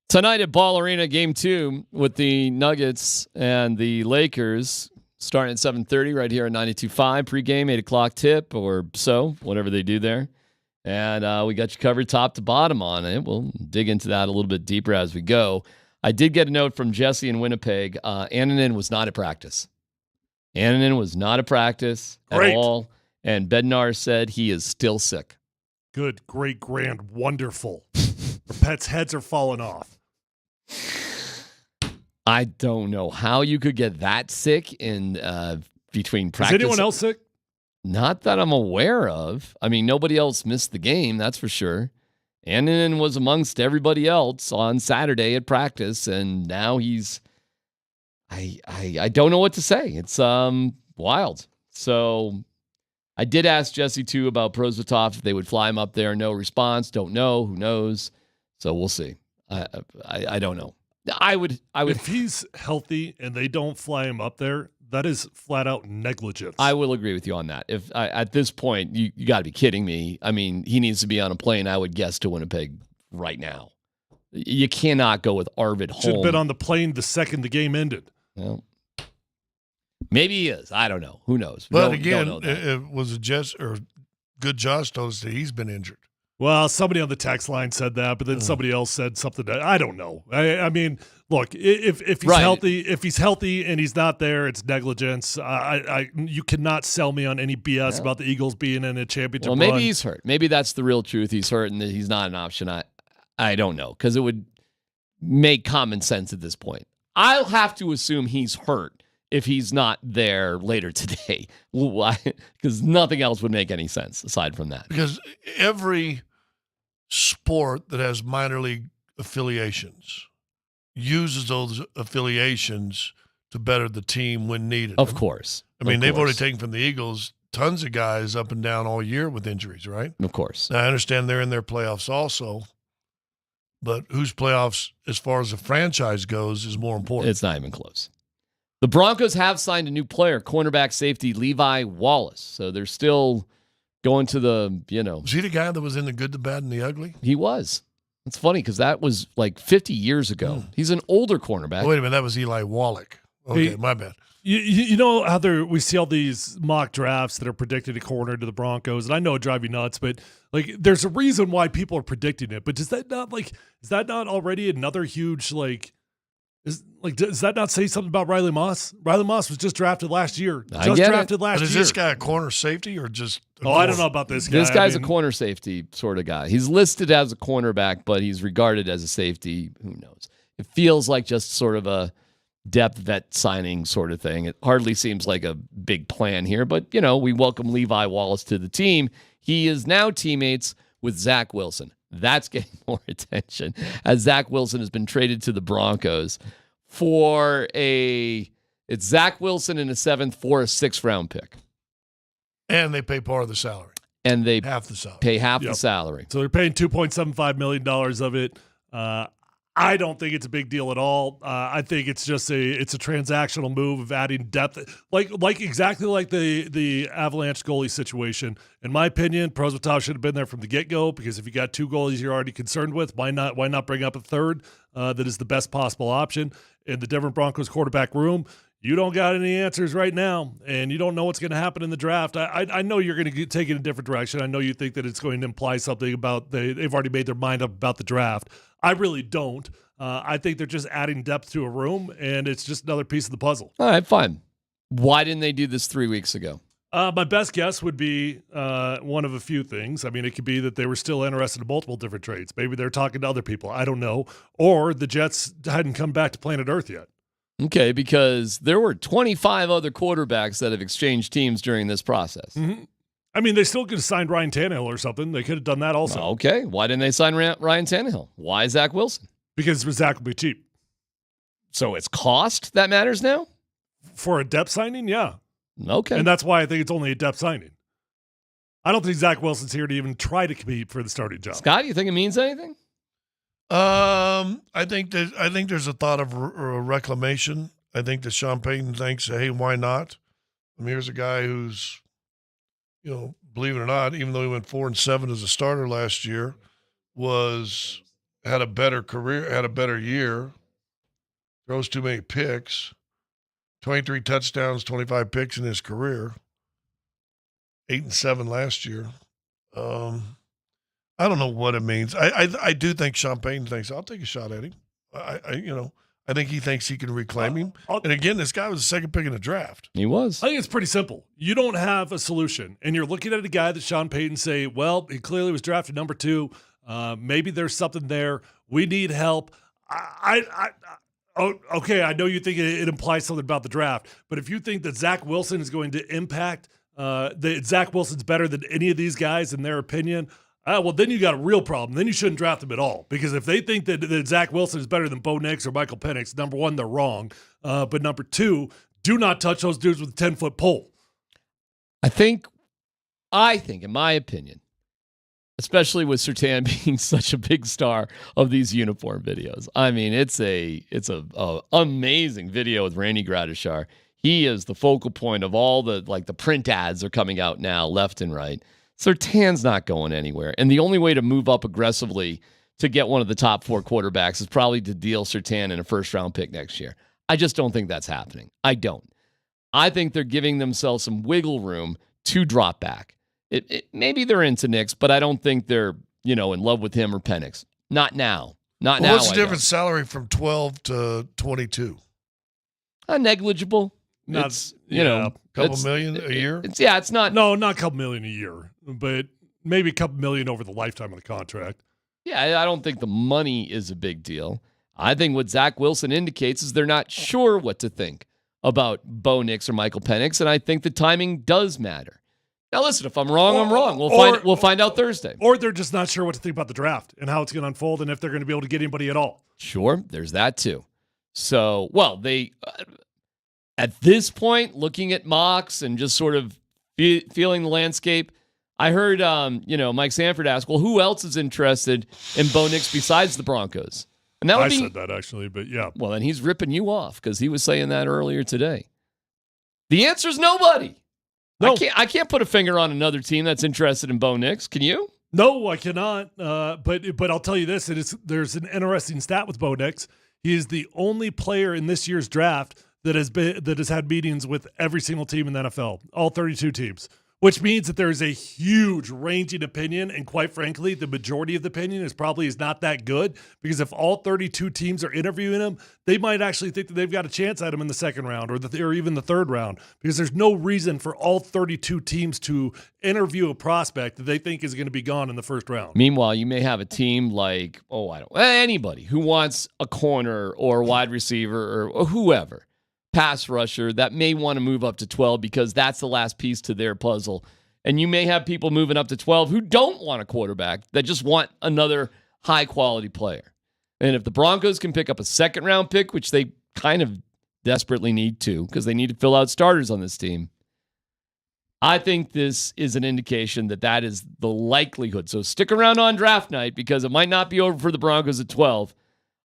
Speaker 8: Tonight at Ball Arena, Game 2 with the Nuggets and the Lakers starting at 7:30 right here at 92.5. Pre-game, 8 o'clock tip or so, whatever they do there. And we got you covered top to bottom on it. We'll dig into that a little bit deeper as we go. I did get a note from Jesse in Winnipeg. Annunen was not at practice. Annunen was not at practice at all. And Bednar said he is still sick.
Speaker 9: Good, great, grand, wonderful. Our pets' heads are falling off.
Speaker 8: I don't know how you could get that sick in between practice.
Speaker 9: Is anyone else sick?
Speaker 8: Not that I'm aware of. I mean, nobody else missed the game, that's for sure. Annunen was amongst everybody else on Saturday at practice, and now he's I don't know what to say. It's wild. So I did ask Jesse too about Prosvetov if they would fly him up there. No response. Don't know. Who knows? So we'll see. I don't know. I would.
Speaker 9: If he's healthy and they don't fly him up there, that is flat out negligence.
Speaker 8: I will agree with you on that. If at this point, you got to be kidding me. I mean, he needs to be on a plane, I would guess, to Winnipeg right now. You cannot go with Arvid Holm.
Speaker 9: Should have been on the plane the second the game ended.
Speaker 8: Well, maybe he is. I don't know. Who knows?
Speaker 23: But again, it was a good Josh told us that he's been injured.
Speaker 9: Well, somebody on the text line said that, but then somebody else said something that I don't know. I mean, look, if he's healthy and he's not there, it's negligence. You cannot sell me on any BS about the Eagles being in a championship.
Speaker 8: Well, maybe
Speaker 9: run.
Speaker 8: he's hurt. Maybe that's the real truth. He's hurt and that he's not an option. I don't know, because it would make common sense at this point. I'll have to assume he's hurt if he's not there later today. Why? Because nothing else would make any sense aside from that.
Speaker 23: Because every sport that has minor league affiliations uses those affiliations to better the team when needed.
Speaker 8: Of course.
Speaker 23: I mean, they've already taken from the Eagles tons of guys up and down all year with injuries, right?
Speaker 8: Of course.
Speaker 23: Now, I understand they're in their playoffs also, but whose playoffs, as far as the franchise goes, is more important?
Speaker 8: It's not even close. The Broncos have signed a new player, cornerback safety Levi Wallace. So they're still going to the,
Speaker 23: Was he the guy that was in the good, the bad, and the ugly?
Speaker 8: He was. It's funny because that was like 50 years ago. He's an older cornerback.
Speaker 23: Oh, wait a minute. That was Eli Wallach. Okay, my bad.
Speaker 9: You know how we see all these mock drafts that are predicted a corner to the Broncos, and I know it drives you nuts, but like there's a reason why people are predicting it. But is that not already another huge does that not say something about Riley Moss? Riley Moss was just drafted last year. But is
Speaker 23: this guy a corner safety or just?
Speaker 9: I don't know about this guy.
Speaker 8: This guy's a corner safety sort of guy. He's listed as a cornerback, but he's regarded as a safety. Who knows? It feels like just sort of a depth vet signing sort of thing. It hardly seems like a big plan here, but we welcome Levi Wallace to the team. He is now teammates with Zach Wilson. That's getting more attention as Zach Wilson has been traded to the Broncos for it's Zach Wilson in a 7th for a 6th round pick.
Speaker 23: And they pay part of the salary.
Speaker 8: And they
Speaker 23: half the salary.
Speaker 8: Pay half the salary.
Speaker 9: So they're paying $2.75 million of it. I don't think it's a big deal at all. I think it's just a transactional move of adding depth, like exactly like the Avalanche goalie situation. In my opinion, Prosvetov should have been there from the get-go, because if you got 2 goalies you're already concerned with, why not bring up a third that is the best possible option in the Denver Broncos quarterback room? You don't got any answers right now, and you don't know what's going to happen in the draft. I know you're going to take it in a different direction. I know you think that it's going to imply something about they've already made their mind up about the draft. I really don't. I think they're just adding depth to a room, and it's just another piece of the puzzle.
Speaker 8: All right, fine. Why didn't they do this 3 weeks ago?
Speaker 9: My best guess would be one of a few things. I mean, it could be that they were still interested in multiple different trades. Maybe they're talking to other people. I don't know. Or the Jets hadn't come back to planet Earth yet.
Speaker 8: Okay, because there were 25 other quarterbacks that have exchanged teams during this process.
Speaker 9: Mm-hmm. I mean, they still could have signed Ryan Tannehill or something. They could have done that also.
Speaker 8: Okay, why didn't they sign Ryan Tannehill? Why Zach Wilson?
Speaker 9: Because Zach will be cheap.
Speaker 8: So it's cost that matters now?
Speaker 9: For a depth signing, yeah.
Speaker 8: Okay.
Speaker 9: And that's why I think it's only a depth signing. I don't think Zach Wilson's here to even try to compete for the starting job.
Speaker 8: Scott, you think it means anything?
Speaker 23: I think there's a thought of reclamation. I think that Sean Payton thinks, hey, why not? I mean, here's a guy who's, believe it or not, even though he went 4-7 as a starter last year, had a better career, had a better year, throws too many picks, 23 touchdowns, 25 picks in his career, 8-7 last year. I don't know what it means. I do think Sean Payton thinks, I'll take a shot at him. I think he thinks he can reclaim him. And again, this guy was the second pick in the draft.
Speaker 8: He was.
Speaker 9: I think it's pretty simple. You don't have a solution, and you're looking at a guy that Sean Payton say, well, he clearly was drafted number 2. Maybe there's something there. We need help. Okay, I know you think it implies something about the draft, but if you think that Zach Wilson is going to impact, that Zach Wilson's better than any of these guys in their opinion, well, then you got a real problem. Then you shouldn't draft him at all, because if they think that Zach Wilson is better than Bo Nix or Michael Penix, number 1, they're wrong. But number 2, do not touch those dudes with a 10-foot pole.
Speaker 8: I think, in my opinion, especially with Surtain being such a big star of these uniform videos. I mean, it's a amazing video with Randy Gradishar. He is the focal point of all the print ads are coming out now, left and right. Surtain's not going anywhere. And the only way to move up aggressively to get one of the top 4 quarterbacks is probably to deal Surtain in a first-round pick next year. I just don't think that's happening. I don't. I think they're giving themselves some wiggle room to drop back. Maybe they're into Nix, but I don't think they're, in love with him or Penix. Not now. Not now.
Speaker 23: What's the different salary from 12 to 22?
Speaker 8: Negligible.
Speaker 23: It's, couple million a year?
Speaker 8: It's not.
Speaker 9: No, not a couple million a year, but maybe a couple million over the lifetime of the contract.
Speaker 8: Yeah, I don't think the money is a big deal. I think what Zach Wilson indicates is they're not sure what to think about Bo Nix or Michael Penix, and I think the timing does matter. Now, listen, if I'm wrong, I'm wrong. We'll find out Thursday.
Speaker 9: Or they're just not sure what to think about the draft and how it's going to unfold and if they're going to be able to get anybody at all.
Speaker 8: Sure, there's that too. So, they at this point, looking at mocks and just sort of feeling the landscape, I heard Mike Sanford ask, well, who else is interested in Bo Nix besides the Broncos? And that would
Speaker 9: I said that actually, but yeah.
Speaker 8: Well, then he's ripping you off because he was saying that earlier today. The answer is nobody. No. I can't put a finger on another team that's interested in Bo Nix. Can you?
Speaker 9: No, I cannot. But I'll tell you this: there's an interesting stat with Bo Nix. He is the only player in this year's draft that has had meetings with every single team in the NFL, all 32 teams. Which means that there is a huge ranging opinion, and quite frankly, the majority of the opinion is not that good, because if all 32 teams are interviewing him, they might actually think that they've got a chance at him in the second round or even the third round, because there's no reason for all 32 teams to interview a prospect that they think is going to be gone in the first round.
Speaker 8: Meanwhile, you may have a team like, anybody who wants a corner or a wide receiver or whoever, pass rusher, that may want to move up to 12 because that's the last piece to their puzzle. And you may have people moving up to 12 who don't want a quarterback, that just want another high-quality player. And if the Broncos can pick up a second-round pick, which they kind of desperately need to because they need to fill out starters on this team, I think this is an indication that is the likelihood. So stick around on draft night because it might not be over for the Broncos at 12.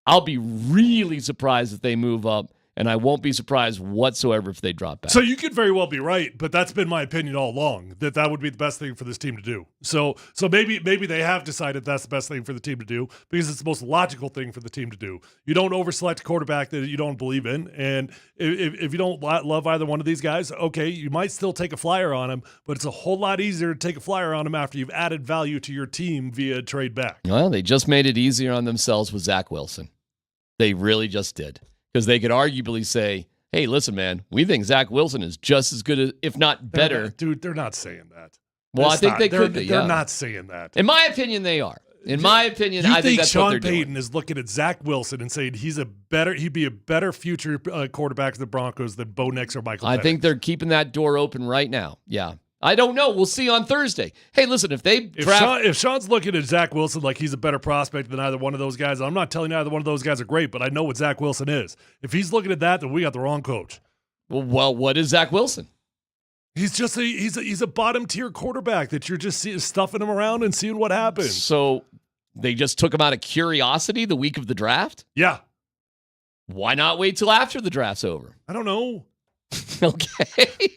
Speaker 8: I'll be really surprised if they move up. And I won't be surprised whatsoever if they drop back.
Speaker 9: So you could very well be right, but that's been my opinion all along, that would be the best thing for this team to do. So maybe they have decided that's the best thing for the team to do because it's the most logical thing for the team to do. You don't overselect a quarterback that you don't believe in, and if you don't love either one of these guys, okay, you might still take a flyer on him, but it's a whole lot easier to take a flyer on him after you've added value to your team via trade back.
Speaker 8: Well, they just made it easier on themselves with Zach Wilson. They really just did. Because they could arguably say, hey, listen, man, we think Zach Wilson is just as good as, if not better.
Speaker 9: They're not saying that.
Speaker 8: Well, I think they could be.
Speaker 9: They're not saying that.
Speaker 8: In my opinion, they are. In my opinion, I think that's
Speaker 9: Sean
Speaker 8: what they're
Speaker 9: Payton
Speaker 8: doing.
Speaker 9: is looking at Zach Wilson and saying he'd be a better future quarterback for the Broncos than Bo Nix or Michael Penix.
Speaker 8: I think they're keeping that door open right now. Yeah. I don't know. We'll see on Thursday. Hey, listen,
Speaker 9: if Sean's looking at Zach Wilson like he's a better prospect than either one of those guys, I'm not telling you either one of those guys are great, but I know what Zach Wilson is. If he's looking at that, then we got the wrong coach.
Speaker 8: Well, what is Zach Wilson?
Speaker 9: He's just he's a bottom tier quarterback that you're just stuffing him around and seeing what happens.
Speaker 8: So they just took him out of curiosity the week of the draft?
Speaker 9: Yeah.
Speaker 8: Why not wait till after the draft's over?
Speaker 9: I don't know.
Speaker 8: Okay.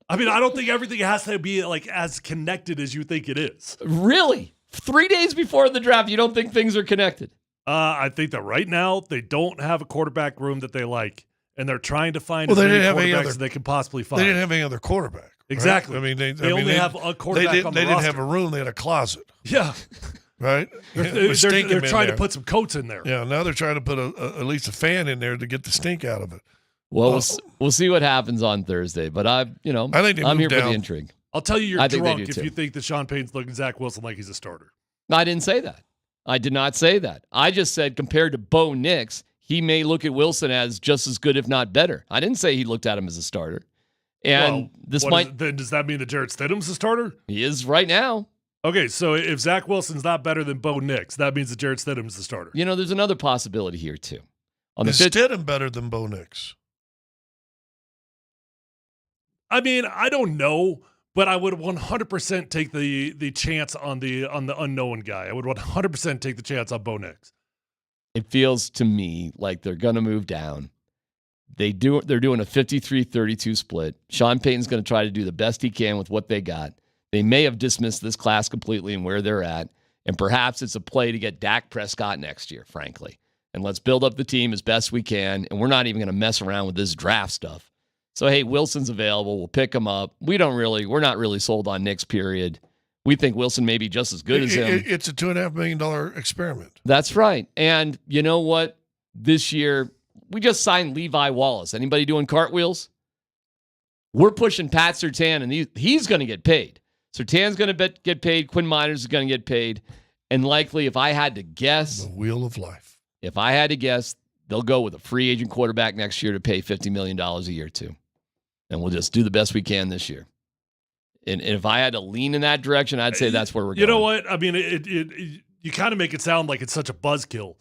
Speaker 9: I mean, I don't think everything has to be like as connected as you think it is.
Speaker 8: Really? 3 days before the draft, you don't think things are connected?
Speaker 9: I think that right now they don't have a quarterback room that they like, and they're trying to find
Speaker 23: Well,
Speaker 9: as
Speaker 23: they
Speaker 9: many
Speaker 23: didn't have any
Speaker 9: quarterbacks
Speaker 23: other-
Speaker 9: as they can possibly find.
Speaker 23: They didn't have any other quarterback. right?
Speaker 9: Exactly.
Speaker 23: I mean,
Speaker 9: they only have a quarterback on the
Speaker 23: They
Speaker 9: roster.
Speaker 23: didn't have a room. They had a closet.
Speaker 9: Yeah.
Speaker 23: Right?
Speaker 9: They're trying to put some coats in there.
Speaker 23: Yeah, now they're trying to put at least a fan in there to get the stink out of it.
Speaker 8: Well, we'll see what happens on Thursday, but
Speaker 23: I think they
Speaker 8: I'm here
Speaker 23: moved
Speaker 8: for
Speaker 23: down.
Speaker 8: the intrigue.
Speaker 9: I'll tell you,
Speaker 8: I
Speaker 9: you're
Speaker 8: think they
Speaker 9: drunk
Speaker 8: do
Speaker 9: if
Speaker 8: too.
Speaker 9: you think that Sean Payton's looking at Zach Wilson like he's a starter.
Speaker 8: I didn't say that. I did not say that. I just said compared to Bo Nix, he may look at Wilson as just as good, if not better. I didn't say he looked at him as a starter. And
Speaker 9: then does that mean that Jarrett Stidham's a starter?
Speaker 8: He is right now.
Speaker 9: Okay, so if Zach Wilson's not better than Bo Nix, that means that Jarrett Stidham's the starter.
Speaker 8: You know, there's another possibility here too.
Speaker 23: Is Stidham better than Bo Nix?
Speaker 9: I mean, I don't know, but I would 100% take the chance on the unknown guy. I would 100% take the chance on Bo Nix.
Speaker 8: It feels to me like they're going to move down. They're doing a 53-32 split. Sean Payton's going to try to do the best he can with what they got. They may have dismissed this class completely and where they're at, and perhaps it's a play to get Dak Prescott next year, frankly. And let's build up the team as best we can, and we're not even going to mess around with this draft stuff. So, hey, Wilson's available. We'll pick him up. We're not really sold on Nix, period. We think Wilson may be just as good as him.
Speaker 23: It's a $2.5 million experiment.
Speaker 8: That's right. And you know what? This year, we just signed Levi Wallace. Anybody doing cartwheels? We're pushing Pat Surtain, and he's going to get paid. Surtain's going to get paid. Quinn Miners is going to get paid. And likely, if I had to guess,
Speaker 23: the wheel of life.
Speaker 8: If I had to guess, they'll go with a free agent quarterback next year to pay $50 million a year to. And we'll just do the best we can this year. And if I had to lean in that direction, I'd say that's where we're going.
Speaker 9: You know what? I mean, you kind of make it sound like it's such a buzzkill.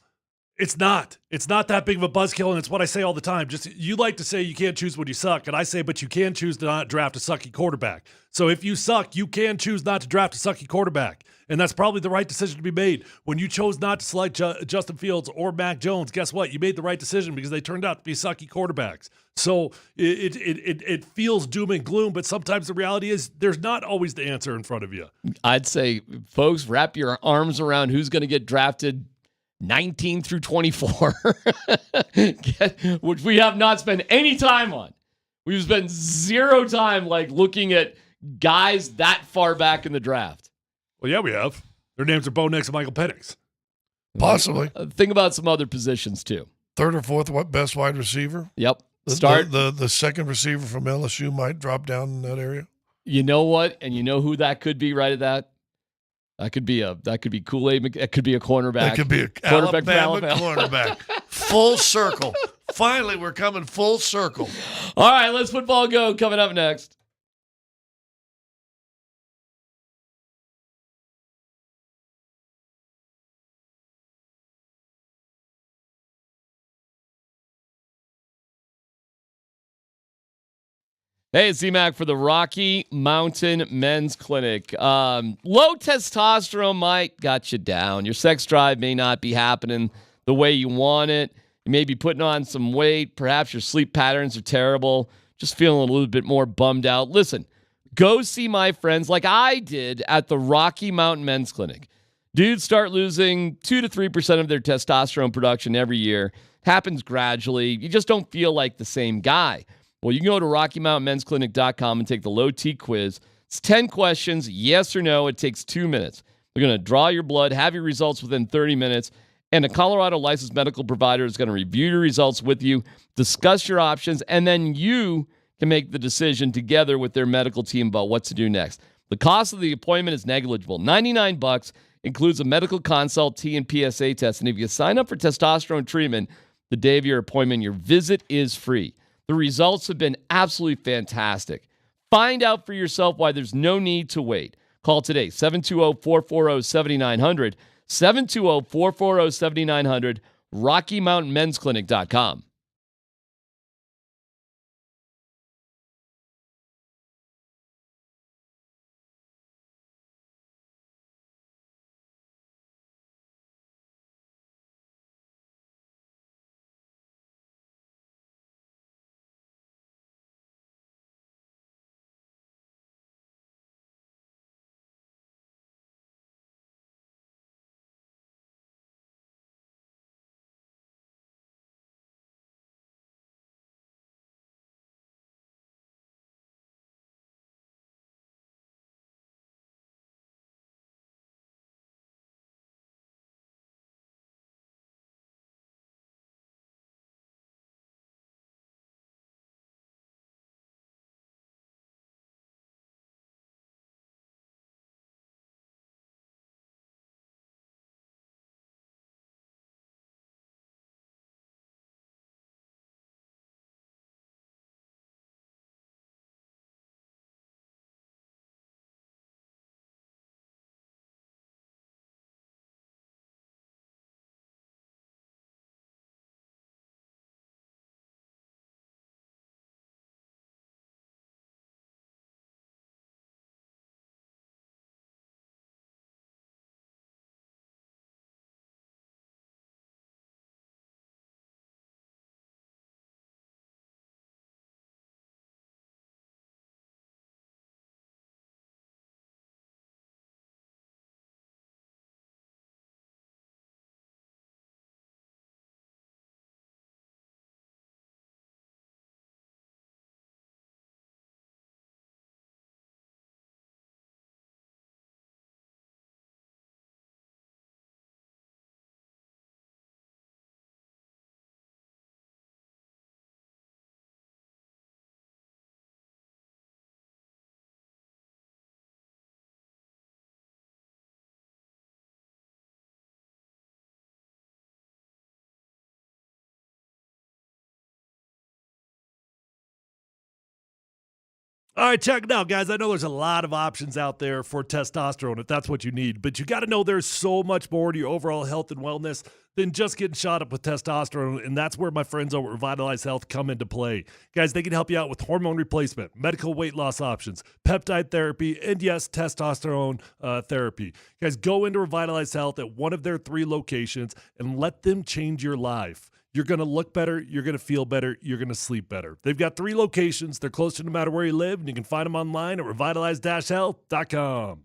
Speaker 9: It's not. It's not that big of a buzzkill, and it's what I say all the time. Just you like to say you can't choose when you suck, and I say, but you can choose to not draft a sucky quarterback. So if you suck, you can choose not to draft a sucky quarterback, and that's probably the right decision to be made. When you chose not to select Justin Fields or Mac Jones, guess what? You made the right decision because they turned out to be sucky quarterbacks. So it feels doom and gloom, but sometimes the reality is there's not always the answer in front of you.
Speaker 8: I'd say, folks, wrap your arms around who's going to get drafted 19 through 24, which we have not spent any time on. We've spent zero time looking at guys that far back in the draft.
Speaker 9: Well, yeah, we have. Their names are Bo Nix and Michael Penix.
Speaker 23: Possibly.
Speaker 8: Think about some other positions too.
Speaker 23: Third or fourth best wide receiver.
Speaker 8: Yep.
Speaker 23: The second receiver from LSU might drop down in that area.
Speaker 8: You know what? And you know who that could be right at that? That could be Kool-Aid. That could be a cornerback.
Speaker 23: That could be a Alabama cornerback. Full circle. Finally, we're coming full circle.
Speaker 8: All right, let's football go. Coming up next. Hey, it's Z-Mac for the Rocky Mountain Men's Clinic. Low testosterone might got you down. Your sex drive may not be happening the way you want it. You may be putting on some weight. Perhaps your sleep patterns are terrible. Just feeling a little bit more bummed out. Listen, go see my friends like I did at the Rocky Mountain Men's Clinic. Dudes start losing 2 to 3% of their testosterone production every year. Happens gradually. You just don't feel like the same guy. Well, you can go to RockyMountainMen'sClinic.com and take the low T quiz. It's 10 questions, yes or no. It takes 2 minutes. They're going to draw your blood, have your results within 30 minutes, and a Colorado licensed medical provider is going to review your results with you, discuss your options, and then you can make the decision together with their medical team about what to do next. The cost of the appointment is negligible. $99 includes a medical consult, T and PSA test, and if you sign up for testosterone treatment the day of your appointment, your visit is free. The results have been absolutely fantastic. Find out for yourself why there's no need to wait. Call today, 720-440-7900, 720-440-7900, RockyMountainMen'sClinic.com.
Speaker 9: All right, check it out, guys. I know there's a lot of options out there for testosterone if that's what you need, but you got to know there's so much more to your overall health and wellness than just getting shot up with testosterone, and that's where my friends over at Revitalize Health come into play. Guys, they can help you out with hormone replacement, medical weight loss options, peptide therapy, and yes, testosterone therapy. Guys, go into Revitalize Health at one of their 3 locations and let them change your life. You're going to look better, you're going to feel better, you're going to sleep better. They've got 3 locations. They're close to no matter where you live, and you can find them online at revitalize-health.com.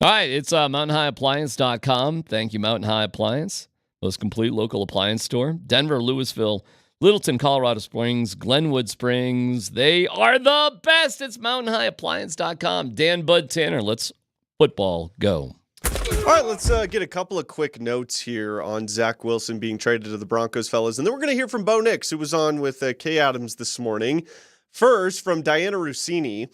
Speaker 9: All right, it's mountainhighappliance.com. Thank you, Mountain High Appliance, most complete local appliance store. Denver, Louisville, Littleton, Colorado Springs, Glenwood Springs. They are the best. It's mountainhighappliance.com. Dan Bud Tanner, let's football go.
Speaker 7: All right, let's get a couple of quick notes here on Zach Wilson being traded to the Broncos, fellas. And then we're going to hear from Bo Nix, who was on with Kay Adams this morning. First, from Diana Rossini.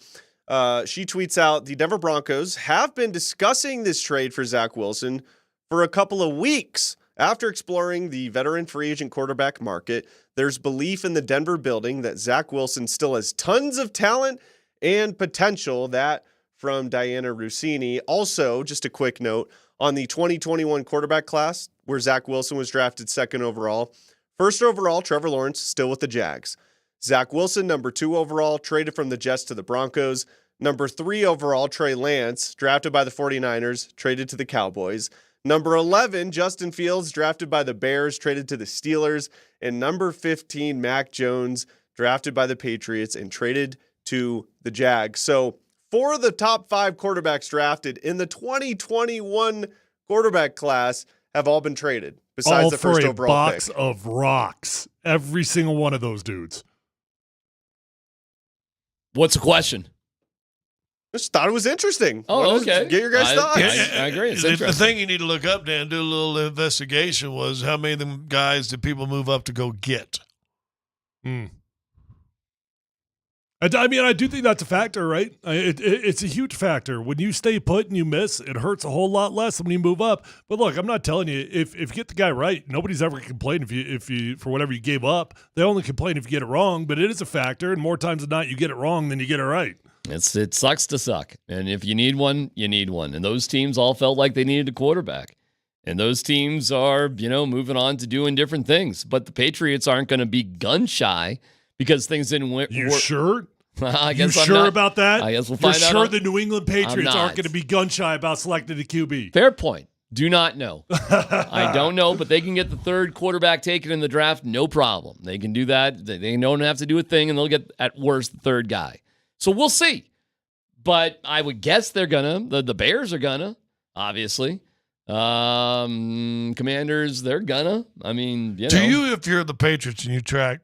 Speaker 7: She tweets out, the Denver Broncos have been discussing this trade for Zach Wilson for a couple of weeks. After exploring the veteran free agent quarterback market, there's belief in the Denver building that Zach Wilson still has tons of talent and potential. That from Diana Rossini. Also, just a quick note on the 2021 quarterback class, where Zach Wilson was drafted 2nd overall. 1st overall, Trevor Lawrence, still with the Jags. Zach Wilson, number 2 overall, traded from the Jets to the Broncos. Number 3 overall, Trey Lance, drafted by the 49ers, traded to the Cowboys. Number 11, Justin Fields, drafted by the Bears, traded to the Steelers. And number 15, Mac Jones, drafted by the Patriots and traded to the Jags. So 4 of the top 5 quarterbacks drafted in the 2021 quarterback class have all been traded, besides
Speaker 9: all
Speaker 7: the first overall
Speaker 9: box
Speaker 7: pick.
Speaker 9: of rocks. Every single one of those dudes.
Speaker 8: What's the question?
Speaker 7: Just thought it was interesting.
Speaker 8: Oh, okay.
Speaker 7: Get your guys' thoughts.
Speaker 8: I agree. It's
Speaker 23: The
Speaker 8: interesting.
Speaker 23: thing you need to look up, Dan, do a little investigation, was how many of them guys did people move up to go get?
Speaker 9: I mean, I do think that's a factor, right? It's a huge factor. When you stay put and you miss, it hurts a whole lot less than when you move up. But look, I'm not telling you, if you get the guy right, nobody's ever complained if you for whatever you gave up. They only complain if you get it wrong, but it is a factor, and more times than not, you get it wrong than you get it right.
Speaker 8: It sucks to suck. And if you need one, you need one. And those teams all felt like they needed a quarterback. And those teams are, moving on to doing different things. But the Patriots aren't going to be gun shy because things didn't work.
Speaker 9: You sure?
Speaker 8: I guess
Speaker 9: you
Speaker 8: I'm
Speaker 9: sure
Speaker 8: not.
Speaker 9: about that?
Speaker 8: I guess we'll find out.
Speaker 9: You're sure the New England Patriots
Speaker 8: I'm
Speaker 9: aren't
Speaker 8: not.
Speaker 9: going to be gun shy about selecting a QB?
Speaker 8: Fair point. Do not know. I don't know, but they can get the third quarterback taken in the draft, no problem. They can do that. They don't have to do a thing, and they'll get, at worst, the third guy. So we'll see. But I would guess they're going to. The Bears are going to, obviously. Commanders, they're going to. I mean,
Speaker 23: Do you, if you're the Patriots and you track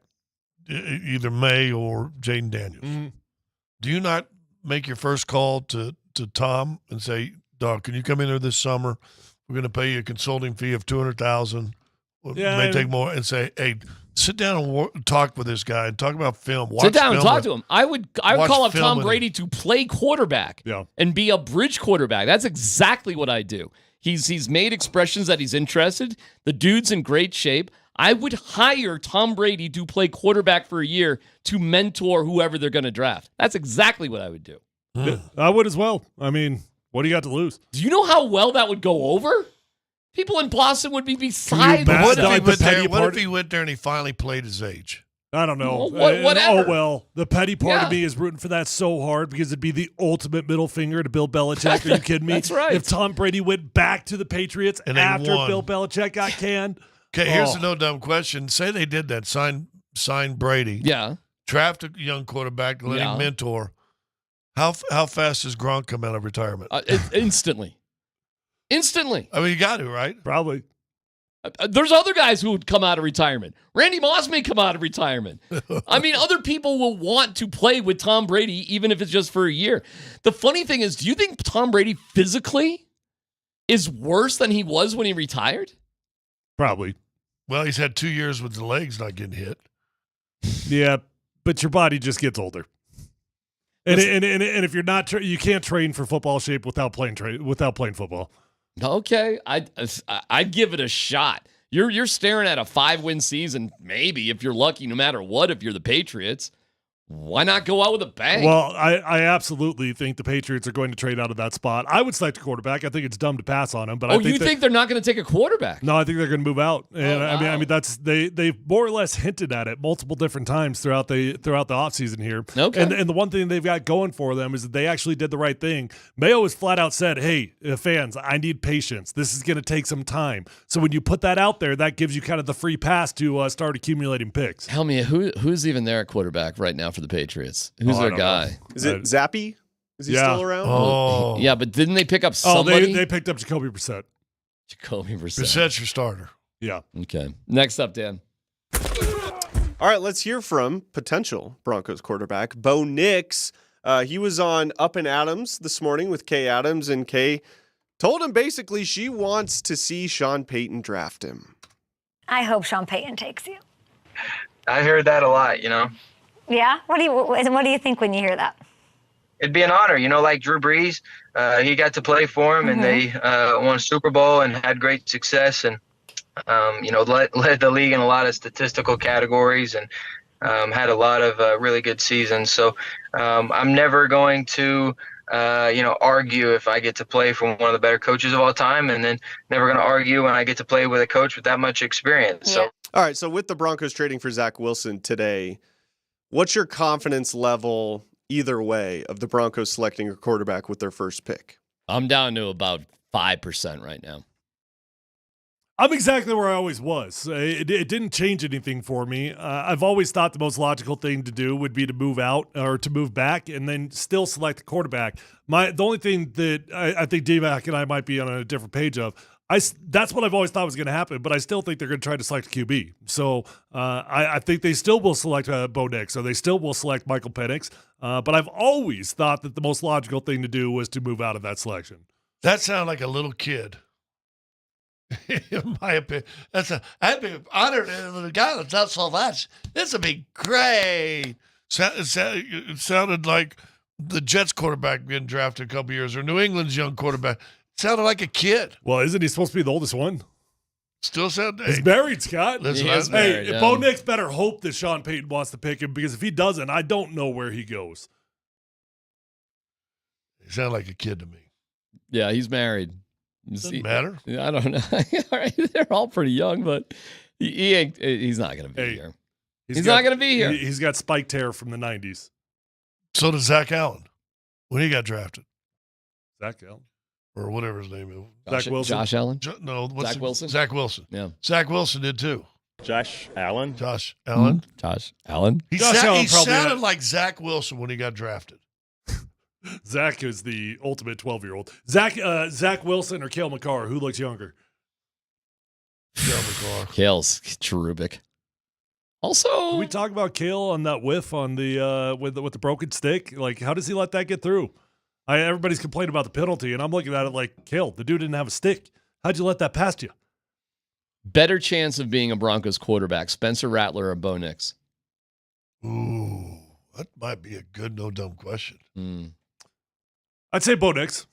Speaker 23: either May or Jaden Daniels, do you not make your first call to Tom and say, "Dog, can you come in there this summer? We're going to pay you a consulting fee of $200,000. May take more." And say, "Hey, sit down and talk with this guy and talk about film.
Speaker 8: Sit down and talk to him." I would call up Tom
Speaker 23: film
Speaker 8: Brady to play quarterback and be a bridge quarterback. That's exactly what I do. He's made expressions that he's interested. The dude's in great shape. I would hire Tom Brady to play quarterback for a year to mentor whoever they're going to draft. That's exactly what I would do.
Speaker 9: I would as well. I mean, what do you got to lose?
Speaker 8: Do you know how well that would go over? People in Boston would be beside
Speaker 23: What
Speaker 8: themselves.
Speaker 23: if he went there and he finally played his age?
Speaker 9: I don't know.
Speaker 8: Whatever.
Speaker 9: Oh, well, the petty part of me is rooting for that so hard because it'd be the ultimate middle finger to Bill Belichick. Are you kidding me?
Speaker 8: That's right.
Speaker 9: If Tom Brady went back to the Patriots
Speaker 23: And they
Speaker 9: after
Speaker 23: won.
Speaker 9: Bill Belichick got canned.
Speaker 23: Okay, here's a no dumb question. Say they did that, sign Brady.
Speaker 8: Yeah.
Speaker 23: Draft a young quarterback, let him mentor. How fast does Gronk come out of retirement?
Speaker 8: Instantly. Instantly.
Speaker 23: I mean, you got to, right?
Speaker 9: Probably.
Speaker 8: There's other guys who would come out of retirement. Randy Moss may come out of retirement. I mean, other people will want to play with Tom Brady, even if it's just for a year. The funny thing is, do you think Tom Brady physically is worse than he was when he retired?
Speaker 9: Probably.
Speaker 23: Well, he's had 2 years with the legs not getting hit.
Speaker 9: Yeah, but your body just gets older. And if you're not, you can't train for football shape without playing football.
Speaker 8: Okay, I'd give it a shot. You're staring at a 5-win season, maybe if you're lucky. No matter what, if you're the Patriots, why not go out with a bang?
Speaker 9: Well, I absolutely think the Patriots are going to trade out of that spot. I would select a quarterback. I think it's dumb to pass on him. But
Speaker 8: you think they're not going to take a quarterback?
Speaker 9: No, I think they're going to move out. And I mean that's they've more or less hinted at it multiple different times throughout the offseason here.
Speaker 8: Okay.
Speaker 9: And the one thing they've got going for them is that they actually did the right thing. Mayo has flat out said, "Hey, fans, I need patience. This is going to take some time." So when you put that out there, that gives you kind of the free pass to start accumulating picks.
Speaker 8: Tell me who's even there at quarterback right now for the Patriots? Who's their guy?
Speaker 7: Is it Zappy? Is he still around?
Speaker 23: Oh.
Speaker 8: Yeah, but didn't they pick up somebody?
Speaker 9: They picked up Jacoby Brissett.
Speaker 23: Brissett's your starter.
Speaker 9: Yeah.
Speaker 8: Okay. Next up, Dan.
Speaker 7: All right, let's hear from potential Broncos quarterback Bo Nix. He was on Up and Adams this morning with Kay Adams, and Kay told him basically she wants to see Sean Payton draft him.
Speaker 2: I hope Sean Payton takes you.
Speaker 19: I heard that a lot,
Speaker 2: Yeah? What do you think when you hear that?
Speaker 19: It'd be an honor, like Drew Brees. He got to play for him, and they won a Super Bowl and had great success, and led the league in a lot of statistical categories, and had a lot of really good seasons. So I'm never going to argue if I get to play for one of the better coaches of all time, and then never going to argue when I get to play with a coach with that much experience. So,
Speaker 7: all right. So with the Broncos trading for Zach Wilson today, what's your confidence level either way of the Broncos selecting a quarterback with their first pick?
Speaker 8: I'm down to about 5% right now.
Speaker 9: I'm exactly where I always was. It didn't change anything for me. I've always thought the most logical thing to do would be to move out or to move back and then still select the quarterback. The only thing that I think D-Mac and I might be on a different page of, that's what I've always thought was going to happen, but I still think they're going to try to select a QB. So I think they still will select Bo Nix, or they still will select Michael Penix. But I've always thought that the most logical thing to do was to move out of that selection.
Speaker 23: That sounded like a little kid. In my opinion, I'd be honored if the guy that's not so much. This would be great. It sounded like the Jets quarterback getting drafted a couple years, or New England's young quarterback. It sounded like a kid.
Speaker 9: Well, isn't he supposed to be the oldest one?
Speaker 23: Still sound.
Speaker 9: He's married, Scott.
Speaker 23: Listen,
Speaker 9: Bo Nix better hope that Sean Payton wants to pick him, because if he doesn't, I don't know where he goes.
Speaker 23: He sounded like a kid to me.
Speaker 8: Yeah, he's married.
Speaker 23: Doesn't matter.
Speaker 8: I don't know. All right, they're all pretty young, but he's not going to be here. He's not going to be here.
Speaker 9: He's got spiked hair from the 90s.
Speaker 23: So does Zach Allen when he got drafted.
Speaker 9: Zach Allen?
Speaker 23: Or whatever his name is.
Speaker 9: Zach Wilson?
Speaker 8: Josh Allen?
Speaker 23: Zach
Speaker 8: Wilson?
Speaker 23: Zach Wilson.
Speaker 8: Yeah.
Speaker 23: Zach Wilson did too.
Speaker 20: Josh Allen?
Speaker 23: Josh Allen?
Speaker 8: Josh Allen?
Speaker 23: He sounded like Zach Wilson when he got drafted.
Speaker 9: Zach is the ultimate 12-year-old. Zach Wilson or Cale Makar, who looks younger?
Speaker 23: Cale Makar.
Speaker 8: Cale's cherubic. Also,
Speaker 9: can we talk about Cale on that whiff on the with the broken stick? Like, how does he let that get through? Everybody's complaining about the penalty, and I'm looking at it like, Cale, the dude didn't have a stick. How'd you let that past you?
Speaker 8: Better chance of being a Broncos quarterback, Spencer Rattler or Bo Nix?
Speaker 23: Ooh, that might be a good, no dumb question.
Speaker 9: I'd say Bo Nix.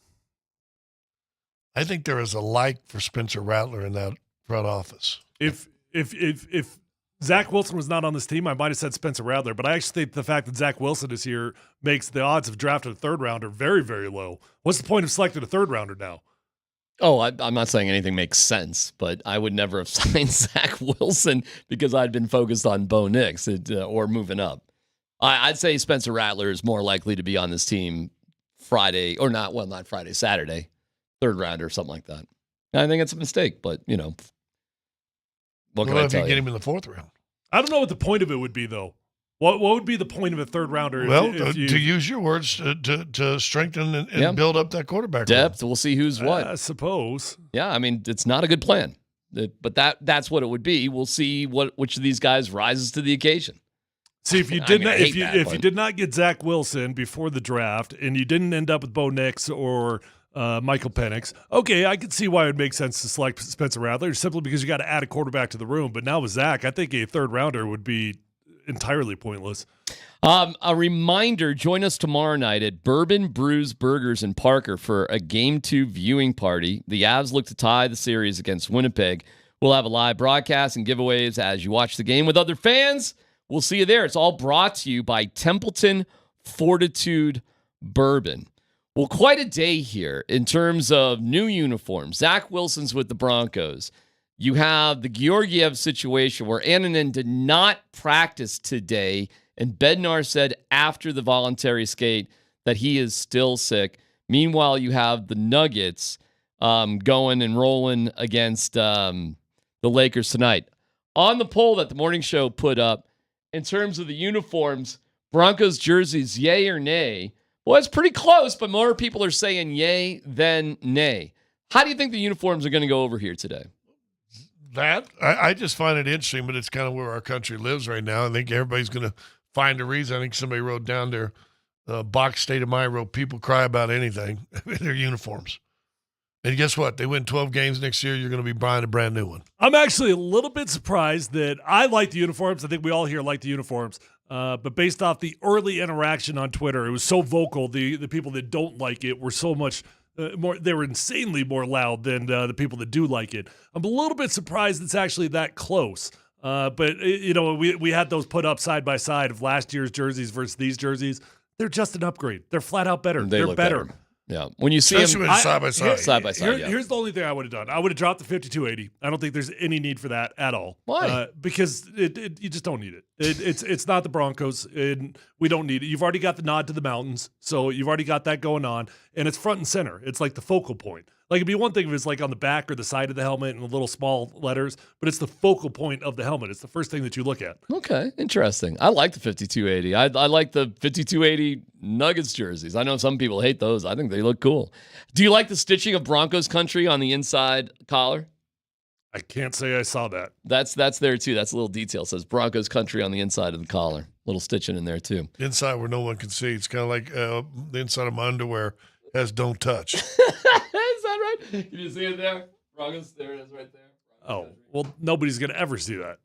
Speaker 23: I think there is a like for Spencer Rattler in that front office.
Speaker 9: If Zach Wilson was not on this team, I might have said Spencer Rattler, but I actually think the fact that Zach Wilson is here makes the odds of drafting a third rounder very, very low. What's the point of selecting a third rounder now?
Speaker 8: Oh, I'm not saying anything makes sense, but I would never have signed Zach Wilson because I'd been focused on Bo Nix or moving up. I'd say Spencer Rattler is more likely to be on this team Friday, or not Friday, Saturday, third rounder or something like that. I think it's a mistake, but, what can I tell you?
Speaker 23: Get him in the fourth round?
Speaker 9: I don't know what the point of it would be, though. What would be the point of a third rounder?
Speaker 23: Well, to use your words, to strengthen and build up that quarterback
Speaker 8: depth. We'll see who's what.
Speaker 9: I suppose.
Speaker 8: Yeah, I mean, it's not a good plan, but that's what it would be. We'll see which of these guys rises to the occasion.
Speaker 9: See, if you did not get Zach Wilson before the draft, and you didn't end up with Bo Nix or Michael Penix, okay, I could see why it would make sense to select Spencer Rattler simply because you got to add a quarterback to the room. But now with Zach, I think a third rounder would be entirely pointless.
Speaker 8: A reminder, join us tomorrow night at Bourbon Brews Burgers in Parker for a Game 2 viewing party. The Avs look to tie the series against Winnipeg. We'll have a live broadcast and giveaways as you watch the game with other fans. We'll see you there. It's all brought to you by Templeton Fortitude Bourbon. Well, quite a day here in terms of new uniforms. Zach Wilson's with the Broncos. You have the Georgiev situation where Annunen did not practice today, and Bednar said after the voluntary skate that he is still sick. Meanwhile, you have the Nuggets going and rolling against the Lakers tonight. On the poll that the morning show put up, in terms of the uniforms, Broncos jerseys, yay or nay? Well, it's pretty close, but more people are saying yay than nay. How do you think the uniforms are going to go over here today?
Speaker 23: I just find it interesting, but it's kind of where our country lives right now. I think everybody's going to find a reason. I think somebody wrote down their box state of mind, wrote people cry about anything, their uniforms. And guess what? They win 12 games next year. You're going to be buying a brand new one.
Speaker 9: I'm actually a little bit surprised that I like the uniforms. I think we all here like the uniforms. But based off the early interaction on Twitter, it was so vocal. The people that don't like it were so much more. They were insanely more loud than the people that do like it. I'm a little bit surprised it's actually that close. But we had those put up side by side of last year's jerseys versus these jerseys. They're just an upgrade. They're flat out better. They're better.
Speaker 8: Yeah, when you see
Speaker 23: them side by side.
Speaker 9: Here's the only thing I would have done. I would have dropped the 5280. I don't think there's any need for that at all.
Speaker 8: Why?
Speaker 9: Because you just don't need it. It's not the Broncos. We don't need it. You've already got the nod to the mountains, so you've already got that going on, and it's front and center. It's like the focal point. Like, it'd be one thing if it's like on the back or the side of the helmet in the little small letters, but it's the focal point of the helmet. It's the first thing that you look at.
Speaker 8: Okay, interesting. I like the 5280. I like the 5280 Nuggets jerseys. I know some people hate those. I think they look cool. Do you like the stitching of Broncos country on the inside collar?
Speaker 9: I can't say I saw that.
Speaker 8: That's there too. That's a little detail. It says Broncos country on the inside of the collar. Little stitching in there too.
Speaker 23: Inside where no one can see. It's kind of like the inside of my underwear has "Don't touch."
Speaker 8: Is that right? Can you see it there? Broncos, there it is right there.
Speaker 9: Oh, well, nobody's going to ever see that.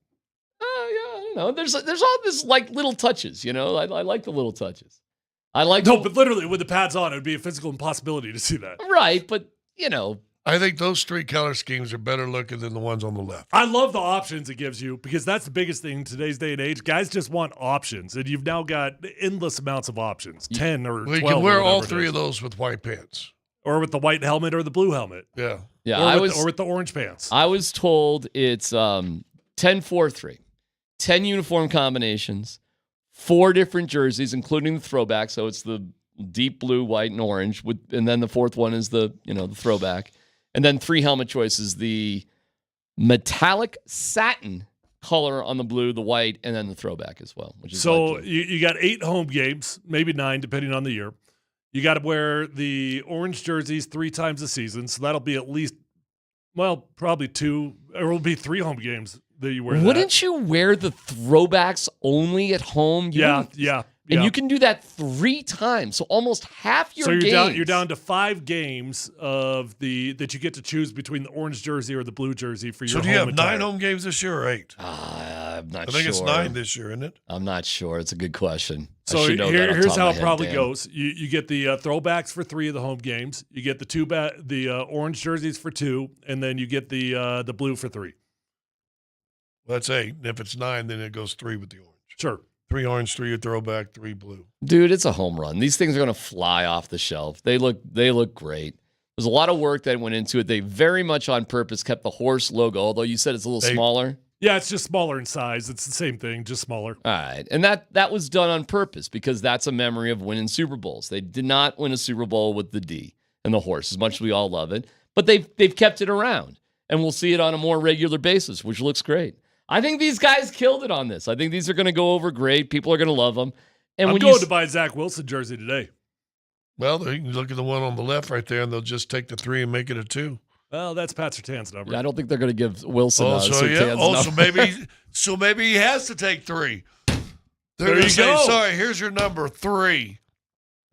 Speaker 8: Yeah, I don't know, there's all this like little touches. You know, I like the little touches.
Speaker 9: But literally with the pads on, it would be a physical impossibility to see that.
Speaker 8: Right, but you know.
Speaker 23: I think those 3 color schemes are better looking than the ones on the left.
Speaker 9: I love the options it gives you because that's the biggest thing in today's day and age. Guys just want options, and you've now got endless amounts of options, 10 or 12.
Speaker 23: We can wear all 3 of those with white pants.
Speaker 9: Or with the white helmet or the blue helmet.
Speaker 23: Yeah.
Speaker 8: Yeah,
Speaker 9: or with the orange pants.
Speaker 8: I was told it's 10-4-3. 10 uniform combinations, 4 different jerseys, including the throwback. So it's the deep blue, white, and orange. And then the 4th one is the throwback. And then 3 helmet choices, the metallic satin color on the blue, the white, and then the throwback as well. Which is
Speaker 9: so you got 8 home games, maybe 9, depending on the year. You got to wear the orange jerseys 3 times a season. So that'll be at least, probably 2, or it'll be 3 home games that you wear.
Speaker 8: Wouldn't you wear the throwbacks only at home?
Speaker 9: Yeah.
Speaker 8: And you can do that 3 times, so almost half your games.
Speaker 9: So you're down to 5 games of that you get to choose between the orange jersey or the blue jersey for your home.
Speaker 23: So do you have
Speaker 9: attire.
Speaker 23: 9 home games this year or 8?
Speaker 8: I'm not sure.
Speaker 23: I think it's 9 this year, isn't it?
Speaker 8: I'm not sure. It's a good question.
Speaker 9: So here's how it probably goes. You get the throwbacks for 3 of the home games. You get the orange jerseys for 2, and then you get the blue for 3.
Speaker 23: Well, that's 8. And if it's 9, then it goes 3 with the orange.
Speaker 9: Sure.
Speaker 23: 3 orange, 3 throwback, 3 blue.
Speaker 8: Dude, it's a home run. These things are going to fly off the shelf. They look great. There's a lot of work that went into it. They very much on purpose kept the horse logo, although you said it's a little smaller.
Speaker 9: Yeah, it's just smaller in size. It's the same thing, just smaller.
Speaker 8: All right. And that was done on purpose because that's a memory of winning Super Bowls. They did not win a Super Bowl with the D and the horse, as much as we all love it. But they've kept it around. And we'll see it on a more regular basis, which looks great. I think these guys killed it on this. I think these are going to go over great. People are going to love them. And
Speaker 9: I'm going to buy a Zach Wilson jersey today.
Speaker 23: Well, you can look at the one on the left right there, and they'll just take the 3 and make it a 2.
Speaker 9: Well, that's Pat Surtain's number.
Speaker 8: Yeah, I don't think they're going to give Wilson
Speaker 23: Surtain's number. So maybe he has to take 3. They're going to say, sorry, here's your number 3.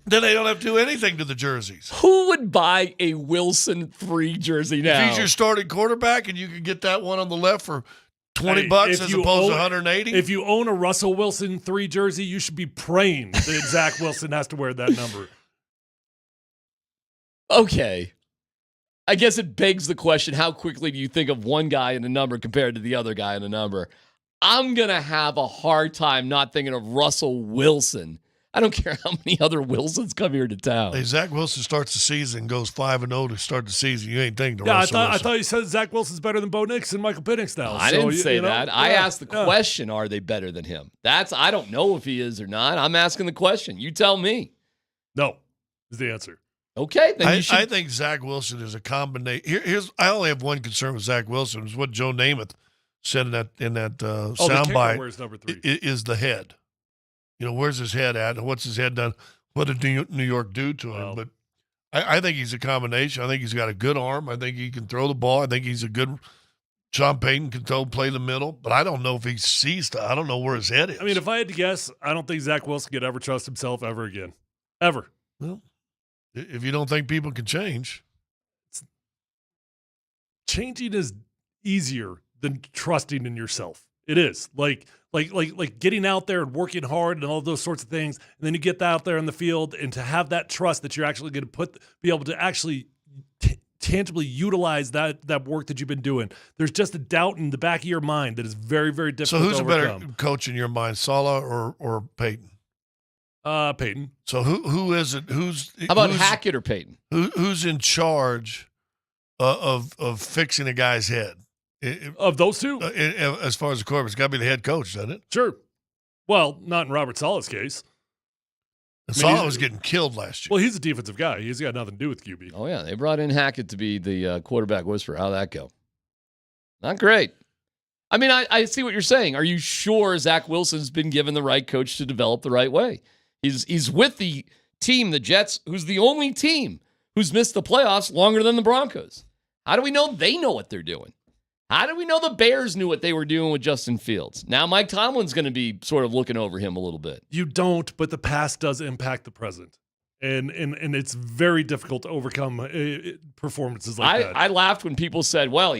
Speaker 23: Then they don't have to do anything to the jerseys.
Speaker 8: Who would buy a Wilson 3 jersey now?
Speaker 23: If he's your starting quarterback and you can get that one on the left for $20 as opposed to 180.
Speaker 9: If you own a Russell Wilson 3 jersey, you should be praying that Zach Wilson has to wear that number.
Speaker 8: Okay. I guess it begs the question, how quickly do you think of one guy in a number compared to the other guy in a number? I'm going to have a hard time not thinking of Russell Wilson. I don't care how many other Wilsons come here to town.
Speaker 23: Hey, Zach Wilson starts the season, goes 5-0 to start the season. You ain't thinking of Russell Wilson.
Speaker 9: I thought you said Zach Wilson's better than Bo Nix and Michael Penix now.
Speaker 8: I didn't say that. I asked the question, are they better than him? I don't know if he is or not. I'm asking the question. You tell me.
Speaker 9: No, is the answer.
Speaker 8: Okay. Then
Speaker 23: I think Zach Wilson is a combination. I only have one concern with Zach Wilson, is what Joe Namath said in that soundbite.
Speaker 9: Where's number 3?
Speaker 23: Is the head. Where's his head at? What's his head done? What did New York do to him? But I think he's a combination. I think he's got a good arm. I think he can throw the ball. I think he's a good – Sean Payton can play the middle. But I don't know if he sees – I don't know where his head is.
Speaker 9: I mean, if I had to guess, I don't think Zach Wilson could ever trust himself ever again. Ever.
Speaker 23: Well, if you don't think people can change.
Speaker 9: Changing is easier than trusting in yourself. It is. Like getting out there and working hard and all those sorts of things, and then you get out there in the field and to have that trust that you're actually going to be able to actually tangibly utilize that work that you've been doing. There's just a doubt in the back of your mind that is very, very difficult to overcome.
Speaker 23: So who's a better coach in your mind, Saleh or Payton?
Speaker 9: Payton.
Speaker 23: So who is it?
Speaker 8: How about Hackett or Payton?
Speaker 23: Who's in charge of fixing a guy's head?
Speaker 9: Of those two?
Speaker 23: As far as the quarterback, it's got to be the head coach, doesn't it?
Speaker 9: Sure. Well, not in Robert Saleh's case.
Speaker 23: Saleh was getting killed last year.
Speaker 9: Well, he's a defensive guy. He's got nothing to do with QB.
Speaker 8: Oh, yeah. They brought in Hackett to be the quarterback whisperer. How'd that go? Not great. I mean, I see what you're saying. Are you sure Zach Wilson's been given the right coach to develop the right way? He's with the team, the Jets, who's the only team who's missed the playoffs longer than the Broncos. How do we know they know what they're doing? How do we know the Bears knew what they were doing with Justin Fields? Now Mike Tomlin's going to be sort of looking over him a little bit.
Speaker 9: You don't, but the past does impact the present. And it's very difficult to overcome performances like that.
Speaker 8: I laughed when people said, well,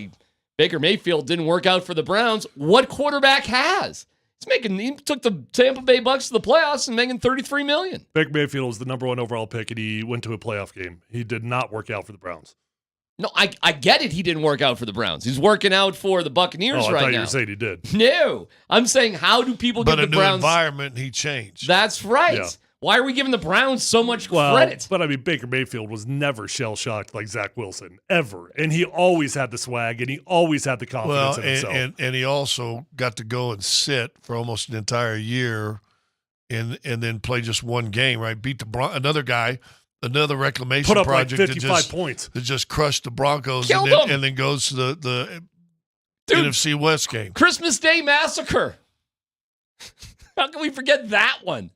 Speaker 8: Baker Mayfield didn't work out for the Browns. What quarterback has? He took the Tampa Bay Bucks to the playoffs and making $33 million.
Speaker 9: Baker Mayfield was the number 1 overall pick, and he went to a playoff game. He did not work out for the Browns.
Speaker 8: No, I get it. He didn't work out for the Browns. He's working out for the Buccaneers right now.
Speaker 9: I thought you were saying he did.
Speaker 8: No. I'm saying, how do people give the Browns...
Speaker 23: But a new environment, he changed.
Speaker 8: That's right.
Speaker 9: Yeah.
Speaker 8: Why are we giving the Browns so much credit?
Speaker 9: But I mean, Baker Mayfield was never shell-shocked like Zach Wilson, ever. And he always had the swag, and he always had the confidence in himself.
Speaker 23: And he also got to go and sit for almost an entire year and then play just one game, right? Beat another guy, another reclamation
Speaker 9: put up
Speaker 23: project
Speaker 9: like 55 points.
Speaker 23: That just crushed the Broncos and then goes to the NFC West game.
Speaker 8: Christmas Day Massacre. How can we forget that one?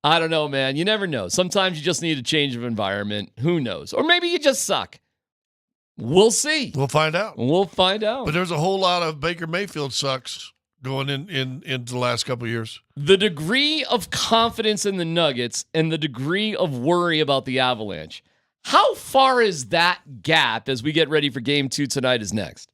Speaker 8: I don't know, man. You never know. Sometimes you just need a change of environment. Who knows? Or maybe you just suck. We'll see.
Speaker 23: We'll find out.
Speaker 8: But
Speaker 23: there's a whole lot of Baker Mayfield sucks going into the last couple of years.
Speaker 8: The degree of confidence in the Nuggets and the degree of worry about the Avalanche. How far is that gap as we get ready for Game 2 tonight is next?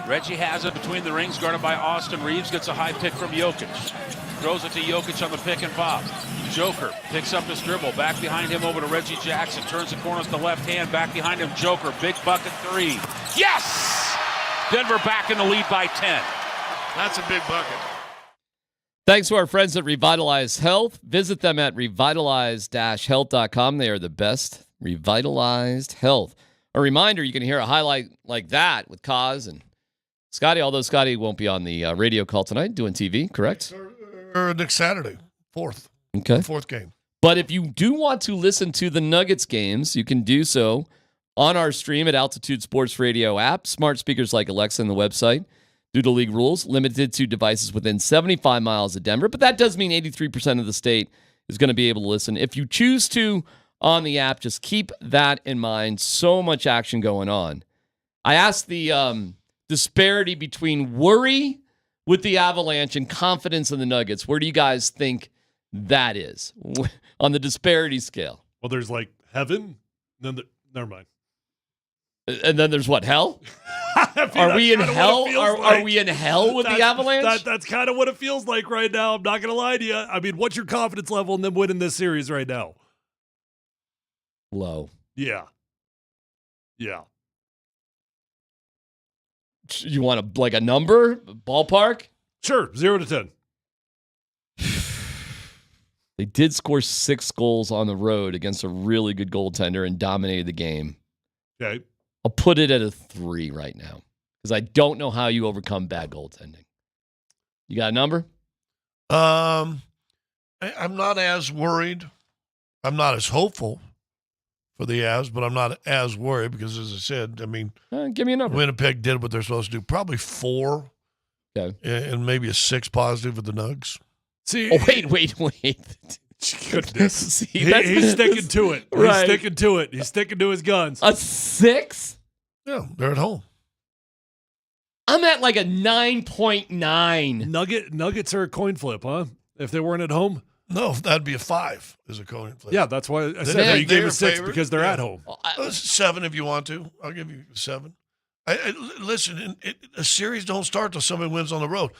Speaker 5: Reggie has it between the rings, guarded by Austin Reeves. Gets a high pick from Jokic. Throws it to Jokic on the pick and pop. Joker picks up his dribble. Back behind him over to Reggie Jackson. Turns the corner with the left hand. Back behind him, Joker. Big bucket three. Yes! Denver back in the lead by 10.
Speaker 23: That's a big bucket.
Speaker 8: Thanks to our friends at Revitalize Health. Visit them at revitalize-health.com. They are the best. Revitalized Health. A reminder, you can hear a highlight like that with Kaz and Scotty, although Scotty won't be on the radio call tonight, doing TV, correct?
Speaker 23: Next Saturday, 4th.
Speaker 8: Okay.
Speaker 23: 4th game.
Speaker 8: But if you do want to listen to the Nuggets games, you can do so on our stream at Altitude Sports Radio app. Smart speakers like Alexa and the website. Due to league rules, limited to devices within 75 miles of Denver. But that does mean 83% of the state is going to be able to listen. If you choose to on the app, just keep that in mind. So much action going on. I asked the disparity between worry with the Avalanche and confidence in the Nuggets. Where do you guys think that is on the disparity scale?
Speaker 9: Well, there's like heaven. Never mind.
Speaker 8: And then there's what, hell? Are we in hell? Are we in hell with the Avalanche?
Speaker 9: That's kind of what it feels like right now. I'm not going to lie to you. I mean, what's your confidence level in them winning this series right now?
Speaker 8: Low.
Speaker 9: Yeah.
Speaker 8: You want a number? Ballpark?
Speaker 9: Sure, 0 to 10.
Speaker 8: They did score 6 goals on the road against a really good goaltender and dominated the game.
Speaker 9: Okay.
Speaker 8: I'll put it at a 3 right now because I don't know how you overcome bad goaltending. You got a number?
Speaker 23: I'm not as worried. I'm not as hopeful for the Avs, but I'm not as worried because, as I said, I mean,
Speaker 8: give me a number.
Speaker 23: Winnipeg did what they're supposed to do. Probably 4,
Speaker 8: okay,
Speaker 23: and maybe a 6 positive with the Nugs.
Speaker 9: See,
Speaker 8: wait.
Speaker 9: Goodness.
Speaker 8: See,
Speaker 9: he's sticking to it.
Speaker 8: Right.
Speaker 9: He's sticking to it. He's sticking to his guns.
Speaker 8: A 6?
Speaker 23: Yeah, they're at home.
Speaker 8: I'm at like a 9.9.
Speaker 9: Nuggets are a coin flip, huh? If they weren't at home?
Speaker 23: No, that'd be a 5 as a coin flip.
Speaker 9: Yeah, that's why I said you gave a 6 because they're at home.
Speaker 23: 7 if you want to. I'll give you 7. Listen, a series don't start till somebody wins on the road.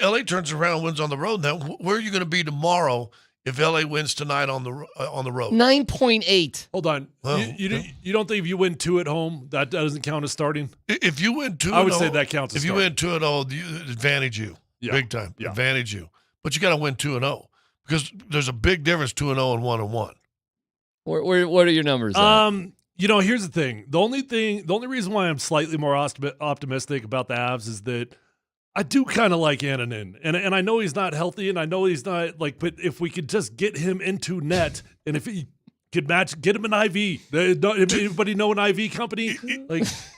Speaker 23: LA turns around and wins on the road. Now, where are you going to be tomorrow if LA wins tonight on the road?
Speaker 8: 9.8.
Speaker 9: Hold on.
Speaker 23: Oh,
Speaker 9: you don't think if you win 2 at home, that doesn't count as starting?
Speaker 23: If you win 2,
Speaker 9: I would say that counts as
Speaker 23: if
Speaker 9: starting.
Speaker 23: you win 2-0, advantage you.
Speaker 9: Yeah.
Speaker 23: Big time.
Speaker 9: Yeah.
Speaker 23: Advantage you. But you got to win 2-0 because there's a big difference 2-0 and 1-1.
Speaker 8: What are your numbers?
Speaker 9: Here's the thing. The only reason why I'm slightly more optimistic about the Avs is that I do kind of like Annunen, and I know he's not healthy, and I know he's not but if we could just get him into net, and if he could get him an IV. Anybody know an IV company?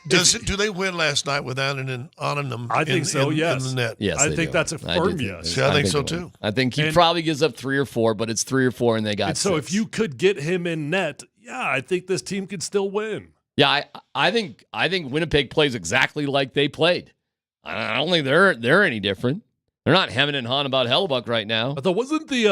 Speaker 23: Do they win last night with Annunen on them?
Speaker 9: I think so. Yes.
Speaker 23: In the net.
Speaker 8: Yes,
Speaker 9: I think that's a firm yes.
Speaker 23: See, I think so too.
Speaker 8: I think he probably gives up 3 or 4, but it's 3 or 4, and they got 6.
Speaker 9: So if you could get him in net, I think this team could still win.
Speaker 8: Yeah, I think Winnipeg plays exactly like they played. I don't think they're any different. They're not hemming and hawing about Hellebuck right now.
Speaker 9: Although wasn't the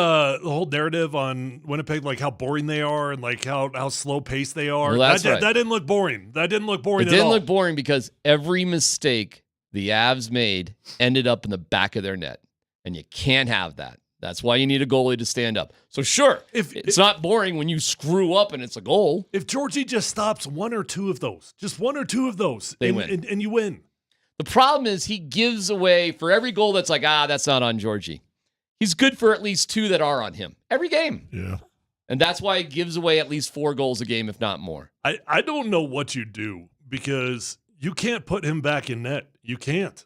Speaker 9: whole narrative on Winnipeg like how boring they are and like how slow paced they are?
Speaker 8: Well, that's right.
Speaker 9: That didn't look boring. That didn't look boring
Speaker 8: It
Speaker 9: at
Speaker 8: didn't
Speaker 9: all.
Speaker 8: look boring because every mistake the Avs made ended up in the back of their net, and you can't have that. That's why you need a goalie to stand up. So sure, it's not boring when you screw up and it's a goal.
Speaker 9: If Georgie just stops 1 or 2 of those,
Speaker 8: They win.
Speaker 9: And you win.
Speaker 8: The problem is he gives away, for every goal that's like, that's not on Georgie, he's good for at least 2 that are on him. Every game.
Speaker 23: Yeah.
Speaker 8: And that's why he gives away at least 4 goals a game, if not more.
Speaker 9: I don't know what you do because you can't put him back in net. You can't.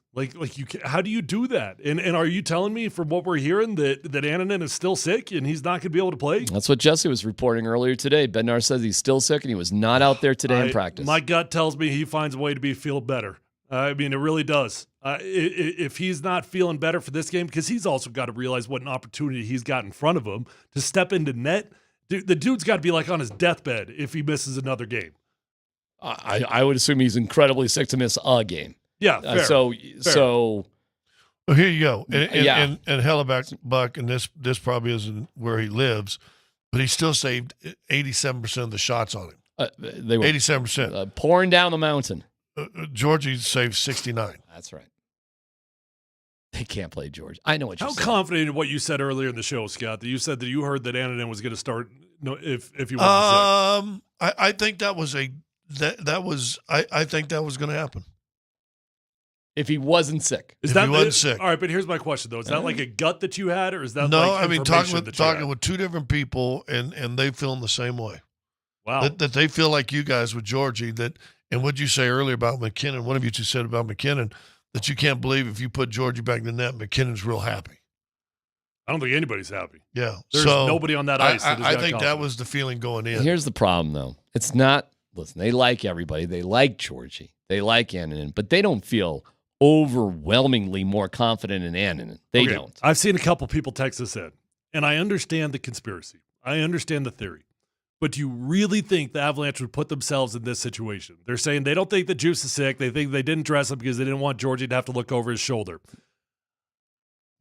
Speaker 9: How do you do that? And are you telling me from what we're hearing that Annunen is still sick and he's not going to be able to play?
Speaker 8: That's what Jesse was reporting earlier today. Bednar says he's still sick and he was not out there today in practice.
Speaker 9: My gut tells me he finds a way to feel better. I mean, it really does. If he's not feeling better for this game, because he's also got to realize what an opportunity he's got in front of him to step into net. The dude's got to be like on his deathbed if he misses another game.
Speaker 8: I would assume he's incredibly sick to miss a game.
Speaker 9: Yeah, fair.
Speaker 23: Well, here you go. And
Speaker 8: yeah.
Speaker 23: Hellebuck, and this probably isn't where he lives, but he still saved 87% of the shots on him.
Speaker 8: They were
Speaker 23: 87%.
Speaker 8: Pouring down the mountain.
Speaker 23: Georgie saved 69.
Speaker 8: That's right. They can't play George. I know what you're
Speaker 9: How
Speaker 8: saying.
Speaker 9: confident in what you said earlier in the show, Scott, that you said that you heard that Ananen was going to start if he wasn't sick?
Speaker 23: I think that was I think that was going to happen.
Speaker 8: If he wasn't sick.
Speaker 9: Is
Speaker 23: If
Speaker 9: that
Speaker 23: he wasn't sick.
Speaker 9: All right, but here's my question, though. Is that like a gut that you had, or is that
Speaker 23: No,
Speaker 9: like
Speaker 23: I mean,
Speaker 9: information
Speaker 23: talking with two different people, and they feeling the same way.
Speaker 9: Wow.
Speaker 23: That they feel like you guys with Georgie, and what you say earlier about McKinnon, one of you two said about McKinnon, that you can't believe if you put Georgie back in the net, McKinnon's real happy.
Speaker 9: I don't think anybody's happy.
Speaker 23: Yeah.
Speaker 9: There's
Speaker 23: so
Speaker 9: nobody on that ice that is
Speaker 23: I
Speaker 9: that
Speaker 23: think that
Speaker 9: confident.
Speaker 23: was the feeling going in.
Speaker 8: Here's the problem, though. It's not, listen, they like everybody. They like Georgie. They like Ananen, but they don't feel overwhelmingly more confident in Ananen. They
Speaker 9: Okay,
Speaker 8: don't.
Speaker 9: I've seen a couple people text this in, and I understand the conspiracy. I understand the theory. But do you really think the Avalanche would put themselves in this situation? They're saying they don't think that Juice is sick. They think they didn't dress him because they didn't want Georgie to have to look over his shoulder.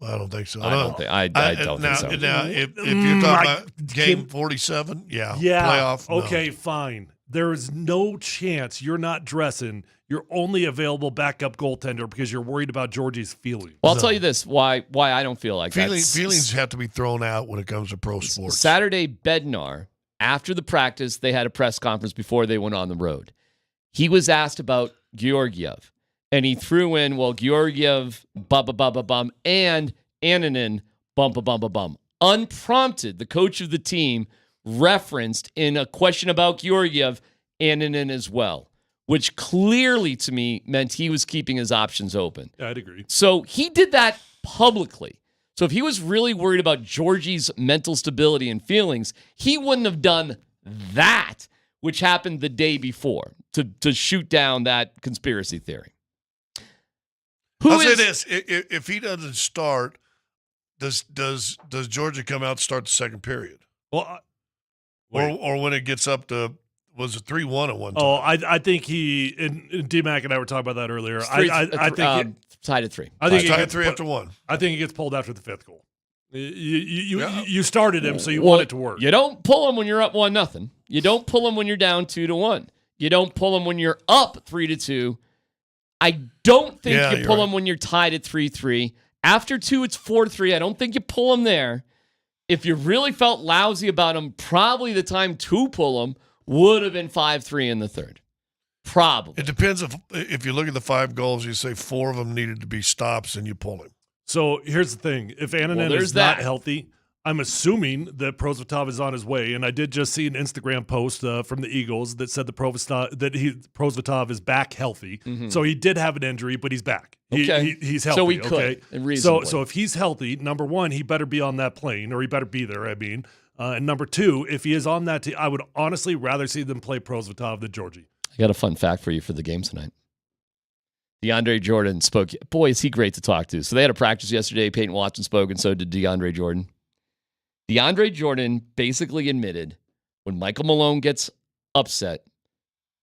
Speaker 23: I don't think so.
Speaker 8: I don't think so.
Speaker 23: Now, if you're talking about game 47,
Speaker 9: Yeah.
Speaker 23: playoff. no.
Speaker 9: Okay, fine. There is no chance you're not dressing your only available backup goaltender because you're worried about Georgie's feelings.
Speaker 8: Well, I'll tell you this, why I don't feel like that.
Speaker 23: Feelings have to be thrown out when it comes to pro sports.
Speaker 8: Saturday, Bednar, after the practice, they had a press conference before they went on the road. He was asked about Georgiev, and he threw in, well, Georgiev, bum, and Ananen, bum. Unprompted, the coach of the team referenced in a question about Georgiev, Ananen as well, which clearly to me meant he was keeping his options open.
Speaker 9: Yeah, I'd agree.
Speaker 8: So he did that publicly. So if he was really worried about Georgie's mental stability and feelings, he wouldn't have done that, which happened the day before, to shoot down that conspiracy theory.
Speaker 23: I'll say this: if he doesn't start, does Georgia come out and start the second period?
Speaker 9: Well,
Speaker 23: or when it gets up to, was it 3-1 at one time?
Speaker 9: Oh, I think he and D-Mac and I were talking about that earlier. I think
Speaker 8: tied at 3.
Speaker 9: I think
Speaker 23: tied at 3 after 1.
Speaker 9: I think he gets pulled after the 5th goal. You started him, so you want it to work.
Speaker 8: You don't pull him when you're up 1-0. You don't pull him when you're down 2-1. You don't pull him when you're up 3-2. I don't think you pull him when you're tied at 3-3. After 2, it's 4-3. I don't think you pull him there. If you really felt lousy about him, probably the time to pull him would have been 5-3 in the third. Probably.
Speaker 23: It depends if you look at the 5 goals, you say 4 of them needed to be stops, and you pull him.
Speaker 9: So here's the thing: if Ananen is not healthy, I'm assuming that Prosvetov is on his way. And I did just see an Instagram post from the Eagles that said Prosvetov is back healthy.
Speaker 8: Mm-hmm.
Speaker 9: So he did have an injury, but he's back. He's healthy.
Speaker 8: So he could, reasonably.
Speaker 9: So if he's healthy, number one, he better be on that plane, or he better be there. I mean, and number two, if he is on that team, I would honestly rather see them play Prosvetov than Georgie.
Speaker 8: I got a fun fact for you for the game tonight. DeAndre Jordan spoke. Boy, is he great to talk to. So they had a practice yesterday. Peyton Watson spoke, and so did DeAndre Jordan. DeAndre Jordan basically admitted when Michael Malone gets upset,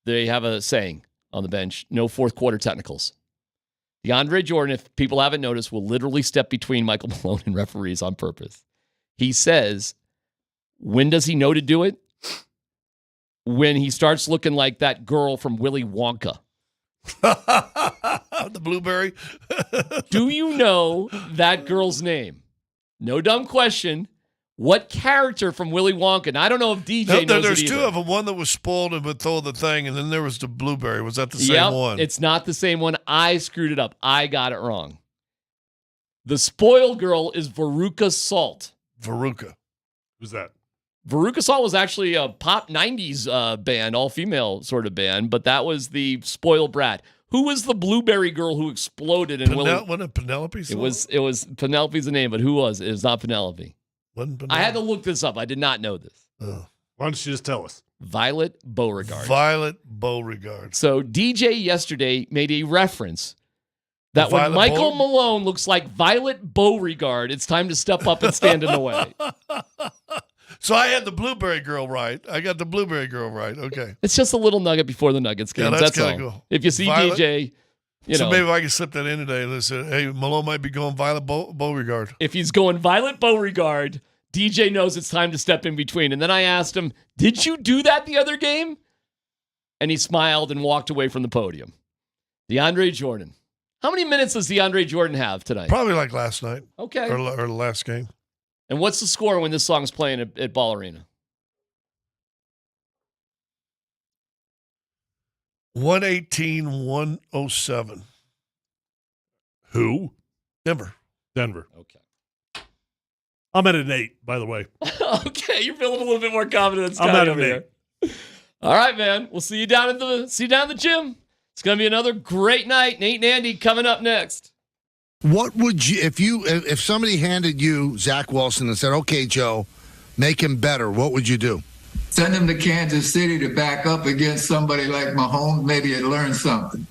Speaker 8: they have a saying on the bench, no fourth quarter technicals. DeAndre Jordan, if people haven't noticed, will literally step between Michael Malone and referees on purpose. He says, when does he know to do it? When he starts looking like that girl from Willy Wonka.
Speaker 23: The blueberry.
Speaker 8: Do you know that girl's name? No dumb question. What character from Willy Wonka? And I don't know if DJ knows
Speaker 23: there's
Speaker 8: it either.
Speaker 23: two of them. One that was spoiled and would throw the thing, and then there was the blueberry. Was that the same one?
Speaker 8: It's not the same one. I screwed it up. I got it wrong. The spoiled girl is Veruca Salt.
Speaker 23: Veruca.
Speaker 9: Who's that?
Speaker 8: Veruca Salt was actually a pop 90s band, all-female sort of band, but that was the spoiled brat. Who was the blueberry girl who exploded in Willy?
Speaker 23: Wasn't it Penelope Salt?
Speaker 8: It was Penelope's the name, but who was it? It was not Penelope.
Speaker 23: Wasn't Penelope?
Speaker 8: I had to look this up. I did not know this.
Speaker 23: Oh.
Speaker 9: Why don't you just tell us?
Speaker 8: Violet Beauregard.
Speaker 23: Violet Beauregard.
Speaker 8: So DJ yesterday made a reference that when Michael Malone looks like Violet Beauregard, it's time to step up and stand in the way.
Speaker 23: So I had the blueberry girl right. I got the blueberry girl right. Okay.
Speaker 8: It's just a little nugget before the Nuggets game.
Speaker 23: Yeah,
Speaker 8: that's
Speaker 23: all.
Speaker 8: Cool. If you see
Speaker 23: Violet,
Speaker 8: DJ,
Speaker 23: so maybe I can slip that in today. Listen, hey, Malone might be going Violet Beauregard.
Speaker 8: If he's going Violet Beauregard, DJ knows it's time to step in between. And then I asked him, did you do that the other game? And he smiled and walked away from the podium. DeAndre Jordan. How many minutes does DeAndre Jordan have tonight?
Speaker 23: Probably like last night.
Speaker 8: Okay.
Speaker 23: Or the last game.
Speaker 8: And what's the score when this song's playing at Ball Arena?
Speaker 23: 118-107.
Speaker 9: Who?
Speaker 23: Denver.
Speaker 8: Okay.
Speaker 9: I'm at an 8, by the way.
Speaker 8: Okay, you're feeling a little bit more confident than
Speaker 9: I'm
Speaker 8: Scott
Speaker 9: at
Speaker 8: over
Speaker 9: an
Speaker 8: here. All right, man. We'll see you down at the gym. It's gonna be another great night. Nate and Andy coming up next.
Speaker 11: What would you if somebody handed you Zach Wilson and said, "Okay, Joe, make him better"? What would you do?
Speaker 13: Send him to Kansas City to back up against somebody like Mahomes. Maybe he'd learn something.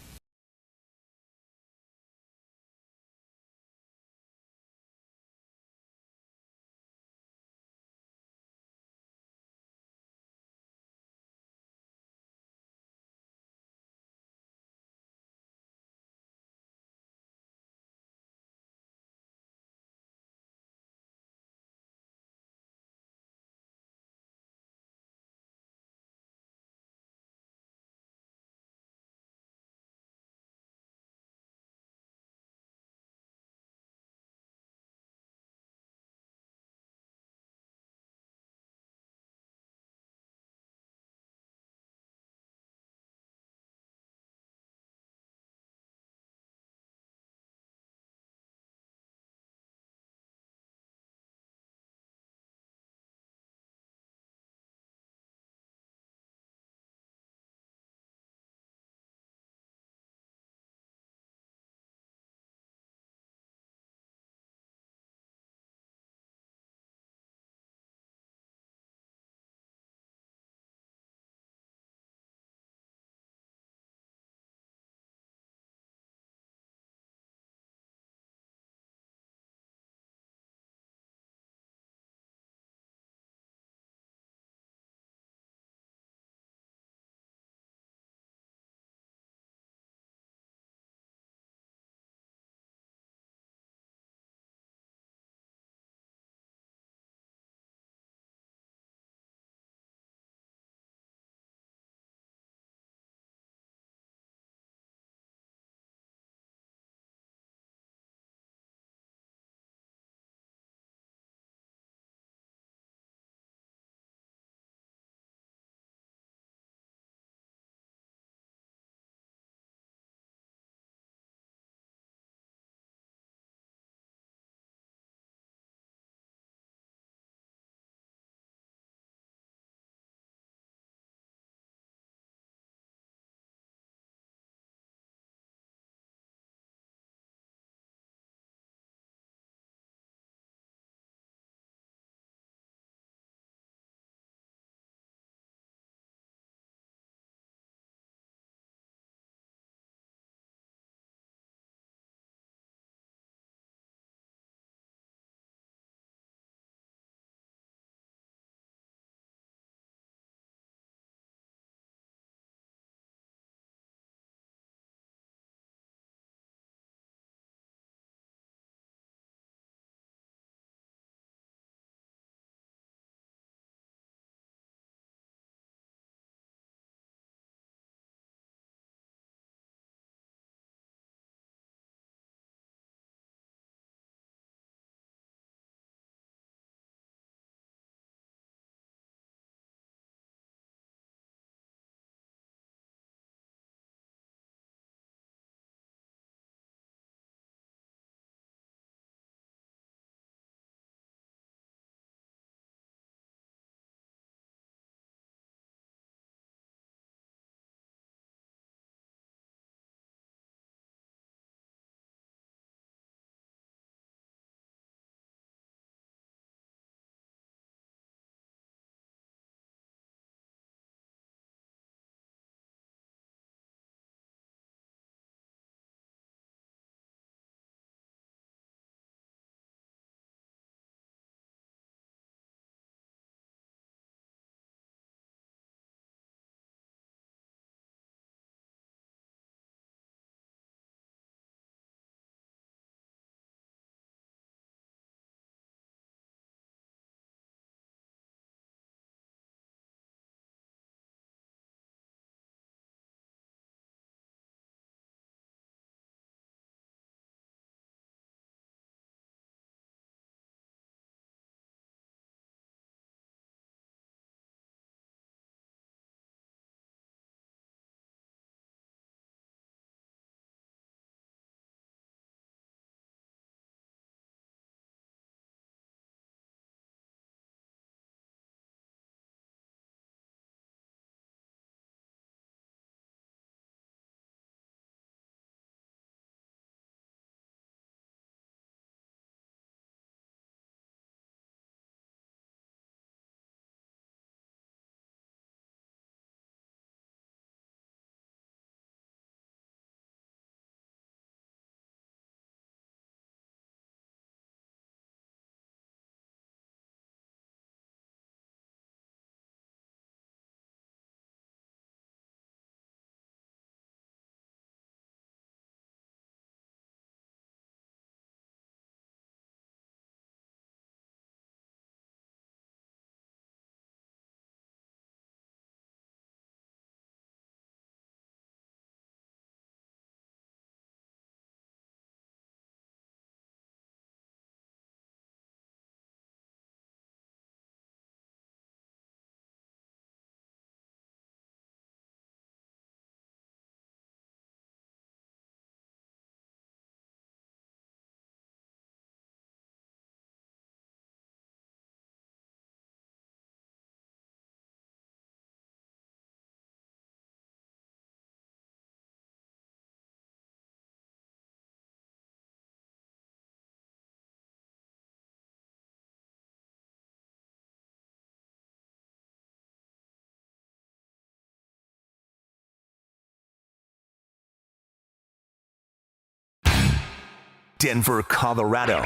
Speaker 1: Denver, Colorado.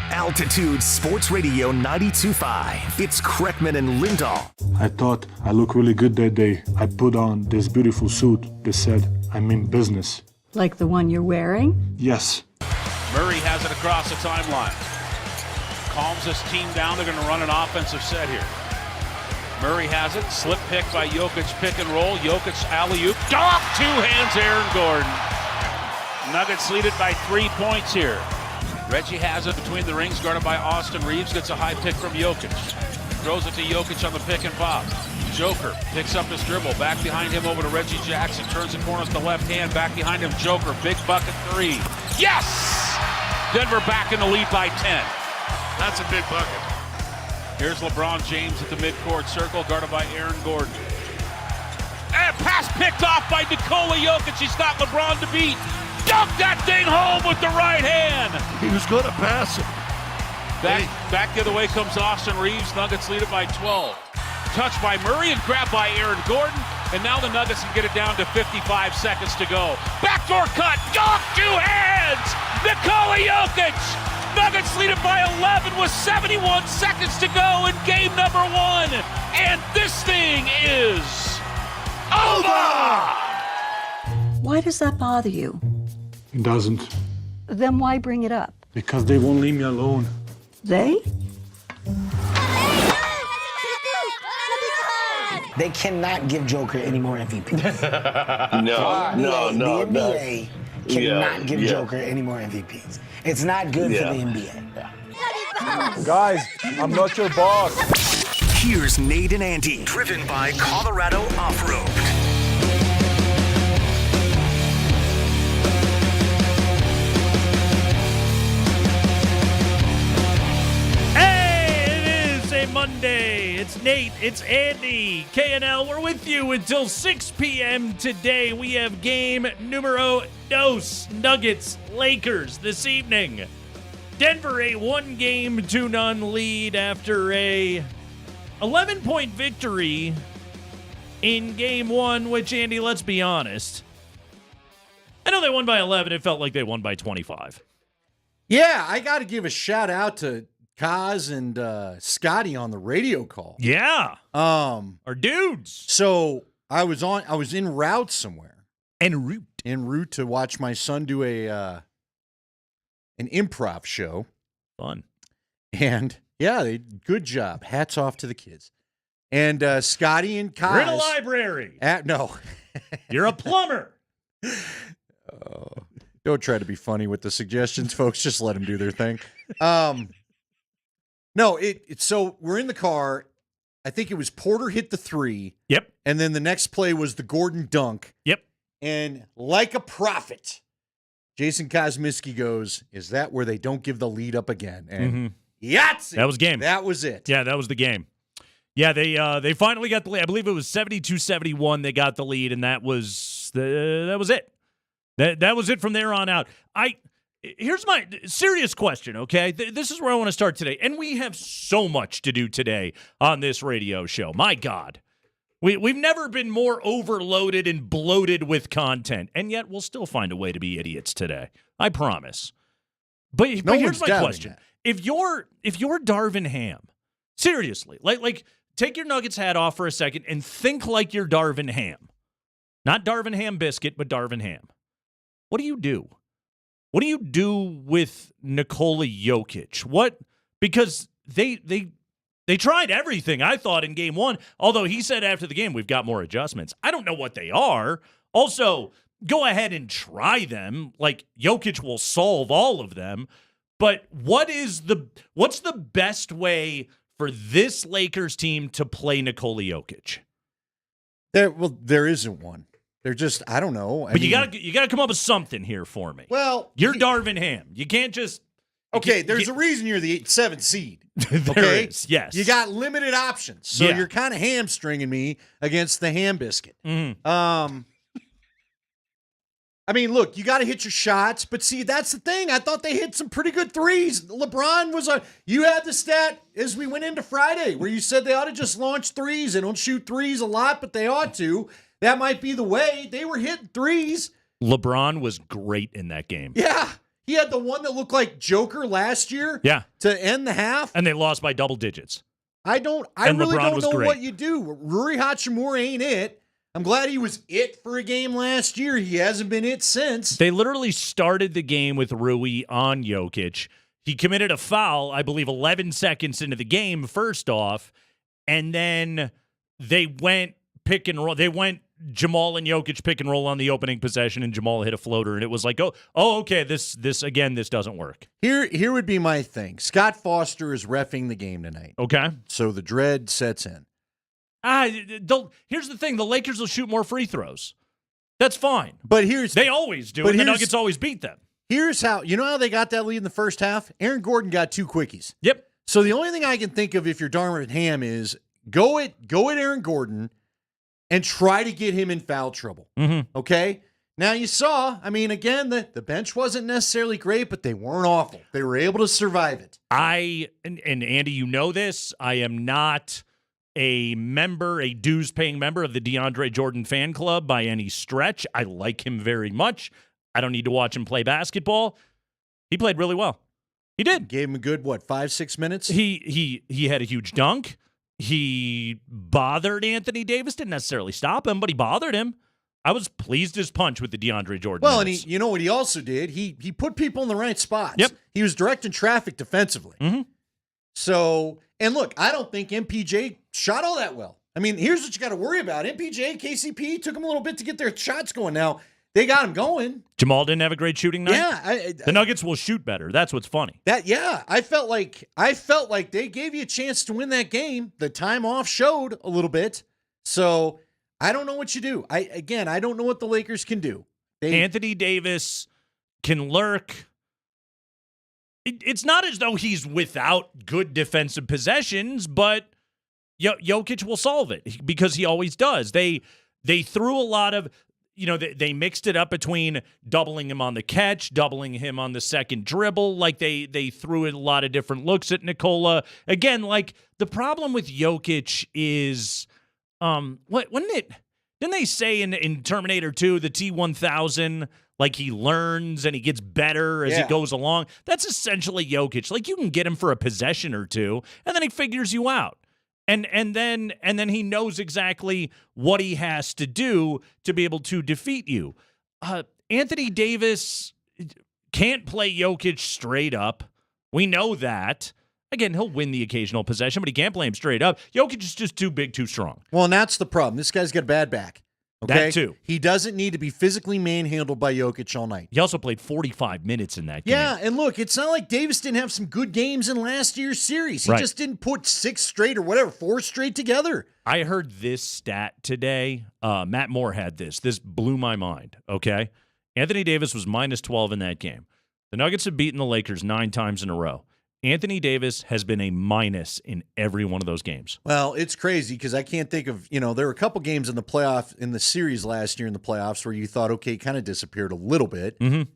Speaker 1: Altitude Sports Radio 92.5. It's Kreckman and Lindahl.
Speaker 18: I thought I looked really good that day. I put on this beautiful suit that said, I'm in business.
Speaker 20: Like the one you're wearing?
Speaker 18: Yes.
Speaker 5: Murray has it across the timeline. Calms his team down. They're going to run an offensive set here. Murray has it. Slip pick by Jokic, pick and roll. Jokic alley-oop. Dog! Two hands, Aaron Gordon. Nuggets lead it by 3 points here. Reggie has it between the rings, guarded by Austin Reeves. Gets a high pick from Jokic. Throws it to Jokic on the pick and pop. Joker picks up his dribble. Back behind him over to Reggie Jackson. Turns the corner with the left hand. Back behind him, Joker. Big bucket three. Yes! Denver back in the lead by 10.
Speaker 23: That's a big bucket.
Speaker 5: Here's LeBron James at the midcourt circle, guarded by Aaron Gordon. And pass picked off by Nikola Jokic. He's got LeBron to beat. Dunk that thing home with the right hand.
Speaker 23: He was going to pass it.
Speaker 5: Back the other way comes Austin Reeves. Nuggets lead it by 12. Touched by Murray and grabbed by Aaron Gordon. And now the Nuggets can get it down to 55 seconds to go. Backdoor cut. Dunk, two hands. Nikola Jokic. Nuggets lead it by 11 with 71 seconds to go in game number 1. And this thing is over!
Speaker 20: Why does that bother you?
Speaker 18: It doesn't.
Speaker 20: Then why bring it up?
Speaker 18: Because they won't leave me alone.
Speaker 20: They?
Speaker 21: They cannot give Joker any more MVPs.
Speaker 23: No.
Speaker 21: The NBA cannot give Joker any more MVPs. It's not good for the NBA.
Speaker 10: Guys, I'm not your boss.
Speaker 1: Here's Nate and Andy, driven by Colorado Off-Road.
Speaker 22: Monday. It's Nate. It's Andy. KNL. We're with you until 6 p.m. today. We have game numero dos. Nuggets, Lakers this evening. Denver a 1-game 2-0 lead after a 11-point victory in game 1, which, Andy, let's be honest. I know they won by 11. It felt like they won by 25.
Speaker 24: Yeah, I got to give a shout out to Kaz and Scotty on the radio call.
Speaker 22: Yeah. Our dudes.
Speaker 24: So I was en route somewhere.
Speaker 22: En
Speaker 24: route to watch my son do an improv show.
Speaker 22: Fun.
Speaker 24: And yeah, good job. Hats off to the kids. And Scotty and Kaz.
Speaker 22: You're in a library.
Speaker 24: No.
Speaker 22: You're a plumber.
Speaker 24: Don't try to be funny with the suggestions, folks. Just let them do their thing. No, so we're in the car. I think it was Porter hit the 3.
Speaker 22: Yep.
Speaker 24: And then the next play was the Gordon dunk.
Speaker 22: Yep.
Speaker 24: And like a prophet, Jason Kosmiski goes, is that where they don't give the lead up again? And Yahtzee!
Speaker 22: That was game.
Speaker 24: That was it.
Speaker 22: Yeah, that was the game. Yeah, they finally got the lead. I believe it was 72-71 they got the lead, and that was it. That was it from there on out. Here's my serious question, okay? This is where I want to start today. And we have so much to do today on this radio show. My God. We've never been more overloaded and bloated with content, and yet we'll still find a way to be idiots today. I promise. But here's my question.
Speaker 24: That.
Speaker 22: If you're Darvin Ham, seriously, like take your Nuggets hat off for a second and think like you're Darvin Ham. Not Darvin Ham Biscuit, but Darvin Ham. What do you do? What do you do with Nikola Jokic? Because they tried everything, I thought, in game 1, although he said after the game, we've got more adjustments. I don't know what they are. Also, go ahead and try them. Like, Jokic will solve all of them. But what's the best way for this Lakers team to play Nikola Jokic?
Speaker 24: There isn't one. They're just, I don't know.
Speaker 22: You gotta come up with something here for me.
Speaker 24: Well,
Speaker 22: you're Darvin Ham. You can't just.
Speaker 24: Okay, there's a reason you're the 7th seed.
Speaker 22: There is, yes.
Speaker 24: You got limited options, so you're kind of hamstringing me against the ham biscuit.
Speaker 22: Mm-hmm.
Speaker 24: I mean, look, you got to hit your shots, but see, that's the thing. I thought they hit some pretty good threes. LeBron was you had the stat as we went into Friday where you said they ought to just launch threes. They don't shoot threes a lot, but they ought to. That might be the way. They were hitting threes.
Speaker 22: LeBron was great in that game.
Speaker 24: Yeah. He had the one that looked like Joker last year.
Speaker 22: Yeah.
Speaker 24: To end the half.
Speaker 22: And they lost by double digits.
Speaker 24: I really
Speaker 22: LeBron
Speaker 24: don't
Speaker 22: was
Speaker 24: know
Speaker 22: great.
Speaker 24: what you do. Rui Hachimura ain't it. I'm glad he was it for a game last year. He hasn't been it since.
Speaker 22: They literally started the game with Rui on Jokic. He committed a foul, I believe, 11 seconds into the game, first off, and then they went pick and roll. They went Jamal and Jokic pick and roll on the opening possession, and Jamal hit a floater, and it was like, oh, okay, this doesn't work.
Speaker 24: Here would be my thing. Scott Foster is reffing the game tonight.
Speaker 22: Okay.
Speaker 24: So the dread sets in.
Speaker 22: Here's the thing. The Lakers will shoot more free throws. That's fine.
Speaker 24: But
Speaker 22: they always do, and the Nuggets always beat them. Here's
Speaker 24: how they got that lead in the first half? Aaron Gordon got 2 quickies.
Speaker 22: Yep.
Speaker 24: So the only thing I can think of if you're Darvin Ham is go at Aaron Gordon and try to get him in foul trouble.
Speaker 22: Mm-hmm.
Speaker 24: Okay? Now you saw, again, the bench wasn't necessarily great, but they weren't awful. They were able to survive it.
Speaker 22: And Andy, you know this, I am not a dues-paying member of the DeAndre Jordan fan club by any stretch. I like him very much. I don't need to watch him play basketball. He played really well. He did.
Speaker 24: Gave him a good, 5-6 minutes?
Speaker 22: He had a huge dunk. He bothered Anthony Davis. Didn't necessarily stop him, but he bothered him. I was pleased as punch with the DeAndre Jordan.
Speaker 24: Well, and you know what he also did? He put people in the right spots.
Speaker 22: Yep.
Speaker 24: He was directing traffic defensively.
Speaker 22: Mm-hmm.
Speaker 24: So, and look, I don't think MPJ shot all that well. Here's what you got to worry about. MPJ, KCP took them a little bit to get their shots going. Now, they got him going.
Speaker 22: Jamal didn't have a great shooting night?
Speaker 24: Yeah.
Speaker 22: The Nuggets will shoot better. That's what's funny.
Speaker 24: I felt like they gave you a chance to win that game. The time off showed a little bit. So, I don't know what you do. I don't know what the Lakers can do.
Speaker 22: Anthony Davis can lurk. It's not as though he's without good defensive possessions, but Jokic will solve it because he always does. They threw a lot of, they mixed it up between doubling him on the catch, doubling him on the second dribble. Like they threw in a lot of different looks at Nikola. Again, like the problem with Jokic is, didn't they say in Terminator 2, the T-1000, like he learns and he gets better as he goes along? That's essentially Jokic. Like you can get him for a possession or two, and then he figures you out. And then he knows exactly what he has to do to be able to defeat you. Anthony Davis can't play Jokic straight up. We know that. Again, he'll win the occasional possession, but he can't play him straight up. Jokic is just too big, too strong.
Speaker 24: Well, and that's the problem. This guy's got a bad back. Okay?
Speaker 22: That too.
Speaker 24: He doesn't need to be physically manhandled by Jokic all night.
Speaker 22: He also played 45 minutes in that game.
Speaker 24: Yeah, and look, it's not like Davis didn't have some good games in last year's series. He just didn't put 6 straight or whatever, 4 straight together.
Speaker 22: I heard this stat today. Matt Moore had this. This blew my mind, okay? Anthony Davis was minus 12 in that game. The Nuggets have beaten the Lakers 9 times in a row. Anthony Davis has been a minus in every one of those games.
Speaker 24: Well, it's crazy because I can't think of, there were a couple games in the series last year in the playoffs where you thought, okay, he kind of disappeared a little bit.
Speaker 22: Mm-hmm.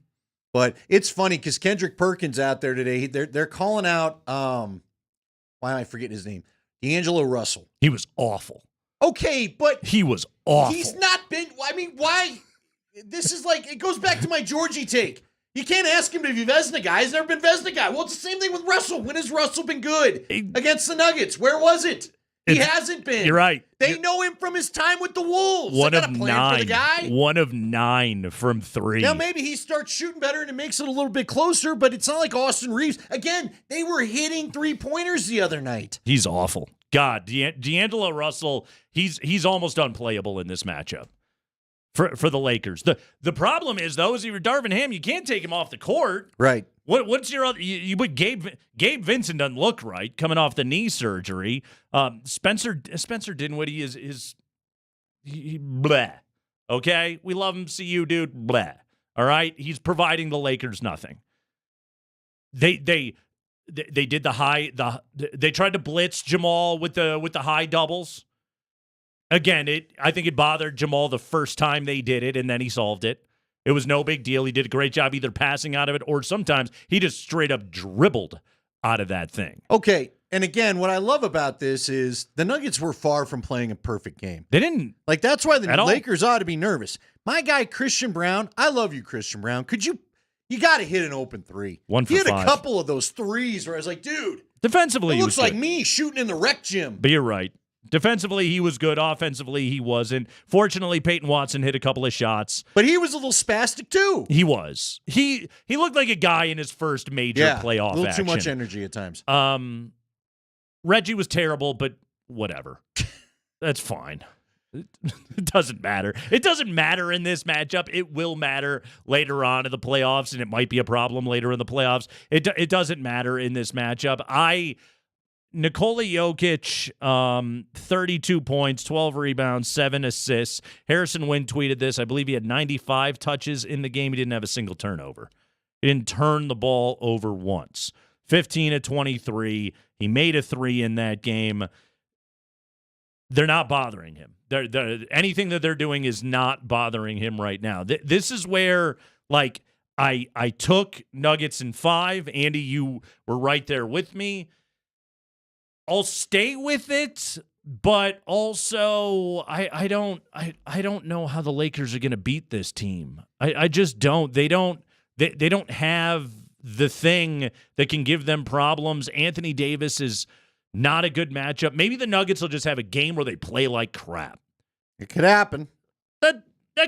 Speaker 24: But it's funny because Kendrick Perkins out there today, they're calling out, why am I forgetting his name? D'Angelo Russell.
Speaker 22: He was awful.
Speaker 24: Okay, but
Speaker 22: he was awful.
Speaker 24: He's not been, why? This is like, it goes back to my Georgie take. You can't ask him to be Vesna guy. He's never been Vesna guy. Well, it's the same thing with Russell. When has Russell been good against the Nuggets? Where was it? He hasn't been.
Speaker 22: You're right.
Speaker 24: They know him from his time with the Wolves.
Speaker 22: One
Speaker 24: they
Speaker 22: of
Speaker 24: got a plan for the guy.
Speaker 22: 1 of 9 from 3.
Speaker 24: Now, maybe he starts shooting better and it makes it a little bit closer, but it's not like Austin Reeves. Again, they were hitting 3-pointers the other night.
Speaker 22: He's awful. God, D'Angelo Russell, he's almost unplayable in this matchup. For the Lakers. The problem is, though, is if you're Darvin Ham, you can't take him off the court.
Speaker 24: Right.
Speaker 22: What's your other? Gabe Vincent doesn't look right coming off the knee surgery. Spencer Dinwiddie is bleh. Okay, we love him. See you, dude. Bleh. All right, he's providing the Lakers nothing. They did they tried to blitz Jamal with the high doubles. Again, I think it bothered Jamal the first time they did it, and then he solved it. It was no big deal. He did a great job either passing out of it, or sometimes he just straight up dribbled out of that thing.
Speaker 24: Okay, and again, what I love about this is the Nuggets were far from playing a perfect game.
Speaker 22: They didn't.
Speaker 24: Like, that's why the Lakers ought to be nervous. My guy, Christian Brown, I love you, Christian Brown. Could you You got to hit an open three.
Speaker 22: 1 for
Speaker 24: He had
Speaker 22: 5.
Speaker 24: a couple of those threes where I was like, dude,
Speaker 22: Defensively,
Speaker 24: it
Speaker 22: he
Speaker 24: looks
Speaker 22: was
Speaker 24: like
Speaker 22: good.
Speaker 24: me shooting in the rec gym.
Speaker 22: But you're right. Defensively, he was good. Offensively, he wasn't. Fortunately, Peyton Watson hit a couple of shots.
Speaker 24: But he was a little spastic too.
Speaker 22: He was. He looked like a guy in his first major playoff
Speaker 24: a little
Speaker 22: action.
Speaker 24: too much energy at times.
Speaker 22: Reggie was terrible, but whatever. That's fine. It doesn't matter. It doesn't matter in this matchup. It will matter later on in the playoffs, and it might be a problem later in the playoffs. It doesn't matter in this matchup. Nikola Jokic, 32 points, 12 rebounds, 7 assists. Harrison Wind tweeted this. I believe he had 95 touches in the game. He didn't have a single turnover. He didn't turn the ball over once. 15 of 23. He made a 3 in that game. They're not bothering him. Anything that they're doing is not bothering him right now. This is where, like, I took Nuggets in 5. Andy, you were right there with me. I'll stay with it, but also I don't know how the Lakers are going to beat this team. I just don't. They don't have the thing that can give them problems. Anthony Davis is not a good matchup. Maybe the Nuggets will just have a game where they play like crap.
Speaker 24: It could happen.
Speaker 22: That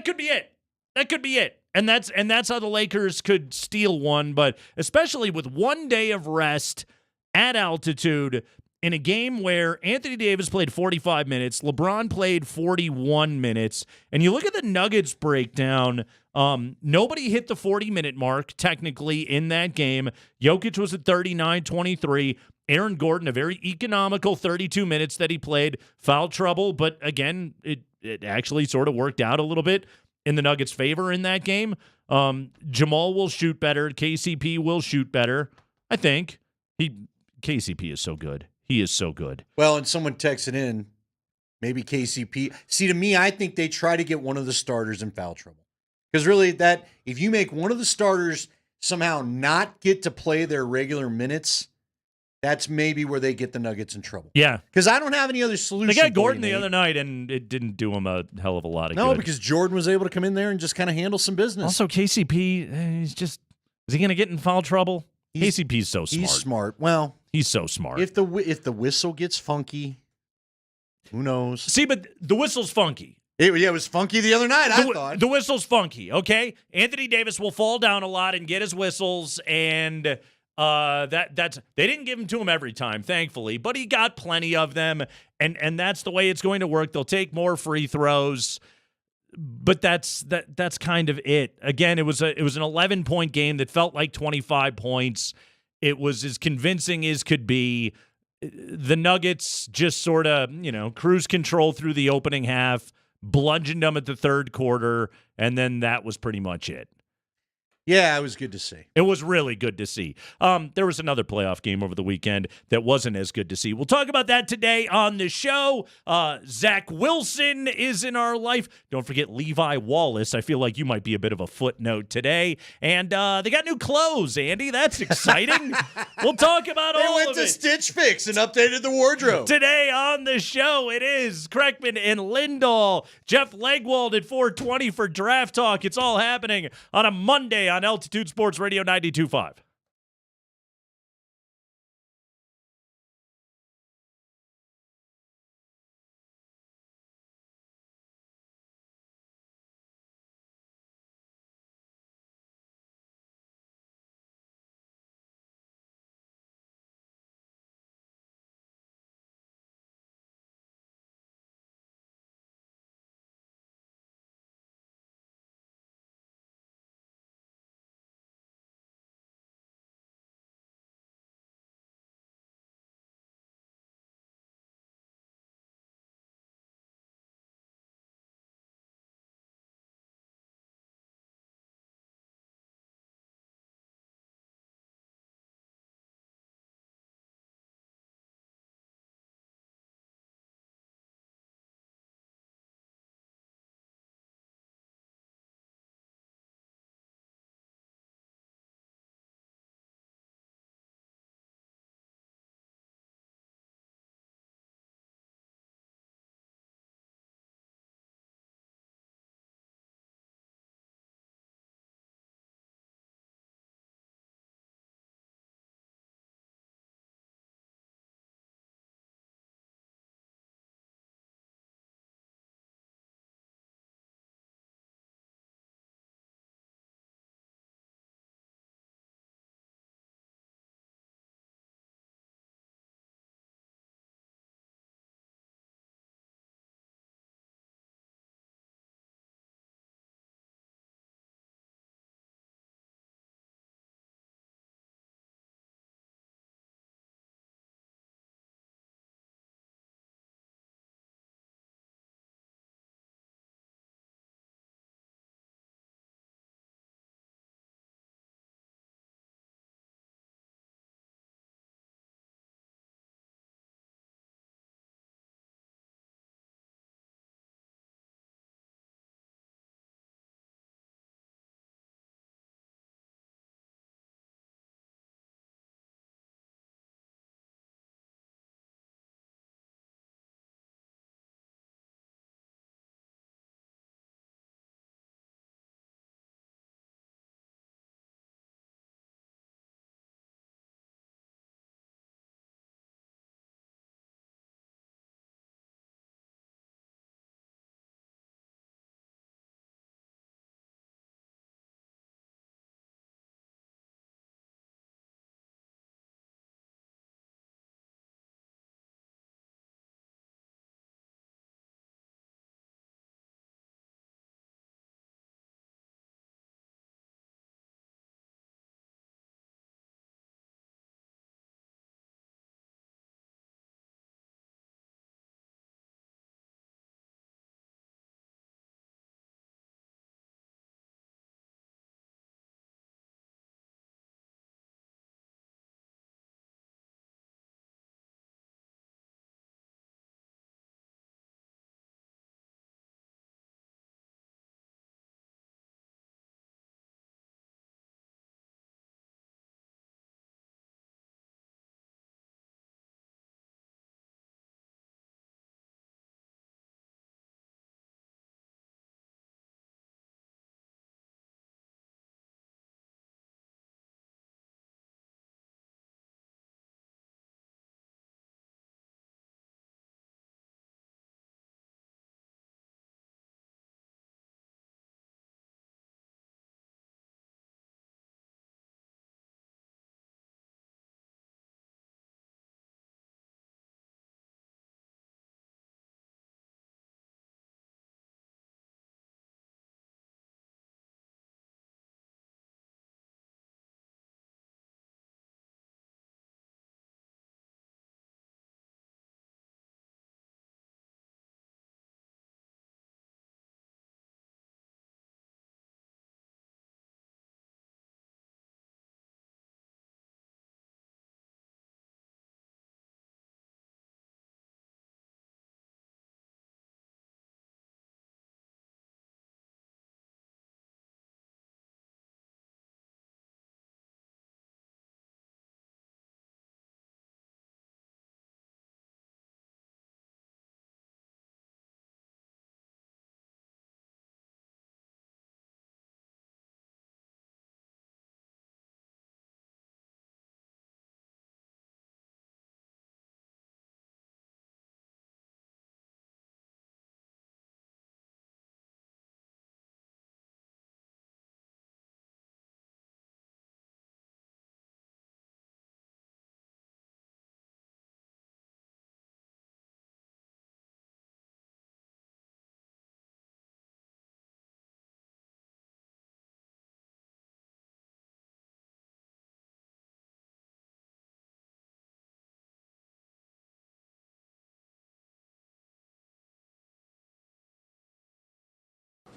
Speaker 22: could be it. That could be it. And that's how the Lakers could steal one, but especially with 1 day of rest at altitude in a game where Anthony Davis played 45 minutes, LeBron played 41 minutes, and you look at the Nuggets breakdown, nobody hit the 40-minute mark technically in that game. Jokic was at 39-23. Aaron Gordon, a very economical 32 minutes that he played, foul trouble, but again, it actually sort of worked out a little bit in the Nuggets' favor in that game. Jamal will shoot better. KCP will shoot better, I think. KCP is so good. He is so good.
Speaker 24: Well, and someone texted in, maybe KCP. See, to me, I think they try to get one of the starters in foul trouble. Because really, that if you make one of the starters somehow not get to play their regular minutes, that's maybe where they get the Nuggets in trouble.
Speaker 22: Yeah.
Speaker 24: Because I don't have any other solution.
Speaker 22: They got Gordon the other night, and it didn't do him a hell of a lot of good.
Speaker 24: No, because Jordan was able to come in there and just kind of handle some business.
Speaker 22: Also, KCP, is he going to get in foul trouble? KCP's so smart.
Speaker 24: He's smart. Well,
Speaker 22: he's so smart.
Speaker 24: If the whistle gets funky, who knows?
Speaker 22: See, but the whistle's funky.
Speaker 24: It was funky the other night, I thought.
Speaker 22: The whistle's funky, okay? Anthony Davis will fall down a lot and get his whistles, and they didn't give them to him every time, thankfully, but he got plenty of them, and that's the way it's going to work. They'll take more free throws. But that's kind of it. Again, it was an 11-point game that felt like 25 points. It was as convincing as could be. The Nuggets just sort of, cruise control through the opening half, bludgeoned them at the third quarter, and then that was pretty much it.
Speaker 24: Yeah, it was good to see.
Speaker 22: It was really good to see. There was another playoff game over the weekend that wasn't as good to see. We'll talk about that today on the show. Zach Wilson is in our life. Don't forget Levi Wallace. I feel like you might be a bit of a footnote today. And they got new clothes, Andy. That's exciting. We'll talk about all of it.
Speaker 24: They went to Stitch Fix and updated the wardrobe.
Speaker 22: Today on the show, it is Kreckman and Lindahl. Jeff Legwald at 420 for Draft Talk. It's all happening on a Monday on Altitude Sports Radio 92.5.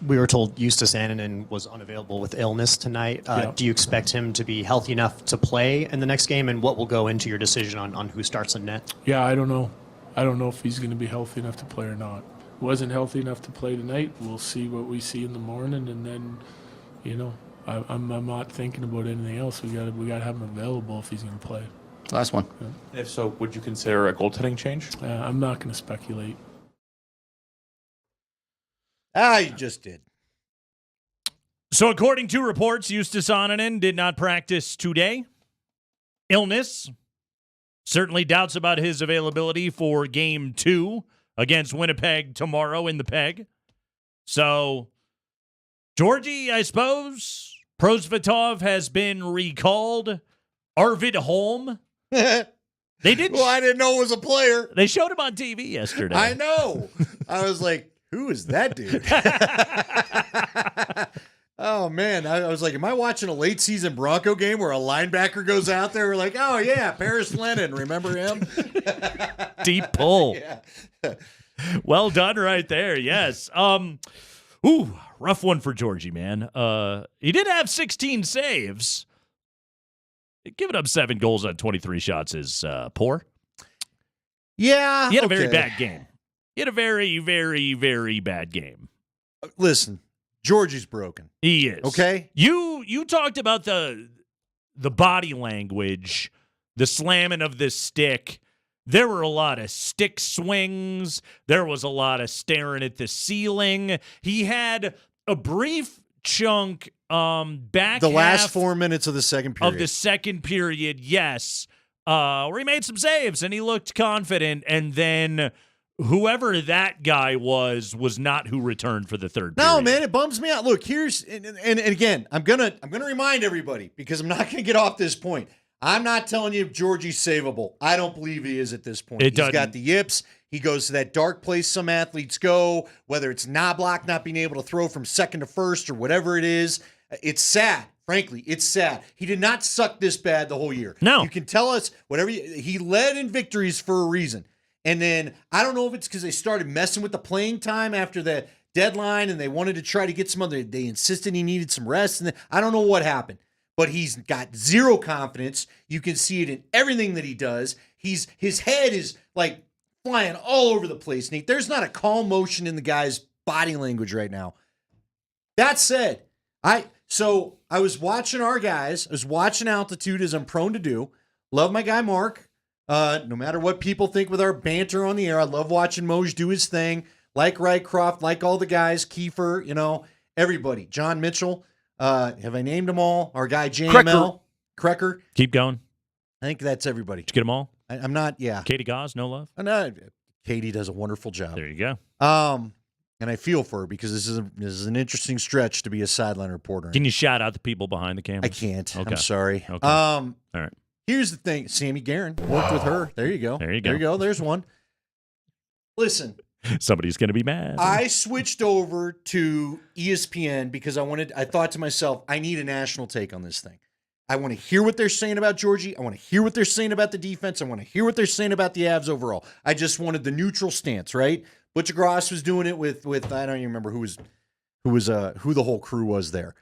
Speaker 3: We were told Justus Annunen was unavailable with illness tonight.
Speaker 18: Yeah.
Speaker 3: Do you expect him to be healthy enough to play in the next game? And what will go into your decision on who starts in net?
Speaker 18: Yeah, I don't know. I don't know if he's going to be healthy enough to play or not. Wasn't healthy enough to play tonight. We'll see what we see in the morning, and then, I'm not thinking about anything else. We got to have him available if he's going to play.
Speaker 4: Last one.
Speaker 18: Yeah.
Speaker 6: If so, would you consider a goaltending change?
Speaker 18: I'm not going to speculate.
Speaker 24: You just did.
Speaker 22: So according to reports, Justus Annunen did not practice today. Illness. Certainly doubts about his availability for Game 2 against Winnipeg tomorrow in the Peg. So, Georgie, I suppose. Prosvetov has been recalled. Arvid Holm. They didn't.
Speaker 24: Well, I didn't know it was a player.
Speaker 22: They showed him on TV yesterday.
Speaker 24: I know. I was like, who is that dude? Oh, man. I was like, am I watching a late season Bronco game where a linebacker goes out there? We're like, oh, yeah, Paris Lennon. Remember him?
Speaker 22: Deep pull.
Speaker 24: Yeah.
Speaker 22: Well done right there. Yes. Rough one for Georgie, man. He did have 16 saves. Giving up 7 goals on 23 shots is poor.
Speaker 24: Yeah.
Speaker 22: He had a very bad game. He had a very, very, very bad game.
Speaker 24: Listen, Georgie's broken.
Speaker 22: He is.
Speaker 24: Okay?
Speaker 22: You talked about the body language, the slamming of the stick. There were a lot of stick swings. There was a lot of staring at the ceiling. He had a brief chunk back
Speaker 24: the last
Speaker 22: half
Speaker 24: 4 minutes of the second period.
Speaker 22: Of the second period, yes. Where he made some saves and he looked confident, and then whoever that guy was not who returned for the third period.
Speaker 24: No, man, it bums me out. Look, here's and again, I'm gonna remind everybody because I'm not gonna get off this point. I'm not telling you if Georgie's savable. I don't believe he is at this point. He's got the yips. He goes to that dark place some athletes go, whether it's Knobloch not being able to throw from second to first or whatever it is. It's sad. Frankly, it's sad. He did not suck this bad the whole year.
Speaker 22: No.
Speaker 24: You can tell us whatever. He led in victories for a reason. And then I don't know if it's because they started messing with the playing time after the deadline and they wanted to try to get some other. They insisted he needed some rest. And I don't know what happened. But he's got zero confidence. You can see it in everything that he does. His head is like flying all over the place, Nate. There's not a calm motion in the guy's body language right now. That said, I was watching our guys. I was watching Altitude as I'm prone to do. Love my guy Mark. No matter what people think with our banter on the air, I love watching Moj do his thing. Like Rycroft, like all the guys, Kiefer, everybody. John Mitchell. Have I named them all? Our guy JML. Krecker.
Speaker 22: Keep going.
Speaker 24: I think that's everybody.
Speaker 22: Did you get them all?
Speaker 24: I'm not, yeah.
Speaker 22: Katie Gauze, no love?
Speaker 24: No, Katie does a wonderful job.
Speaker 22: There you go.
Speaker 24: And I feel for her because this is an interesting stretch to be a sideline reporter.
Speaker 22: Can you shout out the people behind the camera?
Speaker 24: I can't.
Speaker 22: Okay.
Speaker 24: I'm sorry.
Speaker 22: Okay. All right.
Speaker 24: Here's the thing. Sammy Guerin. Worked with her. There you go.
Speaker 22: There you go.
Speaker 24: There you go. There's one. Listen.
Speaker 22: Somebody's going to be mad.
Speaker 24: I switched over to ESPN because I thought to myself, I need a national take on this thing. I want to hear what they're saying about Georgie. I want to hear what they're saying about the defense. I want to hear what they're saying about the Avs overall. I just wanted the neutral stance, right? Butcher Gross was doing it with I don't even remember who the whole crew was there.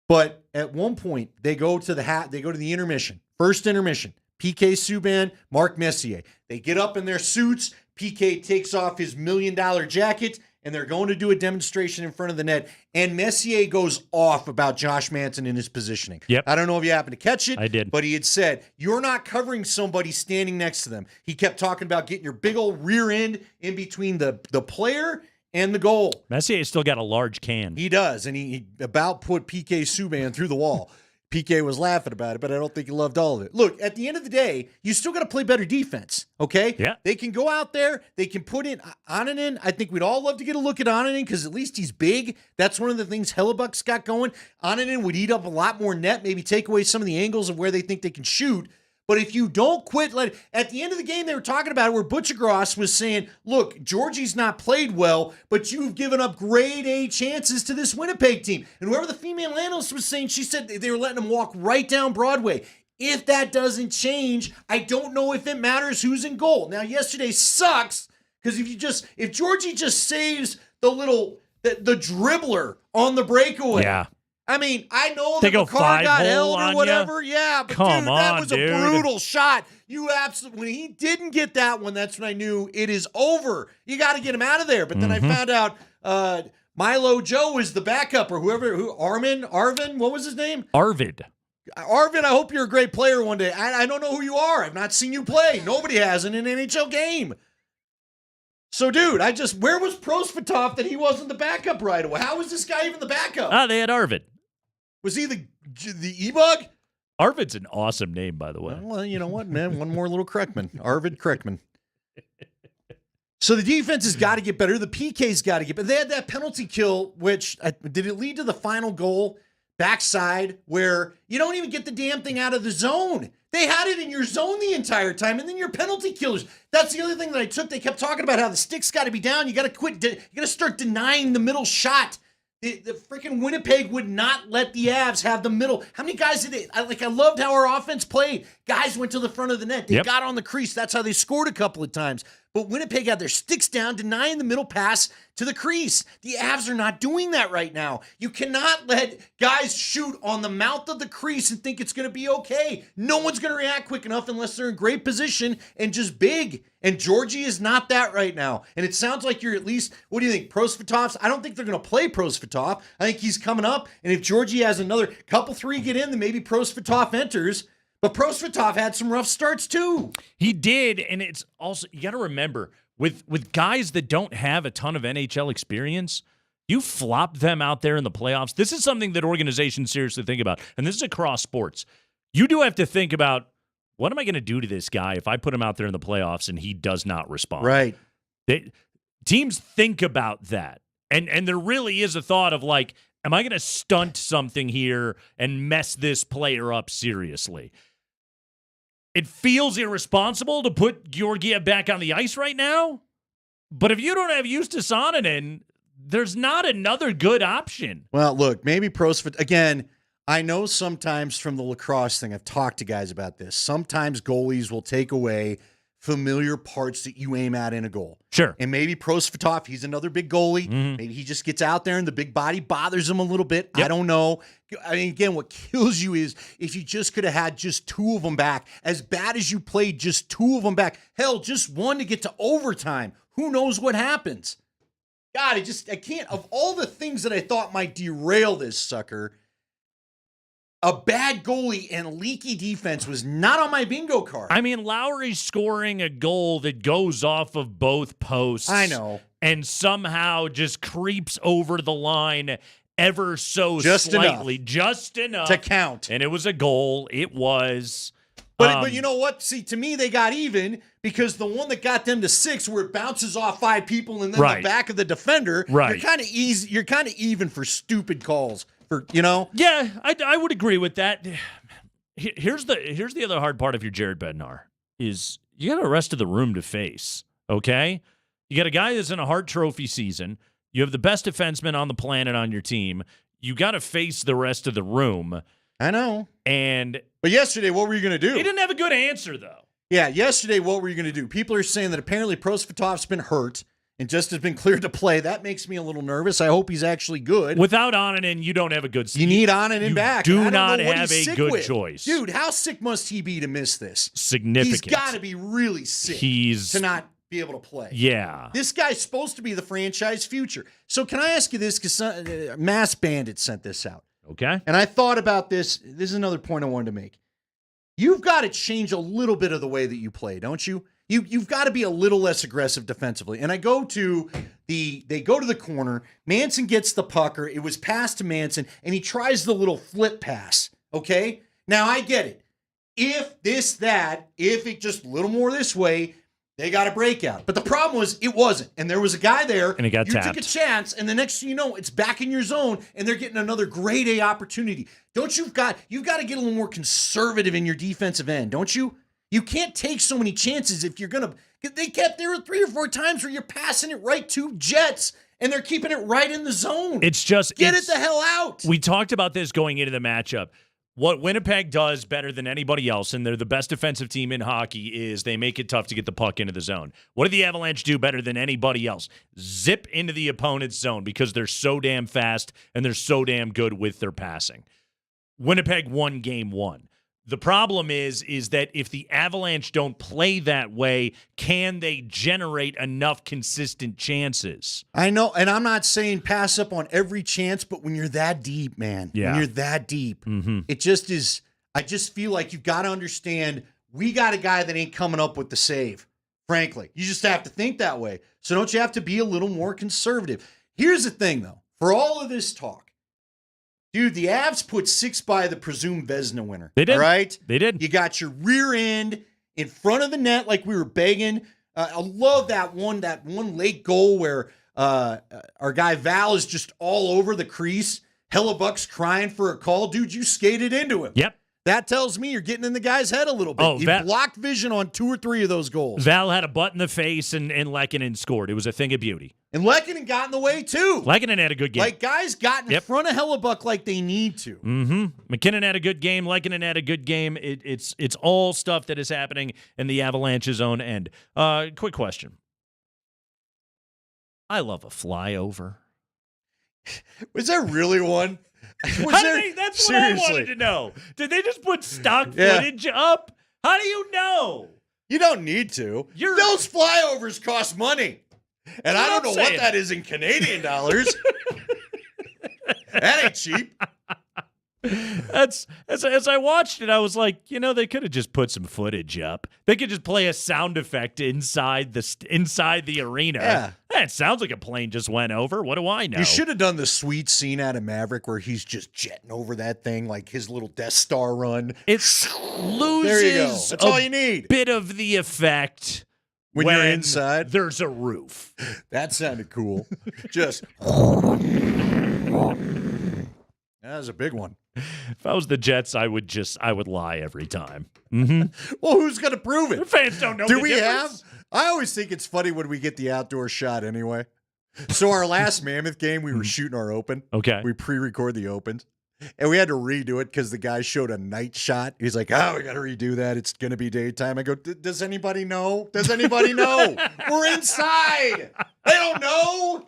Speaker 24: But at one point they go to the intermission. First intermission. PK Subban, Mark Messier. They get up in their suits. PK takes off his $1 million jacket, and they're going to do a demonstration in front of the net. And Messier goes off about Josh Manson and his positioning.
Speaker 22: Yep.
Speaker 24: I don't know if you happened to catch it.
Speaker 22: I did.
Speaker 24: But he had said, you're not covering somebody standing next to them. He kept talking about getting your big old rear end in between the player and the goal.
Speaker 22: Messier's still got a large can.
Speaker 24: He does, and he about put PK Subban through the wall. PK was laughing about it, but I don't think he loved all of it. Look, at the end of the day, you still got to play better defense, okay?
Speaker 22: Yeah.
Speaker 24: They can go out there. They can put in Annunen. I think we'd all love to get a look at Annunen because at least he's big. That's one of the things Hellebuck's got going. Annunen would eat up a lot more net, maybe take away some of the angles of where they think they can shoot. But if you don't quit, at the end of the game, they were talking about it where Butcher Gross was saying, look, Georgie's not played well, but you've given up grade A chances to this Winnipeg team. And whoever the female analyst was saying, she said they were letting him walk right down Broadway. If that doesn't change, I don't know if it matters who's in goal. Now, yesterday sucks because if Georgie just saves the little the dribbler on the breakaway.
Speaker 22: Yeah.
Speaker 24: I mean, I know
Speaker 22: They
Speaker 24: that
Speaker 22: go
Speaker 24: the car got
Speaker 22: 5-hole
Speaker 24: held
Speaker 22: on
Speaker 24: or
Speaker 22: ya?
Speaker 24: whatever. Yeah, but
Speaker 22: Come
Speaker 24: dude, that
Speaker 22: on,
Speaker 24: was
Speaker 22: dude.
Speaker 24: a brutal shot. You absolutely, when he didn't get that one, that's when I knew it is over. You got to get him out of there. But then I found out Milo Joe is the backup or Arvin, what was his name?
Speaker 22: Arvid.
Speaker 24: Arvin, I hope you're a great player one day. I don't know who you are. I've not seen you play. Nobody has in an NHL game. So, dude, where was Prosvetov that he wasn't the backup right away? How was this guy even the backup?
Speaker 22: They had Arvid.
Speaker 24: Was he the E-Bug?
Speaker 22: Arvid's an awesome name, by the way.
Speaker 24: Well, you know what, man? One more little Kreckman. Arvid Kreckman. So the defense has got to get better. The PK's got to get better. They had that penalty kill, which did it lead to the final goal backside where you don't even get the damn thing out of the zone. They had it in your zone the entire time, and then your penalty killers. That's the other thing that I took. They kept talking about how the stick's got to be down. You got to quit. You got to start denying the middle shot. The freaking Winnipeg would not let the Avs have the middle. How many guys did they? I loved how our offense played. Guys went to the front of the net. They got on the crease. That's how they scored a couple of times. But Winnipeg had their sticks down, denying the middle pass to the crease. The Avs are not doing that right now. You cannot let guys shoot on the mouth of the crease and think it's going to be okay. No one's going to react quick enough unless they're in great position and just big. And Georgie is not that right now. And it sounds like you're at least, what do you think, Prosvetov's? I don't think they're going to play Prosvetov. I think he's coming up. And if Georgie has another couple three get in, then maybe Prosvetov enters. But Prosvetov had some rough starts too.
Speaker 22: He did, and it's also, you got to remember, with guys that don't have a ton of NHL experience, you flop them out there in the playoffs. This is something that organizations seriously think about, and this is across sports. You do have to think about, what am I going to do to this guy if I put him out there in the playoffs and he does not respond?
Speaker 24: Right.
Speaker 22: Teams think about that, and there really is a thought of like, am I going to stunt something here and mess this player up seriously? It feels irresponsible to put Georgiev back on the ice right now, but if you don't have Justus Annunen, there's not another good option.
Speaker 24: Well, look, maybe again, I know sometimes from the lacrosse thing, I've talked to guys about this. Sometimes goalies will take away familiar parts that you aim at in a goal.
Speaker 22: Sure.
Speaker 24: And maybe Prosvetov, he's another big goalie. Maybe he just gets out there and the big body bothers him a little bit. I don't know. I mean, again, what kills you is if you just could have had just two of them back. As bad as you played, just two of them back. Hell, just one to get to overtime. Who knows what happens? God, I can't. Of all the things that I thought might derail this sucker, a bad goalie and leaky defense was not on my bingo card.
Speaker 22: I mean, Lowry's scoring a goal that goes off of both posts.
Speaker 24: I know.
Speaker 22: And somehow just creeps over the line ever so
Speaker 24: Just
Speaker 22: slightly.
Speaker 24: enough.
Speaker 22: Just enough.
Speaker 24: To count.
Speaker 22: And it was a goal. It was.
Speaker 24: But you know what? See, to me, they got even because the one that got them to 6 where it bounces off 5 people and then the back of the defender, you're kind of easy. You're kind of even for stupid calls.
Speaker 22: Yeah, I would agree with that. Here's the other hard part of your Jared Bednar is you got the rest of the room to face, okay? You got a guy that's in a Hart Trophy season. You have the best defenseman on the planet on your team. You got to face the rest of the room.
Speaker 24: I know. But yesterday, what were you going to do?
Speaker 22: He didn't have a good answer, though.
Speaker 24: Yeah, yesterday, what were you going to do? People are saying that apparently Prosvetov's been hurt and just has been cleared to play. That makes me a little nervous. I hope he's actually good.
Speaker 22: Without Annunen, you don't have a good.
Speaker 24: You need Annunen back.
Speaker 22: Do not have a good choice,
Speaker 24: dude. How sick must he be to miss this?
Speaker 22: Significant.
Speaker 24: He's got to be really sick. to not be able to play.
Speaker 22: Yeah,
Speaker 24: this guy's supposed to be the franchise future. So can I ask you this? Because Mass Bandit sent this out.
Speaker 22: Okay,
Speaker 24: and I thought about this. This is another point I wanted to make. You've got to change a little bit of the way that you play, don't you? You've got to be a little less aggressive defensively. And they go to the corner. Manson gets the pucker. It was passed to Manson, and he tries the little flip pass. Okay? Now, I get it. If it just a little more this way, they got a breakout. But the problem was it wasn't. And there was a guy there.
Speaker 22: And he got tapped.
Speaker 24: You took a chance, and the next thing you know, it's back in your zone, and they're getting another grade A opportunity. You've got to get a little more conservative in your defensive end, don't you? You can't take so many chances if you're going to. There were 3 or 4 times where you're passing it right to Jets, and they're keeping it right in the zone.
Speaker 22: It's just.
Speaker 24: Get it the hell out.
Speaker 22: We talked about this going into the matchup. What Winnipeg does better than anybody else, and they're the best defensive team in hockey, is they make it tough to get the puck into the zone. What do the Avalanche do better than anybody else? Zip into the opponent's zone because they're so damn fast and they're so damn good with their passing. Winnipeg won game one. The problem is that if the Avalanche don't play that way, can they generate enough consistent chances?
Speaker 24: I know, and I'm not saying pass up on every chance, but when you're that deep, man, when you're that deep, it just is. I just feel like you've got to understand we got a guy that ain't coming up with the save, frankly. You just have to think that way. So don't you have to be a little more conservative? Here's the thing, though. For all of this talk, dude, the Avs put 6 by the presumed Vezina winner.
Speaker 22: They did.
Speaker 24: All right?
Speaker 22: They did.
Speaker 24: You got your rear end in front of the net like we were begging. I love that one late goal where our guy Val is just all over the crease. Hellebuck's crying for a call. Dude, you skated into him.
Speaker 22: Yep.
Speaker 24: That tells me you're getting in the guy's head a little bit. He blocked vision on 2 or 3 of those goals.
Speaker 22: Val had a butt in the face, and Lehkonen scored. It was a thing of beauty.
Speaker 24: And Lehkonen got in the way, too.
Speaker 22: Lehkonen had a good game.
Speaker 24: Like, guys got in front of Hellebuck like they need to.
Speaker 22: McKinnon had a good game. Lehkonen had a good game. It's all stuff that is happening in the Avalanche's own end. Quick question. I love a flyover.
Speaker 24: Was there really one?
Speaker 22: That's what I wanted to know. Did they just put stock footage up? How do you know?
Speaker 24: You don't need to. Those flyovers cost money. And I don't know what that is in Canadian dollars. That ain't cheap.
Speaker 22: As I watched it, I was like, they could have just put some footage up. They could just play a sound effect inside the arena.
Speaker 24: Yeah.
Speaker 22: It sounds like a plane just went over. What do I know?
Speaker 24: You should have done the sweet scene out of Maverick where he's just jetting over that thing like his little Death Star run.
Speaker 22: It loses
Speaker 24: there you go. That's all you need.
Speaker 22: Bit of the effect
Speaker 24: when you're inside.
Speaker 22: There's a roof.
Speaker 24: That sounded cool. Just that was a big one.
Speaker 22: If I was the Jets, I would lie every time.
Speaker 24: Well, who's going to prove it?
Speaker 22: The fans don't know.
Speaker 24: Do we difference. I always think it's funny when we get the outdoor shot anyway. So our last Mammoth game, we were shooting our open.
Speaker 22: Okay.
Speaker 24: We pre-record the opens. And we had to redo it because the guy showed a night shot. He's like, oh, we got to redo that. It's going to be daytime. I go, does anybody know? Does anybody know? We're inside. They don't know.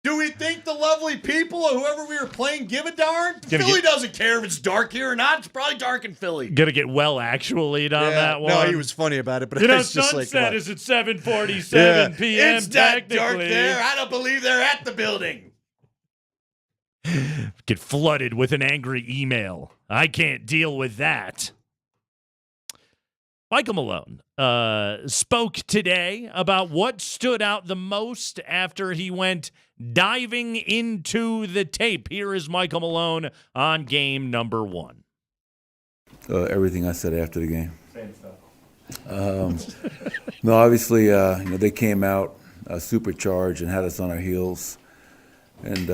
Speaker 24: Do we think the lovely people or whoever we were playing give a darn? Philly doesn't care if it's dark here or not. It's probably dark in Philly.
Speaker 22: Gonna get well actually on that one.
Speaker 24: No, he was funny about it, but
Speaker 22: it's
Speaker 24: just
Speaker 22: sunset is at 7:47 p.m.
Speaker 24: It's that dark there. I don't believe they're at the building.
Speaker 22: Get flooded with an angry email. I can't deal with that. Michael Malone spoke today about what stood out the most after he went diving into the tape. Here is Michael Malone on game number 1.
Speaker 4: Everything I said after the game.
Speaker 18: Same stuff.
Speaker 4: No, obviously, they came out supercharged and had us on our heels. And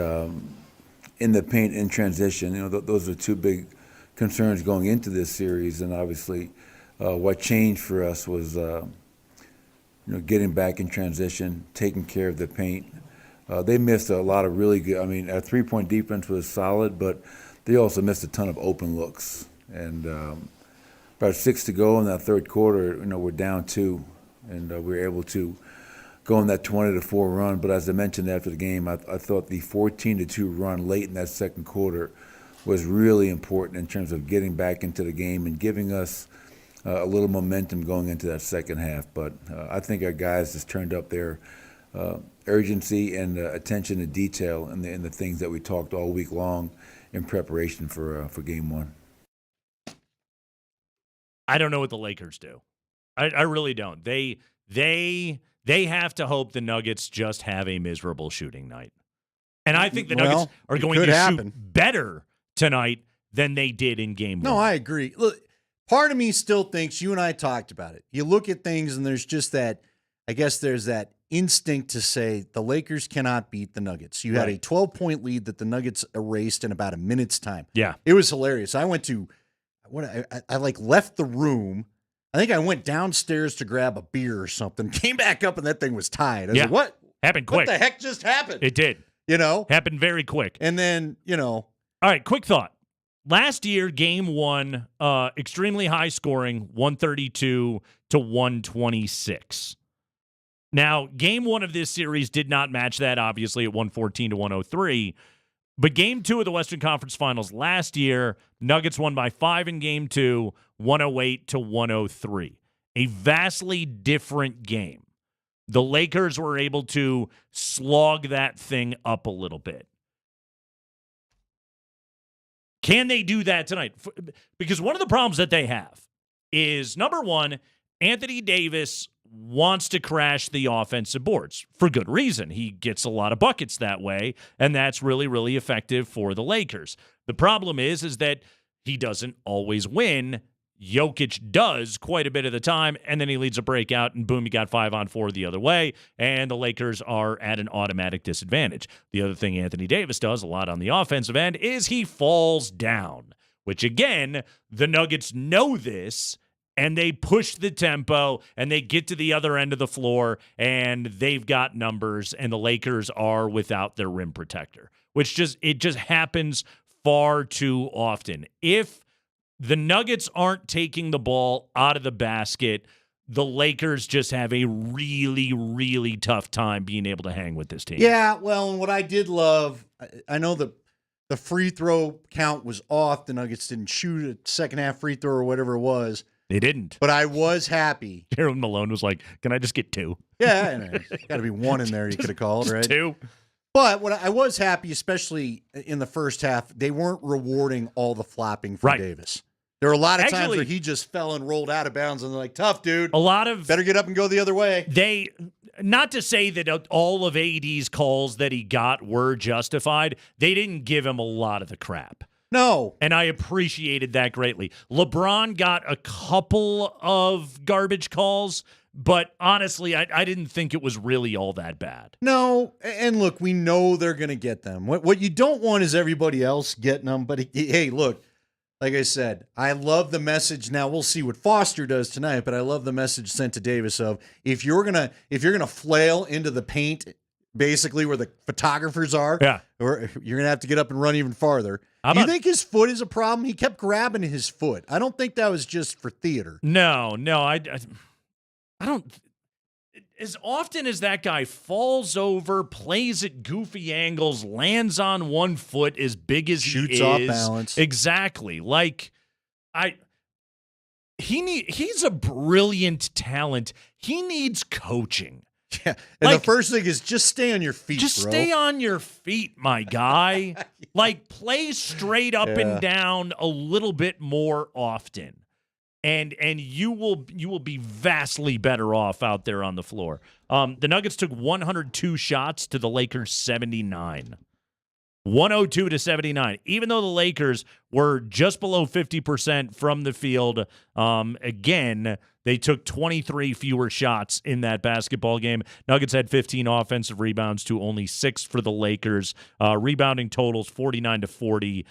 Speaker 4: in the paint in transition, those are 2 big concerns going into this series. And obviously, what changed for us was, getting back in transition, taking care of the paint. They missed a lot of really good. I mean, our 3-point defense was solid, but they also missed a ton of open looks. And about 6 to go in that third quarter, we're down 2, and we were able to go on that 20-4 run. But as I mentioned after the game, I thought the 14-2 run late in that second quarter was really important in terms of getting back into the game and giving us a little momentum going into that second half. But I think our guys just turned up their urgency and attention to detail in the things that we talked all week long in preparation for game 1.
Speaker 22: I don't know what the Lakers do. I really don't. They have to hope the Nuggets just have a miserable shooting night. And I think the Nuggets are going to shoot better tonight than they did in game 1.
Speaker 24: No, I agree. Look, part of me still thinks, you and I talked about it. You look at things and there's just that, I guess there's that instinct to say the Lakers cannot beat the Nuggets. You had a 12-point lead that the Nuggets erased in about a minute's time.
Speaker 22: Yeah.
Speaker 24: It was hilarious. I went to, I left the room. I think I went downstairs to grab a beer or something, came back up and that thing was tied. I was like, what?
Speaker 22: Happened quick.
Speaker 24: What the heck just happened?
Speaker 22: It did.
Speaker 24: You know?
Speaker 22: Happened very quick.
Speaker 24: And then,
Speaker 22: All right, quick thought. last year, game one, extremely high scoring, 132 to 126. Now, game one of this series did not match that, obviously, at 114 to 103. But game two of the Western Conference Finals last year, Nuggets won by 5 in game two, 108 to 103. A vastly different game. The Lakers were able to slog that thing up a little bit. Can they do that tonight? Because one of the problems that they have is, number one, Anthony Davis wants to crash the offensive boards for good reason. He gets a lot of buckets that way, and that's really, really effective for the Lakers. The problem is that he doesn't always win. Jokic does quite a bit of the time, and then he leads a breakout, and boom, you got 5-on-4 the other way, and the Lakers are at an automatic disadvantage. The other thing Anthony Davis does a lot on the offensive end is he falls down, which, again, the Nuggets know this, and they push the tempo, and they get to the other end of the floor, and they've got numbers, and the Lakers are without their rim protector, which just happens far too often. If the Nuggets aren't taking the ball out of the basket, the Lakers just have a really, really tough time being able to hang with this team.
Speaker 24: Yeah, well, and what I did love, I know the free throw count was off. The Nuggets didn't shoot a second half free throw or whatever it was.
Speaker 22: They didn't.
Speaker 24: But I was happy.
Speaker 22: Harold Malone was like, can I just get 2?
Speaker 24: Yeah, got to be 1 in there you could have called, right?
Speaker 22: 2.
Speaker 24: But what I was happy, especially in the first half, they weren't rewarding all the flopping for Davis. There were a lot of times where he just fell and rolled out of bounds, and they're like, tough, dude.
Speaker 22: A lot of...
Speaker 24: Better get up and go the other way.
Speaker 22: Not to say that all of AD's calls that he got were justified. They didn't give him a lot of the crap.
Speaker 24: No.
Speaker 22: And I appreciated that greatly. LeBron got a couple of garbage calls, but honestly, I didn't think it was really all that bad.
Speaker 24: No, and look, we know they're going to get them. What you don't want is everybody else getting them, but hey, look, like I said, I love the message. Now, we'll see what Foster does tonight, but I love the message sent to Davis of if you're gonna flail into the paint, basically where the photographers are, or you're going to have to get up and run even farther. Do you think his foot is a problem? He kept grabbing his foot. I don't think that was just for theater.
Speaker 22: No, I don't. As often as that guy falls over, plays at goofy angles, lands on one foot as big as he is.
Speaker 24: Shoots off balance.
Speaker 22: Exactly. Like, he's a brilliant talent. He needs coaching.
Speaker 24: Yeah, and the first thing is just stay on your feet,
Speaker 22: Just
Speaker 24: bro.
Speaker 22: stay on your feet, my guy. Like, play straight up and down a little bit more often. And you will be vastly better off out there on the floor. The Nuggets took 102 shots to the Lakers 79. 102 to 79. Even though the Lakers were just below 50% from the field, again, they took 23 fewer shots in that basketball game. Nuggets had 15 offensive rebounds to only 6 for the Lakers. Rebounding totals 49 to 40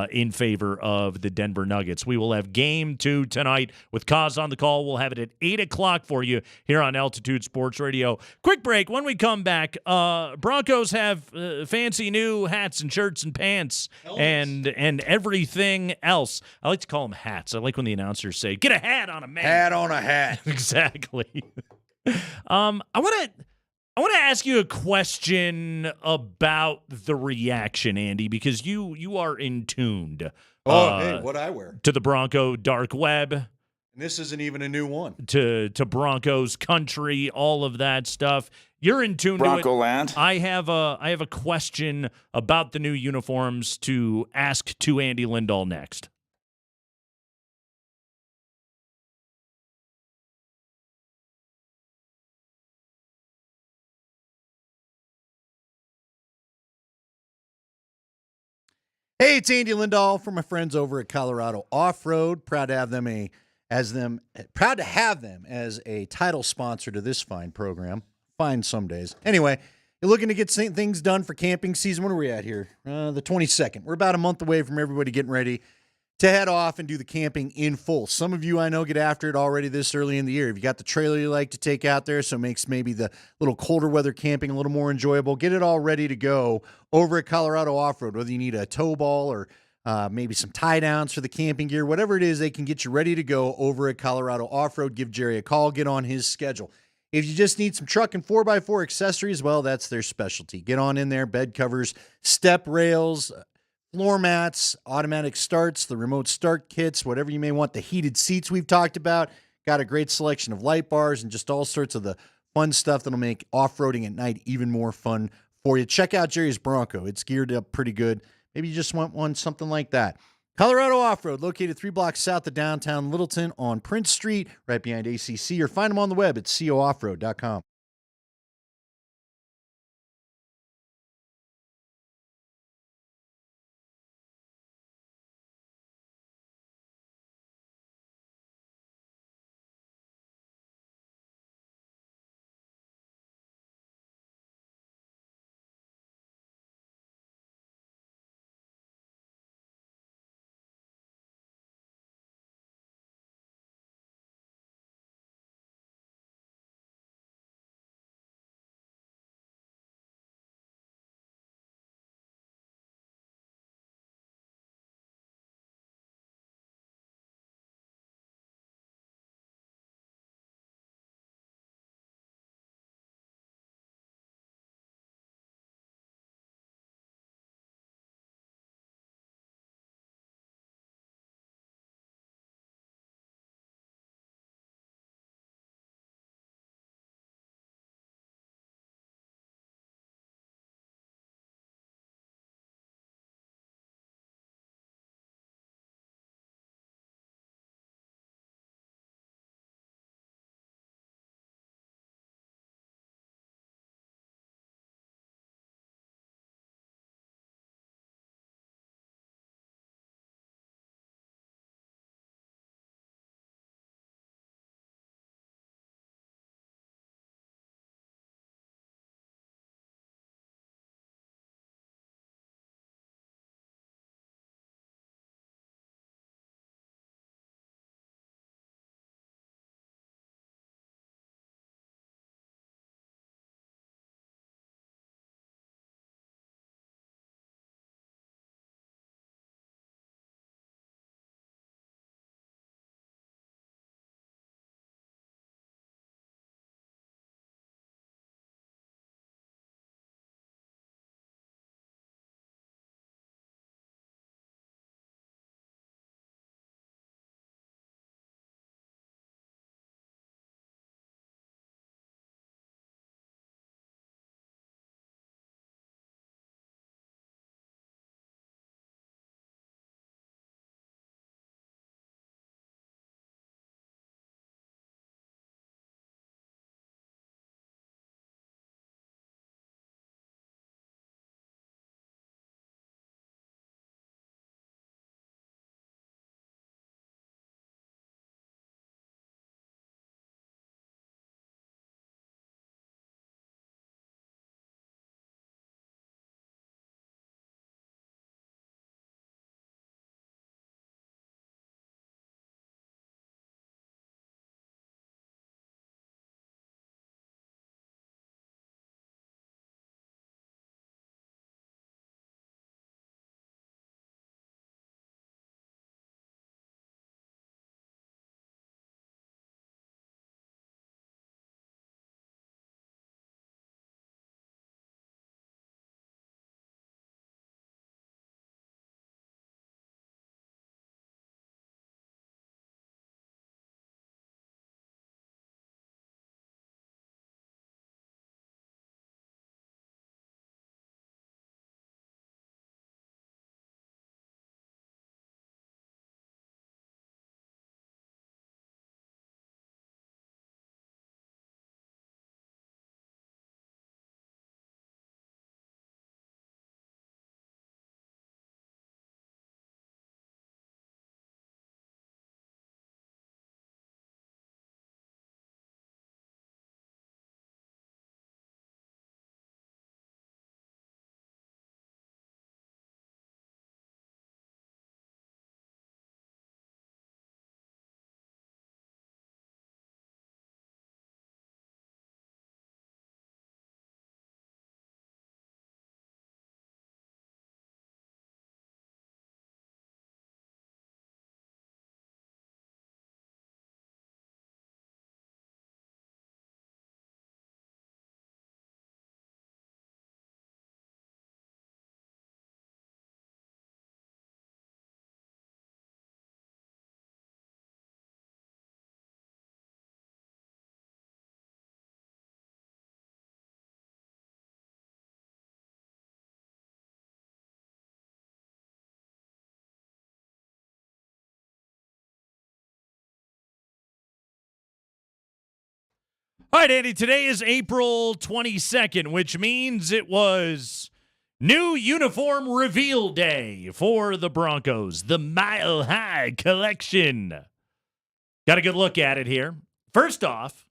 Speaker 22: in favor of the Denver Nuggets. We will have game 2 tonight with Kaz on the call. We'll have it at 8 o'clock for you here on Altitude Sports Radio. Quick break. When we come back, Broncos have fancy new hats and shirts and pants and everything else. I like to call them hats. I like when the announcers say, get a hat on a man.
Speaker 24: Hat on a hat.
Speaker 22: Exactly. I want to ask you a question about the reaction, Andy, because you are in tuned.
Speaker 24: Hey, what I wear
Speaker 22: to the Bronco dark web.
Speaker 24: And this isn't even a new one.
Speaker 22: To Broncos country, all of that stuff. You're in tune
Speaker 12: Bronco
Speaker 22: to it.
Speaker 12: land.
Speaker 22: I have a question about the new uniforms to ask to Andy Lindahl next.
Speaker 24: Hey, it's Andy Lindahl from my friends over at Colorado Off-Road. Proud to have them as a title sponsor to this fine program. Fine some days. Anyway, you're looking to get things done for camping season. What are we at here? The 22nd. We're about a month away from everybody getting ready to head off and do the camping in full. Some of you I know get after it already this early in the year. If you got the trailer you like to take out there, so it makes maybe the little colder weather camping a little more enjoyable, get it all ready to go over at Colorado Off-Road. Whether you need a tow ball or maybe some tie downs for the camping gear, whatever it is, they can get you ready to go over at Colorado Off-Road. Give Jerry a call, get on his schedule. If you just need some truck and 4x4 accessories, well, that's their specialty. Get on in there, bed covers, step rails, floor mats, automatic starts, the remote start kits, whatever you may want, the heated seats we've talked about. Got a great selection of light bars and just all sorts of the fun stuff that'll make off-roading at night even more fun for you. Check out Jerry's Bronco. It's geared up pretty good. Maybe you just want one, something like that. Colorado Off-Road, located 3 blocks south of downtown Littleton on Prince Street, right behind ACC, or find them on the web at cooffroad.com.
Speaker 22: All right, Andy, today is April 22nd, which means it was new uniform reveal day for the Broncos, the Mile High Collection. Got a good look at it here. First off,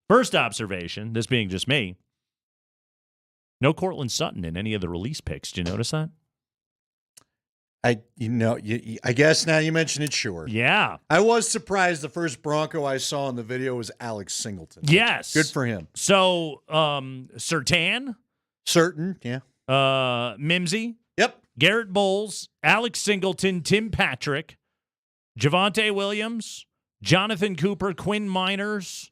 Speaker 22: first observation, this being just me, no Cortland Sutton in any of the release picks. Did you notice that?
Speaker 24: I guess now you mention it, sure.
Speaker 22: Yeah.
Speaker 24: I was surprised the first Bronco I saw in the video was Alex Singleton.
Speaker 22: Yes.
Speaker 24: Good for him.
Speaker 22: So, Surtain.
Speaker 24: Certain, yeah.
Speaker 22: Mimsy.
Speaker 24: Yep.
Speaker 22: Garrett Bowles, Alex Singleton, Tim Patrick, Javonte Williams, Jonathan Cooper, Quinn Miners,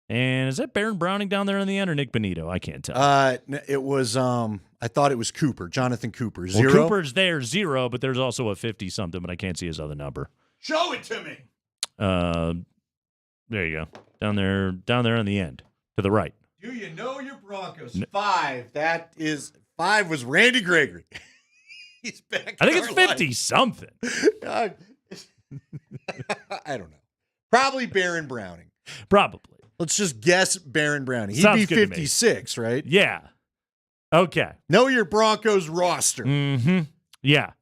Speaker 22: and is that Baron Browning down there in the end or Nick Benito? I can't tell.
Speaker 24: It was, I thought it was Cooper, Jonathan Cooper. 0.
Speaker 22: Well, Cooper's there, 0, but there's also a 50-something, but I can't see his other number.
Speaker 24: Show it to me.
Speaker 22: There you go. Down there in the end, to the right.
Speaker 24: Do you know your Broncos? 5. That is 5 was Randy Gregory. He's back.
Speaker 22: I think it's 50-something.
Speaker 24: I don't know. Probably Baron Browning.
Speaker 22: Probably.
Speaker 24: Let's just guess Baron Browning. He'd
Speaker 22: Sounds
Speaker 24: be
Speaker 22: good to me.
Speaker 24: 56, right?
Speaker 22: Yeah. Okay.
Speaker 24: Know your Broncos roster.
Speaker 22: Mm-hmm. Yeah.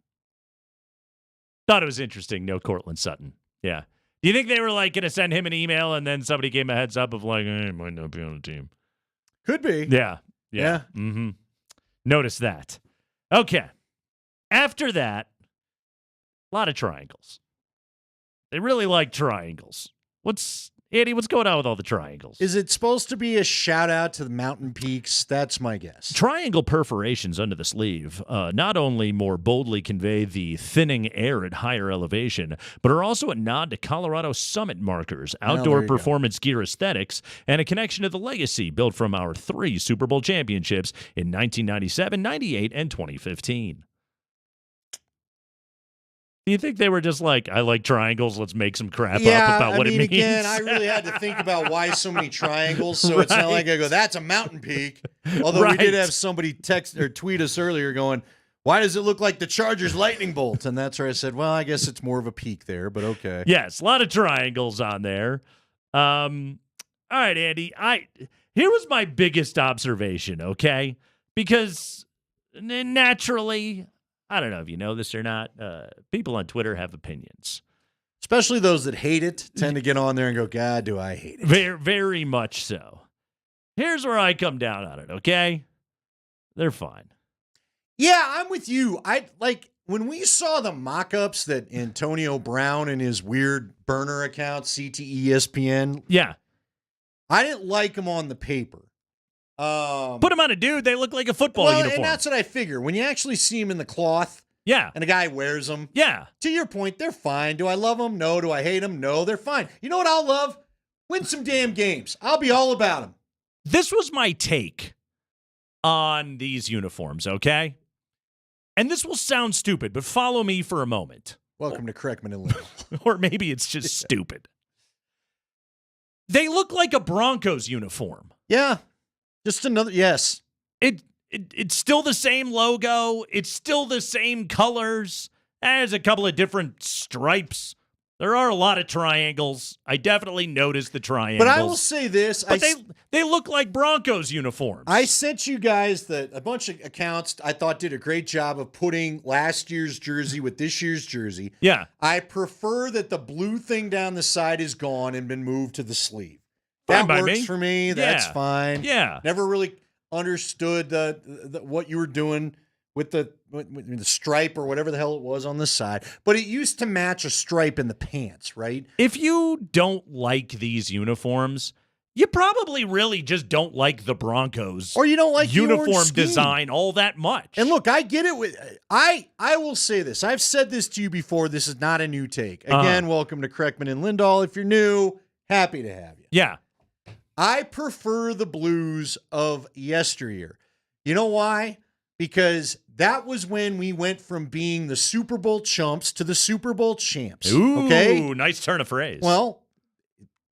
Speaker 22: Thought it was interesting. No Cortland Sutton. Yeah. Do you think they were like going to send him an email and then somebody gave him a heads up of like, he might not be on the team?
Speaker 24: Could be.
Speaker 22: Yeah.
Speaker 24: Yeah.
Speaker 22: Mm-hmm. Notice that. Okay. After that, a lot of triangles. They really like triangles. Andy, what's going on with all the triangles?
Speaker 24: Is it supposed to be a shout out to the mountain peaks? That's my guess.
Speaker 22: Triangle perforations under the sleeve not only more boldly convey the thinning air at higher elevation, but are also a nod to Colorado summit markers, outdoor performance gear aesthetics, and a connection to the legacy built from our 3 Super Bowl championships in 1997, 98, and 2015. Do you think they were just like, I like triangles, let's make some crap up about what it means?
Speaker 24: Again, I really had to think about why so many triangles, so it's not like I go, that's a mountain peak. Although we did have somebody text or tweet us earlier going, why does it look like the Chargers lightning bolt? And that's where I said, well, I guess it's more of a peak there, but okay.
Speaker 22: Yes, a lot of triangles on there. All right, Andy, here was my biggest observation, okay? Because naturally, I don't know if you know this or not, people on Twitter have opinions.
Speaker 24: Especially those that hate it tend to get on there and go, God, do I hate it.
Speaker 22: Very, very much so. Here's where I come down on it, okay? They're fine.
Speaker 24: Yeah, I'm with you. When we saw the mock-ups that Antonio Brown and his weird burner account, CTESPN.
Speaker 22: Yeah.
Speaker 24: I didn't like them on the paper.
Speaker 22: Put them on a dude, they look like a football uniform.
Speaker 24: And that's what I figure. When you actually see them in the cloth,
Speaker 22: yeah,
Speaker 24: and a guy wears them,
Speaker 22: yeah.
Speaker 24: To your point, they're fine. Do I love them? No. Do I hate them? No, they're fine. You know what I'll love? Win some damn games. I'll be all about them.
Speaker 22: This was my take on these uniforms, okay? And this will sound stupid, but follow me for a moment.
Speaker 24: Welcome to Kreckman and Little.
Speaker 22: Or maybe it's just stupid. They look like a Broncos uniform.
Speaker 24: Yeah. Just another, yes.
Speaker 22: It's still the same logo. It's still the same colors. There's a couple of different stripes. There are a lot of triangles. I definitely noticed the triangles.
Speaker 24: But I will say this.
Speaker 22: But they look like Broncos uniforms.
Speaker 24: I sent you guys a bunch of accounts I thought did a great job of putting last year's jersey with this year's jersey.
Speaker 22: Yeah.
Speaker 24: I prefer that the blue thing down the side is gone and been moved to the sleeve.
Speaker 22: Fine
Speaker 24: That
Speaker 22: by
Speaker 24: works
Speaker 22: me.
Speaker 24: for me. That's
Speaker 22: Yeah.
Speaker 24: fine.
Speaker 22: Yeah.
Speaker 24: Never really understood the what you were doing with the stripe or whatever the hell it was on the side. But it used to match a stripe in the pants, right?
Speaker 22: If you don't like these uniforms, you probably really just don't like the Broncos.
Speaker 24: Or you don't like the
Speaker 22: uniform
Speaker 24: orange scheme.
Speaker 22: design all that much.
Speaker 24: And look, I get it. I will say this. I've said this to you before. This is not a new take. Again, welcome to Kreckman and Lindahl. If you're new, happy to have you.
Speaker 22: Yeah.
Speaker 24: I prefer the blues of yesteryear. You know why? Because that was when we went from being the Super Bowl chumps to the Super Bowl champs.
Speaker 22: Ooh,
Speaker 24: okay?
Speaker 22: nice turn of phrase.
Speaker 24: Well,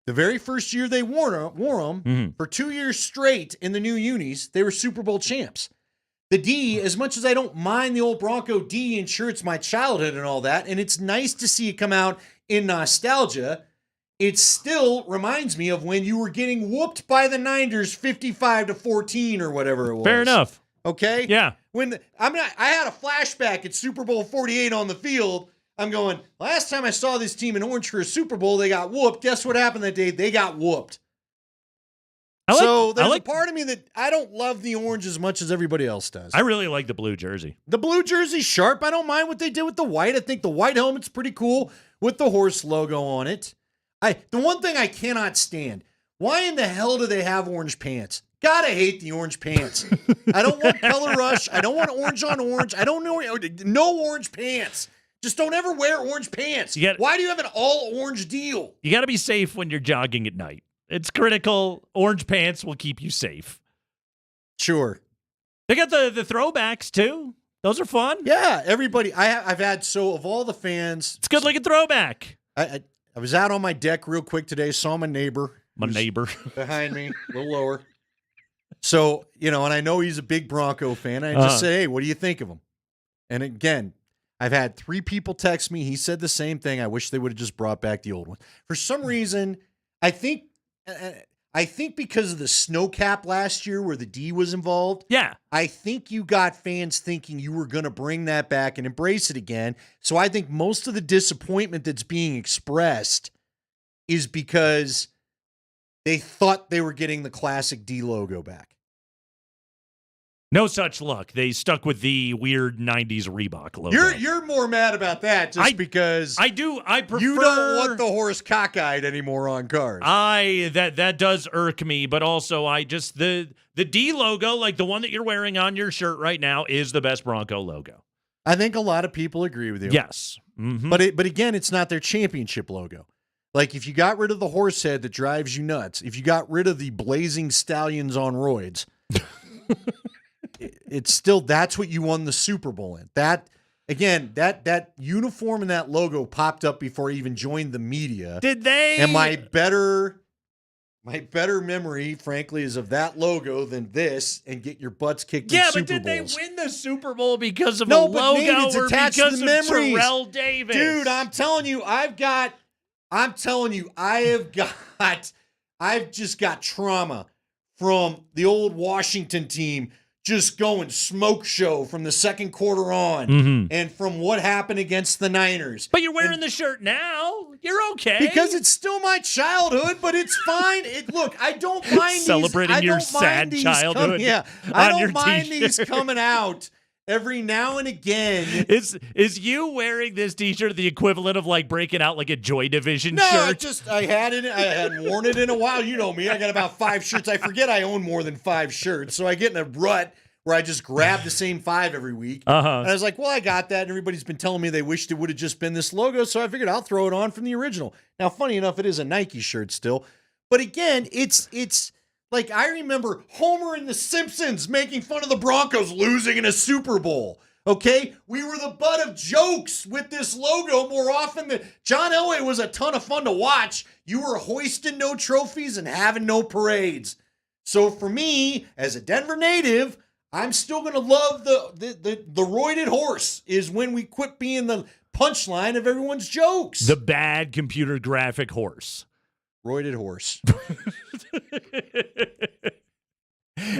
Speaker 24: the very first year they wore them, for 2 years straight in the new unis, they were Super Bowl champs. The D, as much as I don't mind the old Bronco D, and sure, it's my childhood and all that, and it's nice to see it come out in nostalgia, it still reminds me of when you were getting whooped by the Niners 55-14 or whatever it was.
Speaker 22: Fair enough.
Speaker 24: Okay?
Speaker 22: Yeah.
Speaker 24: I had a flashback at Super Bowl 48 on the field. I'm going, last time I saw this team in orange for a Super Bowl, they got whooped. Guess what happened that day? They got whooped. There's a part of me that I don't love the orange as much as everybody else does.
Speaker 22: I really like the blue jersey.
Speaker 24: The blue jersey's sharp. I don't mind what they did with the white. I think the white helmet's pretty cool with the horse logo on it. The one thing I cannot stand, why in the hell do they have orange pants? Gotta hate the orange pants. I don't want color rush. I don't want orange on orange. I don't know. No orange pants. Just don't ever wear orange pants. Why do you have an all orange deal?
Speaker 22: You got to be safe when you're jogging at night. It's critical. Orange pants will keep you safe.
Speaker 24: Sure.
Speaker 22: They got the throwbacks too. Those are fun.
Speaker 24: Yeah, everybody. I've had of all the fans.
Speaker 22: It's a good looking throwback.
Speaker 24: I was out on my deck real quick today. Saw my neighbor. Behind me, a little lower. So, and I know he's a big Bronco fan. I just said, hey, what do you think of him? And again, I've had 3 people text me. He said the same thing. I wish they would have just brought back the old one. For some reason, I think because of the snow cap last year where the D was involved.
Speaker 22: Yeah.
Speaker 24: I think you got fans thinking you were going to bring that back and embrace it again. So I think most of the disappointment that's being expressed is because they thought they were getting the classic D logo back.
Speaker 22: No such luck. They stuck with the weird 90s Reebok logo.
Speaker 24: You're more mad about that because
Speaker 22: I prefer
Speaker 24: you don't want the horse cockeyed anymore on cars.
Speaker 22: That does irk me, but also the D logo, like the one that you're wearing on your shirt right now, is the best Bronco logo.
Speaker 24: I think a lot of people agree with you.
Speaker 22: Yes. Mm-hmm.
Speaker 24: But again, it's not their championship logo. Like if you got rid of the horse head that drives you nuts, if you got rid of the blazing stallions on roids, it's still, that's what you won the Super Bowl in. That uniform and that logo popped up before I even joined the media.
Speaker 22: Did they?
Speaker 24: And my better memory, frankly, is of that logo than this and get your butts kicked in Super Bowls.
Speaker 22: Yeah, but did they win the Super Bowl because of a logo
Speaker 24: it's
Speaker 22: or
Speaker 24: attached
Speaker 22: because
Speaker 24: to the
Speaker 22: of
Speaker 24: memories.
Speaker 22: Terrell Davis?
Speaker 24: Dude, I've just got trauma from the old Washington team just going smoke show from the second quarter on and from what happened against the Niners.
Speaker 22: But you're wearing the shirt now. You're okay.
Speaker 24: Because it's still my childhood, but it's fine. Look, I don't mind
Speaker 22: celebrating your sad childhood.
Speaker 24: I don't mind these coming out every now and again.
Speaker 22: Is you wearing this t-shirt the equivalent of like breaking out like a Joy Division shirt?
Speaker 24: I hadn't worn it in a while. You know me. I got about 5 shirts. I forget I own more than 5 shirts. So I get in a rut where I just grab the same 5 every week. And I was like, well, I got that. And everybody's been telling me they wished it would have just been this logo. So I figured I'll throw it on from the original. Now, funny enough, it is a Nike shirt still. But again, it's like I remember Homer and the Simpsons making fun of the Broncos losing in a Super Bowl. Okay? We were the butt of jokes with this logo more often than John Elway was a ton of fun to watch. You were hoisting no trophies and having no parades. So for me, as a Denver native, I'm still going to love the roided horse is when we quit being the punchline of everyone's jokes.
Speaker 22: The bad computer graphic horse.
Speaker 24: Roided horse.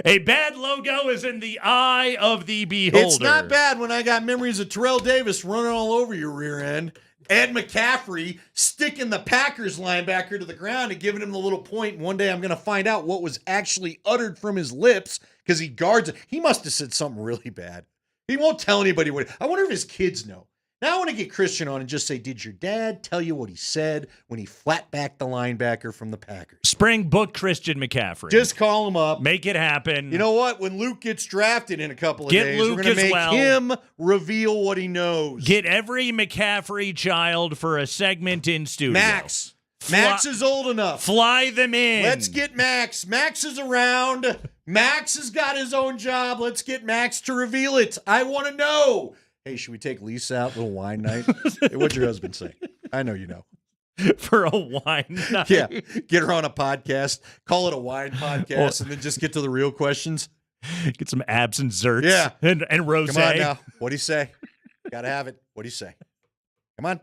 Speaker 22: A bad logo is in the eye of the beholder.
Speaker 24: It's not bad when I got memories of Terrell Davis running all over your rear end. Ed McCaffrey sticking the Packers linebacker to the ground and giving him the little point. And one day I'm going to find out what was actually uttered from his lips because he guards it. He must have said something really bad. He won't tell anybody what. I wonder if his kids know. Now I want to get Christian on and just say, did your dad tell you what he said when he flat backed the linebacker from the Packers?
Speaker 22: Spring book Christian McCaffrey.
Speaker 24: Just call him up.
Speaker 22: Make it happen.
Speaker 24: You know what? When Luke gets drafted in a couple of days, we're going to make him reveal what he knows.
Speaker 22: Get every McCaffrey child for a segment in studio.
Speaker 24: Max. Max is old enough.
Speaker 22: Fly them in.
Speaker 24: Let's get Max. Max is around. Max has got his own job. Let's get Max to reveal it. I want to know. Hey, should we take Lisa out, little wine night? Hey, what'd your husband say? I know you know.
Speaker 22: For a wine night?
Speaker 24: Yeah, get her on a podcast, call it a wine podcast, and then just get to the real questions.
Speaker 22: Get some absent zerts.
Speaker 24: Yeah.
Speaker 22: And rosé.
Speaker 24: Come on now. What'd he say? Gotta have it. What'd he say? Come on.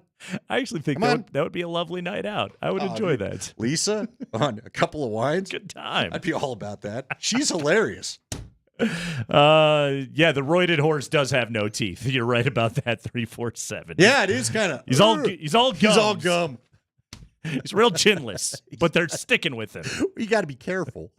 Speaker 22: I actually think that would be a lovely night out. I would enjoy that.
Speaker 24: Lisa on a couple of wines.
Speaker 22: Good time.
Speaker 24: I'd be all about that. She's hilarious.
Speaker 22: Yeah, the roided horse does have no teeth. You're right about that. 347.
Speaker 24: Yeah, it is kind of.
Speaker 22: He's all gums.
Speaker 24: He's all gum.
Speaker 22: He's real chinless, but they're sticking with him.
Speaker 24: You got to be careful.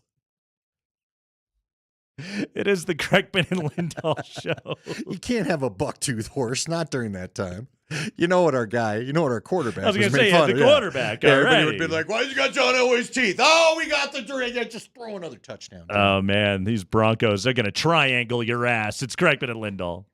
Speaker 22: It is the Kreckman and Lindahl show.
Speaker 24: You can't have a buck-toothed horse, not during that time. You know what our quarterback
Speaker 22: I was going to say, the quarterback.
Speaker 24: Yeah,
Speaker 22: all
Speaker 24: everybody
Speaker 22: right.
Speaker 24: would be like, why you got John Elway's teeth? Oh, we got the drink. Yeah, just throw another touchdown.
Speaker 22: Oh, man, these Broncos, they're going to triangle your ass. It's Kreckman and Lindahl.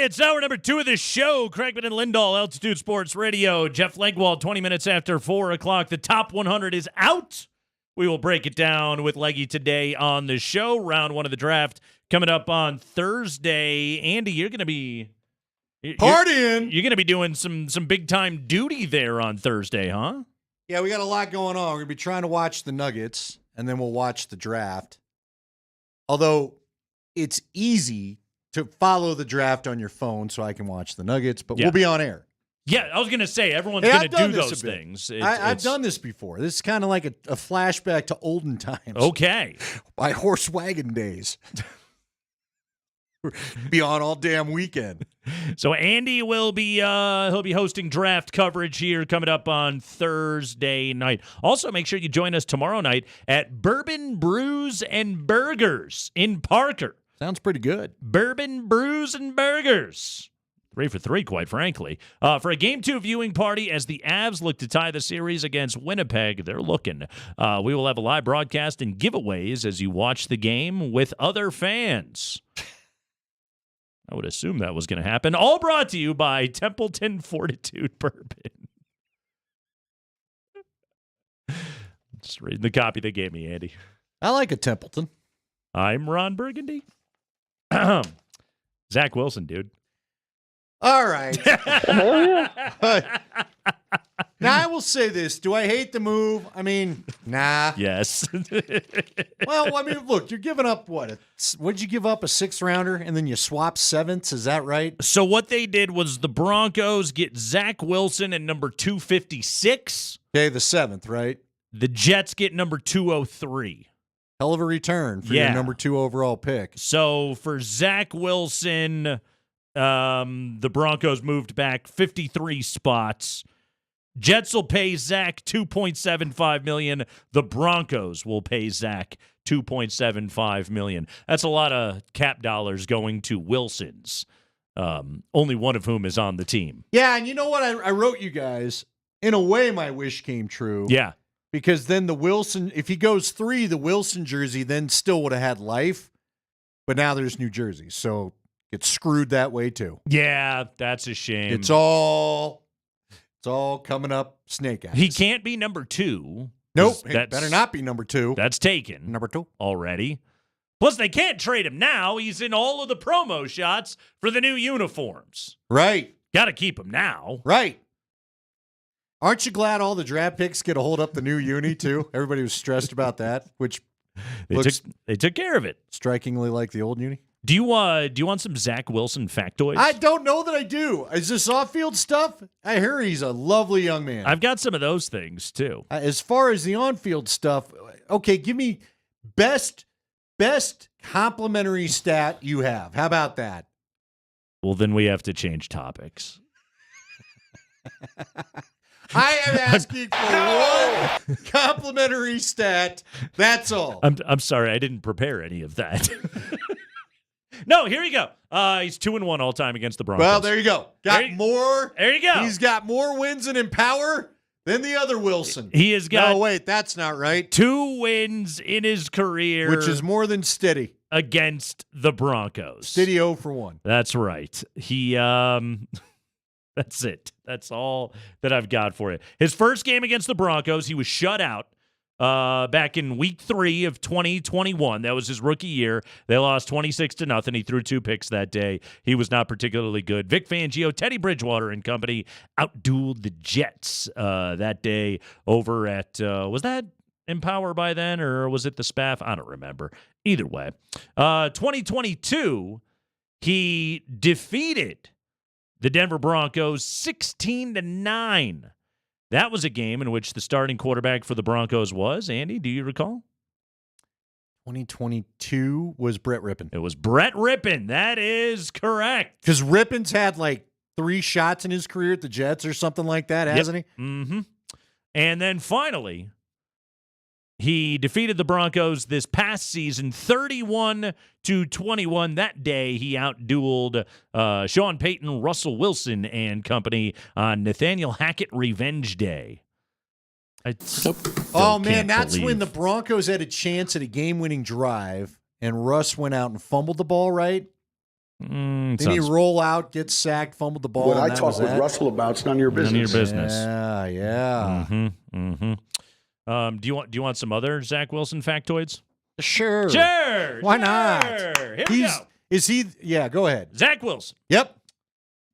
Speaker 22: Okay, it's hour number 2 of the show. Craigman and Lindahl, Altitude Sports Radio. Jeff Legwald, 20 minutes after 4 o'clock. The top 100 is out. We will break it down with Leggy today on the show. Round 1 of the draft coming up on Thursday. Andy, you're going to be
Speaker 24: partying.
Speaker 22: You're going to be doing some big-time duty there on Thursday, huh?
Speaker 24: Yeah, we got a lot going on. We're going to be trying to watch the Nuggets, and then we'll watch the draft. Although it's easy to follow the draft on your phone so I can watch the Nuggets, but we'll be on air.
Speaker 22: Yeah, I was going to say, everyone's going to do those things.
Speaker 24: I've done this before. This is kind of like a flashback to olden times.
Speaker 22: Okay.
Speaker 24: My horse wagon days. Be on all damn weekend.
Speaker 22: So Andy will be he'll be hosting draft coverage here coming up on Thursday night. Also, make sure you join us tomorrow night at Bourbon Brews and Burgers in Parker.
Speaker 24: Sounds pretty good.
Speaker 22: Bourbon Brews and Burgers. 3 for 3, quite frankly. For a Game 2 viewing party as the Avs look to tie the series against Winnipeg. They're looking. We will have a live broadcast and giveaways as you watch the game with other fans. I would assume that was going to happen. All brought to you by Templeton Fortitude Bourbon. Just reading the copy they gave me, Andy.
Speaker 24: I like a Templeton.
Speaker 22: I'm Ron Burgundy. Zach Wilson, dude.
Speaker 24: All right. Now, I will say this. Do I hate the move? I mean, nah.
Speaker 22: Yes.
Speaker 24: Well, I mean, look, you're giving up what? What'd you give up? A 6th rounder, and then you swap 7ths? Is that right?
Speaker 22: So what they did was the Broncos get Zach Wilson at number 256.
Speaker 24: Okay, the 7th, right?
Speaker 22: The Jets get number 203.
Speaker 24: Hell of a return for your number 2 overall pick.
Speaker 22: So for Zach Wilson, the Broncos moved back 53 spots. Jets will pay Zach $2.75 million. The Broncos will pay Zach $2.75 million. That's a lot of cap dollars going to Wilson's, only one of whom is on the team.
Speaker 24: Yeah, and you know what? I wrote you guys. In a way, my wish came true.
Speaker 22: Yeah.
Speaker 24: Because then the Wilson, if he goes 3, the Wilson jersey then still would have had life. But now there's New Jersey, so it's screwed that way too.
Speaker 22: Yeah, that's a shame.
Speaker 24: It's all coming up snake eyes.
Speaker 22: He can't be number 2.
Speaker 24: Nope, it better not be number 2.
Speaker 22: That's taken.
Speaker 24: Number 2
Speaker 22: already. Plus, they can't trade him now. He's in all of the promo shots for the new uniforms.
Speaker 24: Right.
Speaker 22: Got to keep him now.
Speaker 24: Right. Aren't you glad all the draft picks get to hold up the new uni, too? Everybody was stressed about that, which
Speaker 22: they took care of it.
Speaker 24: Strikingly like the old uni.
Speaker 22: Do you want some Zach Wilson factoids?
Speaker 24: I don't know that I do. Is this off-field stuff? I hear he's a lovely young man.
Speaker 22: I've got some of those things, too.
Speaker 24: As far as the on-field stuff, okay, give me best complimentary stat you have. How about that?
Speaker 22: Well, then we have to change topics.
Speaker 24: I am asking for one complimentary stat. That's all.
Speaker 22: I'm sorry, I didn't prepare any of that. No, here you go. He's 2-1 all time against the Broncos.
Speaker 24: Well, there you go. More.
Speaker 22: There you go.
Speaker 24: He's got more wins in Empower than the other Wilson.
Speaker 22: He has got.
Speaker 24: No, wait, that's not right.
Speaker 22: 2 wins in his career,
Speaker 24: which is more than steady
Speaker 22: against the Broncos.
Speaker 24: Steady 0 for 1.
Speaker 22: That's right. He. That's it. That's all that I've got for you. His first game against the Broncos, he was shut out back in week 3 of 2021. That was his rookie year. They lost 26-0. He threw 2 picks that day. He was not particularly good. Vic Fangio, Teddy Bridgewater and company outdueled the Jets that day over at, was that Empower by then, or was it the Spaff? I don't remember. Either way. 2022, he defeated the Denver Broncos 16-9. That was a game in which the starting quarterback for the Broncos was, Andy, do you recall?
Speaker 24: 2022 was Brett Rippon.
Speaker 22: It was Brett Rippon. That is correct.
Speaker 24: Because Rippon's had like 3 shots in his career at the Jets or something like that, hasn't he?
Speaker 22: Mm-hmm. And then finally, he defeated the Broncos this past season 31-21. That day, he outdueled Sean Payton, Russell Wilson, and company on Nathaniel Hackett Revenge Day.
Speaker 24: Oh, man, that's when the Broncos had a chance at a game-winning drive, and Russ went out and fumbled the ball, right? Didn't he roll out, get sacked, fumbled the ball?
Speaker 12: What I talk with Russell about's none of your business.
Speaker 22: None of your business.
Speaker 24: Yeah.
Speaker 22: Do you want some other Zach Wilson factoids?
Speaker 24: Sure.
Speaker 22: Why
Speaker 24: not?
Speaker 22: Here we go.
Speaker 24: Is he? Yeah, go ahead.
Speaker 22: Zach Wilson.
Speaker 24: Yep.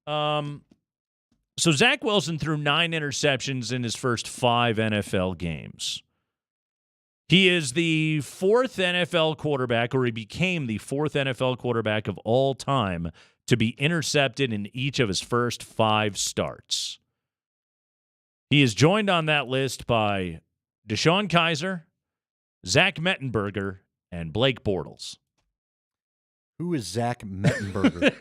Speaker 22: So Zach Wilson threw 9 interceptions in his first 5 NFL games. He is the 4th NFL quarterback, or he became the 4th NFL quarterback of all time to be intercepted in each of his first 5 starts. He is joined on that list by Deshaun Kaiser, Zach Mettenberger, and Blake Bortles.
Speaker 24: Who is Zach Mettenberger?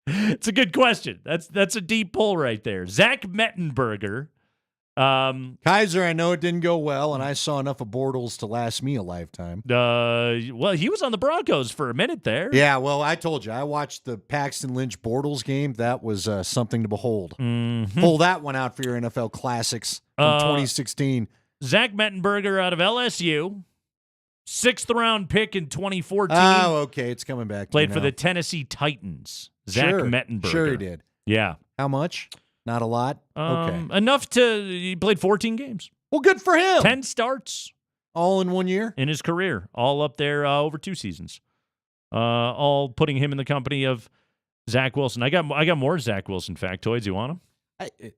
Speaker 22: It's a good question. That's a deep pull right there. Zach Mettenberger.
Speaker 24: Kaiser, I know it didn't go well, and I saw enough of Bortles to last me a lifetime.
Speaker 22: Well, he was on the Broncos for a minute there.
Speaker 24: Yeah, well, I told you. I watched the Paxton Lynch-Bortles game. That was something to behold.
Speaker 22: Mm-hmm.
Speaker 24: Pull that one out for your NFL Classics from 2016.
Speaker 22: Zach Mettenberger out of LSU. 6th-round pick in 2014.
Speaker 24: Oh, okay. It's coming back.
Speaker 22: Played for the Tennessee Titans. Zach Mettenberger.
Speaker 24: Sure he did.
Speaker 22: Yeah.
Speaker 24: How much? Not a lot? Okay.
Speaker 22: Enough he played 14 games.
Speaker 24: Well, good for him.
Speaker 22: 10 starts.
Speaker 24: All in 1 year?
Speaker 22: In his career. All up there over 2 seasons. All putting him in the company of Zach Wilson. I got more Zach Wilson factoids. You want them?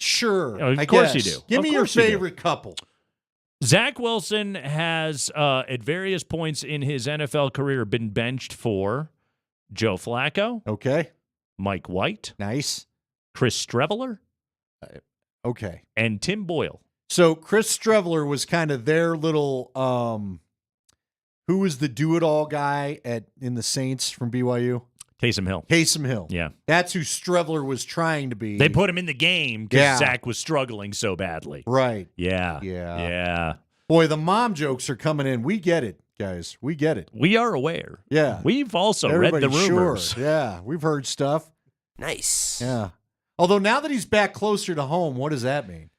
Speaker 24: Sure.
Speaker 22: Of course you do.
Speaker 24: Give me your favorite couple.
Speaker 22: Zach Wilson has, at various points in his NFL career, been benched for Joe Flacco.
Speaker 24: Okay.
Speaker 22: Mike White.
Speaker 24: Nice.
Speaker 22: Chris Streveler.
Speaker 24: Okay.
Speaker 22: And Tim Boyle.
Speaker 24: So Chris Streveler was kind of their little, who was the do-it-all guy in the Saints from BYU?
Speaker 22: Taysom Hill.
Speaker 24: Taysom Hill.
Speaker 22: Yeah.
Speaker 24: That's who Streveler was trying to be.
Speaker 22: They put him in the game because Zach was struggling so badly.
Speaker 24: Right.
Speaker 22: Yeah.
Speaker 24: Boy, the mom jokes are coming in. We get it, guys. We get it.
Speaker 22: We are aware.
Speaker 24: Yeah.
Speaker 22: We've also read the rumors.
Speaker 24: Sure. Yeah. We've heard stuff.
Speaker 14: Nice.
Speaker 24: Yeah. Although now that he's back closer to home, what does that mean?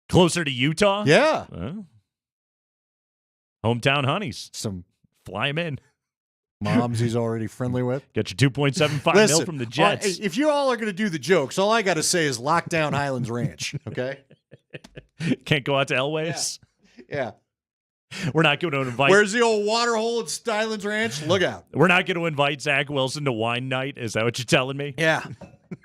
Speaker 22: Closer to Utah?
Speaker 24: Yeah.
Speaker 22: Hometown honeys.
Speaker 24: Some
Speaker 22: fly him in.
Speaker 24: Moms he's already friendly with.
Speaker 22: Got your $2.75 mil from the Jets.
Speaker 24: If you all are going to do the jokes, all I got to say is lock down Highlands Ranch, okay?
Speaker 22: Can't go out to Elway's?
Speaker 24: Yeah.
Speaker 22: We're not going to invite...
Speaker 24: Where's the old water hole at Highlands Ranch? Look out.
Speaker 22: We're not going to invite Zach Wilson to wine night? Is that what you're telling me?
Speaker 24: Yeah.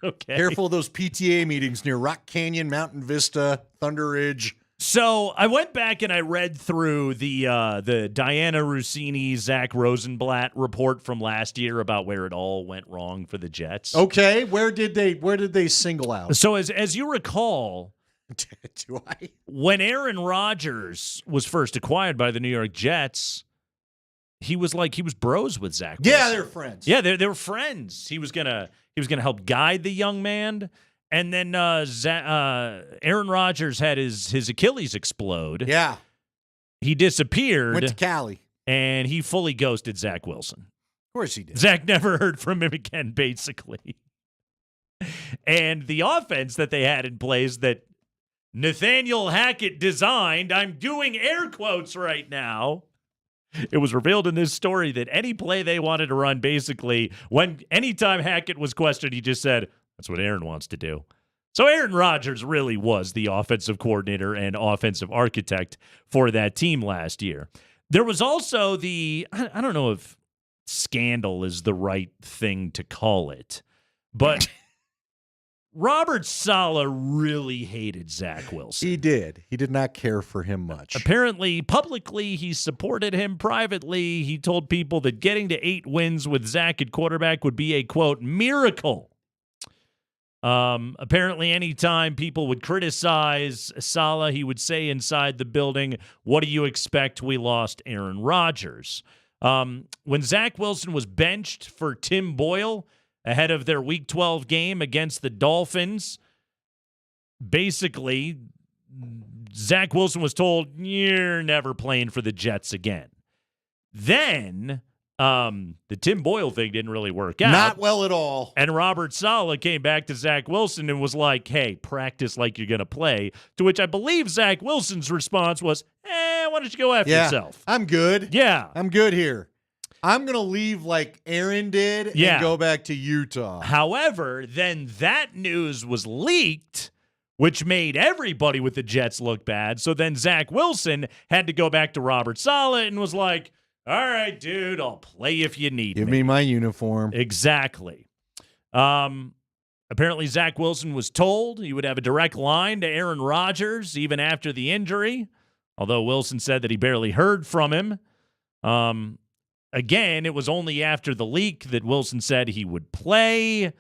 Speaker 22: Okay.
Speaker 24: Careful of those PTA meetings near Rock Canyon, Mountain Vista, Thunder Ridge.
Speaker 22: So I went back and I read through the Diana Rossini, Zach Rosenblatt report from last year about where it all went wrong for the Jets.
Speaker 24: Okay, where did they single out?
Speaker 22: So as you recall,
Speaker 24: do I?
Speaker 22: When Aaron Rodgers was first acquired by the New York Jets, he was bros with Zach Wilson.
Speaker 24: Yeah, they're friends.
Speaker 22: Yeah, they were friends. He was gonna help guide the young man. And then Aaron Rodgers had his Achilles explode.
Speaker 24: Yeah.
Speaker 22: He disappeared.
Speaker 24: Went to Cali.
Speaker 22: And he fully ghosted Zach Wilson.
Speaker 24: Of course he did.
Speaker 22: Zach never heard from him again, basically. And the offense that they had in place that Nathaniel Hackett designed, I'm doing air quotes right now. It was revealed in this story that any play they wanted to run, basically, anytime Hackett was questioned, he just said, that's what Aaron wants to do. So Aaron Rodgers really was the offensive coordinator and offensive architect for that team last year. There was also I don't know if scandal is the right thing to call it, but Robert Saleh really hated Zach Wilson.
Speaker 24: He did. He did not care for him much.
Speaker 22: Apparently, publicly, he supported him. Privately, he told people that getting to 8 wins with Zach at quarterback would be a, quote, miracle. Apparently, anytime people would criticize Saleh, he would say inside the building, what do you expect? We lost Aaron Rodgers. When Zach Wilson was benched for Tim Boyle ahead of their Week 12 game against the Dolphins, basically, Zach Wilson was told, you're never playing for the Jets again. Then the Tim Boyle thing didn't really work out.
Speaker 24: Not well at all.
Speaker 22: And Robert Saleh came back to Zach Wilson and was like, hey, practice like you're going to play. To which I believe Zach Wilson's response was, why don't you go after yourself?
Speaker 24: I'm good.
Speaker 22: Yeah.
Speaker 24: I'm good here. I'm going to leave like Aaron did and go back to Utah.
Speaker 22: However, then that news was leaked, which made everybody with the Jets look bad. So then Zach Wilson had to go back to Robert Saleh and was like, all right, dude, I'll play if you need
Speaker 24: Give me my uniform.
Speaker 22: Exactly. Apparently, Zach Wilson was told he would have a direct line to Aaron Rodgers even after the injury, although Wilson said that he barely heard from him. Again, it was only after the leak that Wilson said he would play.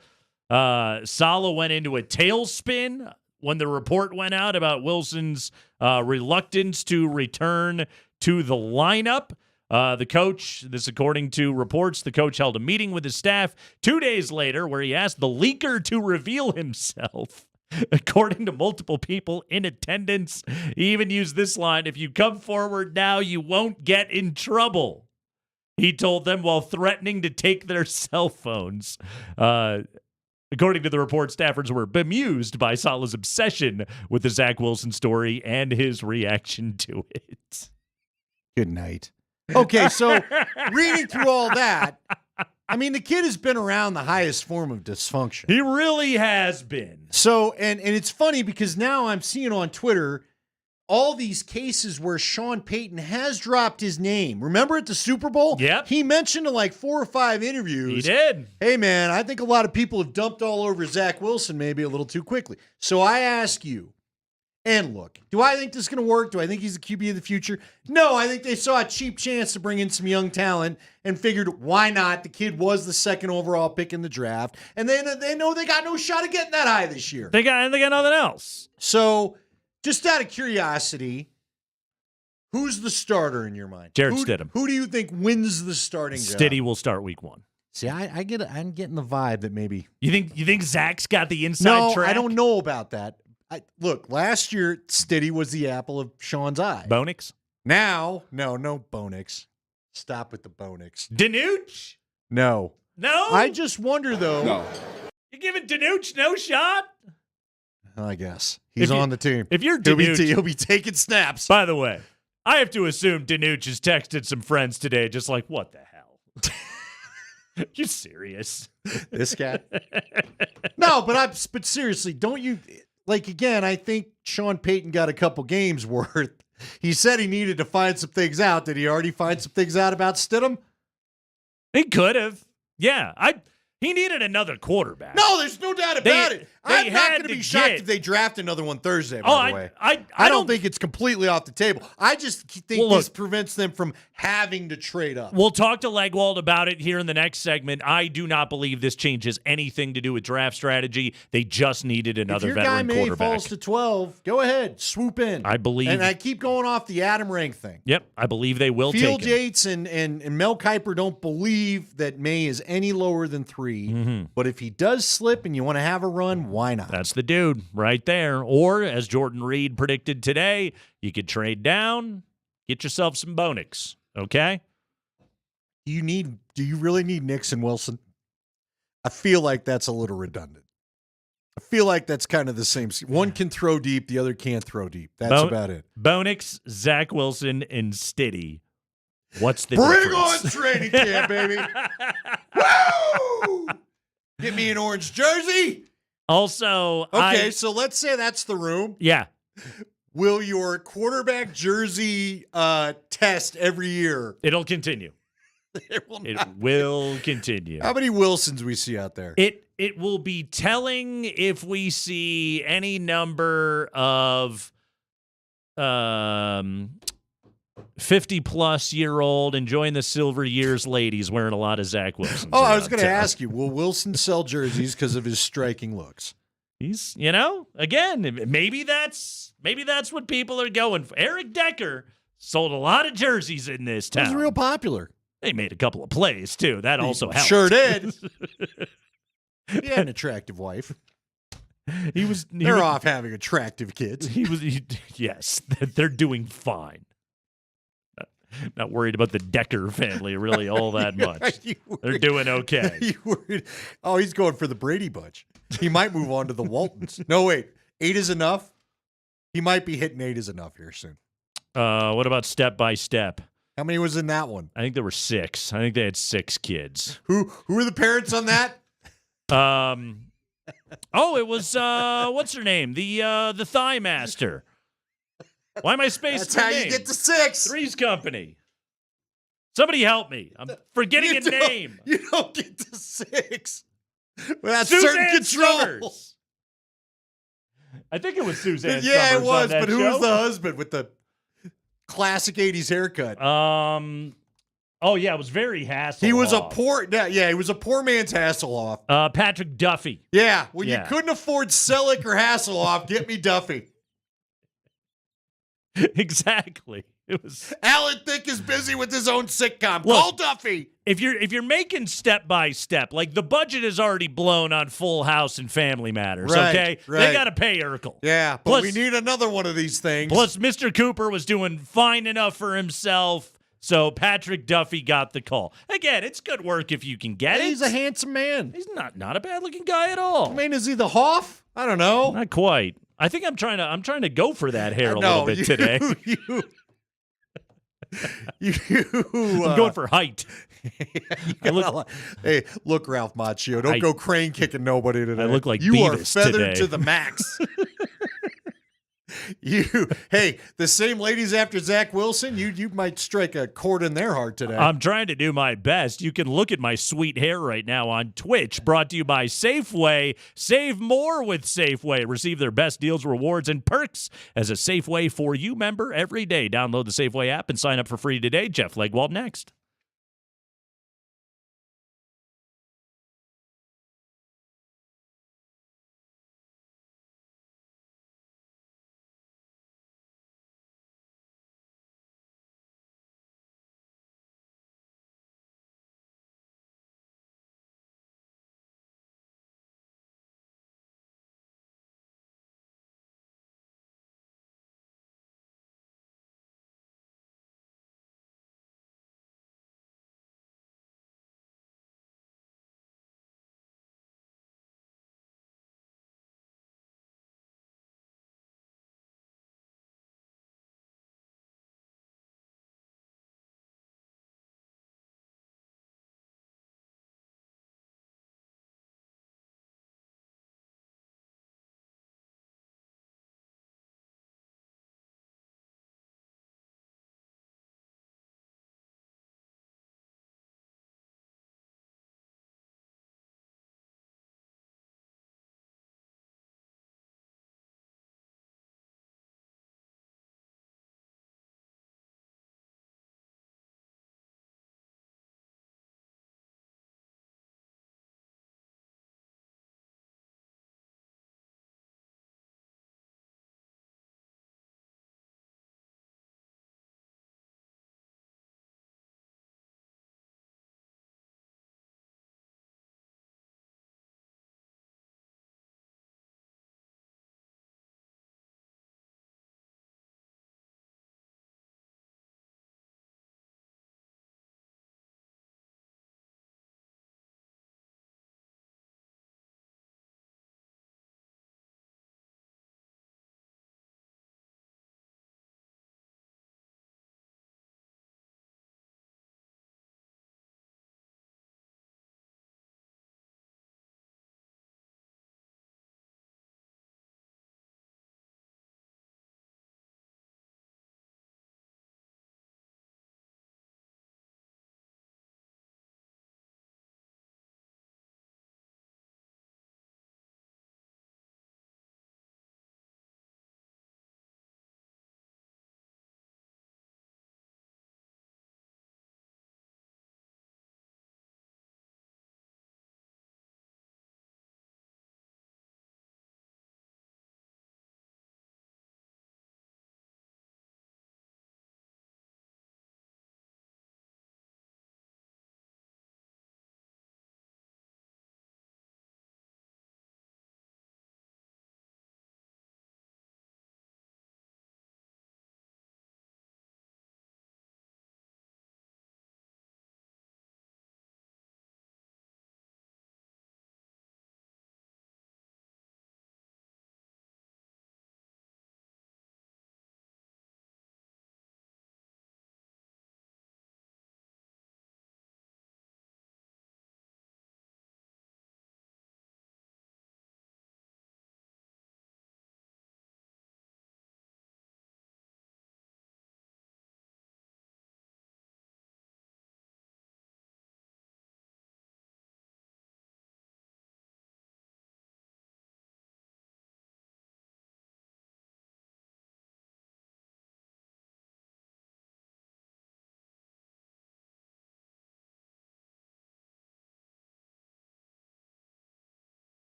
Speaker 22: Saleh went into a tailspin when the report went out about Wilson's reluctance to return to the lineup. The coach, this according to reports, the coach held a meeting with his staff 2 days later where he asked the leaker to reveal himself. According to multiple people in attendance, he even used this line, "If you come forward now, you won't get in trouble," he told them while threatening to take their cell phones. According to the report, staffers were bemused by Saleh's obsession with the Zach Wilson story and his reaction to it.
Speaker 24: Good night. Okay, so reading through all that, I mean, the kid has been around the highest form of dysfunction.
Speaker 22: He really has been.
Speaker 24: So, and it's funny because now I'm seeing on Twitter all these cases where Sean Payton has dropped his name. Remember at the Super Bowl?
Speaker 22: Yep.
Speaker 24: He mentioned in like 4 or 5 interviews.
Speaker 22: He did.
Speaker 24: Hey, man, I think a lot of people have dumped all over Zach Wilson maybe a little too quickly. So I ask you, and look, do I think this is going to work? Do I think he's the QB of the future? No, I think they saw a cheap chance to bring in some young talent and figured, why not? The kid was the 2nd overall pick in the draft. And they know they got no shot of getting that high this year.
Speaker 22: They got nothing else.
Speaker 24: So, just out of curiosity, who's the starter in your mind?
Speaker 22: Jared Stidham.
Speaker 24: Who do you think wins the starting job?
Speaker 22: Stiddy will start week 1.
Speaker 24: See, I'm getting the vibe that maybe
Speaker 22: you think Zach's got the inside track?
Speaker 24: I don't know about that. Look, last year Stiddy was the apple of Sean's eye.
Speaker 22: Bonix?
Speaker 24: Now, no Bonix. Stop with the Bonix.
Speaker 22: Danucci?
Speaker 24: No. I just wonder though.
Speaker 12: No.
Speaker 22: You giving Danucci no shot?
Speaker 24: I guess he's on the team.
Speaker 22: If you're Danucci,
Speaker 24: he'll be taking snaps.
Speaker 22: By the way, I have to assume Danucci has texted some friends today, just like, what the hell? You serious?
Speaker 24: This guy? No, but seriously, don't you? Like, again, I think Sean Payton got a couple games worth. He said he needed to find some things out. Did he already find some things out about Stidham?
Speaker 22: He could have. Yeah. He needed another quarterback.
Speaker 24: No, there's no doubt about it. I'm not going to be shocked if they draft another one Thursday, by the way. I don't think it's completely off the table. I just think this prevents them from having to trade up.
Speaker 22: We'll talk to Legwald about it here in the next segment. I do not believe this changes anything to do with draft strategy. They just needed another veteran quarterback.
Speaker 24: If your guy May falls to 12, go ahead, swoop in.
Speaker 22: I believe.
Speaker 24: And I keep going off the Adam Rank thing.
Speaker 22: Yep, I believe they will take him.
Speaker 24: Field Yates and Mel Kiper don't believe that May is any lower than 3.
Speaker 22: Mm-hmm.
Speaker 24: But if he does slip and you want to have a run, why not?
Speaker 22: That's the dude right there. Or, as Jordan Reed predicted today, you could trade down, get yourself some Bonix. Okay?
Speaker 24: Do you really need Nix and Wilson? I feel like that's a little redundant. I feel like that's kind of the same. One can throw deep, the other can't throw deep. That's about it.
Speaker 22: Bonix, Zach Wilson, and Stiddy. What's the
Speaker 24: Bring
Speaker 22: difference?
Speaker 24: on training camp, baby. Woo! Get me an orange jersey.
Speaker 22: Also,
Speaker 24: okay, so let's say that's the room.
Speaker 22: Yeah.
Speaker 24: Will your quarterback jersey test every year?
Speaker 22: It'll continue. It will continue.
Speaker 24: How many Wilsons we see out there?
Speaker 22: It will be telling if we see any number of 50-plus-year-old enjoying the silver years ladies wearing a lot of Zach Wilson.
Speaker 24: Oh, I was going to ask you, will Wilson sell jerseys because of his striking looks?
Speaker 22: He's, again, maybe that's what people are going for. Eric Decker sold a lot lot of jerseys in this town.
Speaker 24: He was real popular.
Speaker 22: They made a couple of plays, too. That also helped.
Speaker 24: Sure did. He had an attractive wife. They're off having attractive kids.
Speaker 22: Yes, they're doing fine. Not worried about the Decker family really all that much. They're doing okay.
Speaker 24: You worried? Oh, he's going for the Brady Bunch. He might move on to the Waltons. No, wait. 8 is enough? He might be hitting 8 is enough here soon.
Speaker 22: What about Step by Step?
Speaker 24: How many was in that one?
Speaker 22: I think there were 6. I think they had 6 kids.
Speaker 24: Who were the parents on that?
Speaker 22: It was what's her name? The Thigh Master. Why am I spacing?
Speaker 24: That's how
Speaker 22: name?
Speaker 24: you get to 6.
Speaker 22: Three's Company. Somebody help me. I'm forgetting a name.
Speaker 24: You don't get to 6 without
Speaker 22: Suzanne
Speaker 24: certain control.
Speaker 22: Summers. I think it was Suzanne
Speaker 24: Yeah,
Speaker 22: Summers
Speaker 24: it was.
Speaker 22: on that
Speaker 24: But who
Speaker 22: show.
Speaker 24: was the husband with the classic 80s haircut?
Speaker 22: Oh yeah, it was very Hasselhoff.
Speaker 24: He was a poor. Yeah, he was a poor man's Hasselhoff.
Speaker 22: Patrick Duffy.
Speaker 24: Yeah, when
Speaker 22: Yeah.
Speaker 24: you couldn't afford Selleck or Hasselhoff, get me Duffy.
Speaker 22: Exactly. It was
Speaker 24: Alan Thicke is busy with his own sitcom.
Speaker 22: Look,
Speaker 24: Call Duffy.
Speaker 22: If you're making step by step, like the budget is already blown on Full House and Family Matters,
Speaker 24: Right,
Speaker 22: okay?
Speaker 24: right.
Speaker 22: They got to pay Urkel.
Speaker 24: Yeah, but
Speaker 22: Plus-
Speaker 24: we need another one of these things.
Speaker 22: Plus, Mr. Cooper was doing fine enough for himself, so Patrick Duffy got the call. Again, it's good work if you can get it.
Speaker 24: He's a handsome man.
Speaker 22: He's not a bad looking guy at all.
Speaker 24: I mean, is he the Hoff? I don't know.
Speaker 22: Not quite. I think I'm trying to go for that hair a little bit today. I'm going for height.
Speaker 24: Hey, look, Ralph Macchio, don't go crane kicking nobody today.
Speaker 22: I look like
Speaker 24: you are
Speaker 22: Beavis
Speaker 24: feathered
Speaker 22: today.
Speaker 24: to the max. Hey, the same ladies after Zach Wilson, you might strike a chord in their heart today.
Speaker 22: I'm trying to do my best. You can look at my sweet hair right now on Twitch, brought to you by Safeway. Save more with Safeway. Receive their best deals, rewards, and perks as a Safeway for you member every day. Download the Safeway app and sign up for free today. Jeff Legwald next.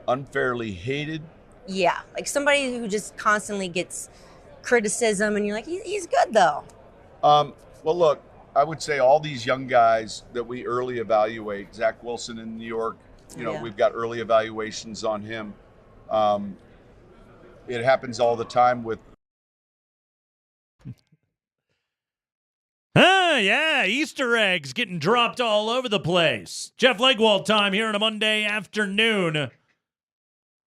Speaker 14: unfairly hated?
Speaker 15: Yeah, like somebody who just constantly gets criticism, and you're like, he's good though.
Speaker 14: Well, look, I would say all these young guys that we early evaluate, Zach Wilson in New York, we've got early evaluations on him. It happens all the time with.
Speaker 22: Yeah, Easter eggs getting dropped all over the place. Jeff Legwold time here on a Monday afternoon.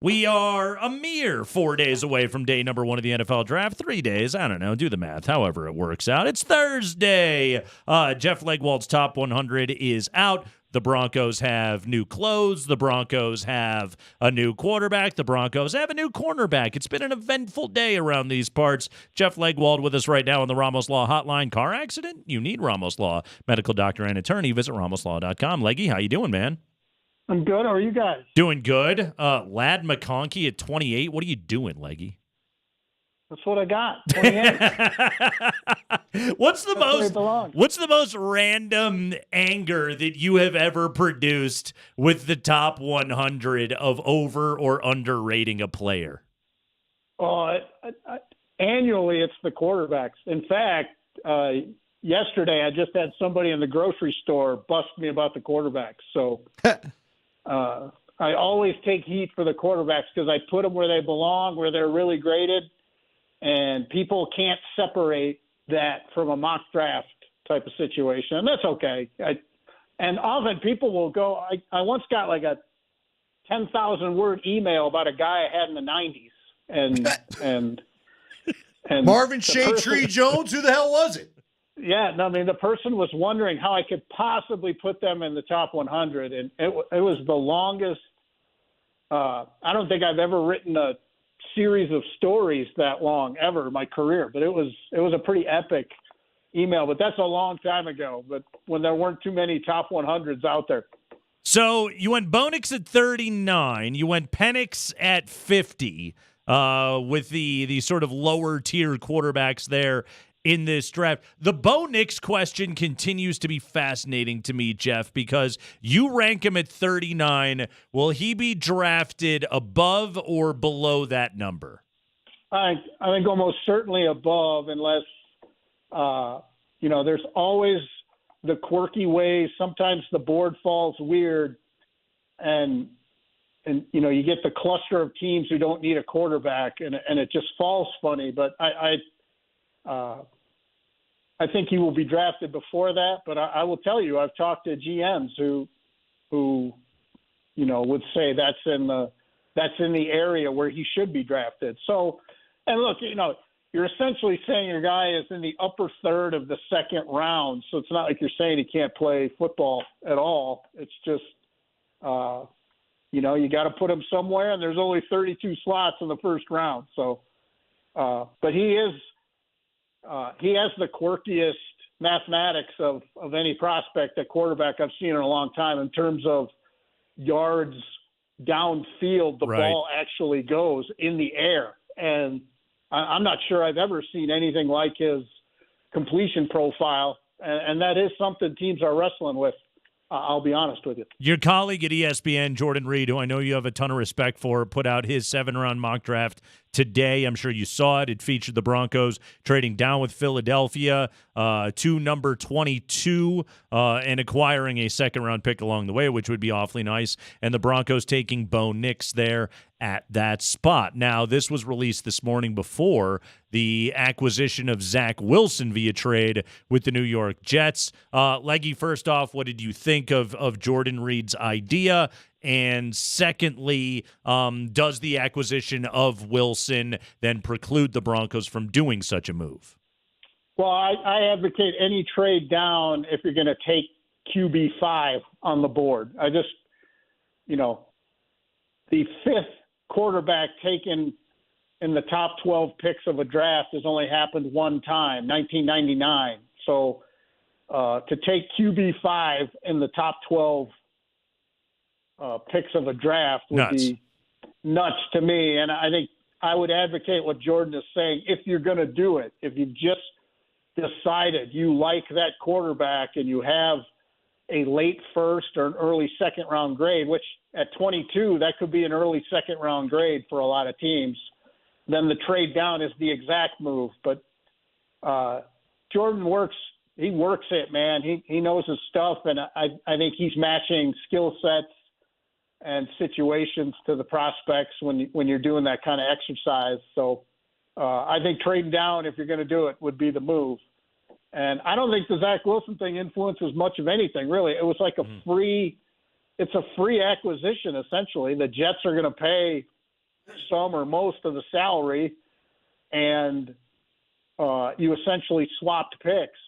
Speaker 22: We are a mere 4 days away from day number 1 of the NFL draft. 3 days, I don't know, do the math, however it works out. It's Thursday. Jeff Legwold's top 100 is out. The Broncos have new clothes. The Broncos have a new quarterback. The Broncos have a new cornerback. It's been an eventful day around these parts. Jeff Legwold with us right now on the Ramos Law Hotline. Car accident? You need Ramos Law. Medical doctor and attorney. Visit ramoslaw.com. Leggy, how you doing, man?
Speaker 16: I'm good. How are you guys?
Speaker 22: Doing good. Lad McConkey at 28. What are you doing, Leggy?
Speaker 16: That's what I got. 28.
Speaker 22: What's the most random anger that you have ever produced with the top 100 of over or underrating a player?
Speaker 16: Oh, annually it's the quarterbacks. In fact, yesterday I just had somebody in the grocery store bust me about the quarterbacks. So I always take heat for the quarterbacks because I put them where they belong, where they're really graded. And people can't separate that from a mock draft type of situation. And that's okay. And often people will go, I once got like a 10,000-word email about a guy I had in the 90s. And
Speaker 24: Marvin Shade Jones, who the hell was it?
Speaker 16: Yeah, no, I mean, the person was wondering how I could possibly put them in the top 100. And it was the longest. I don't think I've ever written a series of stories that long ever in my career, but it was a pretty epic email, but that's a long time ago, but when there weren't too many top 100s out there.
Speaker 22: So you went Bonix at 39, you went Penix at 50 with the sort of lower tier quarterbacks there in this draft. The Bo Nix question continues to be fascinating to me, Jeff, because you rank him at 39. Will he be drafted above or below that number?
Speaker 16: I think almost certainly above, unless, there's always the quirky ways. Sometimes the board falls weird and you get the cluster of teams who don't need a quarterback and it just falls funny. But I think he will be drafted before that, but I will tell you, I've talked to GMs who would say that's in the area where he should be drafted. So, and look, you're essentially saying your guy is in the upper third of the second round. So it's not like you're saying he can't play football at all. It's just, you got to put him somewhere, and there's only 32 slots in the first round. So, but he has the quirkiest mathematics of any prospect at quarterback I've seen in a long time in terms of yards downfield. The ball actually goes in the air. And I'm not sure I've ever seen anything like his completion profile. And that is something teams are wrestling with. I'll be honest with you.
Speaker 22: Your colleague at ESPN, Jordan Reed, who I know you have a ton of respect for, put out his 7-round mock draft today. I'm sure you saw it. It featured the Broncos trading down with Philadelphia to number 22 and acquiring a second-round pick along the way, which would be awfully nice. And the Broncos taking Bo Nix there at that spot. Now, this was released this morning before the acquisition of Zach Wilson via trade with the New York Jets. Leggy, first off, what did you think of Jordan Reed's idea? And secondly, does the acquisition of Wilson then preclude the Broncos from doing such a move?
Speaker 16: Well, I advocate any trade down if you're going to take QB5 on the board. I just, the fifth quarterback taken in the top 12 picks of a draft has only happened one time, 1999. So to take QB5 in the top 12 picks of a draft would be nuts to me. And I think I would advocate what Jordan is saying. If you're going to do it, if you've just decided you like that quarterback and you have a late first or an early second round grade, which at 22, that could be an early second round grade for a lot of teams, then the trade down is the exact move. But Jordan works it, man. He knows his stuff, and I think he's matching skill sets and situations to the prospects when you're doing that kind of exercise. So I think trading down, if you're going to do it, would be the move. And I don't think the Zach Wilson thing influences much of anything, really. It was like it's a free acquisition, essentially. The Jets are going to pay some or most of the salary, and you essentially swapped picks.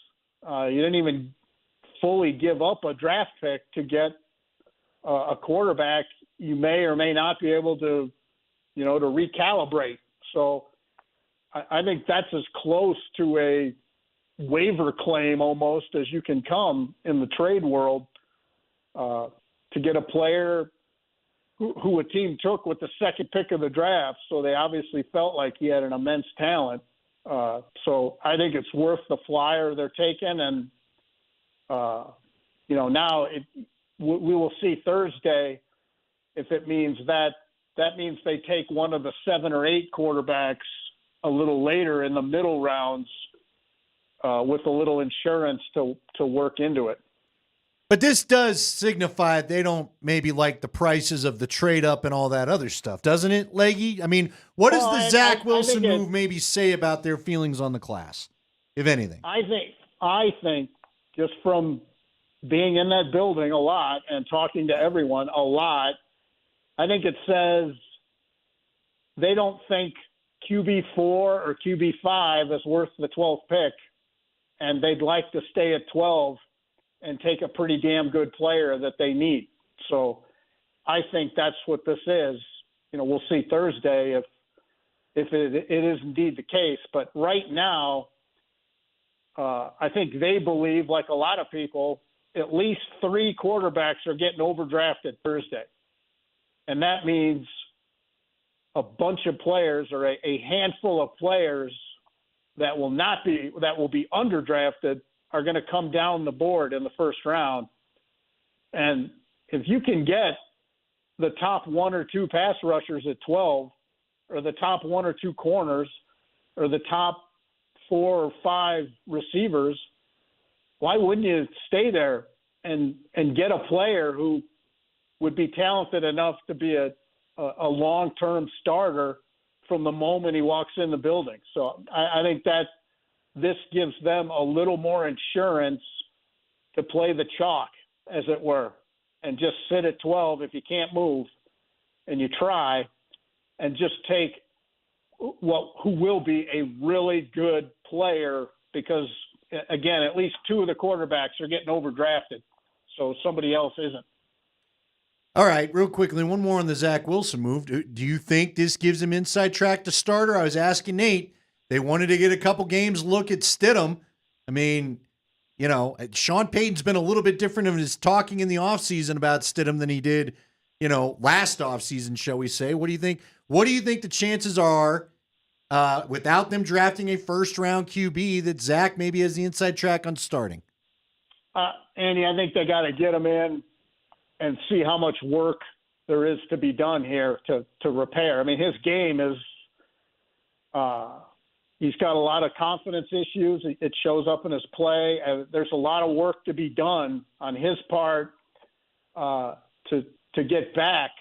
Speaker 16: You didn't even fully give up a draft pick to get a quarterback you may or may not be able to, to recalibrate. So I think that's as close to a waiver claim almost as you can come in the trade world to get a player who a team took with the second pick of the draft. So they obviously felt like he had an immense talent. So I think it's worth the flyer they're taking. And, now we will see Thursday if it means that means they take one of the 7 or 8 quarterbacks a little later in the middle rounds with a little insurance to work into it.
Speaker 24: But this does signify they don't maybe like the prices of the trade up and all that other stuff, doesn't it, Leggy? I mean, what does the Zach Wilson move maybe say about their feelings on the class, if anything?
Speaker 16: I think just from being in that building a lot and talking to everyone a lot, I think it says they don't think QB4 or QB5 is worth the 12th pick, and they'd like to stay at 12 and take a pretty damn good player that they need. So I think that's what this is. We'll see Thursday if it is indeed the case. But right now, I think they believe, like a lot of people, at least 3 quarterbacks are getting overdrafted Thursday. And that means a bunch of players or a handful of players that will be underdrafted are going to come down the board in the first round. And if you can get the top 1 or 2 pass rushers at 12, or the top 1 or 2 corners, or the top 4 or 5 receivers, why wouldn't you stay there and get a player who would be talented enough to be a long-term starter from the moment he walks in the building? So I think that this gives them a little more insurance to play the chalk, as it were, and just sit at 12 if you can't move, and you try, and just take who will be a really good player, because, again, at least 2 of the quarterbacks are getting overdrafted, so somebody else isn't.
Speaker 24: All right, real quickly, one more on the Zach Wilson move. Do you think this gives him inside track to starter? I was asking Nate. They wanted to get a couple games look at Stidham. I mean, Sean Payton's been a little bit different in his talking in the offseason about Stidham than he did, last offseason, shall we say. What do you think? What do you think the chances are, without them drafting a first-round QB, that Zach maybe has the inside track on starting?
Speaker 16: Andy, I think they got to get him in and see how much work there is to be done here to repair. I mean, his game is he's got a lot of confidence issues. It shows up in his play. There's a lot of work to be done on his part to get back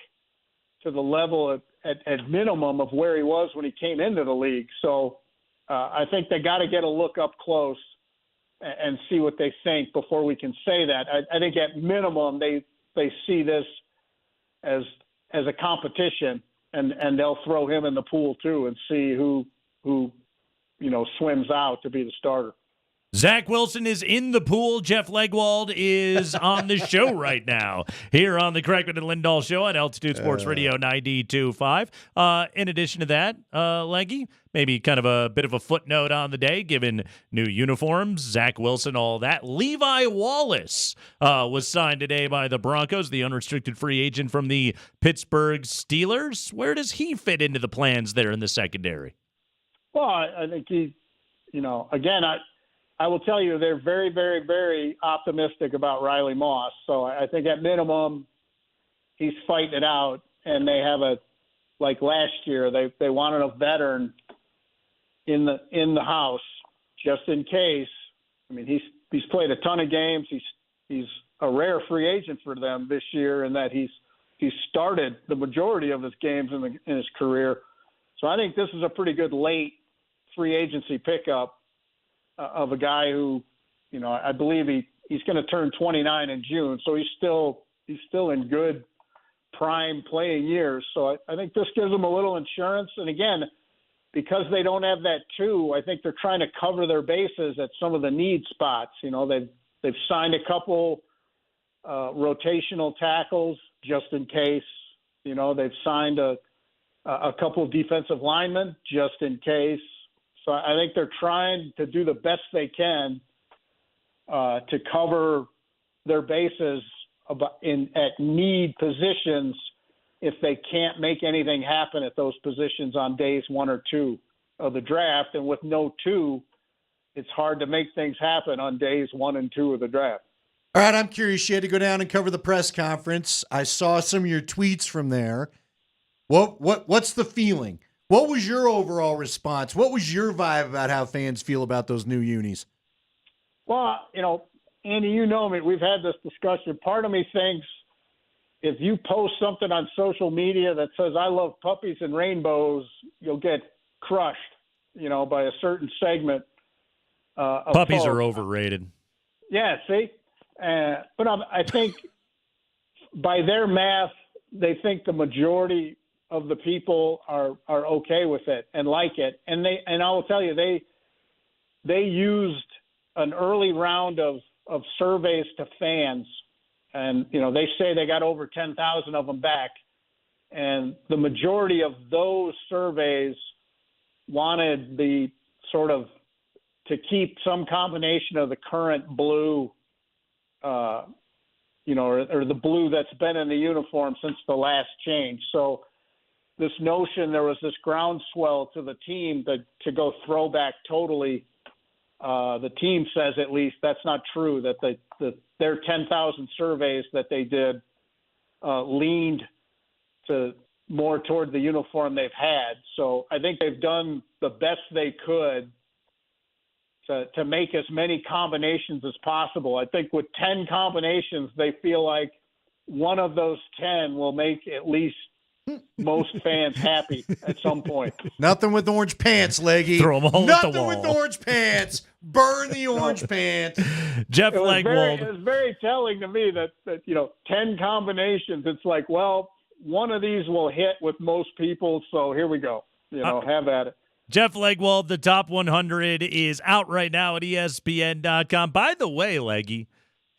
Speaker 16: to the level at minimum of where he was when he came into the league. So I think they got to get a look up close and see what they think before we can say that. I think at minimum they see this as a competition, and they'll throw him in the pool too and see who swims out to be the starter.
Speaker 22: Zach Wilson is in the pool. Jeff Legwold is on the show right now here on the Kreckman and Lindahl Show on Altitude Sports Radio 92.5. In addition to that, Leggy, maybe kind of a bit of a footnote on the day, given new uniforms, Zach Wilson, all that. Levi Wallace was signed today by the Broncos, the unrestricted free agent from the Pittsburgh Steelers. Where does he fit into the plans there in the secondary?
Speaker 16: Well, I think he, again, I will tell you they're very, very, very optimistic about Riley Moss. So I think at minimum he's fighting it out, and they have like last year they wanted a veteran in the house just in case. I mean, he's played a ton of games. He's a rare free agent for them this year in that he's started the majority of his games in his career. So I think this is a pretty good late free agency pickup of a guy who, I believe he's going to turn 29 in June. So he's still in good prime playing years. So I think this gives them a little insurance. And again, because they don't have that two, I think they're trying to cover their bases at some of the need spots. They've signed a couple rotational tackles just in case. They've signed a couple of defensive linemen just in case. So I think they're trying to do the best they can to cover their bases at need positions if they can't make anything happen at those positions on days 1 or 2 of the draft. And with no 2, it's hard to make things happen on days 1 and 2 of the draft.
Speaker 24: All right, I'm curious. You had to go down and cover the press conference. I saw some of your tweets from there. What's the feeling? What was your overall response? What was your vibe about how fans feel about those new unis?
Speaker 16: Well, Andy, you know me. We've had this discussion. Part of me thinks if you post something on social media that says, I love puppies and rainbows, you'll get crushed, by a certain segment.
Speaker 22: Puppies are overrated.
Speaker 16: Yeah, see? But I think by their math, they think the majority of the people are okay with it and like it. And I will tell you, they used an early round of surveys to fans, and they say they got over 10,000 of them back, and the majority of those surveys wanted the sort of to keep some combination of the current blue, or the blue that's been in the uniform since the last change. So this notion there was this groundswell to the team to go throwback totally. The team says at least that's not true, that their 10,000 surveys that they did leaned to more toward the uniform they've had. So I think they've done the best they could to make as many combinations as possible. I think with 10 combinations, they feel like one of those 10 will make at least most fans happy at some point.
Speaker 24: Nothing with orange pants, Leggy.
Speaker 22: Throw them all
Speaker 24: Nothing
Speaker 22: at the wall.
Speaker 24: with orange pants. Burn the orange pants.
Speaker 22: Jeff Legwold.
Speaker 16: It was very telling to me that 10 combinations. It's like, well, one of these will hit with most people, so here we go. Have at it.
Speaker 22: Jeff Legwold, the top 100 is out right now at ESPN.com. By the way, Leggy,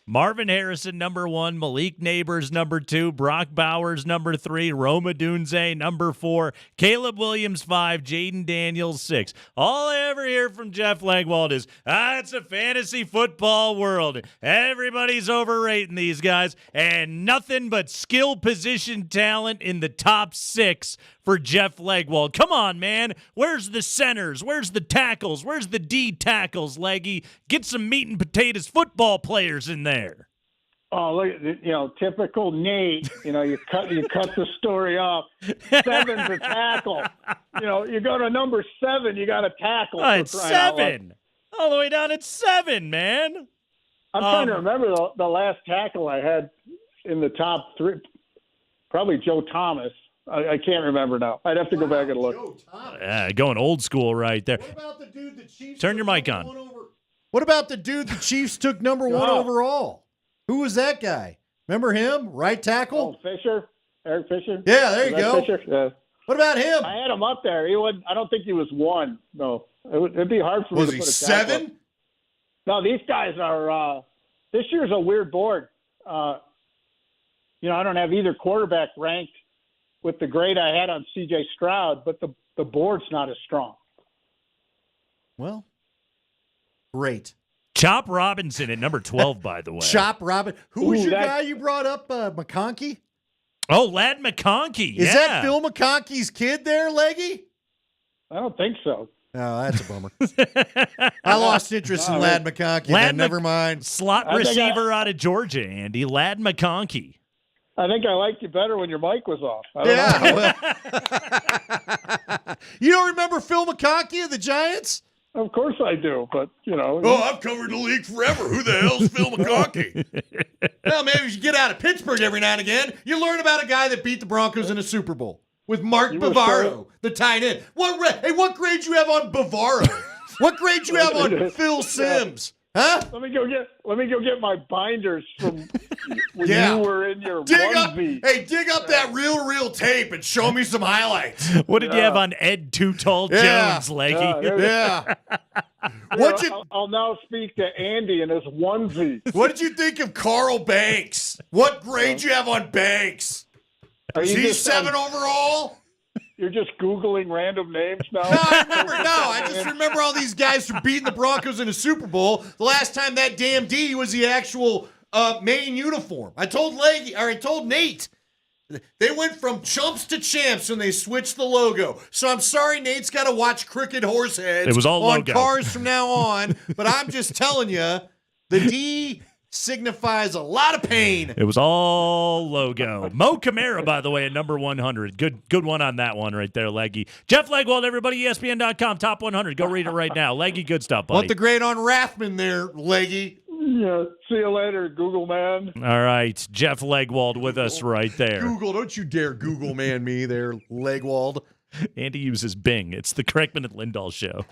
Speaker 22: Marvin Harrison, number 1. Malik Neighbors, number 2. Brock Bowers, number 3. Rome Odunze, number 4. Caleb Williams, 5. Jaden Daniels, 6. All I ever hear from Jeff Legwold is, it's a fantasy football world. Everybody's overrating these guys, and nothing but skill position talent in the top 6 for Jeff Legwold. Come on, man. Where's the centers? Where's the tackles? Where's the D tackles, Leggy? Get some meat and potatoes football players in there.
Speaker 16: Oh, look! Typical Nate. You cut the story off. 7's a tackle. You go to number 7, you got a tackle.
Speaker 22: It's 7, all the way down at 7, man.
Speaker 16: I'm trying to remember the last tackle I had in the top 3. Probably Joe Thomas. I can't remember now. I'd have to go back and look.
Speaker 22: Going old school right there.
Speaker 24: What about the dude the Chiefs?
Speaker 22: Turn your mic on.
Speaker 24: What about the dude the Chiefs took number 1 overall? Who was that guy? Remember him? Right tackle?
Speaker 16: Oh, Fisher. Eric Fisher.
Speaker 24: Yeah, there you go.
Speaker 16: Fisher? Yeah.
Speaker 24: What about him?
Speaker 16: I had him up there. He wasn't. I don't think he was 1. No, it'd be hard for me to put a tackle.
Speaker 24: 7?
Speaker 16: No, these guys are. This year's a weird board. I don't have either quarterback ranked with the grade I had on C.J. Stroud, but the board's not as strong.
Speaker 24: Well, great.
Speaker 22: Chop Robinson at number 12, by the way.
Speaker 24: Chop Robin. Who was your guy you brought up, McConkey?
Speaker 22: Oh, Lad McConkey.
Speaker 24: Is that Phil McConkey's kid there, Leggy?
Speaker 16: I don't think so.
Speaker 24: Oh, that's a bummer. I lost interest in Ladd McConkey. Never mind.
Speaker 22: Slot receiver out of Georgia, Andy. Ladd McConkey.
Speaker 16: I think I liked you better when your mic was off.
Speaker 24: You don't remember Phil McConkey of the Giants?
Speaker 16: Of course I do, but,
Speaker 24: I've covered the league forever. Who the hell's Phil McConkey? Well, maybe if you get out of Pittsburgh every now and again, you learn about a guy that beat the Broncos in a Super Bowl with Mark Bavaro, the tight end. What grade you have on Bavaro? What grade you have on Phil Simms? Huh?
Speaker 16: Let me go get my binders from when you were in your onesie.
Speaker 24: Dig up that real tape and show me some highlights.
Speaker 22: What did you have on Ed Too Tall Jones, Leggy?
Speaker 16: I'll now speak to Andy in his onesie.
Speaker 24: What did you think of Carl Banks? What grade you have on Banks? Is he 7 overall?
Speaker 16: You're just Googling random names now?
Speaker 24: I just remember all these guys from beating the Broncos in a Super Bowl. The last time that damn D was the actual main uniform. I told Nate. They went from chumps to champs when they switched the logo. So I'm sorry Nate's got to watch crooked horse heads
Speaker 22: it was all
Speaker 24: on
Speaker 22: logo.
Speaker 24: cars from now on. But I'm just telling you, the D signifies a lot of pain.
Speaker 22: It was all logo. Mo Camara, by the way, at number 100. Good one on that one right there, Leggy. Jeff Legwold, everybody, ESPN.com, top 100. Go read it right now. Leggy, good stuff, buddy.
Speaker 24: Want the grade on Rathman there, Leggy.
Speaker 16: Yeah, see you later, Google man.
Speaker 22: All right, Jeff Legwold with us right there.
Speaker 24: Google, don't you dare Google man me there, Legwold.
Speaker 22: Andy uses Bing. It's the Kreckman and Lindahl show.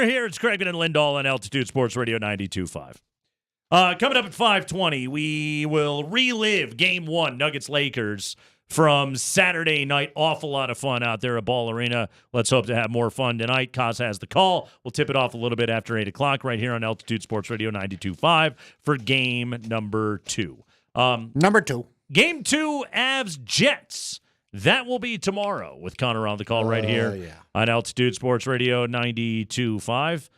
Speaker 22: We're here. It's Craig and Lindahl on Altitude Sports Radio 92.5. Coming up at 5:20, we will relive Game 1, Nuggets-Lakers, from Saturday night. Awful lot of fun out there at Ball Arena. Let's hope to have more fun tonight. Kaz has the call. We'll tip it off a little bit after 8 o'clock right here on Altitude Sports Radio 92.5 for game number 2.
Speaker 24: Number 2.
Speaker 22: Game 2, Avs-Jets. That will be tomorrow with Connor on the call right here on Altitude Sports Radio 92.5.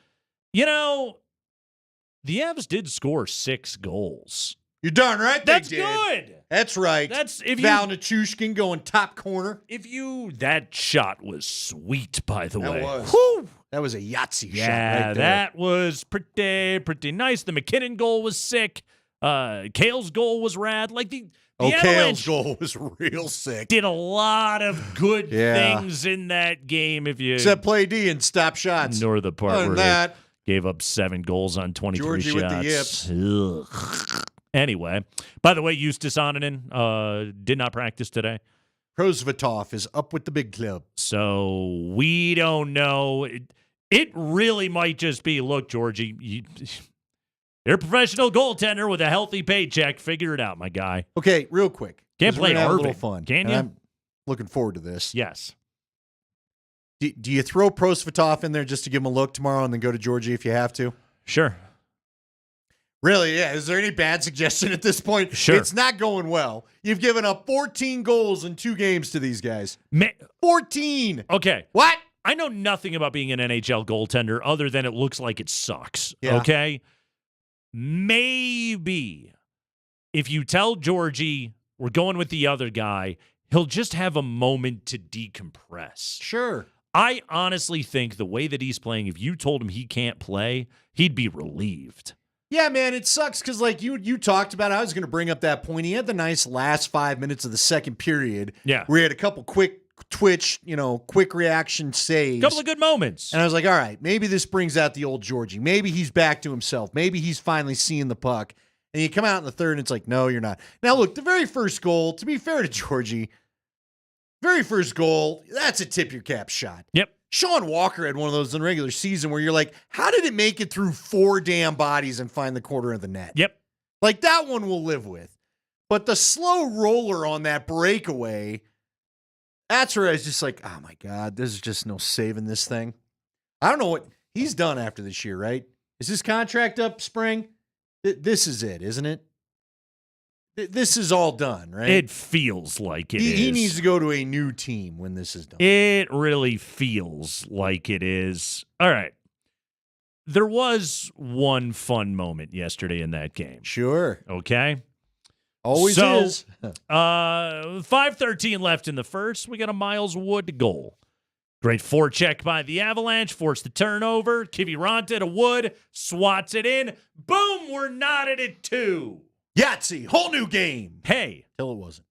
Speaker 22: You know, the Avs did score 6 goals.
Speaker 24: You're darn right they
Speaker 22: That's
Speaker 24: did.
Speaker 22: good.
Speaker 24: That's right.
Speaker 22: That's if
Speaker 24: Val Nichushkin going top corner.
Speaker 22: That shot was sweet, by the way.
Speaker 24: That was.
Speaker 22: Whew.
Speaker 24: That was a Yahtzee shot
Speaker 22: Yeah,
Speaker 24: right there.
Speaker 22: that was pretty nice. The McKinnon goal was sick. Kale's goal was rad. Like the
Speaker 24: Kale's
Speaker 22: Avalanche
Speaker 24: goal was real sick.
Speaker 22: did a lot of good things in that game. If you
Speaker 24: Except play D and stop shots.
Speaker 22: Nor the part
Speaker 24: Other
Speaker 22: where
Speaker 24: than that,
Speaker 22: they gave up 7 goals on 23
Speaker 24: Georgie
Speaker 22: shots.
Speaker 24: with the yips.
Speaker 22: Ugh. Anyway, by the way, Justus Onanen did not practice today.
Speaker 24: Prosvetov is up with the big club.
Speaker 22: So we don't know. It really might just be, look, Georgie, you're a professional goaltender with a healthy paycheck. Figure it out, my guy.
Speaker 24: Okay, real quick.
Speaker 22: Can't
Speaker 24: 'cause
Speaker 22: play
Speaker 24: we're gonna have a
Speaker 22: Irving.
Speaker 24: little fun.
Speaker 22: Can
Speaker 24: and
Speaker 22: you?
Speaker 24: I'm looking forward to this.
Speaker 22: Yes.
Speaker 24: Do you throw Prosvetov in there just to give him a look tomorrow and then go to Georgie if you have to?
Speaker 22: Sure.
Speaker 24: Really, yeah. Is there any bad suggestion at this point?
Speaker 22: Sure.
Speaker 24: It's not going well. You've given up 14 goals in 2 games to these guys. 14!
Speaker 22: Okay.
Speaker 24: What?
Speaker 22: I know nothing about being an NHL goaltender other than it looks like it sucks.
Speaker 24: Yeah.
Speaker 22: Okay? Maybe if you tell Georgie we're going with the other guy, he'll just have a moment to decompress.
Speaker 24: Sure.
Speaker 22: I honestly think the way that he's playing, if you told him he can't play, he'd be relieved.
Speaker 24: Yeah, man, it sucks because, like, you talked about it. I was going to bring up that point. He had the nice last 5 minutes of the second period.
Speaker 22: Yeah.
Speaker 24: Where he had a couple quick twitch, quick reaction saves.
Speaker 22: Couple of good moments.
Speaker 24: And I was like, all right, maybe this brings out the old Georgie. Maybe he's back to himself. Maybe he's finally seeing the puck. And you come out in the third, and it's like, no, you're not. Now, look, the very first goal, to be fair to Georgie, very first goal, that's a tip your cap shot.
Speaker 22: Yep.
Speaker 24: Sean Walker had one of those in the regular season where you're like, how did it make it through 4 damn bodies and find the corner of the net?
Speaker 22: Yep.
Speaker 24: Like, that one we'll live with. But the slow roller on that breakaway, that's where I was just like, oh, my God, there's just no saving this thing. I don't know what he's done after this year, right? Is his contract up, Spring? This is it, isn't it? This is all done, right?
Speaker 22: It feels like it is.
Speaker 24: He needs to go to a new team when this is done.
Speaker 22: It really feels like it is. All right. There was one fun moment yesterday in that game.
Speaker 24: Sure.
Speaker 22: Okay.
Speaker 24: Always is.
Speaker 22: 5:13 left in the first. We got a Miles Wood goal. Great forecheck by the Avalanche. Forced the turnover. Kiviranta to Wood. Swats it in. Boom. We're knotted at 2.
Speaker 24: Yahtzee. Whole new game.
Speaker 22: Hey.
Speaker 24: Till it wasn't.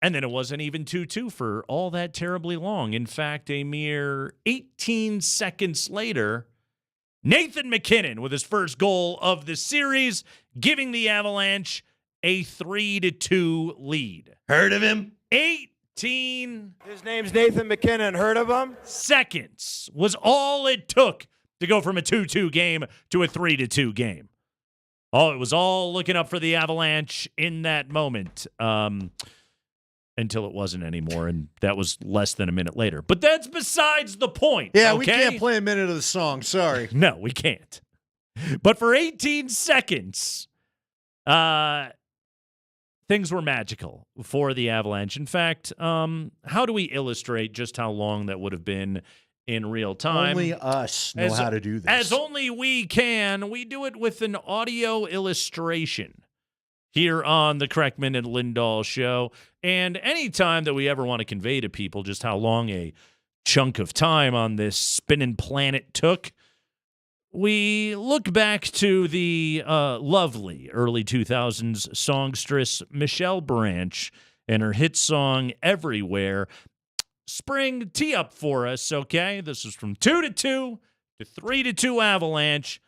Speaker 22: And then it wasn't even 2-2 for all that terribly long. In fact, a mere 18 seconds later, Nathan McKinnon with his first goal of the series, giving the Avalanche a 3-2 lead.
Speaker 24: Heard of him?
Speaker 22: 18
Speaker 2: His name's Nathan McKinnon. Heard of him?
Speaker 22: seconds was all it took to go from a 2-2 game to a 3-2 game. Oh, it was all looking up for the Avalanche in that moment until it wasn't anymore, and that was less than a minute later. But that's besides the point.
Speaker 24: Yeah,
Speaker 22: okay?
Speaker 24: we can't play a minute of the song. Sorry.
Speaker 22: No, we can't. But for 18 seconds, things were magical for the Avalanche. In fact, how do we illustrate just how long that would have been in real time?
Speaker 24: Only us know how to do this.
Speaker 22: As only we can. We do it with an audio illustration here on the Kreckman and Lindahl show. And anytime that we ever want to convey to people just how long a chunk of time on this spinning planet took, we look back to the lovely early 2000s songstress Michelle Branch and her hit song Everywhere. Spring, tee up for us, okay? This is from 2-2 to 3-2 Avalanche.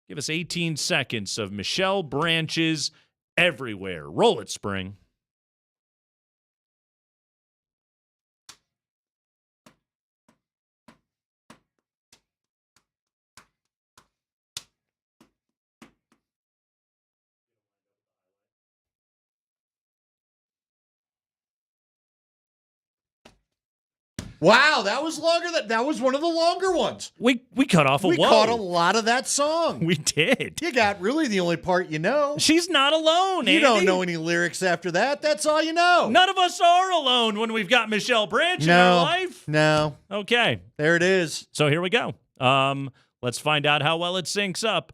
Speaker 22: Give us 18 seconds of Michelle Branch's Everywhere. Roll it, Spring.
Speaker 24: Wow, that was longer. That was one of the longer ones.
Speaker 22: We cut off a
Speaker 24: We
Speaker 22: whoa.
Speaker 24: caught a lot of that song.
Speaker 22: We did.
Speaker 24: You got really the only part you know.
Speaker 22: She's not alone,
Speaker 24: You
Speaker 22: Andy.
Speaker 24: don't know any lyrics after that. That's all you know.
Speaker 22: None of us are alone when we've got Michelle Branch in our life.
Speaker 24: No.
Speaker 22: Okay.
Speaker 24: There it is.
Speaker 22: So here we go. Let's find out how well it syncs up.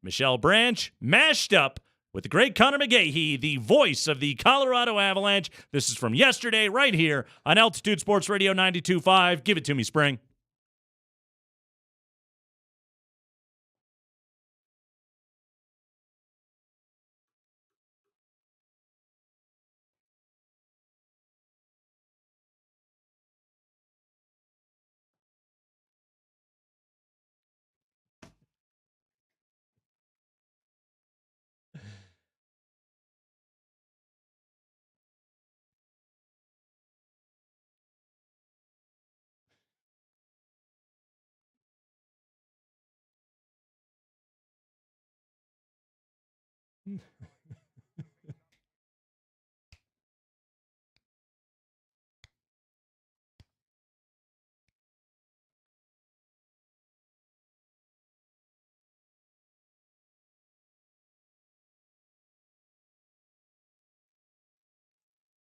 Speaker 22: Michelle Branch mashed up with the great Connor McGahee, the voice of the Colorado Avalanche. This is from yesterday right here on Altitude Sports Radio 92.5. Give it to me, Spring.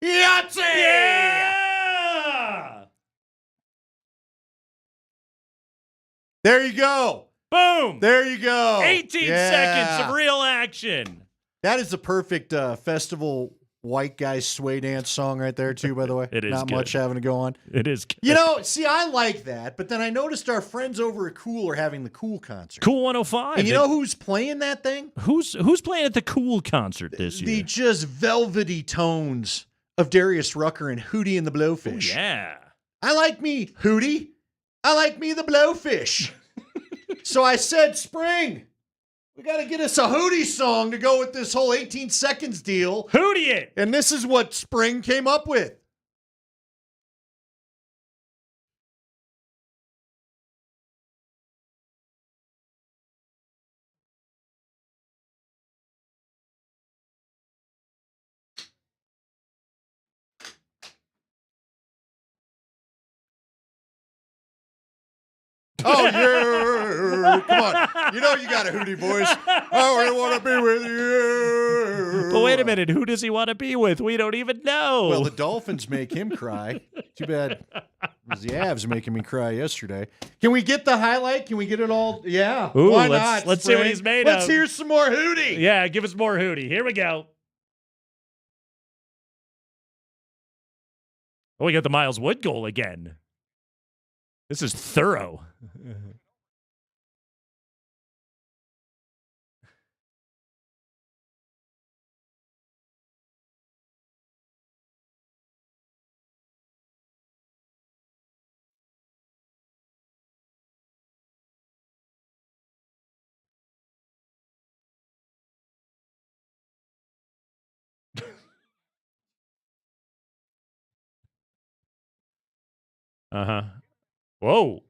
Speaker 24: Yahtzee!
Speaker 22: Yeah!
Speaker 24: There you go.
Speaker 22: Boom!
Speaker 24: There you go.
Speaker 22: 18 seconds of real action.
Speaker 24: That is the perfect festival white guy sway dance song right there, too, by the way.
Speaker 22: It is
Speaker 24: Not
Speaker 22: good.
Speaker 24: much having to go on.
Speaker 22: It is good.
Speaker 24: You know, see, I like that, but then I noticed our friends over at Cool are having the Cool concert.
Speaker 22: Cool 105.
Speaker 24: And you know who's playing that thing?
Speaker 22: Who's playing at the Cool concert this year?
Speaker 24: The just velvety tones of Darius Rucker and Hootie and the Blowfish.
Speaker 22: Oh, yeah.
Speaker 24: I like me Hootie. I like me the Blowfish. So I said, Spring, we got to get us a Hootie song to go with this whole 18 seconds deal.
Speaker 22: Hootie it.
Speaker 24: And this is what Spring came up with. Oh, yeah. Come on. You know you got a Hootie voice. I want to be with you.
Speaker 22: But wait a minute. Who does he want to be with? We don't even know.
Speaker 24: Well, the Dolphins make him cry. Too bad. It was the Avs making me cry yesterday. Can we get the highlight? Can we get it all? Yeah.
Speaker 22: Ooh,
Speaker 24: Why
Speaker 22: let's
Speaker 24: not?
Speaker 22: see what he's made
Speaker 24: Let's
Speaker 22: of.
Speaker 24: hear some more Hootie.
Speaker 22: Yeah, give us more Hootie. Here we go. Oh, we got the Miles Wood goal again. This is thorough. Uh-huh. Whoa.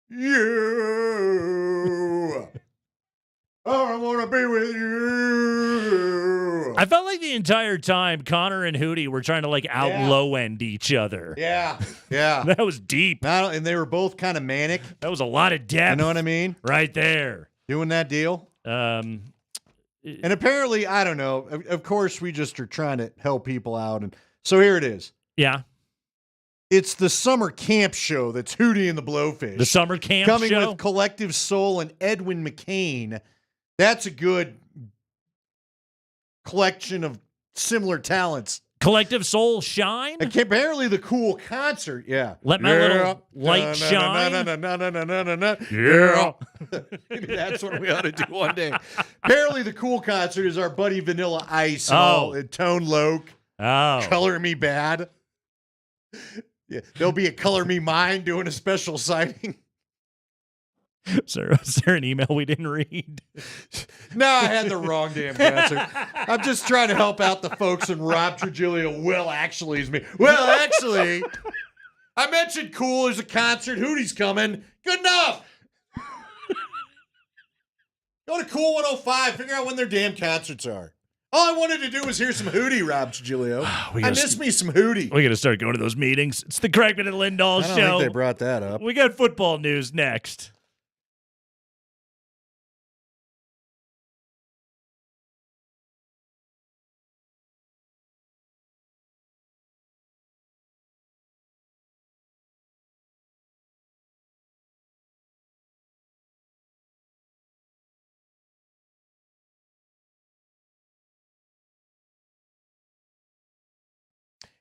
Speaker 24: You. Oh, I want to be with you.
Speaker 22: I felt like the entire time Connor and Hootie were trying to like out low end each other.
Speaker 24: Yeah. Yeah.
Speaker 22: That was deep.
Speaker 24: And they were both kind of manic.
Speaker 22: That was a lot of depth.
Speaker 24: You know what I mean?
Speaker 22: Right there.
Speaker 24: Doing that deal. And apparently, I don't know. Of course, we just are trying to help people out. And so here it is.
Speaker 22: Yeah.
Speaker 24: It's the summer camp show that's Hootie and the Blowfish.
Speaker 22: The summer camp
Speaker 24: coming
Speaker 22: show?
Speaker 21: Oh.
Speaker 24: with Collective Soul and Edwin McClain. That's a good collection of similar talents.
Speaker 22: Collective Soul shine?
Speaker 24: And apparently the Cool concert, yeah.
Speaker 22: Let my little light shine.
Speaker 24: Yeah. Maybe that's what we ought to do one day. Apparently the Cool concert is our buddy Vanilla Ice and Tone Loc.
Speaker 22: Oh.
Speaker 24: Color Me Bad. Yeah, there'll be a Color Me Mine doing a special sighting.
Speaker 22: Is there an email we didn't read?
Speaker 24: No, I had the wrong damn answer. I'm just trying to help out the folks in Rob Trujillo. Well, actually, is me. Well, actually, I mentioned cool. There's a concert. Hootie's coming. Good enough. Go to Cool 105. Figure out when their damn concerts are. All I wanted to do was hear some Hootie, Rob Trujillo. I miss me some Hootie.
Speaker 22: We got to start going to those meetings. It's the Craigman and Lindahl
Speaker 24: I
Speaker 22: show.
Speaker 24: don't think they brought that up.
Speaker 22: We got football news next.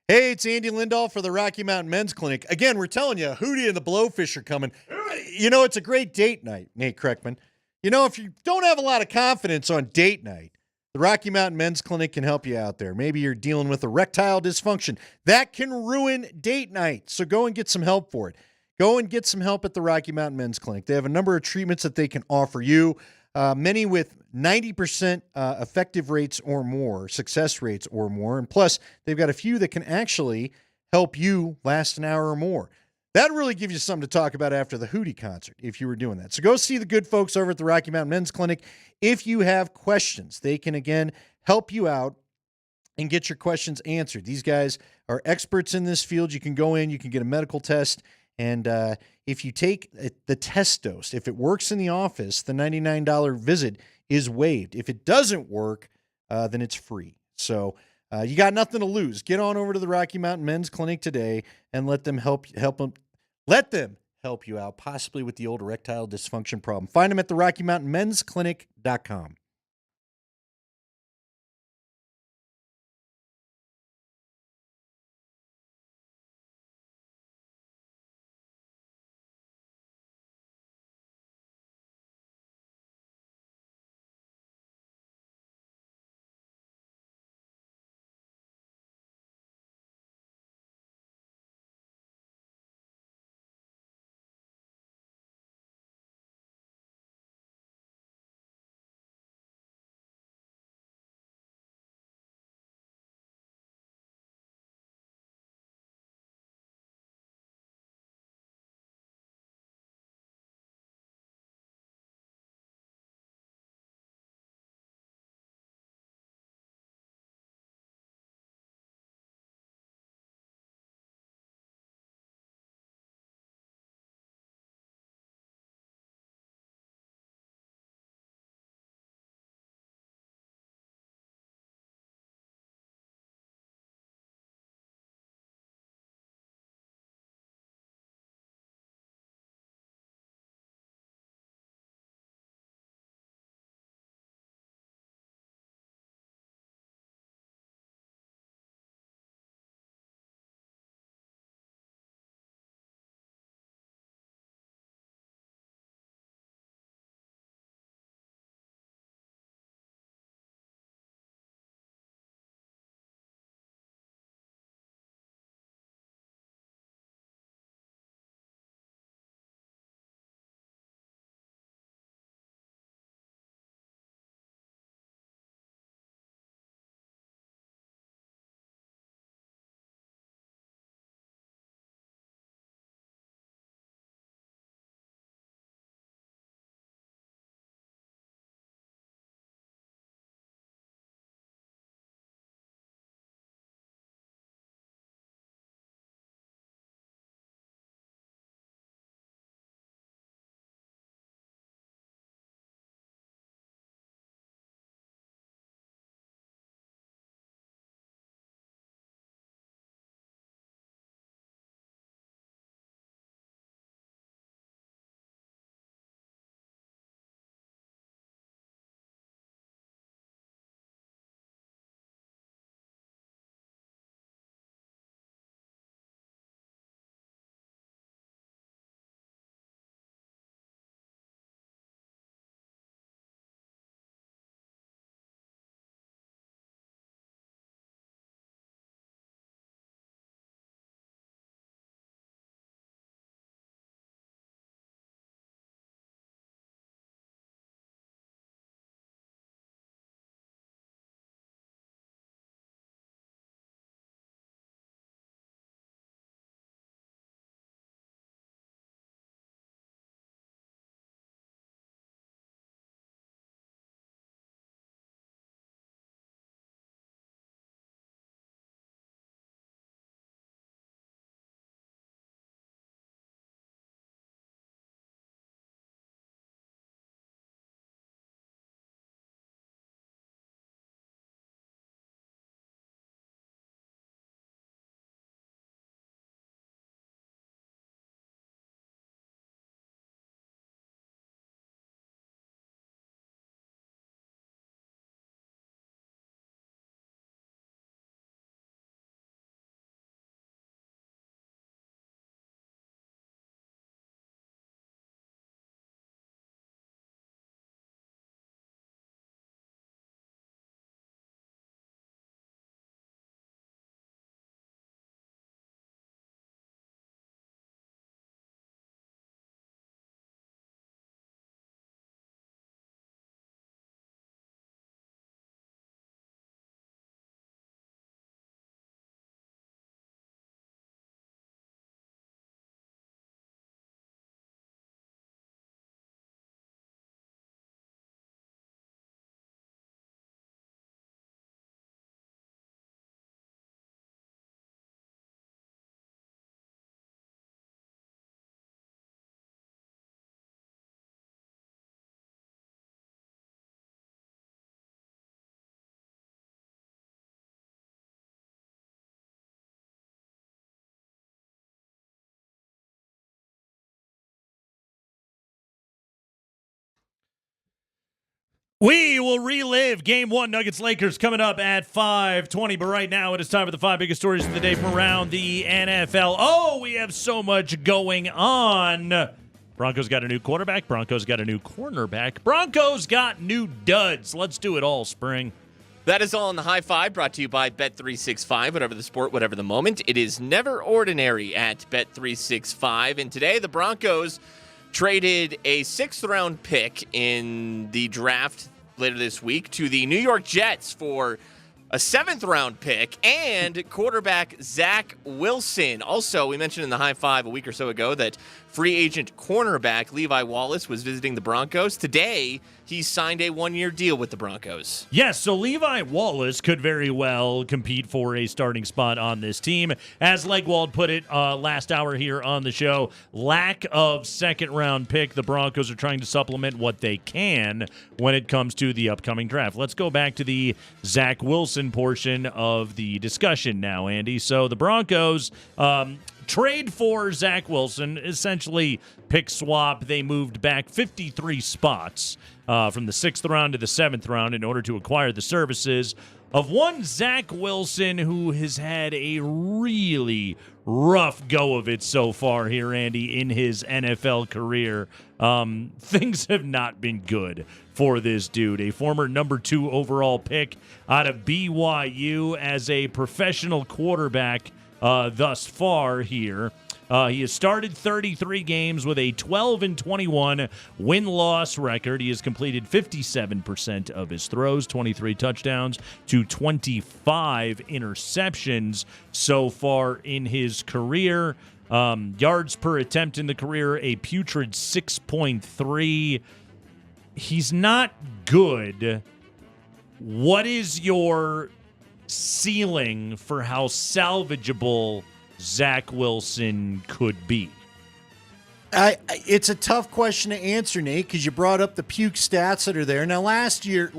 Speaker 24: Hey, it's Andy Lindahl for the Rocky Mountain Men's Clinic. Again, we're telling you, Hootie and the Blowfish are coming. You know, it's a great date night, Nate Kreckman. You know, if you don't have a lot of confidence on date night, the Rocky Mountain Men's Clinic can help you out there. Maybe you're dealing with erectile dysfunction. That can ruin date night, so go and get some help for it. Go and get some help at the Rocky Mountain Men's Clinic. They have a number of treatments that they can offer you, many with 90% effective rates or more, success rates or more. And plus, they've got a few that can actually help you last an hour or more. That really gives you something to talk about after the Hootie concert if you were doing that. So go see the good folks over at the Rocky Mountain Men's Clinic. If you have questions, they can, again, help you out and get your questions answered. These guys are experts in this field. You can go in, you can get a medical test, and if you take the test dose, if it works in the office, the $99 visit is waived. If it doesn't work, then it's free. So you got nothing to lose. Get on over to the Rocky Mountain Men's Clinic today and let them help you out, possibly with the old erectile dysfunction problem. Find them at the RockyMountainMen'sClinic.com.
Speaker 22: We will relive Game 1 Nuggets-Lakers coming up at 5:20. But right now, it is time for the 5 biggest stories of the day from around the NFL. Oh, we have so much going on. Broncos got a new quarterback. Broncos got a new cornerback. Broncos got new duds. Let's do it all, Spring.
Speaker 7: That is all in the High Five, brought to you by Bet365. Whatever the sport, whatever the moment, it is never ordinary at Bet365. And today, the Broncos traded a 6th-round pick in the draft later this week to the New York Jets for a 7th-round pick and quarterback Zach Wilson. Also, we mentioned in the High Five a week or so ago that free agent cornerback Levi Wallace was visiting the Broncos. Today, he signed a 1-year deal with the Broncos.
Speaker 22: Yes, so Levi Wallace could very well compete for a starting spot on this team. As Legwald put it last hour here on the show, lack of 2nd-round pick. The Broncos are trying to supplement what they can when it comes to the upcoming draft. Let's go back to the Zach Wilson portion of the discussion now, Andy. So the Broncos trade for Zach Wilson, essentially pick swap. They moved back 53 spots from the 6th round to the 7th round in order to acquire the services of one Zach Wilson who has had a really rough go of it so far here, Andy, in his NFL career. Things have not been good for this dude. A former number 2 overall pick out of BYU as a professional quarterback thus far here. He has started 33 games with a 12-21 win-loss record. He has completed 57% of his throws, 23 touchdowns to 25 interceptions so far in his career. Yards per attempt in the career, a putrid 6.3. He's not good. What is your ceiling for how salvageable Zach Wilson could be?
Speaker 24: It's a tough question to answer, Nate, because you brought up the puke stats that are there. Now, last year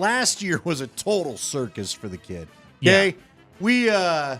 Speaker 24: was a total circus for the kid. Okay, yeah.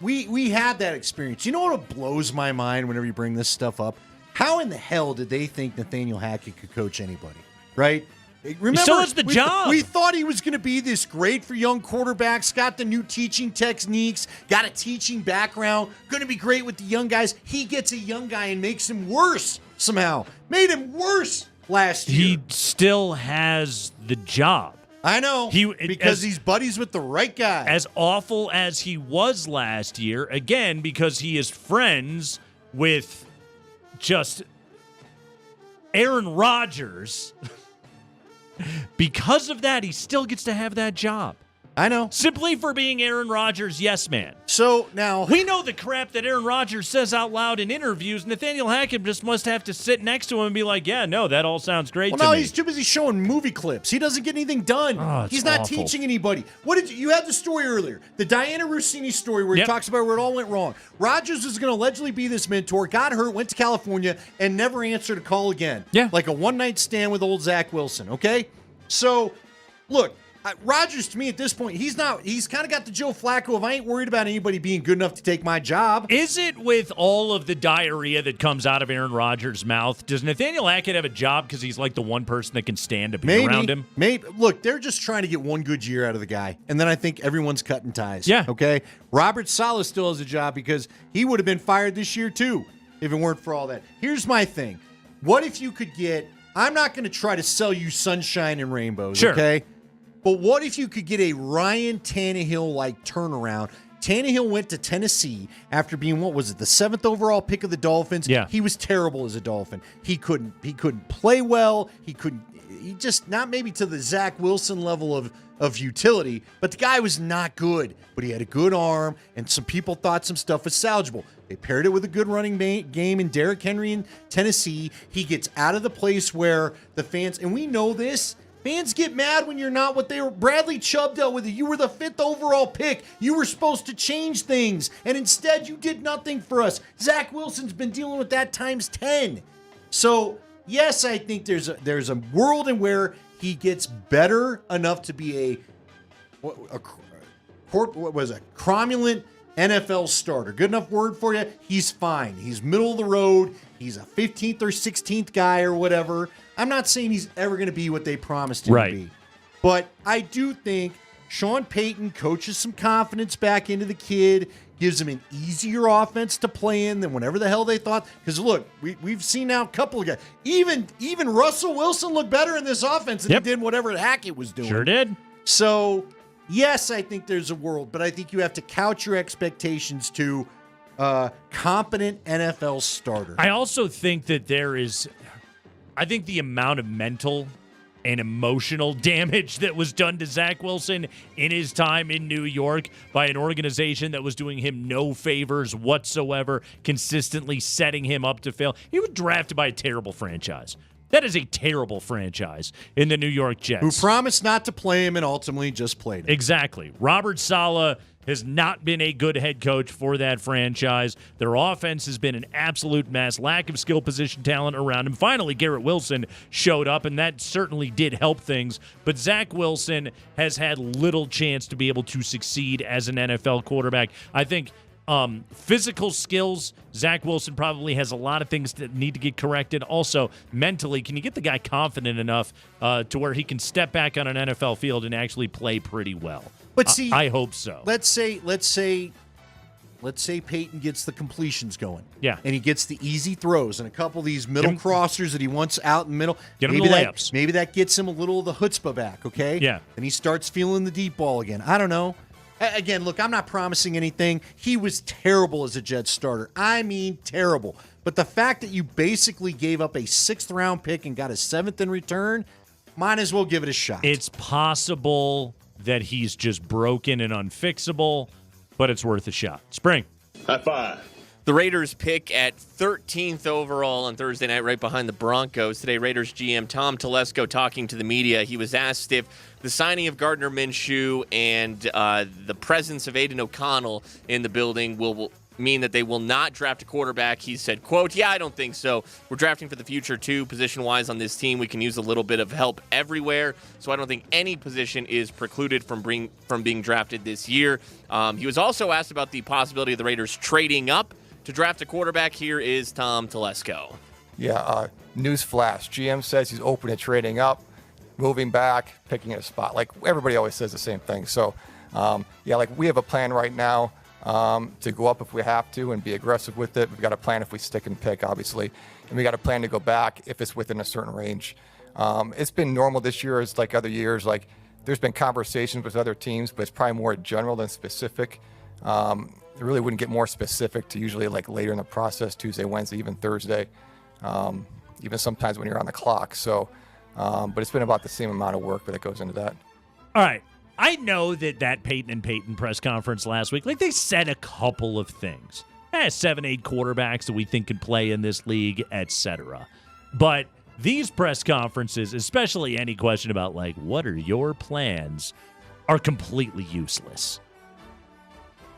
Speaker 24: We had that experience. You know what blows my mind whenever you bring this stuff up? How in the hell did they think Nathaniel Hackett could coach anybody? Right? Remember,
Speaker 22: he still has the job.
Speaker 24: We thought he was going to be this great for young quarterbacks, got the new teaching techniques, got a teaching background, going to be great with the young guys. He gets a young guy and makes him worse somehow. Made him worse last year.
Speaker 22: He still has the job.
Speaker 24: I know, because he's buddies with the right guy.
Speaker 22: As awful as he was last year, again, because he is friends with just Aaron Rodgers. Because of that, he still gets to have that job.
Speaker 24: I know.
Speaker 22: Simply for being Aaron Rodgers' yes man.
Speaker 24: So now
Speaker 22: we know the crap that Aaron Rodgers says out loud in interviews. Nathaniel Hackett just must have to sit next to him and be like, yeah, no, that all sounds great to me.
Speaker 24: Well, no, he's too busy showing movie clips. He doesn't get anything done. He's not
Speaker 22: awful.
Speaker 24: teaching anybody. What did you had the story earlier, the Diana Rossini story where he talks about where it all went wrong. Rodgers was going to allegedly be this mentor, got hurt, went to California, and never answered a call again.
Speaker 22: Yeah.
Speaker 24: Like a one-night stand with old Zach Wilson, okay? So, look, Rodgers, to me, at this point, he's kind of got the Joe Flacco of I ain't worried about anybody being good enough to take my job.
Speaker 22: Is it with all of the diarrhea that comes out of Aaron Rodgers' mouth? Does Nathaniel Hackett have a job because he's like the one person that can stand to be around him?
Speaker 24: Maybe. Look, they're just trying to get one good year out of the guy, and then I think everyone's cutting ties.
Speaker 22: Yeah.
Speaker 24: Okay? Robert Saleh still has a job because he would have been fired this year, too, if it weren't for all that. Here's my thing. What if you could get I'm not going to try to sell you sunshine and rainbows, okay? But what if you could get a Ryan Tannehill-like turnaround? Tannehill went to Tennessee after being, the 7th overall pick of the Dolphins.
Speaker 22: Yeah.
Speaker 24: He was terrible as a Dolphin. He couldn't play well. He just, not maybe to the Zach Wilson level of utility, but the guy was not good. But he had a good arm, and some people thought some stuff was salvageable. They paired it with a good running game in Derrick Henry in Tennessee. He gets out of the place where the fans, and we know this, fans get mad when you're not what they were. Bradley Chubb dealt with it. You were the 5th overall pick. You were supposed to change things, and instead you did nothing for us. Zach Wilson's been dealing with that times 10. So, yes, I think there's a world in where he gets better enough to be a cromulent NFL starter. Good enough word for you? He's fine. He's middle of the road. He's a 15th or 16th guy or whatever. I'm not saying he's ever going to be what they promised him to be. But I do think Sean Payton coaches some confidence back into the kid, gives him an easier offense to play in than whatever the hell they thought. Because look, we've seen now a couple of guys. Even Russell Wilson looked better in this offense than he did whatever Hackett was doing.
Speaker 22: Sure did.
Speaker 24: So, yes, I think there's a world, but I think you have to couch your expectations to competent NFL starter.
Speaker 22: I also think that I think the amount of mental and emotional damage that was done to Zach Wilson in his time in New York by an organization that was doing him no favors whatsoever, consistently setting him up to fail. He was drafted by a terrible franchise. That is a terrible franchise in the New York Jets.
Speaker 24: Who promised not to play him and ultimately just played him.
Speaker 22: Exactly. Robert Saleh has not been a good head coach for that franchise. Their offense has been an absolute mess. Lack of skill position talent around him. Finally, Garrett Wilson showed up, and that certainly did help things. But Zach Wilson has had little chance to be able to succeed as an NFL quarterback. I think physical skills, Zach Wilson probably has a lot of things that need to get corrected. Also, mentally, can you get the guy confident enough to where he can step back on an NFL field and actually play pretty well?
Speaker 24: But see,
Speaker 22: I hope so.
Speaker 24: Let's say Peyton gets the completions going.
Speaker 22: Yeah.
Speaker 24: And he gets the easy throws and a couple of these middle crossers that he wants out in the middle.
Speaker 22: Get him the layups.
Speaker 24: Maybe that gets him a little of the chutzpah back, okay?
Speaker 22: Yeah.
Speaker 24: And he starts feeling the deep ball again. I don't know. Again, look, I'm not promising anything. He was terrible as a Jets starter. I mean, terrible. But the fact that you basically gave up a 6th-round pick and got a 7th in return, might as well give it a shot.
Speaker 22: It's possible that he's just broken and unfixable, but it's worth a shot. Spring.
Speaker 12: High five.
Speaker 7: The Raiders pick at 13th overall on Thursday night, right behind the Broncos. Today, Raiders GM Tom Telesco talking to the media. He was asked if the signing of Gardner Minshew and the presence of Aiden O'Connell in the building will mean that they will not draft a quarterback. He said, quote, "Yeah, I don't think so. We're drafting for the future, too. Position-wise on this team, we can use a little bit of help everywhere. So I don't think any position is precluded from being drafted this year." He was also asked about the possibility of the Raiders trading up to draft a quarterback. Here is Tom Telesco.
Speaker 8: Yeah, news flash. GM says he's open to trading up, moving back, picking a spot. Like everybody always says the same thing. So, we have a plan right now to go up if we have to and be aggressive with it. We've got a plan if we stick and pick, obviously. And we got a plan to go back if it's within a certain range. It's been normal this year as like other years. Like there's been conversations with other teams, but it's probably more general than specific. It really wouldn't get more specific to usually like later in the process, Tuesday, Wednesday, even Thursday, even sometimes when you're on the clock. So, but it's been about the same amount of work that goes into that.
Speaker 22: All right. I know that Peyton and Peyton press conference last week, like they said a couple of things. 7-8 quarterbacks that we think can play in this league, etc. But these press conferences, especially any question about like what are your plans, are completely useless.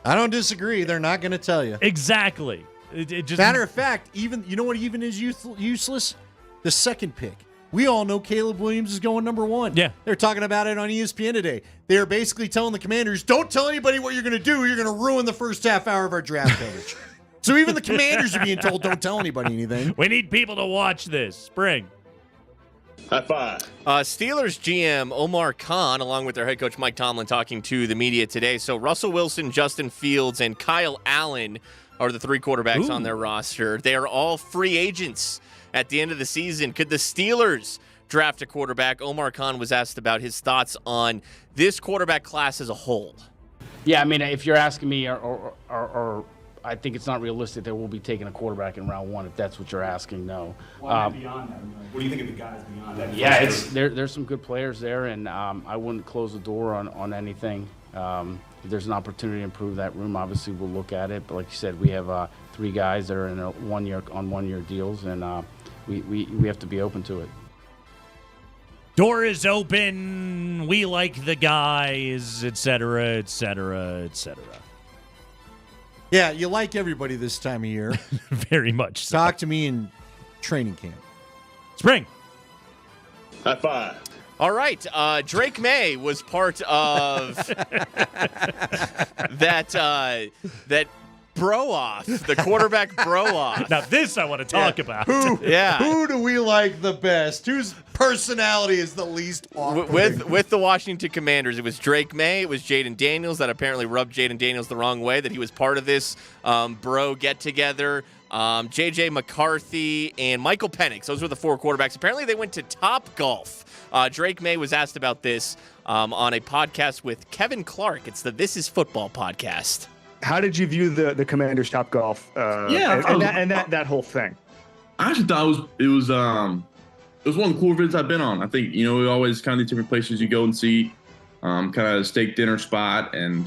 Speaker 24: I don't disagree. They're not going to tell you.
Speaker 22: Exactly. It just,
Speaker 24: matter of fact, even you know what even is useless? The second pick. We all know Caleb Williams is going number 1.
Speaker 22: Yeah.
Speaker 24: They're talking about it on ESPN today. They're basically telling the Commanders, don't tell anybody what you're going to do. You're going to ruin the first half hour of our draft coverage. So even the Commanders are being told, don't tell anybody anything.
Speaker 22: We need people to watch this. Spring.
Speaker 12: High five.
Speaker 7: Steelers GM Omar Khan, along with their head coach Mike Tomlin, talking to the media today. So Russell Wilson, Justin Fields, and Kyle Allen are the 3 quarterbacks on their roster. They are all free agents at the end of the season. Could the Steelers draft a quarterback? Omar Khan was asked about his thoughts on this quarterback class as a whole.
Speaker 9: Yeah, I mean, if you're asking me, or I think it's not realistic that we'll be taking a quarterback in round 1, if that's what you're asking, no.
Speaker 17: Beyond that, what do you think of the guys beyond that?
Speaker 9: Yeah, there's some good players there, and I wouldn't close the door on anything. If there's an opportunity to improve that room, obviously we'll look at it. But like you said, we have 3 guys that are in one-year deals, and we have to be open to it.
Speaker 22: Door is open. We like the guys, etc., etc., etc.
Speaker 24: Yeah, you like everybody this time of year.
Speaker 22: Very much so.
Speaker 24: Talk to me in training camp.
Speaker 22: Spring.
Speaker 12: High five.
Speaker 7: All right. Drake May was part of that bro-off. The quarterback bro-off.
Speaker 22: Now this I want to talk about.
Speaker 24: Who do we like the best? Whose personality is the least awkward?
Speaker 7: With the Washington Commanders, it was Drake May, it was Jaden Daniels that apparently rubbed Jaden Daniels the wrong way, that he was part of this bro get-together. J.J. McCarthy and Michael Penix. Those were the 4 quarterbacks. Apparently they went to Topgolf. Drake May was asked about this on a podcast with Kevin Clark. It's the This Is Football podcast.
Speaker 5: How did you view the Commanders Topgolf? And that whole thing.
Speaker 11: I actually thought it was one of the cool events I've been on. I think, we always kind of these different places you go and see, kind of a steak dinner spot, and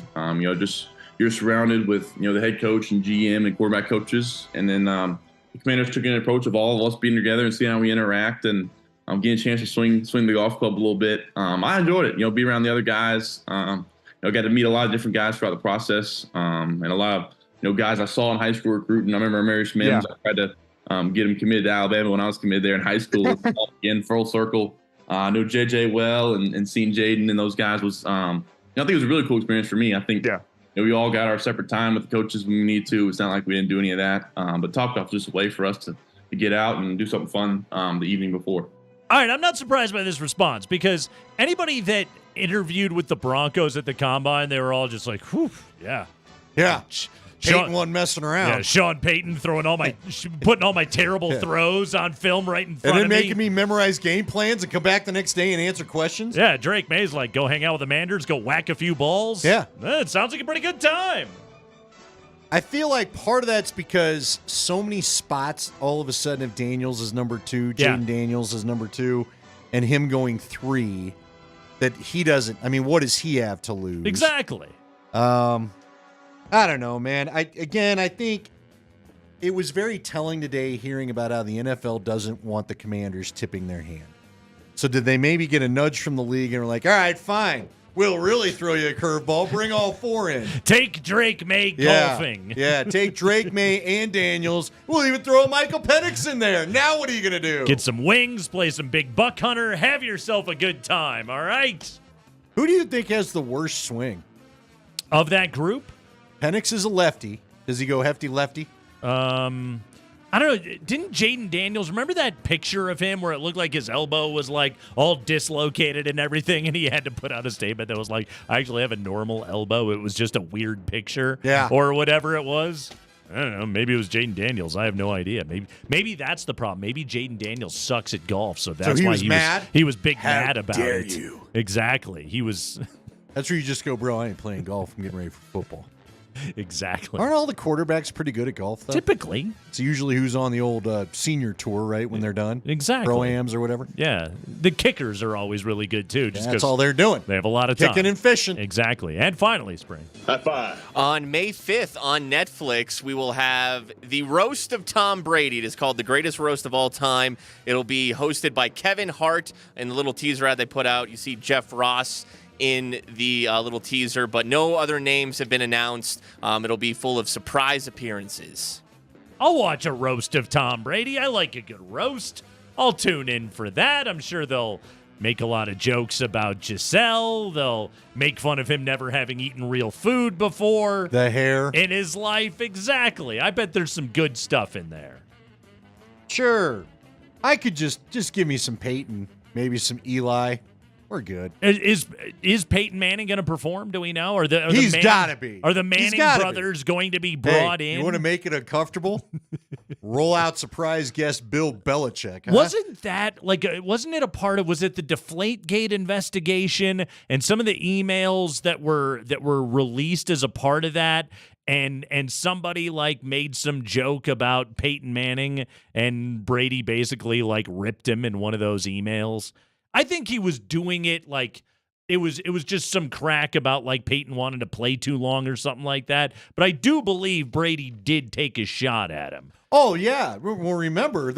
Speaker 11: just you're surrounded with the head coach and GM and quarterback coaches, and then the Commanders took an approach of all of us being together and seeing how we interact, and getting a chance to swing the golf club a little bit. I enjoyed it. Be around the other guys. Got to meet a lot of different guys throughout the process, and a lot of guys I saw in high school recruiting. I remember Marius Mims. I tried to get him committed to Alabama when I was committed there in high school. Again, full circle. I know JJ well, and seeing Jaden and those guys was I think it was a really cool experience for me. I think we all got our separate time with the coaches when we need to. It's not like we didn't do any of that. But Topgolf was just a way for us to get out and do something fun the evening before.
Speaker 22: All right, I'm not surprised by this response, because anybody that interviewed with the Broncos at the Combine, they were all just like, whew, yeah.
Speaker 24: Yeah. Peyton wasn't messing around.
Speaker 22: Yeah, Sean Payton putting all my terrible throws on film right in front of me.
Speaker 24: And then making me memorize game plans and come back the next day and answer questions.
Speaker 22: Yeah, Drake May's like, go hang out with the Manders, go whack a few balls.
Speaker 24: Yeah.
Speaker 22: It sounds like a pretty good time.
Speaker 24: I feel like part of that's because so many spots all of a sudden if Daniels is number 2, Jaden Daniels is number 2, and him going 3, that he doesn't. I mean, what does he have to lose?
Speaker 22: Exactly.
Speaker 24: I don't know, man. I think it was very telling today hearing about how the NFL doesn't want the Commanders tipping their hand. So did they maybe get a nudge from the league and were like, all right, fine. We'll really throw you a curveball. Bring all 4 in.
Speaker 22: Take Drake May golfing.
Speaker 24: Yeah, take Drake May and Daniels. We'll even throw Michael Penix in there. Now what are you going to do?
Speaker 22: Get some wings, play some big buck hunter, have yourself a good time, all right?
Speaker 24: Who do you think has the worst swing?
Speaker 22: Of that group?
Speaker 24: Penix is a lefty. Does he go hefty lefty?
Speaker 22: I don't know. Didn't Jaden Daniels, remember that picture of him where it looked like his elbow was like all dislocated and everything, and he had to put out a statement that was like, I actually have a normal elbow. It was just a weird picture.
Speaker 24: Yeah.
Speaker 22: Or whatever it was. I don't know. Maybe it was Jaden Daniels. I have no idea. Maybe that's the problem. Maybe Jaden Daniels sucks at golf, so that's why he was big mad about
Speaker 24: dare
Speaker 22: it.
Speaker 24: You?
Speaker 22: Exactly. He was.
Speaker 24: That's where you just go, bro, I ain't playing golf. I'm getting ready for football.
Speaker 22: Exactly.
Speaker 24: Aren't all the quarterbacks pretty good at golf, though?
Speaker 22: Typically.
Speaker 24: It's usually who's on the old senior tour, right, when they're done?
Speaker 22: Exactly.
Speaker 24: Pro-ams or whatever.
Speaker 22: Yeah. The kickers are always really good, too. Just
Speaker 24: that's all they're doing.
Speaker 22: They have a lot of time.
Speaker 24: Kicking and fishing.
Speaker 22: Exactly. And finally, Spring.
Speaker 12: High five.
Speaker 7: On May 5th on Netflix, we will have the Roast of Tom Brady. It is called The Greatest Roast of All Time. It'll be hosted by Kevin Hart. In the little teaser ad they put out, you see Jeff Ross in the little teaser, but no other names have been announced. It'll be full of surprise appearances.
Speaker 22: I'll watch a roast of Tom Brady. I like a good roast. I'll tune in for that. I'm sure they'll make a lot of jokes about Giselle. They'll make fun of him never having eaten real food before.
Speaker 24: The hair.
Speaker 22: In his life. Exactly. I bet there's some good stuff in there.
Speaker 24: Sure. I could just give me some Peyton, maybe some Eli. We're good.
Speaker 22: Is Peyton Manning going to perform? Do we know?
Speaker 24: He's got to be.
Speaker 22: Are the Manning brothers going to be brought in?
Speaker 24: You want to make it uncomfortable? Roll out surprise guest Bill Belichick. Huh?
Speaker 22: Wasn't it a part of? Was it the Deflategate investigation and some of the emails that were released as a part of that? And somebody made some joke about Peyton Manning, and Brady basically ripped him in one of those emails. I think he was doing it it was just some crack about Peyton wanted to play too long or something like that. But I do believe Brady did take a shot at him.
Speaker 24: Oh yeah, well remember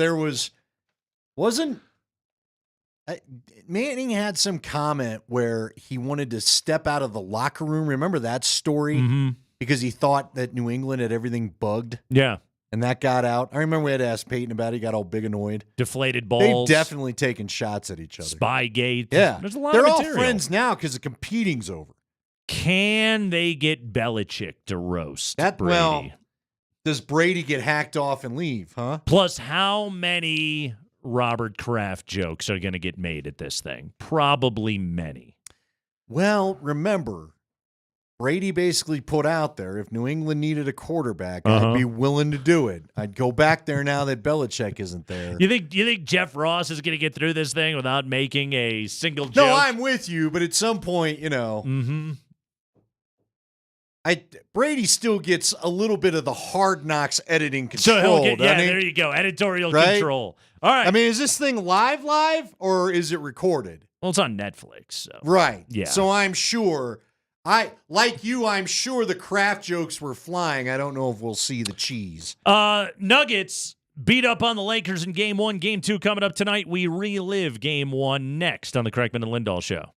Speaker 24: Manning had some comment where he wanted to step out of the locker room. Remember that story?
Speaker 22: Mm-hmm.
Speaker 24: Because he thought that New England had everything bugged.
Speaker 22: Yeah.
Speaker 24: And that got out. I remember we had to ask Peyton about it. He got all big annoyed.
Speaker 22: Deflated balls.
Speaker 24: They've definitely taken shots at each other.
Speaker 22: Spygate.
Speaker 24: Yeah.
Speaker 22: There's a lot
Speaker 24: They're
Speaker 22: of
Speaker 24: all
Speaker 22: material.
Speaker 24: friends now because the competing's over.
Speaker 22: Can they get Belichick to roast Brady?
Speaker 24: Well, does Brady get hacked off and leave, huh?
Speaker 22: Plus, how many Robert Kraft jokes are going to get made at this thing? Probably many.
Speaker 24: Well, remember, Brady basically put out there, if New England needed a quarterback, I'd be willing to do it. I'd go back there now that Belichick isn't there.
Speaker 22: You think Jeff Ross is going to get through this thing without making a single joke?
Speaker 24: No, I'm with you, but at some point, Brady still gets a little bit of the Hard Knocks editing control.
Speaker 22: So he'll get, there you go, editorial control. All right.
Speaker 24: I mean, is this thing live, or is it recorded?
Speaker 22: Well, it's on Netflix. So.
Speaker 24: Right.
Speaker 22: Yeah.
Speaker 24: So I'm sure, I'm sure the Kraft jokes were flying. I don't know if we'll see the cheese.
Speaker 22: Nuggets beat up on the Lakers in Game 1. Game 2 coming up tonight. We relive Game 1 next on the Kreckman and Lindahl Show.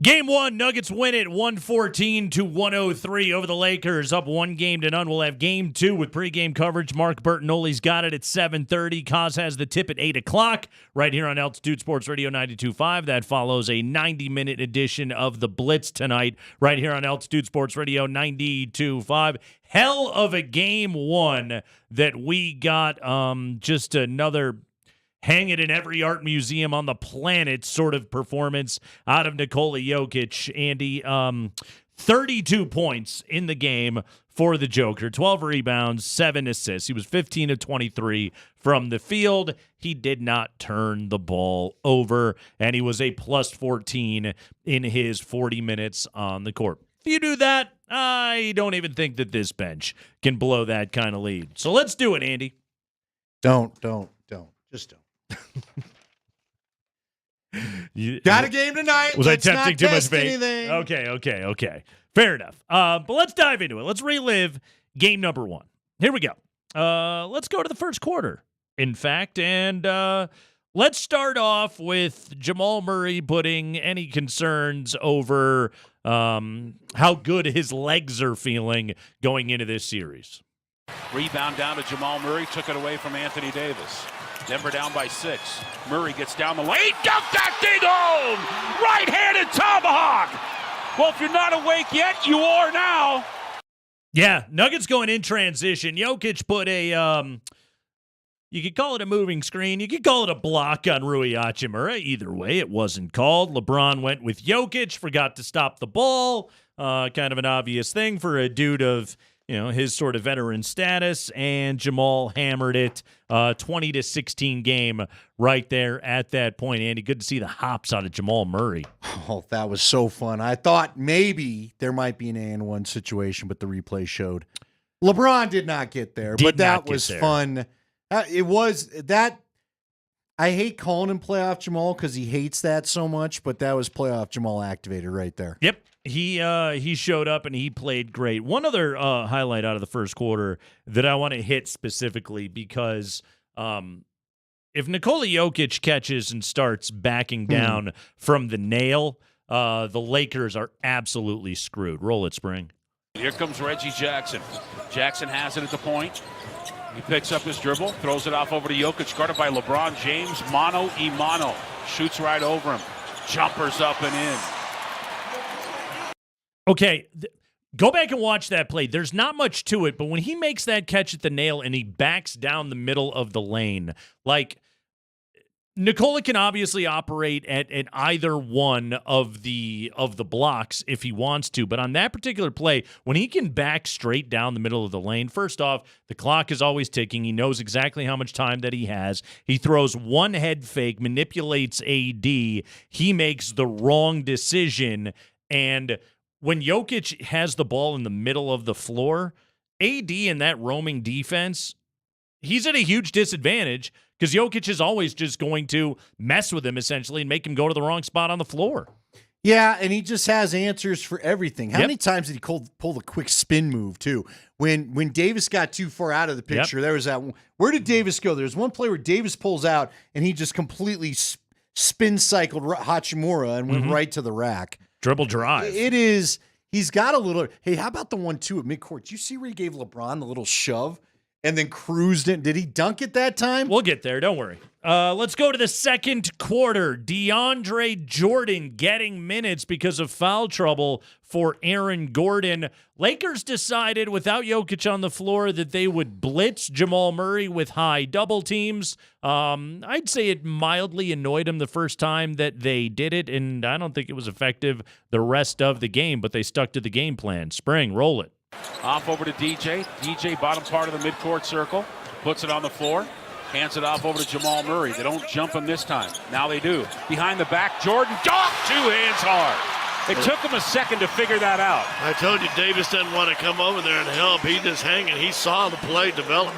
Speaker 22: Game 1, Nuggets win it 114-103 over the Lakers, up 1-0. We'll have Game 2 with pregame coverage. Mark Bertinoli's got it at 7:30. Kaz has the tip at 8 o'clock right here on Altitude Sports Radio 92.5. That follows a 90-minute edition of The Blitz tonight right here on Altitude Sports Radio 92.5. Hell of a Game 1 that we got. Just another hang it in every art museum on the planet sort of performance out of Nikola Jokic. Andy, 32 points in the game for the Joker, 12 rebounds, 7 assists. He was 15 of 23 from the field. He did not turn the ball over, and he was a plus 14 in his 40 minutes on the court. If you do that, I don't even think that this bench can blow that kind of lead. So let's do it, Andy.
Speaker 24: Don't. Just don't. Got a game tonight.
Speaker 22: Was
Speaker 24: Let's
Speaker 22: I tempting
Speaker 24: not
Speaker 22: too much
Speaker 24: test
Speaker 22: bait?
Speaker 24: anything.
Speaker 22: Okay. Fair enough. But let's dive into it. Let's relive game number 1. Here we go. Let's go to the first quarter, in fact, and let's start off with Jamal Murray putting any concerns over how good his legs are feeling going into this series.
Speaker 13: Rebound down to Jamal Murray, took it away from Anthony Davis. Denver down by 6. Murray gets down the lane, dunked that thing home! Right-handed tomahawk! Well, if you're not awake yet, you are now.
Speaker 22: Yeah, Nuggets going in transition. Jokic put a, you could call it a moving screen. You could call it a block on Rui Hachimura. Either way, it wasn't called. LeBron went with Jokic, forgot to stop the ball. Kind of an obvious thing for a dude of, his sort of veteran status, and Jamal hammered it. 20-16 game right there at that point. Andy, good to see the hops out of Jamal Murray.
Speaker 24: Oh, that was so fun. I thought maybe there might be an and-one situation, but the replay showed LeBron did not get there, but that was fun. It was that. I hate calling him playoff Jamal because he hates that so much, but that was playoff Jamal activated right there.
Speaker 22: Yep. He showed up and he played great. One other highlight out of the first quarter that I want to hit specifically because if Nikola Jokic catches and starts backing down from the nail, the Lakers are absolutely screwed. Roll it, Spring.
Speaker 13: Here comes Reggie Jackson. Jackson has it at the point. He picks up his dribble, throws it off over to Jokic, guarded by LeBron James. Mano. Shoots right over him. Jumpers up and in.
Speaker 22: Okay, go back and watch that play. There's not much to it, but when he makes that catch at the nail and he backs down the middle of the lane, like Nikola can obviously operate at either one of the blocks if he wants to, but on that particular play, when he can back straight down the middle of the lane, first off, the clock is always ticking. He knows exactly how much time that he has. He throws one head fake, manipulates AD. He makes the wrong decision, and when Jokic has the ball in the middle of the floor, AD in that roaming defense, he's at a huge disadvantage because Jokic is always just going to mess with him essentially and make him go to the wrong spot on the floor.
Speaker 24: Yeah, and he just has answers for everything. How many times did he pull the quick spin move, too? When Davis got too far out of the picture, there was that one. Where did Davis go? There's one play where Davis pulls out, and he just completely spin cycled Hachimura and went right to the rack.
Speaker 22: Dribble drive.
Speaker 24: It is. He's got a little. Hey, how about the 1-2 at midcourt? Did you see where he gave LeBron the little shove and then cruised it? Did he dunk it that time?
Speaker 22: We'll get there. Don't worry. Let's go to the second quarter. DeAndre Jordan getting minutes because of foul trouble for Aaron Gordon. Lakers decided without Jokic on the floor that they would blitz Jamal Murray with high double teams. I'd say it mildly annoyed him the first time that they did it, and I don't think it was effective the rest of the game, but they stuck to the game plan. Spring, roll it.
Speaker 13: Off over to DJ. DJ, bottom part of the midcourt circle, puts it on the floor. Hands it off over to Jamal Murray. They don't jump him this time. Now they do. Behind the back, Jordan, dunk, 2 hands hard. It took him a second to figure that out.
Speaker 19: I told you Davis didn't want to come over there and help. He just hanging. He saw the play develop.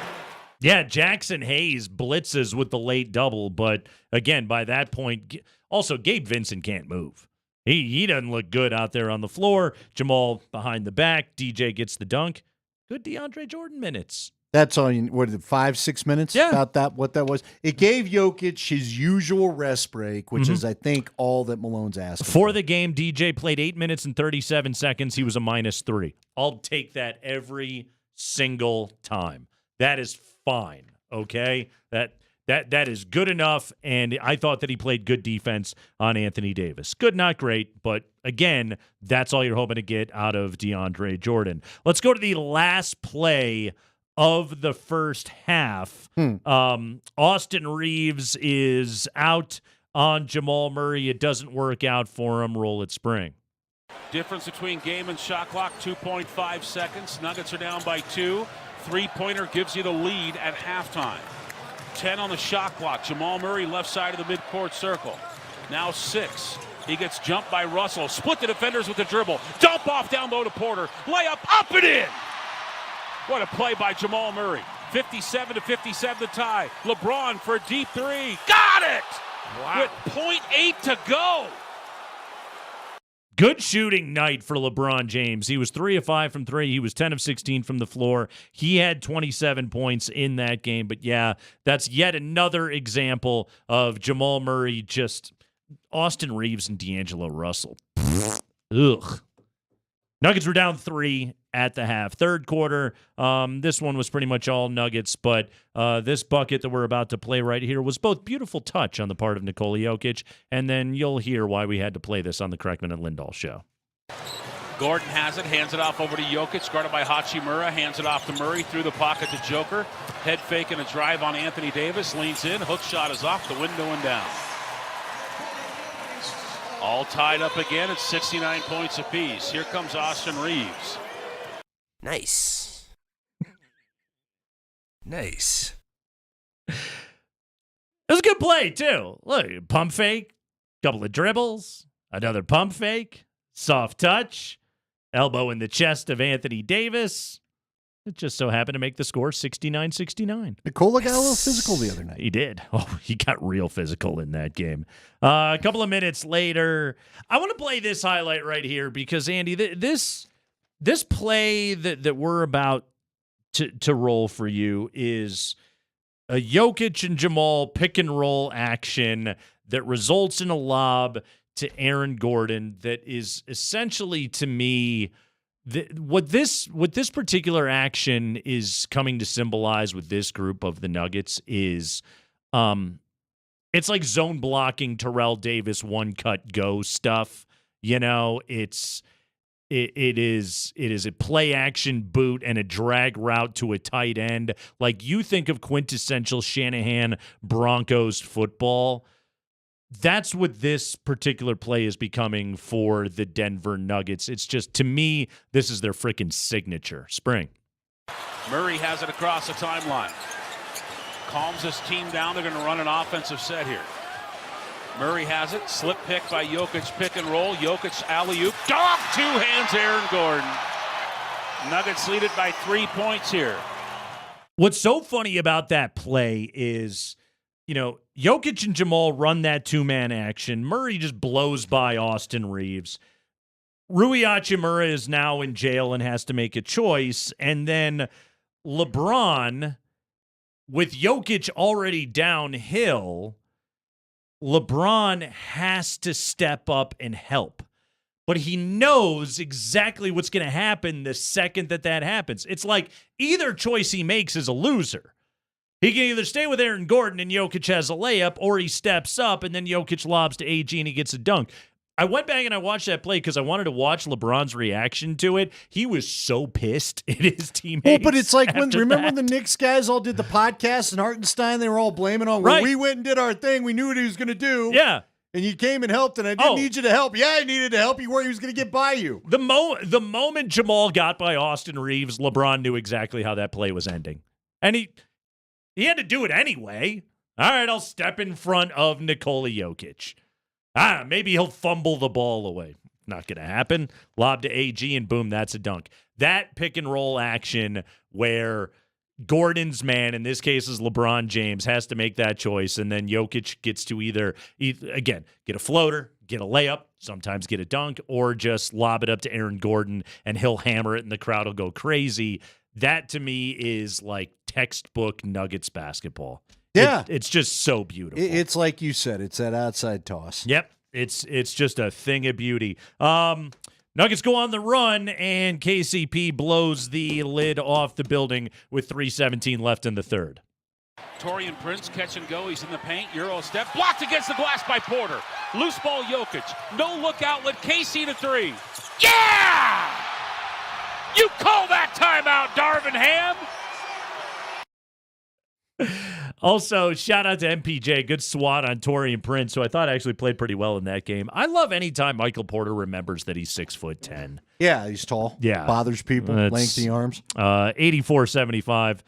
Speaker 22: Yeah, Jackson Hayes blitzes with the late double, but again, by that point, also Gabe Vincent can't move. He doesn't look good out there on the floor. Jamal behind the back. DJ gets the dunk. Good DeAndre Jordan minutes.
Speaker 24: That's all. What, 5-6 minutes?
Speaker 22: Yeah.
Speaker 24: About that. What that was. It gave Jokic his usual rest break, which is, I think, all that Malone's asked
Speaker 22: For the game, DJ played 8 minutes and 37 seconds. He was a -3. I'll take that every single time. That is fine. Okay, that is good enough. And I thought that he played good defense on Anthony Davis. Good, not great, but again, that's all you're hoping to get out of DeAndre Jordan. Let's go to the last play of the first half. Austin Reeves is out on Jamal Murray. It doesn't work out for him. Roll it, Spring.
Speaker 13: Difference between game and shot clock, 2.5 seconds. Nuggets are down by 2. Three-pointer gives you the lead at halftime. 10 on the shot clock. Jamal Murray left side of the midcourt circle. Now 6. He gets jumped by Russell. Split the defenders with the dribble. Dump off down low to Porter. Layup up and in. What a play by Jamal Murray. 57-57 the tie. LeBron for a deep 3. Got it! Wow. With 0.8 to go.
Speaker 22: Good shooting night for LeBron James. He was 3 of 5 from 3. He was 10 of 16 from the floor. He had 27 points in that game. But yeah, that's yet another example of Jamal Murray just Austin Reeves and D'Angelo Russell. Ugh. Nuggets were down 3 at the half. Third quarter, this one was pretty much all Nuggets, but this bucket that we're about to play right here was both beautiful touch on the part of Nikola Jokic, and then you'll hear why we had to play this on the Kreckman and Lindahl show.
Speaker 13: Gordon has it, hands it off over to Jokic, guarded by Hachimura, hands it off to Murray, through the pocket to Joker. Head fake and a drive on Anthony Davis, leans in, hook shot is off the window and down. All tied up again at 69 points apiece. Here comes Austin Reeves.
Speaker 1: Nice. Nice.
Speaker 22: It was a good play, too. Look, pump fake, couple of dribbles, another pump fake, soft touch, elbow in the chest of Anthony Davis. It just so happened to make the score 69-69.
Speaker 24: Nikola got a little physical the other night.
Speaker 22: He did. Oh, he got real physical in that game. A couple of minutes later, I want to play this highlight right here because, Andy, this play that we're about to roll for you is a Jokic and Jamal pick-and-roll action that results in a lob to Aaron Gordon that is essentially, to me, what this particular action is coming to symbolize with this group of the Nuggets is it's like zone blocking Terrell Davis one-cut go stuff. You know, it is a play action boot and a drag route to a tight end. Like you think of quintessential Shanahan Broncos football. That's what this particular play is becoming for the Denver Nuggets. It's just, to me, this is their freaking signature. Spring.
Speaker 13: Murray has it across the timeline. Calms his team down. They're going to run an offensive set here. Murray has it. Slip pick by Jokic, pick and roll. Jokic alley-oop. Dog, 2 hands, Aaron Gordon. Nuggets lead it by 3 points here.
Speaker 22: What's so funny about that play is, you know, Jokic and Jamal run that 2-man action. Murray just blows by Austin Reeves. Rui Hachimura is now in jail and has to make a choice. And then LeBron, with Jokic already downhill, LeBron has to step up and help. But he knows exactly what's going to happen the second that happens. It's like either choice he makes is a loser. He can either stay with Aaron Gordon and Jokic has a layup, or he steps up and then Jokic lobs to AG and he gets a dunk. I went back and I watched that play because I wanted to watch LeBron's reaction to it. He was so pissed at his teammates.
Speaker 24: Well, but it's like when
Speaker 22: when
Speaker 24: the Knicks guys all did the podcast and Hartenstein, they were all blaming on,
Speaker 22: right.
Speaker 24: Well, we went and did our thing. We knew what he was going to do.
Speaker 22: Yeah.
Speaker 24: And you came and helped, and I didn't need you to help. Yeah, I needed to help you where he was going to get by you.
Speaker 22: The moment Jamal got by Austin Reeves, LeBron knew exactly how that play was ending. And he had to do it anyway. All right, I'll step in front of Nikola Jokic. Maybe he'll fumble the ball away. Not going to happen. Lob to AG, and boom, that's a dunk. That pick-and-roll action where Gordon's man, in this case is LeBron James, has to make that choice, and then Jokic gets to either again, get a floater, get a layup, sometimes get a dunk, or just lob it up to Aaron Gordon, and he'll hammer it, and the crowd will go crazy. That to me is like textbook Nuggets basketball.
Speaker 24: Yeah.
Speaker 22: It's just so beautiful.
Speaker 24: It's like you said, it's that outside toss.
Speaker 22: Yep. It's just a thing of beauty. Nuggets go on the run, and KCP blows the lid off the building with 3:17 left in the third.
Speaker 13: Taurean Prince catch and go. He's in the paint. Euro step. Blocked against the glass by Porter. Loose ball Jokic. No look outlet. KC to three. Yeah! You call that timeout, Darvin Ham.
Speaker 22: Also, shout out to MPJ. Good swat on Taurean Prince, who I thought actually played pretty well in that game. I love any time Michael Porter remembers that he's 6'10".
Speaker 24: Yeah, he's tall.
Speaker 22: Yeah.
Speaker 24: Bothers people. Lengthy arms.
Speaker 22: 84-75.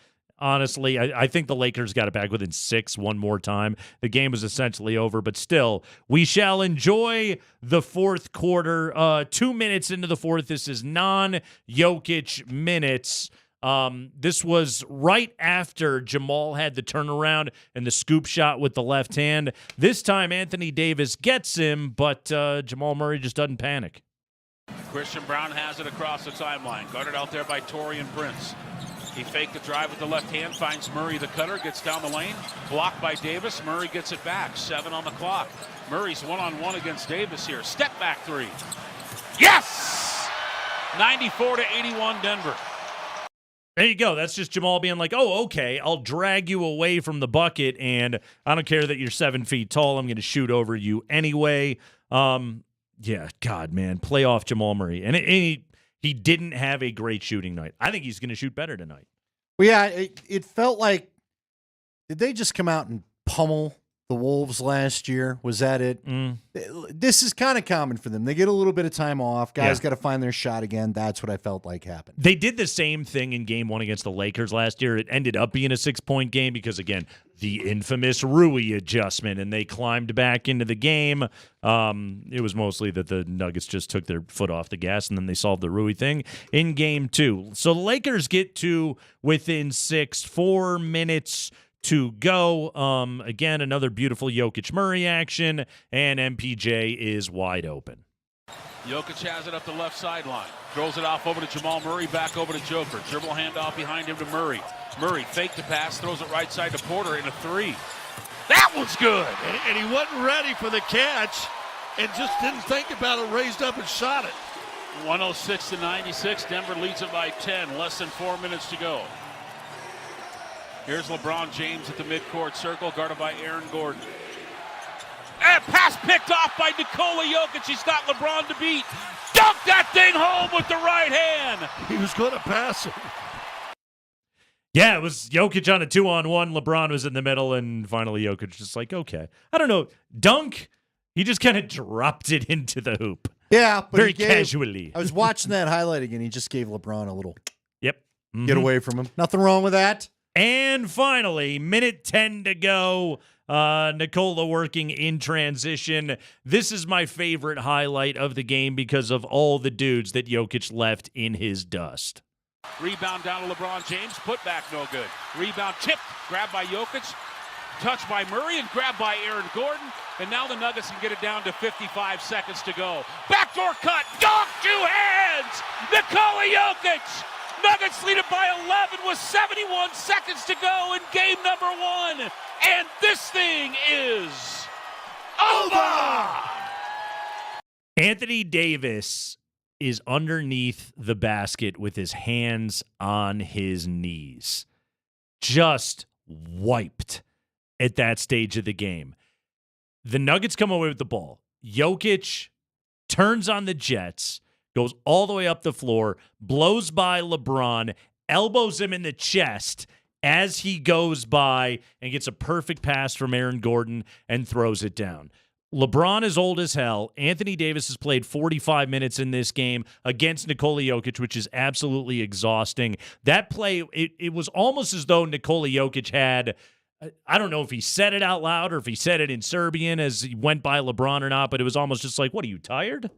Speaker 22: Honestly, I think the Lakers got it back within 6 one more time. The game was essentially over, but still, we shall enjoy the fourth quarter. 2 minutes into the fourth. This is non-Jokic minutes. This was right after Jamal had the turnaround and the scoop shot with the left hand. This time, Anthony Davis gets him, but Jamal Murray just doesn't panic.
Speaker 13: Christian Brown has it across the timeline. Guarded out there by Taurean Prince. He faked the drive with the left hand, finds Murray the cutter, gets down the lane, blocked by Davis. Murray gets it back, 7 on the clock. Murray's one-on-one against Davis here. Step back three. Yes! 94-81 Denver.
Speaker 22: There you go. That's just Jamal being like, oh, okay, I'll drag you away from the bucket, and I don't care that you're 7 feet tall. I'm going to shoot over you anyway. Yeah, God, man, playoff Jamal Murray. And he didn't have a great shooting night. I think he's going to shoot better tonight.
Speaker 24: Well, yeah, it felt like, did they just come out and pummel the Wolves last year? Was that it? This is kind of common for them. They get a little bit of time off. Guys got to find their shot again. That's what I felt like happened.
Speaker 22: They did the same thing in game 1 against the Lakers last year. It ended up being a 6-point game because, again, the infamous Rui adjustment, and they climbed back into the game. It was mostly that the Nuggets just took their foot off the gas, and then they solved the Rui thing in game 2. So the Lakers get to within 6, 4 minutes to go. Again, another beautiful Jokic Murray action, and MPJ is wide open.
Speaker 13: Jokic has it up the left sideline. Throws it off over to Jamal Murray, back over to Joker. Dribble handoff behind him to Murray. Murray faked the pass, throws it right side to Porter in a 3. That one's good.
Speaker 19: And he wasn't ready for the catch and just didn't think about it, raised up and shot it.
Speaker 13: 106-96. Denver leads it by 10. Less than 4 minutes to go. Here's LeBron James at the midcourt circle, guarded by Aaron Gordon. And pass picked off by Nikola Jokic. He's got LeBron to beat. Dunk that thing home with the right hand.
Speaker 19: He was going to pass it.
Speaker 22: Yeah, it was Jokic on a 2-on-1. LeBron was in the middle, and finally Jokic just like, okay. I don't know. Dunk, he just kind of dropped it into the hoop.
Speaker 24: Yeah, but
Speaker 22: very casually.
Speaker 24: I was watching that highlight again. He just gave LeBron a little
Speaker 22: Mm-hmm.
Speaker 24: get away from him. Nothing wrong with that.
Speaker 22: And finally, minute 10 to go. Nikola working in transition. This is my favorite highlight of the game because of all the dudes that Jokic left in his dust.
Speaker 13: Rebound down to LeBron James. Put back no good. Rebound tipped. Grabbed by Jokic. Touched by Murray and grabbed by Aaron Gordon. And now the Nuggets can get it down to 55 seconds to go. Backdoor cut. Dunk, 2 hands. Nikola Jokic. Nuggets lead it by 11 with 71 seconds to go in game number 1. And this thing is over!
Speaker 22: Anthony Davis is underneath the basket with his hands on his knees. Just wiped at that stage of the game. The Nuggets come away with the ball. Jokic turns on the Jets, goes all the way up the floor, blows by LeBron, elbows him in the chest as he goes by, and gets a perfect pass from Aaron Gordon and throws it down. LeBron is old as hell. Anthony Davis has played 45 minutes in this game against Nikola Jokic, which is absolutely exhausting. That play, it was almost as though Nikola Jokic had, I don't know if he said it out loud or if he said it in Serbian as he went by LeBron or not, but it was almost just like, what, are you tired?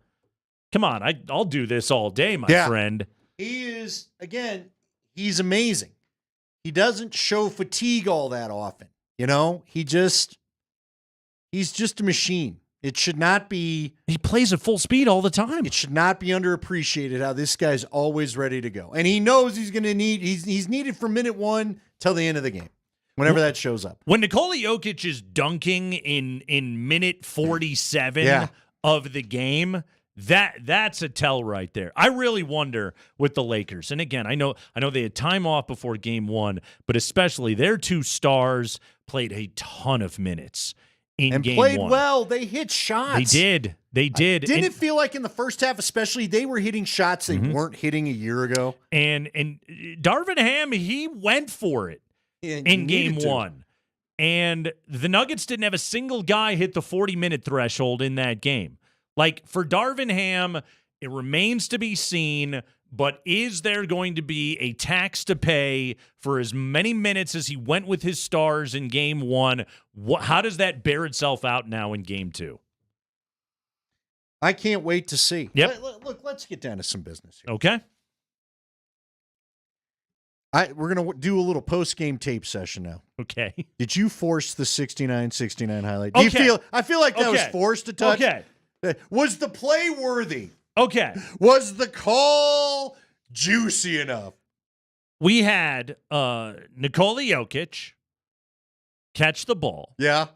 Speaker 22: Come on, I'll do this all day, my friend.
Speaker 24: He is, again, he's amazing. He doesn't show fatigue all that often. You know, he's just a machine. It should not be.
Speaker 22: He plays at full speed all the time.
Speaker 24: It should not be underappreciated how this guy's always ready to go. And he knows he's going to he's needed from minute 1 till the end of the game, whenever that shows up.
Speaker 22: When Nikola Jokic is dunking in minute 47 of the game, that's a tell right there. I really wonder with the Lakers. And again, I know they had time off before game 1, but especially their 2 stars played a ton of minutes in game 1.
Speaker 24: And played well. They hit shots.
Speaker 22: They did.
Speaker 24: Didn't it feel like in the first half especially, they were hitting shots they weren't hitting a year ago?
Speaker 22: And Darvin Ham, he went for it in game 1. And the Nuggets didn't have a single guy hit the 40-minute threshold in that game. Like, for Darvin Ham, it remains to be seen, but is there going to be a tax to pay for as many minutes as he went with his stars in game 1? How does that bear itself out now in game 2?
Speaker 24: I can't wait to see.
Speaker 22: Yep.
Speaker 24: Look, let's get down to some business here.
Speaker 22: Okay.
Speaker 24: We're going to do a little post-game tape session now.
Speaker 22: Okay.
Speaker 24: Did you force the 69-69 highlight?
Speaker 22: Okay.
Speaker 24: I feel like that was forced to touch.
Speaker 22: Okay.
Speaker 24: Was the play worthy?
Speaker 22: Okay.
Speaker 24: Was the call juicy enough?
Speaker 22: We had Nikola Jokic catch the ball.
Speaker 24: Yeah.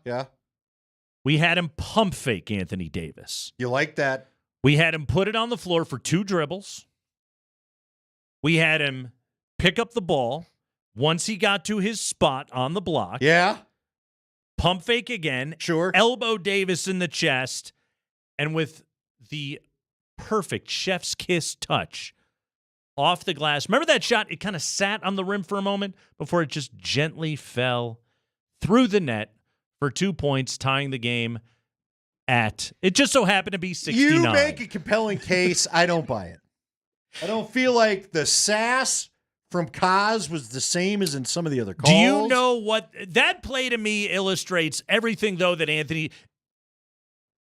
Speaker 22: We had him pump fake Anthony Davis.
Speaker 24: You like that?
Speaker 22: We had him put it on the floor for 2 dribbles. We had him pick up the ball once he got to his spot on the block.
Speaker 24: Yeah.
Speaker 22: Pump fake again.
Speaker 24: Sure.
Speaker 22: Elbow Davis in the chest. And with the perfect chef's kiss touch off the glass. Remember that shot? It kind of sat on the rim for a moment before it just gently fell through the net for 2 points, tying the game at, it just so happened to be 69.
Speaker 24: You make a compelling case. I don't buy it. I don't feel like the sass from Kaz was the same as in some of the other calls.
Speaker 22: Do you know what that play to me illustrates? Everything, though, that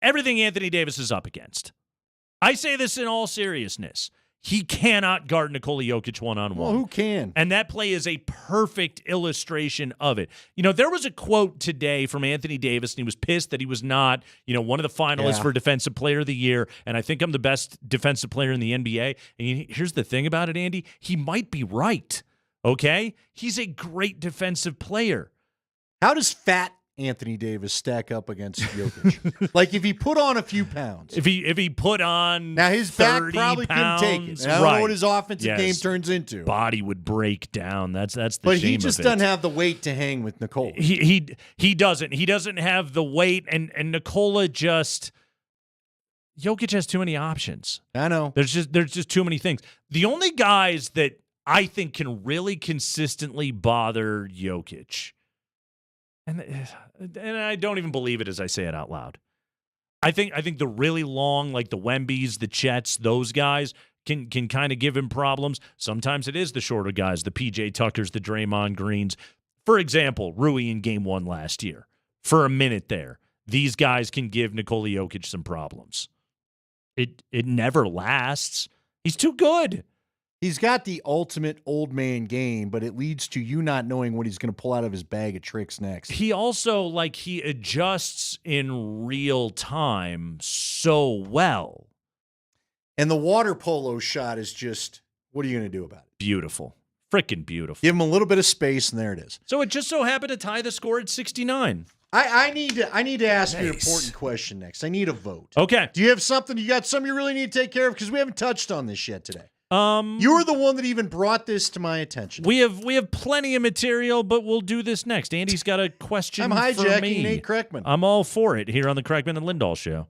Speaker 22: everything Anthony Davis is up against. I say this in all seriousness. He cannot guard Nikola Jokic one-on-one.
Speaker 24: Well, who can?
Speaker 22: And that play is a perfect illustration of it. You know, there was a quote today from Anthony Davis, and he was pissed that he was not, one of the finalists for Defensive Player of the Year, and I think I'm the best defensive player in the NBA. And here's the thing about it, Andy. He might be right, okay? He's a great defensive player.
Speaker 24: How does fat Anthony Davis stack up against Jokic? Like, if he put on a few pounds.
Speaker 22: If he put on
Speaker 24: now his back probably
Speaker 22: pounds,
Speaker 24: couldn't take it. I don't know what his offensive game turns into.
Speaker 22: Body would break down. That's the
Speaker 24: but
Speaker 22: shame
Speaker 24: he just
Speaker 22: of it.
Speaker 24: doesn't have the weight to hang with Nikola.
Speaker 22: He doesn't. He doesn't have the weight, and Nikola just Jokic has too many options.
Speaker 24: I know.
Speaker 22: There's just too many things. The only guys that I think can really consistently bother Jokic. And I don't even believe it as I say it out loud. I think the really long, like the Wembys, the Chets, those guys can kind of give him problems. Sometimes it is the shorter guys, the PJ Tuckers, the Draymond Greens. For example, Rui in game 1 last year. For a minute there, these guys can give Nikola Jokic some problems. It never lasts. He's too good.
Speaker 24: He's got the ultimate old man game, but it leads to you not knowing what he's going to pull out of his bag of tricks next.
Speaker 22: He also, he adjusts in real time so well.
Speaker 24: And the water polo shot is just, what are you going to do about it?
Speaker 22: Beautiful. Freaking beautiful.
Speaker 24: Give him a little bit of space, and there it is.
Speaker 22: So it just so happened to tie the score at 69.
Speaker 24: I need to ask you an important question next. I need a vote.
Speaker 22: Okay.
Speaker 24: Do you have something? You got something you really need to take care of? Because we haven't touched on this yet today. You're the one that even brought this to my attention.
Speaker 22: We have plenty of material, but we'll do this next. Andy's got a question for me.
Speaker 24: I'm hijacking Nate Kreckman.
Speaker 22: I'm all for it here on the Kreckman and Lindahl Show.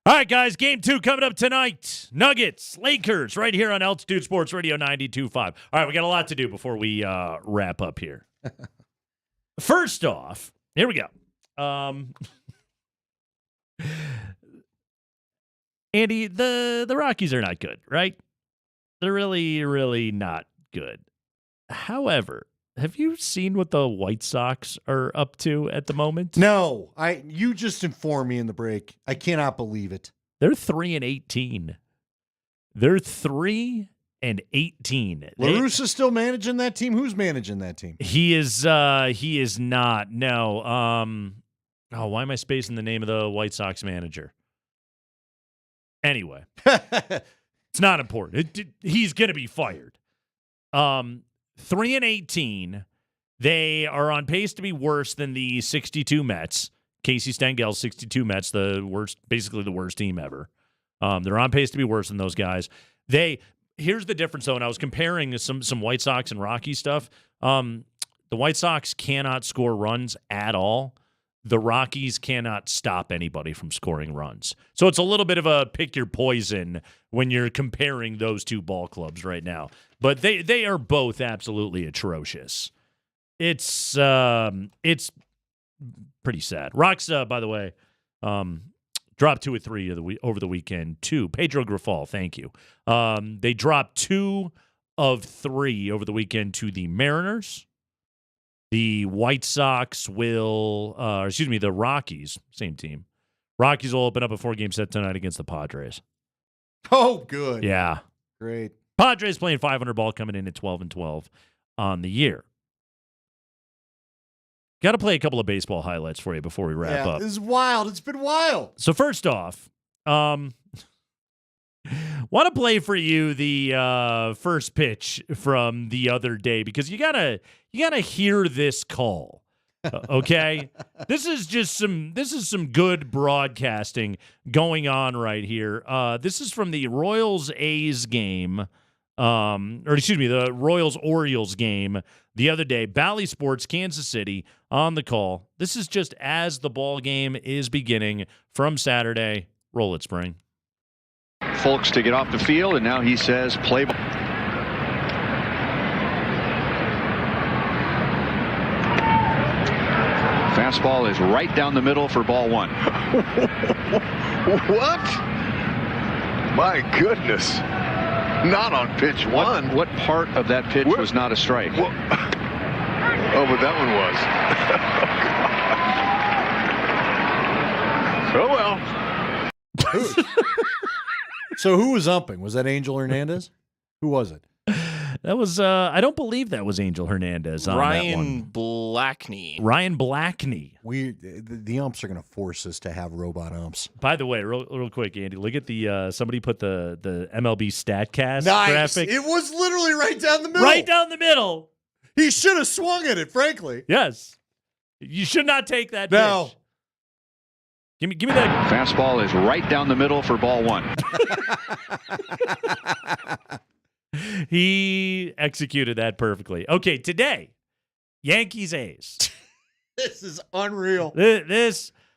Speaker 22: All right, guys, game 2 coming up tonight. Nuggets, Lakers, right here on Altitude Sports Radio 92.5. All right, we got a lot to do before we wrap up here. First off, here we go. Andy, the Rockies are not good, right? They're really, really not good. However, have you seen what the White Sox are up to at the moment?
Speaker 24: No, you just informed me in the break. I cannot believe it.
Speaker 22: They're 3-18. They're 3-18.
Speaker 24: La Russa's still managing that team. Who's managing that team?
Speaker 22: He is not. No. Why am I spacing the name of the White Sox manager? Anyway, it's not important. He's going to be fired. 3-18. They are on pace to be worse than the 62 Mets. Casey Stengel's 62 Mets, basically the worst team ever. They're on pace to be worse than those guys. Here's the difference, though, and I was comparing some White Sox and Rocky stuff. The White Sox cannot score runs at all. The Rockies cannot stop anybody from scoring runs. So it's a little bit of a pick your poison when you're comparing those two ball clubs right now. But they are both absolutely atrocious. It's pretty sad. Rocks, by the way, dropped 2 or 3 over the weekend, too. Pedro Grifol, thank you. They dropped 2 of 3 over the weekend to the Mariners. The White Sox the Rockies, same team. Rockies will open up a 4-game set tonight against the Padres.
Speaker 24: Oh, good.
Speaker 22: Yeah.
Speaker 24: Great.
Speaker 22: Padres playing 500 ball, coming in at 12-12 on the year. Got to play a couple of baseball highlights for you before we wrap up.
Speaker 24: This is wild. It's been wild.
Speaker 22: So first off, want to play for you the first pitch from the other day because you gotta hear this call. Okay, this is some good broadcasting going on right here. This is from the Royals-A's game, the Royals-Orioles game the other day. Bally Sports, Kansas City on the call. This is just as the ball game is beginning from Saturday. Roll it, Spring.
Speaker 3: Folks to get off the field, and now he says play ball. Fastball is right down the middle for ball 1.
Speaker 10: What? My goodness. Not on pitch 1.
Speaker 3: What part of that pitch was not a strike?
Speaker 10: Oh, but that one was. Oh, well.
Speaker 24: So who was umping? Was that Angel Hernandez? Who was it?
Speaker 22: That was, I don't believe that was Angel Hernandez on
Speaker 7: Ryan
Speaker 22: that one. Ryan Blackney.
Speaker 24: The umps are going to force us to have robot umps.
Speaker 22: By the way, real quick, Andy, look at the, somebody put the MLB StatCast
Speaker 24: nice.
Speaker 22: graphic.
Speaker 24: It was literally right down the middle.
Speaker 22: Right down the middle.
Speaker 24: He should have swung at it, frankly.
Speaker 22: Yes. You should not take that
Speaker 24: pitch.
Speaker 22: Give me that.
Speaker 3: Fastball is right down the middle for ball 1.
Speaker 22: He executed that perfectly. Okay, today, Yankees-A's.
Speaker 24: This is unreal.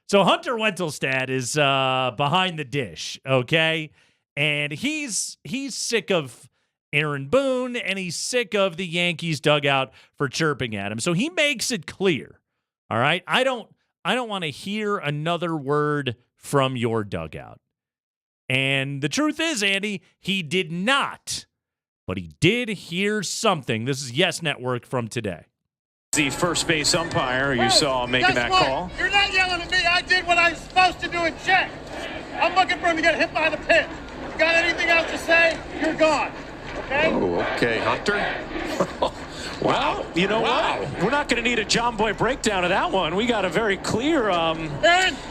Speaker 22: So Hunter Wentelstad is behind the dish, okay? And he's sick of Aaron Boone, and he's sick of the Yankees dugout for chirping at him. So he makes it clear, all right? I don't want to hear another word from your dugout. And the truth is, Andy, he did not. But he did hear something. This is Yes Network from today.
Speaker 20: The first base umpire you saw making that call.
Speaker 23: You're not yelling at me. I did what I was supposed to do in check. I'm looking for him to get hit by the pitch. You got anything else to say? You're gone. Okay?
Speaker 20: Oh, okay, Hunter. Well, you know what? We're not going to need a John Boy breakdown of that one. We got a very clear.
Speaker 23: Aaron,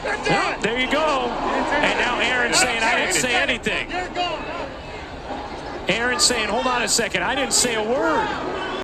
Speaker 23: you're done.
Speaker 20: There you go. And now Aaron's saying I didn't say anything.
Speaker 23: You're gone.
Speaker 20: Aaron's saying, hold on a second, I didn't say a word.